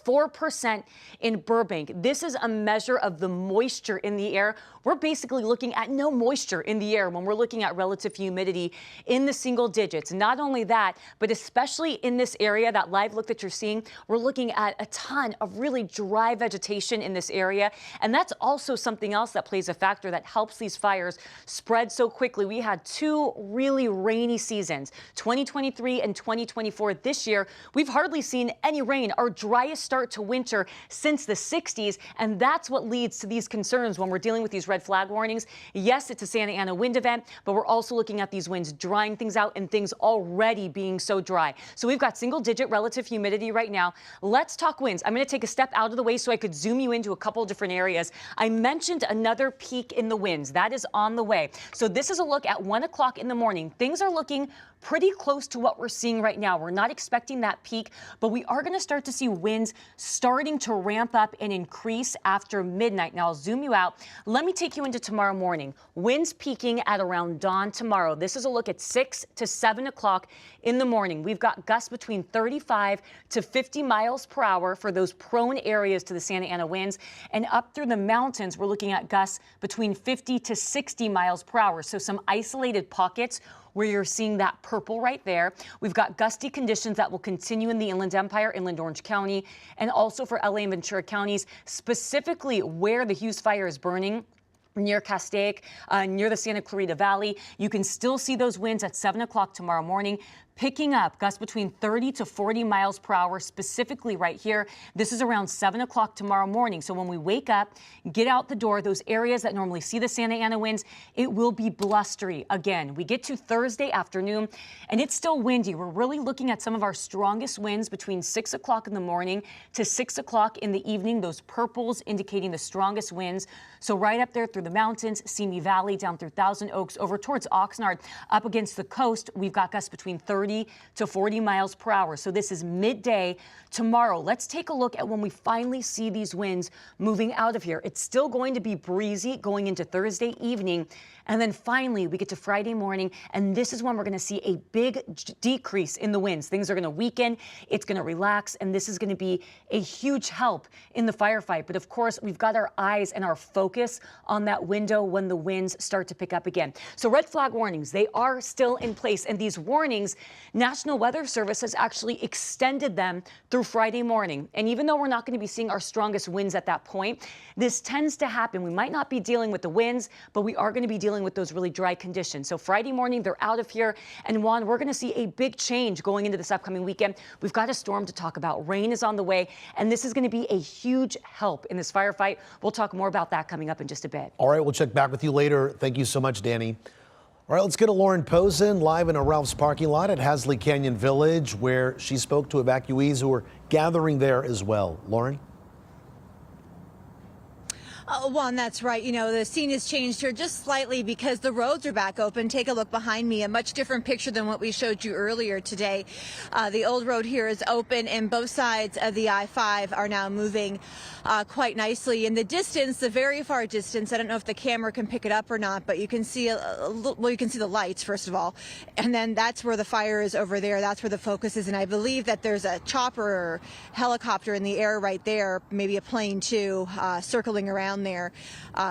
4% in Burbank. This is a measure of the moisture in the air. We're basically looking at no moisture in the air when we're looking at relative humidity in the single digits. Not only that, but especially in this area, that live look that you're seeing, we're looking at a ton of really dry vegetation in this area. And that's also something else that plays a factor that helps these fires spread so quickly. We had 2 really rainy seasons, 2023 and 2024. This year, we've hardly seen any rain. Our driest start to winter since the 60s, and that's what leads to these concerns when we're dealing with these red flag warnings. Yes, it's a Santa Ana wind event, but we're also looking at these winds drying things out and things already being so dry. So we've got single-digit relative humidity right now. Let's talk winds. I'm going to take a step out of the way so I could zoom you into a couple different areas. I mentioned another peak in the winds. That is on the way. So this is a look at 1 o'clock in the morning. Things are looking pretty close to what we're seeing right now. We're not expecting that peak, but we are going to start to see winds starting to ramp up and increase after midnight. Now, I'll zoom you out. Let me take you into tomorrow morning. Winds peaking at around dawn tomorrow. This is a look at 6 to 7 o'clock in the morning. We've got gusts between 35 to 50 miles per hour for those prone areas to the Santa Ana winds. And up through the mountains, we're looking at gusts between 50 to 60 miles per hour. So some isolated pockets where you're seeing that purple right there. We've got gusty conditions that will continue in the Inland Empire, Inland Orange County, and also for LA and Ventura counties, specifically where the Hughes Fire is burning. near Castaic, near the Santa Clarita Valley. You can still see those winds at 7 o'clock tomorrow morning, picking up gusts between 30 to 40 miles per hour, specifically right here. This is around 7 o'clock tomorrow morning. So when we wake up, get out the door, those areas that normally see the Santa Ana winds, it will be blustery again. We get to Thursday afternoon and it's still windy. We're really looking at some of our strongest winds between 6 o'clock in the morning to 6 o'clock in the evening. Those purples indicating the strongest winds. So right up there through the mountains, Simi Valley, down through Thousand Oaks, over towards Oxnard, up against the coast, we've got gusts between 30 to 40 miles per hour. So this is midday tomorrow. Let's take a look at when we finally see these winds moving out of here. It's still going to be breezy going into Thursday evening. And then finally, we get to Friday morning, and this is when we're going to see a big decrease in the winds. Things are going to weaken, it's going to relax, and this is going to be a huge help in the firefight. But of course, we've got our eyes and our focus on that window when the winds start to pick up again. So red flag warnings, they are still in place. And these warnings, National Weather Service has actually extended them through Friday morning. And even though we're not going to be seeing our strongest winds at that point, this tends to happen. We might not be dealing with the winds, but we are going to be dealing with those really dry conditions. So Friday morning, they're out of here. And Juan, we're going to see a big change going into this upcoming weekend. We've got a storm to talk about. Rain is on the way, and this is going to be a huge help in this firefight. We'll talk more about that coming up in just a bit. All right, we'll check back with you later. Thank you so much, Danny. All right, let's get to Lauren Posen live in a Ralph's parking lot at Hasley Canyon Village, where she spoke to evacuees who are gathering there as well. Lauren? Juan, that's right. You know, the scene has changed here just slightly because the roads are back open. Take a look behind me, a much different picture than what we showed you earlier today. The old road here is open and both sides of the I-5 are now moving quite nicely. In the distance, the very far distance, I don't know if the camera can pick it up or not, but you can see well, you can see the lights, first of all, and then that's where the fire is over there. That's where the focus is, and I believe that there's a chopper or helicopter in the air right there, maybe a plane too, circling around there,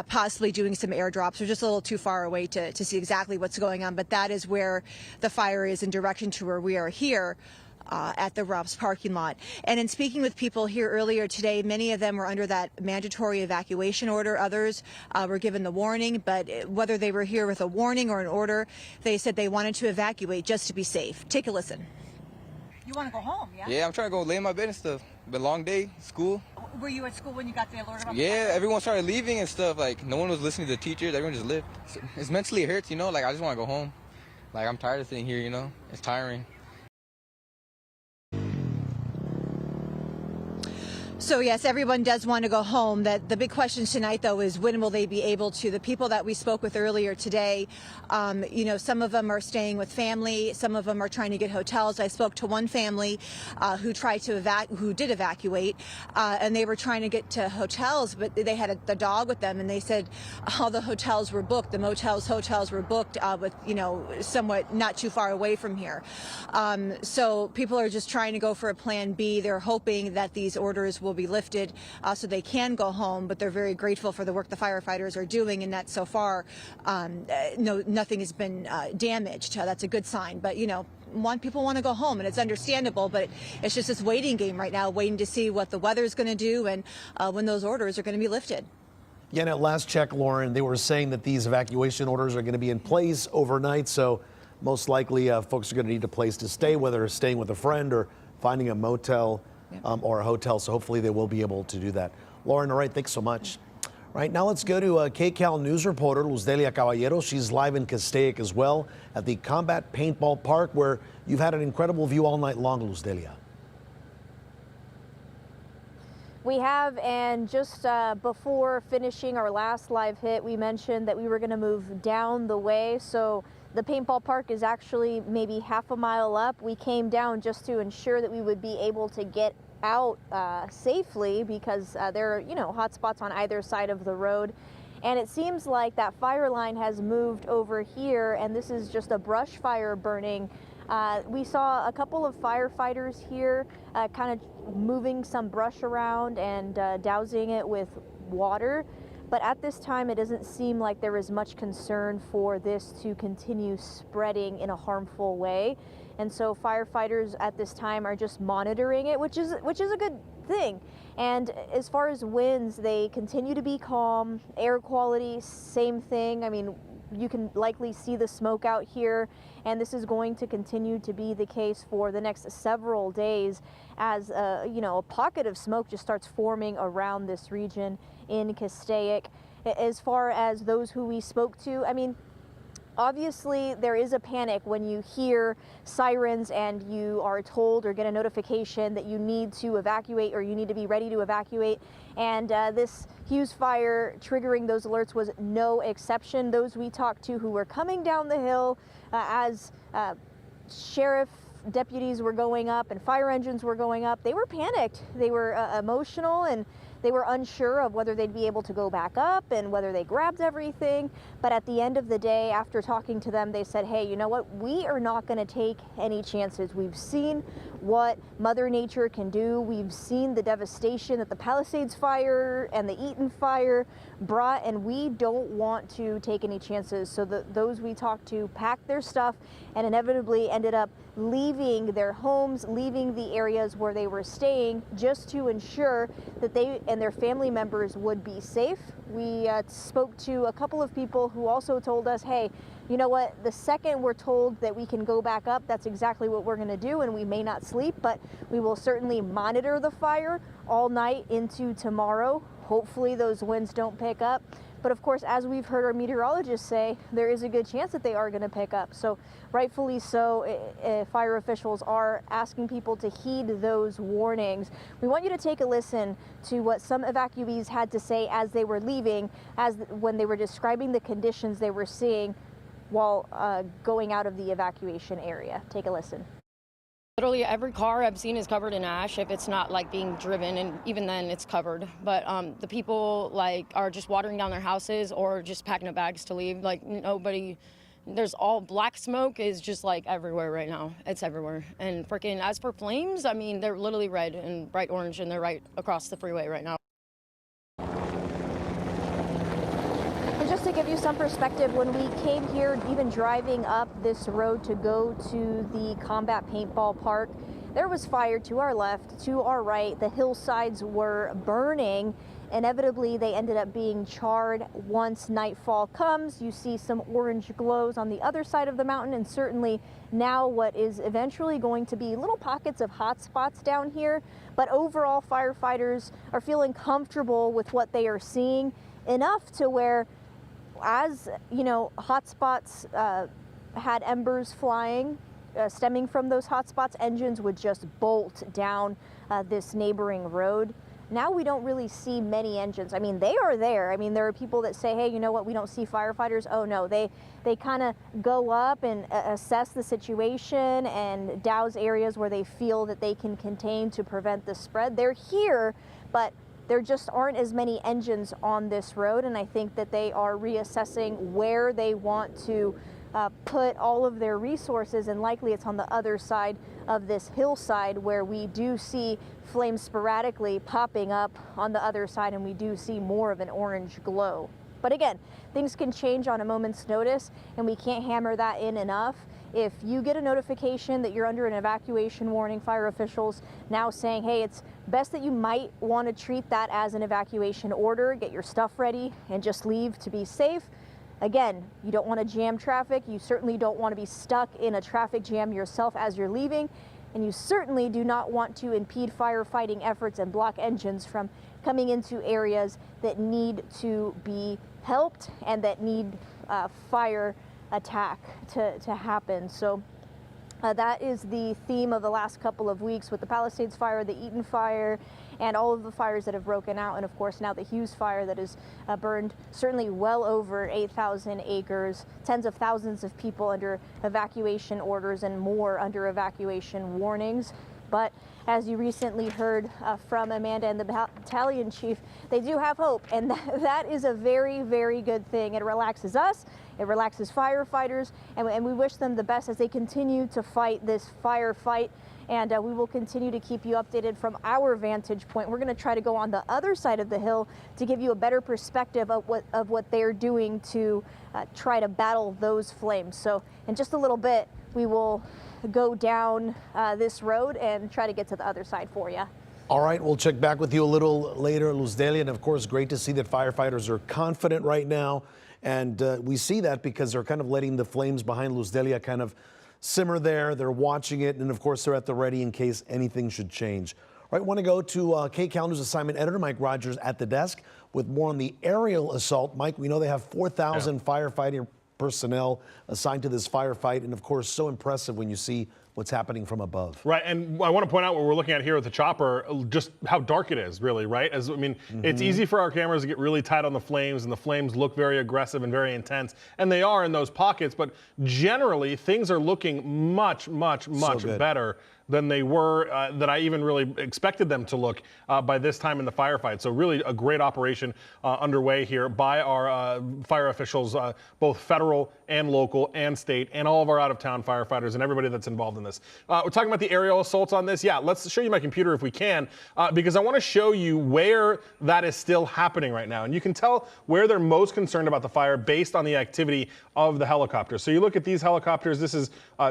possibly doing some airdrops. We're just a little too far away to see exactly what's going on, but that is where the fire is in direction to where we are here. At the Ralph's parking lot. And in speaking with people here earlier today, many of them were under that mandatory evacuation order. Others were given the warning, but whether they were here with a warning or an order, they said they wanted to evacuate just to be safe. Take a listen. You want to go home, yeah? Yeah, I'm trying to go lay in my bed and stuff. Been a long day, school. Were you at school when you got the alert about Yeah, everyone started leaving and stuff. Like, no one was listening to the teachers. Everyone just left. It's mentally hurts, you know? Like, I just want to go home. Like, I'm tired of sitting here, you know? It's tiring. So yes, everyone does want to go home. That the big question tonight, though, is when will they be able to? The people that we spoke with earlier today, you know, some of them are staying with family, some of them are trying to get hotels. I spoke to one family who tried to who did evacuate, and they were trying to get to hotels, but they had the dog with them, and they said all the hotels were booked. The hotels were booked with, you know, somewhat not too far away from here. So people are just trying to go for a plan B. They're hoping that these orders will be lifted so they can go home, but they're very grateful for the work the firefighters are doing, and that so far nothing has been damaged. That's a good sign, but you know, people want to go home, and it's understandable, but it's just this waiting game right now, waiting to see what the weather is going to do and when those orders are going to be lifted. Yeah, and at last check, Lauren, they were saying that these evacuation orders are going to be in place overnight, so most likely folks are going to need a place to stay, whether staying with a friend or finding a motel or a hotel, so hopefully they will be able to do that. Lauren, all right, thanks so much. Right, now let's go to KCAL news reporter Luzdelia Caballero. She's live in Castaic as well at the Combat Paintball Park, where you've had an incredible view all night long, Luzdelia. We have, and just before finishing our last live hit, we mentioned that we were going to move down the way. So the paintball park is actually maybe half a mile up. We came down just to ensure that we would be able to get out safely, because there are, you know, hot spots on either side of the road. And it seems like that fire line has moved over here, and this is just a brush fire burning. We saw a couple of firefighters here kind of moving some brush around and dousing it with water. But at this time, it doesn't seem like there is much concern for this to continue spreading in a harmful way. And so firefighters at this time are just monitoring it, which is a good thing. And as far as winds, they continue to be calm. Air quality, same thing. I mean, you can likely see the smoke out here, and this is going to continue to be the case for the next several days as you know, a pocket of smoke just starts forming around this region in Castaic. As far as those who we spoke to, I mean, obviously there is a panic when you hear sirens and you are told or get a notification that you need to evacuate or you need to be ready to evacuate. And this Hughes Fire triggering those alerts was no exception. Those we talked to who were coming down the hill as sheriff deputies were going up and fire engines were going up, they were panicked. They were emotional, and they were unsure of whether they'd be able to go back up and whether they grabbed everything. But at the end of the day, after talking to them, they said, hey, you know what? We are not going to take any chances. We've seen what Mother Nature can do. We've seen the devastation that the Palisades Fire and the Eaton Fire brought, and we don't want to take any chances. So those we talked to packed their stuff and inevitably ended up leaving their homes, leaving the areas where they were staying, just to ensure that they and their family members would be safe. We spoke to a couple of people who also told us, hey, you know what, the second we're told that we can go back up, that's exactly what we're going to do, and we may not sleep, but we will certainly monitor the fire all night into tomorrow. Hopefully those winds don't pick up. But of course, as we've heard our meteorologists say, there is a good chance that they are going to pick up. So rightfully so, fire officials are asking people to heed those warnings. We want you to take a listen to what some evacuees had to say as they were leaving, when they were describing the conditions they were seeing while going out of the evacuation area. Take a listen. Literally every car I've seen is covered in ash if it's not like being driven, and even then it's covered. But the people like are just watering down their houses or just packing up bags to leave. Like nobody, there's all black smoke is just like everywhere right now. It's everywhere. And freaking as for flames, I mean, they're literally red and bright orange, and they're right across the freeway right now. And just to give you some perspective, when we came here, even driving up this road to go to the combat paintball park, there was fire to our left, to our right. The hillsides were burning. Inevitably, they ended up being charred. Once nightfall comes, you see some orange glows on the other side of the mountain, and certainly now what is eventually going to be little pockets of hot spots down here. But overall, firefighters are feeling comfortable with what they are seeing, enough to where, as you know, hotspots had embers flying, stemming from those hotspots, engines would just bolt down this neighboring road. Now we don't really see many engines. I mean, they are there. I mean, there are people that say, hey, you know what, we don't see firefighters. Oh no, they kind of go up and assess the situation and douse areas where they feel that they can contain to prevent the spread. They're here, but there just aren't as many engines on this road, and I think that they are reassessing where they want to put all of their resources, and likely it's on the other side of this hillside where we do see flames sporadically popping up on the other side, and we do see more of an orange glow. But again, things can change on a moment's notice, and we can't hammer that in enough. If you get a notification that you're under an evacuation warning, fire officials now saying, hey, it's best that you might want to treat that as an evacuation order, get your stuff ready, and just leave to be safe. Again, you don't want to jam traffic. You certainly don't want to be stuck in a traffic jam yourself as you're leaving. And you certainly do not want to impede firefighting efforts and block engines from coming into areas that need to be helped and that need fire attack to happen. So that is the theme of the last couple of weeks with the Palisades Fire, the Eaton Fire, and all of the fires that have broken out, and of course now the Hughes Fire that has burned certainly well over 8,000 acres, tens of thousands of people under evacuation orders and more under evacuation warnings. But as you recently heard from Amanda and the battalion chief, they do have hope, and that is a very, very good thing. It relaxes us, it relaxes firefighters, and we wish them the best as they continue to fight this firefight. And we will continue to keep you updated from our vantage point. We're going to try to go on the other side of the hill to give you a better perspective of what they're doing to try to battle those flames. So in just a little bit, we will go down this road and try to get to the other side for you. All right, we'll check back with you a little later, Luz Delia. And of course, great to see that firefighters are confident right now. And we see that because they're kind of letting the flames behind Luz Delia kind of simmer there. They're watching it. And of course, they're at the ready in case anything should change. All right, want to go to KCAL News assignment editor Mike Rogers at the desk with more on the aerial assault. Mike, we know they have 4,000 firefighting personnel assigned to this firefight. And of course, so impressive when you see what's happening from above. Right, and I want to point out what we're looking at here with the chopper, just how dark it is, really, right? It's easy for our cameras to get really tight on the flames, and the flames look very aggressive and very intense, and they are in those pockets, but generally, things are looking much better than they were, that I even really expected them to look by this time in the firefight. So really a great operation underway here by our fire officials, both federal and local and state, and all of our out-of-town firefighters and everybody that's involved in this. We're talking about the aerial assaults on this. Yeah, let's show you my computer if we can, because I want to show you where that is still happening right now. And you can tell where they're most concerned about the fire based on the activity of the helicopters. So you look at these helicopters. This is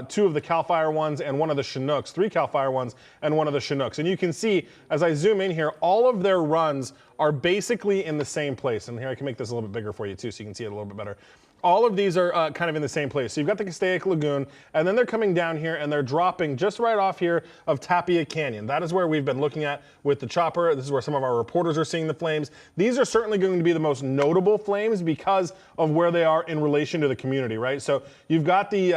2 of the CAL FIRE ones and 1 of the Chinooks, 3 CAL FIRE ones and 1 of the Chinooks. And you can see, as I zoom in here, all of their runs are basically in the same place. And here I can make this a little bit bigger for you too, so you can see it a little bit better. All of these are kind of in the same place. So you've got the Castaic Lagoon, and then they're coming down here and they're dropping just right off here of Tapia Canyon. That is where we've been looking at with the chopper. This is where some of our reporters are seeing the flames. These are certainly going to be the most notable flames because of where they are in relation to the community, right? So you've got the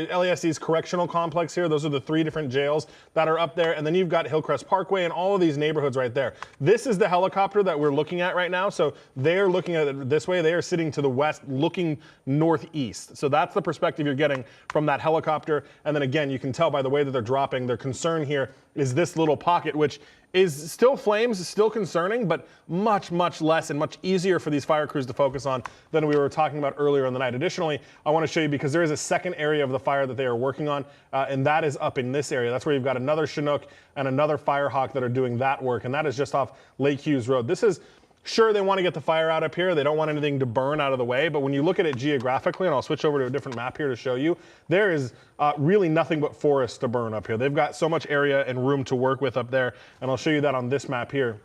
LASD's Correctional complex here. Those are the 3 different jails that are up there. And then you've got Hillcrest Parkway and all of these neighborhoods right there. This is the helicopter that we're looking at right now. So they're looking at it this way. They are sitting to the west, looking northeast. So that's the perspective you're getting from that helicopter. And then again, you can tell by the way that they're dropping, their concern here is this little pocket, which is still flames, still concerning, but much less and much easier for these fire crews to focus on than we were talking about earlier in the night. Additionally, I want to show you, because there is a second area of the fire that they are working on, and that is up in this area. That's where you've got another Chinook and another Firehawk that are doing that work, and that is just off Lake Hughes Road. This is Sure, they want to get the fire out up here. They don't want anything to burn out of the way. But when you look at it geographically, and I'll switch over to a different map here to show you, there is really nothing but forest to burn up here. They've got so much area and room to work with up there. And I'll show you that on this map here.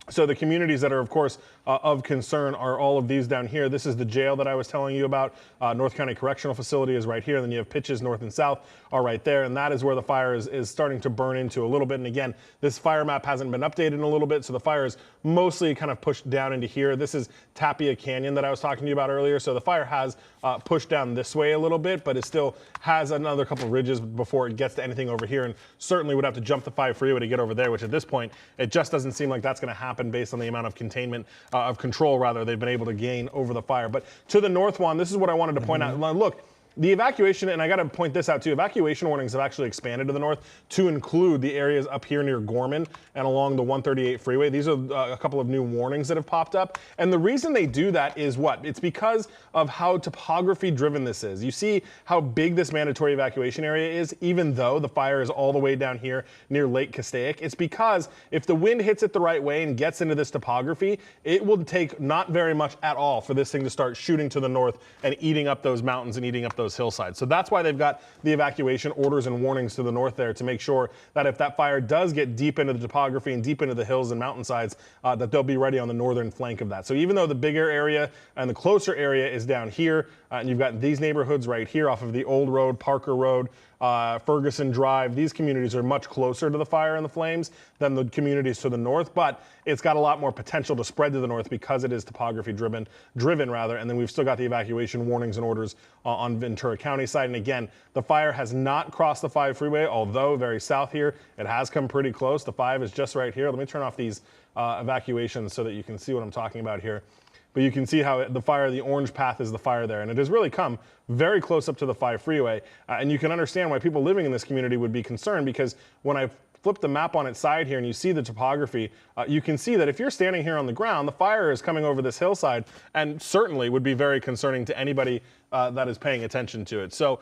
So the communities that are, of course, of concern are all of these down here. This is the jail that I was telling you about. North County Correctional Facility is right here. And then you have Pitches north and south are right there. And that is where the fire is starting to burn into a little bit. And again, this fire map hasn't been updated in a little bit. So the fire is mostly kind of pushed down into here. This is Tapia Canyon that I was talking to you about earlier. So the fire has pushed down this way a little bit, but it still has another couple of ridges before it gets to anything over here. And certainly would have to jump the 5 freeway to get over there, which at this point, it just doesn't seem like that's going to happen based on the amount of containment, of control rather, they've been able to gain over the fire. But to the north one, this is what I wanted to point out. Look, the evacuation, and I got to point this out too, evacuation warnings have actually expanded to the north to include the areas up here near Gorman and along the 138 freeway. These are a couple of new warnings that have popped up. And the reason they do that is what? It's because of how topography driven this is. You see how big this mandatory evacuation area is, even though the fire is all the way down here near Lake Castaic. It's because if the wind hits it the right way and gets into this topography, it will take not very much at all for this thing to start shooting to the north and eating up those mountains and eating up those hillsides. So that's why they've got the evacuation orders and warnings to the north there, to make sure that if that fire does get deep into the topography and deep into the hills and mountainsides, that they'll be ready on the northern flank of that. So even though the bigger area and the closer area is down here, and you've got these neighborhoods right here off of the Old Road, Parker Road, Ferguson Drive, these communities are much closer to the fire and the flames than the communities to the north, but it's got a lot more potential to spread to the north because it is topography driven rather. And then we've still got the evacuation warnings and orders on Ventura County side. And again, the fire has not crossed the 5 freeway, although very south here, it has come pretty close. The 5 is just right here. Let me turn off these evacuations so that you can see what I'm talking about here. But you can see how the fire, the orange path is the fire there. And it has really come very close up to the 5 freeway. And you can understand why people living in this community would be concerned, because when I flip the map on its side here and you see the topography, you can see that if you're standing here on the ground, the fire is coming over this hillside and certainly would be very concerning to anybody that is paying attention to it. So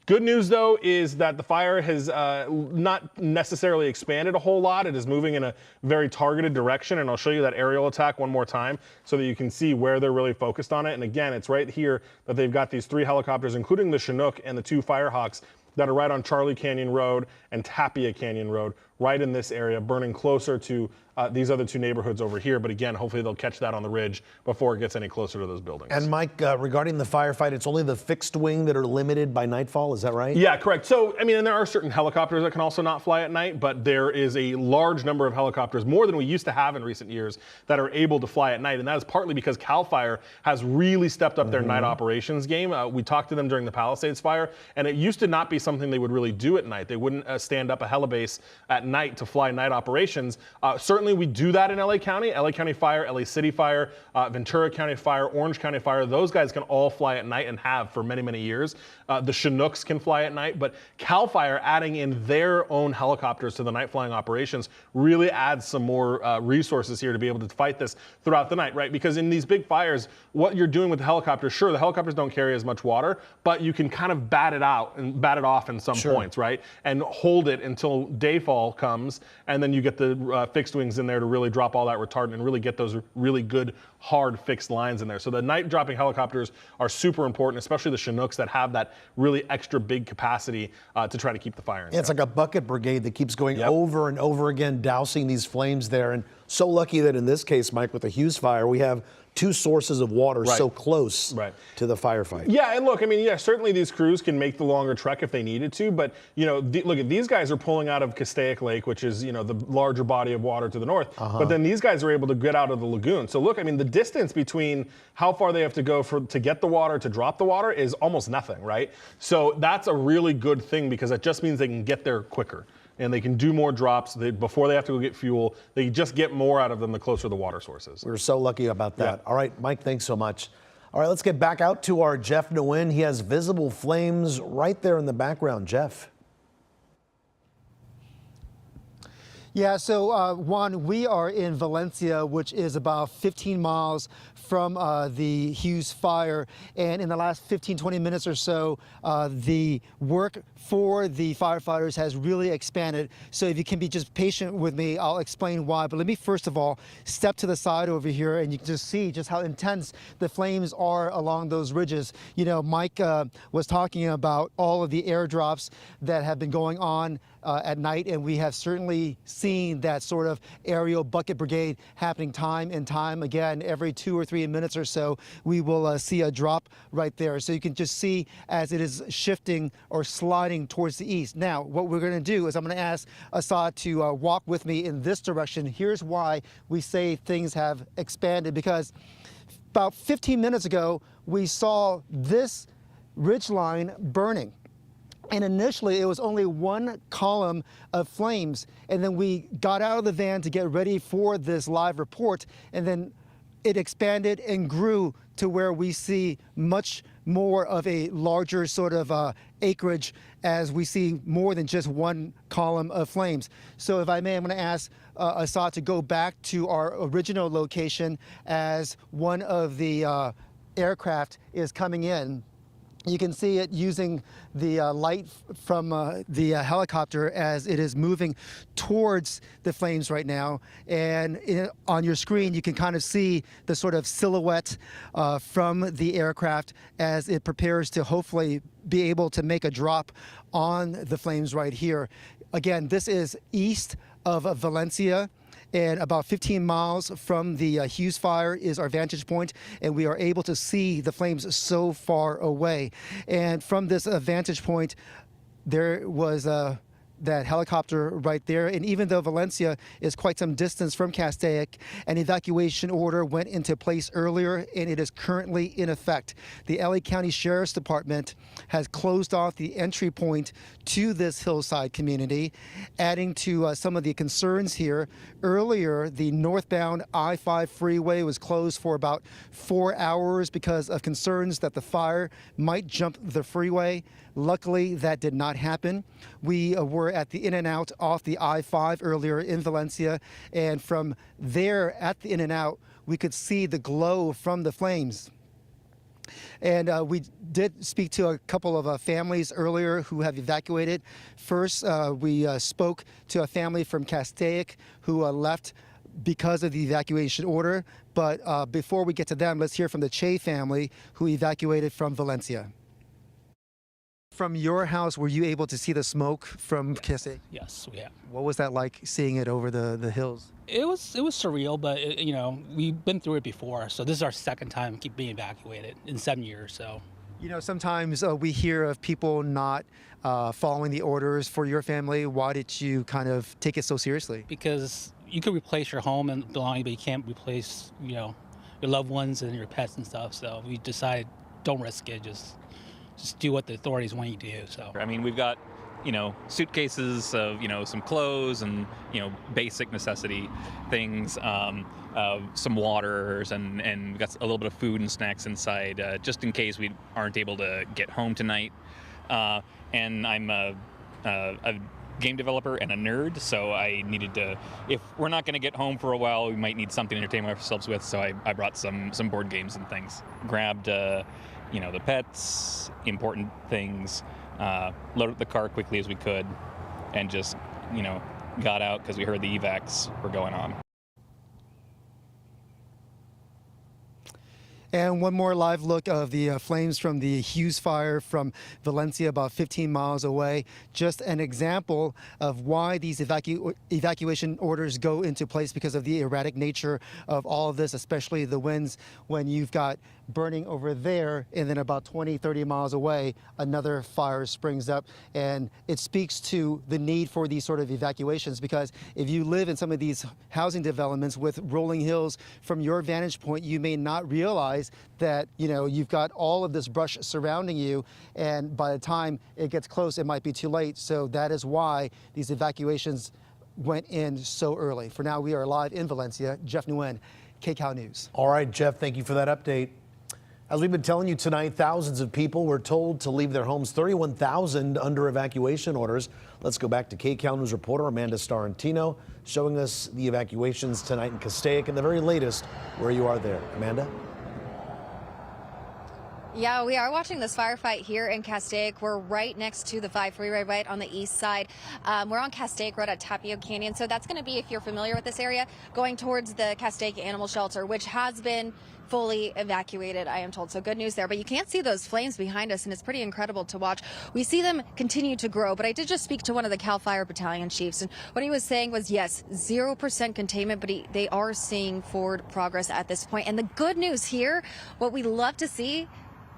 good news, though, is that the fire has not necessarily expanded a whole lot. It is moving in a very targeted direction, and I'll show you that aerial attack one more time so that you can see where they're really focused on it. And again, it's right here that they've got these 3 helicopters, including the Chinook and the 2 Firehawks, that are right on Charlie Canyon Road and Tapia Canyon Road, right in this area, burning closer to these other two neighborhoods over here. But again, hopefully they'll catch that on the ridge before it gets any closer to those buildings. And Mike, regarding the firefight, it's only the fixed wing that are limited by nightfall, is that right? Yeah, correct. So, I mean, and there are certain helicopters that can also not fly at night, but there is a large number of helicopters, more than we used to have in recent years, that are able to fly at night. And that is partly because CAL FIRE has really stepped up their night operations game. We talked to them during the Palisades fire, and it used to not be something they would really do at night. They wouldn't stand up a helibase at night to fly night operations. Certainly we do that in LA County Fire, LA City Fire, Ventura County Fire, Orange County Fire. Those guys can all fly at night and have for many, many years. The Chinooks can fly at night, but CAL FIRE adding in their own helicopters to the night flying operations really adds some more resources here to be able to fight this throughout the night, right? Because in these big fires, what you're doing with the helicopters, sure, the helicopters don't carry as much water, but you can kind of bat it out and bat it off in some points, right? And hold it until dayfall comes, and then you get the fixed wings in there to really drop all that retardant and really get those really good, hard fixed lines in there. So the night dropping helicopters are super important, especially the Chinooks that have that really extra big capacity to try to keep the fire in. Yeah, it's like a bucket brigade that keeps going over and over again, dousing these flames there. And so lucky that in this case, Mike, with the Hughes fire, we have two sources of water so close to the firefight. Yeah, and look, I mean, yeah, certainly these crews can make the longer trek if they needed to, but, you know, look at these guys are pulling out of Castaic Lake, which is, you know, the larger body of water to the north, but then these guys are able to get out of the lagoon. So look, I mean, the distance between how far they have to go to get the water to drop the water is almost nothing, right? So that's a really good thing because it just means they can get there quicker. And they can do more drops before they have to go get fuel. They just get more out of them the closer the water source is. We're so lucky about that. All right, Mike, thanks so much. All right, let's get back out to our Jeff Nguyen. He has visible flames right there in the background. Jeff. Yeah, so Juan, we are in Valencia, which is about 15 miles from the Hughes fire. And in the last 15, 20 minutes or so, the work for the firefighters has really expanded. So if you can be just patient with me, I'll explain why. But let me first of all step to the side over here, and you can just see just how intense the flames are along those ridges. You know, Mike was talking about all of the airdrops that have been going on at night, and we have certainly seen that sort of aerial bucket brigade happening time and time again. Every 2 or 3 minutes or so, we will see a drop right there. So you can just see as it is shifting or sliding towards the east. Now, what we're going to do is I'm going to ask Assad to walk with me in this direction. Here's why we say things have expanded, because about 15 minutes ago, we saw this ridgeline burning. And initially, it was only one column of flames. And then we got out of the van to get ready for this live report. And then it expanded and grew to where we see much more of a larger sort of acreage as we see more than just one column of flames. So if I may, I'm going to ask Assad to go back to our original location as one of the aircraft is coming in. You can see it using the light from the helicopter as it is moving towards the flames right now. And on your screen, you can kind of see the sort of silhouette from the aircraft as it prepares to hopefully be able to make a drop on the flames right here. Again, this is east of Valencia. And about 15 miles from the Hughes fire is our vantage point, and we are able to see the flames so far away. And from this vantage point, there was that helicopter right there. And even though Valencia is quite some distance from Castaic, an evacuation order went into place earlier, and it is currently in effect. The LA County Sheriff's Department has closed off the entry point to this hillside community, adding to some of the concerns here. Earlier, the northbound I-5 freeway was closed for about 4 hours because of concerns that the fire might jump the freeway. Luckily, that did not happen. We were at the In-N-Out off the I-5 earlier in Valencia, and from there at the In-N-Out, we could see the glow from the flames. And we did speak to a couple of families earlier who have evacuated. First, we spoke to a family from Castaic who left because of the evacuation order. But before we get to them, let's hear from the Che family who evacuated from Valencia. From your house, were you able to see the smoke from Castaic? Yes, we have. What was that like, seeing it over the hills? It was surreal, but we've been through it before, so this is our second time being evacuated in 7 years. So, sometimes we hear of people not following the orders for your family. Why did you kind of take it so seriously? Because you could replace your home and belongings, but you can't replace your loved ones and your pets and stuff. So we decided don't risk it. Just do what the authorities want you to do. So I mean, we've got suitcases of some clothes and basic necessity things, some waters, and we've got a little bit of food and snacks inside just in case we aren't able to get home tonight. And I'm a game developer and a nerd, so I needed to, if we're not going to get home for a while, we might need something to entertain ourselves with, so I brought some board games and things. Grabbed the pets, important things, loaded up the car quickly as we could, and just got out because we heard the evacs were going on. And one more live look of the flames from the Hughes Fire from Valencia, about 15 miles away. Just an example of why these evacuation orders go into place, because of the erratic nature of all of this, especially the winds. When you've got burning over there and then about 20, 30 miles away, another fire springs up. And it speaks to the need for these sort of evacuations, because if you live in some of these housing developments with rolling hills, from your vantage point, you may not realize that you've got all of this brush surrounding you, and by the time it gets close, it might be too late. So that is why these evacuations went in so early. For now, we are live in Valencia. Jeff Nguyen, KCAL News. All right, Jeff, thank you for that update. As we've been telling you tonight, thousands of people were told to leave their homes, 31,000 under evacuation orders. Let's go back to KCAL News reporter Amanda Starantino, showing us the evacuations tonight in Castaic and the very latest where you are there. Amanda? Yeah, we are watching this firefight here in Castaic. We're right next to the 5 Freeway, right on the east side. We're on Castaic Road at Tapio Canyon. So that's going to be, if you're familiar with this area, going towards the Castaic Animal Shelter, which has been fully evacuated, I am told. So good news there. But you can't see those flames behind us, and it's pretty incredible to watch. We see them continue to grow. But I did just speak to one of the CAL FIRE battalion chiefs, and what he was saying was, yes, 0% containment, but they are seeing forward progress at this point. And the good news here, what we love to see,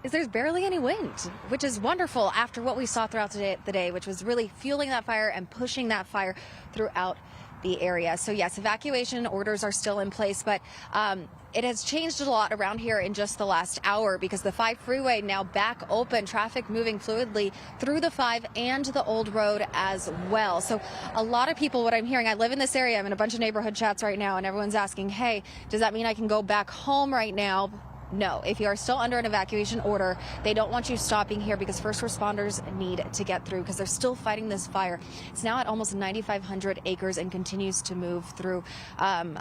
is there's barely any wind, which is wonderful after what we saw throughout the day, which was really fueling that fire and pushing that fire throughout the area. So yes, evacuation orders are still in place, but it has changed a lot around here in just the last hour, because the 5 Freeway now back open, traffic moving fluidly through the 5 and the old road as well. So a lot of people, what I'm hearing, I live in this area, I'm in a bunch of neighborhood chats right now, and everyone's asking, hey, does that mean I can go back home right now? No, if you are still under an evacuation order, they don't want you stopping here, because first responders need to get through, because they're still fighting this fire. It's now at almost 9,500 acres and continues to move through.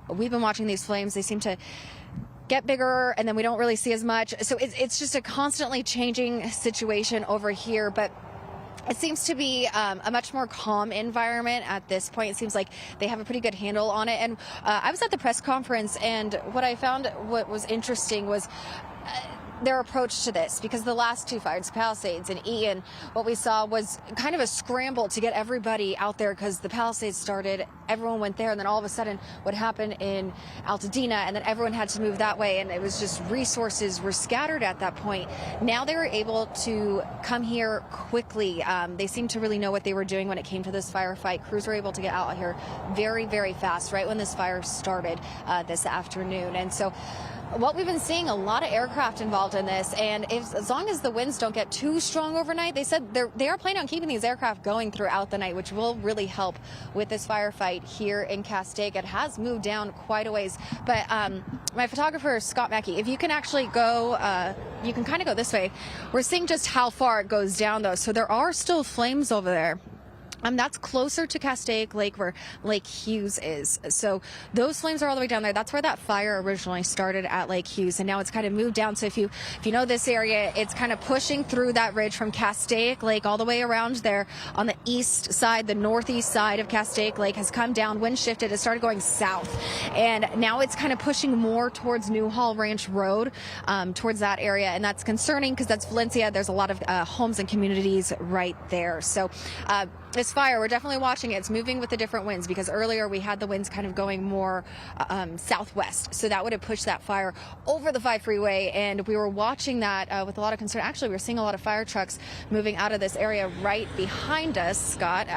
We've been watching these flames. They seem to get bigger, and then we don't really see as much. So it's just a constantly changing situation over here. But it seems to be a much more calm environment at this point. It seems like they have a pretty good handle on it. And I was at the press conference, and what I found what was interesting was their approach to this, because the last two fires, Palisades and Ian, what we saw was kind of a scramble to get everybody out there, because the Palisades started, everyone went there, and then all of a sudden what happened in Altadena, and then everyone had to move that way, and it was just resources were scattered at that point. Now they were able to come here quickly. They seemed to really know what they were doing when it came to this firefight. Crews were able to get out here very, very fast, right when this fire started this afternoon. And so what we've been seeing, a lot of aircraft involved in this, and as long as the winds don't get too strong overnight, they said they are planning on keeping these aircraft going throughout the night, which will really help with this firefight here in Castaic. It has moved down quite a ways, but my photographer, Scott Mackey, if you can actually go, you can kind of go this way. We're seeing just how far it goes down, though, so there are still flames over there. That's closer to Castaic Lake where Lake Hughes is. So those flames are all the way down there. That's where that fire originally started at Lake Hughes, and now it's kind of moved down. So if you know this area, it's kind of pushing through that ridge from Castaic Lake all the way around there on the east side. The northeast side of Castaic Lake has come down, wind shifted, it started going south, and now it's kind of pushing more towards Newhall Ranch Road, towards that area, and that's concerning because that's Valencia. There's a lot of homes and communities right there. So this fire, we're definitely watching it. It's moving with the different winds because earlier we had the winds kind of going more southwest. So that would have pushed that fire over the 5 freeway. And we were watching that with a lot of concern. Actually, we were seeing a lot of fire trucks moving out of this area right behind us, Scott.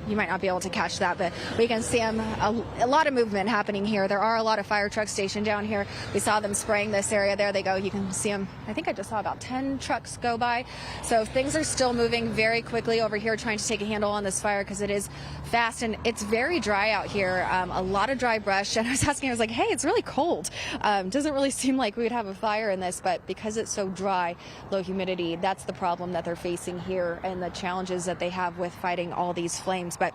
You might not be able to catch that, but we can see a lot of movement happening here. There are a lot of fire trucks stationed down here. We saw them spraying this area. There they go. You can see them. I think I just saw about 10 trucks go by. So things are still moving very quickly over here, trying to take a handle on this fire because it is fast and it's very dry out here. A lot of dry brush. And I was asking, I was like, hey, it's really cold. Doesn't really seem like we would have a fire in this, but because it's so dry, low humidity, that's the problem that they're facing here and the challenges that they have with fighting all these flames. But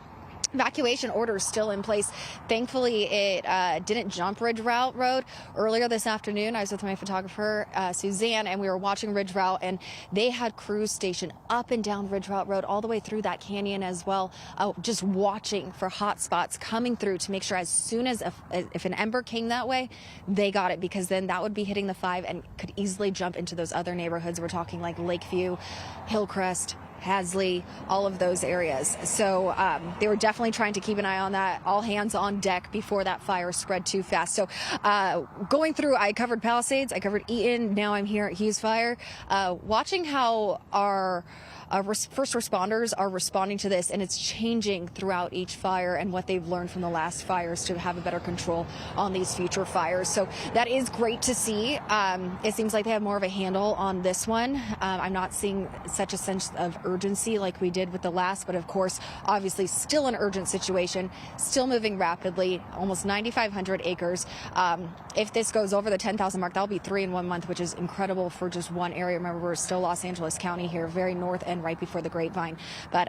evacuation orders still in place. Thankfully, it didn't jump Ridge Route Road. Earlier this afternoon, I was with my photographer, Suzanne, and we were watching Ridge Route, and they had crews stationed up and down Ridge Route Road, all the way through that canyon as well, just watching for hot spots coming through to make sure as soon as if an ember came that way, they got it, because then that would be hitting the 5 and could easily jump into those other neighborhoods. We're talking like Lakeview, Hillcrest, Hasley, all of those areas. So they were definitely trying to keep an eye on that, all hands on deck before that fire spread too fast. So going through, I covered Palisades, I covered Eaton, now I'm here at Hughes Fire, watching how our first responders are responding to this, and it's changing throughout each fire and what they've learned from the last fires to have a better control on these future fires. So that is great to see. It seems like they have more of a handle on this one. I'm not seeing such a sense of urgency like we did with the last, but of course, obviously still an urgent situation, still moving rapidly, almost 9,500 acres. If this goes over the 10,000 mark, that'll be 3 in 1 month, which is incredible for just one area. Remember, we're still Los Angeles County here, very north and right before the Grapevine. But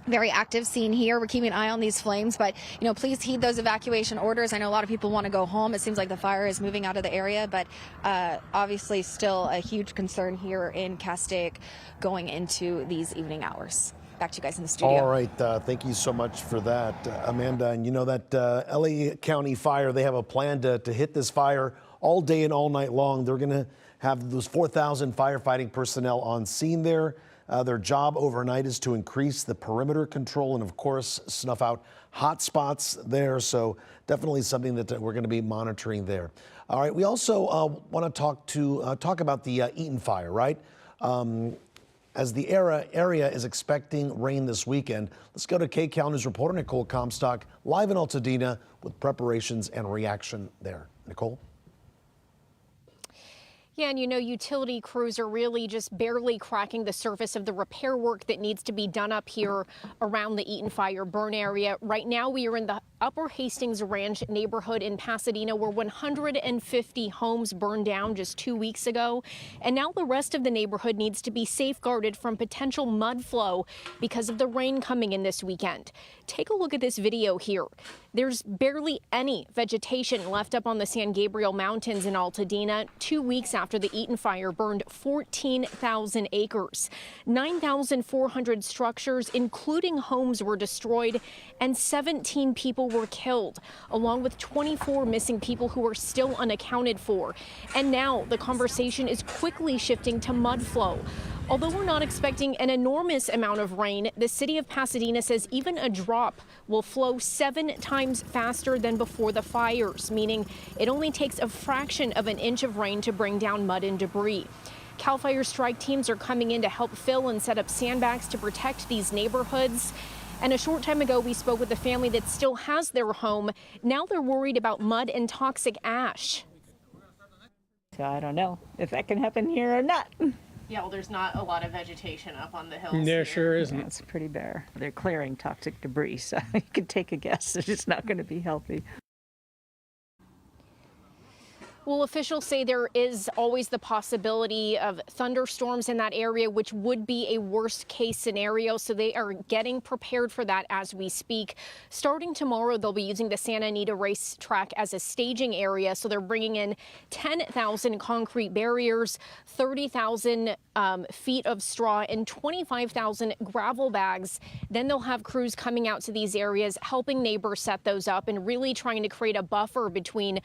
very active scene here. We're keeping an eye on these flames, but please heed those evacuation orders. I know a lot of people want to go home. It seems like the fire is moving out of the area, but obviously still a huge concern here in Castaic going into these evening hours. Back to you guys in the studio. All right, thank you so much for that, Amanda. And you know that LA County Fire, they have a plan to hit this fire all day and all night long. They're going to have those 4,000 firefighting personnel on scene there. Their job overnight is to increase the perimeter control and, of course, snuff out hot spots there. So definitely something that we're going to be monitoring there. All right, we also want to talk about the Eaton fire, right? As the area is expecting rain this weekend. Let's go to KCAL News reporter Nicole Comstock live in Altadena with preparations and reaction there. Nicole? Yeah, and utility crews are really just barely cracking the surface of the repair work that needs to be done up here around the Eaton Fire burn area. Right now, we are in the Upper Hastings Ranch neighborhood in Pasadena, where 150 homes burned down just 2 weeks ago. And now the rest of the neighborhood needs to be safeguarded from potential mud flow because of the rain coming in this weekend. Take a look at this video here. There's barely any vegetation left up on the San Gabriel Mountains in Altadena 2 weeks after the Eaton Fire burned 14,000 acres. 9,400 structures, including homes, were destroyed, and 17 people were killed, along with 24 missing people who are still unaccounted for. And now the conversation is quickly shifting to mud flow. Although we're not expecting an enormous amount of rain, the city of Pasadena says even a drop will flow 7 times faster than before the fires, meaning it only takes a fraction of an inch of rain to bring down mud and debris. CAL FIRE strike teams are coming in to help fill and set up sandbags to protect these neighborhoods. And a short time ago, we spoke with a family that still has their home. Now they're worried about mud and toxic ash. So I don't know if that can happen here or not. Yeah, well, there's not a lot of vegetation up on the hills. There sure isn't. It's pretty bare. They're clearing toxic debris, so you can take a guess that it's not going to be healthy. Well, officials say there is always the possibility of thunderstorms in that area, which would be a worst case scenario. So they are getting prepared for that as we speak. Starting tomorrow, they'll be using the Santa Anita racetrack as a staging area. So they're bringing in 10,000 concrete barriers, 30,000 feet of straw, and 25,000 gravel bags. Then they'll have crews coming out to these areas, helping neighbors set those up and really trying to create a buffer between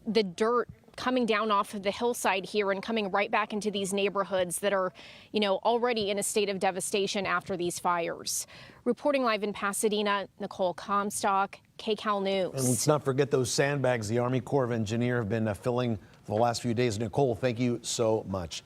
the dirt coming down off of the hillside here and coming right back into these neighborhoods that are, already in a state of devastation after these fires. Reporting live in Pasadena, Nicole Comstock, KCAL News. And let's not forget those sandbags the Army Corps of Engineers have been filling for the last few days. Nicole, thank you so much.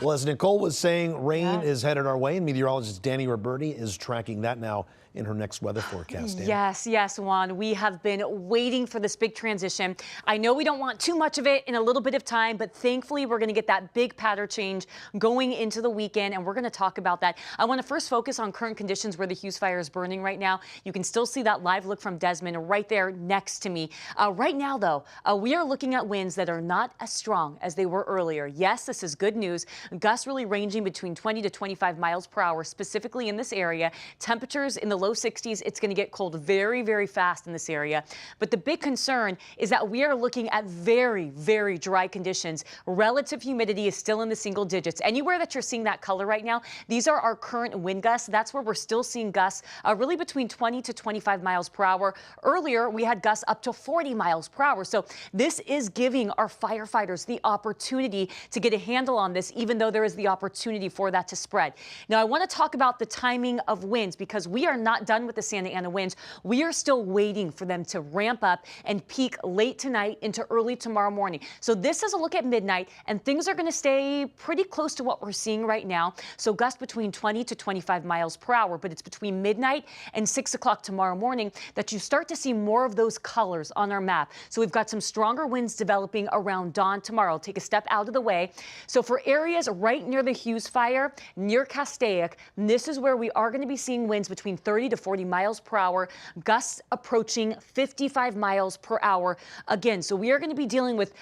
Well, as Nicole was saying, rain is headed our way, and meteorologist Danny Roberti is tracking that now in her next weather forecast. Danny. Yes, Juan. We have been waiting for this big transition. I know we don't want too much of it in a little bit of time, but thankfully we're going to get that big pattern change going into the weekend, and we're going to talk about that. I want to first focus on current conditions where the Hughes Fire is burning right now. You can still see that live look from Desmond right there next to me. Right now, though, we are looking at winds that are not as strong as they were earlier. Yes, this is good news. Gusts really ranging between 20 to 25 miles per hour, specifically in this area. Temperatures in the low 60s. It's going to get cold very, very fast in this area. But the big concern is that we are looking at very, very dry conditions. Relative humidity is still in the single digits. Anywhere that you're seeing that color right now, these are our current wind gusts. That's where we're still seeing gusts really between 20 to 25 miles per hour. Earlier, we had gusts up to 40 miles per hour. So this is giving our firefighters the opportunity to get a handle on this, even though there is the opportunity for that to spread. Now, I want to talk about the timing of winds because we are not done with the Santa Ana winds. We are still waiting for them to ramp up and peak late tonight into early tomorrow morning. So this is a look at midnight, and things are going to stay pretty close to what we're seeing right now. So gusts between 20 to 25 miles per hour, but it's between midnight and 6 o'clock tomorrow morning that you start to see more of those colors on our map. So we've got some stronger winds developing around dawn tomorrow. I'll take a step out of the way. So for areas right near the Hughes Fire, near Castaic, this is where we are going to be seeing winds between 30 to 40 miles per hour, gusts approaching 55 miles per hour. Again, so we are going to be dealing with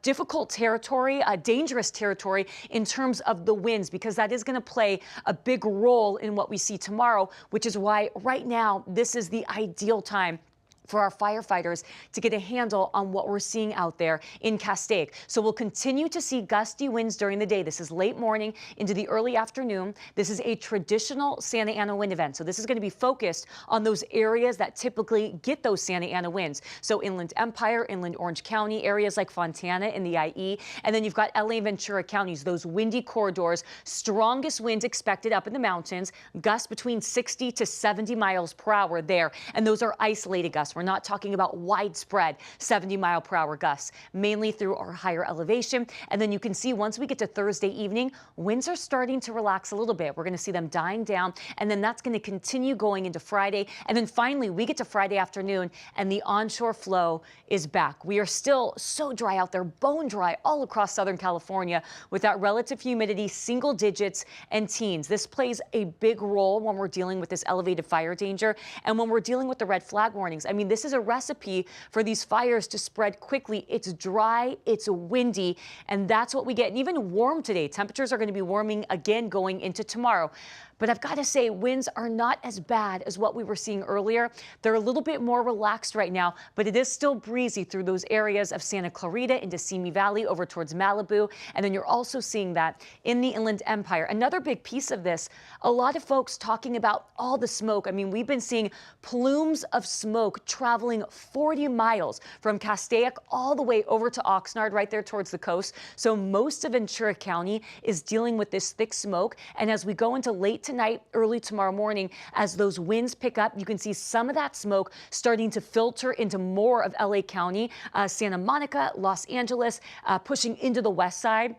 difficult territory, dangerous territory in terms of the winds, because that is going to play a big role in what we see tomorrow, which is why right now this is the ideal time for our firefighters to get a handle on what we're seeing out there in Castaic. So we'll continue to see gusty winds during the day. This is late morning into the early afternoon. This is a traditional Santa Ana wind event. So this is going to be focused on those areas that typically get those Santa Ana winds. So Inland Empire, Inland Orange County, areas like Fontana in the IE, and then you've got LA and Ventura counties, those windy corridors, strongest winds expected up in the mountains, gusts between 60 to 70 miles per hour there. And those are isolated gusts. We're not talking about widespread 70-mile-per-hour gusts, mainly through our higher elevation. And then you can see once we get to Thursday evening, winds are starting to relax a little bit. We're going to see them dying down, and then that's going to continue going into Friday. And then finally, we get to Friday afternoon, and the onshore flow is back. We are still so dry out there, bone dry all across Southern California with that relative humidity, single digits and teens. This plays a big role when we're dealing with this elevated fire danger and when we're dealing with the red flag warnings. I mean, this is a recipe for these fires to spread quickly. It's dry, it's windy, and that's what we get. And even warm today. Temperatures are going to be warming again going into tomorrow. But I've got to say, winds are not as bad as what we were seeing earlier. They're a little bit more relaxed right now, but it is still breezy through those areas of Santa Clarita into Simi Valley over towards Malibu. And then you're also seeing that in the Inland Empire. Another big piece of this, a lot of folks talking about all the smoke. I mean, we've been seeing plumes of smoke traveling 40 miles from Castaic all the way over to Oxnard, right there towards the coast. So most of Ventura County is dealing with this thick smoke. And as we go into late tonight, early tomorrow morning, as those winds pick up, you can see some of that smoke starting to filter into more of LA County, Santa Monica, Los Angeles, pushing into the west side.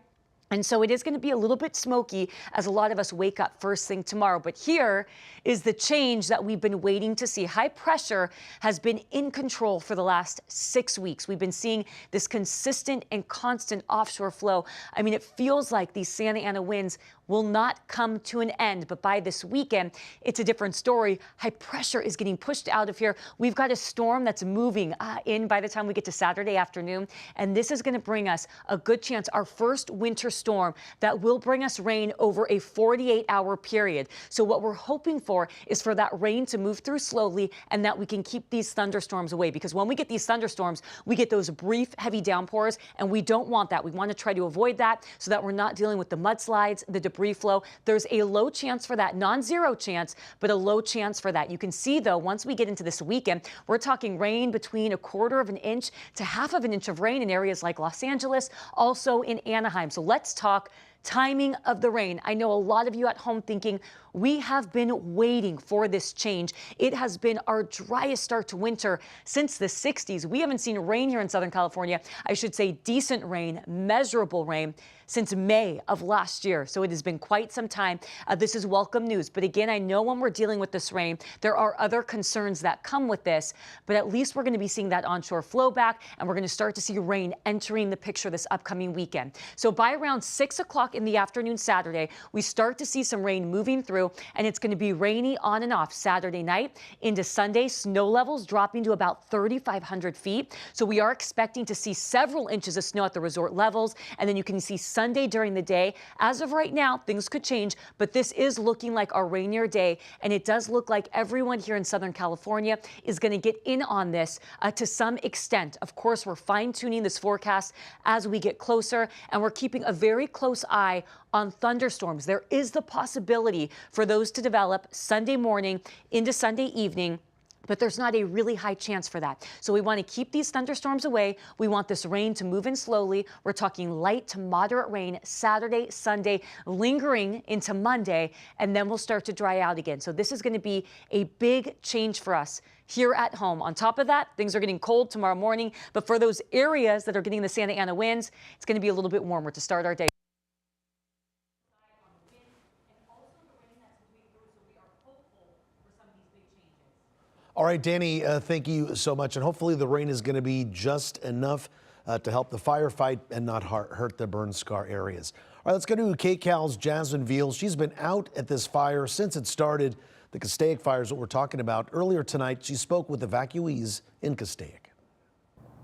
And so it is going to be a little bit smoky as a lot of us wake up first thing tomorrow. But here is the change that we've been waiting to see. High pressure has been in control for the last 6 weeks. We've been seeing this consistent and constant offshore flow. I mean, it feels like these Santa Ana winds will not come to an end. But by this weekend, it's a different story. High pressure is getting pushed out of here. We've got a storm that's moving in by the time we get to Saturday afternoon. And this is going to bring us a good chance, our first winter storm that will bring us rain over a 48-hour period. So what we're hoping for is for that rain to move through slowly and that we can keep these thunderstorms away. Because when we get these thunderstorms, we get those brief, heavy downpours, and we don't want that. We want to try to avoid that so that we're not dealing with the mudslides, the debris flow. There's a low chance for that, non-zero chance, but a low chance for that. You can see, though, once we get into this weekend, we're talking rain between 1/4 of an inch to 1/2 of an inch of rain in areas like Los Angeles, also in Anaheim. So let's talk timing of the rain. I know a lot of you at home thinking, we have been waiting for this change. It has been our driest start to winter since the 60s. We haven't seen rain here in Southern California. I should say decent rain, measurable rain, since May of last year. So it has been quite some time. This is welcome news. But again, I know when we're dealing with this rain, there are other concerns that come with this, but at least we're going to be seeing that onshore flow back, and we're going to start to see rain entering the picture this upcoming weekend. So by around 6 o'clock in the afternoon Saturday, we start to see some rain moving through, and it's going to be rainy on and off Saturday night into Sunday. Snow levels dropping to about 3,500 feet. So we are expecting to see several inches of snow at the resort levels, and then you can see Sunday during the day. As of right now, things could change, but this is looking like a rainier day, and it does look like everyone here in Southern California is going to get in on this to some extent. Of course, we're fine-tuning this forecast as we get closer, and we're keeping a very close eye on thunderstorms. There is the possibility for those to develop Sunday morning into Sunday evening, but there's not a really high chance for that. So we want to keep these thunderstorms away. We want this rain to move in slowly. We're talking light to moderate rain Saturday, Sunday, lingering into Monday, and then we'll start to dry out again. So this is going to be a big change for us here at home. On top of that, things are getting cold tomorrow morning, but for those areas that are getting the Santa Ana winds, it's going to be a little bit warmer to start our day. All right, Danny, thank you so much. And hopefully the rain is going to be just enough to help the firefight and not hurt the burn scar areas. All right, let's go to KCAL's Jasmine Veal. She's been out at this fire since it started. The Castaic fire is what we're talking about. Earlier tonight, she spoke with evacuees in Castaic.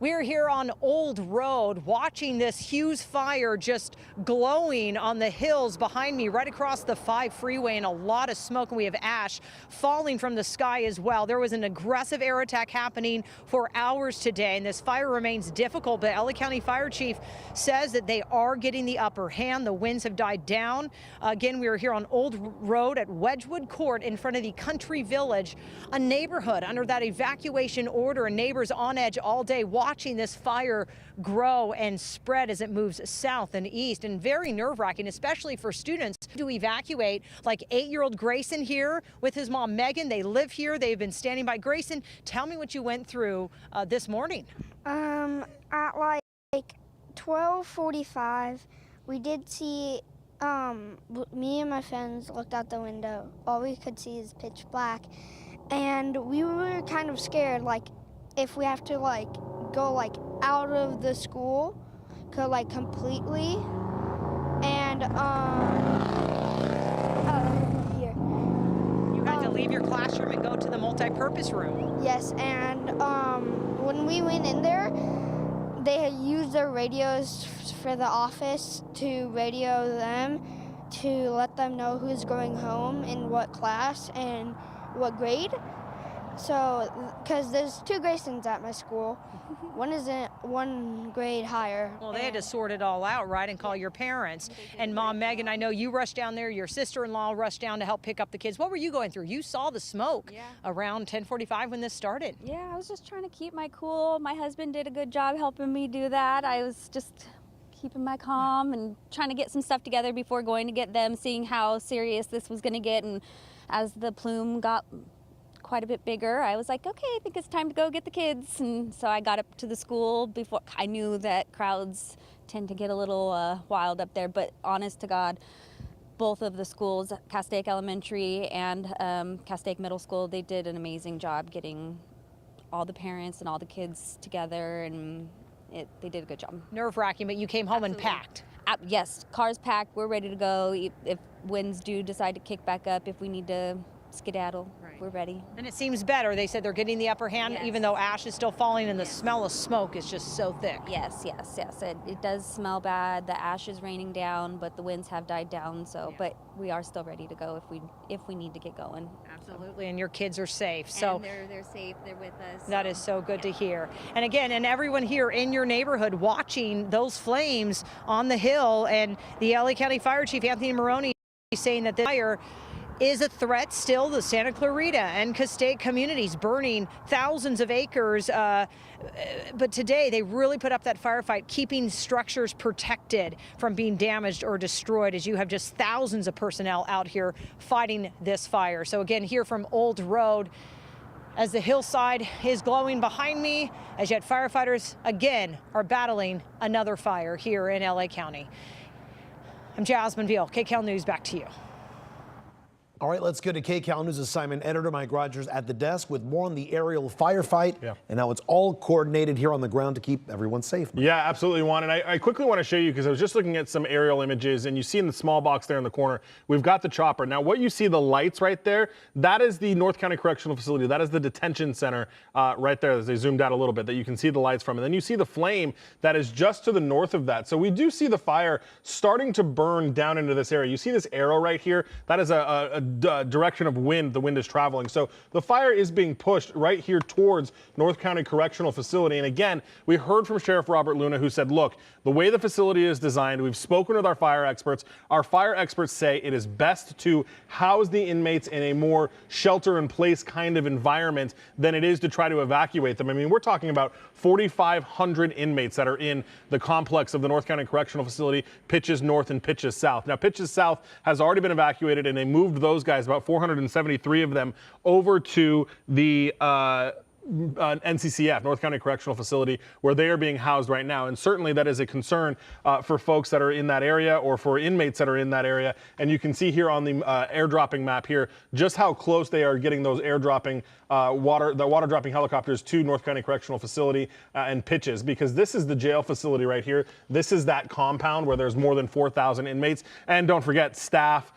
We're here on Old Road watching this Hughes Fire just glowing on the hills behind me right across the 5 freeway, and a lot of smoke, and we have ash falling from the sky as well. There was an aggressive air attack happening for hours today, and this fire remains difficult, but LA County Fire Chief says that they are getting the upper hand. The winds have died down. Again, we are here on Old Road at Wedgwood Court in front of the Country Village, a neighborhood under that evacuation order, and neighbors on edge all day watching this fire grow and spread as it moves south and east, and very nerve-wracking, especially for students to evacuate. Like 8-year-old Grayson here with his mom Megan. They live here. They've been standing by. Grayson, tell me what you went through this morning. At like 12:45, we did see me and my friends looked out the window. All we could see is pitch black, and we were kind of scared, like if we have to like go like out of the school, like completely, and here. You had to leave your classroom and go to the multi-purpose room. Yes, and when we went in there, they had used their radios for the office to radio them to let them know who's going home in what class and what grade. So, because there's 2 Graysons at my school. One is in 1 grade higher. Well, they had to sort it all out, right, and call your parents. And Mom Megan, I know you rushed down there. Your sister-in-law rushed down to help pick up the kids. What were you going through? You saw the smoke around 10:45 when this started. Yeah, I was just trying to keep my cool. My husband did a good job helping me do that. I was just keeping my calm and trying to get some stuff together before going to get them, seeing how serious this was going to get. And as the plume got quite a bit bigger, I was like, okay, I think it's time to go get the kids. And so I got up to the school before I knew that crowds tend to get a little wild up there, but honest to God, both of the schools, Castaic Elementary and Castaic Middle School, they did an amazing job getting all the parents and all the kids together, and they did a good job. Nerve-wracking, but you came home and packed. Yes, cars packed, we're ready to go. If winds do decide to kick back up, if we need to skedaddle, we're ready. And it seems better. They said they're getting the upper hand, even though ash is still falling and the smell of smoke is just so thick. Yes. It does smell bad. The ash is raining down, but the winds have died down. So, but we are still ready to go if we need to get going. Absolutely, and your kids are safe. So and they're safe. They're with us. That is so good to hear. And again, and everyone here in your neighborhood watching those flames on the hill, and the LA County Fire Chief Anthony Maroney saying that the fire is a threat still to Santa Clarita and Castaic communities, burning thousands of acres. But today they really put up that firefight, keeping structures protected from being damaged or destroyed, as you have just thousands of personnel out here fighting this fire. So again, here from Old Road, as the hillside is glowing behind me, as yet firefighters again are battling another fire here in LA County. I'm Jasmine Veal, KCAL News, back to you. All right, let's go to KCAL News assignment editor Mike Rogers at the desk with more on the aerial firefight and how it's all coordinated here on the ground to keep everyone safe. Yeah, absolutely, Juan. And I quickly want to show you, because I was just looking at some aerial images, and you see in the small box there in the corner, we've got the chopper. Now, what you see, the lights right there, that is the North County Correctional Facility. That is the detention center right there, as they zoomed out a little bit, that you can see the lights from. And then you see the flame that is just to the north of that. So we do see the fire starting to burn down into this area. You see this arrow right here? That is a direction of wind the wind is traveling. So the fire is being pushed right here towards North County Correctional Facility. And again, we heard from Sheriff Robert Luna, who said, look, the way the facility is designed, we've spoken with our fire experts. Our fire experts say it is best to house the inmates in a more shelter-in-place kind of environment than it is to try to evacuate them. I mean, we're talking about 4,500 inmates that are in the complex of the North County Correctional Facility, Pitches North and Pitches South. Now, Pitches South has already been evacuated, and they moved those guys, about 473 of them, over to the NCCF, North County Correctional Facility, where they are being housed right now. And certainly that is a concern for folks that are in that area, or for inmates that are in that area. And you can see here on the airdropping map here just how close they are getting those airdropping water dropping helicopters to North County Correctional Facility and Pitches, because this is the jail facility right here. This is that compound where there's more than 4,000 inmates. And don't forget, staff,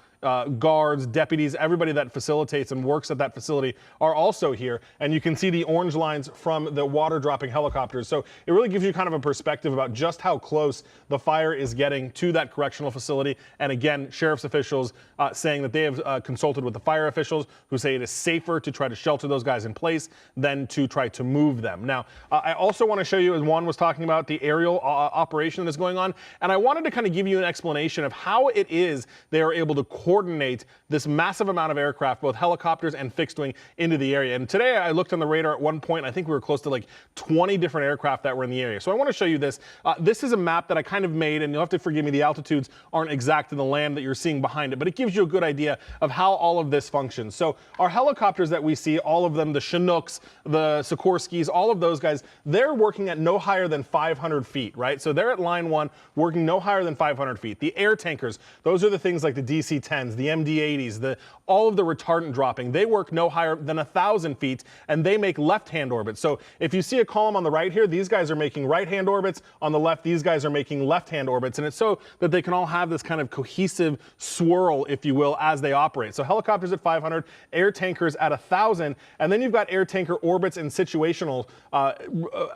guards, deputies, everybody that facilitates and works at that facility are also here. And you can see the orange lines from the water dropping helicopters. So it really gives you kind of a perspective about just how close the fire is getting to that correctional facility. And again, sheriff's officials saying that they have consulted with the fire officials, who say it is safer to try to shelter those guys in place than to try to move them. Now, I also want to show you, as Juan was talking about, the aerial operation that is going on. And I wanted to kind of give you an explanation of how it is they are able to coordinate this massive amount of aircraft, both helicopters and fixed wing, into the area. And today I looked on the radar at one point, I think we were close to like 20 different aircraft that were in the area. So I want to show you this. This is a map that I kind of made, and you'll have to forgive me, the altitudes aren't exact in the land that you're seeing behind it, but it gives you a good idea of how all of this functions. So our helicopters that we see, all of them, the Chinooks, the Sikorskis, all of those guys, they're working at no higher than 500 feet, right? So they're at line one, working no higher than 500 feet. The air tankers, those are the things like the DC-10s, the MD-80s, all of the retardant dropping, they work no higher than 1,000 feet, and they make left-hand orbits. So if you see a column on the right here, these guys are making right-hand orbits. On the left, these guys are making left-hand orbits, and it's so that they can all have this kind of cohesive swirl, if you will, as they operate. So helicopters at 500, air tankers at 1,000, and then you've got air tanker orbits and situational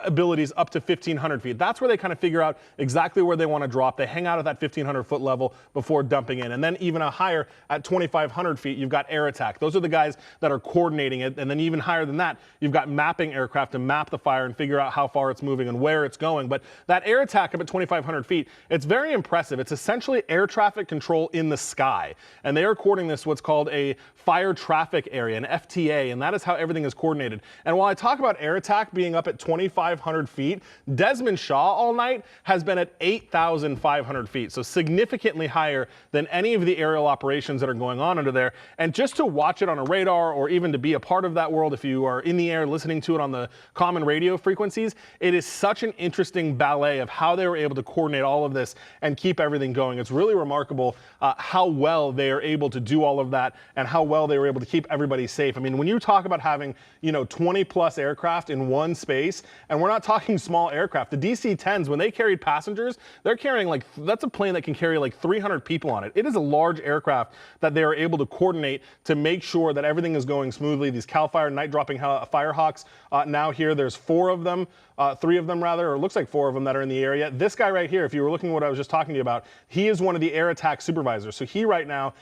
abilities up to 1,500 feet. That's where they kind of figure out exactly where they want to drop. They hang out at that 1,500-foot level before dumping in, and then even a higher at 2,500 feet, you've got air attack. Those are the guys that are coordinating it. And then even higher than that, you've got mapping aircraft to map the fire and figure out how far it's moving and where it's going. But that air attack up at 2,500 feet, it's very impressive. It's essentially air traffic control in the sky. And they are coordinating this, what's called a fire traffic area, an FTA, and that is how everything is coordinated. And while I talk about air attack being up at 2,500 feet, Desmond Shaw all night has been at 8,500 feet, so significantly higher than any of the aerial operations operations that are going on under there. And just to watch it on a radar, or even to be a part of that world, if you are in the air listening to it on the common radio frequencies, it is such an interesting ballet of how they were able to coordinate all of this and keep everything going. It's really remarkable how well they are able to do all of that and how well they were able to keep everybody safe. I mean, when you talk about having, 20 plus aircraft in one space, and we're not talking small aircraft, the DC-10s, when they carried passengers, they're carrying that's a plane that can carry 300 people on it. It is a large aircraft that they are able to coordinate to make sure that everything is going smoothly. These CAL FIRE night dropping Firehawks, now here, there's 4 of them, 3 of them rather, or it looks like 4 of them that are in the area. This guy right here, if you were looking at what I was just talking to you about, he is one of the air attack supervisors. So he right now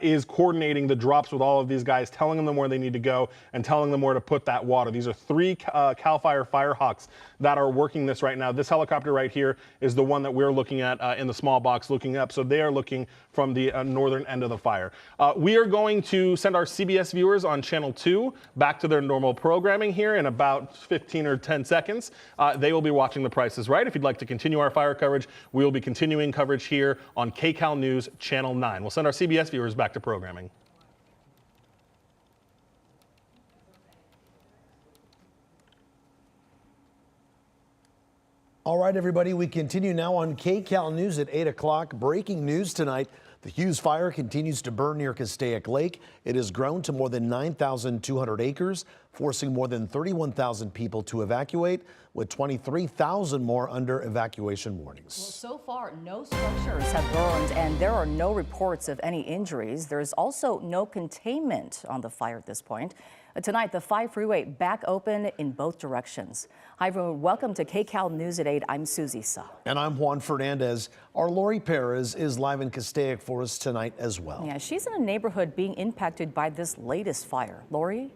is coordinating the drops with all of these guys, telling them where they need to go and telling them where to put that water. These are 3 CAL FIRE Firehawks that are working this right now. This helicopter right here is the one that we're looking at in the small box looking up. So they are looking from the northern end of the fire. We are going to send our CBS viewers on channel 2 back to their normal programming here in about 15 or 10 seconds. They will be watching The Price is Right. If you'd like to continue our fire coverage, we will be continuing coverage here on KCAL News Channel 9. We'll send our CBS viewers back to programming. All right, everybody, we continue now on KCAL News at 8 o'clock. Breaking news tonight. The Hughes Fire continues to burn near Castaic Lake. It has grown to more than 9,200 acres, forcing more than 31,000 people to evacuate, with 23,000 more under evacuation warnings. Well, so far, no structures have burned, and there are no reports of any injuries. There's also no containment on the fire at this point. Tonight, the 5 freeway back open in both directions. Hi, everyone. Welcome to KCAL News at 8. I'm Susie Sa. And I'm Juan Fernandez. Our Lori Perez is live in Castaic for us tonight as well. Yeah, she's in a neighborhood being impacted by this latest fire. Lori?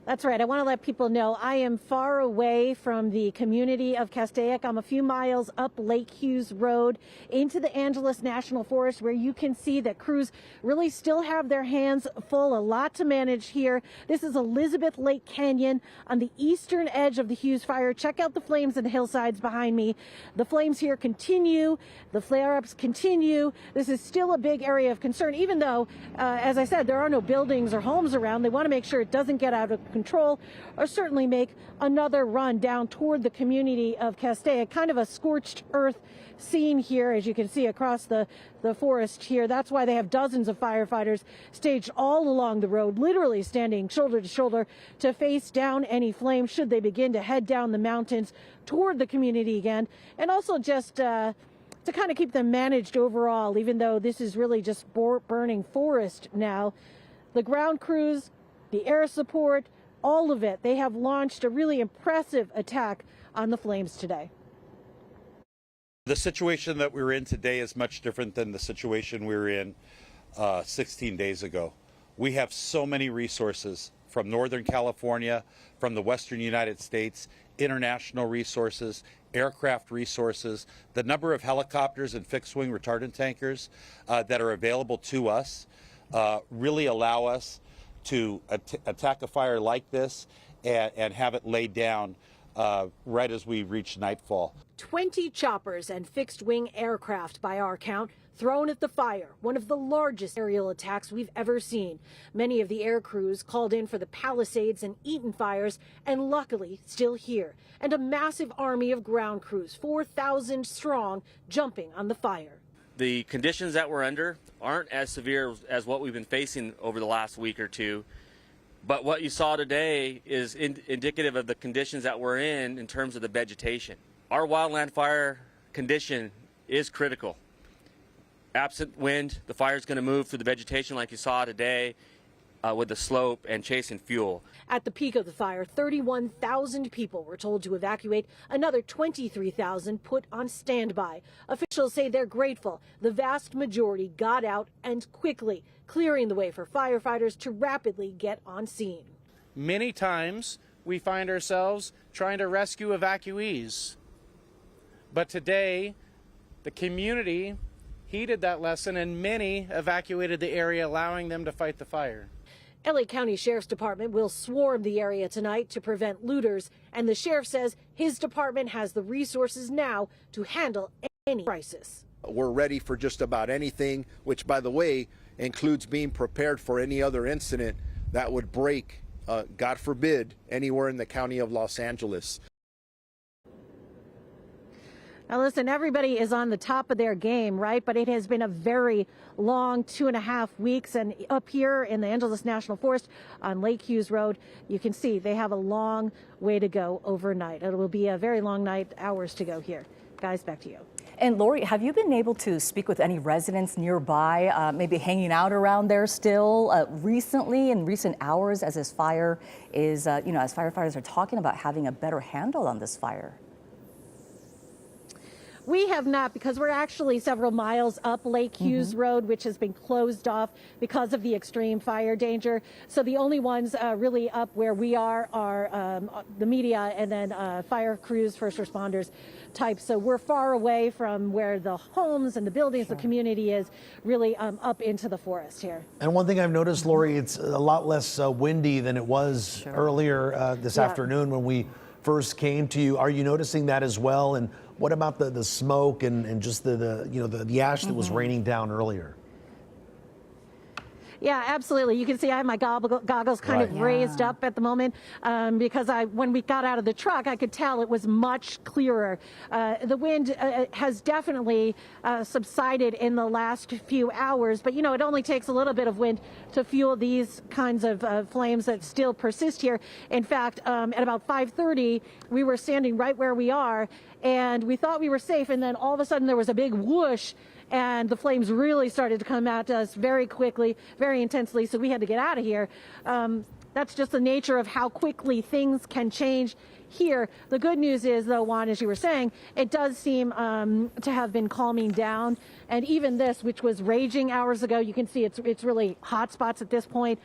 That's right. I want to let people know I am far away from the community of Castaic. I'm a few miles up Lake Hughes Road into the Angeles National Forest, where you can see that crews really still have their hands full. A lot to manage here. This is Elizabeth Lake Canyon on the eastern edge of the Hughes Fire. Check out the flames in the hillsides behind me. The flames here continue. The flare-ups continue. This is still a big area of concern, even though, as I said, there are no buildings or homes around. They want to make sure it doesn't get out of control, or certainly make another run down toward the community of Castaic. Kind of a scorched earth scene here, as you can see across the forest here. That's why they have dozens of firefighters staged all along the road, literally standing shoulder to shoulder to face down any flames should they begin to head down the mountains toward the community again, and also just to kind of keep them managed overall, even though this is really just burning forest now. The ground crews, the air support, all of it, they have launched a really impressive attack on the flames today. The situation that we're in today is much different than the situation we were in 16 days ago. We have so many resources from Northern California, from the Western United States, international resources, aircraft resources, the number of helicopters and fixed-wing retardant tankers that are available to us really allow us to attack a fire like this and have it laid down right as we reach nightfall. 20 choppers and fixed-wing aircraft, by our count, thrown at the fire, one of the largest aerial attacks we've ever seen. Many of the air crews called in for the Palisades and Eaton fires, and luckily still here. And a massive army of ground crews, 4,000 strong, jumping on the fire. The conditions that we're under aren't as severe as what we've been facing over the last week or two, but what you saw today is indicative of the conditions that we're in terms of the vegetation. Our wildland fire condition is critical. Absent wind, the fire is going to move through the vegetation like you saw today with the slope and chasing fuel. At the peak of the fire, 31,000 people were told to evacuate, another 23,000 put on standby. Officials say they're grateful the vast majority got out and quickly, clearing the way for firefighters to rapidly get on scene. Many times we find ourselves trying to rescue evacuees, but today the community heeded that lesson and many evacuated the area, allowing them to fight the fire. LA County Sheriff's Department will swarm the area tonight to prevent looters, and the sheriff says his department has the resources now to handle any crisis. We're ready for just about anything, which, by the way, includes being prepared for any other incident that would break, God forbid, anywhere in the county of Los Angeles. Now listen, everybody is on the top of their game, right? But it has been a very long 2.5 weeks. And up here in the Angeles National Forest on Lake Hughes Road, you can see they have a long way to go overnight. It will be a very long night, hours to go here. Guys, back to you. And Lori, have you been able to speak with any residents nearby, maybe hanging out around there still recently, in recent hours, as this fire is, as firefighters are talking about having a better handle on this fire? We have not, because we're actually several miles up Lake Hughes Road, which has been closed off because of the extreme fire danger. So the only ones really up where we are the media and then fire crews, first responders type. So we're far away from where the homes and the buildings, the community is really up into the forest here. And one thing I've noticed, Lori, it's a lot less windy than it was earlier this afternoon when we first came to you. Are you noticing that as well? And what about the smoke and just the ash that was raining down earlier? Yeah, absolutely. You can see I have my goggles kind of raised up at the moment because when we got out of the truck, I could tell it was much clearer. The wind has definitely subsided in the last few hours, but it only takes a little bit of wind to fuel these kinds of flames that still persist here. In fact, at about 5:30, we were standing right where we are, and we thought we were safe, and then all of a sudden there was a big whoosh, and the flames really started to come at us very quickly, very intensely, so we had to get out of here. That's just the nature of how quickly things can change here. The good news is, though, Juan, as you were saying, it does seem to have been calming down. And even this, which was raging hours ago, you can see it's really hot spots at this point.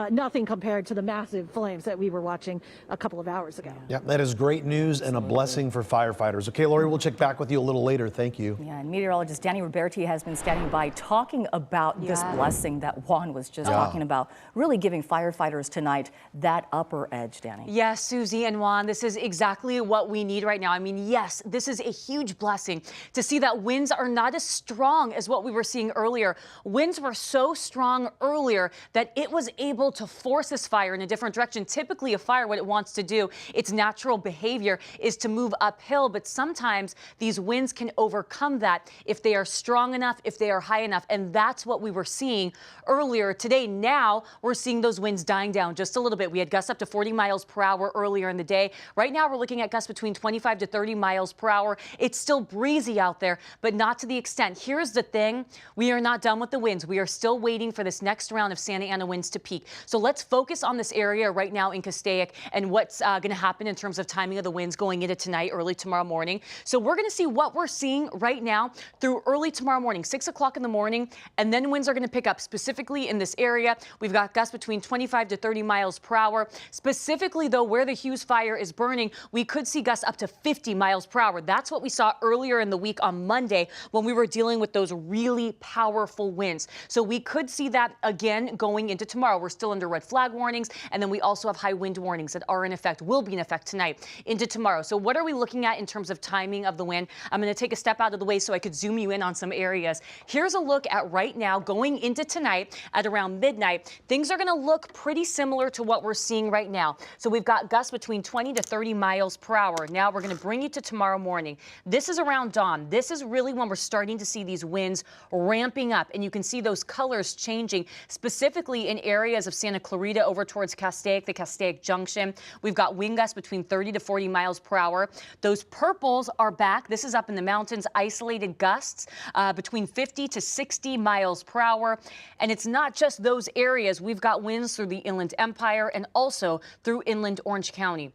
Nothing compared to the massive flames that we were watching a couple of hours ago. Yeah, that is great news and a blessing for firefighters. Okay, Lori, we'll check back with you a little later. Thank you. Yeah, and meteorologist Danny Roberti has been standing by talking about this blessing that Juan was just talking about, really giving firefighters tonight that upper edge, Danny. Yes, Susie and Juan, this is exactly what we need right now. I mean, yes, this is a huge blessing to see that winds are not as strong as what we were seeing earlier. Winds were so strong earlier that it was able to force this fire in a different direction. Typically, a fire, what it wants to do, its natural behavior is to move uphill, but sometimes these winds can overcome that if they are strong enough, if they are high enough, and that's what we were seeing earlier today. Now we're seeing those winds dying down just a little bit. We had gusts up to 40 miles per hour earlier in the day. Right now we're looking at gusts between 25 to 30 miles per hour. It's still breezy out there, but not to the extent. Here's the thing. We are not done with the winds. We are still waiting for this next round of Santa Ana winds to peak. So let's focus on this area right now in Castaic and what's going to happen in terms of timing of the winds going into tonight, early tomorrow morning. So we're going to see what we're seeing right now through early tomorrow morning, 6 o'clock in the morning, and then winds are going to pick up specifically in this area. We've got gusts between 25 to 30 miles per hour. Specifically, though, where the Hughes Fire is burning, we could see gusts up to 50 miles per hour. That's what we saw earlier in the week on Monday when we were dealing with those really powerful winds. So we could see that again going into tomorrow. We're still under red flag warnings, and then we also have high wind warnings that are in effect, will be in effect tonight into tomorrow. So what are we looking at in terms of timing of the wind? I'm going to take a step out of the way so I could zoom you in on some areas. Here's a look at right now going into tonight at around midnight. Things are going to look pretty similar to what we're seeing right now. So we've got gusts between 20 to 30 miles per hour. Now we're going to bring you to tomorrow morning. This is around dawn. This is really when we're starting to see these winds ramping up, and you can see those colors changing specifically in areas of Santa Clarita over towards Castaic, the Castaic Junction. We've got wind gusts between 30 to 40 miles per hour. Those purples are back. This is up in the mountains, isolated gusts between 50 to 60 miles per hour. And it's not just those areas. We've got winds through the Inland Empire and also through inland Orange County.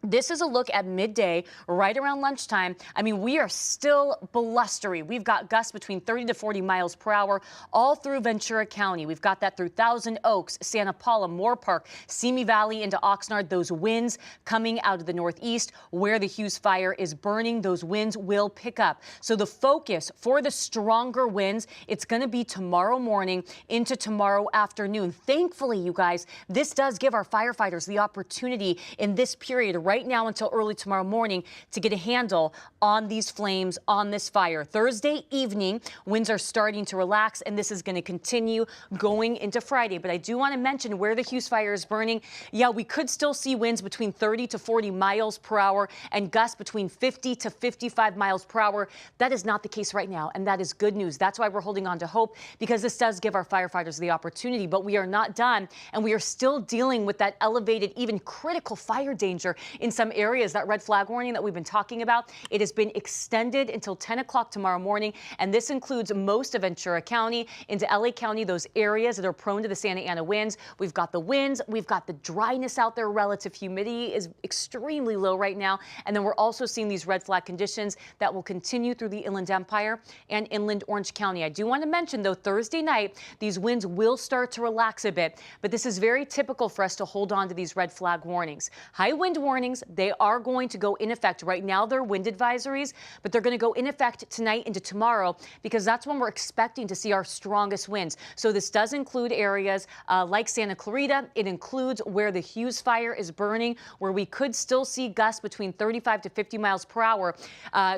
This is a look at midday, right around lunchtime. I mean, we are still blustery. We've got gusts between 30 to 40 miles per hour all through Ventura County. We've got that through Thousand Oaks, Santa Paula, Moore Park, Simi Valley into Oxnard. Those winds coming out of the northeast where the Hughes Fire is burning, those winds will pick up. So the focus for the stronger winds, it's going to be tomorrow morning into tomorrow afternoon. Thankfully, you guys, this does give our firefighters the opportunity in this period right right now until early tomorrow morning to get a handle on these flames, on this fire. Thursday evening, winds are starting to relax, and this is going to continue going into Friday. But I do want to mention where the Hughes Fire is burning. Yeah, we could still see winds between 30 to 40 miles per hour and gusts between 50 to 55 miles per hour. That is not the case right now, and that is good news. That's why we're holding on to hope, because this does give our firefighters the opportunity. But we are not done, and we are still dealing with that elevated, even critical fire danger in some areas. That red flag warning that we've been talking about, it has been extended until 10 o'clock tomorrow morning, and this includes most of Ventura County into LA County, those areas that are prone to the Santa Ana winds. We've got the winds, we've got the dryness out there. Relative humidity is extremely low right now, and then we're also seeing these red flag conditions that will continue through the Inland Empire and inland Orange County. I do want to mention, though, Thursday night, these winds will start to relax a bit, but this is very typical for us to hold on to these red flag warnings. High wind warnings, they are going to go in effect. Right now, they're wind advisories, but they're going to go in effect tonight into tomorrow, because that's when we're expecting to see our strongest winds. So this does include areas like Santa Clarita. It includes where the Hughes Fire is burning, where we could still see gusts between 35 to 50 miles per hour.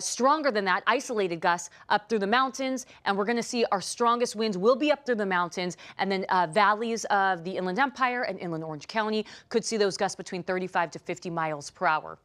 Stronger than that, isolated gusts up through the mountains, and we're going to see our strongest winds will be up through the mountains, and then valleys of the Inland Empire and inland Orange County could see those gusts between 35 to 50 miles per hour.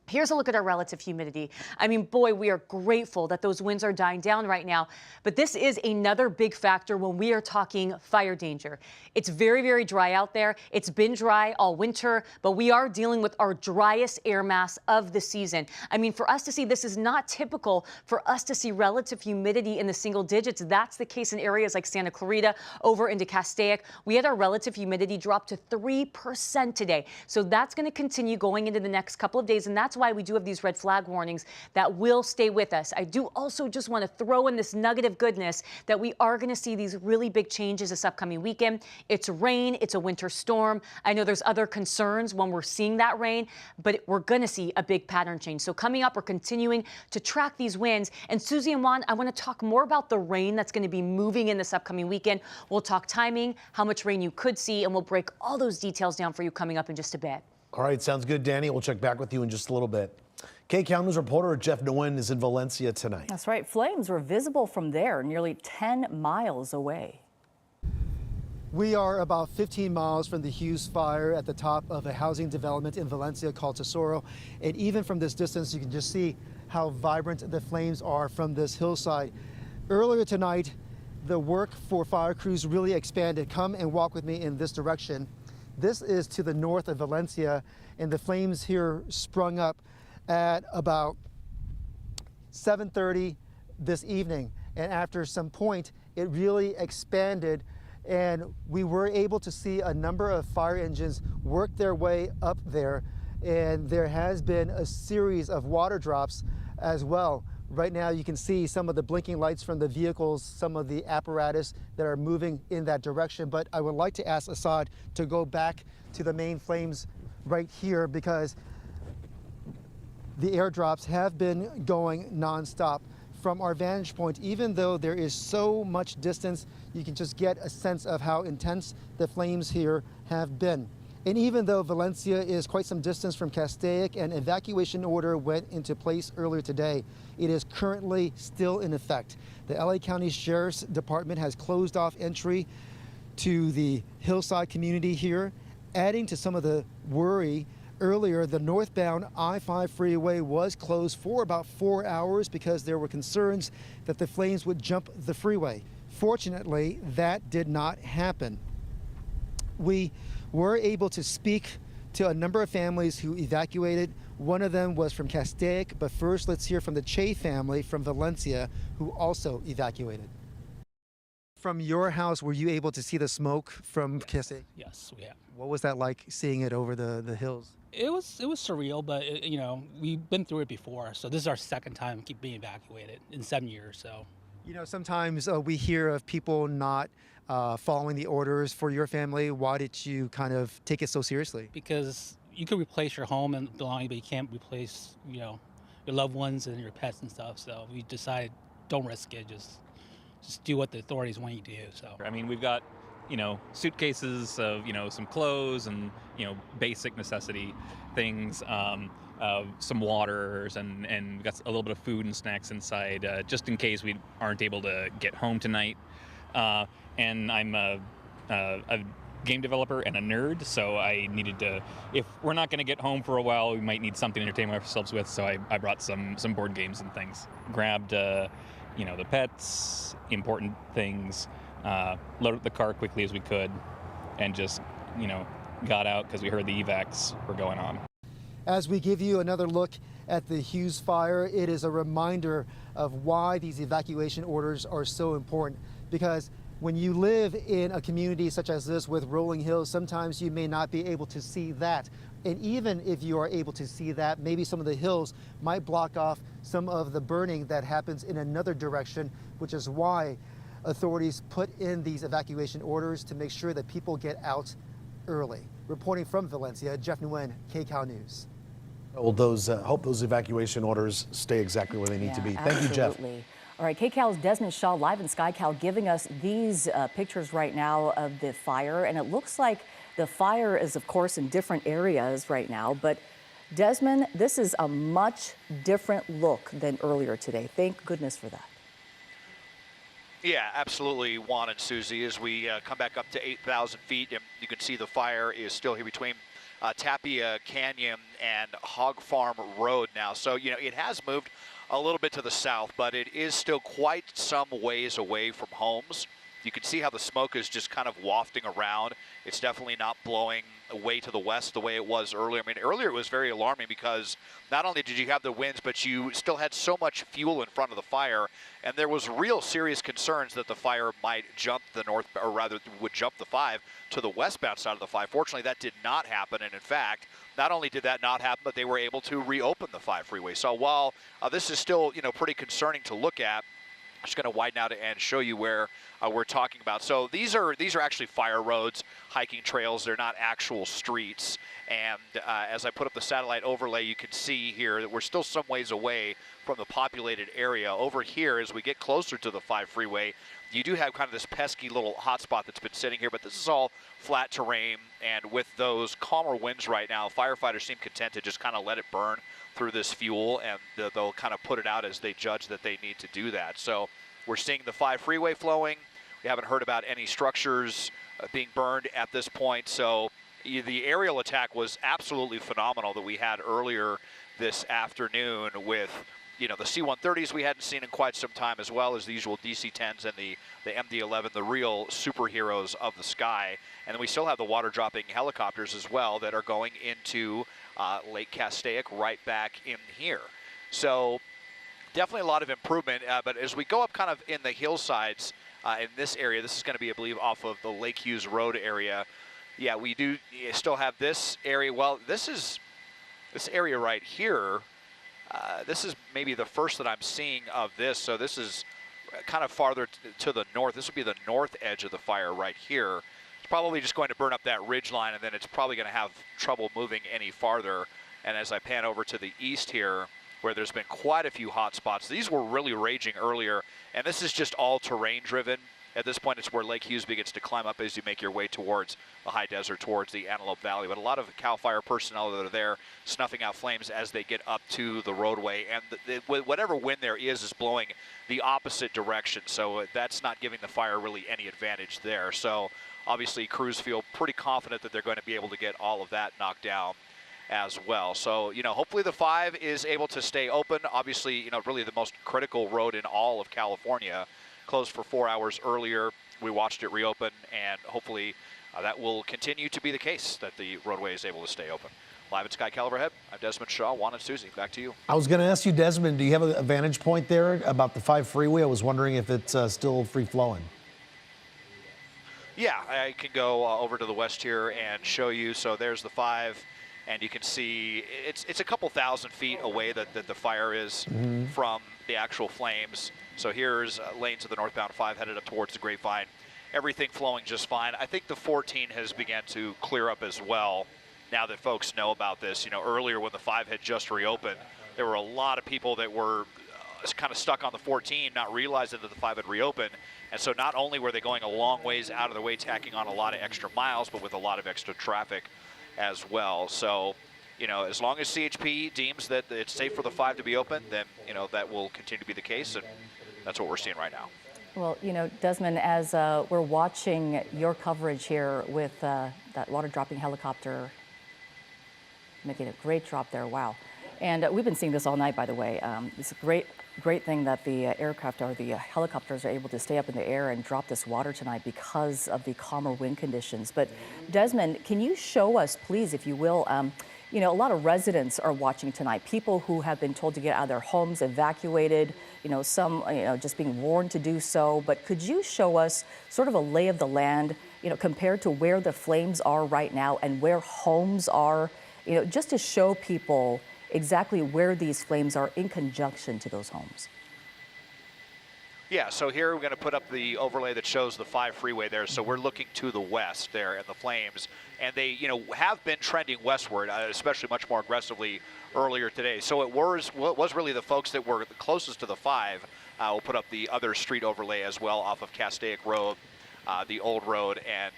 Here's a look at our relative humidity. I mean, boy, we are grateful that those winds are dying down right now, but this is another big factor when we are talking fire danger. It's very, very dry out there. It's been dry all winter, but we are dealing with our driest air mass of the season. I mean, for us to see, this is not typical for us to see relative humidity in the single digits. That's the case in areas like Santa Clarita, over into Castaic. We had our relative humidity drop to 3% today. So that's going to continue going into the next couple of days, and that's why we do have these red flag warnings that will stay with us. I do also just want to throw in this nugget of goodness that we are going to see these really big changes this upcoming weekend. It's rain, it's a winter storm. I know there's other concerns when we're seeing that rain, but we're going to see a big pattern change. So coming up, we're continuing to track these winds. And Susie and Juan, I want to talk more about the rain that's going to be moving in this upcoming weekend. We'll talk timing, how much rain you could see, and we'll break all those details down for you coming up in just a bit. All right, sounds good, Danny. We'll check back with you in just a little bit. KCAL News reporter Jeff Nguyen is in Valencia tonight. That's right. Flames were visible from there, nearly 10 miles away. We are about 15 miles from the Hughes Fire at the top of a housing development in Valencia called Tesoro. And even from this distance, you can just see how vibrant the flames are from this hillside. Earlier tonight, the work for fire crews really expanded. Come and walk with me in this direction. This is to the north of Valencia, and the flames here sprung up at about 7:30 this evening. And after some point, it really expanded, and we were able to see a number of fire engines work their way up there. And there has been a series of water drops as well. Right now, you can see some of the blinking lights from the vehicles, some of the apparatus that are moving in that direction. But I would like to ask Assad to go back to the main flames right here, because the airdrops have been going nonstop. From our vantage point, even though there is so much distance, you can just get a sense of how intense the flames here have been. And even though Valencia is quite some distance from Castaic, an evacuation order went into place earlier today, it is currently still in effect. The LA County Sheriff's Department has closed off entry to the hillside community here, adding to some of the worry. Earlier, the northbound I-5 freeway was closed for about 4 hours because there were concerns that the flames would jump the freeway. Fortunately, that did not happen. We were able to speak to a number of families who evacuated. One of them was from Castaic, but first let's hear from the Che family from Valencia, who also evacuated. From your house, were you able to see the smoke from Castaic? Yes, we have. What was that like, seeing it over the hills? It was surreal, but you know, we've been through it before, so this is our second time being evacuated in 7 years. So, you know, sometimes we hear of people not following the orders. For your family, why did you kind of take it so seriously? Because you can replace your home and belongings, but you can't replace, you know, your loved ones and your pets and stuff. So we decided, don't risk it. Just do what the authorities want you to do. So I mean, we've got, you know, suitcases of, you know, some clothes and, you know, basic necessity things. some waters, and got a little bit of food and snacks inside, just in case we aren't able to get home tonight. And I'm a game developer and a nerd, so I needed to, if we're not going to get home for a while, we might need something to entertain ourselves with, so I brought some board games and things. Grabbed, the pets, important things, loaded up the car quickly as we could, and just, got out because we heard the evacs were going on. As we give you another look at the Hughes Fire, it is a reminder of why these evacuation orders are so important, because when you live in a community such as this with rolling hills, sometimes you may not be able to see that. And even if you are able to see that, maybe some of the hills might block off some of the burning that happens in another direction, which is why authorities put in these evacuation orders to make sure that people get out early. Reporting from Valencia, Jeff Nguyen, KCAL News. Well, hope those evacuation orders stay exactly where they need to be. Thank you, Jeff. All right, KCAL's Desmond Shaw live in SkyCal giving us these pictures right now of the fire. And it looks like the fire is, of course, in different areas right now. But Desmond, this is a much different look than earlier today. Thank goodness for that. Yeah, absolutely, Juan and Susie. As we come back up to 8,000 feet, and you can see the fire is still here between Tapia Canyon and Hog Farm Road now. So, it has moved a little bit to the south, but it is still quite some ways away from homes. You can see how the smoke is just kind of wafting around. It's definitely not blowing away to the west the way it was earlier. I mean, earlier it was very alarming because not only did you have the winds, but you still had so much fuel in front of the fire, and there was real serious concerns that the fire might jump the north, or rather would jump the 5 to the westbound side of the 5. Fortunately, that did not happen, and in fact, not only did that not happen, but they were able to reopen the 5 freeway. So while this is still, pretty concerning to look at, I'm just going to widen out and show you where we're talking about. So these are actually fire roads, hiking trails. They're not actual streets. And as I put up the satellite overlay, you can see here that we're still some ways away from the populated area. Over here, as we get closer to the 5 freeway, you do have kind of this pesky little hotspot that's been sitting here, but this is all flat terrain. And with those calmer winds right now, firefighters seem content to just kind of let it burn through this fuel, and they'll kind of put it out as they judge that they need to do that. So we're seeing the 5 freeway flowing. We haven't heard about any structures being burned at this point. So the aerial attack was absolutely phenomenal that we had earlier this afternoon with, the C-130s we hadn't seen in quite some time, as well as the usual DC-10s and the MD-11, the real superheroes of the sky. And then we still have the water-dropping helicopters as well that are going into Lake Castaic right back in here. So definitely a lot of improvement, but as we go up kind of in the hillsides in this area, this is going to be, I believe, off of the Lake Hughes Road area. Yeah, we do still have this area. Well, this area right here, this is maybe the first that I'm seeing of this. So this is kind of farther to the north. This would be the north edge of the fire right here. It's probably just going to burn up that ridge line, and then it's probably going to have trouble moving any farther. And as I pan over to the east here, where there's been quite a few hot spots, these were really raging earlier, and this is just all terrain driven. At this point, it's where Lake Hughes begins to climb up as you make your way towards the high desert, towards the Antelope Valley. But a lot of CAL FIRE personnel that are there snuffing out flames as they get up to the roadway. And whatever wind there is blowing the opposite direction. So that's not giving the fire really any advantage there. So obviously crews feel pretty confident that they're going to be able to get all of that knocked down as well. So, hopefully the 5 is able to stay open. Obviously, really the most critical road in all of California. Closed for 4 hours earlier. We watched it reopen, and hopefully that will continue to be the case, that the roadway is able to stay open. Live at SkyCal overhead, I'm Desmond Shaw. Juan and Susie, back to you. I was going to ask you, Desmond, do you have a vantage point there about the 5 freeway? I was wondering if it's still free-flowing. Yeah, I can go over to the west here and show you. So there's the 5, and you can see it's a couple thousand feet away that the fire is from the actual flames. So here's lanes of the northbound 5 headed up towards the Grapevine. Everything flowing just fine. I think the 14 has begun to clear up as well now that folks know about this. Earlier when the 5 had just reopened, there were a lot of people that were kind of stuck on the 14, not realizing that the 5 had reopened. And so not only were they going a long ways out of the way, tacking on a lot of extra miles, but with a lot of extra traffic as well. So as long as CHP deems that it's safe for the 5 to be open, then, that will continue to be the case, and that's what we're seeing right now. Well, Desmond, as we're watching your coverage here with that water dropping helicopter making a great drop there, wow. And we've been seeing this all night, by the way. It's a great thing that the aircraft or the helicopters are able to stay up in the air and drop this water tonight because of the calmer wind conditions. But Desmond, can you show us, please, if you will, a lot of residents are watching tonight, people who have been told to get out of their homes, evacuated, some just being warned to do so. But could you show us sort of a lay of the land, compared to where the flames are right now and where homes are, just to show people exactly where these flames are in conjunction to those homes? Yeah, so here we're going to put up the overlay that shows the 5 freeway there. So we're looking to the west there and the flames. And they, have been trending westward, especially much more aggressively earlier today. So it was really the folks that were the closest to the 5. We'll put up the other street overlay as well off of Castaic Road, the old road, and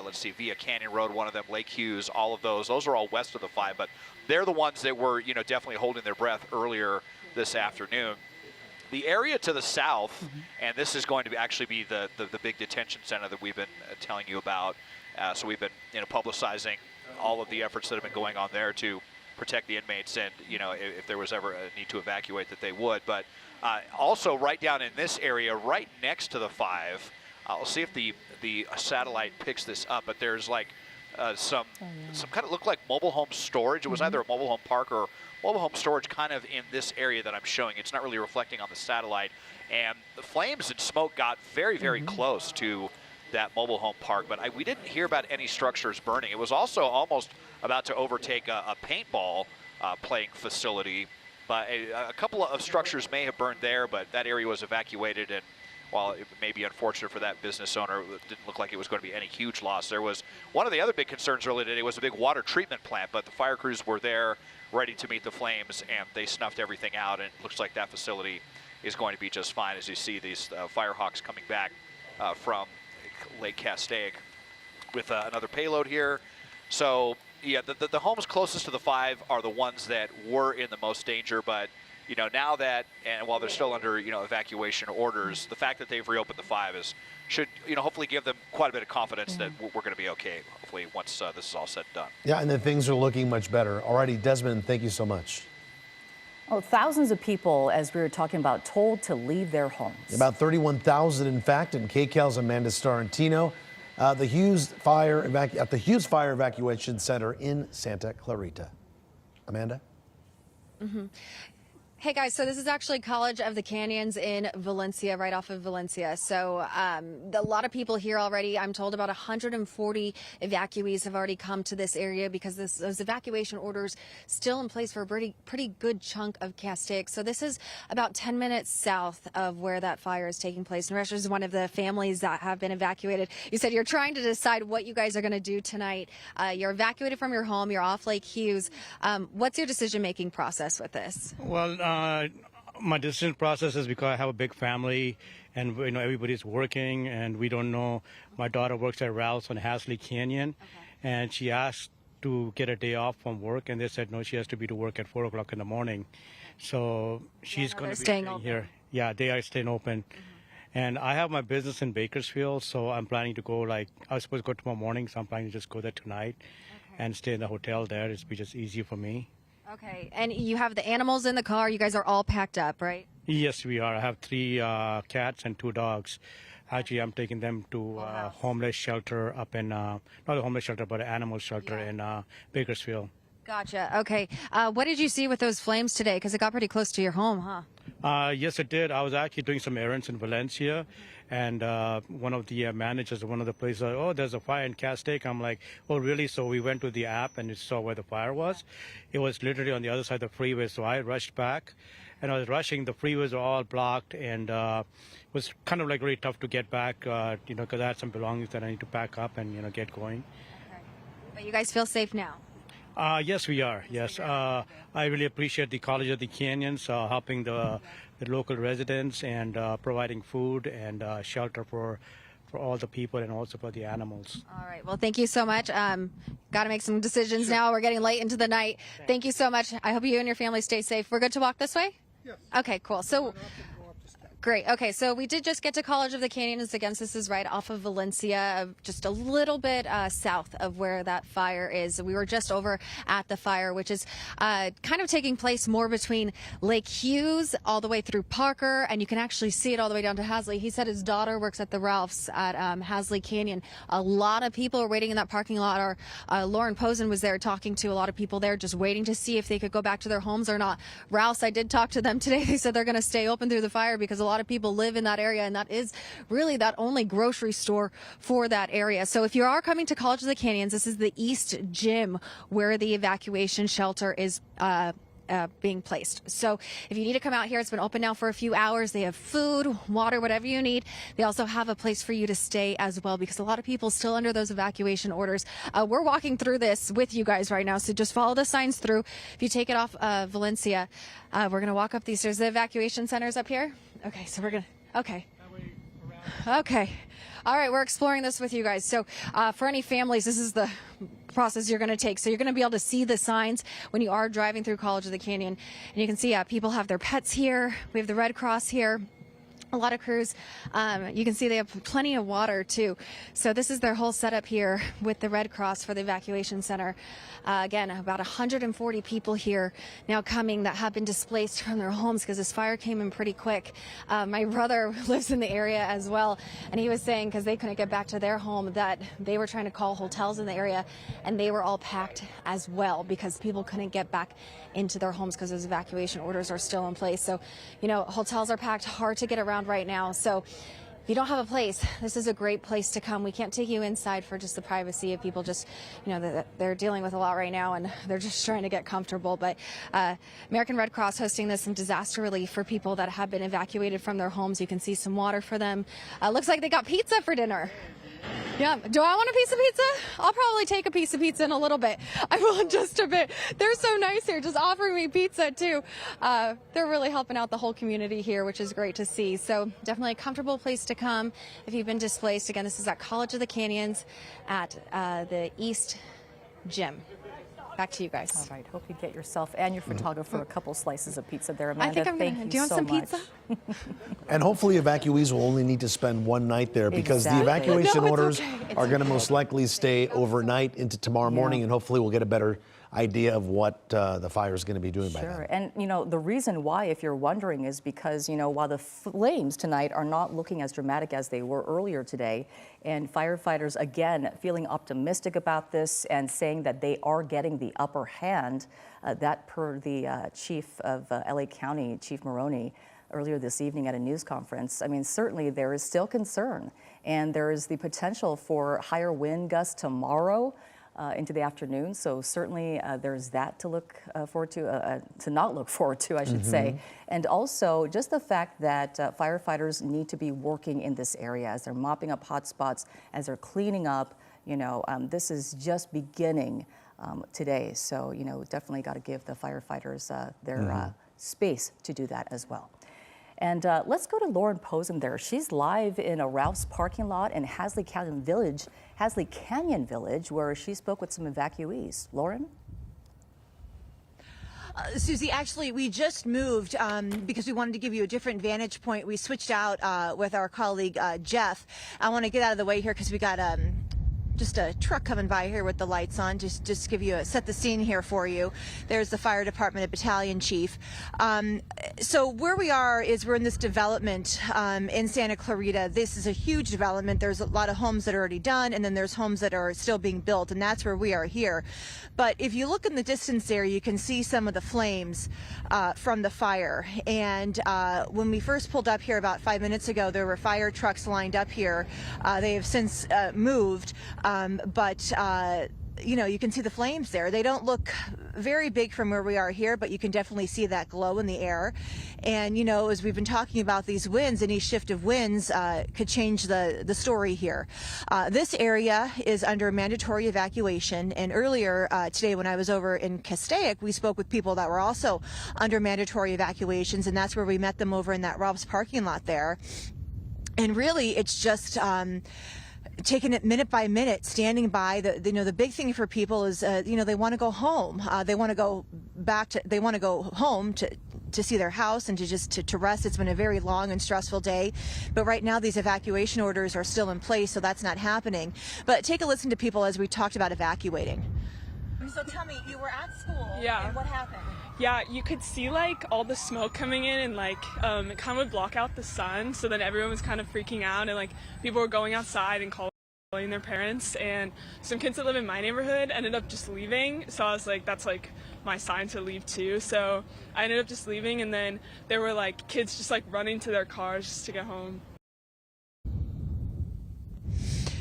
let's see, Via Canyon Road, one of them, Lake Hughes, all of those. Those are all west of the 5, but they're the ones that were, definitely holding their breath earlier this afternoon. The area to the south, and this is going to actually be the big detention center that we've been telling you about. So we've been publicizing all of the efforts that have been going on there to protect the inmates, and if there was ever a need to evacuate, that they would. But also right down in this area, right next to the 5, I'll see if the satellite picks this up. But there's like some kind of look like mobile home storage. It was either a mobile home park or mobile home storage kind of in this area that I'm showing. It's not really reflecting on the satellite. And the flames and smoke got very, very close to that mobile home park, but we didn't hear about any structures burning. It was also almost about to overtake a paintball playing facility, but a couple of structures may have burned there, but that area was evacuated, and while it may be unfortunate for that business owner, it didn't look like it was going to be any huge loss. There was one of the other big concerns earlier today was a big water treatment plant, but the fire crews were there ready to meet the flames, and they snuffed everything out, and it looks like that facility is going to be just fine as you see these Firehawks coming back from Lake Castaic with another payload here. So yeah, the homes closest to the 5 are the ones that were in the most danger, but now that, and while they're still under evacuation orders, the fact that they've reopened the 5 should hopefully give them quite a bit of confidence that we're going to be okay, hopefully, once this is all said and done. Yeah, and then things are looking much better. Alrighty, Desmond, thank you so much. Oh, thousands of people, as we were talking about, told to leave their homes. About 31,000, in fact, in KCAL's Amanda Starantino, the Hughes Fire at the Hughes Fire Evacuation Center in Santa Clarita. Amanda? Hey guys, so this is actually College of the Canyons in Valencia, right off of Valencia. So a lot of people here already. I'm told about 140 evacuees have already come to this area because those evacuation orders still in place for a pretty good chunk of Castaic. So this is about 10 minutes south of where that fire is taking place. And Resh is one of the families that have been evacuated. You said you're trying to decide what you guys are going to do tonight. You're evacuated from your home. You're off Lake Hughes. What's your decision-making process with this? Well, my decision process is because I have a big family, and everybody's working, and we don't know. My daughter works at Ralph's on Hasley Canyon, and she asked to get a day off from work, and they said no, she has to be to work at 4 o'clock in the morning. So she's going to be staying here. Yeah, they are staying open. And I have my business in Bakersfield, so I'm planning to go. I was supposed to go tomorrow morning, so I'm planning to just go there tonight and stay in the hotel there. It's be just easier for me. Okay, and you have the animals in the car. You guys are all packed up, right? Yes, we are. I have 3 cats and 2 dogs. Actually, I'm taking them to a homeless shelter up in, not a homeless shelter, but an animal shelter in Bakersfield. Gotcha. Okay. What did you see with those flames today? Because it got pretty close to your home, huh? Yes, it did. I was actually doing some errands in Valencia, and one of the managers of one of the places, oh, there's a fire in Castaic. I'm like, oh, really? So we went to the app and saw where the fire was. It was literally on the other side of the freeway, so I rushed back. And I was rushing. The freeways were all blocked, and it was kind of really tough to get back, because I had some belongings that I need to pack up and, get going. Okay. But you guys feel safe now? Yes, we are. Yes. I really appreciate the College of the Canyons helping the local residents and providing food and shelter for for all the people and also for the animals. All right. Well, thank you so much. Got to make some decisions now. We're getting late into the night. Thank you so much. I hope you and your family stay safe. We're good to walk this way? Yes. Okay, cool. So, great. Okay, so we did just get to College of the Canyons. Again, this is right off of Valencia, just a little bit south of where that fire is. We were just over at the fire, which is kind of taking place more between Lake Hughes all the way through Parker, and you can actually see it all the way down to Hasley. He said his daughter works at the Ralph's at Hasley Canyon. A lot of people are waiting in that parking lot. Lauren Posen was there talking to a lot of people there, just waiting to see if they could go back to their homes or not. Ralph's, I did talk to them today. They said they're going to stay open through the fire because a lot of people live in that area, and that is really that only grocery store for that area. So if you are coming to College of the Canyons, this is the East Gym where the evacuation shelter is being placed. So if you need to come out here, it's been open now for a few hours. They have food, water, whatever you need. They also have a place for you to stay as well, because a lot of people still under those evacuation orders. We're walking through this with you guys right now, so just follow the signs through. If you take it off Valencia, we're going to walk up these stairs. The evacuation center's up here. Okay, so we're going to, okay. Okay. All right, we're exploring this with you guys. So for any families, this is the process you're going to take. So you're going to be able to see the signs when you are driving through College of the Canyon. And you can see people have their pets here. We have the Red Cross here. A lot of crews. You can see they have plenty of water too. So this is their whole setup here with the Red Cross for the evacuation center. Again, about 140 people here now coming that have been displaced from their homes because this fire came in pretty quick. My brother lives in the area as well, and he was saying because they couldn't get back to their home that they were trying to call hotels in the area, and they were all packed as well because people couldn't get back into their homes because those evacuation orders are still in place. So, you know, hotels are packed, hard to get around right now. So if you don't have a place, this is a great place to come. We can't take you inside for just the privacy of people. Just, you know, they're dealing with a lot right now, and they're just trying to get comfortable. But American Red Cross hosting this, some disaster relief for people that have been evacuated from their homes. You can see some water for them. Looks like they got pizza for dinner. Yeah. Do I want a piece of pizza? I'll probably take a piece of pizza in a little bit. I will in just a bit. They're so nice here, just offering me pizza too. They're really helping out the whole community here, which is great to see. So definitely a comfortable place to come if you've been displaced. Again, this is at College of the Canyons at the East Gym. Back to you guys. All right. Hope you get yourself and your photographer a couple slices of pizza there, Amanda. I think I'm going to. Do you want some pizza? And hopefully evacuees will only need to spend one night there, because the evacuation orders are going to most likely stay overnight into tomorrow morning, and hopefully we'll get a better idea of what the fire is going to be doing by then. Sure. And, you know, the reason why, if you're wondering, is because, you know, while the flames tonight are not looking as dramatic as they were earlier today, and firefighters, again, feeling optimistic about this and saying that they are getting the upper hand, that per the chief of LA County, Chief Maroney, earlier this evening at a news conference. I mean, certainly there is still concern, and there is the potential for higher wind gusts tomorrow into the afternoon. So certainly there's that to look forward to not look forward to, I should say. And also just the fact that firefighters need to be working in this area as they're mopping up hot spots, as they're cleaning up. You know, this is just beginning today. So, you know, definitely got to give the firefighters their space to do that as well. And let's go to Lauren Posen there. She's live in a Ralph's parking lot in Hasley Canyon Village, where she spoke with some evacuees. Lauren? Susie, actually, we just moved because we wanted to give you a different vantage point. We switched out with our colleague Jeff. I want to get out of the way here because we got just a truck coming by here with the lights on. Just give you set the scene here for you. There's the fire department, a battalion chief. So where we are is we're in this development in Santa Clarita. This is a huge development. There's a lot of homes that are already done, and then there's homes that are still being built, and that's where we are here. But if you look in the distance there, you can see some of the flames from the fire. And when we first pulled up here about 5 minutes ago, there were fire trucks lined up here. They have since moved. But you know, you can see the flames there. They don't look very big from where we are here, but you can definitely see that glow in the air. And, you know, as we've been talking about these winds, any shift of winds could change the story here. This area is under mandatory evacuation. And earlier today, when I was over in Castaic, we spoke with people that were also under mandatory evacuations, and that's where we met them over in that Rob's parking lot there. And really, it's just taking it minute by minute, standing by. The big thing for people is, they want to go home. They want to go they want to go home to see their house and to rest. It's been a very long and stressful day. But right now, these evacuation orders are still in place, so that's not happening. But take a listen to people as we talked about evacuating. So tell me, you were at school, yeah, and what happened? Yeah, you could see like all the smoke coming in, and like it kind of would block out the sun, so then everyone was kind of freaking out, and like people were going outside and calling their parents, and some kids that live in my neighborhood ended up just leaving, so I was like, that's like my sign to leave too. So I ended up just leaving, and then there were like kids just like running to their cars just to get home.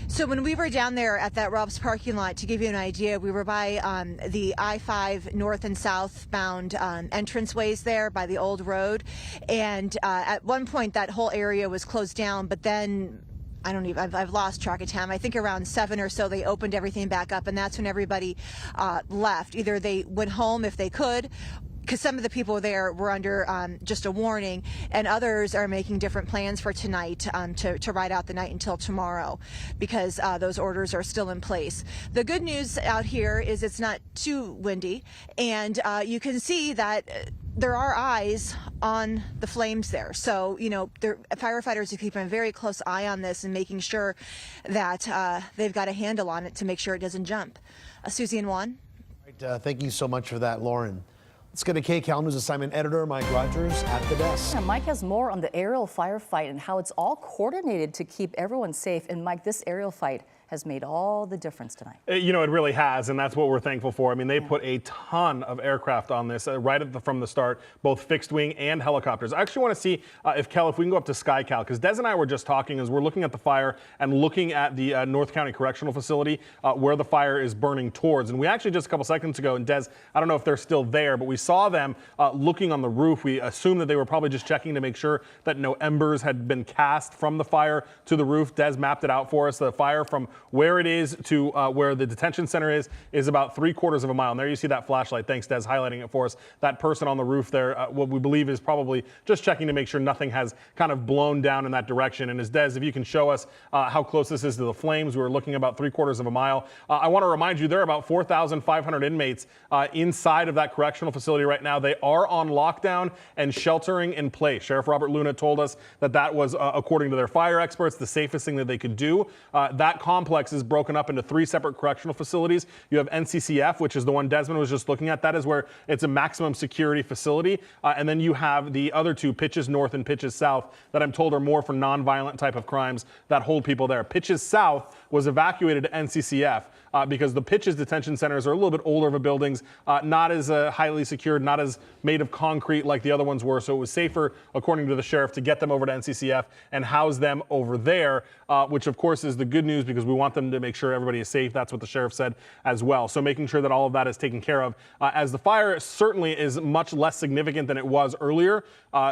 So when we were down there at that Rob's parking lot, to give you an idea, we were by the I-5 north and southbound entranceways there by the old road. And at one point that whole area was closed down, but then I've lost track of time. I think around 7 or so they opened everything back up, and that's when everybody left. Either they went home if they could, because some of the people there were under just a warning, and others are making different plans for tonight to ride out the night until tomorrow, because those orders are still in place. The good news out here is it's not too windy, and you can see that there are eyes on the flames there. So, firefighters are keeping a very close eye on this and making sure that they've got a handle on it to make sure it doesn't jump. Susie and Juan? Right, thank you so much for that, Lauren. Let's go to KCAL News Assignment Editor Mike Rogers at the desk. Yeah, Mike has more on the aerial firefight and how it's all coordinated to keep everyone safe. And Mike, this aerial fight has made all the difference tonight. It really has, and that's what we're thankful for. I mean, they put a ton of aircraft on this from the start, both fixed wing and helicopters. I actually want to see if we can go up to SkyCal, because Des and I were just talking as we're looking at the fire and looking at the North County Correctional Facility where the fire is burning towards. And we actually just a couple seconds ago, and Des, I don't know if they're still there, but we saw them looking on the roof. We assumed that they were probably just checking to make sure that no embers had been cast from the fire to the roof. Des mapped it out for us. The fire from where it is to where the detention center is about 3/4 of a mile. And there you see that flashlight. Thanks, Des, highlighting it for us. That person on the roof there, what we believe is probably just checking to make sure nothing has kind of blown down in that direction. And as Des, if you can show us how close this is to the flames, we were looking about 3/4 of a mile. I want to remind you, there are about 4,500 inmates inside of that correctional facility right now. They are on lockdown and sheltering in place. Sheriff Robert Luna told us that was, according to their fire experts, the safest thing that they could do. That complex is broken up into 3 separate correctional facilities. You have NCCF, which is the one Desmond was just looking at. That is where it's a maximum security facility. And then you have the other 2, Pitches North and Pitches South, that I'm told are more for nonviolent type of crimes that hold people there. Pitches South was evacuated to NCCF because the Pitches detention centers are a little bit older of a buildings, not as highly secured, not as made of concrete like the other ones were. So it was safer, according to the sheriff, to get them over to NCCF and house them over there, which of course is the good news because we want them to make sure everybody is safe. That's what the sheriff said as well. So making sure that all of that is taken care of, as the fire certainly is much less significant than it was earlier,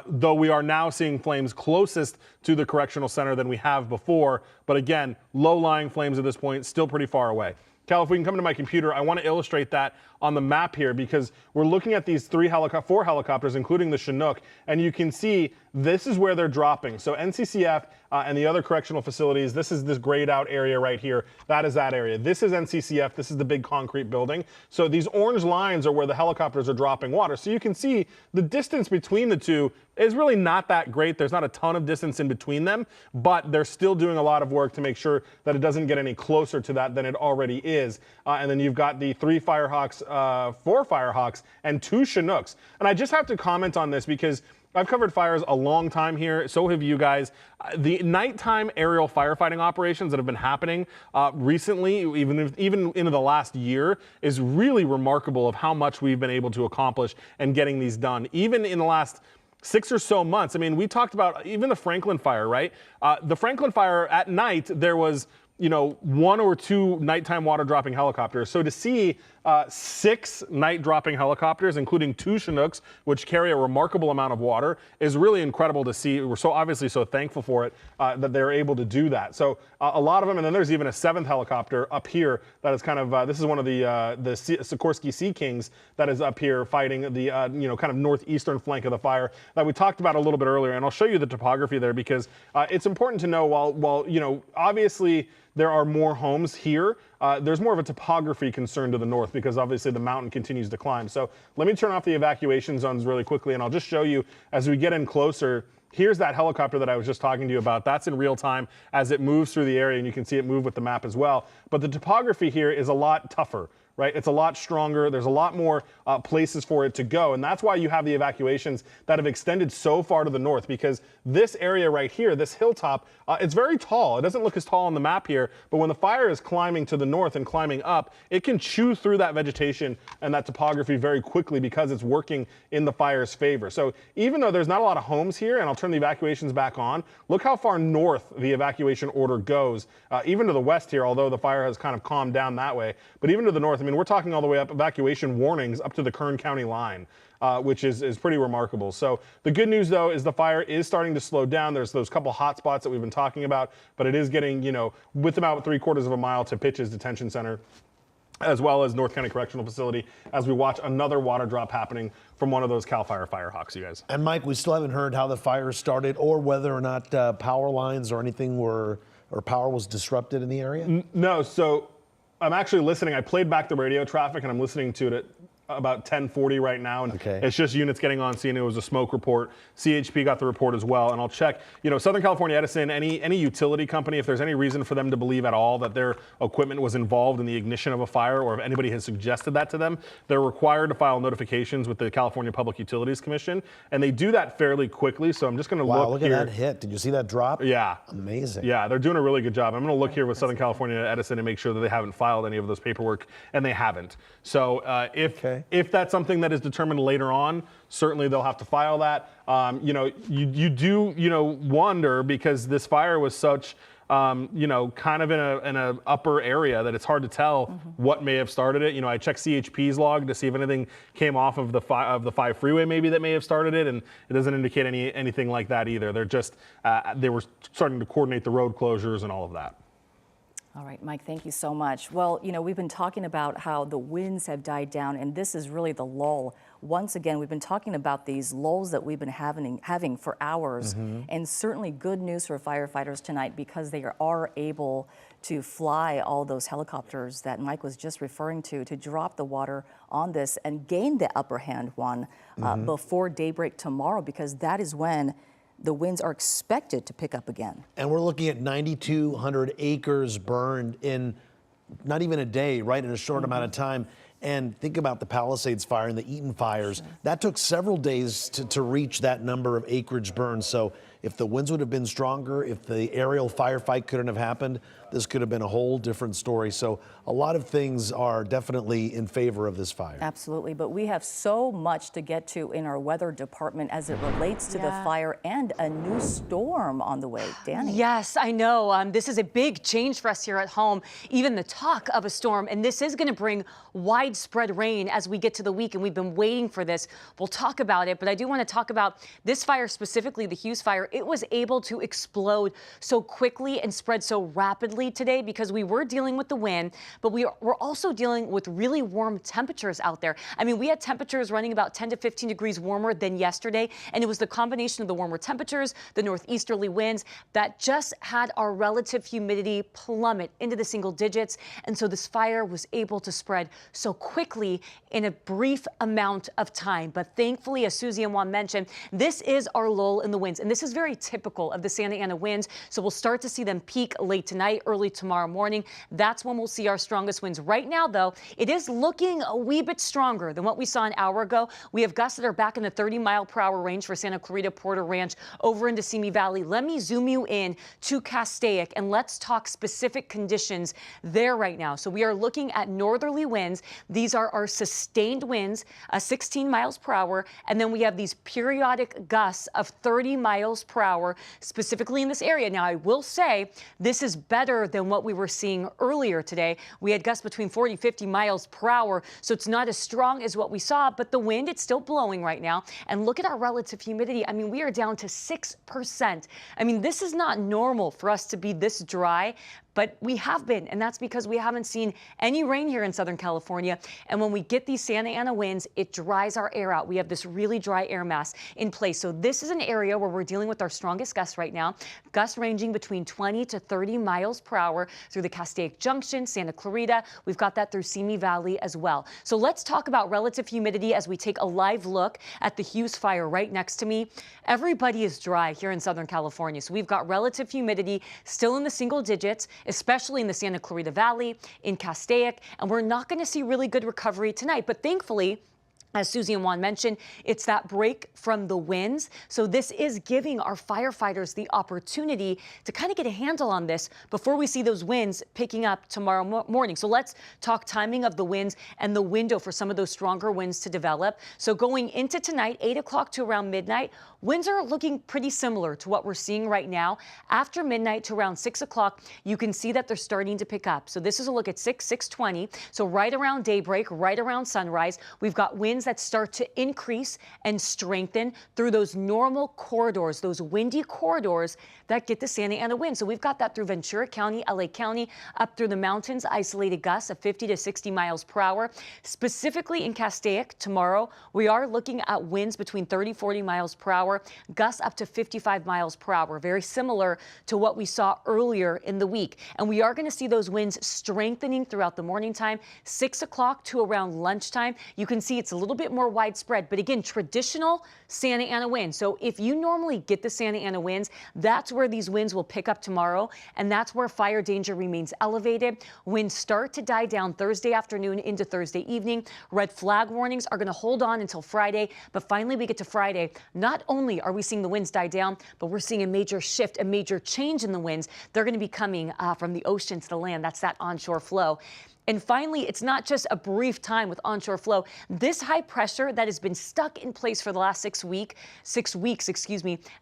though we are now seeing flames closest to the correctional center than we have before. But again, low-lying flames at this point, still pretty far away. Cal, if we can come to my computer, I want to illustrate that on the map here because we're looking at these 4 helicopters, including the Chinook, and you can see this is where they're dropping. So NCCF and the other correctional facilities, this is this grayed out area right here. That is that area. This is NCCF. This is the big concrete building. So these orange lines are where the helicopters are dropping water. So you can see the distance between the two is really not that great. There's not a ton of distance in between them, but they're still doing a lot of work to make sure that it doesn't get any closer to that than it already is. And then you've got the 3 Firehawks, 4 Firehawks, and 2 Chinooks. And I just have to comment on this because I've covered fires a long time here. So have you guys. The nighttime aerial firefighting operations that have been happening recently, even into the last year, is really remarkable of how much we've been able to accomplish and getting these done. Even in the last 6 or so months. I mean, we talked about even the Franklin fire, right? The Franklin fire at night, there was 1 or 2 nighttime water dropping helicopters. So to see 6 night dropping helicopters, including 2 Chinooks, which carry a remarkable amount of water, is really incredible to see. We're obviously so thankful for it that they're able to do that. So a lot of them, and then there's even a 7th helicopter up here that is kind of, this is one of the Sikorsky Sea Kings that is up here fighting the kind of northeastern flank of the fire that we talked about a little bit earlier. And I'll show you the topography there because it's important to know while obviously there are more homes here. There's more of a topography concern to the north because obviously the mountain continues to climb. So let me turn off the evacuation zones really quickly and I'll just show you as we get in closer. Here's that helicopter that I was just talking to you about. That's in real time as it moves through the area and you can see it move with the map as well. But the topography here is a lot tougher. Right? It's a lot stronger. There's a lot more places for it to go. And that's why you have the evacuations that have extended so far to the north because this area right here, this hilltop, it's very tall. It doesn't look as tall on the map here, but when the fire is climbing to the north and climbing up, it can chew through that vegetation and that topography very quickly because it's working in the fire's favor. So even though there's not a lot of homes here, and I'll turn the evacuations back on, look how far north the evacuation order goes, even to the west here, although the fire has kind of calmed down that way. But even to the north, I mean, we're talking all the way up, evacuation warnings up to the Kern County line, which is pretty remarkable. So the good news, though, is the fire is starting to slow down. There's those couple hot spots that we've been talking about, but it is getting, with about 3/4 of a mile to Pitch's Detention Center, as well as North County Correctional Facility, as we watch another water drop happening from one of those CAL FIRE Firehawks, you guys. And Mike, we still haven't heard how the fire started or whether or not power lines or anything or power was disrupted in the area? No, so I'm actually listening. I played back the radio traffic and I'm listening to it at about 10:40 right now, and it's just units getting on scene. It was a smoke report. CHP got the report as well, and I'll check. Southern California Edison, any utility company, if there's any reason for them to believe at all that their equipment was involved in the ignition of a fire, or if anybody has suggested that to them, they're required to file notifications with the California Public Utilities Commission, and they do that fairly quickly. So I'm just going to look here. Wow, look at that hit! Did you see that drop? Yeah, amazing. Yeah, they're doing a really good job. I'm going to look here with Southern California Edison and make sure that they haven't filed any of those paperwork, and they haven't. So if that's something that is determined later on, certainly they'll have to file that. You do wonder because this fire was such kind of in a upper area that it's hard to tell what may have started it. I checked CHP's log to see if anything came off of the 5 freeway maybe that may have started it, and it doesn't indicate anything like that either. They're just they were starting to coordinate the road closures and all of that. All right, Mike, thank you so much. Well, we've been talking about how the winds have died down, and this is really the lull. Once again, we've been talking about these lulls that we've been having for hours, and certainly good news for firefighters tonight because they are able to fly all those helicopters that Mike was just referring to drop the water on this and gain the upper hand before daybreak tomorrow, because that is when the winds are expected to pick up again. And we're looking at 9,200 acres burned in not even a day, right, in a short amount of time. And think about the Palisades fire and the Eaton fires. Sure. That took several days to reach that number of acreage burned. So if the winds would have been stronger, if the aerial firefight couldn't have happened, this could have been a whole different story. So a lot of things are definitely in favor of this fire. Absolutely, but we have so much to get to in our weather department as it relates to the fire and a new storm on the way. Danny? Yes, I know. This is a big change for us here at home, even the talk of a storm, and this is going to bring widespread rain as we get to the week, and we've been waiting for this. We'll talk about it, but I do want to talk about this fire specifically, the Hughes Fire. It was able to explode so quickly and spread so rapidly today because we were dealing with the wind, but we're also dealing with really warm temperatures out there. I mean, we had temperatures running about 10 to 15 degrees warmer than yesterday, and it was the combination of the warmer temperatures, the northeasterly winds, that just had our relative humidity plummet into the single digits, and so this fire was able to spread so quickly in a brief amount of time. But thankfully, as Susie and Juan mentioned, this is our lull in the winds, and this is very typical of the Santa Ana winds, so we'll start to see them peak late tonight, early tomorrow morning. That's when we'll see our strongest winds. Right now, though, it is looking a wee bit stronger than what we saw an hour ago. We have gusts that are back in the 30-mile-per-hour range for Santa Clarita, Porter Ranch, over into Simi Valley. Let me zoom you in to Castaic, and let's talk specific conditions there right now. So we are looking at northerly winds. These are our sustained winds, 16 miles per hour, and then we have these periodic gusts of 30 miles per hour, specifically in this area. Now, I will say this is better than what we were seeing earlier today. We had gusts between 40 and 50 miles per hour, so it's not as strong as what we saw, but the wind, it's still blowing right now. And look at our relative humidity. I mean, we are down to 6%. I mean, this is not normal for us to be this dry, but we have been, and that's because we haven't seen any rain here in Southern California. And when we get these Santa Ana winds, it dries our air out. We have this really dry air mass in place. So this is an area where we're dealing with our strongest gusts right now. Gusts ranging between 20 to 30 miles per hour through the Castaic Junction, Santa Clarita. We've got that through Simi Valley as well. So let's talk about relative humidity as we take a live look at the Hughes Fire right next to me. Everybody is dry here in Southern California. So we've got relative humidity still in the single digits, especially in the Santa Clarita Valley, in Castaic, and we're not going to see really good recovery tonight. But thankfully, as Susie and Juan mentioned, it's that break from the winds. So this is giving our firefighters the opportunity to kind of get a handle on this before we see those winds picking up tomorrow morning. So let's talk timing of the winds and the window for some of those stronger winds to develop. So going into tonight, 8 o'clock to around midnight, winds are looking pretty similar to what we're seeing right now. After midnight to around 6 o'clock, you can see that they're starting to pick up. So this is a look at 6:20. So right around daybreak, right around sunrise, we've got winds that start to increase and strengthen through those normal corridors, those windy corridors that get the Santa Ana wind. So we've got that through Ventura County, LA County, up through the mountains, isolated gusts of 50 to 60 miles per hour. Specifically in Castaic tomorrow, we are looking at winds between 30, 40 miles per hour, gusts up to 55 miles per hour, very similar to what we saw earlier in the week. And we are going to see those winds strengthening throughout the morning time, 6 o'clock to around lunchtime. You can see it's a little bit more widespread, but again, traditional Santa Ana winds. So if you normally get the Santa Ana winds, that's where these winds will pick up tomorrow, and that's where fire danger remains elevated. Winds start to die down Thursday afternoon into Thursday evening. Red flag warnings are going to hold on until Friday, but finally we get to Friday. Not only are we seeing the winds die down, but we're seeing a major shift, a major change in the winds. They're going to be coming from the ocean to the land. That's that onshore flow. And finally, it's not just a brief time with onshore flow. This high pressure that has been stuck in place for the last 6 weeks,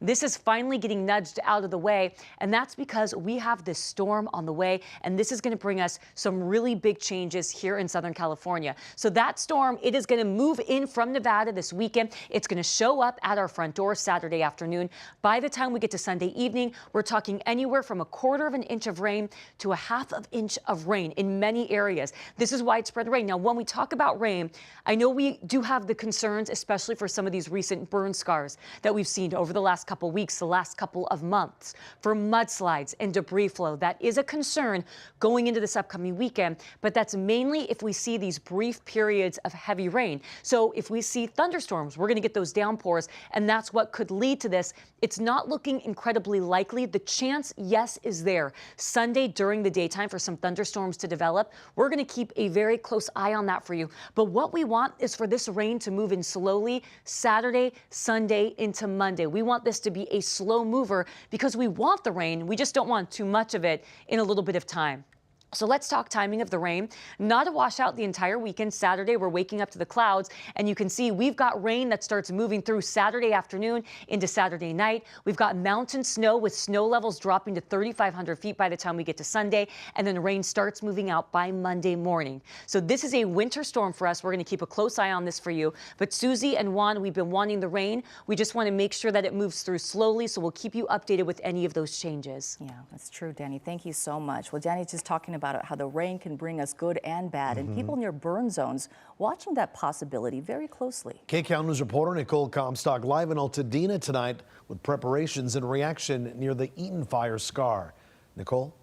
this is finally getting nudged out of the way. And that's because we have this storm on the way. And this is going to bring us some really big changes here in Southern California. So that storm, it is going to move in from Nevada this weekend. It's going to show up at our front door Saturday afternoon. By the time we get to Sunday evening, we're talking anywhere from 1/4 of an inch of rain to 1/2 inch of rain in many areas. This is widespread rain. Now, when we talk about rain, I know we do have the concerns, especially for some of these recent burn scars that we've seen over the last couple weeks, the last couple of months, for mudslides and debris flow. That is a concern going into this upcoming weekend, but that's mainly if we see these brief periods of heavy rain. So if we see thunderstorms, we're going to get those downpours, and that's what could lead to this. It's not looking incredibly likely. The chance, yes, is there. Sunday during the daytime for some thunderstorms to develop. We're going to keep a very close eye on that for you. But what we want is for this rain to move in slowly Saturday, Sunday into Monday. We want this to be a slow mover because we want the rain. We just don't want too much of it in a little bit of time. So let's talk timing of the rain. Not a washout the entire weekend. Saturday, we're waking up to the clouds, and you can see we've got rain that starts moving through Saturday afternoon into Saturday night. We've got mountain snow with snow levels dropping to 3,500 feet by the time we get to Sunday, and then the rain starts moving out by Monday morning. So this is a winter storm for us. We're going to keep a close eye on this for you. But Susie and Juan, we've been wanting the rain. We just want to make sure that it moves through slowly, so we'll keep you updated with any of those changes. Yeah, that's true, Danny. Thank you so much. Well, Danny's just talking about how the rain can bring us good and bad, and people near burn zones watching that possibility very closely. KCAL News reporter Nicole Comstock live in Altadena tonight with preparations and reaction near the Eaton Fire scar. Nicole?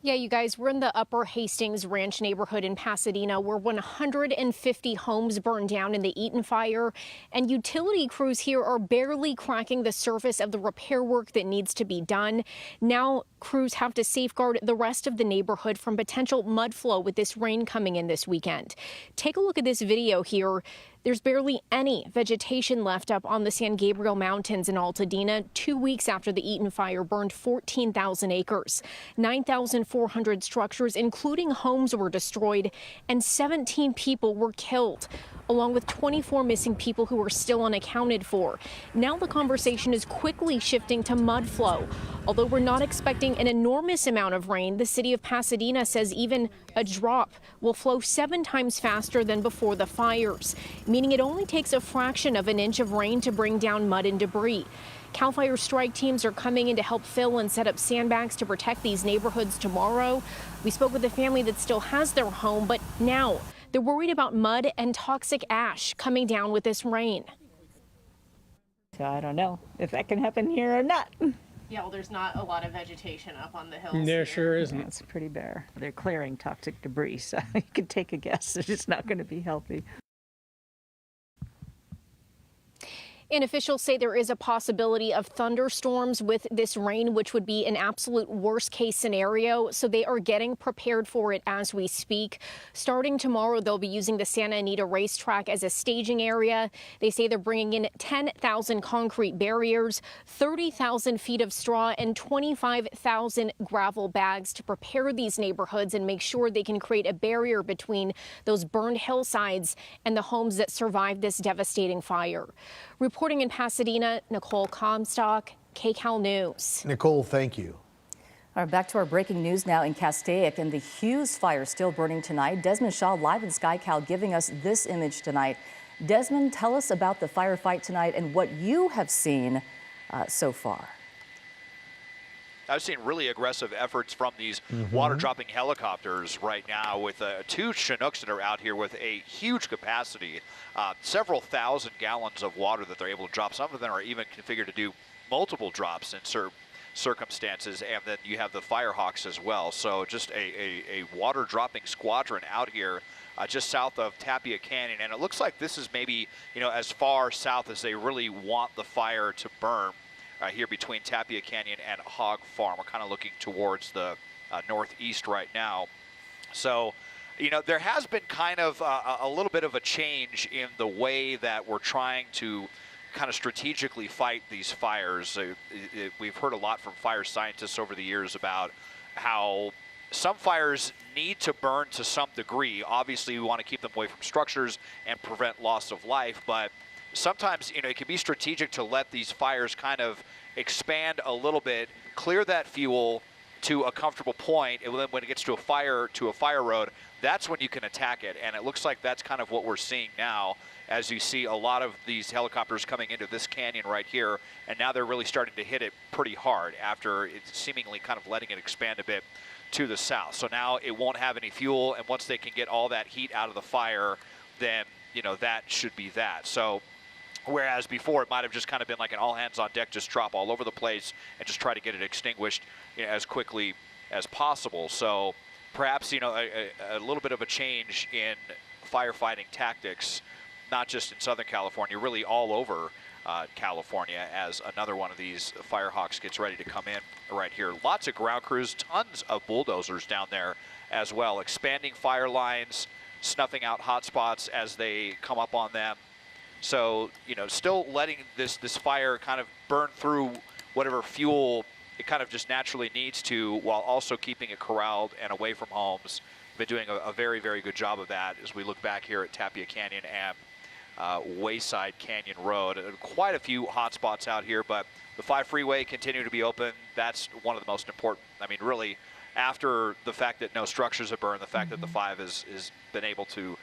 Yeah, you guys, we're in the Upper Hastings Ranch neighborhood in Pasadena where 150 homes burned down in the Eaton Fire, and utility crews here are barely cracking the surface of the repair work that needs to be done. Now crews have to safeguard the rest of the neighborhood from potential mud flow with this rain coming in this weekend. Take a look at this video here. There's barely any vegetation left up on the San Gabriel Mountains in Altadena 2 weeks after the Eaton fire burned 14,000 acres. 9,400 structures, including homes, were destroyed, and 17 people were killed, along with 24 missing people who are still unaccounted for. Now the conversation is quickly shifting to mud flow. Although we're not expecting an enormous amount of rain, the city of Pasadena says even a drop will flow 7 times faster than before the fires, meaning it only takes a fraction of an inch of rain to bring down mud and debris. CAL FIRE strike teams are coming in to help fill and set up sandbags to protect these neighborhoods tomorrow. We spoke with a family that still has their home, but now they're worried about mud and toxic ash coming down with this rain. So I don't know if that can happen here or not. Yeah, well, there's not a lot of vegetation up on the hills. There sure isn't. It's pretty bare. They're clearing toxic debris, so you can take a guess that it's not going to be healthy. And officials say there is a possibility of thunderstorms with this rain, which would be an absolute worst case scenario. So they are getting prepared for it as we speak. Starting tomorrow, they'll be using the Santa Anita racetrack as a staging area. They say they're bringing in 10,000 concrete barriers, 30,000 feet of straw, and 25,000 gravel bags to prepare these neighborhoods and make sure they can create a barrier between those burned hillsides and the homes that survived this devastating fire. Reporting in Pasadena, Nicole Comstock, KCAL News. Nicole, thank you. All right, back to our breaking news now in Castaic, and the Hughes Fire still burning tonight. Desmond Shaw live in SkyCal giving us this image tonight. Desmond, tell us about the firefight tonight and what you have seen so far. I've seen really aggressive efforts from these water-dropping helicopters right now with 2 Chinooks that are out here with a huge capacity, several thousand gallons of water that they're able to drop. Some of them are even configured to do multiple drops in certain circumstances, and then you have the Firehawks as well. So just a water-dropping squadron out here just south of Tapia Canyon, and it looks like this is maybe, you know, as far south as they really want the fire to burn. Here between Tapia Canyon and Hog Farm. We're kind of looking towards the northeast right now. So, you know, there has been kind of a little bit of a change in the way that we're trying to kind of strategically fight these fires. We've heard a lot from fire scientists over the years about how some fires need to burn to some degree. Obviously, we want to keep them away from structures and prevent loss of life, but sometimes, you know, it can be strategic to let these fires kind of expand a little bit, clear that fuel to a comfortable point, and then when it gets to a fire road, that's when you can attack it. And it looks like that's kind of what we're seeing now, as you see a lot of these helicopters coming into this canyon right here, and now they're really starting to hit it pretty hard after it's seemingly kind of letting it expand a bit to the south. So now it won't have any fuel, and once they can get all that heat out of the fire, then, you know, that should be that. So whereas before it might have just kind of been like an all hands on deck, just drop all over the place and just try to get it extinguished, you know, as quickly as possible. So perhaps, you know, a little bit of a change in firefighting tactics, not just in Southern California, really all over California, as another one of these Firehawks gets ready to come in right here. Lots of ground crews, tons of bulldozers down there as well, expanding fire lines, snuffing out hot spots as they come up on them. So, you know, still letting this fire kind of burn through whatever fuel it kind of just naturally needs to, while also keeping it corralled and away from homes. Been doing a very, very good job of that as we look back here at Tapia Canyon and Wayside Canyon Road. Quite a few hot spots out here, but the 5 freeway continue to be open. That's one of the most important. I mean, really, after the fact that no structures have burned, the fact that the 5 has been able to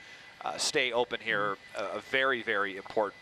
stay open here, a very, very important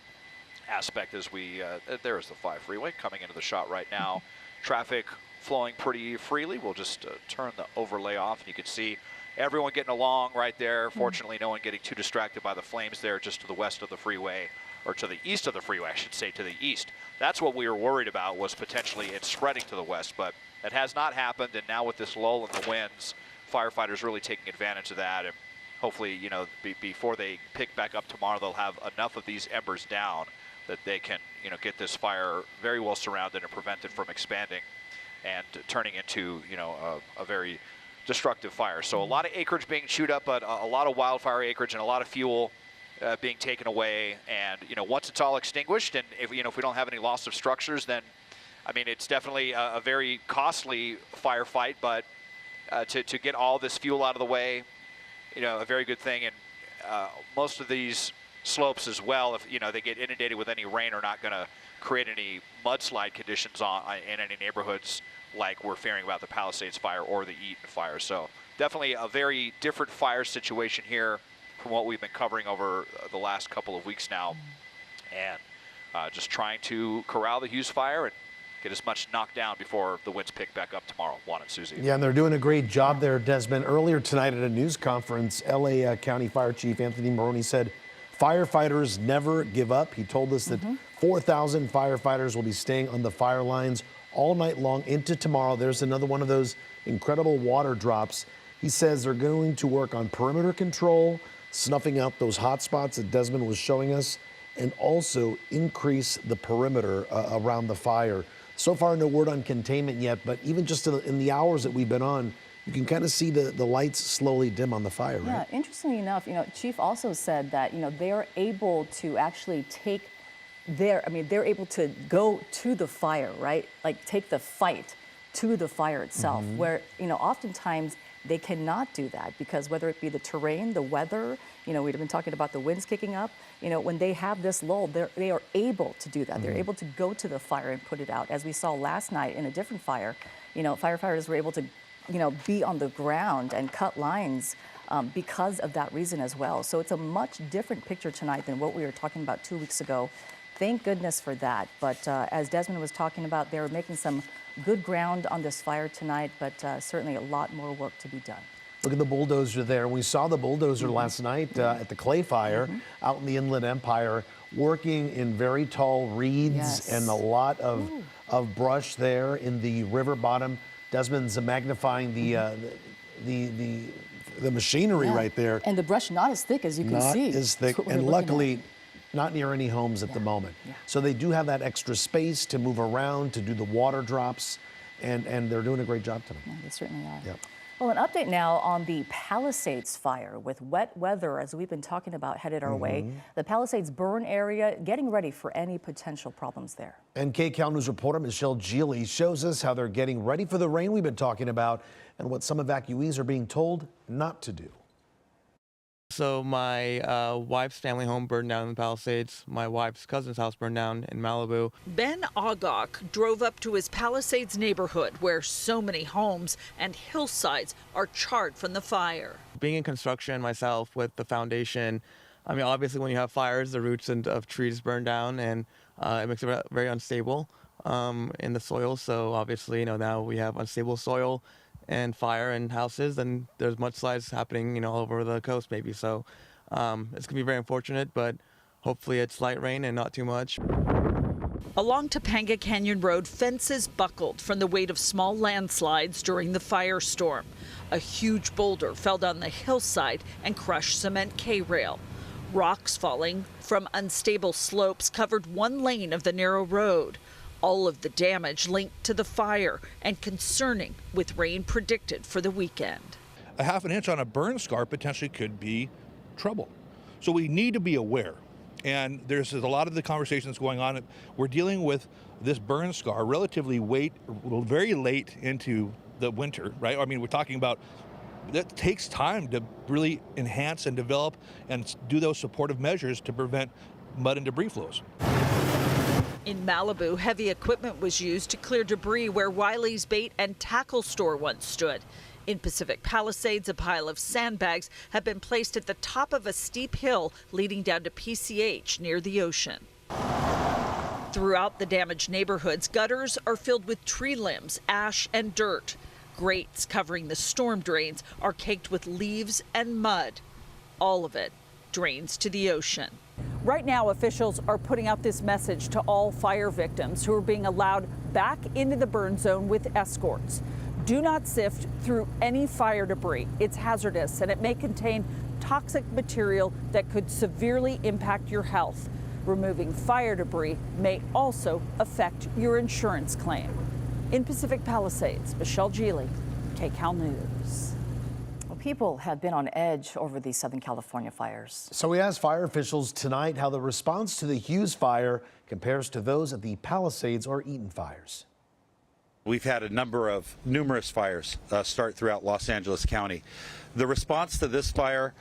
aspect as we, there's the 5 freeway coming into the shot right now. Traffic flowing pretty freely. We'll just turn the overlay off, and you can see everyone getting along right there. Fortunately, no one getting too distracted by the flames there just to the west of the freeway, or to the east of the freeway, I should say, to the east. That's what we were worried about, was potentially it spreading to the west, but that has not happened, and now with this lull in the winds, firefighters really taking advantage of that. And hopefully, you know, before they pick back up tomorrow, they'll have enough of these embers down that they can, you know, get this fire very well surrounded and prevent it from expanding and turning into, you know, a very destructive fire. So a lot of acreage being chewed up, but a lot of wildfire acreage and a lot of fuel being taken away. And once it's all extinguished, and if we don't have any loss of structures, then I mean it's definitely a very costly firefight. But to get all this fuel out of the way, a very good thing. And most of these slopes as well, if they get inundated with any rain, are not going to create any mudslide conditions in any neighborhoods like we're fearing about the Palisades fire or the Eaton fire. So definitely a very different fire situation here from what we've been covering over the last couple of weeks now. And just trying to corral the Hughes fire and get as much knocked down before the winds pick back up tomorrow. Juan and Susie. Yeah, and they're doing a great job there, Desmond. Earlier tonight at a news conference, LA County Fire Chief Anthony Maroney said firefighters never give up. He told us that 4,000 firefighters will be staying on the fire lines all night long into tomorrow. There's another one of those incredible water drops. He says they're going to work on perimeter control, snuffing out those hot spots that Desmond was showing us, and also increase the perimeter around the fire. So far, no word on containment yet, but even just in the hours that we've been on, you can kind of see the lights slowly dim on the fire, right? Yeah, interestingly enough, Chief also said that, they're able to actually take they're able to go to the fire, right? Like take the fight to the fire itself, where, oftentimes they cannot do that because whether it be the terrain, the weather, we've been talking about the winds kicking up, when they have this lull, they are able to do that. They're able to go to the fire and put it out. As we saw last night in a different fire, firefighters were able to, be on the ground and cut lines because of that reason as well. So it's a much different picture tonight than what we were talking about 2 weeks ago. Thank goodness for that. But as Desmond was talking about, they were making some good ground on this fire tonight, but certainly a lot more work to be done. Look at the bulldozer there. We saw the bulldozer last night at the Clay Fire out in the Inland Empire, working in very tall reeds and a lot of brush there in the river bottom. Desmond's magnifying the machinery right there. And the brush not as thick as you can see. Not as thick, and luckily not near any homes at the moment. So they do have that extra space to move around, to do the water drops, and they're doing a great job tonight. Yeah, they certainly are. Yep. Well, an update now on the Palisades fire. With wet weather, as we've been talking about, headed our way, the Palisades burn area getting ready for any potential problems there. And KCAL News reporter Michelle Geely shows us how they're getting ready for the rain we've been talking about and what some evacuees are being told not to do. So my wife's family home burned down in the Palisades. My wife's cousin's house burned down in Malibu. Ben Agok drove up to his Palisades neighborhood where so many homes and hillsides are charred from the fire. Being in construction myself with the foundation, I mean, obviously when you have fires, the roots of trees burn down and it makes it very unstable in the soil. So obviously, now we have unstable soil and fire in houses, and there's mudslides happening, all over the coast maybe. So it's gonna be very unfortunate, but hopefully it's light rain and not too much. Along Topanga Canyon Road, fences buckled from the weight of small landslides during the firestorm. A huge boulder fell down the hillside and crushed cement K-rail. Rocks falling from unstable slopes covered one lane of the narrow road. All of the damage linked to the fire and concerning with rain predicted for the weekend. A half an inch on a burn scar potentially could be trouble. So we need to be aware. And there's a lot of the conversations going on. We're dealing with this burn scar relatively very late into the winter, right? I mean, we're talking about that takes time to really enhance and develop and do those supportive measures to prevent mud and debris flows. In Malibu, heavy equipment was used to clear debris where Wiley's Bait and Tackle store once stood. In Pacific Palisades, a pile of sandbags have been placed at the top of a steep hill leading down to PCH near the ocean. Throughout the damaged neighborhoods, gutters are filled with tree limbs, ash, and dirt. Grates covering the storm drains are caked with leaves and mud. All of it drains to the ocean. Right now, officials are putting out this message to all fire victims who are being allowed back into the burn zone with escorts. Do not sift through any fire debris. It's hazardous and it may contain toxic material that could severely impact your health. Removing fire debris may also affect your insurance claim. In Pacific Palisades, Michelle Geely, KCAL News. People have been on edge over these Southern California fires. So we asked fire officials tonight how the response to the Hughes Fire compares to those at the Palisades or Eaton fires. We've had numerous fires start throughout Los Angeles County. The response to this fire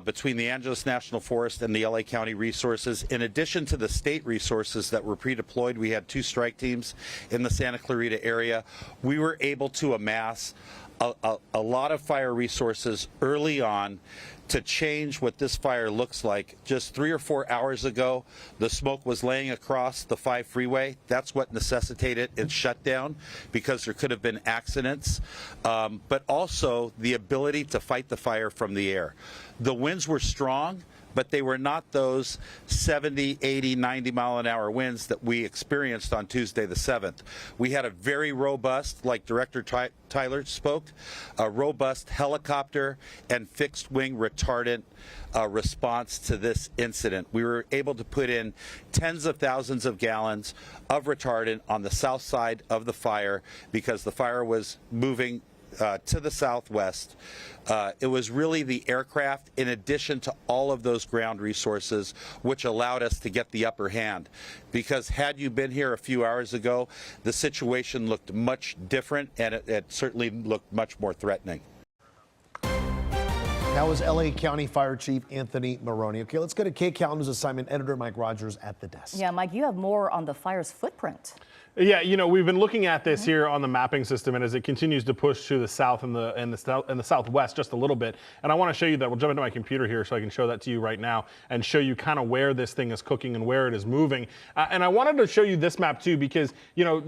between the Angeles National Forest and the LA County resources, in addition to the state resources that were pre-deployed, we had 2 strike teams in the Santa Clarita area. We were able to amass a lot of fire resources early on to change what this fire looks like. Just 3 or 4 hours ago, the smoke was laying across the 5 freeway. That's what necessitated its shutdown, because there could have been accidents, but also the ability to fight the fire from the air. The winds were strong, but they were not those 70, 80, 90 mile an hour winds that we experienced on Tuesday the 7th. We had a very robust, like Director Tyler spoke, a robust helicopter and fixed wing retardant response to this incident. We were able to put in tens of thousands of gallons of retardant on the south side of the fire because the fire was moving to the southwest. It was really the aircraft, in addition to all of those ground resources, which allowed us to get the upper hand. Because had you been here a few hours ago, the situation looked much different, and it certainly looked much more threatening. That was LA County Fire Chief Anthony Maroney. Okay, let's go to KCAL News Assignment Editor Mike Rogers at the desk. Yeah, Mike, you have more on the fire's footprint. Yeah, you know, we've been looking at this here on the mapping system, and as it continues to push to the south and the southwest just a little bit, and I want to show you that. We'll jump into my computer here so I can show that to you right now and show you kind of where this thing is cooking and where it is moving. And I wanted to show you this map too because, you know,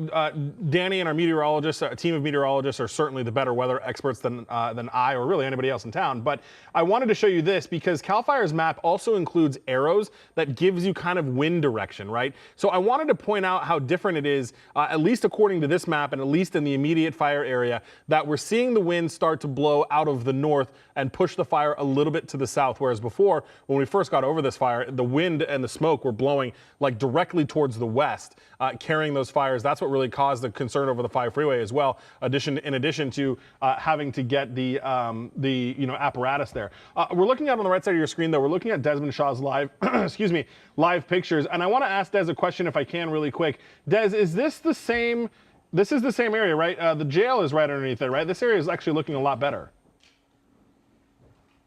Danny and our meteorologists, a team of meteorologists, are certainly the better weather experts than I or really anybody else in town. But I wanted to show you this because CAL FIRE's map also includes arrows that gives you kind of wind direction, right? So I wanted to point out how different it is, at least according to this map and at least in the immediate fire area, that we're seeing the wind start to blow out of the north and push the fire a little bit to the south, whereas before, when we first got over this fire, the wind and the smoke were blowing like directly towards the west, carrying those fires. That's what really caused the concern over the 5 freeway as well, in addition to having to get the apparatus there. We're looking at on the right side of your screen, though, we're looking at Desmond Shaw's live, live pictures. And I want to ask Des a question if I can really quick. Des, is this the same? This is the same area, right? The jail is right underneath it, right? This area is actually looking a lot better.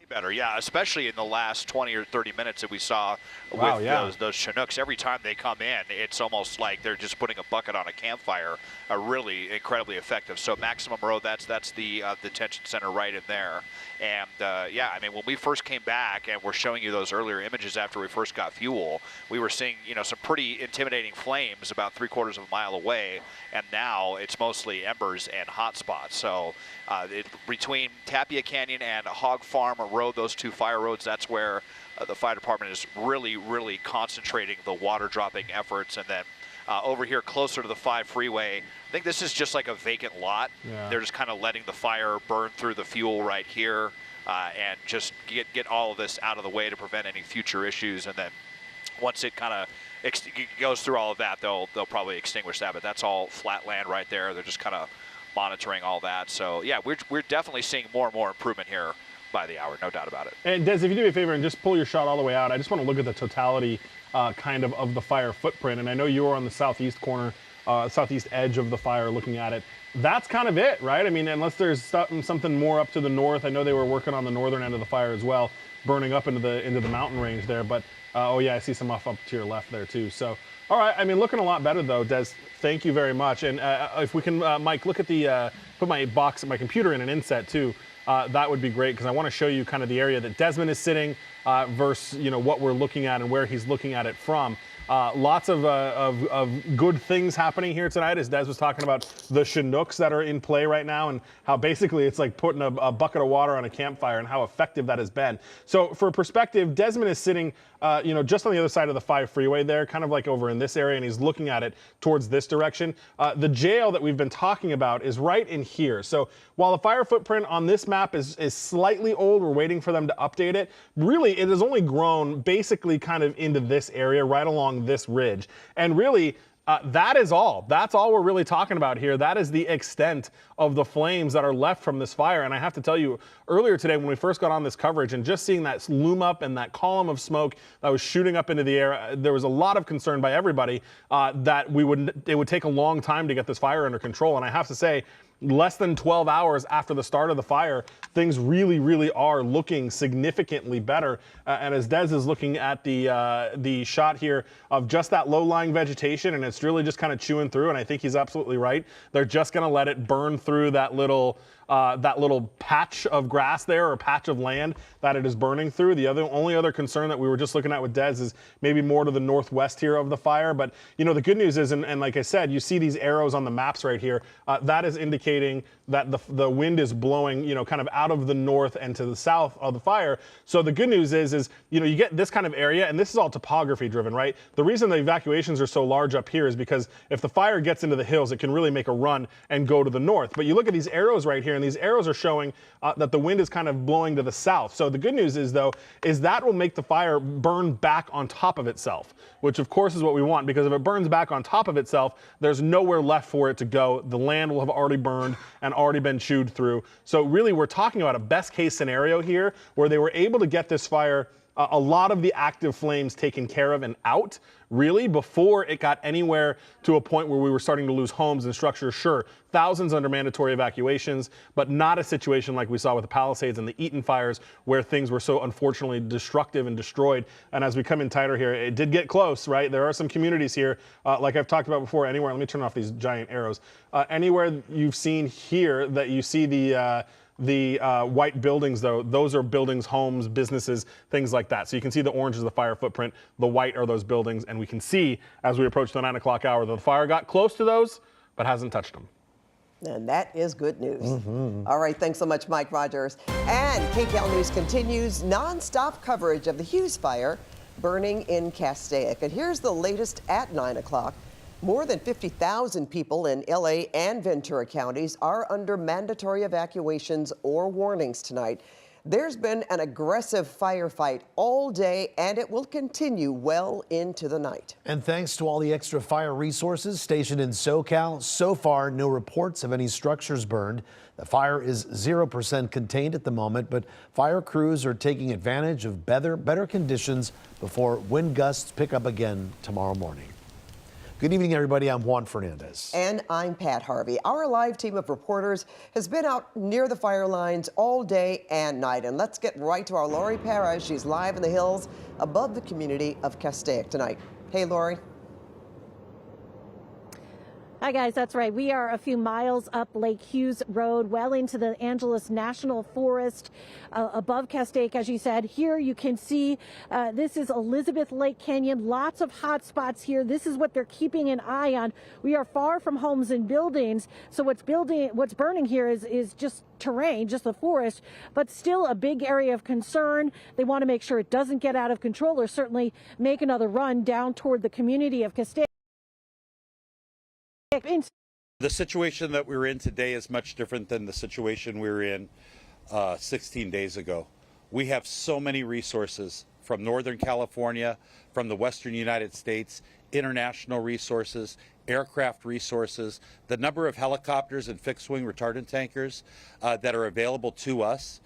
Better, yeah, especially in the last 20 or 30 minutes that we saw with those Chinooks. Every time they come in, it's almost like they're just putting a bucket on a campfire. Really incredibly effective. So Maximum Road, that's the detention center right in there. And yeah, I mean, when we first came back and we're showing you those earlier images after we first got fuel, we were seeing, you know, some pretty intimidating flames about 3/4 of a mile away. And now it's mostly embers and hot spots. So between Tapia Canyon and Hog Farm Road, those 2 fire roads, that's where the fire department is really concentrating the water dropping efforts. And then over here closer to the 5 freeway, I think this is just like a vacant lot. Yeah. They're just kind of letting the fire burn through the fuel right here and just get all of this out of the way to prevent any future issues. And then once it kind of goes through all of that, they'll probably extinguish that. But that's all flat land right there. They're just kind of monitoring all that. So yeah, we're definitely seeing more and more improvement here by the hour, no doubt about it. And Des, if you do me a favor and just pull your shot all the way out, I just want to look at the totality kind of the fire footprint. And I know you were on the southeast corner, southeast edge of the fire looking at it. That's kind of it, right? I mean, unless there's something more up to the north. I know they were working on the northern end of the fire as well, burning up into the mountain range there. But oh yeah, I see some up to your left there too. So all right, I mean, looking a lot better though, Des. Thank you very much. And if we can, Mike, look at the put my computer in an inset too. That would be great because I want to show you kind of the area that Desmond is sitting versus what we're looking at and where he's looking at it from. Lots of good things happening here tonight, as Des was talking about the Chinooks that are in play right now and how basically it's like putting a bucket of water on a campfire and how effective that has been. So for perspective, Desmond is sitting just on the other side of the 5 freeway there, kind of like over in this area, and he's looking at it towards this direction. The jail that we've been talking about is right in here. So while the fire footprint on this map is slightly old, we're waiting for them to update it. Really, it has only grown basically kind of into this area right along this ridge. And really, That is all. That's all we're really talking about here. That is the extent of the flames that are left from this fire. And I have to tell you, earlier today when we first got on this coverage and just seeing that loom up and that column of smoke that was shooting up into the air, there was a lot of concern by everybody that it would take a long time to get this fire under control. And I have to say, less than 12 hours after the start of the fire, things really, really are looking significantly better. And as Des is looking at the shot here of just that low-lying vegetation, and it's really just kind of chewing through, and I think he's absolutely right. They're just going to let it burn through that little patch of grass there, or patch of land that it is burning through. The only other concern that we were just looking at with Des is maybe more to the northwest here of the fire. But you know, the good news is, and like I said, you see these arrows on the maps right here. That is indicating that the wind is blowing, you know, kind of out of the north and to the south of the fire. So the good news is you know, you get this kind of area, and this is all topography driven, right? The reason the evacuations are so large up here is because if the fire gets into the hills, it can really make a run and go to the north. But you look at these arrows right here, and these arrows are showing that the wind is kind of blowing to the south. So the good news is, though, is that will make the fire burn back on top of itself, which of course is what we want, because if it burns back on top of itself, there's nowhere left for it to go. The land will have already burned and already been chewed through. So really, we're talking about a best case scenario here where they were able to get this fire, a lot of the active flames taken care of and out, really, before it got anywhere to a point where we were starting to lose homes and structures. Sure, thousands under mandatory evacuations, but not a situation like we saw with the Palisades and the Eaton fires, where things were so unfortunately destructive and destroyed. And as we come in tighter here, it did get close, right? There are some communities here, like I've talked about before, anywhere, let me turn off these giant arrows, anywhere you've seen here that you see the white buildings, though, those are buildings, homes, businesses, things like that. So you can see the orange is the fire footprint, the white are those buildings, and we can see as we approach the 9 o'clock hour that the fire got close to those, but hasn't touched them. And that is good news. All right, thanks so much, Mike Rogers. And KCAL News continues nonstop coverage of the Hughes Fire burning in Castaic. And here's the latest at 9 o'clock. More than 50,000 people in LA and Ventura counties are under mandatory evacuations or warnings tonight. There's been an aggressive firefight all day, and it will continue well into the night. And thanks to all the extra fire resources stationed in SoCal, so far no reports of any structures burned. The fire is 0% contained at the moment, but fire crews are taking advantage of better conditions before wind gusts pick up again tomorrow morning. Good evening, everybody. I'm Juan Fernandez. And I'm Pat Harvey. Our live team of reporters has been out near the fire lines all day and night. And let's get right to our Lori Perez. She's live in the hills above the community of Castaic tonight. Hey, Lori. Hi, guys. That's right. We are a few miles up Lake Hughes Road, well into the Angeles National Forest, above Castaic, as you said. Here you can see this is Elizabeth Lake Canyon. Lots of hot spots here. This is what they're keeping an eye on. We are far from homes and buildings, so what's burning here is just terrain, just the forest, but still a big area of concern. They want to make sure it doesn't get out of control, or certainly make another run down toward the community of Castaic. The situation that we're in today is much different than the situation we were in 16 days ago. We have so many resources from Northern California, from the Western United States, international resources, aircraft resources, the number of helicopters and fixed-wing retardant tankers that are available to us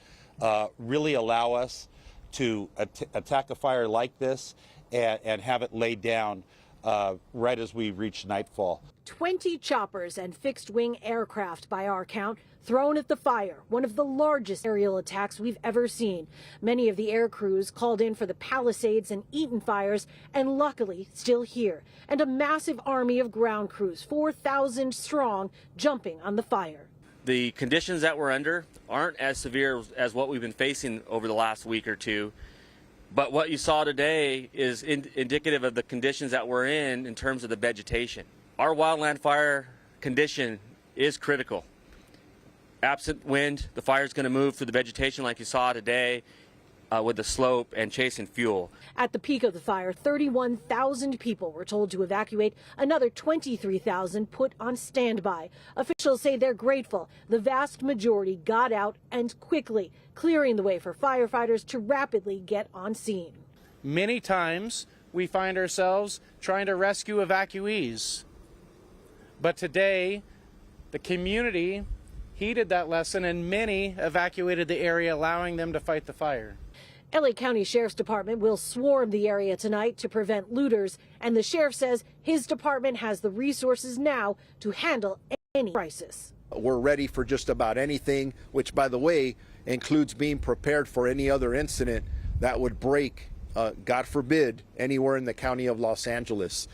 really allow us to attack a fire like this and have it laid down right as we reach nightfall. 20 choppers and fixed-wing aircraft, by our count, thrown at the fire, one of the largest aerial attacks we've ever seen. Many of the air crews called in for the Palisades and Eaton fires, and luckily still here. And a massive army of ground crews, 4,000 strong, jumping on the fire. The conditions that we're under aren't as severe as what we've been facing over the last week or two. But what you saw today is indicative of the conditions that we're in terms of the vegetation. Our wildland fire condition is critical. Absent wind, the fire is going to move through the vegetation like you saw today with the slope and chasing fuel. At the peak of the fire, 31,000 people were told to evacuate, another 23,000 put on standby. Officials say they're grateful. The vast majority got out and quickly, clearing the way for firefighters to rapidly get on scene. Many times we find ourselves trying to rescue evacuees But today, the community heeded that lesson and many evacuated the area, allowing them to fight the fire. LA County Sheriff's Department will swarm the area tonight to prevent looters, and the sheriff says his department has the resources now to handle any crisis. We're ready for just about anything, which, by the way, includes being prepared for any other incident that would break, God forbid, anywhere in the county of Los Angeles.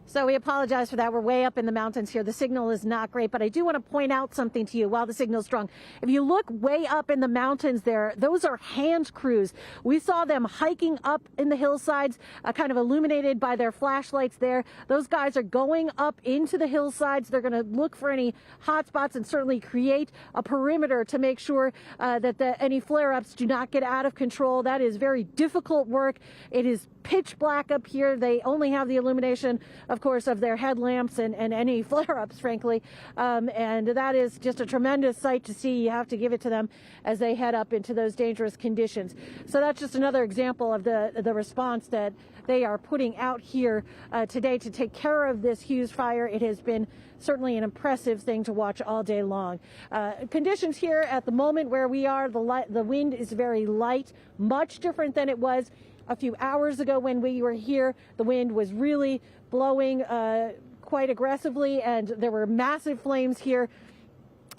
So we apologize for that. We're way up in the mountains here. The signal is not great, but I do want to point out something to you while the signal's strong. If you look way up in the mountains there, those are hand crews. We saw them hiking up in the hillsides, kind of illuminated by their flashlights there. Those guys are going up into the hillsides. They're going to look for any hot spots and certainly create a perimeter to make sure that any flare-ups do not get out of control. That is very difficult work. It is pitch black up here. They only have the illumination, of course, of their headlamps and any flare-ups, frankly. And that is just a tremendous sight to see. You have to give it to them as they head up into those dangerous conditions. So that's just another example of the response that they are putting out here today to take care of this Hughes fire. It has been certainly an impressive thing to watch all day long. Conditions here at the moment where we are, the wind is very light, much different than it was a few hours ago when we were here. The wind was really blowing quite aggressively, and there were massive flames here.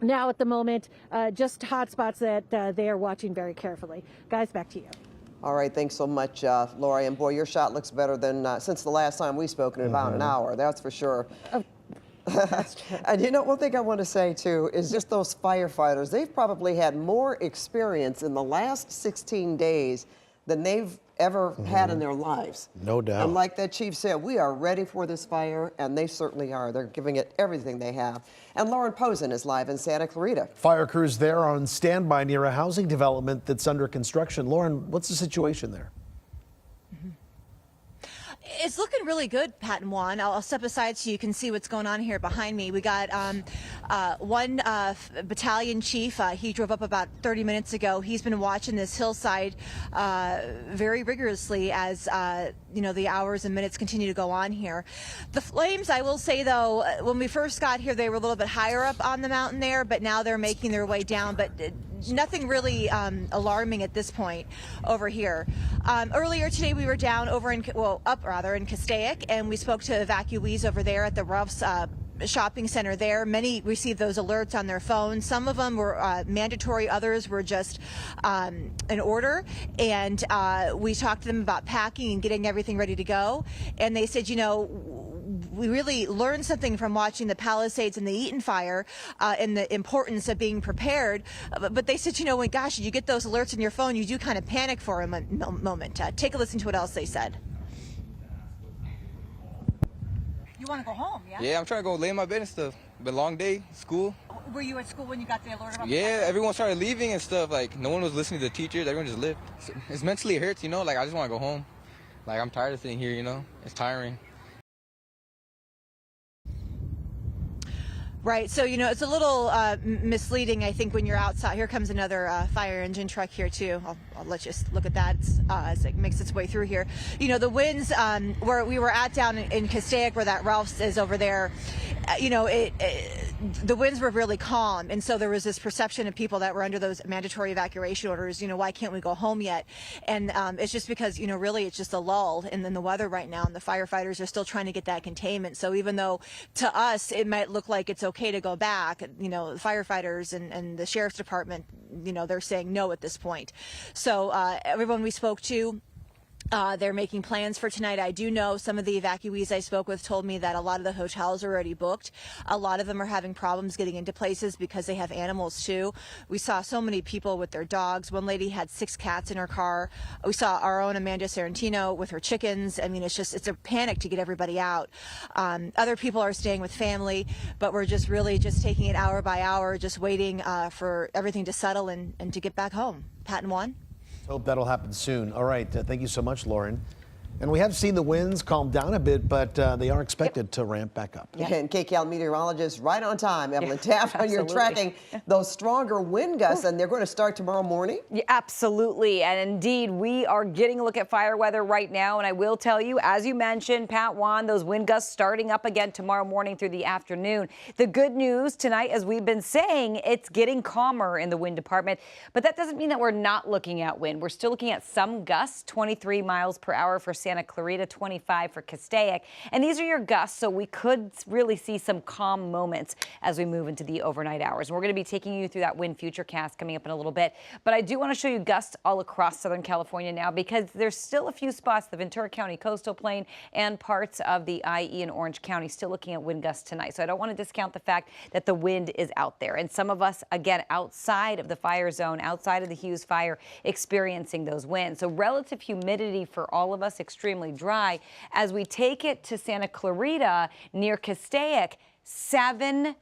Now at the moment, just hot spots that they are watching very carefully. Guys, back to you. All right, thanks so much, Lori. And boy, your shot looks better than since the last time we spoke in about an hour, that's for sure. That's true. And you know, one thing I want to say too is just those firefighters, they've probably had more experience in the last 16 days than they've ever had in their lives. No doubt. And like that chief said, we are ready for this fire, and they certainly are. They're giving it everything they have. And Lauren Posen is live in Santa Clarita. Fire crews there are on standby near a housing development that's under construction. Lauren, what's the situation there? It's looking really good, Pat and Juan. I'll step aside so you can see what's going on here behind me. We got one battalion chief. He drove up about 30 minutes ago. He's been watching this hillside very rigorously as you know, the hours and minutes continue to go on here. The flames, I will say though, when we first got here, they were a little bit higher up on the mountain there, but now they're making their way down. But nothing really alarming at this point over here. Earlier today, we were down over in, up rather, in Castaic, and we spoke to evacuees over there at the Ruff's shopping center there. Many received those alerts on their phones. Some of them were mandatory, others were just an order. And we talked to them about packing and getting everything ready to go. And they said, you know, we really learned something from watching the Palisades and the Eaton fire and the importance of being prepared. But they said, you know, when, gosh, you get those alerts on your phone, you do kind of panic for a moment. Take a listen to what else they said. You want to go home, yeah? Yeah, I'm trying to go lay in my bed and stuff. But long day, school. Were you at school when you got the alert about Yeah, everyone started leaving and stuff. Like, no one was listening to the teachers. Everyone just left. It's mentally hurts, you know? Like, I just want to go home. Like, I'm tired of sitting here, you know? It's tiring. Right, so, you know, it's a little misleading, I think, when you're outside. Here comes another fire engine truck here, too. I'll let you look at that as it makes its way through here. You know, the winds where we were at down in Castaic, where that Ralph's is over there, you know, the winds were really calm. And so there was this perception of people that were under those mandatory evacuation orders, you know, why can't we go home yet? And it's just because, you know, really it's just a lull in the weather right now, and the firefighters are still trying to get that containment. So even though to us it might look like it's okay to go back, you know, the firefighters and the sheriff's department, you know, they're saying no at this point. So everyone we spoke to, they're making plans for tonight. I do know some of the evacuees I spoke with told me that a lot of the hotels are already booked. A lot of them are having problems getting into places because they have animals too. We saw so many people with their dogs. One lady had 6 cats in her car. We saw our own Amanda Sarantino with her chickens. I mean, it's a panic to get everybody out. Other people are staying with family, but we're just really just taking it hour by hour, just waiting for everything to settle and to get back home. Pat and Juan? Hope that'll happen soon. All right. Thank you so much, Lauren. And we have seen the winds calm down a bit, but they are expected to ramp back up. And KCAL meteorologist right on time, Evelyn Taft, on your tracking those stronger wind gusts, and they're going to start tomorrow morning? Yeah, absolutely. And indeed, we are getting a look at fire weather right now. And I will tell you, as you mentioned, Pat Juan, those wind gusts starting up again tomorrow morning through the afternoon. The good news tonight, as we've been saying, it's getting calmer in the wind department. But that doesn't mean that we're not looking at wind. We're still looking at some gusts, 23 miles per hour for Santa Clarita, 25 for Castaic. And these are your gusts, so we could really see some calm moments as we move into the overnight hours. And we're going to be taking you through that wind futurecast coming up in a little bit. But I do want to show you gusts all across Southern California now, because there's still a few spots, the Ventura County coastal plain and parts of the IE and Orange County, still looking at wind gusts tonight. So I don't want to discount the fact that the wind is out there. And some of us, again, outside of the fire zone, outside of the Hughes Fire, experiencing those winds. So relative humidity for all of us, extremely dry. As we take it to Santa Clarita near Castaic, 7%.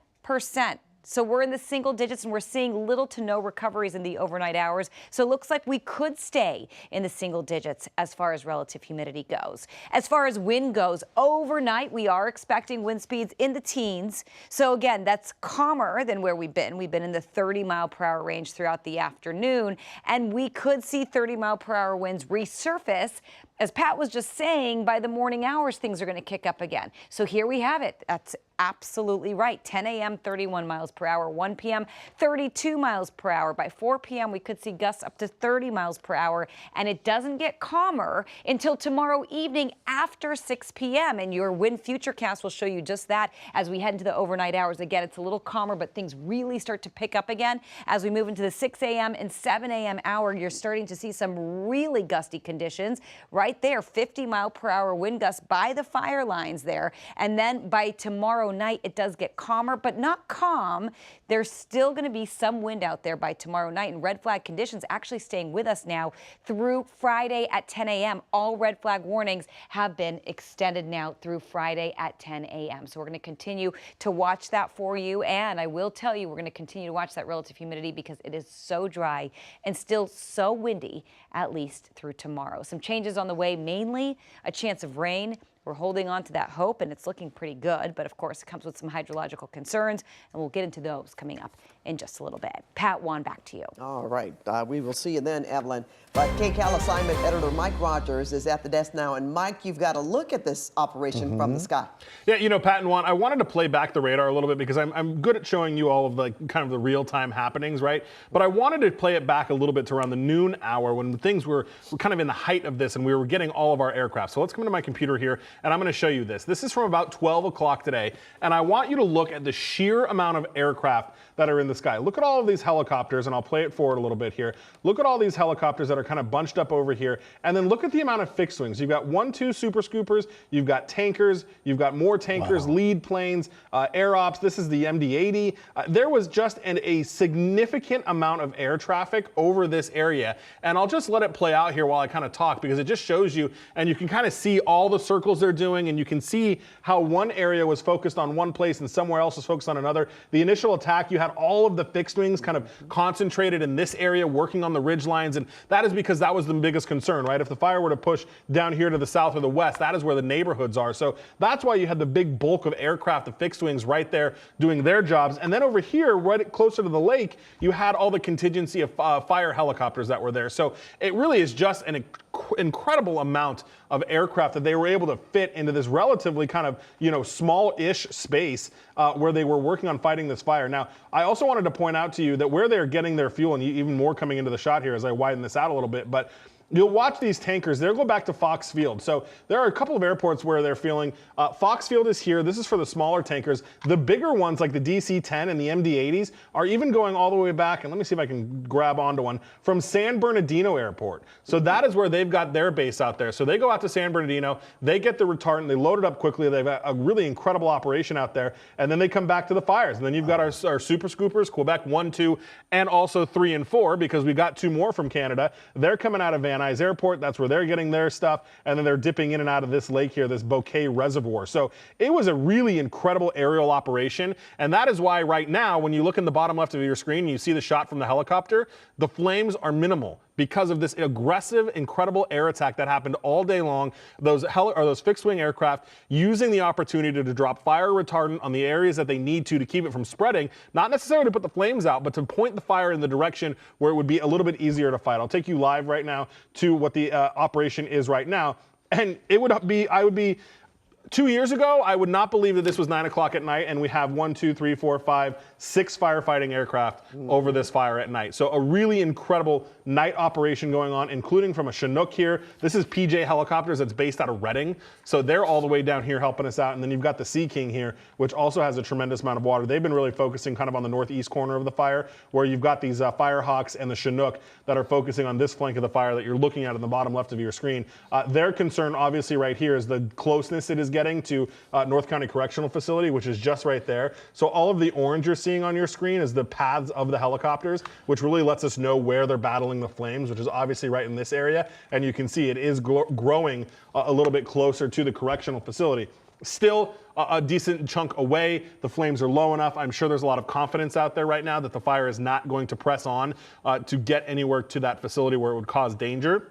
So we're in the single digits, and we're seeing little to no recoveries in the overnight hours. So it looks like we could stay in the single digits as far as relative humidity goes. As far as wind goes, overnight we are expecting wind speeds in the teens. So again, that's calmer than where we've been. We've been in the 30-mile-per-hour range throughout the afternoon, and we could see 30-mile-per-hour winds resurface. As Pat was just saying, by the morning hours, things are going to kick up again. So here we have it. That's absolutely right. 10 a.m., 31 miles per hour. 1 p.m., 32 miles per hour. By 4 p.m., we could see gusts up to 30 miles per hour. And it doesn't get calmer until tomorrow evening after 6 p.m. And your wind futurecast will show you just that as we head into the overnight hours. Again, it's a little calmer, but things really start to pick up again. As we move into the 6 a.m. and 7 a.m. hour, you're starting to see some really gusty conditions. Right there, 50-mile-per-hour wind gusts by the fire lines there. And then by tomorrow night, it does get calmer, but not calm. There's still going to be some wind out there by tomorrow night, and red flag conditions actually staying with us now through Friday at 10 a.m. All red flag warnings have been extended now through Friday at 10 a.m. So we're going to continue to watch that for you. And I will tell you, we're going to continue to watch that relative humidity because it is so dry and still so windy, at least through tomorrow. Some changes on the way, mainly a chance of rain. We're holding on to that hope, and it's looking pretty good. But, of course, it comes with some hydrological concerns, and we'll get into those coming up in just a little bit. Pat Juan, back to you. All right. We will see you then, Evelyn. But KCAL assignment editor Mike Rogers is at the desk now. And, Mike, you've got to look at this operation from the sky. Yeah, you know, Pat and Juan, I wanted to play back the radar a little bit because I'm good at showing you all of the kind of the real-time happenings, right? But I wanted to play it back a little bit to around the noon hour when things were kind of in the height of this and we were getting all of our aircraft. So let's come into my computer here, and I'm going to show you this. This is from about 12 o'clock today, and I want you to look at the sheer amount of aircraft that are in the sky. Look at all of these helicopters, and I'll play it forward a little bit here. Look at all these helicopters that are kind of bunched up over here, and then look at the amount of fixed wings. You've got 1, 2 super scoopers, you've got tankers, you've got more tankers, lead planes, air ops. This is the MD-80. There was just a significant amount of air traffic over this area, and I'll just let it play out here while I kind of talk because it just shows you, and you can kind of see all the circles they're doing, and you can see how one area was focused on one place and somewhere else was focused on another. The initial attack, you had all of the fixed wings kind of concentrated in this area working on the ridge lines, and that is because that was the biggest concern, right? If the fire were to push down here to the south or the west, that is where the neighborhoods are. So that's why you had the big bulk of aircraft, the fixed wings right there doing their jobs. And then over here, right closer to the lake, you had all the contingency of fire helicopters that were there. So it really is just an incredible amount of aircraft that they were able to fit into this relatively kind of, you know, small-ish space where they were working on fighting this fire. Now, I also wanted to point out to you that where they're getting their fuel, and even more coming into the shot here as I widen this out a little bit, but you'll watch these tankers. They'll go back to Fox Field. So there are a couple of airports where they're feeling Fox Field is here. This is for the smaller tankers. The bigger ones like the DC-10 and the MD-80s are even going all the way back, and let me see if I can grab onto one, from San Bernardino Airport. So that is where they've got their base out there. So they go out to San Bernardino, they get the retardant, they load it up quickly. They've got a really incredible operation out there, and then they come back to the fires. And then you've got our super scoopers, Quebec 1, 2, and also 3 and 4, because we got 2 more from Canada. They're coming out of Van Nuys Airport. That's where they're getting their stuff. And then they're dipping in and out of this lake here, this Bouquet Reservoir. So it was a really incredible aerial operation. And that is why right now, when you look in the bottom left of your screen, and you see the shot from the helicopter, the flames are minimal. because of this aggressive, incredible air attack that happened all day long. Those fixed-wing aircraft using the opportunity to drop fire retardant on the areas that they need to keep it from spreading, not necessarily to put the flames out, but to point the fire in the direction where it would be a little bit easier to fight. I'll take you live right now to what the operation is right now. And it would be, 2 years ago, I would not believe that this was 9 o'clock at night and we have 1, 2, 3, 4, 5, 6 firefighting aircraft over this fire at night. So a really incredible night operation going on, including from a Chinook here. This is PJ Helicopters that's based out of Reading. So they're all the way down here helping us out. And then you've got the Sea King here, which also has a tremendous amount of water. They've been really focusing kind of on the northeast corner of the fire, where you've got these Firehawks and the Chinook that are focusing on this flank of the fire that you're looking at in the bottom left of your screen. Their concern obviously right here is the closeness it is getting to North County Correctional Facility, which is just right there. So all of the orange you're seeing on your screen is the paths of the helicopters, which really lets us know where they're battling the flames, which is obviously right in this area. And you can see it is growing a little bit closer to the correctional facility. Still a decent chunk away. The flames are low enough. I'm sure there's a lot of confidence out there right now that the fire is not going to press on to get anywhere to that facility where it would cause danger.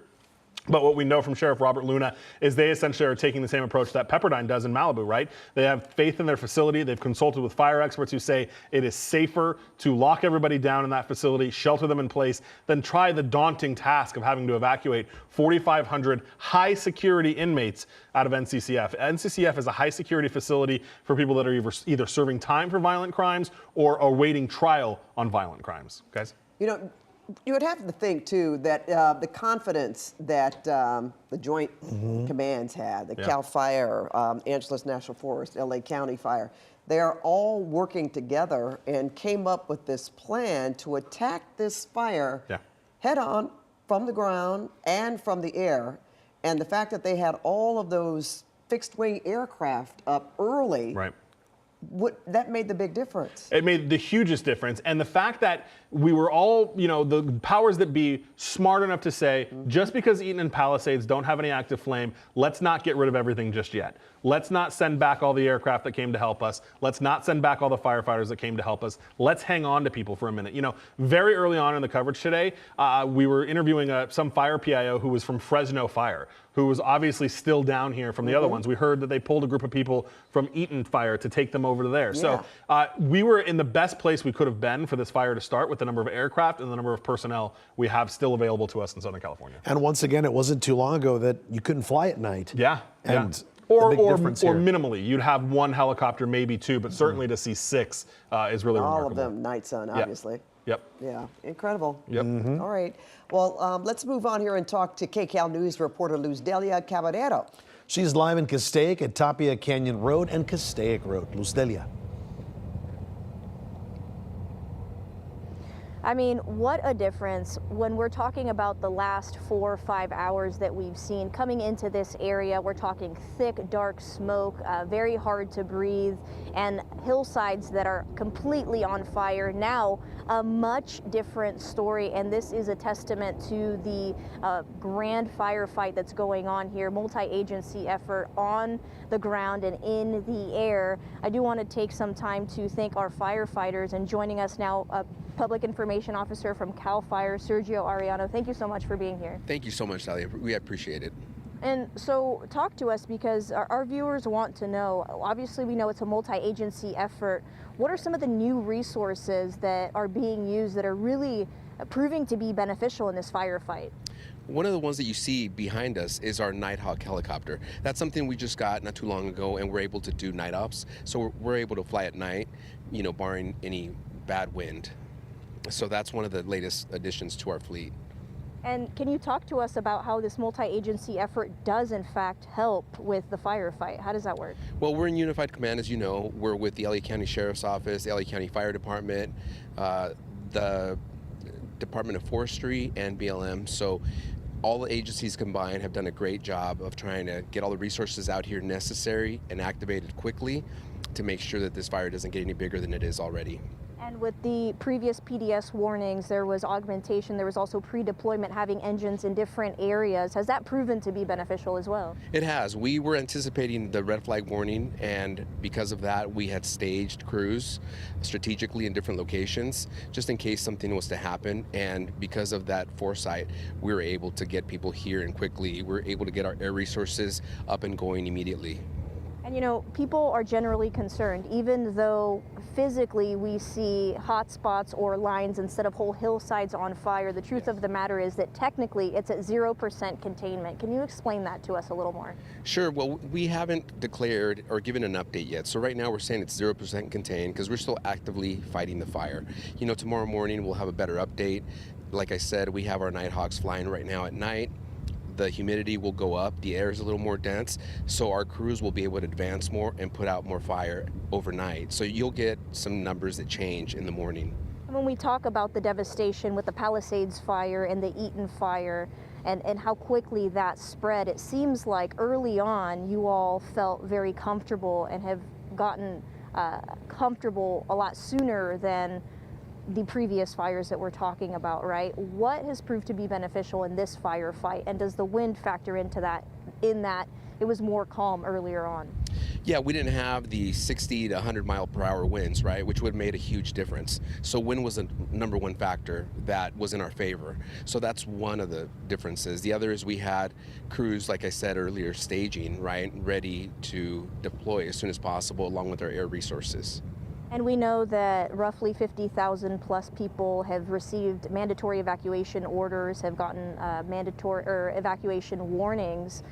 But what we know from Sheriff Robert Luna is they essentially are taking the same approach that Pepperdine does in Malibu, right? They have faith in their facility. They've consulted with fire experts who say it is safer to lock everybody down in that facility, shelter them in place, than try the daunting task of having to evacuate 4,500 high security inmates out of NCCF. NCCF is a high security facility for people that are either serving time for violent crimes or awaiting trial on violent crimes. Guys? You know, you would have to think, too, that the confidence that the Joint Commands had, the Cal Fire, Angeles National Forest, LA County Fire, they are all working together and came up with this plan to attack this fire head on from the ground and from the air. And the fact that they had all of those fixed-wing aircraft up early, that made the big difference. It made the hugest difference. And the fact that we were all, you know, the powers that be smart enough to say, just because Eaton and Palisades don't have any active flame, let's not get rid of everything just yet. Let's not send back all the aircraft that came to help us. Let's not send back all the firefighters that came to help us. Let's hang on to people for a minute. You know, very early on in the coverage today, we were interviewing some fire PIO who was from Fresno Fire, who was obviously still down here from the other ones. We heard that they pulled a group of people from Eaton Fire to take them over to there. So we were in the best place we could have been for this fire to start, with the number of aircraft and the number of personnel we have still available to us in Southern California. And once again, it wasn't too long ago that you couldn't fly at night. And or minimally, you'd have one helicopter, maybe two, but certainly to see 6 is really remarkable. All of them, night sun, obviously. Yeah, incredible. All right. Well, let's move on here and talk to KCAL News reporter Luz Delia Caballero. She's live in Castaic at Tapia Canyon Road and Castaic Road. Luz Delia. I mean, what a difference when we're talking about the last 4 or 5 hours that we've seen coming into this area. We're talking thick, dark smoke, very hard to breathe, and hillsides that are completely on fire. Now, a much different story, and this is a testament to the grand firefight that's going on here, multi-agency effort on the ground and in the air. I do want to take some time to thank our firefighters, and joining us now, Public Information Officer from CAL FIRE, Sergio Ariano. Thank you so much for being here. Thank you so much, Sally. We appreciate it. And so talk to us, because our viewers want to know. Obviously, we know it's a multi-agency effort. What are some of the new resources that are being used that are really proving to be beneficial in this firefight? One of the ones that you see behind us is our Nighthawk helicopter. That's something we just got not too long ago, and we're able to do night ops. So we're able to fly at night, you know, barring any bad wind. So that's one of the latest additions to our fleet. And can you talk to us about how this multi-agency effort does in fact help with the firefight? How does that work? Well, we're in Unified Command, as you know. We're with the LA County Sheriff's Office, the LA County Fire Department, the Department of Forestry, and BLM. So all the agencies combined have done a great job of trying to get all the resources out here necessary and activated quickly to make sure that this fire doesn't get any bigger than it is already. And with the previous PDS warnings, there was augmentation, there was also pre-deployment having engines in different areas. Has that proven to be beneficial as well? It has. We were anticipating the red flag warning, and because of that, we had staged crews strategically in different locations just in case something was to happen. And because of that foresight, we were able to get people here and quickly. We were able to get our air resources up and going immediately. And you know, people are generally concerned, even though physically we see hot spots or lines instead of whole hillsides on fire. The truth of the matter is that technically it's at 0% containment. Can you explain that to us a little more? Sure. Well, we haven't declared or given an update yet. So right now we're saying it's 0% contained because we're still actively fighting the fire. You know, tomorrow morning we'll have a better update. Like I said, we have our Nighthawks flying right now at night. The humidity will go up, the air is a little more dense, so our crews will be able to advance more and put out more fire overnight. So you'll get some numbers that change in the morning. When we talk about the devastation with the Palisades fire and the Eaton fire and how quickly that spread, it seems like early on you all felt very comfortable and have gotten comfortable a lot sooner than the previous fires that we're talking about, right? What has proved to be beneficial in this firefight, and does the wind factor into that, in that it was more calm earlier on? Yeah, we didn't have the 60 to 100 mile per hour winds, right, which would have made a huge difference. So wind was the number one factor that was in our favor. So that's one of the differences. The other is we had crews, like I said earlier, staging, right, ready to deploy as soon as possible along with our air resources. And we know that roughly 50,000 plus people have received mandatory evacuation orders, have gotten mandatory or evacuation warnings.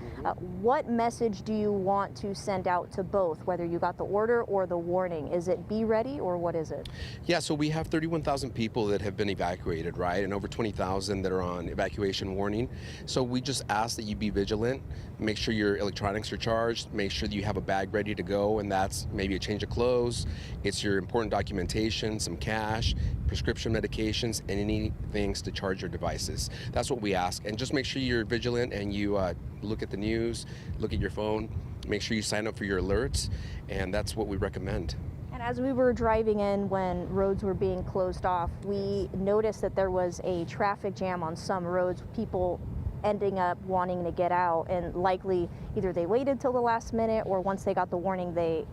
What message do you want to send out to both, whether you got the order or the warning? Is it be ready, or what is it? Yeah, so we have 31,000 people that have been evacuated, right, and over 20,000 that are on evacuation warning. So we just ask that you be vigilant, make sure your electronics are charged, make sure that you have a bag ready to go, and that's maybe a change of clothes, it's your important documentation, some cash, prescription medications, and any things to charge your devices. That's what we ask. And just make sure you're vigilant and you look at the news, look at your phone, make sure you sign up for your alerts, and that's what we recommend. And as we were driving in when roads were being closed off, we noticed that there was a traffic jam on some roads, people ending up wanting to get out, and likely either they waited till the last minute or once they got the warning they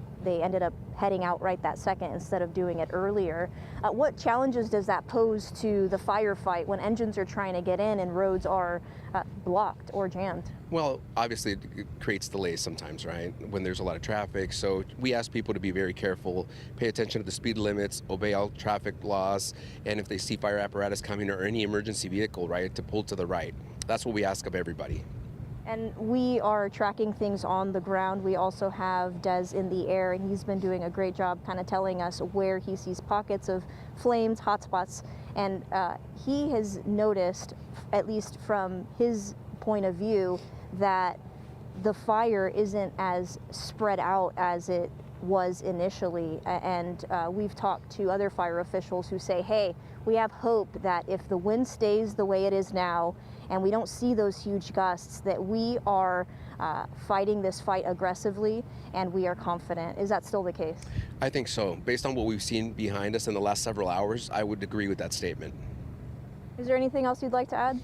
ended up heading out right that second instead of doing it earlier. What challenges does that pose to the firefight when engines are trying to get in and roads are blocked or jammed? Well, obviously it creates delays sometimes, right, when there's a lot of traffic. So we ask people to be very careful, pay attention to the speed limits, obey all traffic laws, and if they see fire apparatus coming or any emergency vehicle, right, to pull to the right. That's what we ask of everybody. And we are tracking things on the ground. We also have Des in the air, and he's been doing a great job kind of telling us where he sees pockets of flames, hotspots, and he has noticed, at least from his point of view, that the fire isn't as spread out as it was initially. And we've talked to other fire officials who say, hey, we have hope that if the wind stays the way it is now and we don't see those huge gusts, that we are fighting this fight aggressively and we are confident. Is that still the case? I think so. Based on what we've seen behind us in the last several hours, I would agree with that statement. Is there anything else you'd like to add?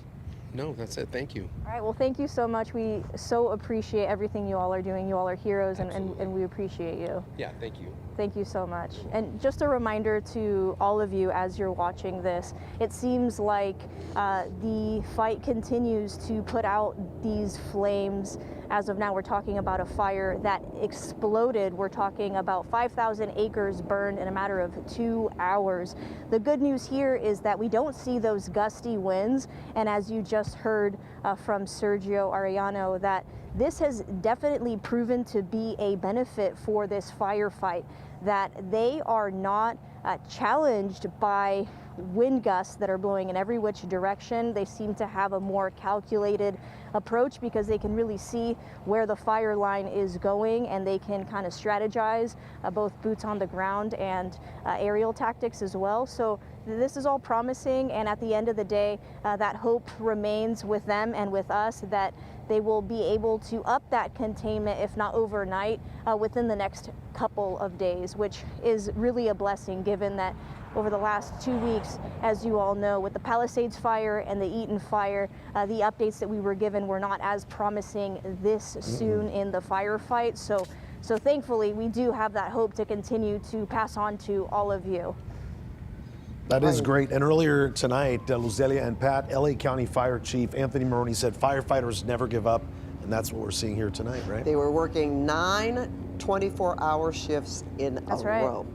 No, that's it. Thank you. All right, well, thank you so much. We so appreciate everything you all are doing. You all are heroes, and we appreciate you. Yeah, thank you. Thank you so much. And just a reminder to all of you as you're watching this, it seems like the fight continues to put out these flames. As of now, we're talking about a fire that exploded. We're talking about 5,000 acres burned in a matter of 2 hours. The good news here is that we don't see those gusty winds. And as you just heard from Sergio Arellano, that this has definitely proven to be a benefit for this firefight, that they are not challenged by wind gusts that are blowing in every which direction. They seem to have a more calculated approach because they can really see where the fire line is going, and they can kind of strategize both boots on the ground and aerial tactics as well. So this is all promising, and at the end of the day, that hope remains with them and with us that they will be able to up that containment, if not overnight, within the next couple of days, which is really a blessing given that over the last 2 weeks, as you all know, with the Palisades fire and the Eaton fire, the updates that we were given were not as promising this soon in the firefight. So thankfully, we do have that hope to continue to pass on to all of you. That is great. And earlier tonight, Luzelia and Pat, LA County Fire Chief Anthony Maroney said firefighters never give up. And that's what we're seeing here tonight, right? They were working 9 24-hour shifts in a row.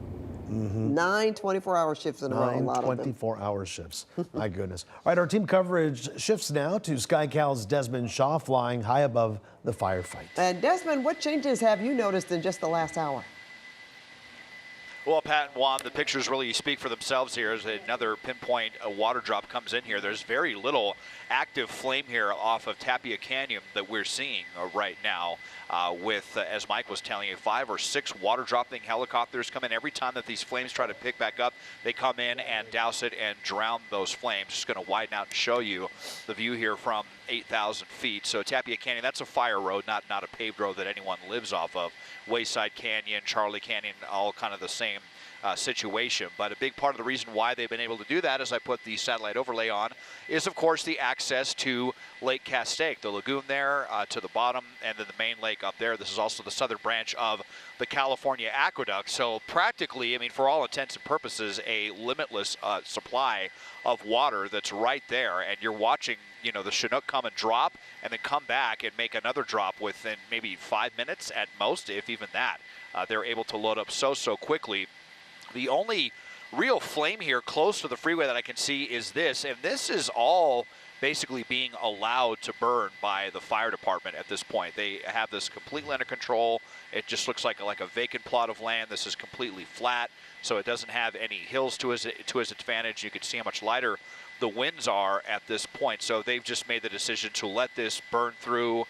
9 24-hour shifts in a row, a lot of them. 24-hour shifts. My goodness. All right, our team coverage shifts now to SkyCal's Desmond Shaw flying high above the firefight. And Desmond, what changes have you noticed in just the last hour? Well, Pat and Juan, the pictures really speak for themselves here as another pinpoint water drop comes in here. There's very little active flame here off of Tapia Canyon that we're seeing right now with, as Mike was telling you, 5 or 6 water dropping helicopters come in. Every time that these flames try to pick back up, they come in and douse it and drown those flames. Just going to widen out and show you the view here from 8,000 feet. So Tapia Canyon, that's a fire road, not a paved road that anyone lives off of. Wayside Canyon, Charlie Canyon, all kind of the same situation. But a big part of the reason why they've been able to do that, as I put the satellite overlay on, is of course the access to Lake Castaic, the lagoon there to the bottom, and then the main lake up there. This is also the southern branch of the California Aqueduct. So practically, I mean, for all intents and purposes, a limitless supply of water that's right there. And you're watching, you know, the Chinook come and drop and then come back and make another drop within maybe 5 minutes at most, if even that. They're able to load up so quickly. The only real flame here close to the freeway that I can see is this, and this is all basically being allowed to burn by the fire department at this point. They have this completely under control. It just looks like a vacant plot of land. This is completely flat, so it doesn't have any hills to its advantage. You can see how much lighter the winds are at this point. So they've just made the decision to let this burn through,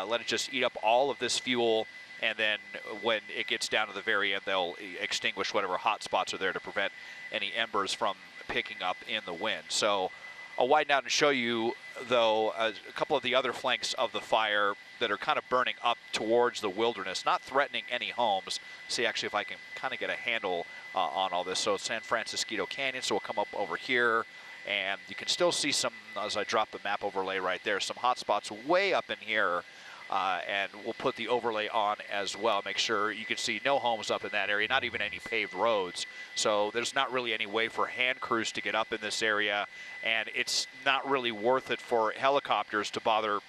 let it just eat up all of this fuel, and then when it gets down to the very end, they'll extinguish whatever hot spots are there to prevent any embers from picking up in the wind. So I'll widen out and show you, though, a couple of the other flanks of the fire that are kind of burning up towards the wilderness, not threatening any homes. See actually if I can kind of get a handle on all this. So San Francisco Canyon, so we'll come up over here, and you can still see some, as I drop the map overlay right there, some hot spots way up in here. And we'll put the overlay on as well. Make sure you can see no homes up in that area, not even any paved roads. So there's not really any way for hand crews to get up in this area, and it's not really worth it for helicopters to bother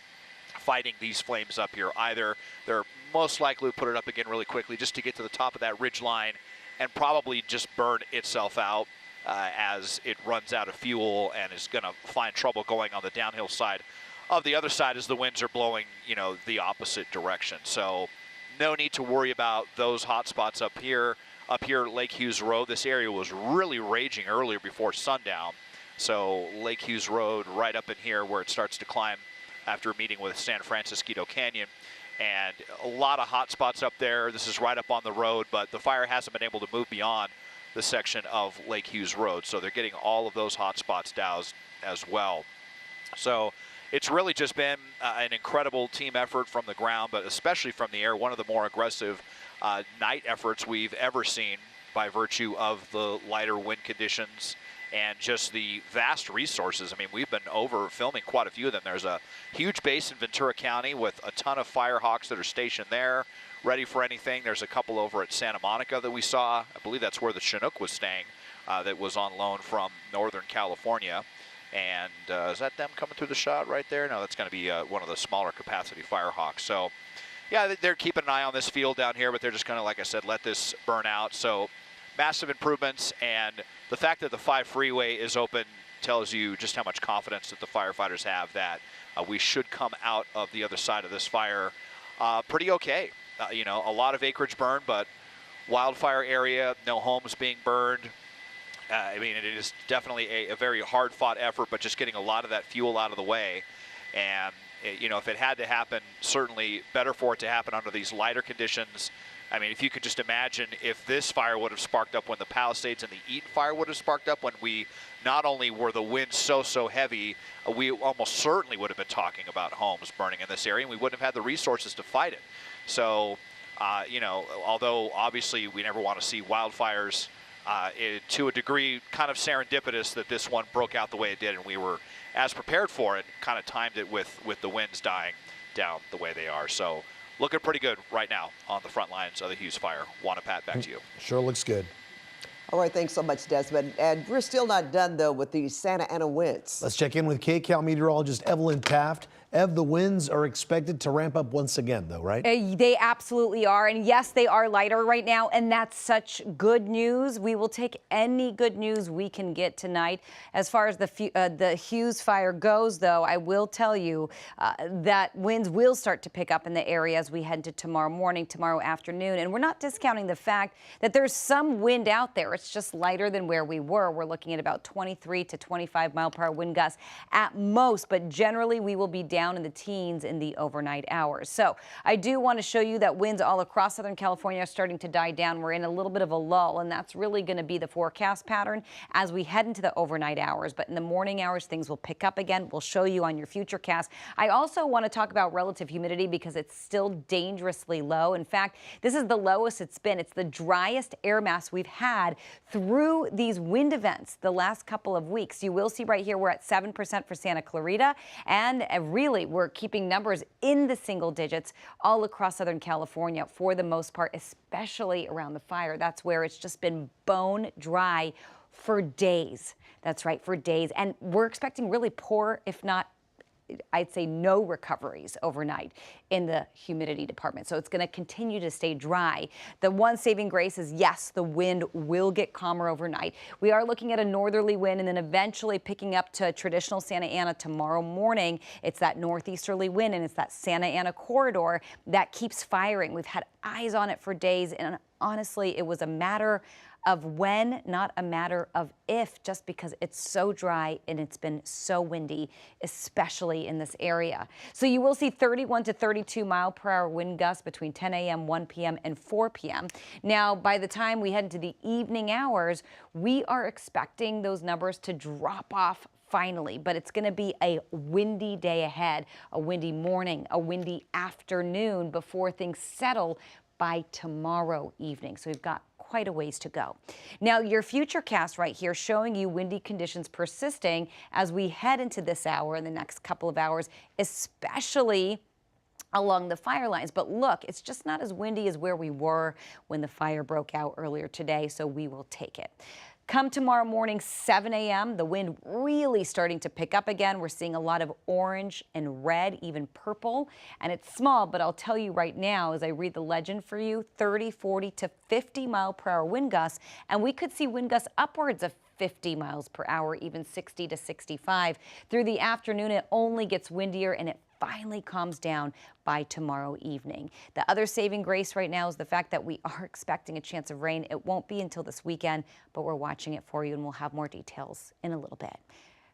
fighting these flames up here either. They're most likely to put it up again really quickly just to get to the top of that ridge line and probably just burn itself out as it runs out of fuel and is going to find trouble going on the downhill side of the other side as the winds are blowing, you know, the opposite direction. So no need to worry about those hot spots up here. Up here, Lake Hughes Road, this area was really raging earlier before sundown. So Lake Hughes Road right up in here where it starts to climb after meeting with San Francisco Canyon. And a lot of hot spots up there. This is right up on the road, but the fire hasn't been able to move beyond the section of Lake Hughes Road. So they're getting all of those hot spots doused as well. So it's really just been an incredible team effort from the ground, but especially from the air, one of the more aggressive night efforts we've ever seen by virtue of the lighter wind conditions and just the vast resources. I mean, we've been over filming quite a few of them. There's a huge base in Ventura County with a ton of Firehawks that are stationed there, ready for anything. There's a couple over at Santa Monica that we saw. I believe that's where the Chinook was staying, that was on loan from Northern California. And is that them coming through the shot right there? No, that's going to be one of the smaller capacity Firehawks. So, yeah, they're keeping an eye on this field down here, but they're just going to, like I said, let this burn out. So, massive improvements, and the fact that the 5 freeway is open tells you just how much confidence that the firefighters have that we should come out of the other side of this fire pretty okay. You know, a lot of acreage burned, but wildfire area, no homes being burned. I mean, it is definitely a very hard-fought effort, but just getting a lot of that fuel out of the way. And, you know, if it had to happen, certainly better for it to happen under these lighter conditions I mean, if you could just imagine if this fire would have sparked up when the Palisades and the Eaton fire would have sparked up, when we not only were the winds so heavy, we almost certainly would have been talking about homes burning in this area, and we wouldn't have had the resources to fight it. So, you know, although obviously we never want to see wildfires, to a degree, kind of serendipitous that this one broke out the way it did, and we were as prepared for it, kind of timed it with the winds dying down the way they are. So looking pretty good right now on the front lines of the Hughes Fire. Juan and Pat, back to you. Sure looks good. All right, thanks so much, Desmond. And we're still not done, though, with the Santa Ana winds. Let's check in with KCAL meteorologist Evelyn Taft. Ev, the winds are expected to ramp up once again, though, right? They absolutely are. And yes, they are lighter right now. And that's such good news. We will take any good news we can get tonight. As far as the Hughes Fire goes, though, I will tell you that winds will start to pick up in the area as we head to tomorrow morning, tomorrow afternoon. And we're not discounting the fact that there's some wind out there. It's just lighter than where we were. We're looking at about 23 to 25 mile per hour wind gusts at most. But generally, we will be down in the teens in the overnight hours. So I do want to show you that winds all across Southern California are starting to die down. We're in a little bit of a lull, and that's really going to be the forecast pattern as we head into the overnight hours. But in the morning hours, things will pick up again. We'll show you on your future cast. I also want to talk about relative humidity because it's still dangerously low. In fact, this is the lowest it's been. It's the driest air mass we've had through these wind events the last couple of weeks. You will see right here we're at 7% for Santa Clarita, and really we're keeping numbers in the single digits all across Southern California for the most part, especially around the fire. That's where it's just been bone dry for days. That's right, for days. And we're expecting really poor, if not I'd say no recoveries overnight in the humidity department. So it's going to continue to stay dry. The one saving grace is, yes, the wind will get calmer overnight. We are looking at a northerly wind and then eventually picking up to traditional Santa Ana tomorrow morning. It's that northeasterly wind and it's that Santa Ana corridor that keeps firing. We've had eyes on it for days, and honestly, it was a matter of when, not a matter of if, just because it's so dry and it's been so windy, especially in this area. So you will see 31 to 32 mile per hour wind gusts between 10 a.m., 1 p.m., and 4 p.m. Now, by the time we head into the evening hours, we are expecting those numbers to drop off finally, but it's going to be a windy day ahead, a windy morning, a windy afternoon before things settle by tomorrow evening. So we've got quite a ways to go. Now, your future cast right here showing you windy conditions persisting as we head into this hour and the next couple of hours, especially along the fire lines. But look, it's just not as windy as where we were when the fire broke out earlier today, so we will take it. Come tomorrow morning, 7 a.m., the wind really starting to pick up again. We're seeing a lot of orange and red, even purple, and it's small, but I'll tell you right now, as I read the legend for you, 30, 40 to 50 mile per hour wind gusts, and we could see wind gusts upwards of 50 miles per hour, even 60 to 65. Through the afternoon, it only gets windier and it finally calms down by tomorrow evening. The other saving grace right now is the fact that we are expecting a chance of rain. It won't be until this weekend, but we're watching it for you and we'll have more details in a little bit.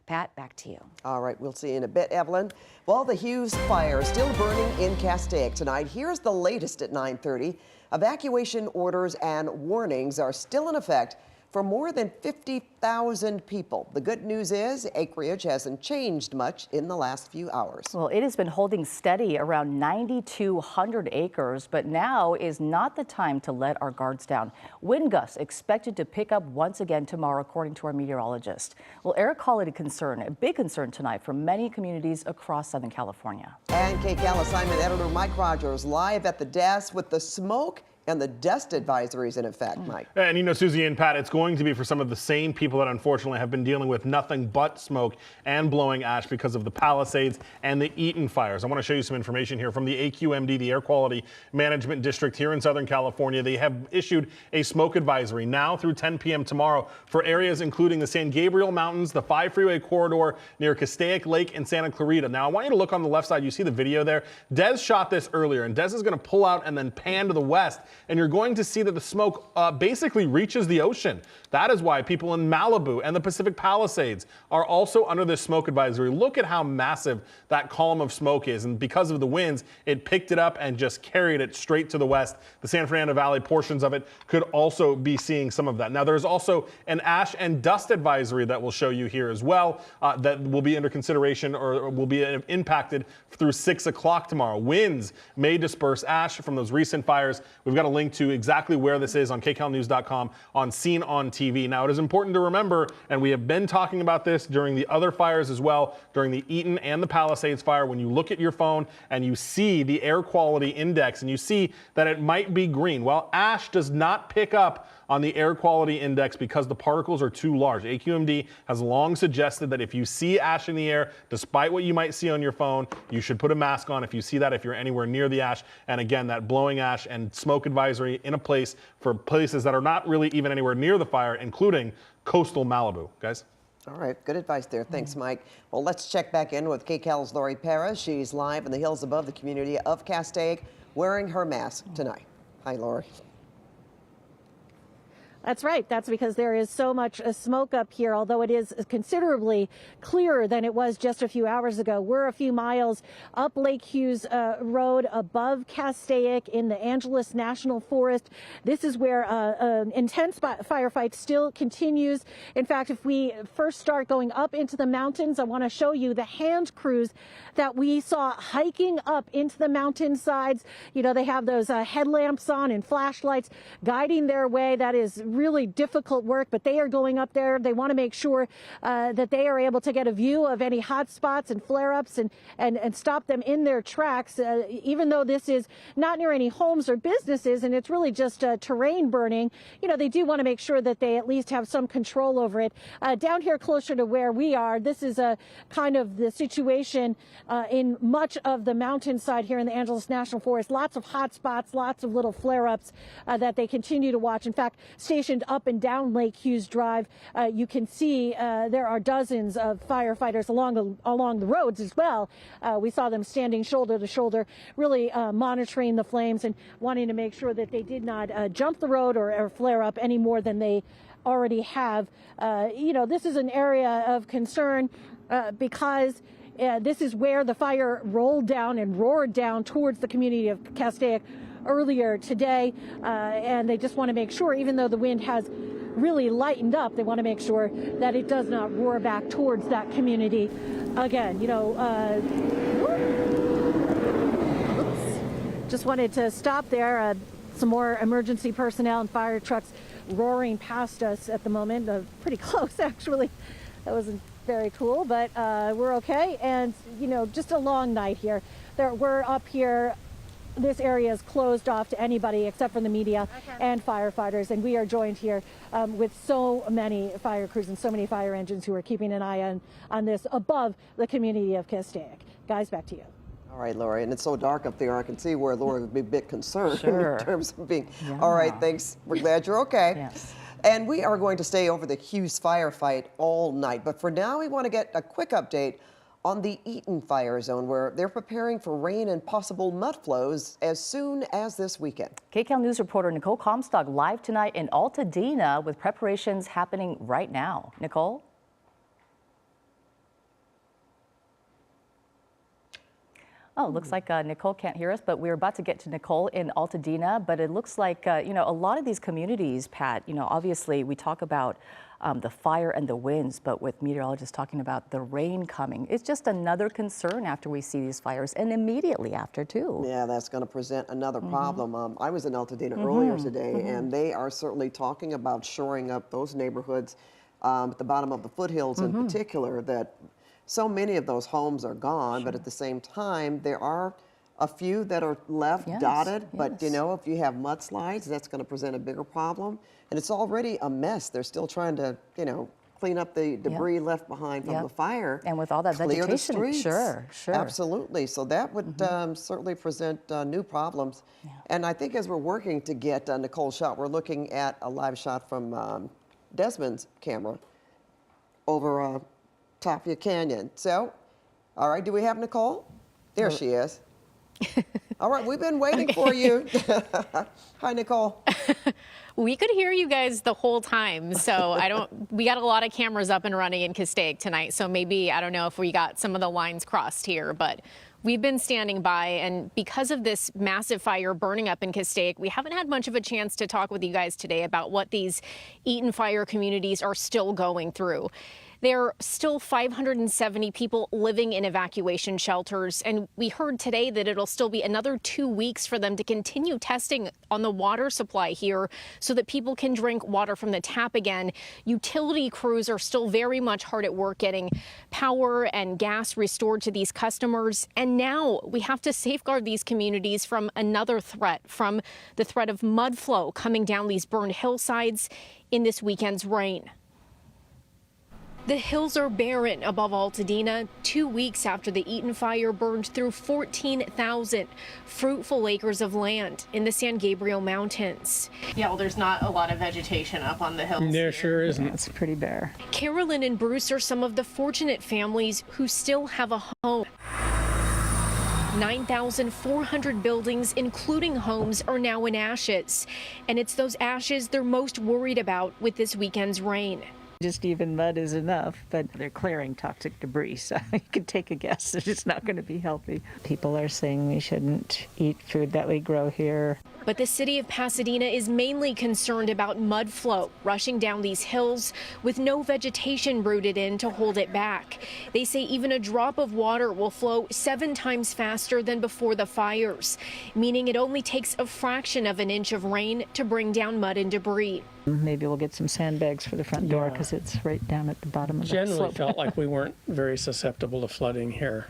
Pat, back to you. All right, we'll see you in a bit, Evelyn. Well, the Hughes Fire is still burning in Castaic tonight. Here's the latest at 9:30. Evacuation orders and warnings are still in effect for more than 50,000 people. The good news is acreage hasn't changed much in the last few hours. Well, it has been holding steady around 9,200 acres, but now is not the time to let our guards down. Wind gusts expected to pick up once again tomorrow, according to our meteorologist. Well, air quality concern, a big concern tonight for many communities across Southern California. And KCAL assignment editor Mike Rogers live at the desk with the smoke and the dust advisories in effect, Mike. And you know, Susie and Pat, it's going to be for some of the same people that unfortunately have been dealing with nothing but smoke and blowing ash because of the Palisades and the Eaton fires. I want to show you some information here from the AQMD, the Air Quality Management District here in Southern California. They have issued a smoke advisory now through 10 p.m. tomorrow for areas including the San Gabriel Mountains, the 5 Freeway corridor near Castaic Lake and Santa Clarita. Now, I want you to look on the left side. You see the video there. Des shot this earlier, and Des is going to pull out and then pan to the west. and you're going to see that the smoke basically reaches the ocean. That is why people in Malibu and the Pacific Palisades are also under this smoke advisory. Look at how massive that column of smoke is, and because of the winds, it picked it up and just carried it straight to the west. The San Fernando Valley portions of it could also be seeing some of that. Now, there's also an ash and dust advisory that we'll show you here as well that will be under consideration or will be impacted through 6 o'clock tomorrow. Winds may disperse ash from those recent fires. We've got a link to exactly where this is on kcalnews.com on Scene on TV. Now, it is important to remember, and we have been talking about this during the other fires as well, during the Eaton and the Palisades fire, when you look at your phone and you see the air quality index and you see that it might be green. Well, ash does not pick up on the air quality index because the particles are too large. AQMD has long suggested that if you see ash in the air, despite what you might see on your phone, you should put a mask on if you see that, if you're anywhere near the ash. And again, that blowing ash and smoke advisory in a place for places that are not really even anywhere near the fire, including coastal Malibu. Guys? All right, good advice there. Thanks, Mike. Well, let's check back in with KCAL's Lori Perez. She's live in the hills above the community of Castaic, wearing her mask tonight. Hi, Lori. That's right. That's because there is so much smoke up here, although it is considerably clearer than it was just a few hours ago. We're a few miles up Lake Hughes Road above Castaic in the Angeles National Forest. This is where an intense firefight still continues. In fact, if we first start going up into the mountains, I want to show you the hand crews that we saw hiking up into the mountainsides. You know, they have those headlamps on and flashlights guiding their way. That is really difficult work, but they are going up there. They want to make sure that they are able to get a view of any hot spots and flare-ups and stop them in their tracks, even though this is not near any homes or businesses and it's really just terrain burning. You know, they do want to make sure that they at least have some control over it. Down here closer to where we are, this is a kind of the situation in much of the mountainside here in the Angeles National Forest. Lots of hot spots, lots of little flare-ups that they continue to watch. In fact, stationed up and down Lake Hughes Drive, you can see there are dozens of firefighters along the roads as well. We saw them standing shoulder to shoulder, really monitoring the flames and wanting to make sure that they did not jump the road or flare up any more than they already have. You know, this is an area of concern because this is where the fire rolled down and roared down towards the community of Castaic earlier today, and they just want to make sure, even though the wind has really lightened up, they want to make sure that it does not roar back towards that community again. You know, just wanted to stop there. Some more emergency personnel and fire trucks roaring past us at the moment, pretty close actually. That wasn't very cool, but we're okay. And you know, just a long night here. We're up here. This area is closed off to anybody except for the media and firefighters, and we are joined here with so many fire crews and so many fire engines who are keeping an eye on this above the community of Castaic. Guys, back to you. All right, Lori, and it's so dark up there, I can see where Lori would be a bit concerned Sure. in terms of being. Yeah. All right, thanks. We're glad you're okay. Yes. And we are going to stay over the Hughes firefight all night, but for now, we want to get a quick update on the Eaton fire zone, where they're preparing for rain and possible mud flows as soon as this weekend. KCAL News reporter Nicole Comstock live tonight in Altadena with preparations happening right now. Nicole? Oh, looks like Nicole can't hear us, but we're about to get to Nicole in Altadena. But it looks like, you know, a lot of these communities, Pat, you know, obviously we talk about the fire and the winds, but with meteorologists talking about the rain coming, it's just another concern after we see these fires and immediately after too. Yeah, that's going to present another problem. I was in Altadena earlier today, and they are certainly talking about shoring up those neighborhoods at the bottom of the foothills in particular, that so many of those homes are gone, but at the same time, there are a few that are left dotted, but you know, if you have mudslides, that's going to present a bigger problem. And it's already a mess. They're still trying to, you know, clean up the debris left behind from the fire. And with all that clear the vegetation, streets. sure. Absolutely. So that would certainly present new problems. And I think as we're working to get Nicole's shot, we're looking at a live shot from Desmond's camera over Tapia Canyon. So, all right, do we have Nicole? There she is. All right, we've been waiting for you. Hi, Nicole. We could hear you guys the whole time. So we got a lot of cameras up and running in Castaic tonight. So maybe, I don't know if we got some of the lines crossed here, but we've been standing by. And because of this massive fire burning up in Castaic, we haven't had much of a chance to talk with you guys today about what these Eaton Fire communities are still going through. There are still 570 people living in evacuation shelters, and we heard today that it'll still be another 2 weeks for them to continue testing on the water supply here so that people can drink water from the tap again. Utility crews are still very much hard at work getting power and gas restored to these customers, and now we have to safeguard these communities from another threat, from the threat of mud flow coming down these burned hillsides in this weekend's rain. The hills are barren above Altadena 2 weeks after the Eaton Fire burned through 14,000 fruitful acres of land in the San Gabriel Mountains. Yeah, well, there's not a lot of vegetation up on the hills. There sure isn't. It's pretty bare. Carolyn and Bruce are some of the fortunate families who still have a home. 9,400 buildings, including homes, are now in ashes. And it's those ashes they're most worried about with this weekend's rain. Just even mud is enough, but they're clearing toxic debris, so you can take a guess it's just not going to be healthy. People are saying we shouldn't eat food that we grow here. But the city of Pasadena is mainly concerned about mud flow rushing down these hills with no vegetation rooted in to hold it back. They say even a drop of water will flow 7 times faster than before the fires, meaning it only takes a fraction of an inch of rain to bring down mud and debris. Maybe we'll get some sandbags for the front door because it's right down at the bottom of the slope. Generally felt like we weren't very susceptible to flooding here.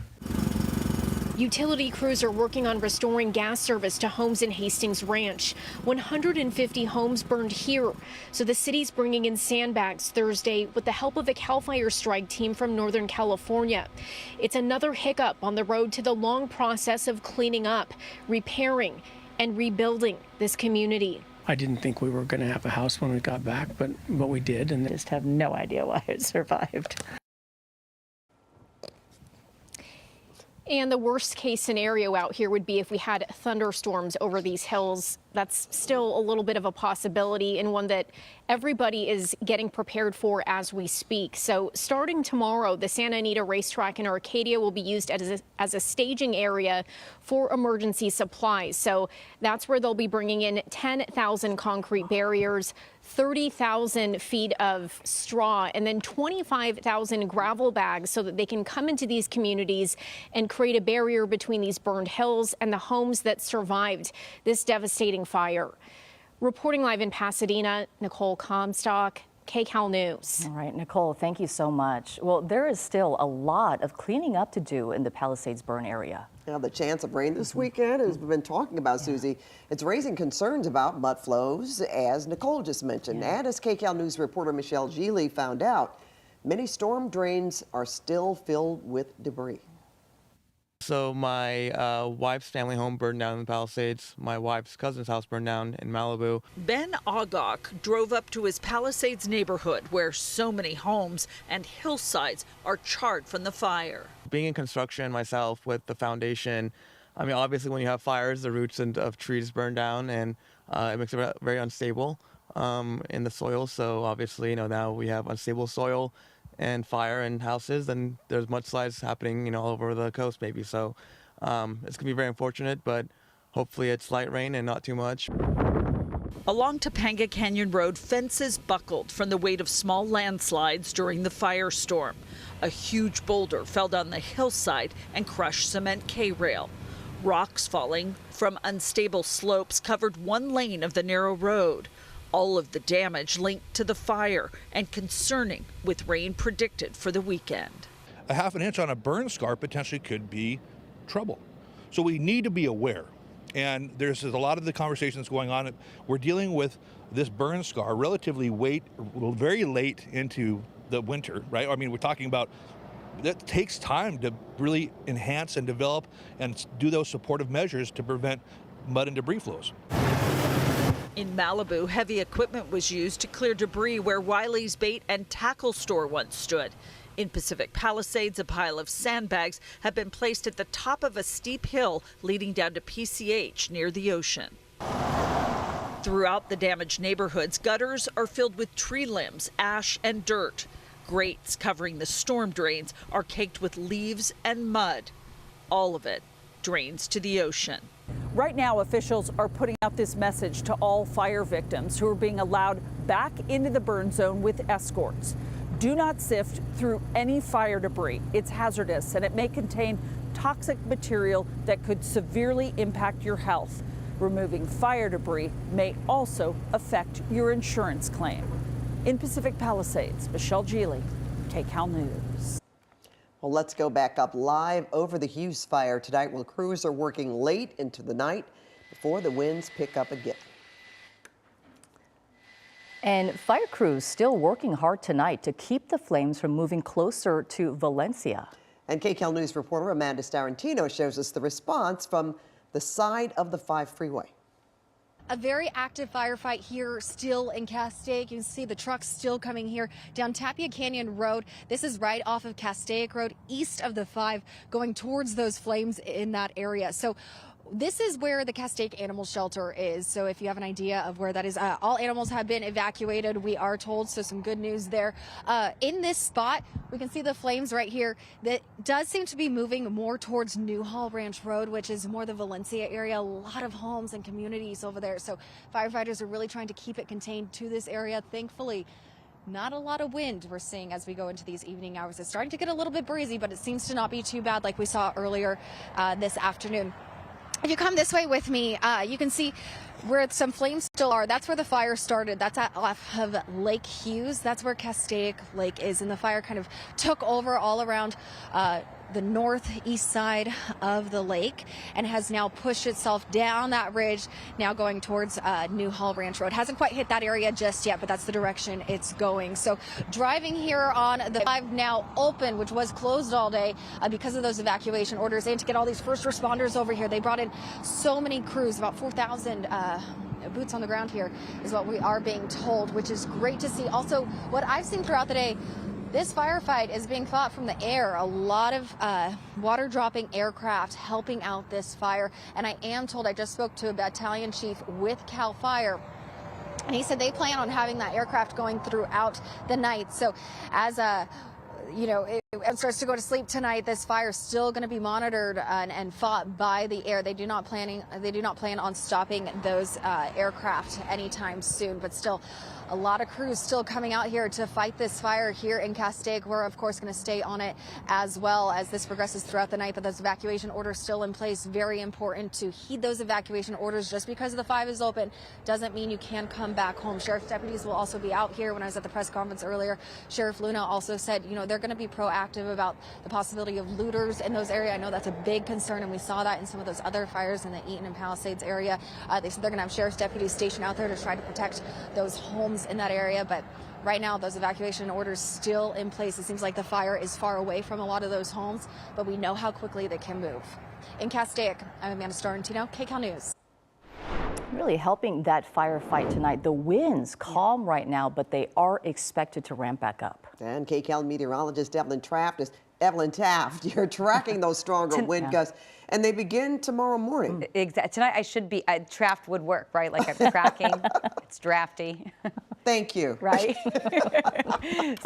Utility crews are working on restoring gas service to homes in Hastings Ranch. 150 homes burned here, so the city's bringing in sandbags Thursday with the help of a CAL FIRE strike team from Northern California. It's another hiccup on the road to the long process of cleaning up, repairing, and rebuilding this community. I didn't think we were going to have a house when we got back, but we did. And just have no idea why it survived. And the worst case scenario out here would be if we had thunderstorms over these hills. That's still a little bit of a possibility, and one that everybody is getting prepared for as we speak. So starting tomorrow, the Santa Anita racetrack in Arcadia will be used as a staging area for emergency supplies. So that's where they'll be bringing in 10,000 concrete barriers, 30,000 feet of straw, and then 25,000 gravel bags so that they can come into these communities and create a barrier between these burned hills and the homes that survived this devastating fire. Reporting live in Pasadena, Nicole Comstock, KCAL News. All right, Nicole, thank you so much. Well, there is still a lot of cleaning up to do in the Palisades burn area. Now, the chance of rain this weekend, as we've been talking about, Susie, it's raising concerns about mud flows, as Nicole just mentioned. And as KCAL News reporter Michelle Geely found out, many storm drains are still filled with debris. So my wife's family home burned down in the Palisades. My wife's cousin's house burned down in Malibu. Ben Agok drove up to his Palisades neighborhood where so many homes and hillsides are charred from the fire. Being in construction myself with the foundation, I mean, obviously when you have fires, the roots of trees burn down and it makes it very unstable in the soil. So obviously, now we have unstable soil and fire in houses, and there's mudslides happening, all over the coast maybe. So it's gonna be very unfortunate, but hopefully it's light rain and not too much. Along Topanga Canyon Road, fences buckled from the weight of small landslides during the firestorm. A huge boulder fell down the hillside and crushed cement K-rail. Rocks falling from unstable slopes covered one lane of the narrow road. All of the damage linked to the fire and concerning with rain predicted for the weekend. A ½ inch on a burn scar potentially could be trouble. So we need to be aware. And there's a lot of the conversations going on. We're dealing with this burn scar relatively very late into the winter, right? I mean, we're talking about that takes time to really enhance and develop and do those supportive measures to prevent mud and debris flows. In Malibu, heavy equipment was used to clear debris where Wiley's bait and tackle store once stood. In Pacific Palisades, a pile of sandbags have been placed at the top of a steep hill leading down to PCH near the ocean. Throughout the damaged neighborhoods, gutters are filled with tree limbs, ash, and dirt. Grates covering the storm drains are caked with leaves and mud. All of it drains to the ocean. Right now, officials are putting out this message to all fire victims who are being allowed back into the burn zone with escorts. Do not sift through any fire debris. It's hazardous and it may contain toxic material that could severely impact your health. Removing fire debris may also affect your insurance claim. In Pacific Palisades, Michelle Geely, KCAL News. Well, let's go back up live over the Hughes Fire tonight while crews are working late into the night before the winds pick up again. And fire crews still working hard tonight to keep the flames from moving closer to Valencia. And KCAL News reporter Amanda Starantino shows us the response from the side of the 5 freeway. A very active firefight here still in Castaic. You can see the trucks still coming here down Tapia Canyon Road. This is right off of Castaic Road, east of the 5, going towards those flames in that area. So this is where the Castaic Animal Shelter is. So if you have an idea of where that is, all animals have been evacuated, we are told. So some good news there. In this spot, we can see the flames right here. That does seem to be moving more towards Newhall Ranch Road, which is more the Valencia area. A lot of homes and communities over there. So firefighters are really trying to keep it contained to this area. Thankfully, not a lot of wind we're seeing as we go into these evening hours. It's starting to get a little bit breezy, but it seems to not be too bad like we saw earlier this afternoon. If you come this way with me, you can see where some flames still are. That's where the fire started. That's off of Lake Hughes. That's where Castaic Lake is. And the fire kind of took over all around the northeast side of the lake and has now pushed itself down that ridge, now going towards Newhall Ranch Road. Hasn't quite hit that area just yet, but that's the direction it's going. So driving here on the 5 now open, which was closed all day because of those evacuation orders, and to get all these first responders over here. They brought in so many crews, about 4,000 boots on the ground here is what we are being told, which is great to see. Also, what I've seen throughout the day, this firefight is being fought from the air. A lot of water dropping aircraft helping out this fire. And I am told, I just spoke to a battalion chief with CAL FIRE, and he said they plan on having that aircraft going throughout the night. So as it starts to go to sleep tonight, this fire is still going to be monitored and fought by the air. They do not plan on stopping those aircraft anytime soon, but still a lot of crews still coming out here to fight this fire here in Castaic. We're of course going to stay on it as well as this progresses throughout the night, but those evacuation orders still in place. Very important to heed those evacuation orders. Just because the 5 is open doesn't mean you can come back home. Sheriff's deputies will also be out here. When I was at the press conference earlier, Sheriff Luna also said, they're going to be proactive about the possibility of looters in those areas. I know that's a big concern, and we saw that in some of those other fires in the Eaton and Palisades area. They said they're going to have sheriff's deputies stationed out there to try to protect those homes in that area, but right now those evacuation orders still in place. It seems like the fire is far away from a lot of those homes, but we know how quickly they can move. In Castaic, I'm Amanda Starantino, KCAL News. Really helping that firefight tonight. The winds calm right now, but they are expected to ramp back up. And KCAL meteorologist Evelyn Taft, you're tracking those stronger wind gusts, and they begin tomorrow morning. Exactly. Tonight I should be, Draft would work, right? Like I'm tracking, it's drafty. Thank you. Right?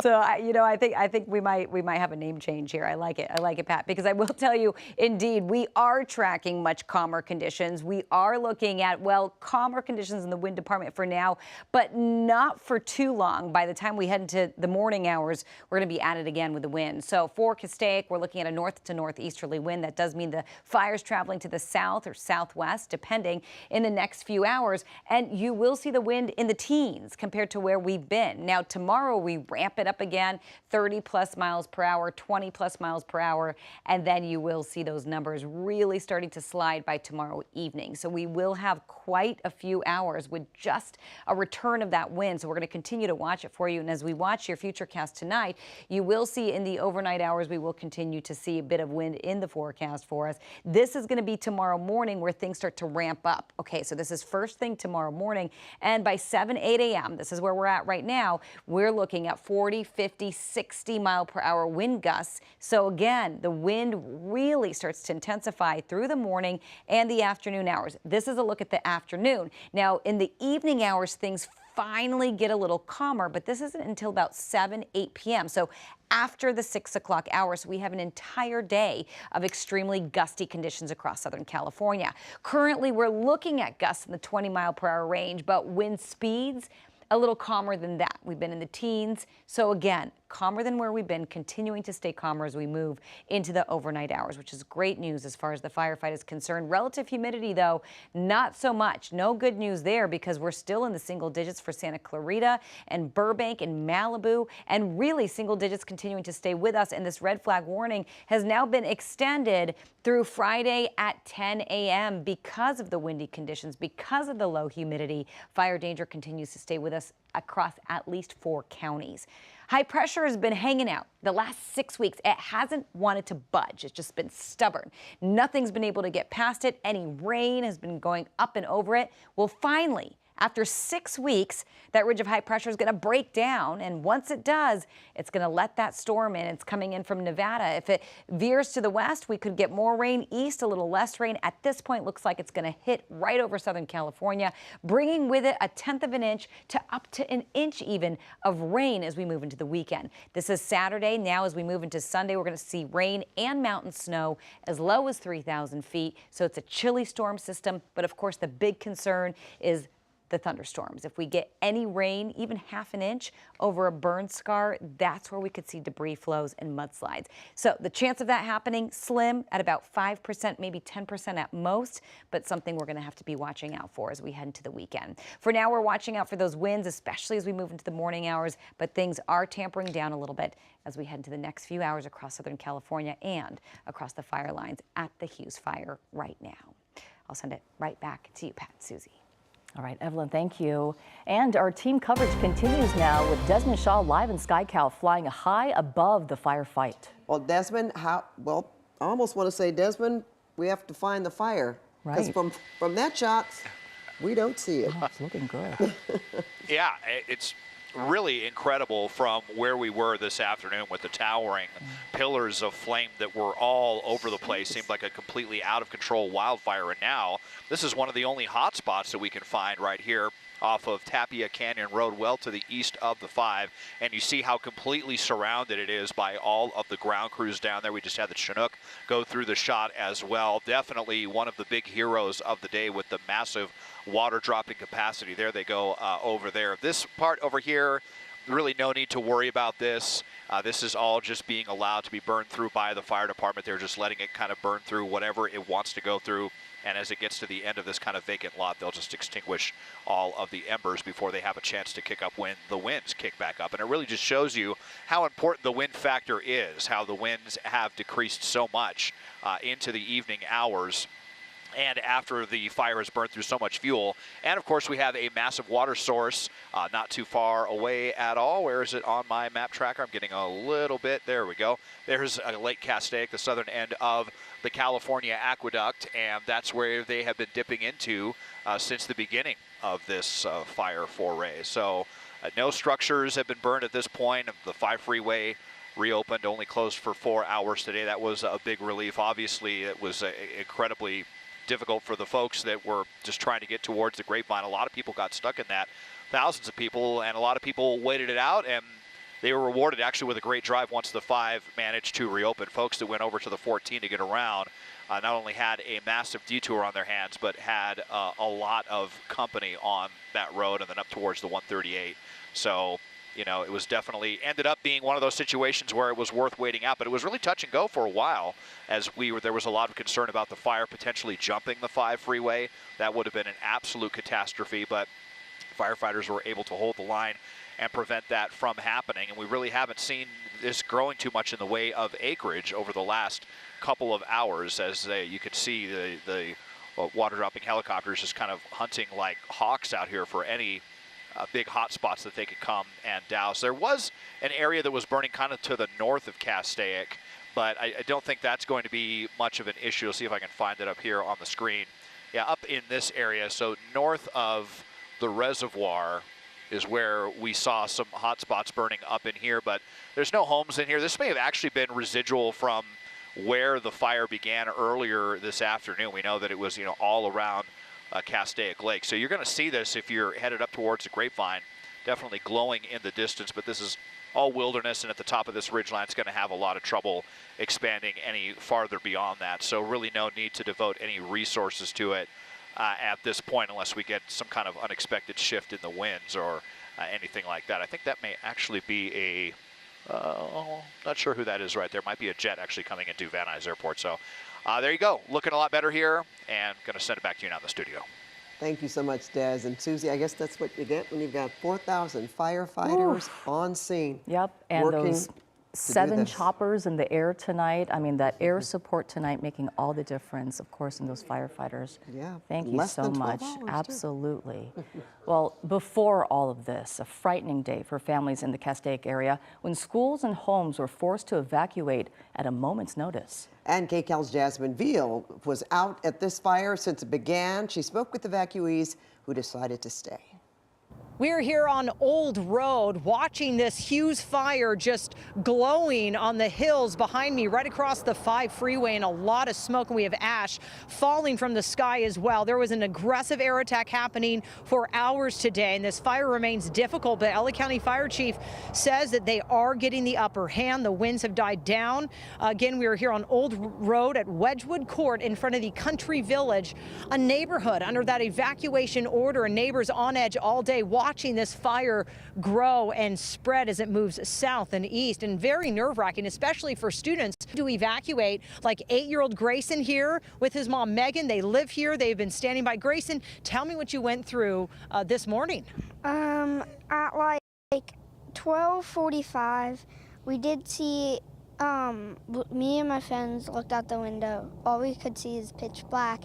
So, I think we might have a name change here. I like it. I like it, Pat, because I will tell you, indeed, we are tracking much calmer conditions. We are looking at, calmer conditions in the wind department for now, but not for too long. By the time we head into the morning hours, we're going to be at it again with the wind. So for Castaic, we're looking at a north to northeasterly wind. That does mean the fire's traveling to the south or southwest, depending, in the next few hours. And you will see the wind in the teens compared to where we've been. Now, tomorrow we ramp it up again, 30 plus miles per hour, 20 plus miles per hour, and then you will see those numbers really starting to slide by tomorrow evening. So we will have quite a few hours with just a return of that wind. So we're going to continue to watch it for you. And as we watch your futurecast tonight, you will see in the overnight hours, we will continue to see a bit of wind in the forecast for us. This is going to be tomorrow morning where things start to ramp up. Okay, so this is first thing tomorrow morning. And by 7, 8 a.m., this is is where we're at right now, we're looking at 40, 50, 60 mile per hour wind gusts. So again, the wind really starts to intensify through the morning and the afternoon hours. This is a look at the afternoon. Now, in the evening hours, things finally get a little calmer, but this isn't until about 7, 8 p.m. So after the 6 o'clock hours, we have an entire day of extremely gusty conditions across Southern California. Currently, we're looking at gusts in the 20 mile per hour range, but wind speeds a little calmer than that. We've been in the teens. So again, calmer than where we've been, continuing to stay calmer as we move into the overnight hours, which is great news as far as the firefight is concerned. Relative humidity, though, not so much. No good news there because we're still in the single digits for Santa Clarita and Burbank and Malibu, and really single digits continuing to stay with us. And this red flag warning has now been extended through Friday at 10 a.m. because of the windy conditions, because of the low humidity. Fire danger continues to stay with us across at least 4 counties. High pressure has been hanging out the last 6 weeks. It hasn't wanted to budge. It's just been stubborn. Nothing's been able to get past it. Any rain has been going up and over it. Well, finally, after 6 weeks, that ridge of high pressure is going to break down, and once it does, it's going to let that storm in. It's coming in from Nevada. If it veers to the west, we could get more rain. East, a little less rain. At this point, looks like it's going to hit right over Southern California, bringing with it a 1/10 of an inch to up to an inch even of rain as we move into the weekend. This is Saturday. Now, as we move into Sunday, we're going to see rain and mountain snow as low as 3,000 feet. So it's a chilly storm system, but of course, the big concern is the thunderstorms. If we get any rain, even half an inch over a burn scar, that's where we could see debris flows and mudslides. So the chance of that happening, slim at about 5%, maybe 10% at most, but something we're going to have to be watching out for as we head into the weekend. For now, we're watching out for those winds, especially as we move into the morning hours, but things are tampering down a little bit as we head into the next few hours across Southern California and across the fire lines at the Hughes Fire right now. I'll send it right back to you, Pat, Susie. All right, Evelyn, thank you. And our team coverage continues now with Desmond Shaw live in SkyCal flying high above the firefight. Well, Desmond, I almost want to say, Desmond, we have to find the fire. Because from that shot, we don't see it. Oh, it's looking good. Yeah, it's really incredible from where we were this afternoon with the towering pillars of flame that were all over the place. Seemed like a completely out of control wildfire. And now this is one of the only hot spots that we can find right here off of Tapia Canyon Road, well to the east of the 5. And you see how completely surrounded it is by all of the ground crews down there. We just had the Chinook go through the shot as well. Definitely one of the big heroes of the day with the massive water dropping capacity. There they go over there. This part over here, really no need to worry about this. This is all just being allowed to be burned through by the fire department. They're just letting it kind of burn through whatever it wants to go through. And as it gets to the end of this kind of vacant lot, they'll just extinguish all of the embers before they have a chance to kick up when the winds kick back up. And it really just shows you how important the wind factor is, how the winds have decreased so much into the evening hours. And after the fire has burned through so much fuel. And of course, we have a massive water source not too far away at all. Where is it on my map tracker? I'm getting a little bit. There we go. There's Lake Castaic, the southern end of the California Aqueduct. And that's where they have been dipping into since the beginning of this fire foray. So no structures have been burned at this point. The 5 freeway reopened, only closed for 4 hours today. That was a big relief. Obviously, it was incredibly difficult for the folks that were just trying to get towards the Grapevine. A lot of people got stuck in that, thousands of people, and a lot of people waited it out, and they were rewarded actually with a great drive once the 5 managed to reopen. Folks that went over to the 14 to get around not only had a massive detour on their hands, but had a lot of company on that road and then up towards the 138. So, you know, it was definitely ended up being one of those situations where it was worth waiting out, but it was really touch and go for a while as there was a lot of concern about the fire potentially jumping the 5 freeway. That would have been an absolute catastrophe, but firefighters were able to hold the line and prevent that from happening. And we really haven't seen this growing too much in the way of acreage over the last couple of hours, as you could see the water dropping helicopters just kind of hunting like hawks out here for any big hot spots that they could come and douse. There was an area that was burning kind of to the north of Castaic, but I don't think that's going to be much of an issue. I'll see if I can find it up here on the screen. Yeah, up in this area, so north of the reservoir, is where we saw some hot spots burning up in here, but there's no homes in here. This may have actually been residual from where the fire began earlier this afternoon. We know that it was, all around Castaic Lake. So you're going to see this if you're headed up towards the Grapevine, definitely glowing in the distance, but this is all wilderness, and at the top of this ridgeline, it's going to have a lot of trouble expanding any farther beyond that. So really no need to devote any resources to it at this point, unless we get some kind of unexpected shift in the winds or anything like that. I think that may actually be a, not sure who that is right there. Might be a jet actually coming into Van Nuys Airport. So there you go. Looking a lot better here, and going to send it back to you now in the studio. Thank you so much, Des. And Susie, I guess that's what you get when you've got 4,000 firefighters on scene. Yep, and those 7 choppers in the air tonight. I mean, that air support tonight making all the difference, of course, in those firefighters. Yeah. Thank you so much. Absolutely. Well, before all of this, a frightening day for families in the Castaic area when schools and homes were forced to evacuate at a moment's notice. And KCAL's Jasmine Veal was out at this fire since it began. She spoke with evacuees who decided to stay. We're here on Old Road watching this Hughes Fire just glowing on the hills behind me right across the 5 freeway, and a lot of smoke, and we have ash falling from the sky as well. There was an aggressive air attack happening for hours today, and this fire remains difficult, but LA County Fire Chief says that they are getting the upper hand. The winds have died down. Again, we are here on Old Road at Wedgwood Court in front of the Country Village, a neighborhood under that evacuation order, and neighbors on edge all day watching this fire grow and spread as it moves south and east, and very nerve-wracking, especially for students to evacuate. Like 8-year-old Grayson here with his mom Megan. They live here. They've been standing by. Grayson, tell me what you went through this morning. At like 12:45, we did see me and my friends looked out the window. All we could see is pitch black,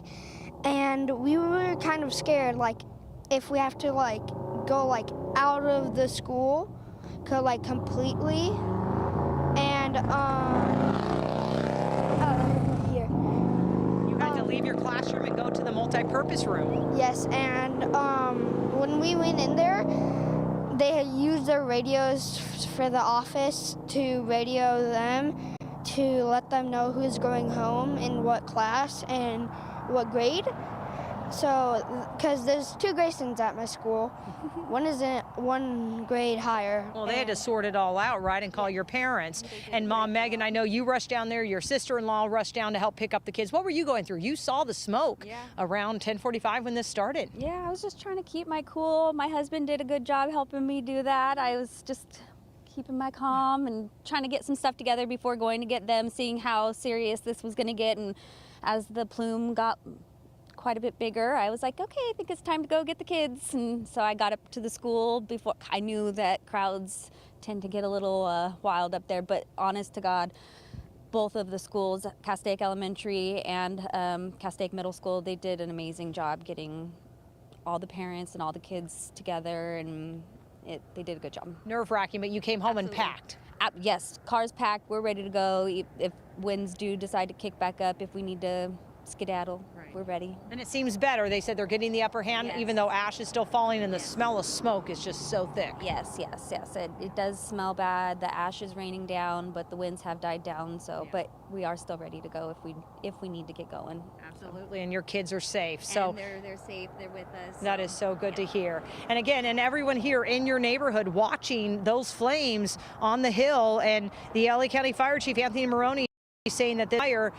and we were kind of scared, like if we have to go out of the school, completely, and here. You had to leave your classroom and go to the multi-purpose room. Yes, and when we went in there, they had used their radios for the office to radio them to let them know who's going home in what class and what grade. So, because there's 2 Graysons at my school. One is in 1 grade higher. Well, they had to sort it all out, right, and call your parents. And Mom Megan, I know you rushed down there. Your sister-in-law rushed down to help pick up the kids. What were you going through? You saw the smoke around 10:45 when this started. Yeah, I was just trying to keep my cool. My husband did a good job helping me do that. I was just keeping my calm and trying to get some stuff together before going to get them, seeing how serious this was going to get. And as the plume got quite a bit bigger, I was like, okay, I think it's time to go get the kids. And so I got up to the school before. I knew that crowds tend to get a little wild up there, but honest to God, both of the schools, Castaic Elementary and Castaic Middle School, they did an amazing job getting all the parents and all the kids together, and they did a good job. Nerve-wracking, but you came home and packed. Yes, cars packed, we're ready to go. If winds do decide to kick back up, if we need to skedaddle, we're ready. And it seems better. They said they're getting the upper hand, even though ash is still falling and the smell of smoke is just so thick. Yes. It does smell bad. The ash is raining down, but the winds have died down. So, but we are still ready to go if we need to get going. Absolutely, and your kids are safe. So and they're safe. They're with us. That is so good to hear. And again, and everyone here in your neighborhood watching those flames on the hill, and the LA County Fire Chief Anthony Maroney saying that the fire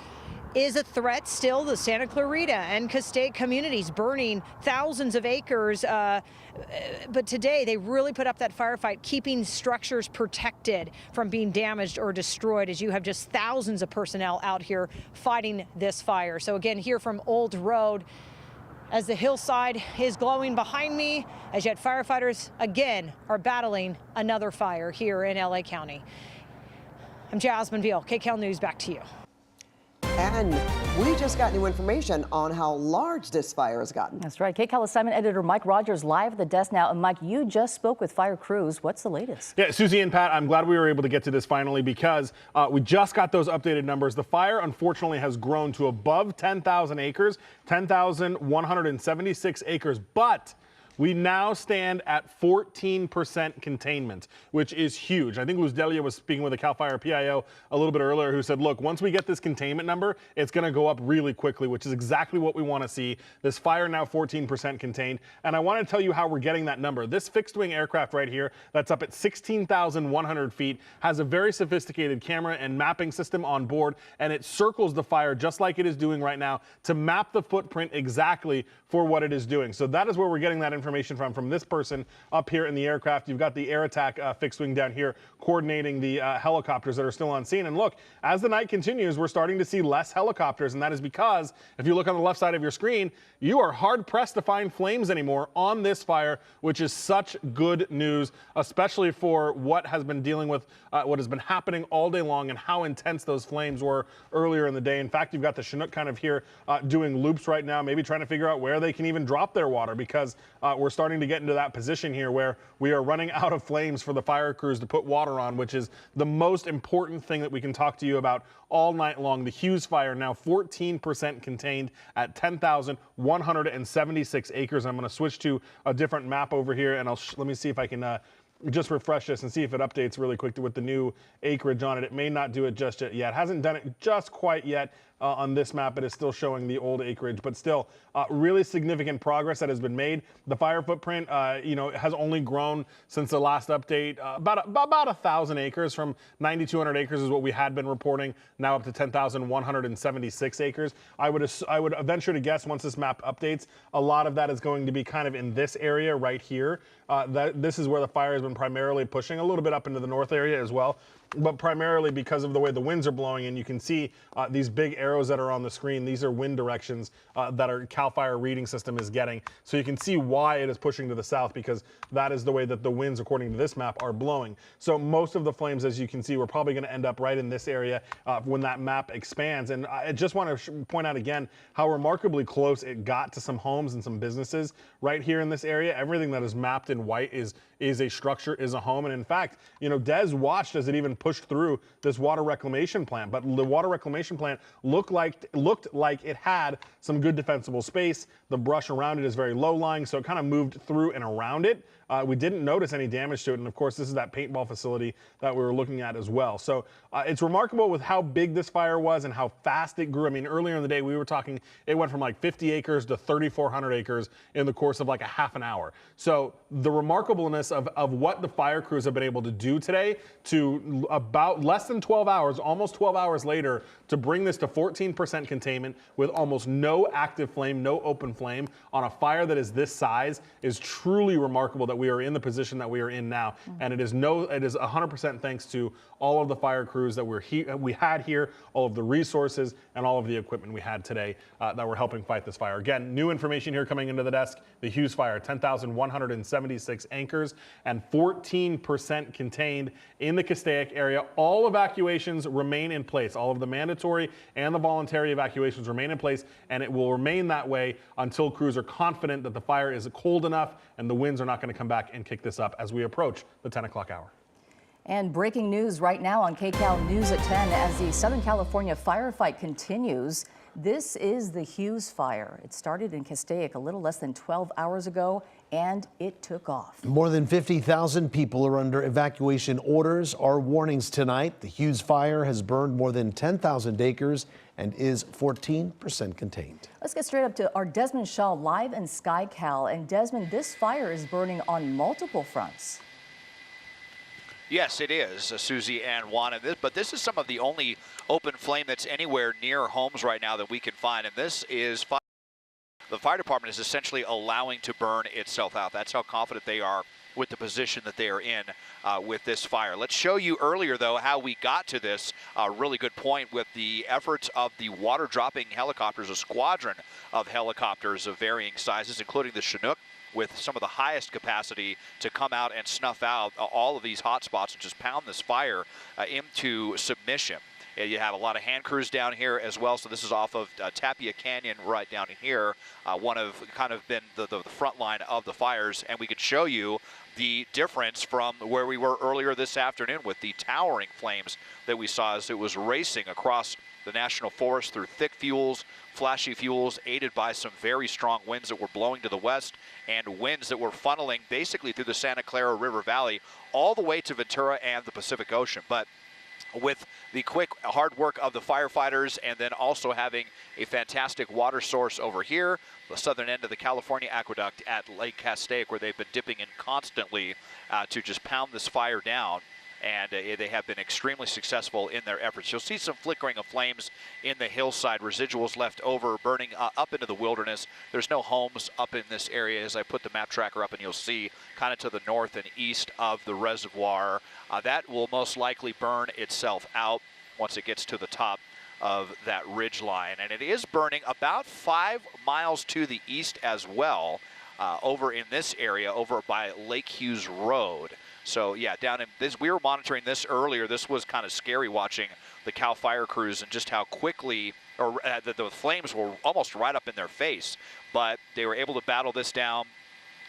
is a threat still to Santa Clarita and Castaic communities, burning thousands of acres. But today they really put up that firefight, keeping structures protected from being damaged or destroyed, as you have just thousands of personnel out here fighting this fire. So again, here from Old Road, as the hillside is glowing behind me, as yet firefighters again are battling another fire here in LA County. I'm Jasmine Veal, KCAL News, back to you. And we just got new information on how large this fire has gotten. That's right. KCAL assignment editor Mike Rogers live at the desk now. And Mike, you just spoke with fire crews. What's the latest? Yeah, Susie and Pat, I'm glad we were able to get to this finally because we just got those updated numbers. The fire, unfortunately, has grown to above 10,000 acres, 10,176 acres. But We now stand at 14% containment, which is huge. I think Luz Delia was speaking with a CAL FIRE PIO a little bit earlier who said, look, once we get this containment number, it's going to go up really quickly, which is exactly what we want to see. This fire now 14% contained. And I want to tell you how we're getting that number. This fixed wing aircraft right here, that's up at 16,100 feet, has a very sophisticated camera and mapping system on board, and it circles the fire just like it is doing right now to map the footprint exactly for what it is doing. So that is where we're getting that information from this person up here in the aircraft. You've got the air attack fixed wing down here coordinating the helicopters that are still on scene. And look, as the night continues, we're starting to see less helicopters, and that is because if you look on the left side of your screen, you are hard pressed to find flames anymore on this fire, which is such good news, especially for what has been dealing with what has been happening all day long and how intense those flames were earlier in the day. In fact, you've got the Chinook kind of here doing loops right now, maybe trying to figure out where they can even drop their water, because we're starting to get into that position here where we are running out of flames for the fire crews to put water on, which is the most important thing that we can talk to you about all night long. The Hughes Fire now 14% contained at 10,176 acres. I'm going to switch to a different map over here, and let me see if I can just refresh this and see if it updates really quick with the new acreage on it. It may not do it just yet. It hasn't done it just quite yet. On this map, it is still showing the old acreage, but still really significant progress that has been made. The fire footprint, has only grown since the last update. About 1,000 acres from 9,200 acres is what we had been reporting, now up to 10,176 acres. I would venture to guess once this map updates, a lot of that is going to be kind of in this area right here. This is where the fire has been primarily pushing, a little bit up into the north area as well, but primarily because of the way the winds are blowing. And you can see these big arrows that are on the screen. These are wind directions that our CAL FIRE reading system is getting. So you can see why it is pushing to the south, because that is the way that the winds, according to this map, are blowing. So most of the flames, as you can see, we're probably going to end up right in this area when that map expands. And I just want to point out again how remarkably close it got to some homes and some businesses right here in this area. Everything that is mapped in white is a structure, is a home. And in fact, Des watched as it even pushed through this water reclamation plant, but the water reclamation plant looked like it had some good defensible space. The brush around it is very low lying, so it kind of moved through and around it. We didn't notice any damage to it, and of course this is that paintball facility that we were looking at as well. So it's remarkable with how big this fire was and how fast it grew. I mean, earlier in the day we were talking, it went from like 50 acres to 3,400 acres in the course of like a half an hour. So the remarkableness of what the fire crews have been able to do today, to about less than 12 hours, almost 12 hours later, to bring this to 14% containment with almost no active flame, no open flame on a fire that is this size, is truly remarkable that we are in the position that we are in now. And it is 100% thanks to all of the fire crews that we had here, all of the resources and all of the equipment we had today that were helping fight this fire. Again, new information here coming into the desk. The Hughes Fire, 10,176 acres and 14% contained in the Castaic area. All evacuations remain in place. All of the mandatory and the voluntary evacuations remain in place, and it will remain that way until crews are confident that the fire is cold enough and the winds are not going to come back and kick this up as we approach the 10 o'clock hour. And breaking news right now on KCAL News at 10 as the Southern California firefight continues. This is the Hughes Fire. It started in Castaic a little less than 12 hours ago, and it took off. More than 50,000 people are under evacuation orders or warnings tonight. The Hughes Fire has burned more than 10,000 acres and is 14% contained. Let's get straight up to our Desmond Shaw live in SkyCal. And Desmond, this fire is burning on multiple fronts. Yes, it is, Susie and Juan. But this is some of the only open flame that's anywhere near homes right now that we can find. And this is the fire department is essentially allowing to burn itself out. That's how confident they are with the position that they are in with this fire. Let's show you earlier, though, how we got to this really good point with the efforts of the water dropping helicopters, a squadron of helicopters of varying sizes, including the Chinook, with some of the highest capacity to come out and snuff out all of these hot spots and just pound this fire into submission. You have a lot of hand crews down here as well. So this is off of Tapia Canyon right down here, one of kind of been the front line of the fires. And we could show you the difference from where we were earlier this afternoon with the towering flames that we saw as it was racing across the national forest through thick fuels, flashy fuels, aided by some very strong winds that were blowing to the west and winds that were funneling basically through the Santa Clara River Valley all the way to Ventura and the Pacific Ocean. But with the quick, hard work of the firefighters and then also having a fantastic water source over here, the southern end of the California Aqueduct at Lake Castaic, where they've been dipping in constantly to just pound this fire down. And they have been extremely successful in their efforts. You'll see some flickering of flames in the hillside, residuals left over, burning up into the wilderness. There's no homes up in this area as I put the map tracker up, and you'll see kind of to the north and east of the reservoir. That will most likely burn itself out once it gets to the top of that ridge line. And it is burning about 5 miles to the east as well, over in this area, over by Lake Hughes Road. So yeah, down in this, we were monitoring this earlier. This was kind of scary watching the Cal Fire crews and just how quickly, or the flames were almost right up in their face. But they were able to battle this down.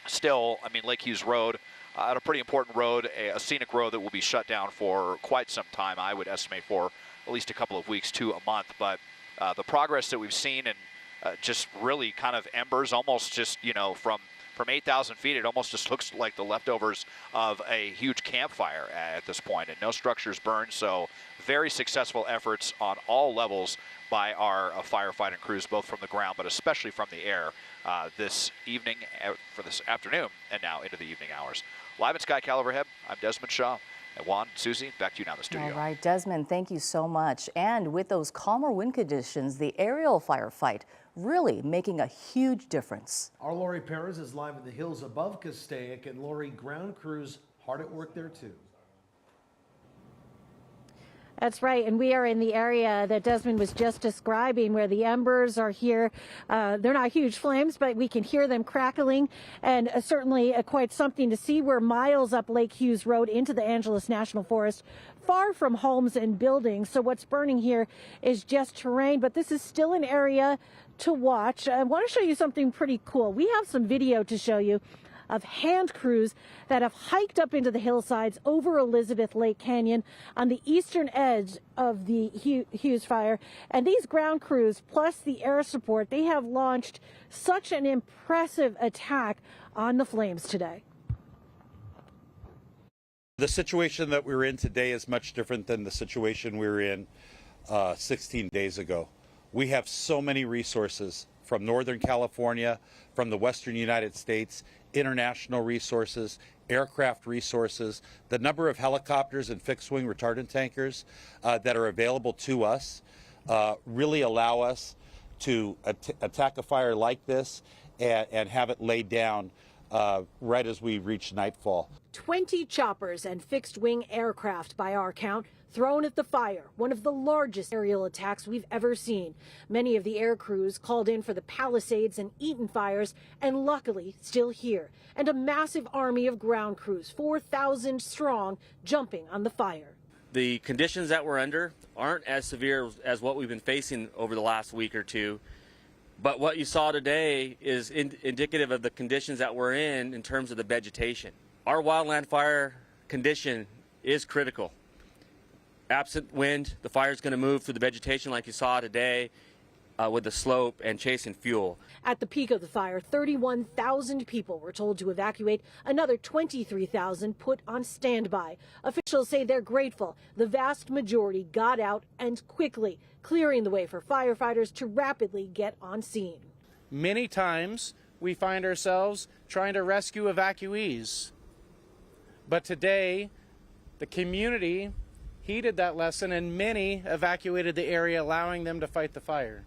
Still, I mean, Lake Hughes Road, a pretty important road, a scenic road that will be shut down for quite some time. I would estimate for at least a couple of weeks to a month. But the progress that we've seen, and just really kind of embers, almost just, you know, from 8,000 feet, it almost just looks like the leftovers of a huge campfire at this point, and no structures burned. So very successful efforts on all levels by our firefighting crews, both from the ground, but especially from the air this evening, for this afternoon, and now into the evening hours. Live at Sky Cal overhead, I'm Desmond Shaw. And Juan, Susie, back to you now in the studio. All right, Desmond, thank you so much. And with those calmer wind conditions, the aerial firefight really making a huge difference. Our Lori Perez is live in the hills above Castaic, and Lori, ground crews hard at work there too. That's right, and we are in the area that Desmond was just describing, where the embers are here. They're not huge flames, but we can hear them crackling, and certainly quite something to see. We're miles up Lake Hughes Road into the Angeles National Forest, far from homes and buildings, so what's burning here is just terrain, but this is still an area to watch. I want to show you something pretty cool. We have some video to show you of hand crews that have hiked up into the hillsides over Elizabeth Lake Canyon on the eastern edge of the Hughes Fire. And these ground crews, plus the air support, they have launched such an impressive attack on the flames today. The situation that we're in today is much different than the situation we were in 16 days ago. We have so many resources from Northern California, from the Western United States, international resources, aircraft resources, the number of helicopters and fixed-wing retardant tankers that are available to us really allow us to attack a fire like this and have it laid down right as we reach nightfall. 20 choppers and fixed-wing aircraft, by our count, thrown at the fire, one of the largest aerial attacks we've ever seen. Many of the air crews called in for the Palisades and Eaton fires, and luckily still here. And a massive army of ground crews, 4,000 strong, jumping on the fire. The conditions that we're under aren't as severe as what we've been facing over the last week or two. But what you saw today is indicative of the conditions that we're in terms of the vegetation. Our wildland fire condition is critical. Absent wind, the fire is going to move through the vegetation like you saw today with the slope and chasing fuel. At the peak of the fire, 31,000 people were told to evacuate, another 23,000 put on standby. Officials say they're grateful. The vast majority got out and quickly, clearing the way for firefighters to rapidly get on scene. Many times we find ourselves trying to rescue evacuees. But today, the community heeded that lesson, and many evacuated the area, allowing them to fight the fire.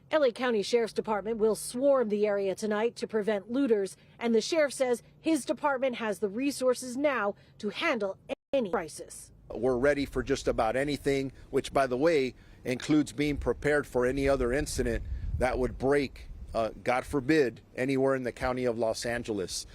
LA County Sheriff's Department will swarm the area tonight to prevent looters, and the sheriff says his department has the resources now to handle any crisis. We're ready for just about anything, which, by the way, includes being prepared for any other incident that would break, God forbid, anywhere in the county of Los Angeles.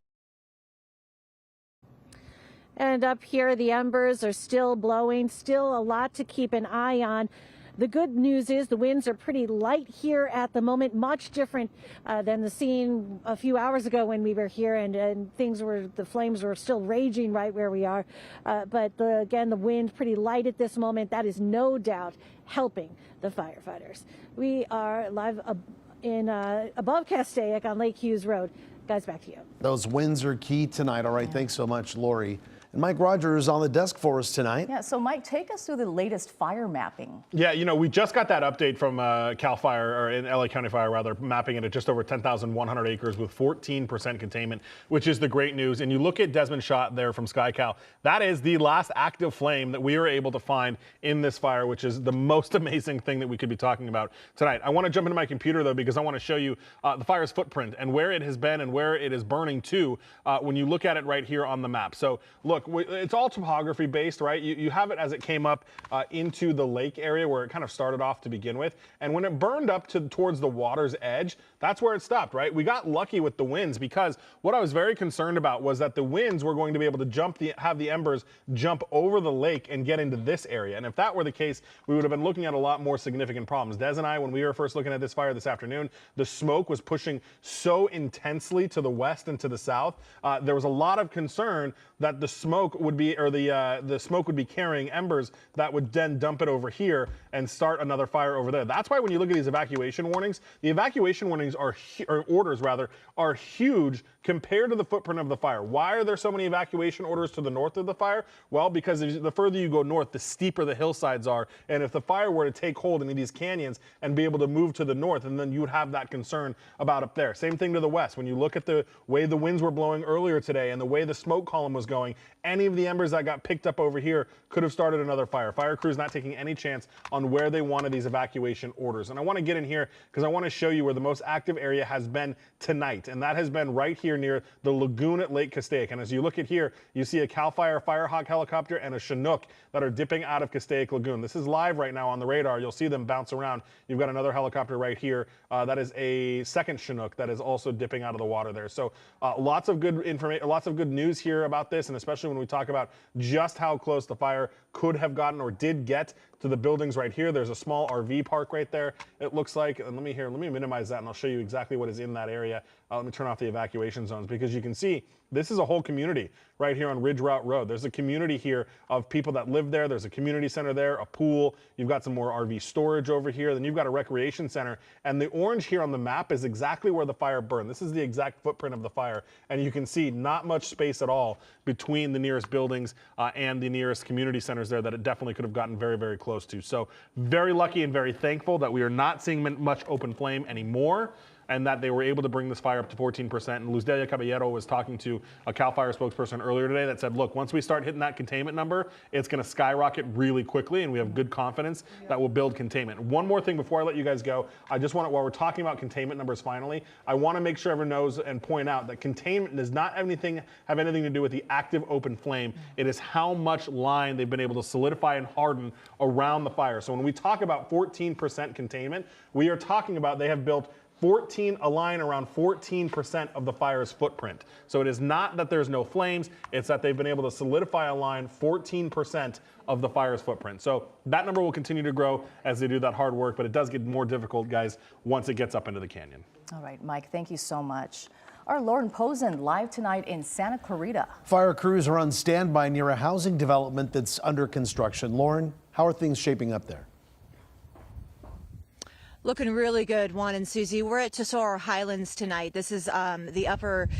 And up here, the embers are still blowing, still a lot to keep an eye on. The good news is the winds are pretty light here at the moment, much different than the scene a few hours ago when we were here, and the flames were still raging right where we are. But again, the wind pretty light at this moment. That is no doubt helping the firefighters. We are live above Castaic on Lake Hughes Road. Guys, back to you. Those winds are key tonight. All right, thanks so much, Lori. And Mike Rogers on the desk for us tonight. Yeah, so Mike, take us through the latest fire mapping. Yeah, you know, we just got that update from Cal Fire, or in LA County Fire rather, mapping it at just over 10,100 acres with 14% containment, which is the great news. And you look at Desmond Shot there from SkyCal, that is the last active flame that we were able to find in this fire, which is the most amazing thing that we could be talking about tonight. I want to jump into my computer though, because I want to show you the fire's footprint and where it has been and where it is burning to when you look at it right here on the map. So look, it's all topography based, right? You have it as it came up into the lake area where it kind of started off to begin with. And when it burned up towards the water's edge, that's where it stopped, right? We got lucky with the winds, because what I was very concerned about was that the winds were going to be able to have the embers jump over the lake and get into this area. And if that were the case, we would have been looking at a lot more significant problems. Des and I, when we were first looking at this fire this afternoon, the smoke was pushing so intensely to the west and to the south. There was a lot of concern that the smoke would be, or the smoke would be carrying embers that would then dump it over here and start another fire over there. That's why when you look at these evacuation warnings, the evacuation warnings or orders rather, are huge compared to the footprint of the fire. Why are there so many evacuation orders to the north of the fire? Well, because the further you go north, the steeper the hillsides are. And if the fire were to take hold in these canyons and be able to move to the north, and then you would have that concern about up there. Same thing to the west. When you look at the way the winds were blowing earlier today and the way the smoke column was going, any of the embers that got picked up over here could have started another fire. Fire crews not taking any chance on where they wanted these evacuation orders. And I want to get in here because I want to show you where the most active area has been tonight. And that has been right here near the lagoon at Lake Castaic. And as you look at here, you see a Cal Fire Firehawk helicopter and a Chinook that are dipping out of Castaic Lagoon. This is live right now on the radar. You'll see them bounce around. You've got another helicopter right here. That is a second Chinook that is also dipping out of the water there. So lots of good information, lots of good news here about this, and especially when we talk about just how close the fire could have gotten or did get to the buildings right here. There's a small RV park right there, it looks like. And let me minimize that and I'll show you exactly what is in that area. Let me turn off the evacuation zones, because you can see this is a whole community right here on Ridge Route Road. There's a community here of people that live there. There's a community center there, a pool. You've got some more RV storage over here. Then you've got a recreation center. And the orange here on the map is exactly where the fire burned. This is the exact footprint of the fire. And you can see not much space at all between the nearest buildings and the nearest community centers there that it definitely could have gotten very, very close to. So very lucky and very thankful that we are not seeing much open flame anymore, and that they were able to bring this fire up to 14%. And Luz Delia Caballero was talking to a CAL FIRE spokesperson earlier today that said, look, once we start hitting that containment number, it's gonna skyrocket really quickly, and we have good confidence that we'll build containment. One more thing before I let you guys go, I just want to, while we're talking about containment numbers finally, I wanna make sure everyone knows and point out that containment does not have anything to do with the active open flame. It is how much line they've been able to solidify and harden around the fire. So when we talk about 14% containment, we are talking about they have built a line around 14% of the fire's footprint. So it is not that there's no flames, it's that they've been able to solidify a line 14% of the fire's footprint. So that number will continue to grow as they do that hard work, but it does get more difficult, guys, once it gets up into the canyon. All right, Mike, thank you so much. Our Lauren Posen live tonight in Santa Clarita. Fire crews are on standby near a housing development that's under construction. Lauren, how are things shaping up there? Looking really good, Juan and Susie. We're at Tesoro Highlands tonight. This is the upper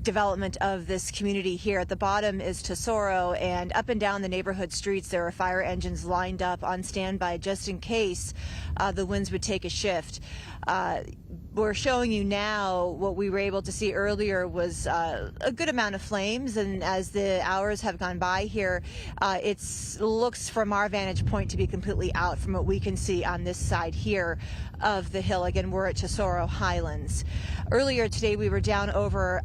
development of this community here. At the bottom is Tesoro, and up and down the neighborhood streets there are fire engines lined up on standby just in case the winds would take a shift. We're showing you now what we were able to see earlier was a good amount of flames, and as the hours have gone by here, it looks from our vantage point to be completely out from what we can see on this side here of the hill. Again, we're at Tesoro Highlands. Earlier today we were down over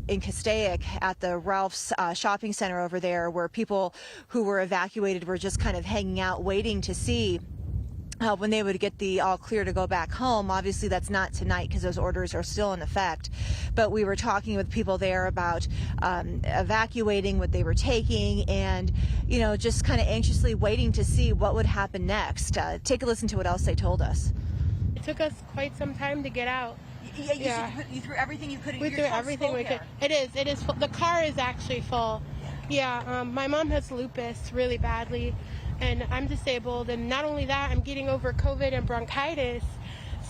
in Castaic at the Ralph's shopping center over there, where people who were evacuated were just kind of hanging out waiting to see when they would get the all clear to go back home. Obviously that's not tonight because those orders are still in effect, but we were talking with people there about evacuating, what they were taking, and just kind of anxiously waiting to see what would happen next. Take a listen to what else they told us. It took us quite some time to get out. You threw everything you could. We threw everything we could. It is full. The car is actually full. Yeah, my mom has lupus really badly, and I'm disabled. And not only that, I'm getting over COVID and bronchitis.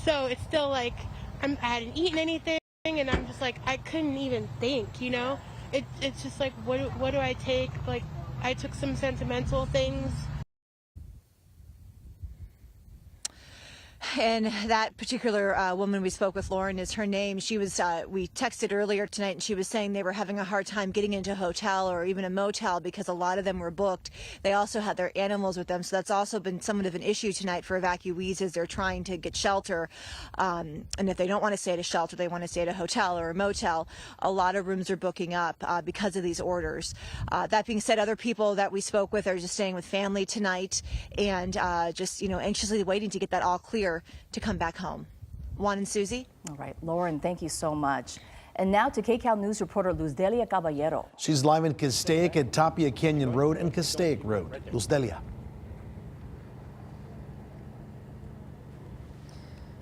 So it's still like I hadn't eaten anything, and I'm just like I couldn't even think. You know, it's just like what do I take? Like I took some sentimental things. And that particular woman we spoke with, Lauren, is her name. She was, we texted earlier tonight, and she was saying they were having a hard time getting into a hotel or even a motel because a lot of them were booked. They also had their animals with them, so that's also been somewhat of an issue tonight for evacuees as they're trying to get shelter. And if they don't want to stay at a shelter, they want to stay at a hotel or a motel. A lot of rooms are booking up because of these orders. That being said, other people that we spoke with are just staying with family tonight and just, anxiously waiting to get that all clear to come back home. Juan and Susie? All right, Lauren, thank you so much. And now to KCAL News reporter Luz Delia Caballero. She's live in Castaic at Tapia Canyon Road and Castaic Road. Luz Delia.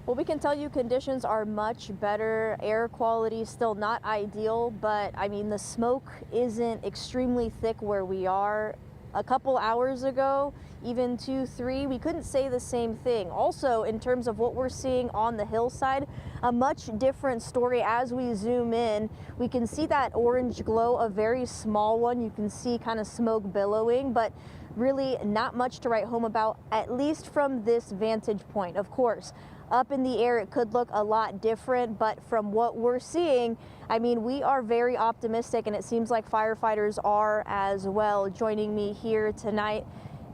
Well, we can tell you conditions are much better. Air quality still not ideal, but I mean the smoke isn't extremely thick where we are. A couple hours ago, even 2, 3, we couldn't say the same thing. Also, in terms of what we're seeing on the hillside, a much different story. As we zoom in, we can see that orange glow, a very small one. You can see kind of smoke billowing, but really not much to write home about, at least from this vantage point. Of course, up in the air, it could look a lot different, but from what we're seeing, I mean, we are very optimistic, and it seems like firefighters are as well. Joining me here tonight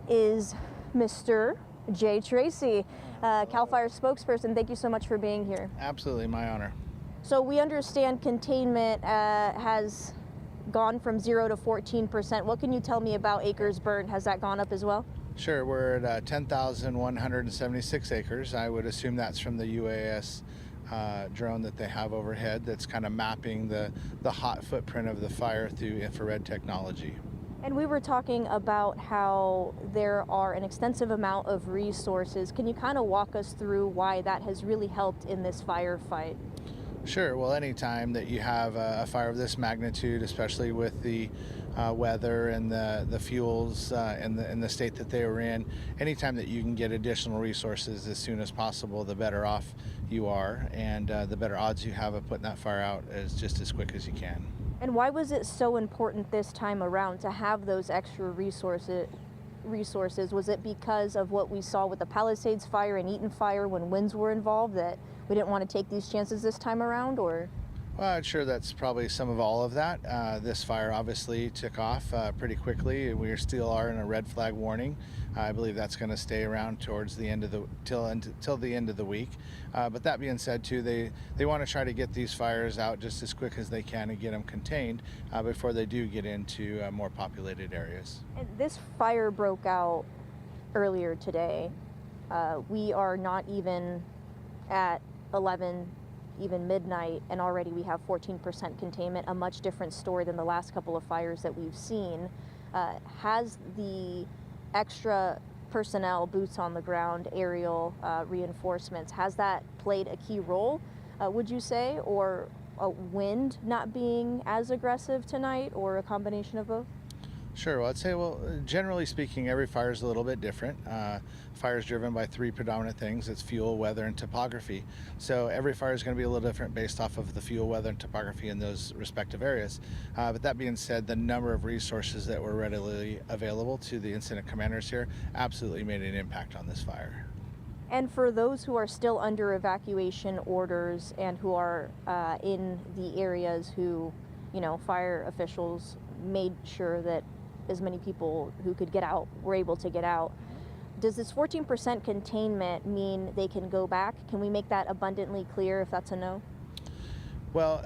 is Mr. Jay Tracy, CAL FIRE spokesperson. Thank you so much for being here. Absolutely, my honor. So we understand containment has gone from 0 to 14%. What can you tell me about acres burned? Has that gone up as well? Sure, we're at 10,176 acres. I would assume that's from the UAS drone that they have overhead that's kind of mapping the hot footprint of the fire through infrared technology. And we were talking about how there are an extensive amount of resources. Can you kind of walk us through why that has really helped in this firefight? Sure, well, anytime that you have a fire of this magnitude, especially with the weather and the fuels in the state that they were in, anytime that you can get additional resources as soon as possible, the better off you are, and the better odds you have of putting that fire out as just as quick as you can. And why was it so important this time around to have those extra resources? Was it because of what we saw with the Palisades fire and Eaton fire when winds were involved, that we didn't want to take these chances this time around, or? Well, I'm sure that's probably some of all of that. This fire obviously took off pretty quickly. We still are in a red flag warning. I believe that's going to stay around towards the end of till the end of the week. But that being said, too, they want to try to get these fires out just as quick as they can and get them contained before they do get into more populated areas. And this fire broke out earlier today. We are not even at 11. Even midnight, and already we have 14% containment, a much different story than the last couple of fires that we've seen. Has the extra personnel, boots on the ground, aerial reinforcements, has that played a key role, would you say, or a wind not being as aggressive tonight, or a combination of both? Sure, well, I'd say, generally speaking, every fire is a little bit different. Fire is driven by 3 predominant things. It's fuel, weather, and topography. So every fire is going to be a little different based off of the fuel, weather, and topography in those respective areas. But that being said, the number of resources that were readily available to the incident commanders here absolutely made an impact on this fire. And for those who are still under evacuation orders and who are in the areas who, fire officials made sure that as many people who could get out were able to get out. Does this 14% containment mean they can go back? Can we make that abundantly clear if that's a no? Well,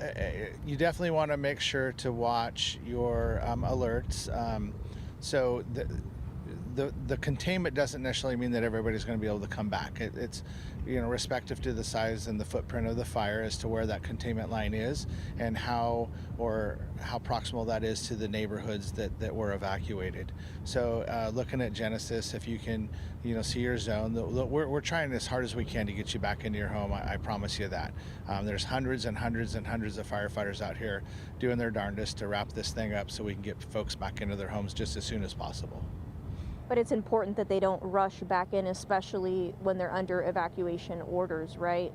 you definitely want to make sure to watch your alerts. So the containment doesn't necessarily mean that everybody's going to be able to come back. It's respective to the size and the footprint of the fire as to where that containment line is and how proximal that is to the neighborhoods that were evacuated. So looking at Genesis, if you can see your zone, we're trying as hard as we can to get you back into your home. I promise you that. There's hundreds and hundreds and hundreds of firefighters out here doing their darndest to wrap this thing up so we can get folks back into their homes just as soon as possible. But it's important that they don't rush back in, especially when they're under evacuation orders, right?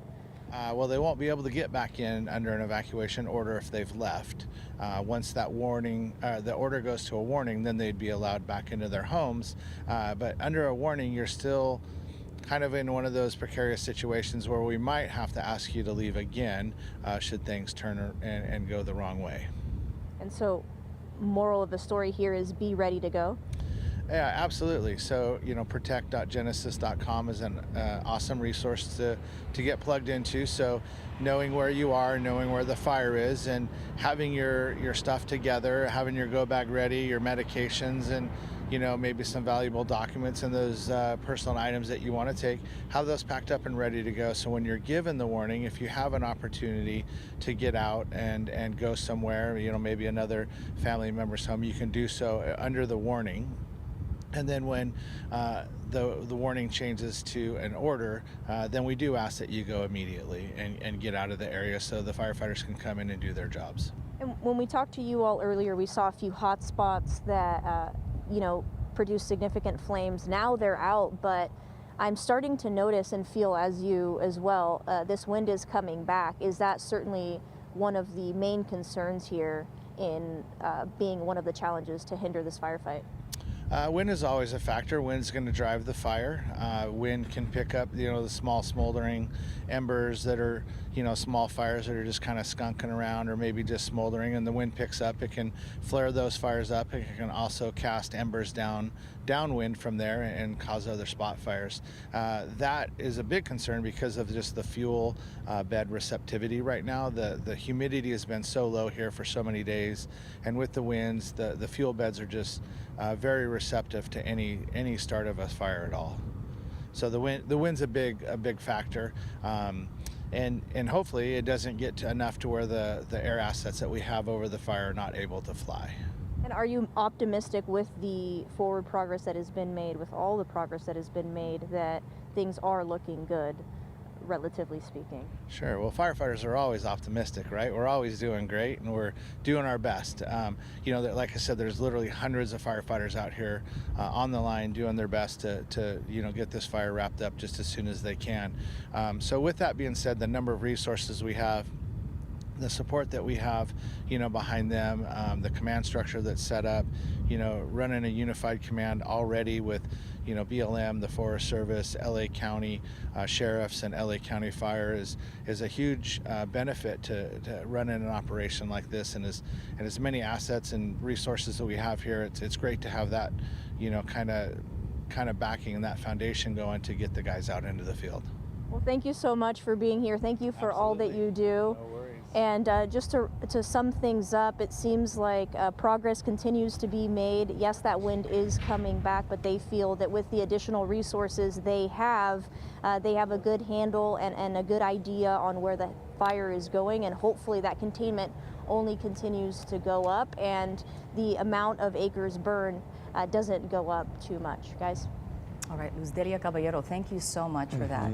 Well, they won't be able to get back in under an evacuation order if they've left. Once that warning, the order goes to a warning, then they'd be allowed back into their homes. But under a warning, you're still kind of in one of those precarious situations where we might have to ask you to leave again should things turn and go the wrong way. And so, moral of the story here is be ready to go. Yeah, absolutely. So, protect.genesis.com is an awesome resource to get plugged into. So knowing where you are, knowing where the fire is, and having your stuff together, having your go bag ready, your medications, and maybe some valuable documents and those personal items that you want to take, have those packed up and ready to go. So when you're given the warning, if you have an opportunity to get out and go somewhere, maybe another family member's home, you can do so under the warning. And then when the warning changes to an order, then we do ask that you go immediately and get out of the area so the firefighters can come in and do their jobs. And when we talked to you all earlier, we saw a few hot spots that, produce significant flames. Now they're out, but I'm starting to notice and feel, as you as well, this wind is coming back. Is that certainly one of the main concerns here in being one of the challenges to hinder this firefight? Wind is always a factor. Wind's going to drive the fire. Wind can pick up, the small smoldering embers that are, small fires that are just kind of skunking around or maybe just smoldering, and the wind picks up. It can flare those fires up. It can also cast embers downwind from there and cause other spot fires. That is a big concern because of just the fuel bed receptivity right now. The humidity has been so low here for so many days, and with the winds, the fuel beds are just very receptive to any start of a fire at all. So the wind's a big factor, and hopefully it doesn't get to enough to where the air assets that we have over the fire are not able to fly. And are you optimistic with the forward progress that has been made, with all the progress that has been made, that things are looking good, relatively speaking? Sure. Well, firefighters are always optimistic, right? We're always doing great, and we're doing our best. Like I said, there's literally hundreds of firefighters out here on the line doing their best to get this fire wrapped up just as soon as they can. So with that being said, the number of resources we have, the support that we have, behind them, the command structure that's set up, running a unified command already with, BLM, the Forest Service, LA County sheriffs, and LA County Fire is a huge benefit to running an operation like this, and as many assets and resources that we have here, it's great to have that, kind of backing and that foundation going to get the guys out into the field. Well, thank you so much for being here. Thank you for all that you do. No worries. And just to sum things up, it seems like progress continues to be made. Yes, that wind is coming back, but they feel that with the additional resources they have a good handle and a good idea on where the fire is going, and hopefully that containment only continues to go up and the amount of acres burned doesn't go up too much. Guys? All right, Luzderia Caballero, thank you so much for that.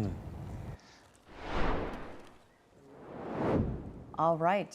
All right,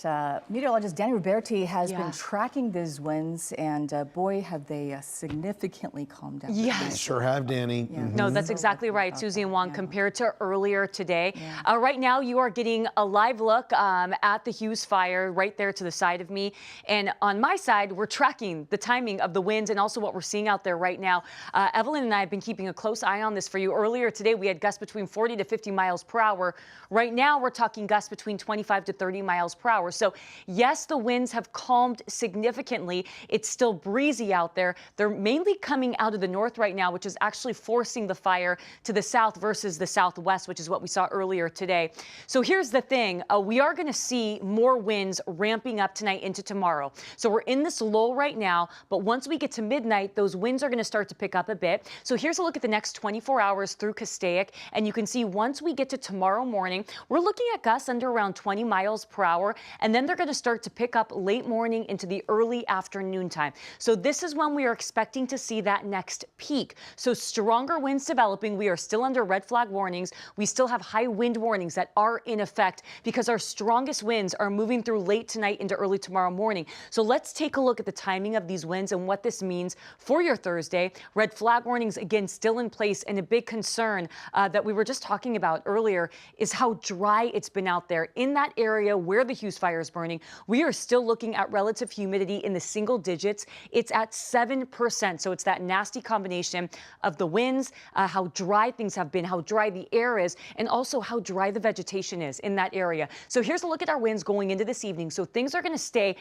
meteorologist Danny Roberti has been tracking these winds, and boy, have they significantly calmed down. Yes. Sure have, Danny. Yeah. No, that's exactly right, Susie and Juan, compared to earlier today. Right now, you are getting a live look at the Hughes Fire right there to the side of me. And on my side, we're tracking the timing of the winds and also what we're seeing out there right now. Evelyn and I have been keeping a close eye on this for you. Earlier today, we had gusts between 40 to 50 miles per hour. Right now, we're talking gusts between 25 to 30 miles per hour. So yes, the winds have calmed significantly. It's still breezy out there. They're mainly coming out of the north right now, which is actually forcing the fire to the south versus the southwest, which is what we saw earlier today. So here's the thing. We are going to see more winds ramping up tonight into tomorrow. So we're in this lull right now, but once we get to midnight, those winds are going to start to pick up a bit. So here's a look at the next 24 hours through Castaic, and you can see once we get to tomorrow morning, we're looking at gusts under around 20 miles per hour, and then they're going to start to pick up late morning into the early afternoon time. So this is when we are expecting to see that next peak. So stronger winds developing. We are still under red flag warnings. We still have high wind warnings that are in effect because our strongest winds are moving through late tonight into early tomorrow morning. So let's take a look at the timing of these winds and what this means for your Thursday. Red flag warnings, again, still in place, and a big concern that we were just talking about earlier is how dry it's been out there. In that area where the Hughes Fire is burning, we are still looking at relative humidity in the single digits. It's at 7%. So it's that nasty combination of the winds, how dry things have been, how dry the air is, and also how dry the vegetation is in that area. So here's a look at our winds going into this evening. So things are going to stay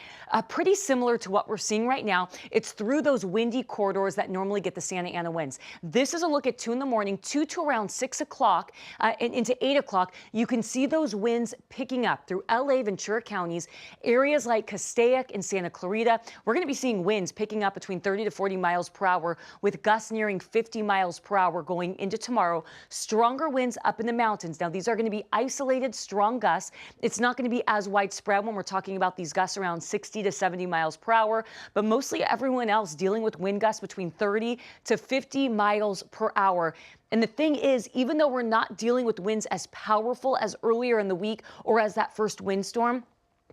pretty similar to what we're seeing right now. It's through those windy corridors that normally get the Santa Ana winds. This is a look at 2 in the morning, 2 to around 6 o'clock and into 8 o'clock. You can see those winds picking up through LA, Ventura counties, areas like Castaic and Santa Clarita. We're going to be seeing winds picking up between 30 to 40 miles per hour with gusts nearing 50 miles per hour going into tomorrow. Stronger winds up in the mountains. Now, these are going to be isolated, strong gusts. It's not going to be as widespread when we're talking about these gusts around 60 to 70 miles per hour, but mostly everyone else dealing with wind gusts between 30 to 50 miles per hour. And the thing is, even though we're not dealing with winds as powerful as earlier in the week or as that first windstorm,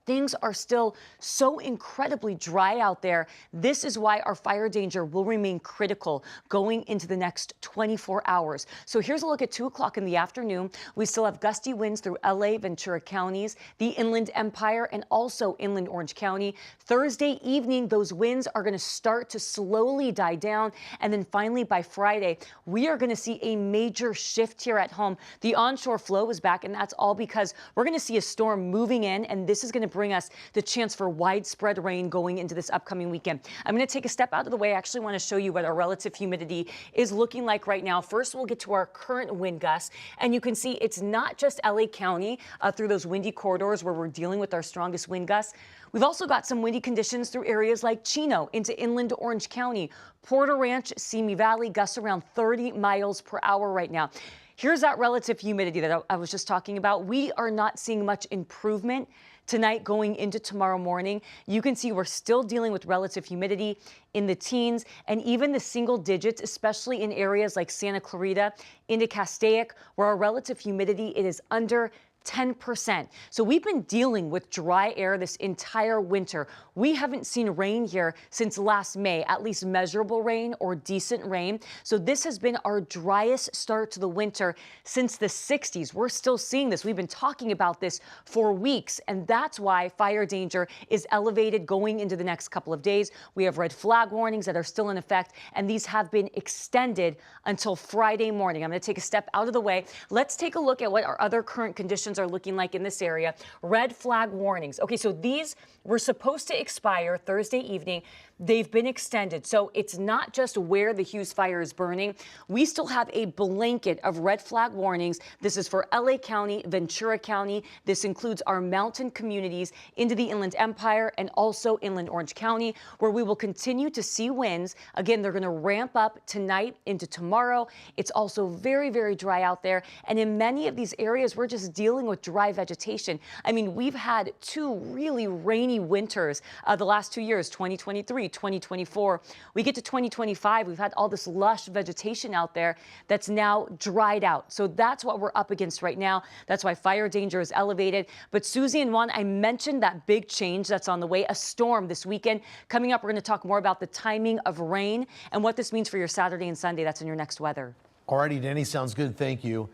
things are still so incredibly dry out there. This is why our fire danger will remain critical going into the next 24 hours. So here's a look at 2 o'clock in the afternoon. We still have gusty winds through LA, Ventura counties, the Inland Empire, and also Inland Orange County. Thursday evening, those winds are going to start to slowly die down. And then finally, by Friday, we are going to see a major shift here at home. The onshore flow is back, and that's all because we're going to see a storm moving in, and this is going to bring us the chance for widespread rain going into this upcoming weekend. I'm going to take a step out of the way. I actually want to show you what our relative humidity is looking like right now. First, we'll get to our current wind gusts, and you can see it's not just LA County through those windy corridors where we're dealing with our strongest wind gusts. We've also got some windy conditions through areas like Chino into Inland Orange County, Porter Ranch, Simi Valley, gusts around 30 miles per hour right now. Here's that relative humidity that I was just talking about. We are not seeing much improvement tonight going into tomorrow morning. You can see we're still dealing with relative humidity in the teens and even the single digits, especially in areas like Santa Clarita into Castaic, where our relative humidity it is under 10%. So we've been dealing with dry air this entire winter. We haven't seen rain here since last May, at least measurable rain or decent rain. So this has been our driest start to the winter since the 60s. We're still seeing this. We've been talking about this for weeks, and that's why fire danger is elevated going into the next couple of days. We have red flag warnings that are still in effect, and these have been extended until Friday morning. I'm going to take a step out of the way. Let's take a look at what our other current conditions are looking like in this area. Red flag warnings. Okay, so these were supposed to expire Thursday evening. They've been extended. So it's not just where the Hughes Fire is burning. We still have a blanket of red flag warnings. This is for LA County, Ventura County. This includes our mountain communities into the Inland Empire and also Inland Orange County, where we will continue to see winds. Again, they're going to ramp up tonight into tomorrow. It's also very, very dry out there. And in many of these areas, we're just dealing with dry vegetation. I mean, we've had 2 really rainy winters the last 2 years, 2023. 2024. We get to 2025, we've had all this lush vegetation out there that's now dried out. So that's what we're up against right now. That's why fire danger is elevated. But Susie and Juan, I mentioned that big change that's on the way, a storm this weekend. Coming up, we're going to talk more about the timing of rain and what this means for your Saturday and Sunday. That's in your next weather. Alrighty, Danny, sounds good. Thank you.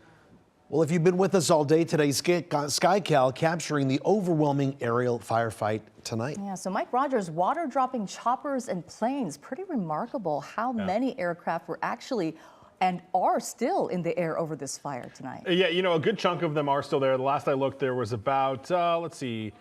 Well, if you've been with us all day today, SkyCal capturing the overwhelming aerial firefight tonight. Yeah, so Mike Rogers, water dropping choppers and planes. Pretty remarkable how many aircraft were actually and are still in the air over this fire tonight. Yeah, you know, a good chunk of them are still there. The last I looked, there was about, let's see,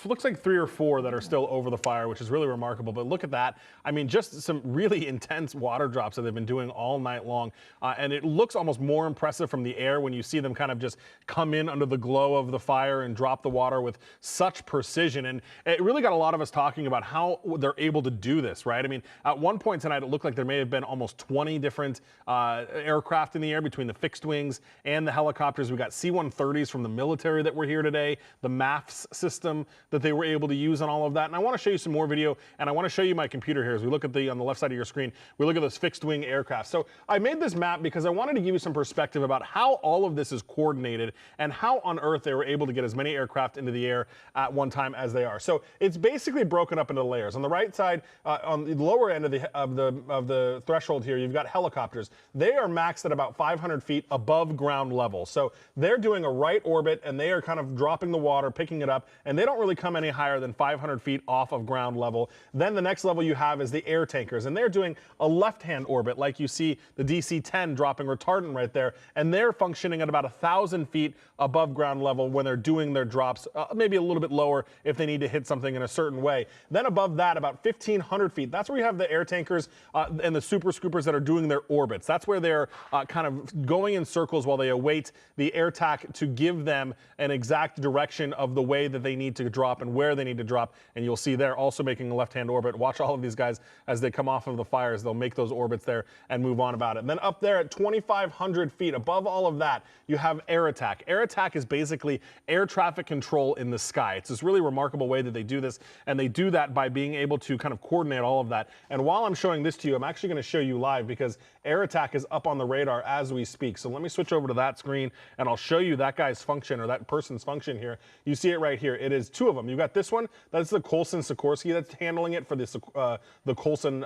looks like 3 or 4 that are still over the fire, which is really remarkable. But look at that. I mean, just some really intense water drops that they've been doing all night long. And it looks almost more impressive from the air when you see them kind of just come in under the glow of the fire and drop the water with such precision. And it really got a lot of us talking about how they're able to do this, right? I mean, at one point tonight, it looked like there may have been almost 20 different aircraft in the air between the fixed wings and the helicopters. We got C-130s from the military that were here today, the MAFS system that they were able to use on all of that. And I want to show you some more video, and I want to show you my computer here as we look at on the left side of your screen, we look at those fixed wing aircraft. So I made this map because I wanted to give you some perspective about how all of this is coordinated and how on earth they were able to get as many aircraft into the air at one time as they are. So it's basically broken up into layers. On the right side, on the lower end of the threshold here, you've got helicopters. They are maxed at about 500 feet above ground level. So they're doing a right orbit and they are kind of dropping the water, picking it up, and they don't really come any higher than 500 feet off of ground level. Then the next level you have is the air tankers, and they're doing a left-hand orbit like you see the DC-10 dropping retardant right there, and they're functioning at about 1,000 feet above ground level when they're doing their drops, maybe a little bit lower if they need to hit something in a certain way. Then above that, about 1,500 feet, that's where you have the air tankers and the super scoopers that are doing their orbits. That's where they're kind of going in circles while they await the air tack to give them an exact direction of the way that they need to drop and where they need to drop. And you'll see they're also making a left-hand orbit. Watch all of these guys as they come off of the fires. They'll make those orbits there and move on about it. And then up there at 2,500 feet, above all of that, you have air attack. Air attack is basically air traffic control in the sky. It's this really remarkable way that they do this, and they do that by being able to kind of coordinate all of that. And while I'm showing this to you, I'm actually going to show you live because air attack is up on the radar as we speak. So let me switch over to that screen, and I'll show you that guy's function or that person's function here. You see it right here. It is 2 of them. You've got this one. That's the Colson Sikorsky that's handling it for this, the Colson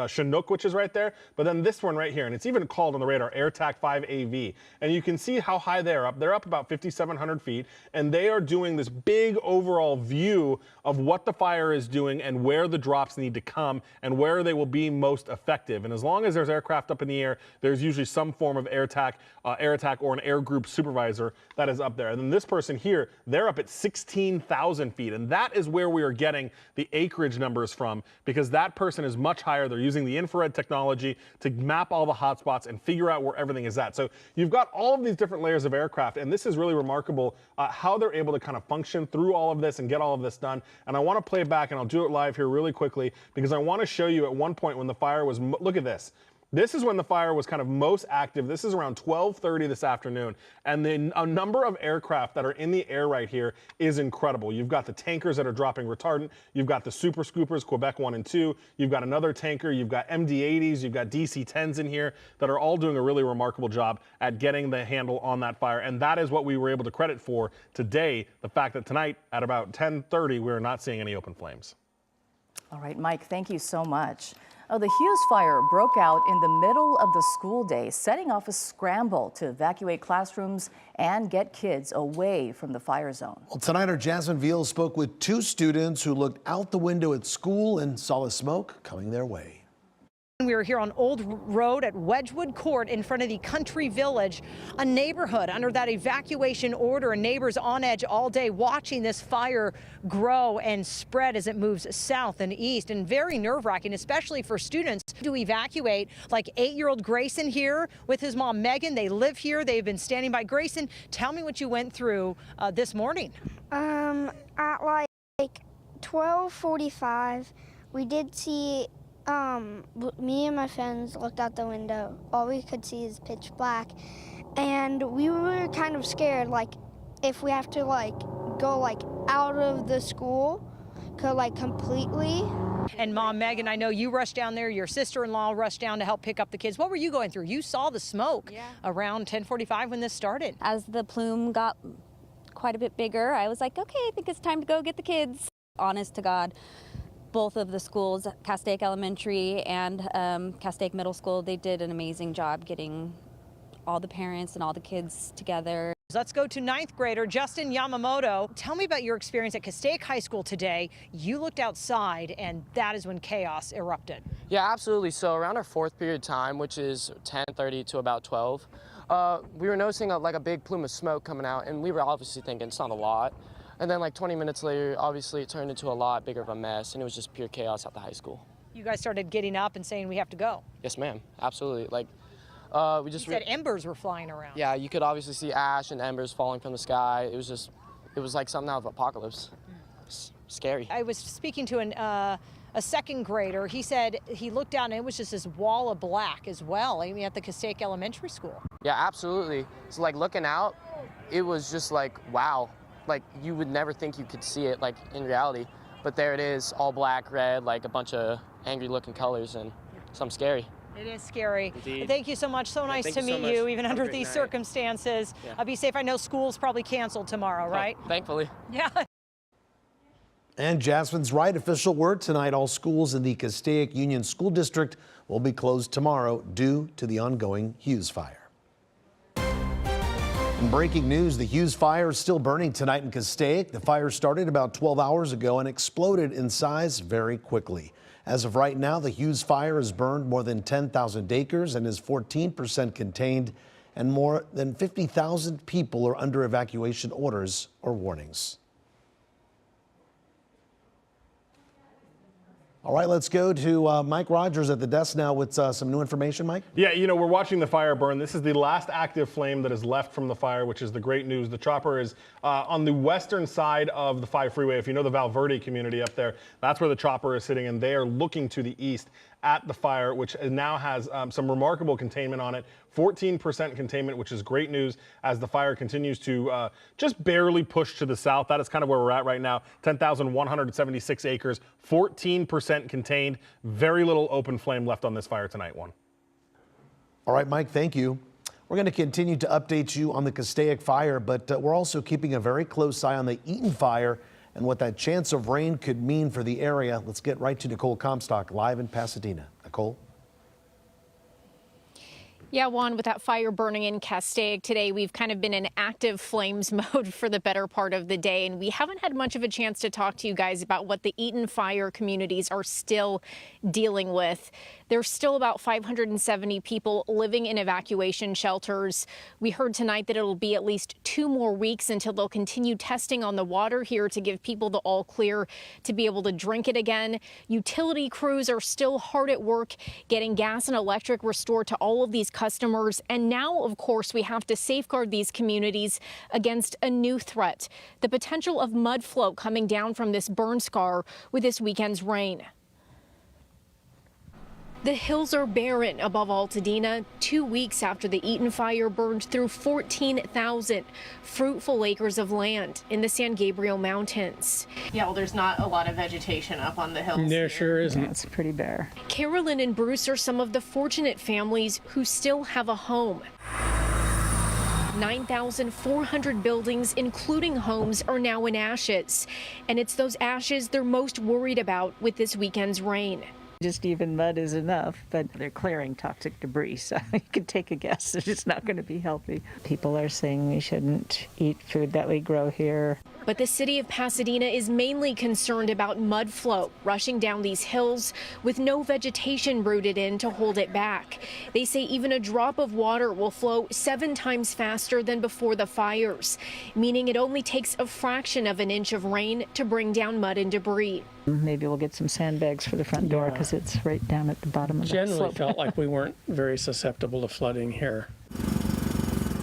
Chinook, which is right there, but then this one right here, and it's even called on the radar AirTac 5AV, and you can see how high they're up. They're up about 5,700 feet, and they are doing this big overall view of what the fire is doing and where the drops need to come and where they will be most effective. And as long as there's aircraft up in the air, there's usually some form of air attack or an air group supervisor that is up there. And then this person here, they're up at 16,000 feet, and that is where we are getting the acreage numbers from, because that person is much higher. They're using the infrared technology to map all the hotspots and figure out where everything is at. So you've got all of these different layers of aircraft, and this is really remarkable how they're able to kind of function through all of this and get all of this done. And I want to play back, and I'll do it live here really quickly because I want to show you at one point when the fire was, look at this. This is when the fire was kind of most active. This is around 12:30 this afternoon, and a number of aircraft that are in the air right here is incredible. You've got the tankers that are dropping retardant. You've got the super scoopers, Quebec 1 and 2. You've got another tanker. You've got MD-80s. You've got DC-10s in here that are all doing a really remarkable job at getting the handle on that fire, and that is what we were able to credit for today, the fact that tonight at about 10:30 we're not seeing any open flames. All right, Mike, thank you so much. The Hughes Fire broke out in the middle of the school day, setting off a scramble to evacuate classrooms and get kids away from the fire zone. Well, tonight our Jasmine Veal spoke with 2 students who looked out the window at school and saw the smoke coming their way. We are here on Old Road at Wedgwood Court in front of the Country Village, a neighborhood under that evacuation order, and neighbors on edge all day watching this fire grow and spread as it moves south and east, and very nerve-wracking, especially for students to evacuate. Like 8-year-old Grayson here with his mom Megan. They live here. They've been standing by. Grayson, tell me what you went through this morning. At like 12:45, we did see me and my friends looked out the window. All we could see is pitch black, and we were kind of scared, like if we have to go out of the school, completely. And Mom Megan, I know you rushed down there. Your sister-in-law rushed down to help pick up the kids. What were you going through? You saw the smoke around 10:45 when this started. As the plume got quite a bit bigger, I was like, okay, I think it's time to go get the kids. Honest to God, both of the schools, Castaic Elementary and Castaic Middle School, they did an amazing job getting all the parents and all the kids together. Let's go to 9th grader Justin Yamamoto. Tell me about your experience at Castaic High School today. You looked outside, and that is when chaos erupted. Yeah, absolutely. So around our 4th period time, which is 10:30 to about 12, we were noticing a big plume of smoke coming out, and we were obviously thinking it's not a lot. And then like 20 minutes later, obviously it turned into a lot bigger of a mess, and it was just pure chaos at the high school. You guys started getting up and saying we have to go. Yes, ma'am. Absolutely. Like, we just You said embers were flying around. Yeah, you could obviously see ash and embers falling from the sky. It was like something out of apocalypse. It's scary. I was speaking to a second grader. He said he looked down and it was just this wall of black as well, I mean, at the Castaic Elementary School. Yeah, absolutely. So like looking out, it was just like, wow. Like you would never think you could see it like in reality. But there it is, all black, red, like a bunch of angry looking colors and something scary. It is scary. Indeed. Thank you so much. So nice to meet you, even under these circumstances. Yeah. Be safe. I know school's probably canceled tomorrow, right? Thankfully. Yeah. And Jasmine's right. Official word tonight, all schools in the Castaic Union School District will be closed tomorrow due to the ongoing Hughes Fire. In breaking news, the Hughes Fire is still burning tonight in Castaic. The fire started about 12 hours ago and exploded in size very quickly. As of right now, the Hughes Fire has burned more than 10,000 acres and is 14% contained, and more than 50,000 people are under evacuation orders or warnings. All right, let's go to Mike Rogers at the desk now with some new information, Mike. Yeah, you know, we're watching the fire burn. This is the last active flame that is left from the fire, which is the great news. The chopper is on the western side of the 5 freeway. If you know the Valverde community up there, that's where the chopper is sitting, and they are looking to the east at the fire, which now has some remarkable containment on it. 14% containment, which is great news as the fire continues to just barely push to the south. That is kind of where we're at right now. 10,176 acres, 14% contained. Very little open flame left on this fire tonight, Juan. All right, Mike, thank you. We're going to continue to update you on the Castaic fire, but we're also keeping a very close eye on the Eaton fire and what that chance of rain could mean for the area. Let's get right to Nicole Comstock live in Pasadena. Nicole? Yeah, Juan, with that fire burning in Castaic today, we've kind of been in active flames mode for the better part of the day, and we haven't had much of a chance to talk to you guys about what the Eaton fire communities are still dealing with. There's still about 570 people living in evacuation shelters. We heard tonight that it'll be at least 2 more weeks until they'll continue testing on the water here to give people the all clear to be able to drink it again. Utility crews are still hard at work getting gas and electric restored to all of these customers. And now, of course, we have to safeguard these communities against a new threat, the potential of mud flow coming down from this burn scar with this weekend's rain. The hills are barren above Altadena 2 weeks after the Eaton fire burned through 14,000 fruitful acres of land in the San Gabriel Mountains. Yeah, well, there's not a lot of vegetation up on the hills. There sure isn't. It's pretty bare. Carolyn and Bruce are some of the fortunate families who still have a home. 9,400 buildings, including homes, are now in ashes. And it's those ashes they're most worried about with this weekend's rain. Just even mud is enough, but they're clearing toxic debris, so you can take a guess that it's not going to be healthy. People are saying we shouldn't eat food that we grow here. But the city of Pasadena is mainly concerned about mud flow rushing down these hills with no vegetation rooted in to hold it back. They say even a drop of water will flow 7 times faster than before the fires, meaning it only takes a fraction of an inch of rain to bring down mud and debris. Maybe we'll get some sandbags for the front door because it's right down at the bottom of the slope. Generally felt like we weren't very susceptible to flooding here.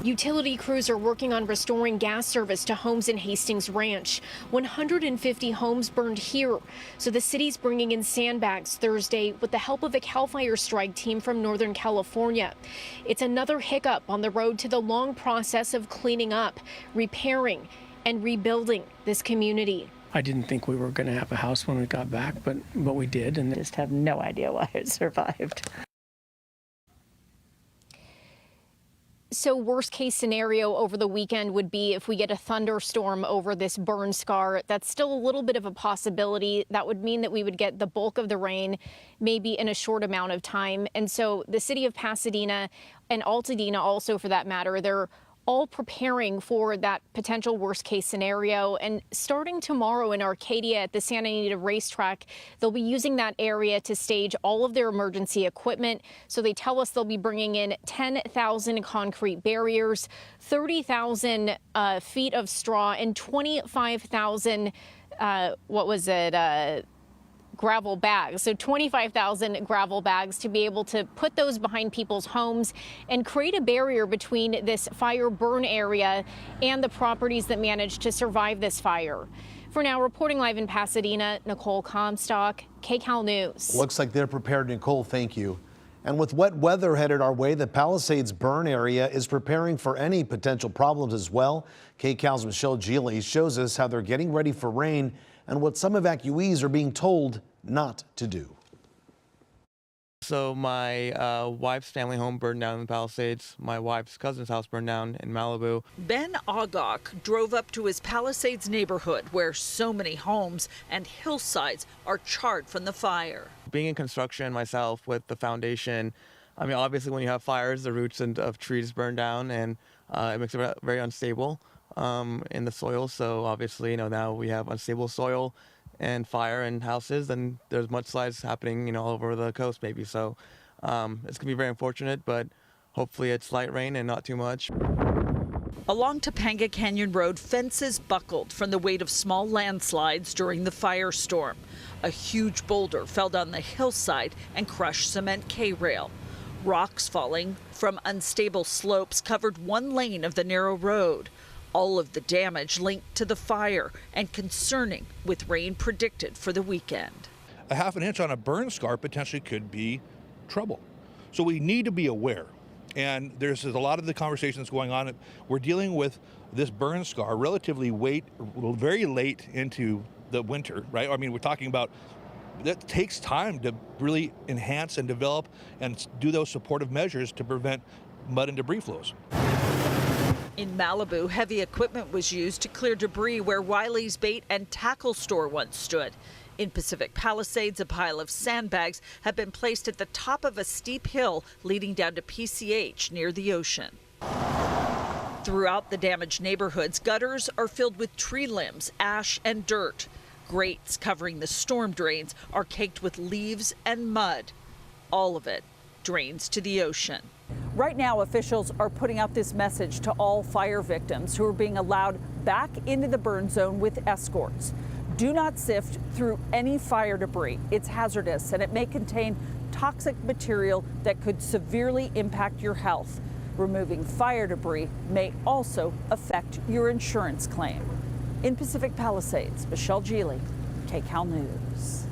Utility crews are working on restoring gas service to homes in Hastings Ranch. 150 homes burned here, so the city's bringing in sandbags Thursday with the help of a CAL FIRE strike team from Northern California. It's another hiccup on the road to the long process of cleaning up, repairing, and rebuilding this community. I didn't think we were going to have a house when we got back, but we did, and just have no idea why it survived. So worst case scenario over the weekend would be if we get a thunderstorm over this burn scar. That's still a little bit of a possibility. That would mean that we would get the bulk of the rain maybe in a short amount of time. And so the city of Pasadena and Altadena also, for that matter, they're all preparing for that potential worst case scenario. And starting tomorrow in Arcadia at the Santa Anita racetrack, they'll be using that area to stage all of their emergency equipment. So they tell us they'll be bringing in 10,000 concrete barriers, 30,000 feet of straw, and 25,000, gravel bags. So 25,000 gravel bags to be able to put those behind people's homes and create a barrier between this fire burn area and the properties that managed to survive this fire. For now, reporting live in Pasadena, Nicole Comstock, KCAL News. Looks like they're prepared, Nicole. Thank you. And with wet weather headed our way, the Palisades burn area is preparing for any potential problems as well. KCAL's Michelle Geely shows us how they're getting ready for rain and what some evacuees are being told not to do. So my wife's family home burned down in the Palisades. My wife's cousin's house burned down in Malibu. Ben Agok drove up to his Palisades neighborhood where so many homes and hillsides are charred from the fire. Being in construction myself with the foundation, I mean, obviously when you have fires, the roots of trees burn down and it makes it very unstable in the soil. So obviously, now we have unstable soil and fire in houses, and there's mudslides happening, all over the coast maybe. So it's gonna be very unfortunate, but hopefully it's light rain and not too much. Along Topanga Canyon Road, fences buckled from the weight of small landslides during the firestorm. A huge boulder fell down the hillside and crushed cement K-rail. Rocks falling from unstable slopes covered one lane of the narrow road. All of the damage linked to the fire and concerning with rain predicted for the weekend. A half an inch on a burn scar potentially could be trouble. So we need to be aware. And there's a lot of the conversations going on. We're dealing with this burn scar relatively very late into the winter, right? I mean, we're talking about that takes time to really enhance and develop and do those supportive measures to prevent mud and debris flows. In Malibu, heavy equipment was used to clear debris where Wiley's Bait and Tackle store once stood. In Pacific Palisades, a pile of sandbags have been placed at the top of a steep hill leading down to PCH near the ocean. Throughout the damaged neighborhoods, gutters are filled with tree limbs, ash, and dirt. Grates covering the storm drains are caked with leaves and mud. All of it drains to the ocean. Right now, officials are putting out this message to all fire victims who are being allowed back into the burn zone with escorts. Do not sift through any fire debris. It's hazardous and it may contain toxic material that could severely impact your health. Removing fire debris may also affect your insurance claim. In Pacific Palisades, Michelle Geely, KCAL News.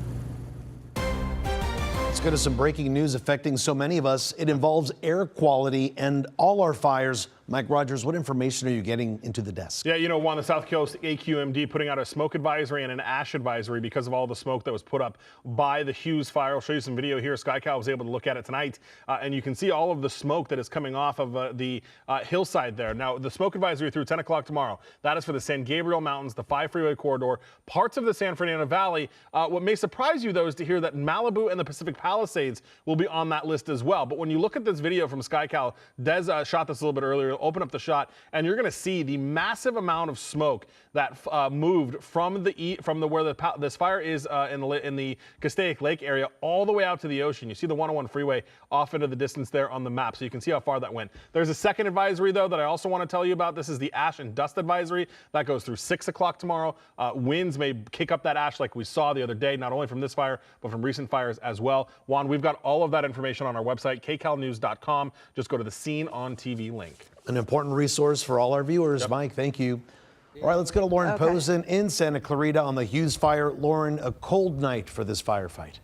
Let's go to some breaking news affecting so many of us. It involves air quality and all our fires. Mike Rogers, what information are you getting into the desk? Yeah, Juan, the South Coast AQMD putting out a smoke advisory and an ash advisory because of all the smoke that was put up by the Hughes Fire. I'll show you some video here. SkyCal was able to look at it tonight, and you can see all of the smoke that is coming off of the hillside there. Now, the smoke advisory through 10 o'clock tomorrow, that is for the San Gabriel Mountains, the 5 Freeway corridor, parts of the San Fernando Valley. What may surprise you, though, is to hear that Malibu and the Pacific Palisades will be on that list as well. But when you look at this video from SkyCal, Des shot this a little bit earlier. Open up the shot, and you're going to see the massive amount of smoke that moved from where this fire is in the Castaic Lake area all the way out to the ocean. You see the 101 freeway off into the distance there on the map, so you can see how far that went. There's a second advisory, though, that I also want to tell you about. This is the ash and dust advisory. That goes through 6 o'clock tomorrow. Winds may kick up that ash like we saw the other day, not only from this fire, but from recent fires as well. Juan, we've got all of that information on our website, kcalnews.com. Just go to the Scene on TV link. An important resource for all our viewers. Yep. Mike, thank you. All right, let's go to Lauren Posen in Santa Clarita on the Hughes Fire. Lauren, a cold night for this firefight.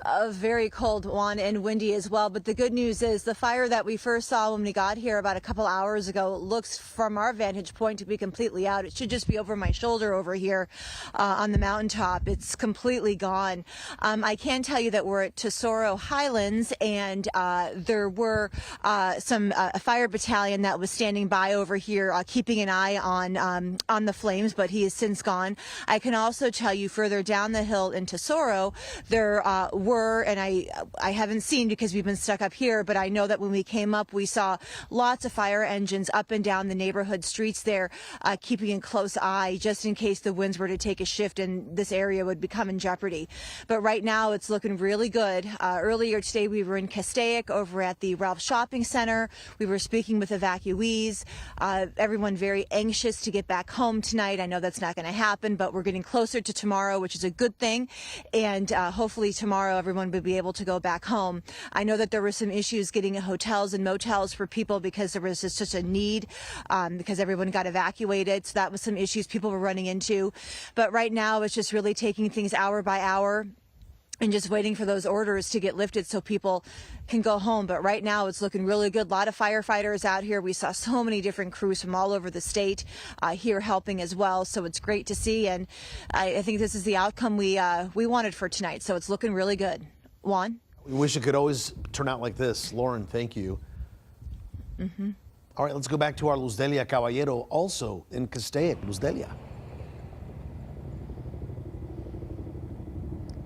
A very cold one and windy as well. But the good news is the fire that we first saw when we got here about a couple hours ago looks from our vantage point to be completely out. It should just be over my shoulder over here on the mountaintop. It's completely gone. I can tell you that we're at Tesoro Highlands, and there were a fire battalion that was standing by over here keeping an eye on the flames, but he has since gone. I can also tell you further down the hill in Tesoro, there were sure, and I haven't seen because we've been stuck up here, but I know that when we came up, we saw lots of fire engines up and down the neighborhood streets there, keeping a close eye just in case the winds were to take a shift and this area would become in jeopardy. But right now it's looking really good. Earlier today we were in Castaic over at the Ralph Shopping Center. We were speaking with evacuees. Everyone very anxious to get back home tonight. I know that's not going to happen, but we're getting closer to tomorrow, which is a good thing. And hopefully tomorrow everyone will be able to go back home. I know that there were some issues getting hotels and motels for people because there was just such a need because everyone got evacuated. So that was some issues people were running into. But right now it's just really taking things hour by hour and just waiting for those orders to get lifted so people can go home. But right now it's looking really good. A lot of firefighters out here. We saw so many different crews from all over the state here helping as well. So it's great to see. And I think this is the outcome we wanted for tonight. So it's looking really good. Juan? We wish it could always turn out like this. Lauren, thank you. Mm-hmm. All right, let's go back to our Luz Delia Caballero, also in Castaic. Luz Delia.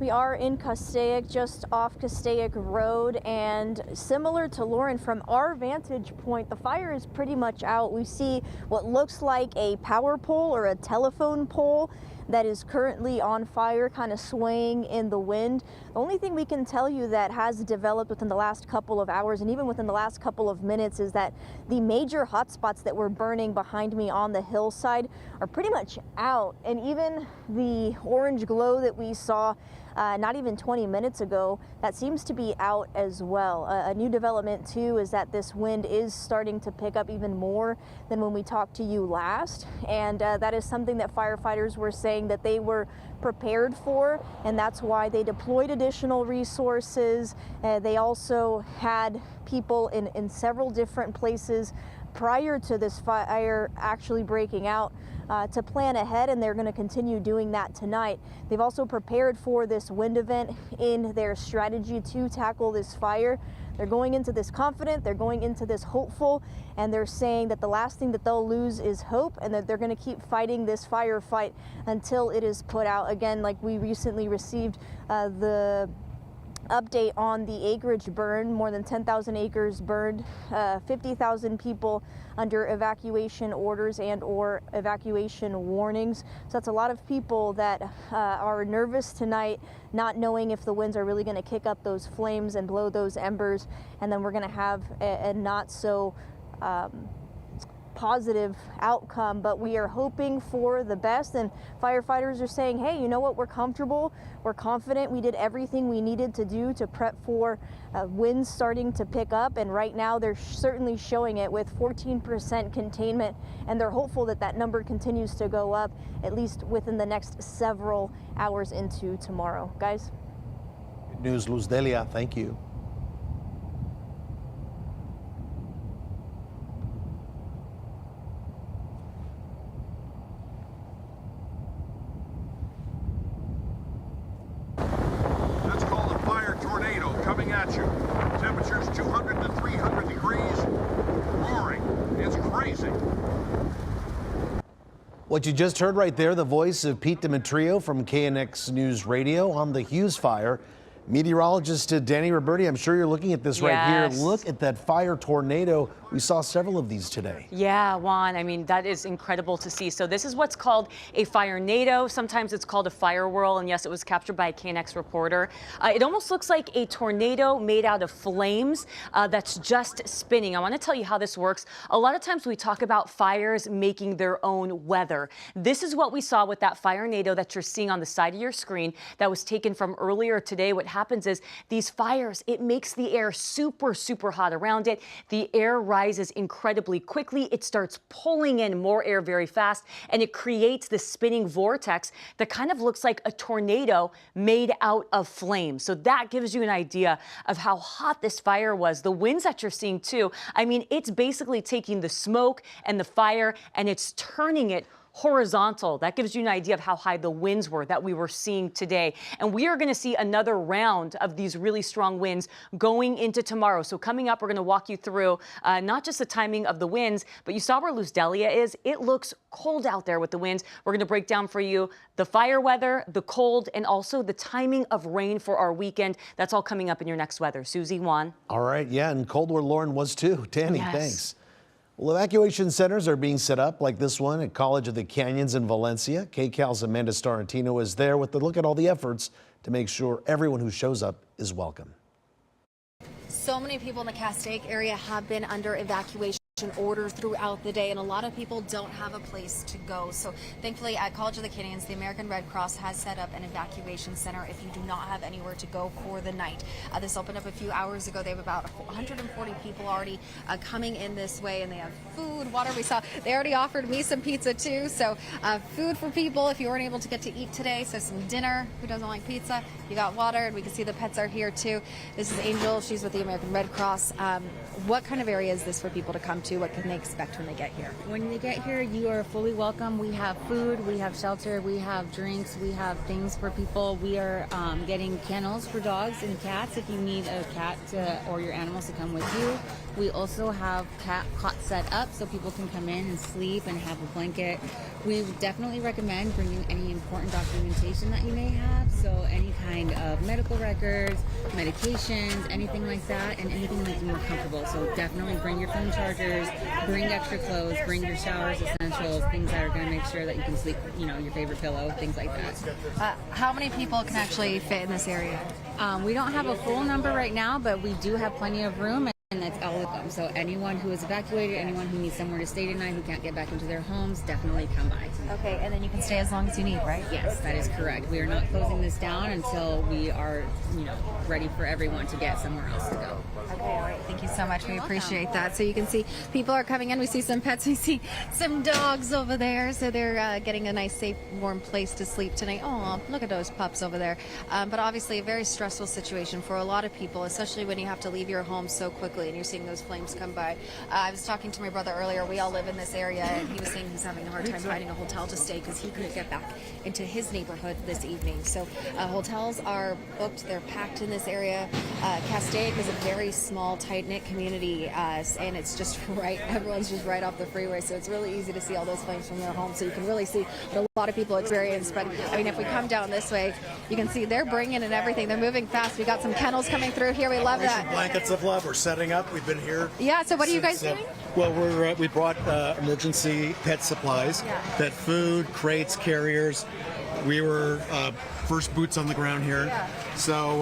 We are in Castaic, just off Castaic Road, and similar to Lauren, from our vantage point, the fire is pretty much out. We see what looks like a power pole or a telephone pole that is currently on fire, kind of swaying in the wind. The only thing we can tell you that has developed within the last couple of hours and even within the last couple of minutes is that the major hotspots that were burning behind me on the hillside are pretty much out. And even the orange glow that we saw not even 20 minutes ago, that seems to be out as well. A new development too is that this wind is starting to pick up even more than when we talked to you last, and that is something that firefighters were saying that they were prepared for, and that's why they deployed additional resources. They also had people in several different places prior to this fire actually breaking out to plan ahead, and they're going to continue doing that tonight. They've also prepared for this wind event in their strategy to tackle this fire. They're going into this confident, they're going into this hopeful, and they're saying that the last thing that they'll lose is hope, and that they're going to keep fighting this firefight until it is put out. Again, like we recently received the update on the acreage burn, more than 10,000 acres burned, 50,000 people under evacuation orders and or evacuation warnings. So that's a lot of people that are nervous tonight, not knowing if the winds are really going to kick up those flames and blow those embers, and then we're going to have a not so positive outcome. But we are hoping for the best, and firefighters are saying, hey, you know what, we're comfortable, we're confident, we did everything we needed to do to prep for winds starting to pick up, and right now they're certainly showing it with 14% containment, and they're hopeful that that number continues to go up at least within the next several hours into tomorrow. Guys? Good news, Luz Delia, thank you. At you. Temperatures 200 to 300 degrees. Roaring. It's crazy. What you just heard right there, the voice of Pete Demetrio from KNX News Radio on the Hughes Fire. Meteorologist Danny Roberti, I'm sure you're looking at this right here. Look at that fire tornado. We saw several of these today. Yeah, Juan, I mean, that is incredible to see. So this is what's called a fire-nado. Sometimes it's called a fire whirl, and yes, it was captured by a KNX reporter. It almost looks like a tornado made out of flames that's just spinning. I want to tell you how this works. A lot of times we talk about fires making their own weather. This is what we saw with that fire-nado that you're seeing on the side of your screen that was taken from earlier today. What happens is these fires, it makes the air super, super hot around it. The air rises incredibly quickly. It starts pulling in more air very fast, and it creates this spinning vortex that kind of looks like a tornado made out of flames. So that gives you an idea of how hot this fire was. The winds that you're seeing too, I mean, it's basically taking the smoke and the fire and it's turning it horizontal. That gives you an idea of how high the winds were that we were seeing today. And we are going to see another round of these really strong winds going into tomorrow. So coming up, we're going to walk you through not just the timing of the winds, but you saw where Luz Delia is. It looks cold out there with the winds. We're going to break down for you the fire weather, the cold, and also the timing of rain for our weekend. That's all coming up in your next weather. Susie, Juan. All right, yeah, and cold where Lauren was too. Danny, Yes. thanks. Well, evacuation centers are being set up like this one at College of the Canyons in Valencia. KCAL's Amanda Starantino is there with a look at all the efforts to make sure everyone who shows up is welcome. So many people in the Castaic area have been under evacuation orders throughout the day, and a lot of people don't have a place to go. So thankfully at College of the Canyons, the American Red Cross has set up an evacuation center if you do not have anywhere to go for the night. This opened up a few hours ago. They have about 140 people already coming in this way, and they have food, water. We saw they already offered me some pizza too, so food for people if you weren't able to get to eat today. So some dinner. Who doesn't like pizza? You got water, and we can see the pets are here too. This is Angel. She's with the American Red Cross. What kind of area is this for people to come to? What can they expect when they get here? When they get here, you are fully welcome. We have food, we have shelter, we have drinks, we have things for people. We are getting kennels for dogs and cats if you need a cat or your animals to come with you. We also have cat cots set up so people can come in and sleep and have a blanket. We definitely recommend bringing any important documentation that you may have. So any kind of medical records, medications, anything like that, and anything that's more comfortable. So definitely bring your phone chargers, bring extra clothes, bring your showers, essentials, things that are going to make sure that you can sleep, you know, your favorite pillow, things like that. How many people can actually fit in this area? We don't have a full number right now, but we do have plenty of room. And that's all of them. So anyone who is evacuated, anyone who needs somewhere to stay tonight, who can't get back into their homes, definitely come by. Okay, and then you can stay as long as you need, right? Yes, that is correct. We are not closing this down until we are, you know, ready for everyone to get somewhere else to go. Okay, all right. Thank you so much. We appreciate that. So you can see people are coming in. We see some pets. We see some dogs over there. So they're getting a nice, safe, warm place to sleep tonight. Oh, look at those pups over there. But obviously a very stressful situation for a lot of people, especially when you have to leave your home so quickly and you're seeing those flames come by. I was talking to my brother earlier. We all live in this area, and he was saying he's having a hard time finding a hotel to stay because he couldn't get back into his neighborhood this evening. So hotels are booked. They're packed in this area. Castaic is a very small, tight-knit community, and it's just right, everyone's just right off the freeway, so it's really easy to see all those flames from their home, so you can really see what a lot of people experience. But I mean, if we come down this way, you can see they're bringing in everything. They're moving fast. We got some kennels coming through here. We love that. Blankets of love. We're setting up. We've been here. Yeah, so what are you guys doing? Well, we brought emergency pet supplies, pet food, crates, carriers. We were first boots on the ground here. So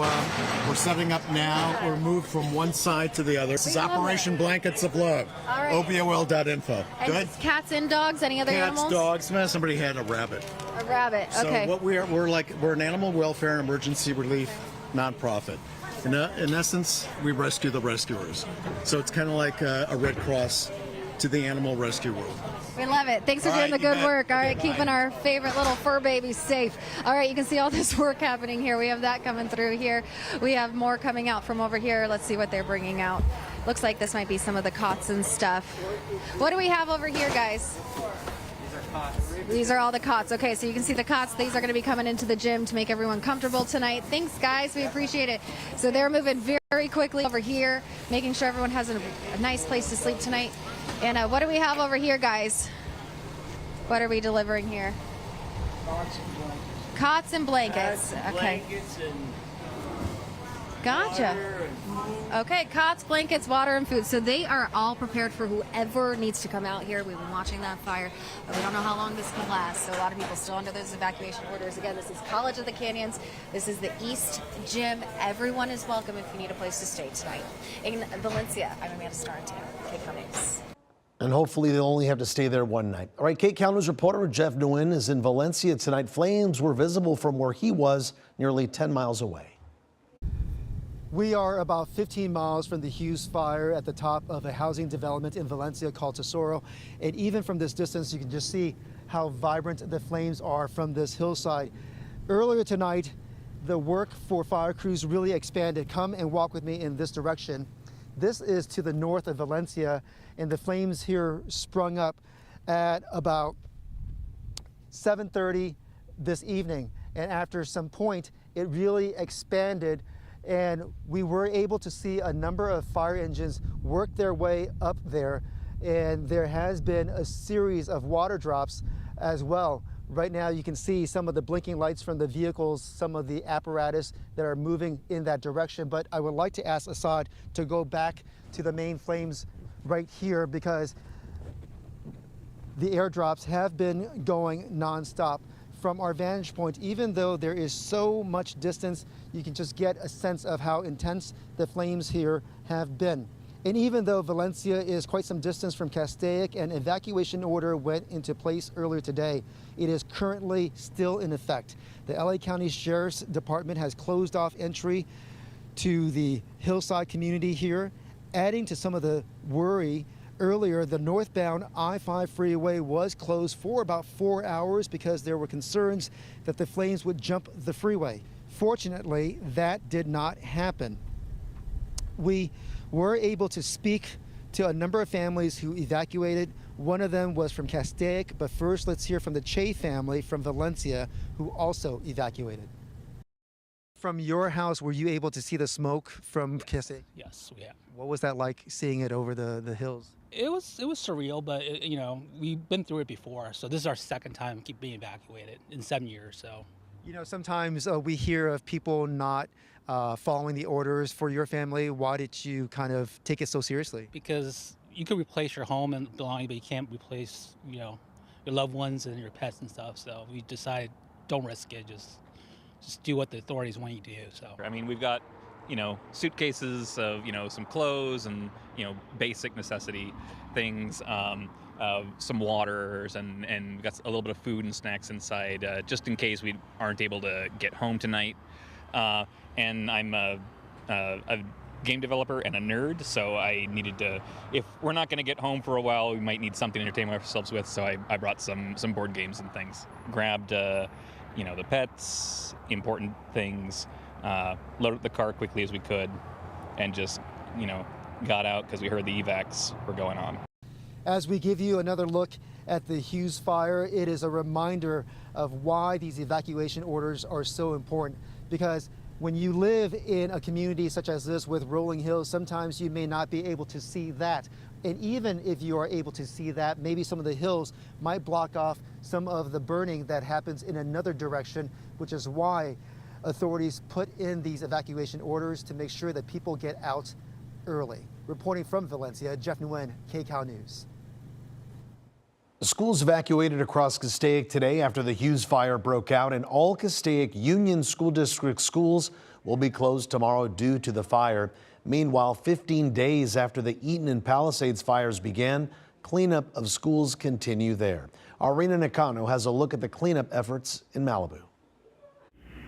we're setting up now. We're moved from one side to the other. This is Operation Blankets of Love. All right. OBOL.info. And Good. cats and dogs, any other Cats, animals? dogs. Man, somebody had a rabbit. A rabbit, okay. So what we're an animal welfare and emergency relief nonprofit. In essence, we rescue the rescuers. So it's kind of like a Red Cross to the animal rescue world. We love it. Thanks for doing the good work. All right, keeping our favorite little fur babies safe. All right, you can see all this work happening here. We have that coming through here. We have more coming out from over here. Let's see what they're bringing out. Looks like this might be some of the cots and stuff. What do we have over here, guys? These are all the cots. Okay, so you can see the cots. These are going to be coming into the gym to make everyone comfortable tonight. Thanks, guys. We appreciate it. So they're moving very quickly over here, making sure everyone has a nice place to sleep tonight. And what do we have over here, guys? What are we delivering here? Cots and blankets. Okay. Gotcha. Okay, cots, blankets, water, and food. So they are all prepared for whoever needs to come out here. We've been watching that fire, but we don't know how long this can last. So a lot of people still under those evacuation orders. Again, this is College of the Canyons. This is the East Gym. Everyone is welcome if you need a place to stay tonight. In Valencia, I'm Amanda Starantino, KCAL News. And hopefully they'll only have to stay there one night. All right, KCAL News reporter Jeff Nguyen is in Valencia tonight. Flames were visible from where he was, nearly 10 miles away. We are about 15 miles from the Hughes Fire at the top of a housing development in Valencia called Tesoro. And even from this distance, you can just see how vibrant the flames are from this hillside. Earlier tonight, the work for fire crews really expanded. Come and walk with me in this direction. This is to the north of Valencia, and the flames here sprung up at about 7:30 this evening. And after some point, it really expanded, and we were able to see a number of fire engines work their way up there. And there has been a series of water drops as well. Right now you can see some of the blinking lights from the vehicles, some of the apparatus that are moving in that direction. But I would like to ask Assad to go back to the main flames right here, because the airdrops have been going nonstop. From our vantage point, even though there is so much distance, you can just get a sense of how intense the flames here have been. And even though Valencia is quite some distance from Castaic, an evacuation order went into place earlier today, it is currently still in effect. The LA County Sheriff's Department has closed off entry to the hillside community here, adding to some of the worry. Earlier, the northbound I-5 freeway was closed for about 4 hours because there were concerns that the flames would jump the freeway. Fortunately, that did not happen. We were able to speak to a number of families who evacuated. One of them was from Castaic, but first let's hear from the Che family from Valencia, who also evacuated. From your house, were you able to see the smoke from Castaic? Yes, we have. What was that like, seeing it over the hills? It was surreal, but we've been through it before, so this is our second time being evacuated in 7 years. So, sometimes we hear of people not following the orders. For your family, why did you kind of take it so seriously? Because you can replace your home and belongings, but you can't replace your loved ones and your pets and stuff. So we decided don't risk it, just do what the authorities want you to do. So I mean, we've got suitcases of some clothes and basic necessity things, some waters, and we got a little bit of food and snacks inside, just in case we aren't able to get home tonight. And I'm a game developer and a nerd, so I needed to, if we're not going to get home for a while, we might need something to entertain ourselves with, so I brought some board games and things. Grabbed the pets, important things, loaded up the car quickly as we could, and just got out because we heard the evacs were going on. As we give you another look at the Hughes Fire, it is a reminder of why these evacuation orders are so important. Because when you live in a community such as this with rolling hills, sometimes you may not be able to see that. And even if you are able to see that, maybe some of the hills might block off some of the burning that happens in another direction, which is why authorities put in these evacuation orders to make sure that people get out early. Reporting from Valencia, Jeff Nguyen, KCAL News. Schools evacuated across Castaic today after the Hughes Fire broke out, and all Castaic Union School District schools will be closed tomorrow due to the fire. Meanwhile, 15 days after the Eaton and Palisades fires began, cleanup of schools continue there. Arena Nakano has a look at the cleanup efforts in Malibu.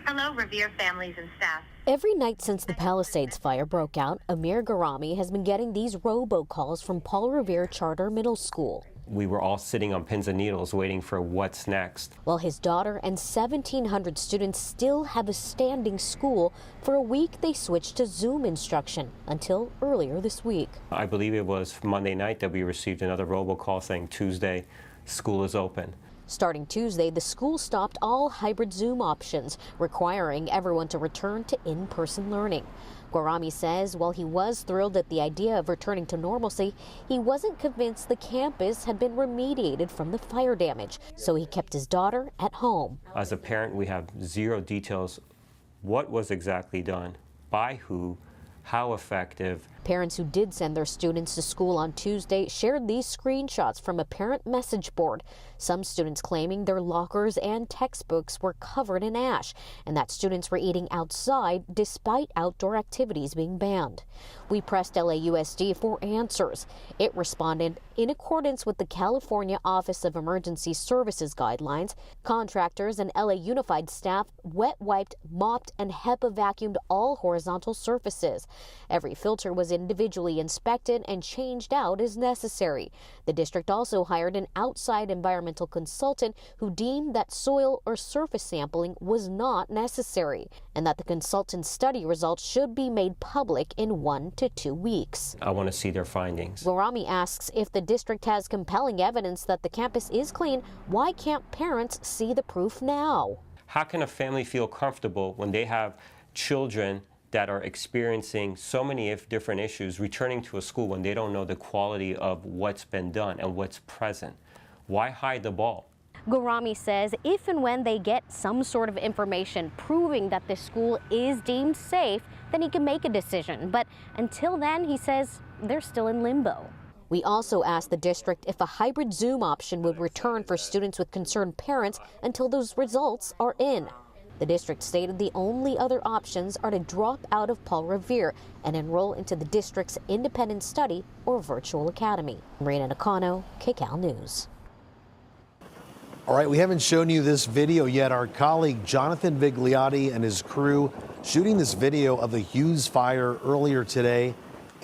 Hello, Revere families and staff. Every night since the Palisades fire broke out, Amir Garami has been getting these robocalls from Paul Revere Charter Middle School. We were all sitting on pins and needles waiting for what's next. While his daughter and 1,700 students still have a standing school, for a week they switched to Zoom instruction until earlier this week. I believe it was Monday night that we received another robocall saying Tuesday, school is open. Starting Tuesday, the school stopped all hybrid Zoom options, requiring everyone to return to in-person learning. Guarami says while he was thrilled at the idea of returning to normalcy, he wasn't convinced the campus had been remediated from the fire damage, so he kept his daughter at home. As a parent, we have zero details. What was exactly done? By who? How effective? Parents who did send their students to school on Tuesday shared these screenshots from a parent message board. Some students claiming their lockers and textbooks were covered in ash and that students were eating outside despite outdoor activities being banned. We pressed LAUSD for answers. It responded, in accordance with the California Office of Emergency Services guidelines, contractors and LA Unified staff wet wiped, mopped, and HEPA vacuumed all horizontal surfaces. Every filter was individually inspected and changed out as necessary. The district also hired an outside environmental consultant who deemed that soil or surface sampling was not necessary, and that the consultant's study results should be made public in 1 to 2 weeks. I want to see their findings. Gorami asks if the district has compelling evidence that the campus is clean, why can't parents see the proof now? How can a family feel comfortable when they have children that are experiencing so many different issues returning to a school when they don't know the quality of what's been done and what's present? Why hide the ball? Gorami says if and when they get some sort of information proving that the school is deemed safe, then he can make a decision. But until then, he says they're still in limbo. We also asked the district if a hybrid Zoom option would return for students with concerned parents until those results are in. The district stated the only other options are to drop out of Paul Revere and enroll into the district's independent study or virtual academy. Marina Nakano, KCAL News. All right, we haven't shown you this video yet. Our colleague Jonathan Vigliotti and his crew shooting this video of the Hughes Fire earlier today.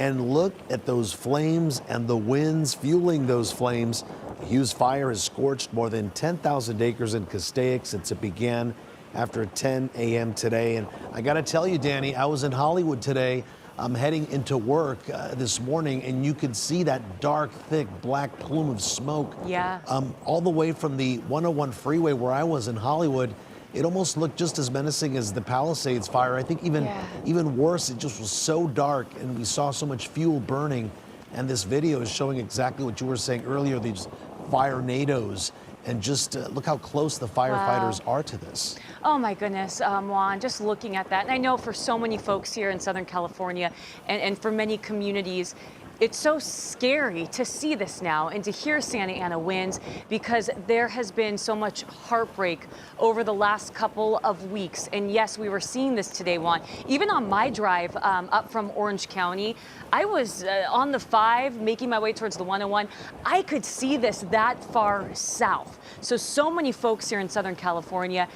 And look at those flames and the winds fueling those flames. The Hughes Fire has scorched more than 10,000 acres in Castaic since it began after 10 a.m. today. And I got to tell you, Danny, I was in Hollywood today. I'm heading into work this morning, and you could see that dark, thick, black plume of smoke. Yeah. All the way from the 101 freeway where I was in Hollywood. It almost looked just as menacing as the Palisades fire. I think even worse, it just was so dark, and we saw so much fuel burning. And this video is showing exactly what you were saying earlier, these fire nados. And just look how close the firefighters are to this. Oh my goodness, Juan, just looking at that. And I know for so many folks here in Southern California and for many communities, it's so scary to see this now and to hear Santa Ana winds, because there has been so much heartbreak over the last couple of weeks. And yes, we were seeing this today, Juan. Even on my drive up from Orange County, I was on the 5 making my way towards the 101. I could see this that far south. So many folks here in Southern California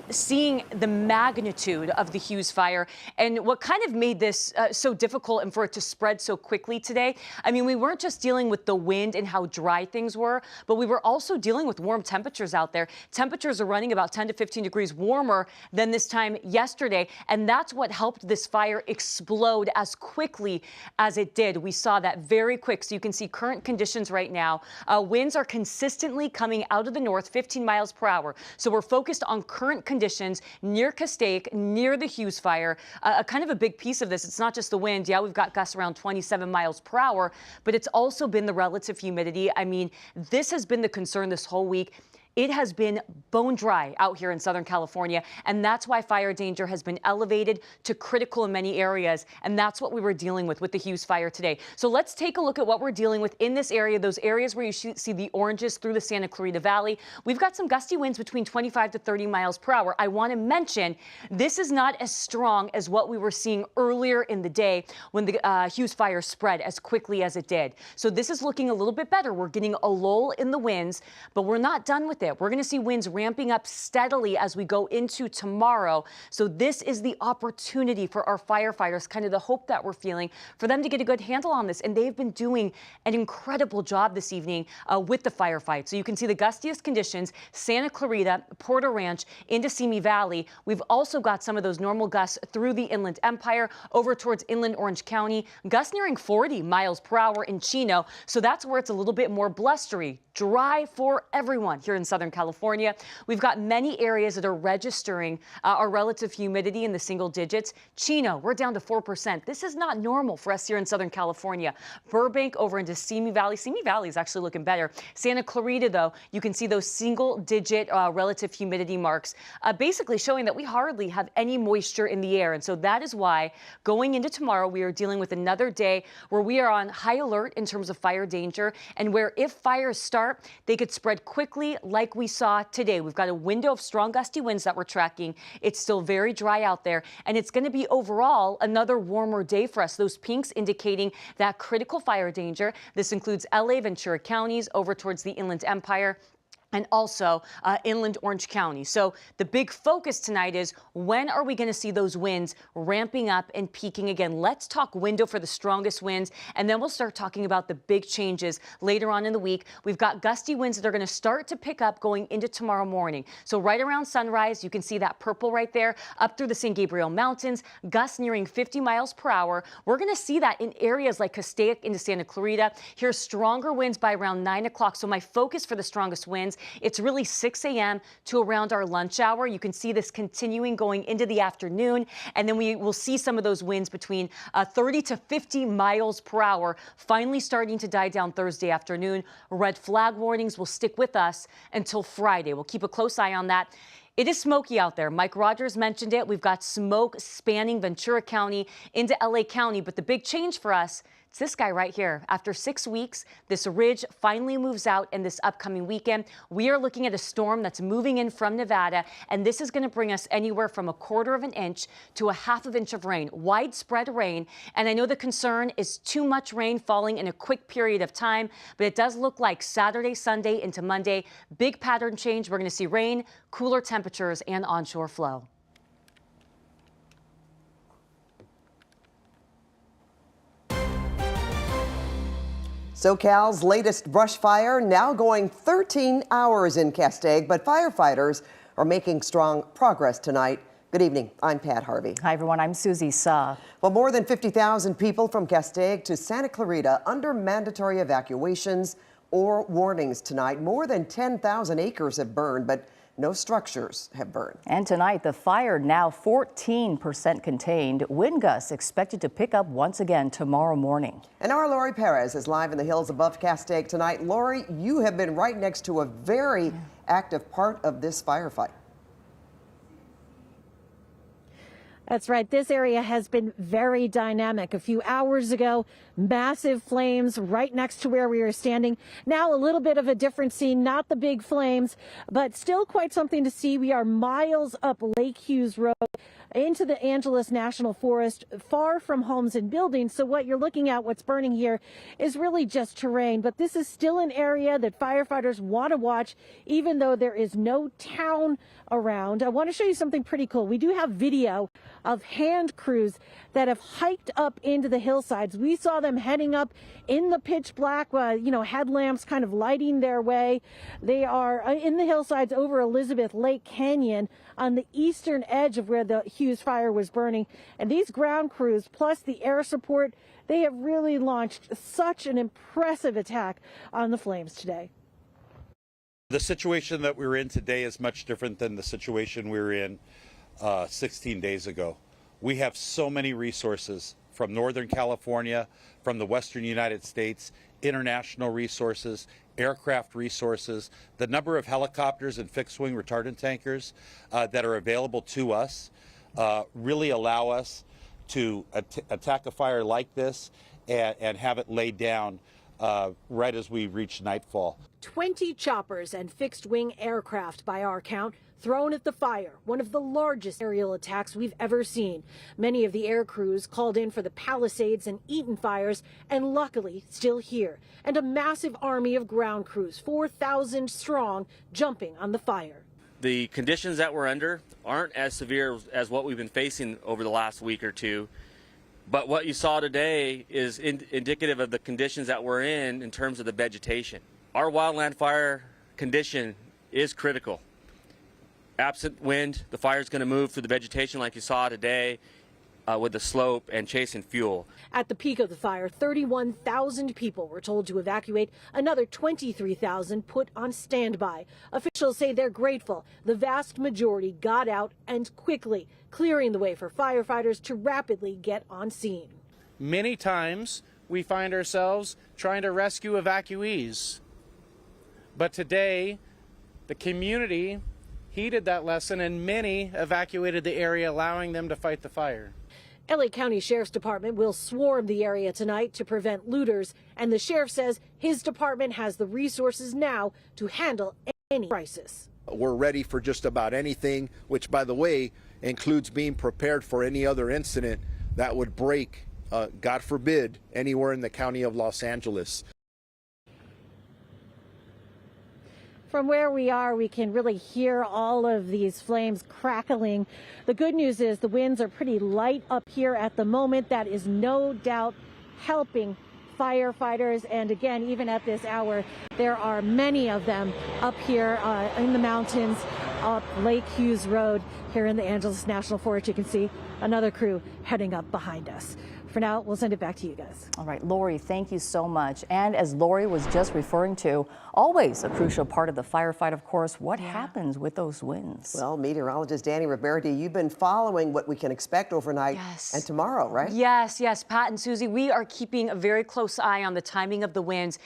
seeing the magnitude of the Hughes Fire, and what kind of made this so difficult and for it to spread so quickly today. I mean, we weren't just dealing with the wind and how dry things were, but we were also dealing with warm temperatures out there. Temperatures are running about 10 to 15 degrees warmer than this time yesterday, and that's what helped this fire explode as quickly as it did. We saw that very quick. So you can see current conditions right now. Winds are consistently coming out of the north, 15 miles per hour. So we're focused on current conditions near Castaic, near the Hughes Fire. Kind of a big piece of this. It's not just the wind. Yeah, we've got gusts around 27 miles per hour, but it's also been the relative humidity. I mean, this has been the concern this whole week. It has been bone dry out here in Southern California, and that's why fire danger has been elevated to critical in many areas, and that's what we were dealing with the Hughes Fire today. So let's take a look at what we're dealing with in this area, those areas where you see the oranges through the Santa Clarita Valley. We've got some gusty winds between 25 to 30 miles per hour. I want to mention this is not as strong as what we were seeing earlier in the day when the Hughes Fire spread as quickly as it did. So this is looking a little bit better. We're getting a lull in the winds, but we're not done with it. We're going to see winds ramping up steadily as we go into tomorrow. So this is the opportunity for our firefighters, kind of the hope that we're feeling, for them to get a good handle on this. And they've been doing an incredible job this evening with the firefight. So you can see the gustiest conditions, Santa Clarita, Porter Ranch, into Simi Valley. We've also got some of those normal gusts through the Inland Empire over towards inland Orange County, gusts nearing 40 miles per hour in Chino. So that's where it's a little bit more blustery, dry for everyone here in Southern California. We've got many areas that are registering our relative humidity in the single digits. Chino, we're down to 4%. This is not normal for us here in Southern California. Burbank over into Simi Valley. Simi Valley is actually looking better. Santa Clarita, though, you can see those single digit relative humidity marks, basically showing that we hardly have any moisture in the air. And so that is why going into tomorrow, we are dealing with another day where we are on high alert in terms of fire danger, and where if fires start, they could spread quickly like we saw today. We've got a window of strong gusty winds that we're tracking. It's still very dry out there, and it's going to be overall another warmer day for us. Those pinks indicating that critical fire danger. This includes LA, Ventura counties over towards the Inland Empire. and also inland Orange County. So the big focus tonight is when are we going to see those winds ramping up and peaking again? Let's talk window for the strongest winds, and then we'll start talking about the big changes later on in the week. We've got gusty winds that are going to start to pick up going into tomorrow morning. So right around sunrise, you can see that purple right there up through the San Gabriel Mountains, gusts nearing 50 miles per hour. We're going to see that in areas like Castaic into Santa Clarita. Here's stronger winds by around 9 o'clock. So my focus for the strongest winds, it's really 6 a.m. to around our lunch hour. You can see this continuing going into the afternoon, and then we will see some of those winds between 30 to 50 miles per hour finally starting to die down Thursday afternoon. Red flag warnings will stick with us until Friday. We'll keep a close eye on that. It is smoky out there. Mike Rogers mentioned it. We've got smoke spanning Ventura County into LA County, but the big change for us, it's this guy right here. After 6 weeks, this ridge finally moves out in this upcoming weekend. We are looking at a storm that's moving in from Nevada, and this is going to bring us anywhere from 1/4 of an inch to 1/2 inch of rain, widespread rain. And I know the concern is too much rain falling in a quick period of time, but it does look like Saturday, Sunday into Monday, big pattern change. We're going to see rain, cooler temperatures, and onshore flow. SoCal's latest brush fire now going 13 hours in Castaic, but firefighters are making strong progress tonight. Good evening. I'm Pat Harvey. Hi, everyone. I'm Susie Sa. Well, more than 50,000 people from Castaic to Santa Clarita under mandatory evacuations or warnings tonight. More than 10,000 acres have burned, but no structures have burned. And tonight, the fire now 14% contained. Wind gusts expected to pick up once again tomorrow morning. And our Lori Perez is live in the hills above Castaic tonight. Lori, you have been right next to a very active part of this firefight. That's right. This area has been very dynamic. A few hours ago, massive flames right next to where we are standing. Now a little bit of a different scene, not the big flames, but still quite something to see. We are miles up Lake Hughes Road into the Angeles National Forest, far from homes and buildings. So what you're looking at, what's burning here, is really just terrain. But this is still an area that firefighters want to watch, even though there is no town around. I want to show you something pretty cool. We do have video of hand crews that have hiked up into the hillsides. We saw them heading up in the pitch black, headlamps kind of lighting their way. They are in the hillsides over Elizabeth Lake Canyon on the eastern edge of where the Hughes Fire was burning. And these ground crews, plus the air support, they have really launched such an impressive attack on the flames today. The situation that we're in today is much different than the situation we were in 16 days ago. We have so many resources from Northern California, from the Western United States, international resources, aircraft resources, the number of helicopters and fixed-wing retardant tankers that are available to us really allow us to attack a fire like this and have it laid down right as we reach nightfall. 20 choppers and fixed-wing aircraft, by our count, thrown at the fire, one of the largest aerial attacks we've ever seen. Many of the air crews called in for the Palisades and Eaton fires, and luckily still here. And a massive army of ground crews, 4,000 strong, jumping on the fire. The conditions that we're under aren't as severe as what we've been facing over the last week or two. But what you saw today is indicative of the conditions that we're in terms of the vegetation. Our wildland fire condition is critical. Absent wind, the fire is going to move through the vegetation like you saw today with the slope and chasing fuel. At the peak of the fire, 31,000 people were told to evacuate, another 23,000 put on standby. Officials say they're grateful the vast majority got out and quickly, clearing the way for firefighters to rapidly get on scene. Many times we find ourselves trying to rescue evacuees. But today, the community heeded that lesson and many evacuated the area, allowing them to fight the fire. LA County Sheriff's Department will swarm the area tonight to prevent looters, and the sheriff says his department has the resources now to handle any crisis. We're ready for just about anything, which, by the way, includes being prepared for any other incident that would break, God forbid, anywhere in the county of Los Angeles. from where we are, we can really hear all of these flames crackling. The good news is the winds are pretty light up here at the moment. That is no doubt helping firefighters. And again, even at this hour, there are many of them up here in the mountains, up Lake Hughes Road here in the Angeles National Forest. You can see another crew heading up behind us. For now, we'll send it back to you guys. All right, Lori, thank you so much. And as Lori was just referring to, always a crucial part of the firefight, of course, what happens with those winds? Well, meteorologist Danny Roberti, you've been following what we can expect overnight and tomorrow, right? Yes, Pat and Susie, we are keeping a very close eye on the timing of the winds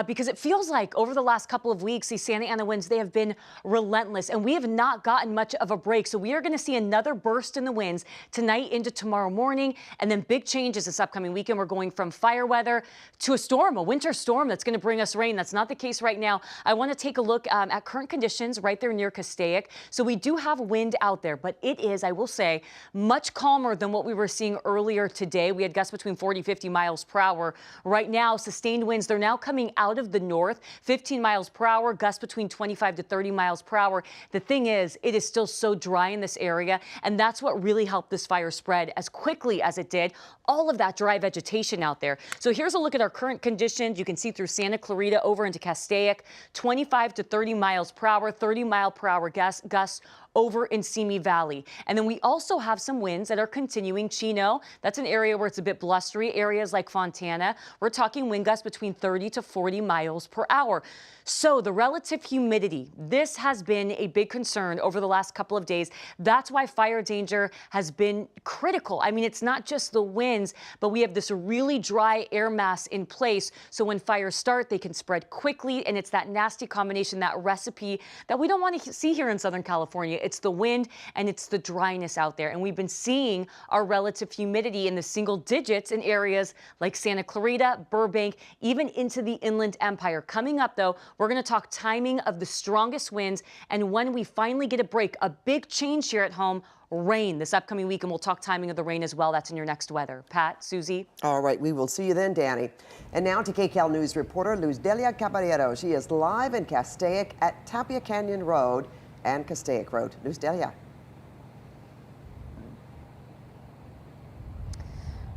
because it feels like over the last couple of weeks, these Santa Ana winds, they have been relentless and we have not gotten much of a break. So we are going to see another burst in the winds tonight into tomorrow morning, and then big changes this upcoming weekend. We're going from fire weather to a storm, a winter storm that's going to bring us rain. That's not the case right now. I want to take a look at current conditions right there near Castaic. So we do have wind out there, but it is, I will say, much calmer than what we were seeing earlier today. We had gusts between 40, 50 miles per hour. Right now, sustained winds, they're now coming out of the north, 15 miles per hour, gusts between 25 to 30 miles per hour. The thing is, it is still so dry in this area, and that's what really helped this fire spread as quickly as it did. All of that dry vegetation out there. So here's a look at our current conditions. You can see through Santa Clarita over into Castaic, 25 to 30 miles per hour, 30 mile per hour gusts over in Simi Valley. And then we also have some winds that are continuing. Chino, that's an area where it's a bit blustery. Areas like Fontana, we're talking wind gusts between 30 to 40 miles per hour. So the relative humidity, this has been a big concern over the last couple of days. That's why fire danger has been critical. I mean, it's not just the winds, but we have this really dry air mass in place. So when fires start, they can spread quickly. And it's that nasty combination, that recipe that we don't want to see here in Southern California. It's the wind and it's the dryness out there. And we've been seeing our relative humidity in the single digits in areas like Santa Clarita, Burbank, even into the Inland Empire. Coming up, though, we're going to talk timing of the strongest winds and when we finally get a break. A big change here at home, rain this upcoming week, and we'll talk timing of the rain as well. That's in your next weather. Pat, Susie. All right, we will see you then, Danny. And now to KCAL News reporter Luz Delia Caballero. She is live in Castaic at Tapia Canyon Road and Castaic Road. Luz Delia.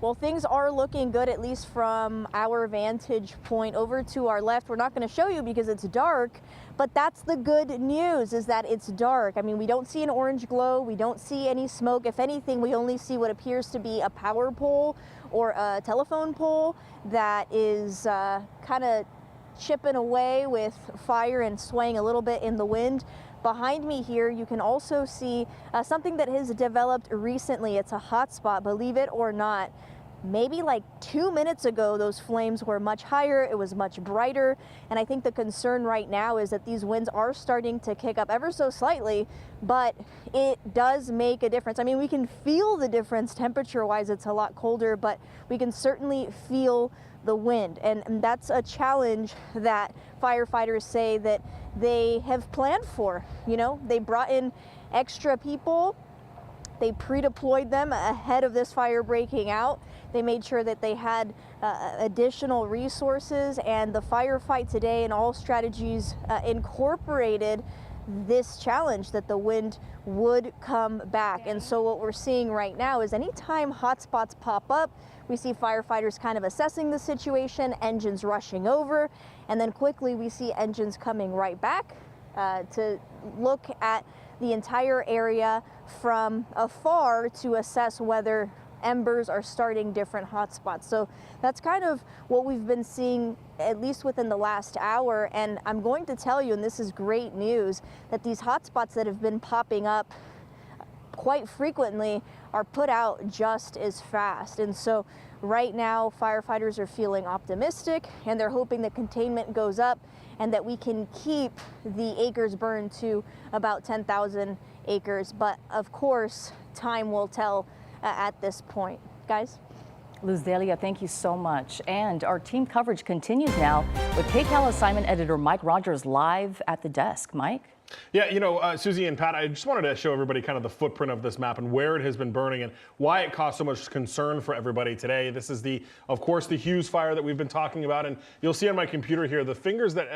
Well, things are looking good, at least from our vantage point. Over to our left, we're not going to show you because it's dark, but that's the good news, is that it's dark. I mean, we don't see an orange glow, we don't see any smoke. If anything, we only see what appears to be a power pole or a telephone pole that is kind of chipping away with fire and swaying a little bit in the wind. Behind me here, you can also see something that has developed recently. It's a hot spot, believe it or not. Maybe like 2 minutes ago, those flames were much higher, it was much brighter, and I think the concern right now is that these winds are starting to kick up ever so slightly, but it does make a difference. I mean, we can feel the difference temperature-wise. It's a lot colder, but we can certainly feel the wind, and that's a challenge that firefighters say that they have planned for. You know, they brought in extra people, they pre-deployed them ahead of this fire breaking out. They made sure that they had additional resources, and the firefight today and all strategies incorporated this challenge that the wind would come back. And so what we're seeing right now is anytime hotspots pop up, we see firefighters kind of assessing the situation, engines rushing over, and then quickly we see engines coming right back to look at the entire area from afar to assess whether embers are starting different hotspots. So that's kind of what we've been seeing, at least within the last hour. And I'm going to tell you, and this is great news, that these hotspots that have been popping up quite frequently are put out just as fast. And so right now, firefighters are feeling optimistic, and they're hoping that containment goes up and that we can keep the acres burned to about 10,000 acres. But of course, time will tell at this point. Guys? Luz Delia, thank you so much. And our team coverage continues now with KCAL assignment editor Mike Rogers live at the desk. Mike? Yeah, you know, Susie and Pat, I just wanted to show everybody kind of the footprint of this map and where it has been burning and why it caused so much concern for everybody today. This is of course, the Hughes Fire that we've been talking about, and you'll see on my computer here, the fingers that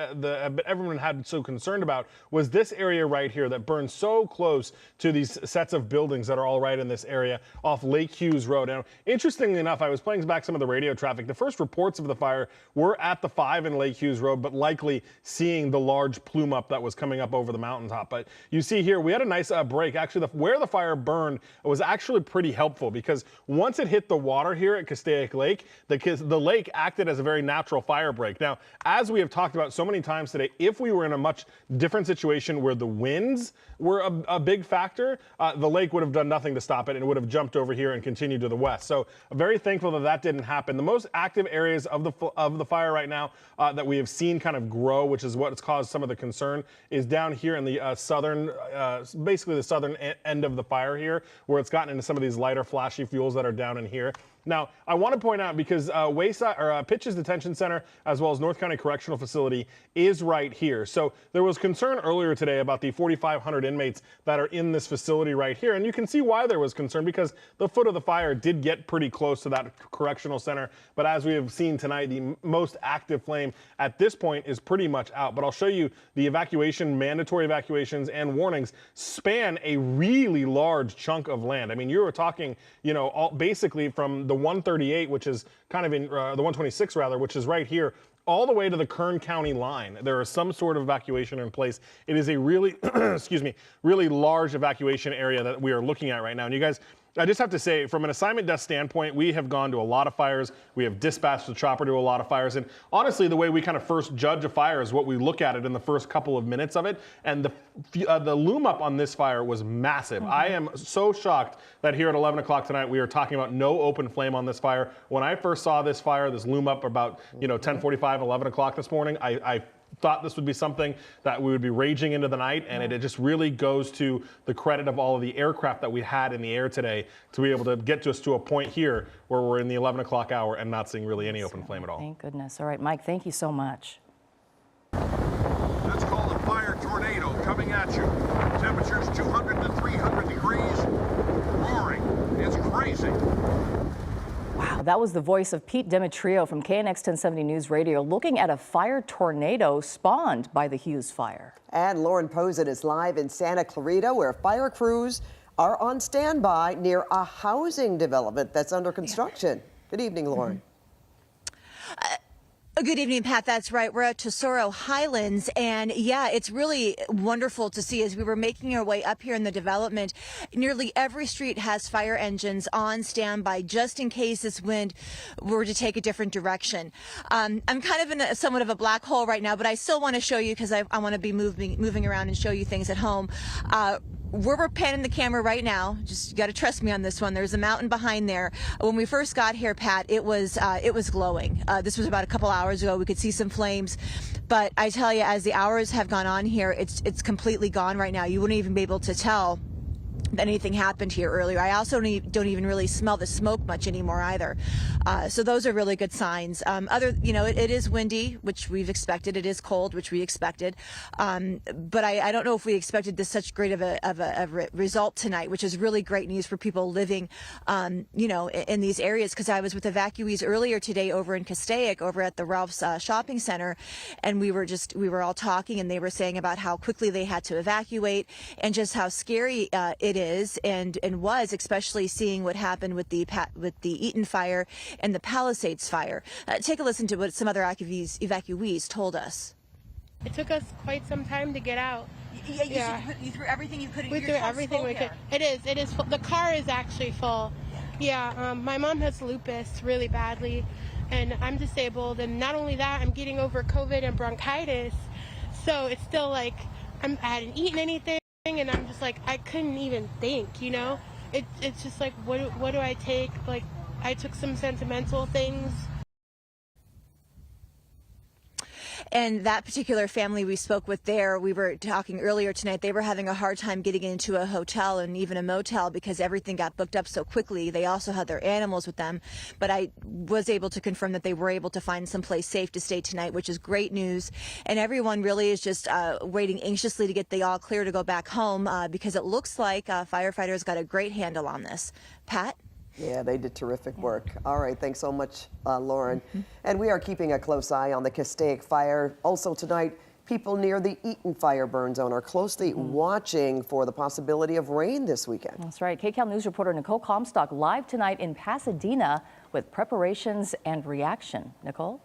everyone had so concerned about was this area right here that burned so close to these sets of buildings that are all right in this area off Lake Hughes Road. Now, interestingly enough, I was playing back some of the radio traffic. The first reports of the fire were at the 5 in Lake Hughes Road, but likely seeing the large plume up that was coming up over the mountaintop. But you see here, we had a nice break. Actually, where the fire burned was actually pretty helpful because once it hit the water here at Castaic Lake, the lake acted as a very natural fire break. Now, as we have talked about so many times today, if we were in a much different situation where the winds were a big factor, the lake would have done nothing to stop it and it would have jumped over here and continued to the west. So very thankful that that didn't happen. The most active areas of the fire right now that we have seen kind of grow, which is what's caused some of the concern, is down here in the basically the southern end of the fire here, where it's gotten into some of these lighter flashy fuels that are down in here. Now, I want to point out because Pitch's Detention Center, as well as North County Correctional Facility, is right here. So there was concern earlier today about the 4,500 inmates that are in this facility right here. And you can see why there was concern because the foot of the fire did get pretty close to that correctional center. But as we have seen tonight, the most active flame at this point is pretty much out. But I'll show you the mandatory evacuations and warnings span a really large chunk of land. I mean, you were talking, you know, basically from the 138, which is kind of in the 126 rather, which is right here, all the way to the Kern County line. There is some sort of evacuation in place. It is a really, excuse me, really large evacuation area that we are looking at right now. And you guys, I just have to say, from an assignment desk standpoint, we have gone to a lot of fires. We have dispatched the chopper to a lot of fires. And honestly, the way we kind of first judge a fire is what we look at it in the first couple of minutes of it. And the loom up on this fire was massive. I am so shocked that here at 11 o'clock tonight, we are talking about no open flame on this fire. When I first saw this fire, this loom up about 10:45, 11 o'clock this morning, I thought this would be something that we would be raging into the night, and it just really goes to the credit of all of the aircraft that we had in the air today to be able to get us to a point here where we're in the 11 o'clock hour and not seeing really any open flame at all. Thank goodness. All right, Mike, thank you so much. That's called a fire tornado coming at you. Temperatures 200 to 300 degrees, roaring. It's crazy. Wow, that was the voice of Pete Demetrio from KNX 1070 News Radio looking at a fire tornado spawned by the Hughes Fire. And Lauren Posen is live in Santa Clarita, where fire crews are on standby near a housing development that's under construction. Good evening, Lauren. Good evening, Pat. That's right. We're at Tesoro Highlands, and yeah, it's really wonderful to see as we were making our way up here in the development. Nearly every street has fire engines on standby just in case this wind were to take a different direction. I'm kind of in somewhat of a black hole right now, but I still want to show you because I want to be moving around and show you things at home. We're panning the camera right now. Just got to trust me on this one. There's a mountain behind there. When we first got here, Pat, it was glowing. This was about a couple hours ago. We could see some flames, but I tell you, as the hours have gone on here, it's completely gone right now. You wouldn't even be able to tell that anything happened here earlier. I also don't even really smell the smoke much anymore either. So those are really good signs. It is windy, which we've expected. It is cold, which we expected. But I don't know if we expected this such great of a result tonight, which is really great news for people living, in these areas. Because I was with evacuees earlier today over in Castaic, over at the Ralph's shopping center, and we were all talking, and they were saying about how quickly they had to evacuate and just how scary it is and was, especially seeing what happened with the Eaton fire and the Palisades fire. Take a listen to what some other evacuees told us. It took us quite some time to get out. You threw everything you could. We threw everything we could. It is full. The car is actually full. Yeah, my mom has lupus really badly, and I'm disabled. And not only that, I'm getting over COVID and bronchitis. So it's still like I hadn't eaten anything. And I'm just like, I couldn't even think, it's just like, what do I take? Like, I took some sentimental things. And that particular family we spoke with there, we were talking earlier tonight, they were having a hard time getting into a hotel and even a motel because everything got booked up so quickly. They also had their animals with them, but I was able to confirm that they were able to find someplace safe to stay tonight, which is great news. And everyone really is just waiting anxiously to get the all clear to go back home because it looks like firefighters got a great handle on this. Pat? Yeah, they did terrific work. All right, thanks so much, Lauren. And we are keeping a close eye on the Castaic fire. Also tonight, people near the Eaton fire burn zone are closely watching for the possibility of rain this weekend. That's right. KCAL News reporter Nicole Comstock live tonight in Pasadena with preparations and reaction. Nicole?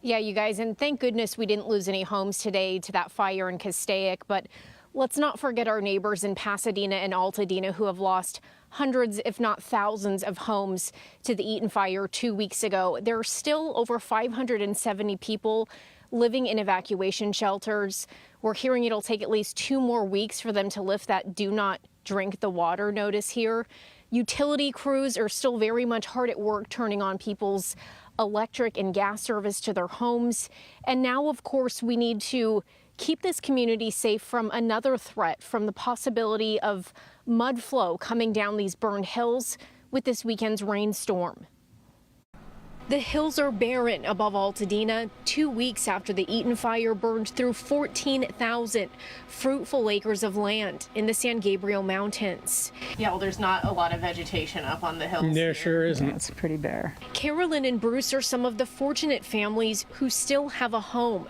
Yeah, you guys, and thank goodness we didn't lose any homes today to that fire in Castaic, but let's not forget our neighbors in Pasadena and Altadena who have lost hundreds, if not thousands, of homes to the Eaton fire 2 weeks ago. There are still over 570 people living in evacuation shelters. We're hearing it'll take at least 2 more weeks for them to lift that do not drink the water notice here. Utility crews are still very much hard at work turning on people's electric and gas service to their homes. And now, of course, we need to keep this community safe from another threat, from the possibility of mud flow coming down these burned hills with this weekend's rainstorm. The hills are barren above Altadena 2 weeks after the Eaton fire burned through 14,000 fruitful acres of land in the San Gabriel Mountains. Yeah, well, there's not a lot of vegetation up on the hills. There sure isn't. It's pretty bare. Carolyn and Bruce are some of the fortunate families who still have a home.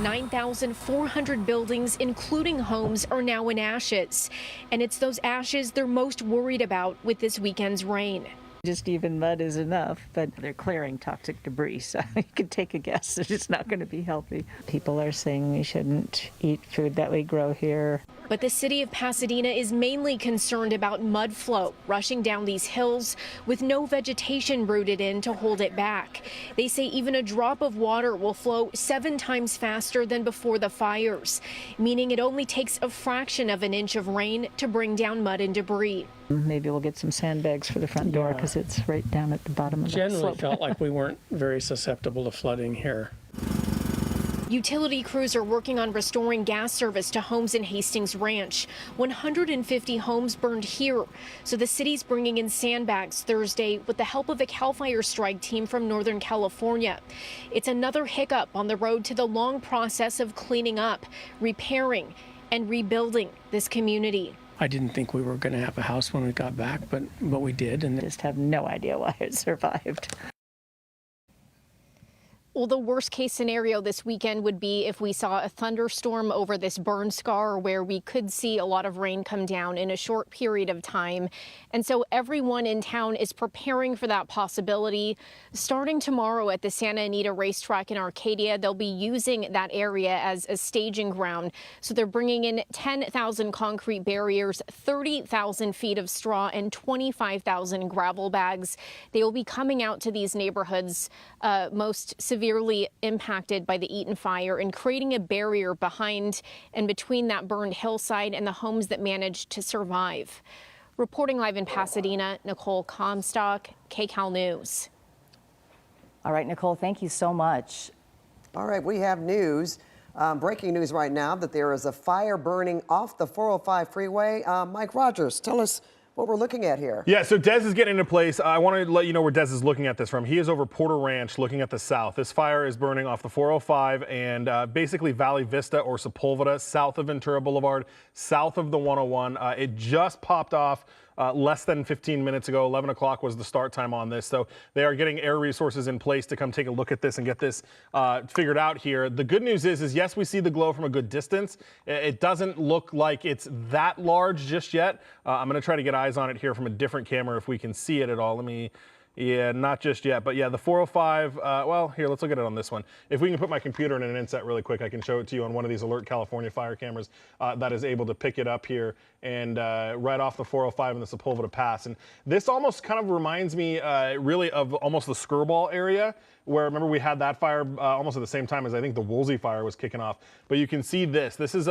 9,400 buildings, including homes, are now in ashes. And it's those ashes they're most worried about with this weekend's rain. Just even mud is enough, but they're clearing toxic debris, so you can take a guess that it's not going to be healthy. People are saying we shouldn't eat food that we grow here. But the city of Pasadena is mainly concerned about mud flow rushing down these hills with no vegetation rooted in to hold it back. They say even a drop of water will flow 7 times faster than before the fires, meaning it only takes a fraction of an inch of rain to bring down mud and debris. Maybe we'll get some sandbags for the front door because it's right down at the bottom of the slope. Generally felt like we weren't very susceptible to flooding here. Utility crews are working on restoring gas service to homes in Hastings Ranch. 150 homes burned here, so the city's bringing in sandbags Thursday with the help of a CAL FIRE strike team from Northern California. It's another hiccup on the road to the long process of cleaning up, repairing, and rebuilding this community. I didn't think we were going to have a house when we got back, but we did, and just have no idea why it survived. Well, the worst case scenario this weekend would be if we saw a thunderstorm over this burn scar where we could see a lot of rain come down in a short period of time. And so everyone in town is preparing for that possibility. Starting tomorrow at the Santa Anita racetrack in Arcadia, they'll be using that area as a staging ground. So they're bringing in 10,000 concrete barriers, 30,000 feet of straw, and 25,000 gravel bags. They will be coming out to these neighborhoods most severely impacted by the Eaton fire and creating a barrier behind and between that burned hillside and the homes that managed to survive. Reporting live in Pasadena, Nicole Comstock, KCAL News. All right, Nicole, thank you so much. All right, we have news. Breaking news right now that there is a fire burning off the 405 freeway. Mike Rogers, tell us what we're looking at here. Yeah, so Des is getting into place. I want to let you know where Des is looking at this from. He is over Porter Ranch looking at the south. This fire is burning off the 405 and basically Valley Vista or Sepulveda, south of Ventura Boulevard, south of the 101. It just popped off less than 15 minutes ago. 11 o'clock was the start time on this. So they are getting air resources in place to come take a look at this and get this figured out here. The good news is yes, we see the glow from a good distance. It doesn't look like it's that large just yet. I'm going to try to get eyes on it here from a different camera if we can see it at all. Yeah, not just yet, but yeah, the 405, well, here, let's look at it on this one. If we can put my computer in an inset really quick, I can show it to you on one of these Alert California fire cameras that is able to pick it up here and right off the 405 and the Sepulveda Pass. And this almost kind of reminds me really of almost the Skirball area, where remember we had that fire almost at the same time as I think the Woolsey fire was kicking off. But you can see this. This is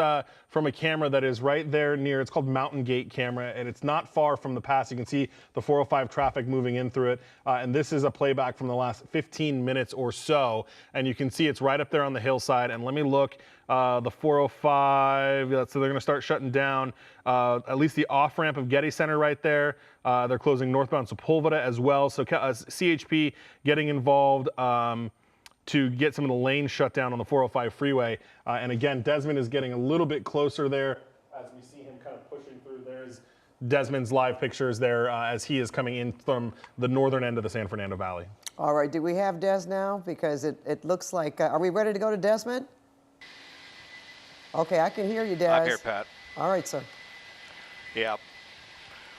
from a camera that is right there near, it's called Mountain Gate camera, and it's not far from the pass. You can see the 405 traffic moving in through it. and this is a playback from the last 15 minutes or so. And you can see it's right up there on the hillside. And let me look, the 405, so they're going to start shutting down at least the off-ramp of Getty Center right there. They're closing northbound Sepulveda as well. So CHP getting involved to get some of the lanes shut down on the 405 freeway. And again, Desmond is getting a little bit closer there as we see him kind of pushing through. There's Desmond's live pictures there as he is coming in from the northern end of the San Fernando Valley. All right, do we have Des now? Because it looks like, are we ready to go to Desmond? Okay, I can hear you, Des. I'm here, Pat. All right, sir. Yeah.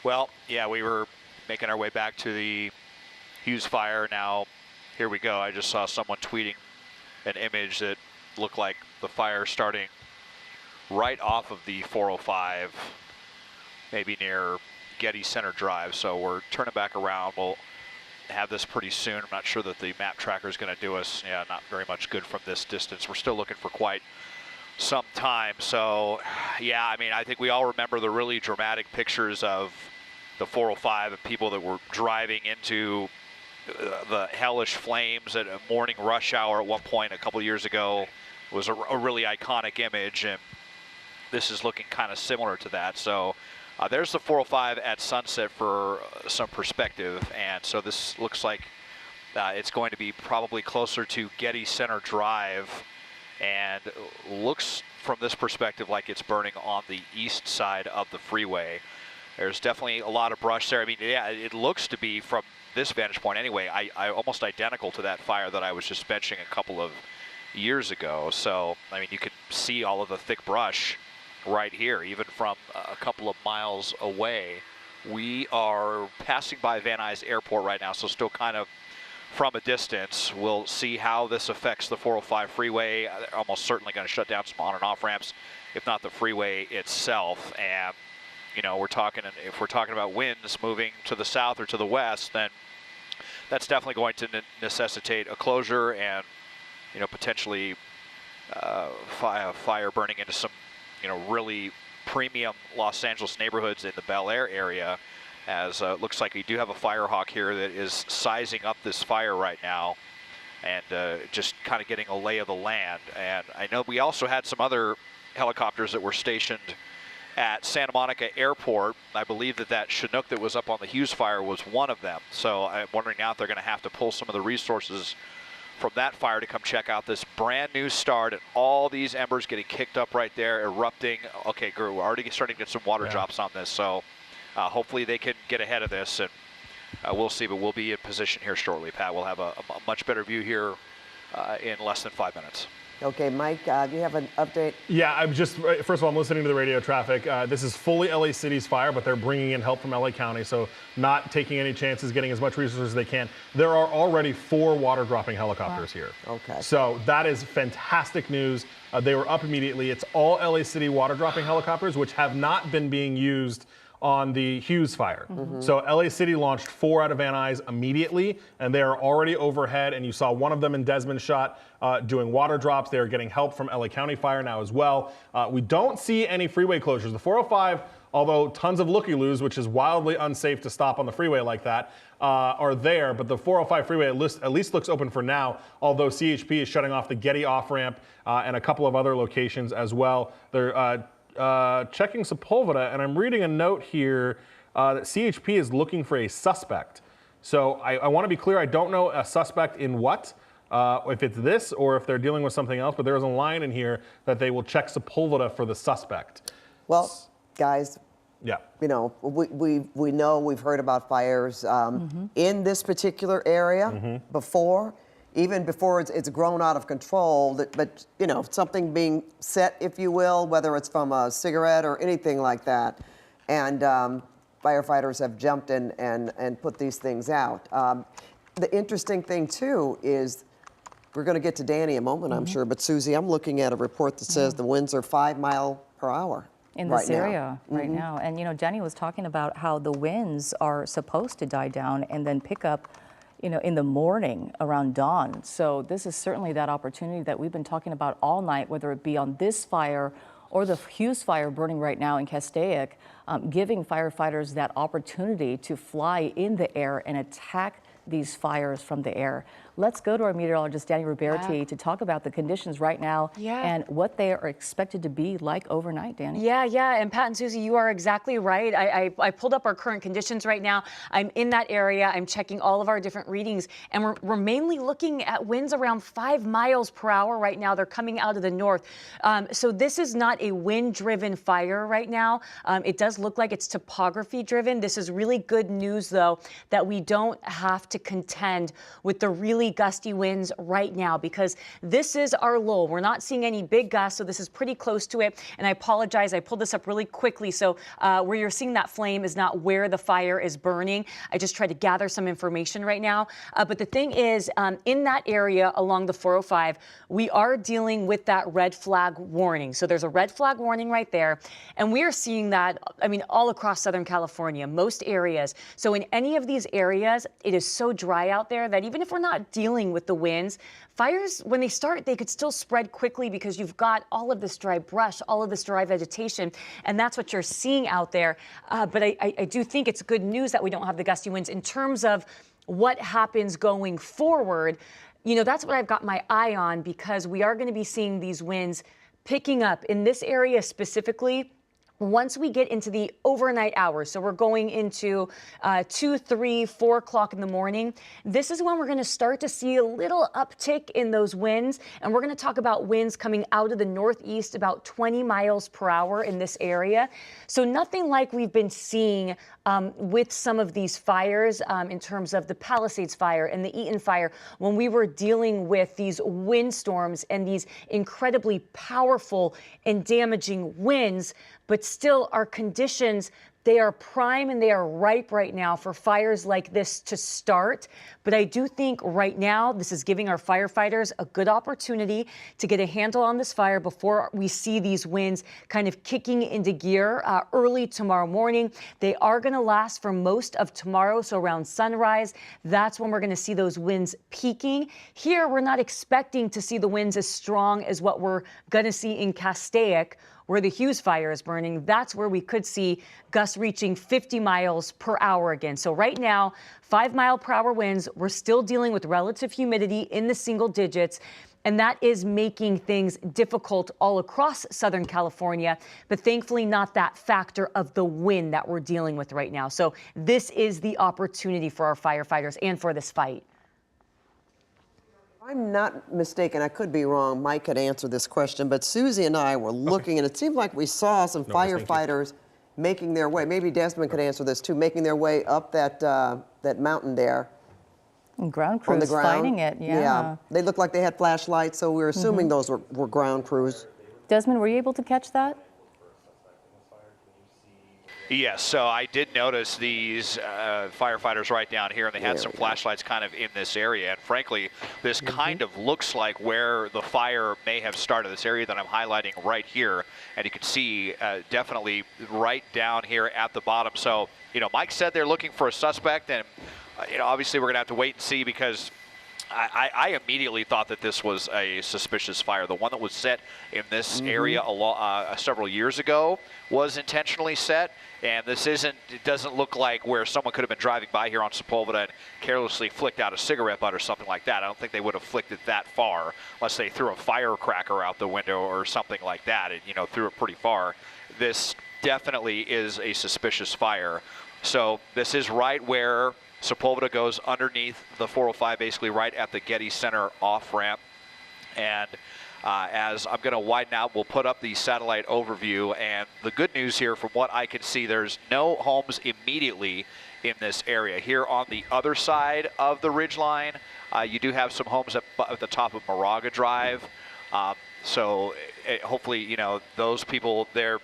Well, yeah, we were making our way back to the Hughes Fire. Now, here we go. I just saw someone tweeting an image that looked like the fire starting right off of the 405, maybe near Getty Center Drive. So we're turning back around. We'll have this pretty soon. I'm not sure that the map tracker is going to do us, not very much good from this distance. We're still looking for quite some time. So, yeah, I mean, I think we all remember the really dramatic pictures of the 405 and people that were driving into the hellish flames at a morning rush hour at one point a couple years ago. Was a really iconic image, and this is looking kind of similar to that. So there's the 405 at sunset for some perspective, and so this looks like it's going to be probably closer to Getty Center Drive, and looks from this perspective like it's burning on the east side of the freeway. There's definitely a lot of brush there. I mean, yeah, it looks to be from this vantage point anyway, I almost identical to that fire that I was just benching a couple of years ago. So, I mean, you can see all of the thick brush right here, even from a couple of miles away. We are passing by Van Nuys Airport right now, so still kind of from a distance. We'll see how this affects the 405 freeway. They're almost certainly going to shut down some on and off ramps, if not the freeway itself. And, you know, if we're talking about winds moving to the south or to the west, then that's definitely going to necessitate a closure and, you know, potentially fire burning into some, you know, really premium Los Angeles neighborhoods in the Bel Air area, as it looks like we do have a Firehawk here that is sizing up this fire right now and just kind of getting a lay of the land. And I know we also had some other helicopters that were stationed at Santa Monica Airport. I believe that Chinook that was up on the Hughes Fire was one of them. So I'm wondering now if they're going to have to pull some of the resources from that fire to come check out this brand new start, and all these embers getting kicked up right there, erupting. Okay, we're already starting to get some water drops on this, so hopefully they can get ahead of this, and we'll see, but we'll be in position here shortly, Pat. We'll have a much better view here in less than 5 minutes. Okay, Mike, do you have an update? Yeah, first of all, I'm listening to the radio traffic. This is fully LA City's fire, but they're bringing in help from LA County, so not taking any chances, getting as much resources as they can. There are already 4 water dropping helicopters here. Okay. So that is fantastic news. They were up immediately. It's all LA City water dropping helicopters, which have not been being used on the Hughes Fire. So LA City launched 4 out of Van Nuys immediately, and they are already overhead, and you saw one of them in Desmond shot doing water drops. They are getting help from LA County Fire now as well. We don't see any freeway closures. The 405, although tons of looky-loos, which is wildly unsafe to stop on the freeway like that, are there, but the 405 freeway at least looks open for now, although CHP is shutting off the Getty off-ramp and a couple of other locations as well. They're checking Sepulveda, and I'm reading a note here that CHP is looking for a suspect. So I want to be clear, I don't know a suspect in what, if it's this or if they're dealing with something else, but there's a line in here that they will check Sepulveda for the suspect. Well, guys, yeah, you know, we know, we've heard about fires in this particular area before, even before it's grown out of control, but you know, something being set, if you will, whether it's from a cigarette or anything like that. And firefighters have jumped in and put these things out. The interesting thing too is, we're gonna get to Danny in a moment, I'm sure, but Susie, I'm looking at a report that says the winds are 5 miles per hour. In this area right now. And, you know, Jenny was talking about how the winds are supposed to die down and then pick up, you know, in the morning around dawn. So this is certainly that opportunity that we've been talking about all night, whether it be on this fire or the Hughes Fire burning right now in Castaic, giving firefighters that opportunity to fly in the air and attack these fires from the air. Let's go to our meteorologist, Danny Roberti, to talk about the conditions right now and what they are expected to be like overnight, Danny. Yeah. And Pat and Susie, you are exactly right. I pulled up our current conditions right now. I'm in that area. I'm checking all of our different readings, and we're mainly looking at winds around 5 miles per hour right now. They're coming out of the north. So this is not a wind-driven fire right now. It does look like it's topography-driven. This is really good news, though, that we don't have to contend with the really gusty winds right now, because this is our lull. We're not seeing any big gusts, so this is pretty close to it. And I apologize, I pulled this up really quickly. So where you're seeing that flame is not where the fire is burning. I just tried to gather some information right now. But the thing is, in that area along the 405, we are dealing with that red flag warning. So there's a red flag warning right there. And we are seeing that, I mean, all across Southern California, most areas. So in any of these areas, it is so dry out there that even if we're not dealing with the winds, fires, when they start, they could still spread quickly because you've got all of this dry brush, all of this dry vegetation, and that's what you're seeing out there. But I do think it's good news that we don't have the gusty winds. In terms of what happens going forward, you know, that's what I've got my eye on, because we are going to be seeing these winds picking up in this area specifically. Once we get into the overnight hours, so we're going into 2, 3, 4 o'clock in the morning, this is when we're going to start to see a little uptick in those winds. And we're going to talk about winds coming out of the northeast about 20 miles per hour in this area. So nothing like we've been seeing with some of these fires in terms of the Palisades fire and the Eaton fire, when we were dealing with these windstorms and these incredibly powerful and damaging winds. But still, our conditions, they are prime and they are ripe right now for fires like this to start. But I do think right now this is giving our firefighters a good opportunity to get a handle on this fire before we see these winds kind of kicking into gear early tomorrow morning. They are going to last for most of tomorrow, so around sunrise, that's when we're going to see those winds peaking. Here, we're not expecting to see the winds as strong as what we're going to see in Castaic, where the Hughes Fire is burning. That's where we could see gusts reaching 50 miles per hour again. So right now, 5 mile per hour winds, we're still dealing with relative humidity in the single digits, and that is making things difficult all across Southern California, but thankfully not that factor of the wind that we're dealing with right now. So this is the opportunity for our firefighters and for this fight. I'm not mistaken, I could be wrong, Mike could answer this question, but Susie and I were looking, and it seemed like we saw some firefighters making their way, maybe Desmond could answer this too, making their way up that mountain there. And ground crews fighting it, yeah. They looked like they had flashlights, so we were assuming those were ground crews. Desmond, were you able to catch that? Yes, so I did notice these firefighters right down here, and they had some flashlights kind of in this area. And frankly, this kind of looks like where the fire may have started, this area that I'm highlighting right here. And you can see definitely right down here at the bottom. So, you know, Mike said they're looking for a suspect, and, you know, obviously we're going to have to wait and see, because I immediately thought that this was a suspicious fire. The one that was set in this area several years ago was intentionally set, and this isn't. It doesn't look like where someone could have been driving by here on Sepulveda and carelessly flicked out a cigarette butt or something like that. I don't think they would have flicked it that far unless they threw a firecracker out the window or something like that. And, you know, threw it pretty far. This definitely is a suspicious fire. So this is right where Sepulveda goes underneath the 405, basically right at the Getty Center off-ramp. And as I'm going to widen out, we'll put up the satellite overview. And the good news here, from what I can see, there's no homes immediately in this area. Here on the other side of the ridgeline, you do have some homes at the top of Moraga Drive. So hopefully, you know, those people there,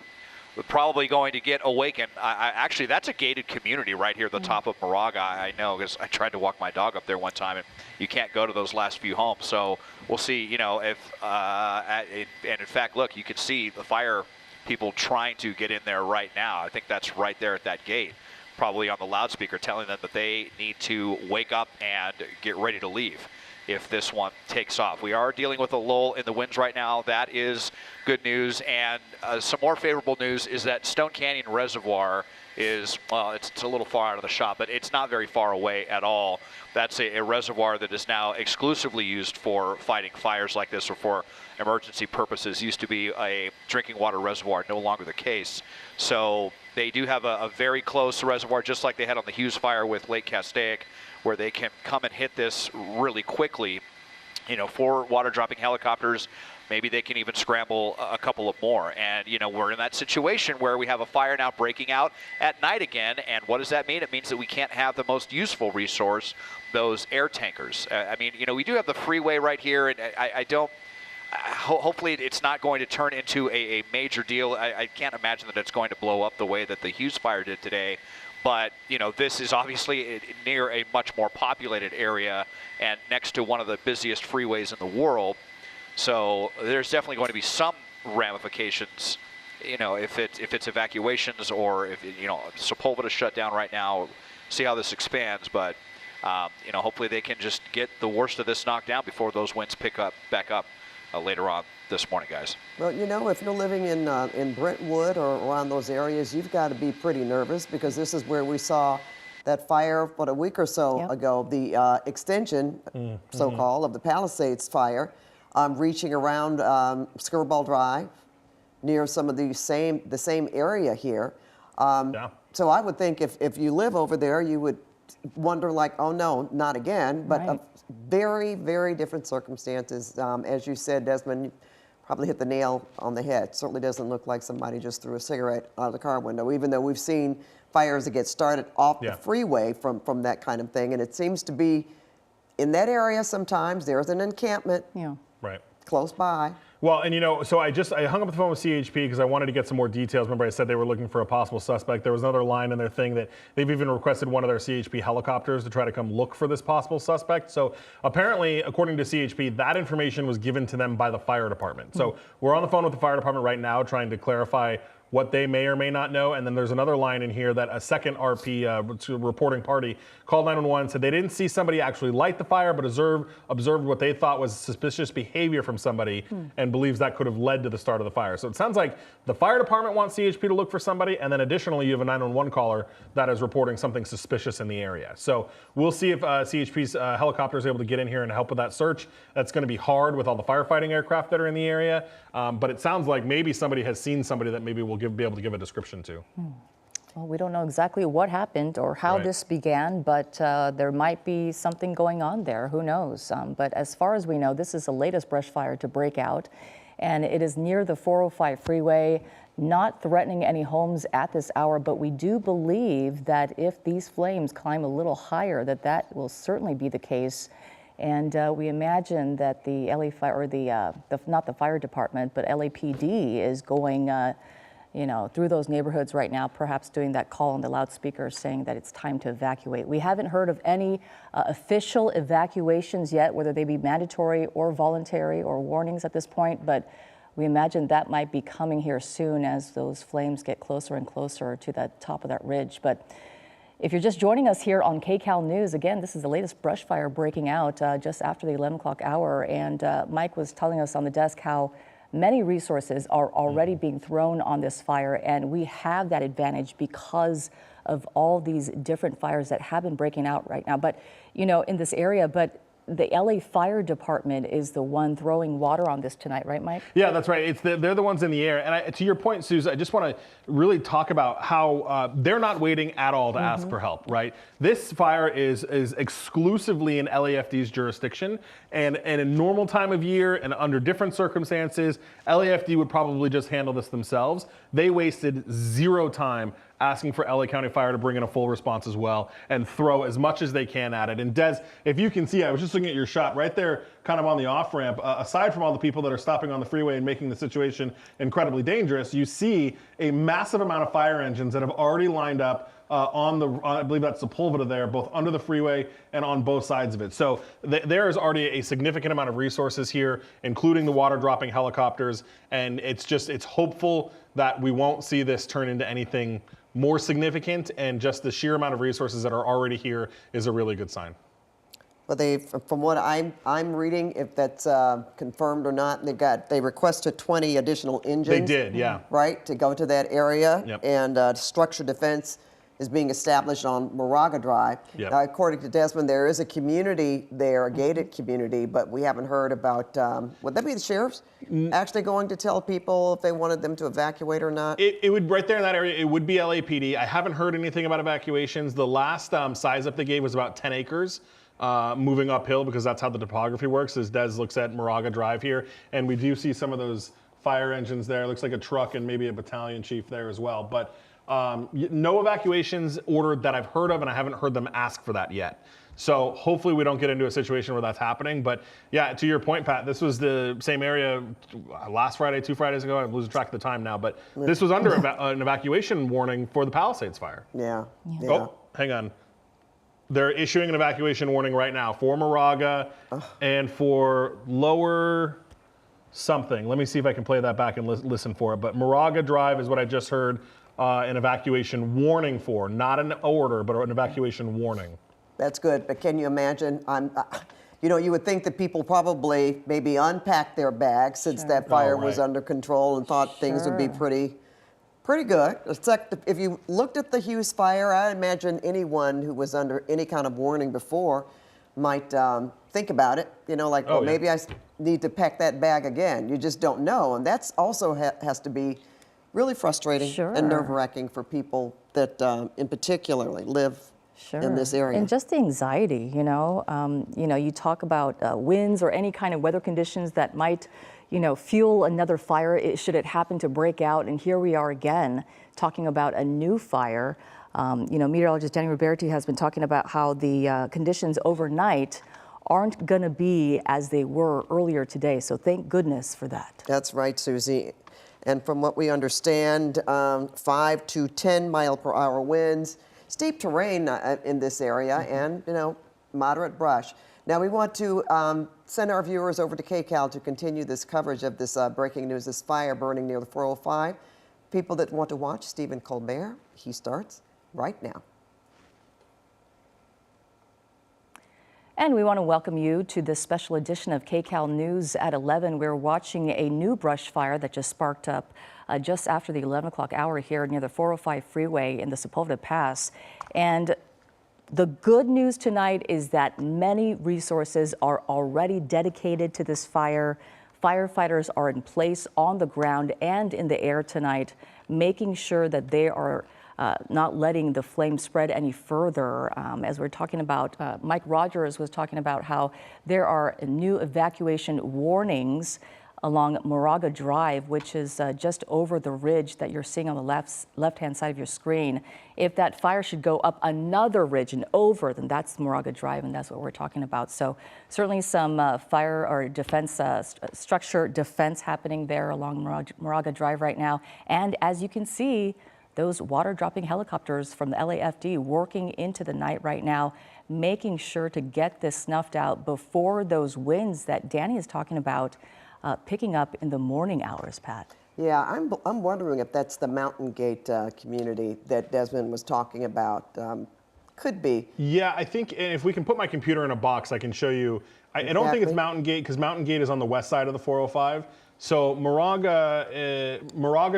we're probably going to get awakened. Actually, that's a gated community right here at the top of Moraga. I know, because I tried to walk my dog up there one time, and you can't go to those last few homes. So we'll see, you know, if, and in fact, look, you can see the fire people trying to get in there right now. I think that's right there at that gate, probably on the loudspeaker, telling them that they need to wake up and get ready to leave if this one takes off. We are dealing with a lull in the winds right now. That is good news. And some more favorable news is that Stone Canyon Reservoir is, well, it's a little far out of the shot, but it's not very far away at all. That's a reservoir that is now exclusively used for fighting fires like this or for emergency purposes. Used to be a drinking water reservoir, no longer the case. So they do have a very close reservoir, just like they had on the Hughes Fire with Lake Castaic, where they can come and hit this really quickly. You know, 4 water dropping helicopters, maybe they can even scramble a couple of more. And, you know, we're in that situation where we have a fire now breaking out at night again. And what does that mean? It means that we can't have the most useful resource, those air tankers. I mean, you know, we do have the Freeway right here, and I don't, hopefully it's not going to turn into a major deal. I can't imagine that it's going to blow up the way that the Hughes Fire did today. But, you know, this is obviously near a much more populated area and next to one of the busiest freeways in the world. So there's definitely going to be some ramifications, you know, if it's evacuations or if, you know, Sepulveda shut down right now, see how this expands. But, you know, hopefully they can just get the worst of this knocked down before those winds pick up back up later on this morning, guys. Well, you know, if you're living in Brentwood or around those areas, you've got to be pretty nervous, because this is where we saw that fire, what, a week or so ago, the extension, so-called, of the Palisades fire, reaching around Skirball Drive, near some of the same area here. So I would think if you live over there, you would wonder, like, oh no, not again. But very, very different circumstances. As you said, Desmond, you probably hit the nail on the head. Certainly doesn't look like somebody just threw a cigarette out of the car window, even though we've seen fires that get started off the freeway from that kind of thing. And it seems to be in that area sometimes. There's an encampment close by. Well, and you know, so I hung up the phone with CHP because I wanted to get some more details. Remember, I said they were looking for a possible suspect. There was another line in their thing that they've even requested one of their CHP helicopters to try to come look for this possible suspect. So apparently, according to CHP, that information was given to them by the fire department. So we're on the phone with the fire department right now trying to clarify what they may or may not know. And then there's another line in here that a second RP reporting party called 911, said they didn't see somebody actually light the fire, but observed what they thought was suspicious behavior from somebody and believes that could have led to the start of the fire. So it sounds like the fire department wants CHP to look for somebody, and then additionally you have a 911 caller that is reporting something suspicious in the area. So we'll see if CHP's helicopter is able to get in here and help with that search. That's going to be hard with all the firefighting aircraft that are in the area, but it sounds like maybe somebody has seen somebody that maybe will be able to give a description to. Well, we don't know exactly what happened or how this began, but there might be something going on there. Who knows? But as far as we know, this is the latest brush fire to break out, and it is near the 405 freeway, not threatening any homes at this hour. But we do believe that if these flames climb a little higher, that will certainly be the case. And we imagine that the LA Fire, or not the fire department, but LAPD is going you know, through those neighborhoods right now, perhaps doing that call on the loudspeaker saying that it's time to evacuate. We haven't heard of any official evacuations yet, whether they be mandatory or voluntary or warnings at this point, but we imagine that might be coming here soon as those flames get closer and closer to the top of that ridge. But if you're just joining us here on KCAL News, again, this is the latest brush fire breaking out just after the 11 o'clock hour. And Mike was telling us on the desk how many resources are already being thrown on this fire, and we have that advantage because of all these different fires that have been breaking out right now. But, you know, in this area, but the LA Fire Department is the one throwing water on this tonight, right, Mike? Yeah, that's right. They're the ones in the air. And to your point, Suze, I just want to really talk about how they're not waiting at all to ask for help, right? This fire is exclusively in LAFD's jurisdiction. And in a normal time of year and under different circumstances, LAFD would probably just handle this themselves. They wasted zero time asking for LA County Fire to bring in a full response as well and throw as much as they can at it. And Des, if you can see, I was just looking at your shot right there, kind of on the off ramp, aside from all the people that are stopping on the freeway and making the situation incredibly dangerous, you see a massive amount of fire engines that have already lined up I believe that's Sepulveda there, both under the freeway and on both sides of it. So there is already a significant amount of resources here, including the water dropping helicopters. And it's hopeful that we won't see this turn into anything more significant, and just the sheer amount of resources that are already here is a really good sign. But from what I'm reading, if that's confirmed or not, they requested 20 additional engines. They did, yeah. Right, to go to that area. Yep. And structure defense is being established on Moraga Drive. Yep. Now, according to Desmond, there is a community there, a gated community, but we haven't heard about, would that be the sheriffs actually going to tell people if they wanted them to evacuate or not? It would, right there in that area, it would be LAPD. I haven't heard anything about evacuations. The last size up they gave was about 10 acres. Moving uphill, because that's how the topography works, as Des looks at Moraga Drive here. And we do see some of those fire engines there. It looks like a truck and maybe a battalion chief there as well. But no evacuations ordered that I've heard of, and I haven't heard them ask for that yet. So hopefully we don't get into a situation where that's happening. But yeah, to your point, Pat, this was the same area last Friday, 2 Fridays ago. I'm losing track of the time now. But this was under an evacuation warning for the Palisades fire. Yeah. Oh, hang on. They're issuing an evacuation warning right now for Moraga and for lower something. Let me see if I can play that back and listen for it. But Moraga Drive is what I just heard an evacuation warning for. Not an order, but an evacuation warning. That's good, but can you imagine? You know, you would think that people probably maybe unpacked their bags since that fire was under control and thought things would be pretty good. It's like if you looked at the Hughes Fire, I imagine anyone who was under any kind of warning before might think about it. You know, like, well, maybe I need to pack that bag again. You just don't know, and that's also has to be really frustrating and nerve-wracking for people that, in particularly, live in this area. And just the anxiety, you know, you talk about winds or any kind of weather conditions that might, you know, fuel another fire should it happen to break out. And here we are again talking about a new fire. You know, meteorologist Danny Roberti has been talking about how the conditions overnight aren't going to be as they were earlier today. So thank goodness for that. That's right, Susie. And from what we understand, 5 to 10 mile per hour winds, steep terrain in this area, and, you know, moderate brush. Now we want to send our viewers over to KCAL to continue this coverage of this breaking news, this fire burning near the 405. People that want to watch Stephen Colbert, he starts right now. And we want to welcome you to this special edition of KCAL News at 11. We're watching a new brush fire that just sparked up just after the 11 o'clock hour here near the 405 freeway in the Sepulveda Pass. And the good news tonight is that many resources are already dedicated to this fire. Firefighters are in place on the ground and in the air tonight, making sure that they are not letting the flame spread any further. As we're talking about, Mike Rogers was talking about how there are new evacuation warnings along Moraga Drive, which is just over the ridge that you're seeing on the left-hand side of your screen. If that fire should go up another ridge and over, then that's Moraga Drive, and that's what we're talking about. So certainly some fire or defense, structure defense happening there along Moraga Drive right now. And as you can see, those water-dropping helicopters from the LAFD working into the night right now, making sure to get this snuffed out before those winds that Danny is talking about picking up in the morning hours, Pat. Yeah, I'm wondering if that's the Mountain Gate community that Desmond was talking about. Could be. Yeah, I think if we can put my computer in a box, I can show you. I don't think it's Mountain Gate, because Mountain Gate is on the west side of the 405. So Moraga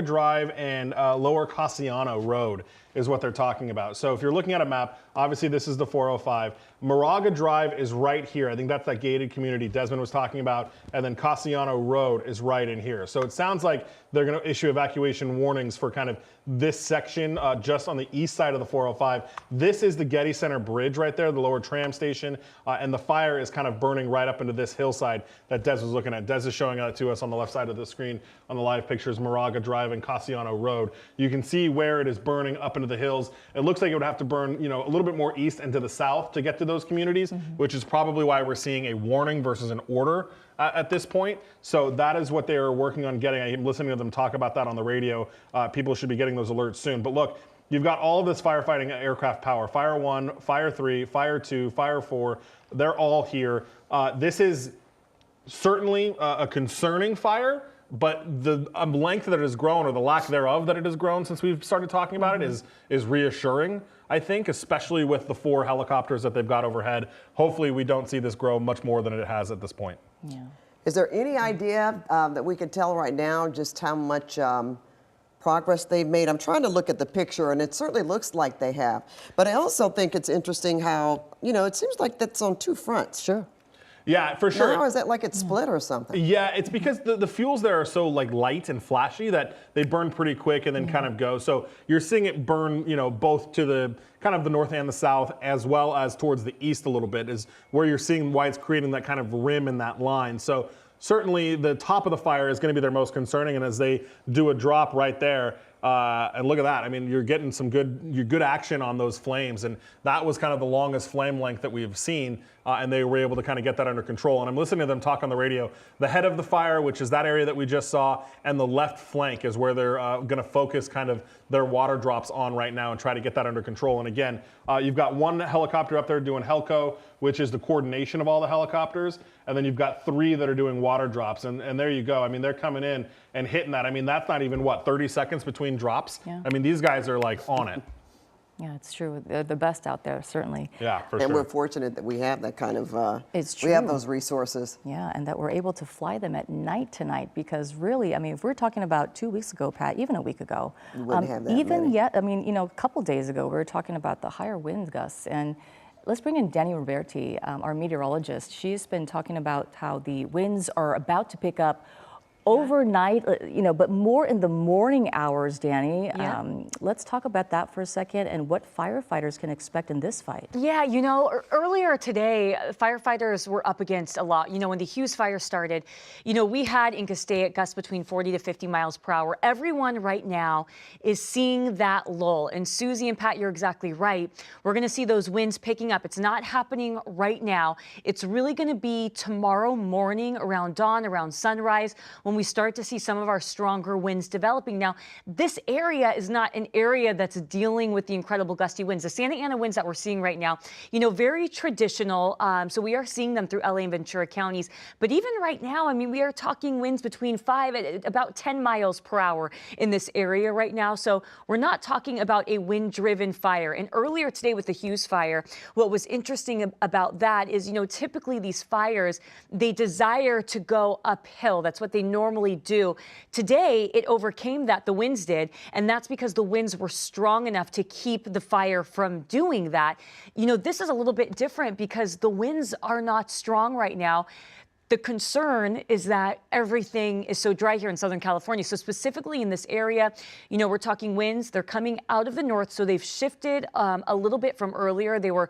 Drive and Lower Cassiano Road is what they're talking about. So if you're looking at a map, obviously this is the 405. Moraga Drive is right here. I think that's that gated community Desmond was talking about. And then Cassiano Road is right in here. So it sounds like they're going to issue evacuation warnings for kind of this section just on the east side of the 405. This is the Getty Center Bridge right there, the lower tram station. And the fire is kind of burning right up into this hillside that Des was looking at. Des is showing that to us on the left side of the screen on the live pictures, Moraga Drive and Cassiano Road. You can see where it is burning up into the hills. It looks like it would have to burn, you know, a little bit more east and to the south to get to those communities, which is probably why we're seeing a warning versus an order at this point. So that is what they are working on getting. I'm listening to them talk about that on the radio. People should be getting those alerts soon. But look, you've got all of this firefighting aircraft power. Fire 1, Fire 3, Fire 2, Fire 4. They're all here. This is certainly a concerning fire, but the length that it has grown, or the lack thereof that it has grown since we've started talking about it, is reassuring, I think, especially with the 4 helicopters that they've got overhead. Hopefully we don't see this grow much more than it has at this point. Yeah. Is there any idea that we could tell right now just how much progress they've made. I'm trying to look at the picture, and it certainly looks like they have. But I also think it's interesting how, it seems like that's on two fronts. Sure. Yeah, for sure. Now is that like it's split or something? Yeah, it's because the fuels there are so like light and flashy that they burn pretty quick and then kind of go. So you're seeing it burn, both to the kind of the north and the south, as well as towards the east a little bit, is where you're seeing why it's creating that kind of rim in that line. So certainly the top of the fire is going to be their most concerning, and as they do a drop right there, and look at that. I mean, you're getting some good action on those flames, and that was kind of the longest flame length that we've seen, and they were able to kind of get that under control. And I'm listening to them talk on the radio. The head of the fire, which is that area that we just saw, and the left flank is where they're going to focus kind of their water drops on right now and try to get that under control. And again, you've got one helicopter up there doing Helco, which is the coordination of all the helicopters, and then you've got 3 that are doing water drops, and there you go. I mean, they're coming in and hitting that. I mean, that's not even, 30 seconds between drops? Yeah. I mean, these guys are like on it. Yeah, it's true. They're the best out there, certainly. Yeah, for and sure. we're fortunate that we have that kind of, it's true. we have those resources. Yeah, and that we're able to fly them at night tonight, because really, I mean, if we're talking about 2 weeks ago, Pat, even a week ago, you wouldn't have that even many. yet, I mean, a couple days ago, we were talking about the higher wind gusts. And let's bring in Danny Roberti, our meteorologist. She's been talking about how the winds are about to pick up overnight, but more in the morning hours, Danny. Yeah. Let's talk about that for a second and what firefighters can expect in this fight. Yeah, earlier today, firefighters were up against a lot. When the Hughes Fire started, we had in Castaic gusts between 40 to 50 miles per hour. Everyone right now is seeing that lull. And Susie and Pat, you're exactly right. We're going to see those winds picking up. It's not happening right now. It's really going to be tomorrow morning around dawn, around sunrise, when we start to see some of our stronger winds developing. Now, this area is not an area that's dealing with the incredible gusty winds. The Santa Ana winds that we're seeing right now, very traditional. So we are seeing them through LA and Ventura counties. But even right now, I mean, we are talking winds between 5 and about 10 miles per hour in this area right now. So we're not talking about a wind-driven fire. And earlier today with the Hughes Fire, what was interesting about that is, typically these fires, they desire to go uphill. That's what they normally do. Today, it overcame that, the winds did, and that's because the winds were strong enough to keep the fire from doing that. This is a little bit different because the winds are not strong right now. The concern is that everything is so dry here in Southern California. So specifically in this area, we're talking winds. They're coming out of the north, so they've shifted a little bit from earlier. They were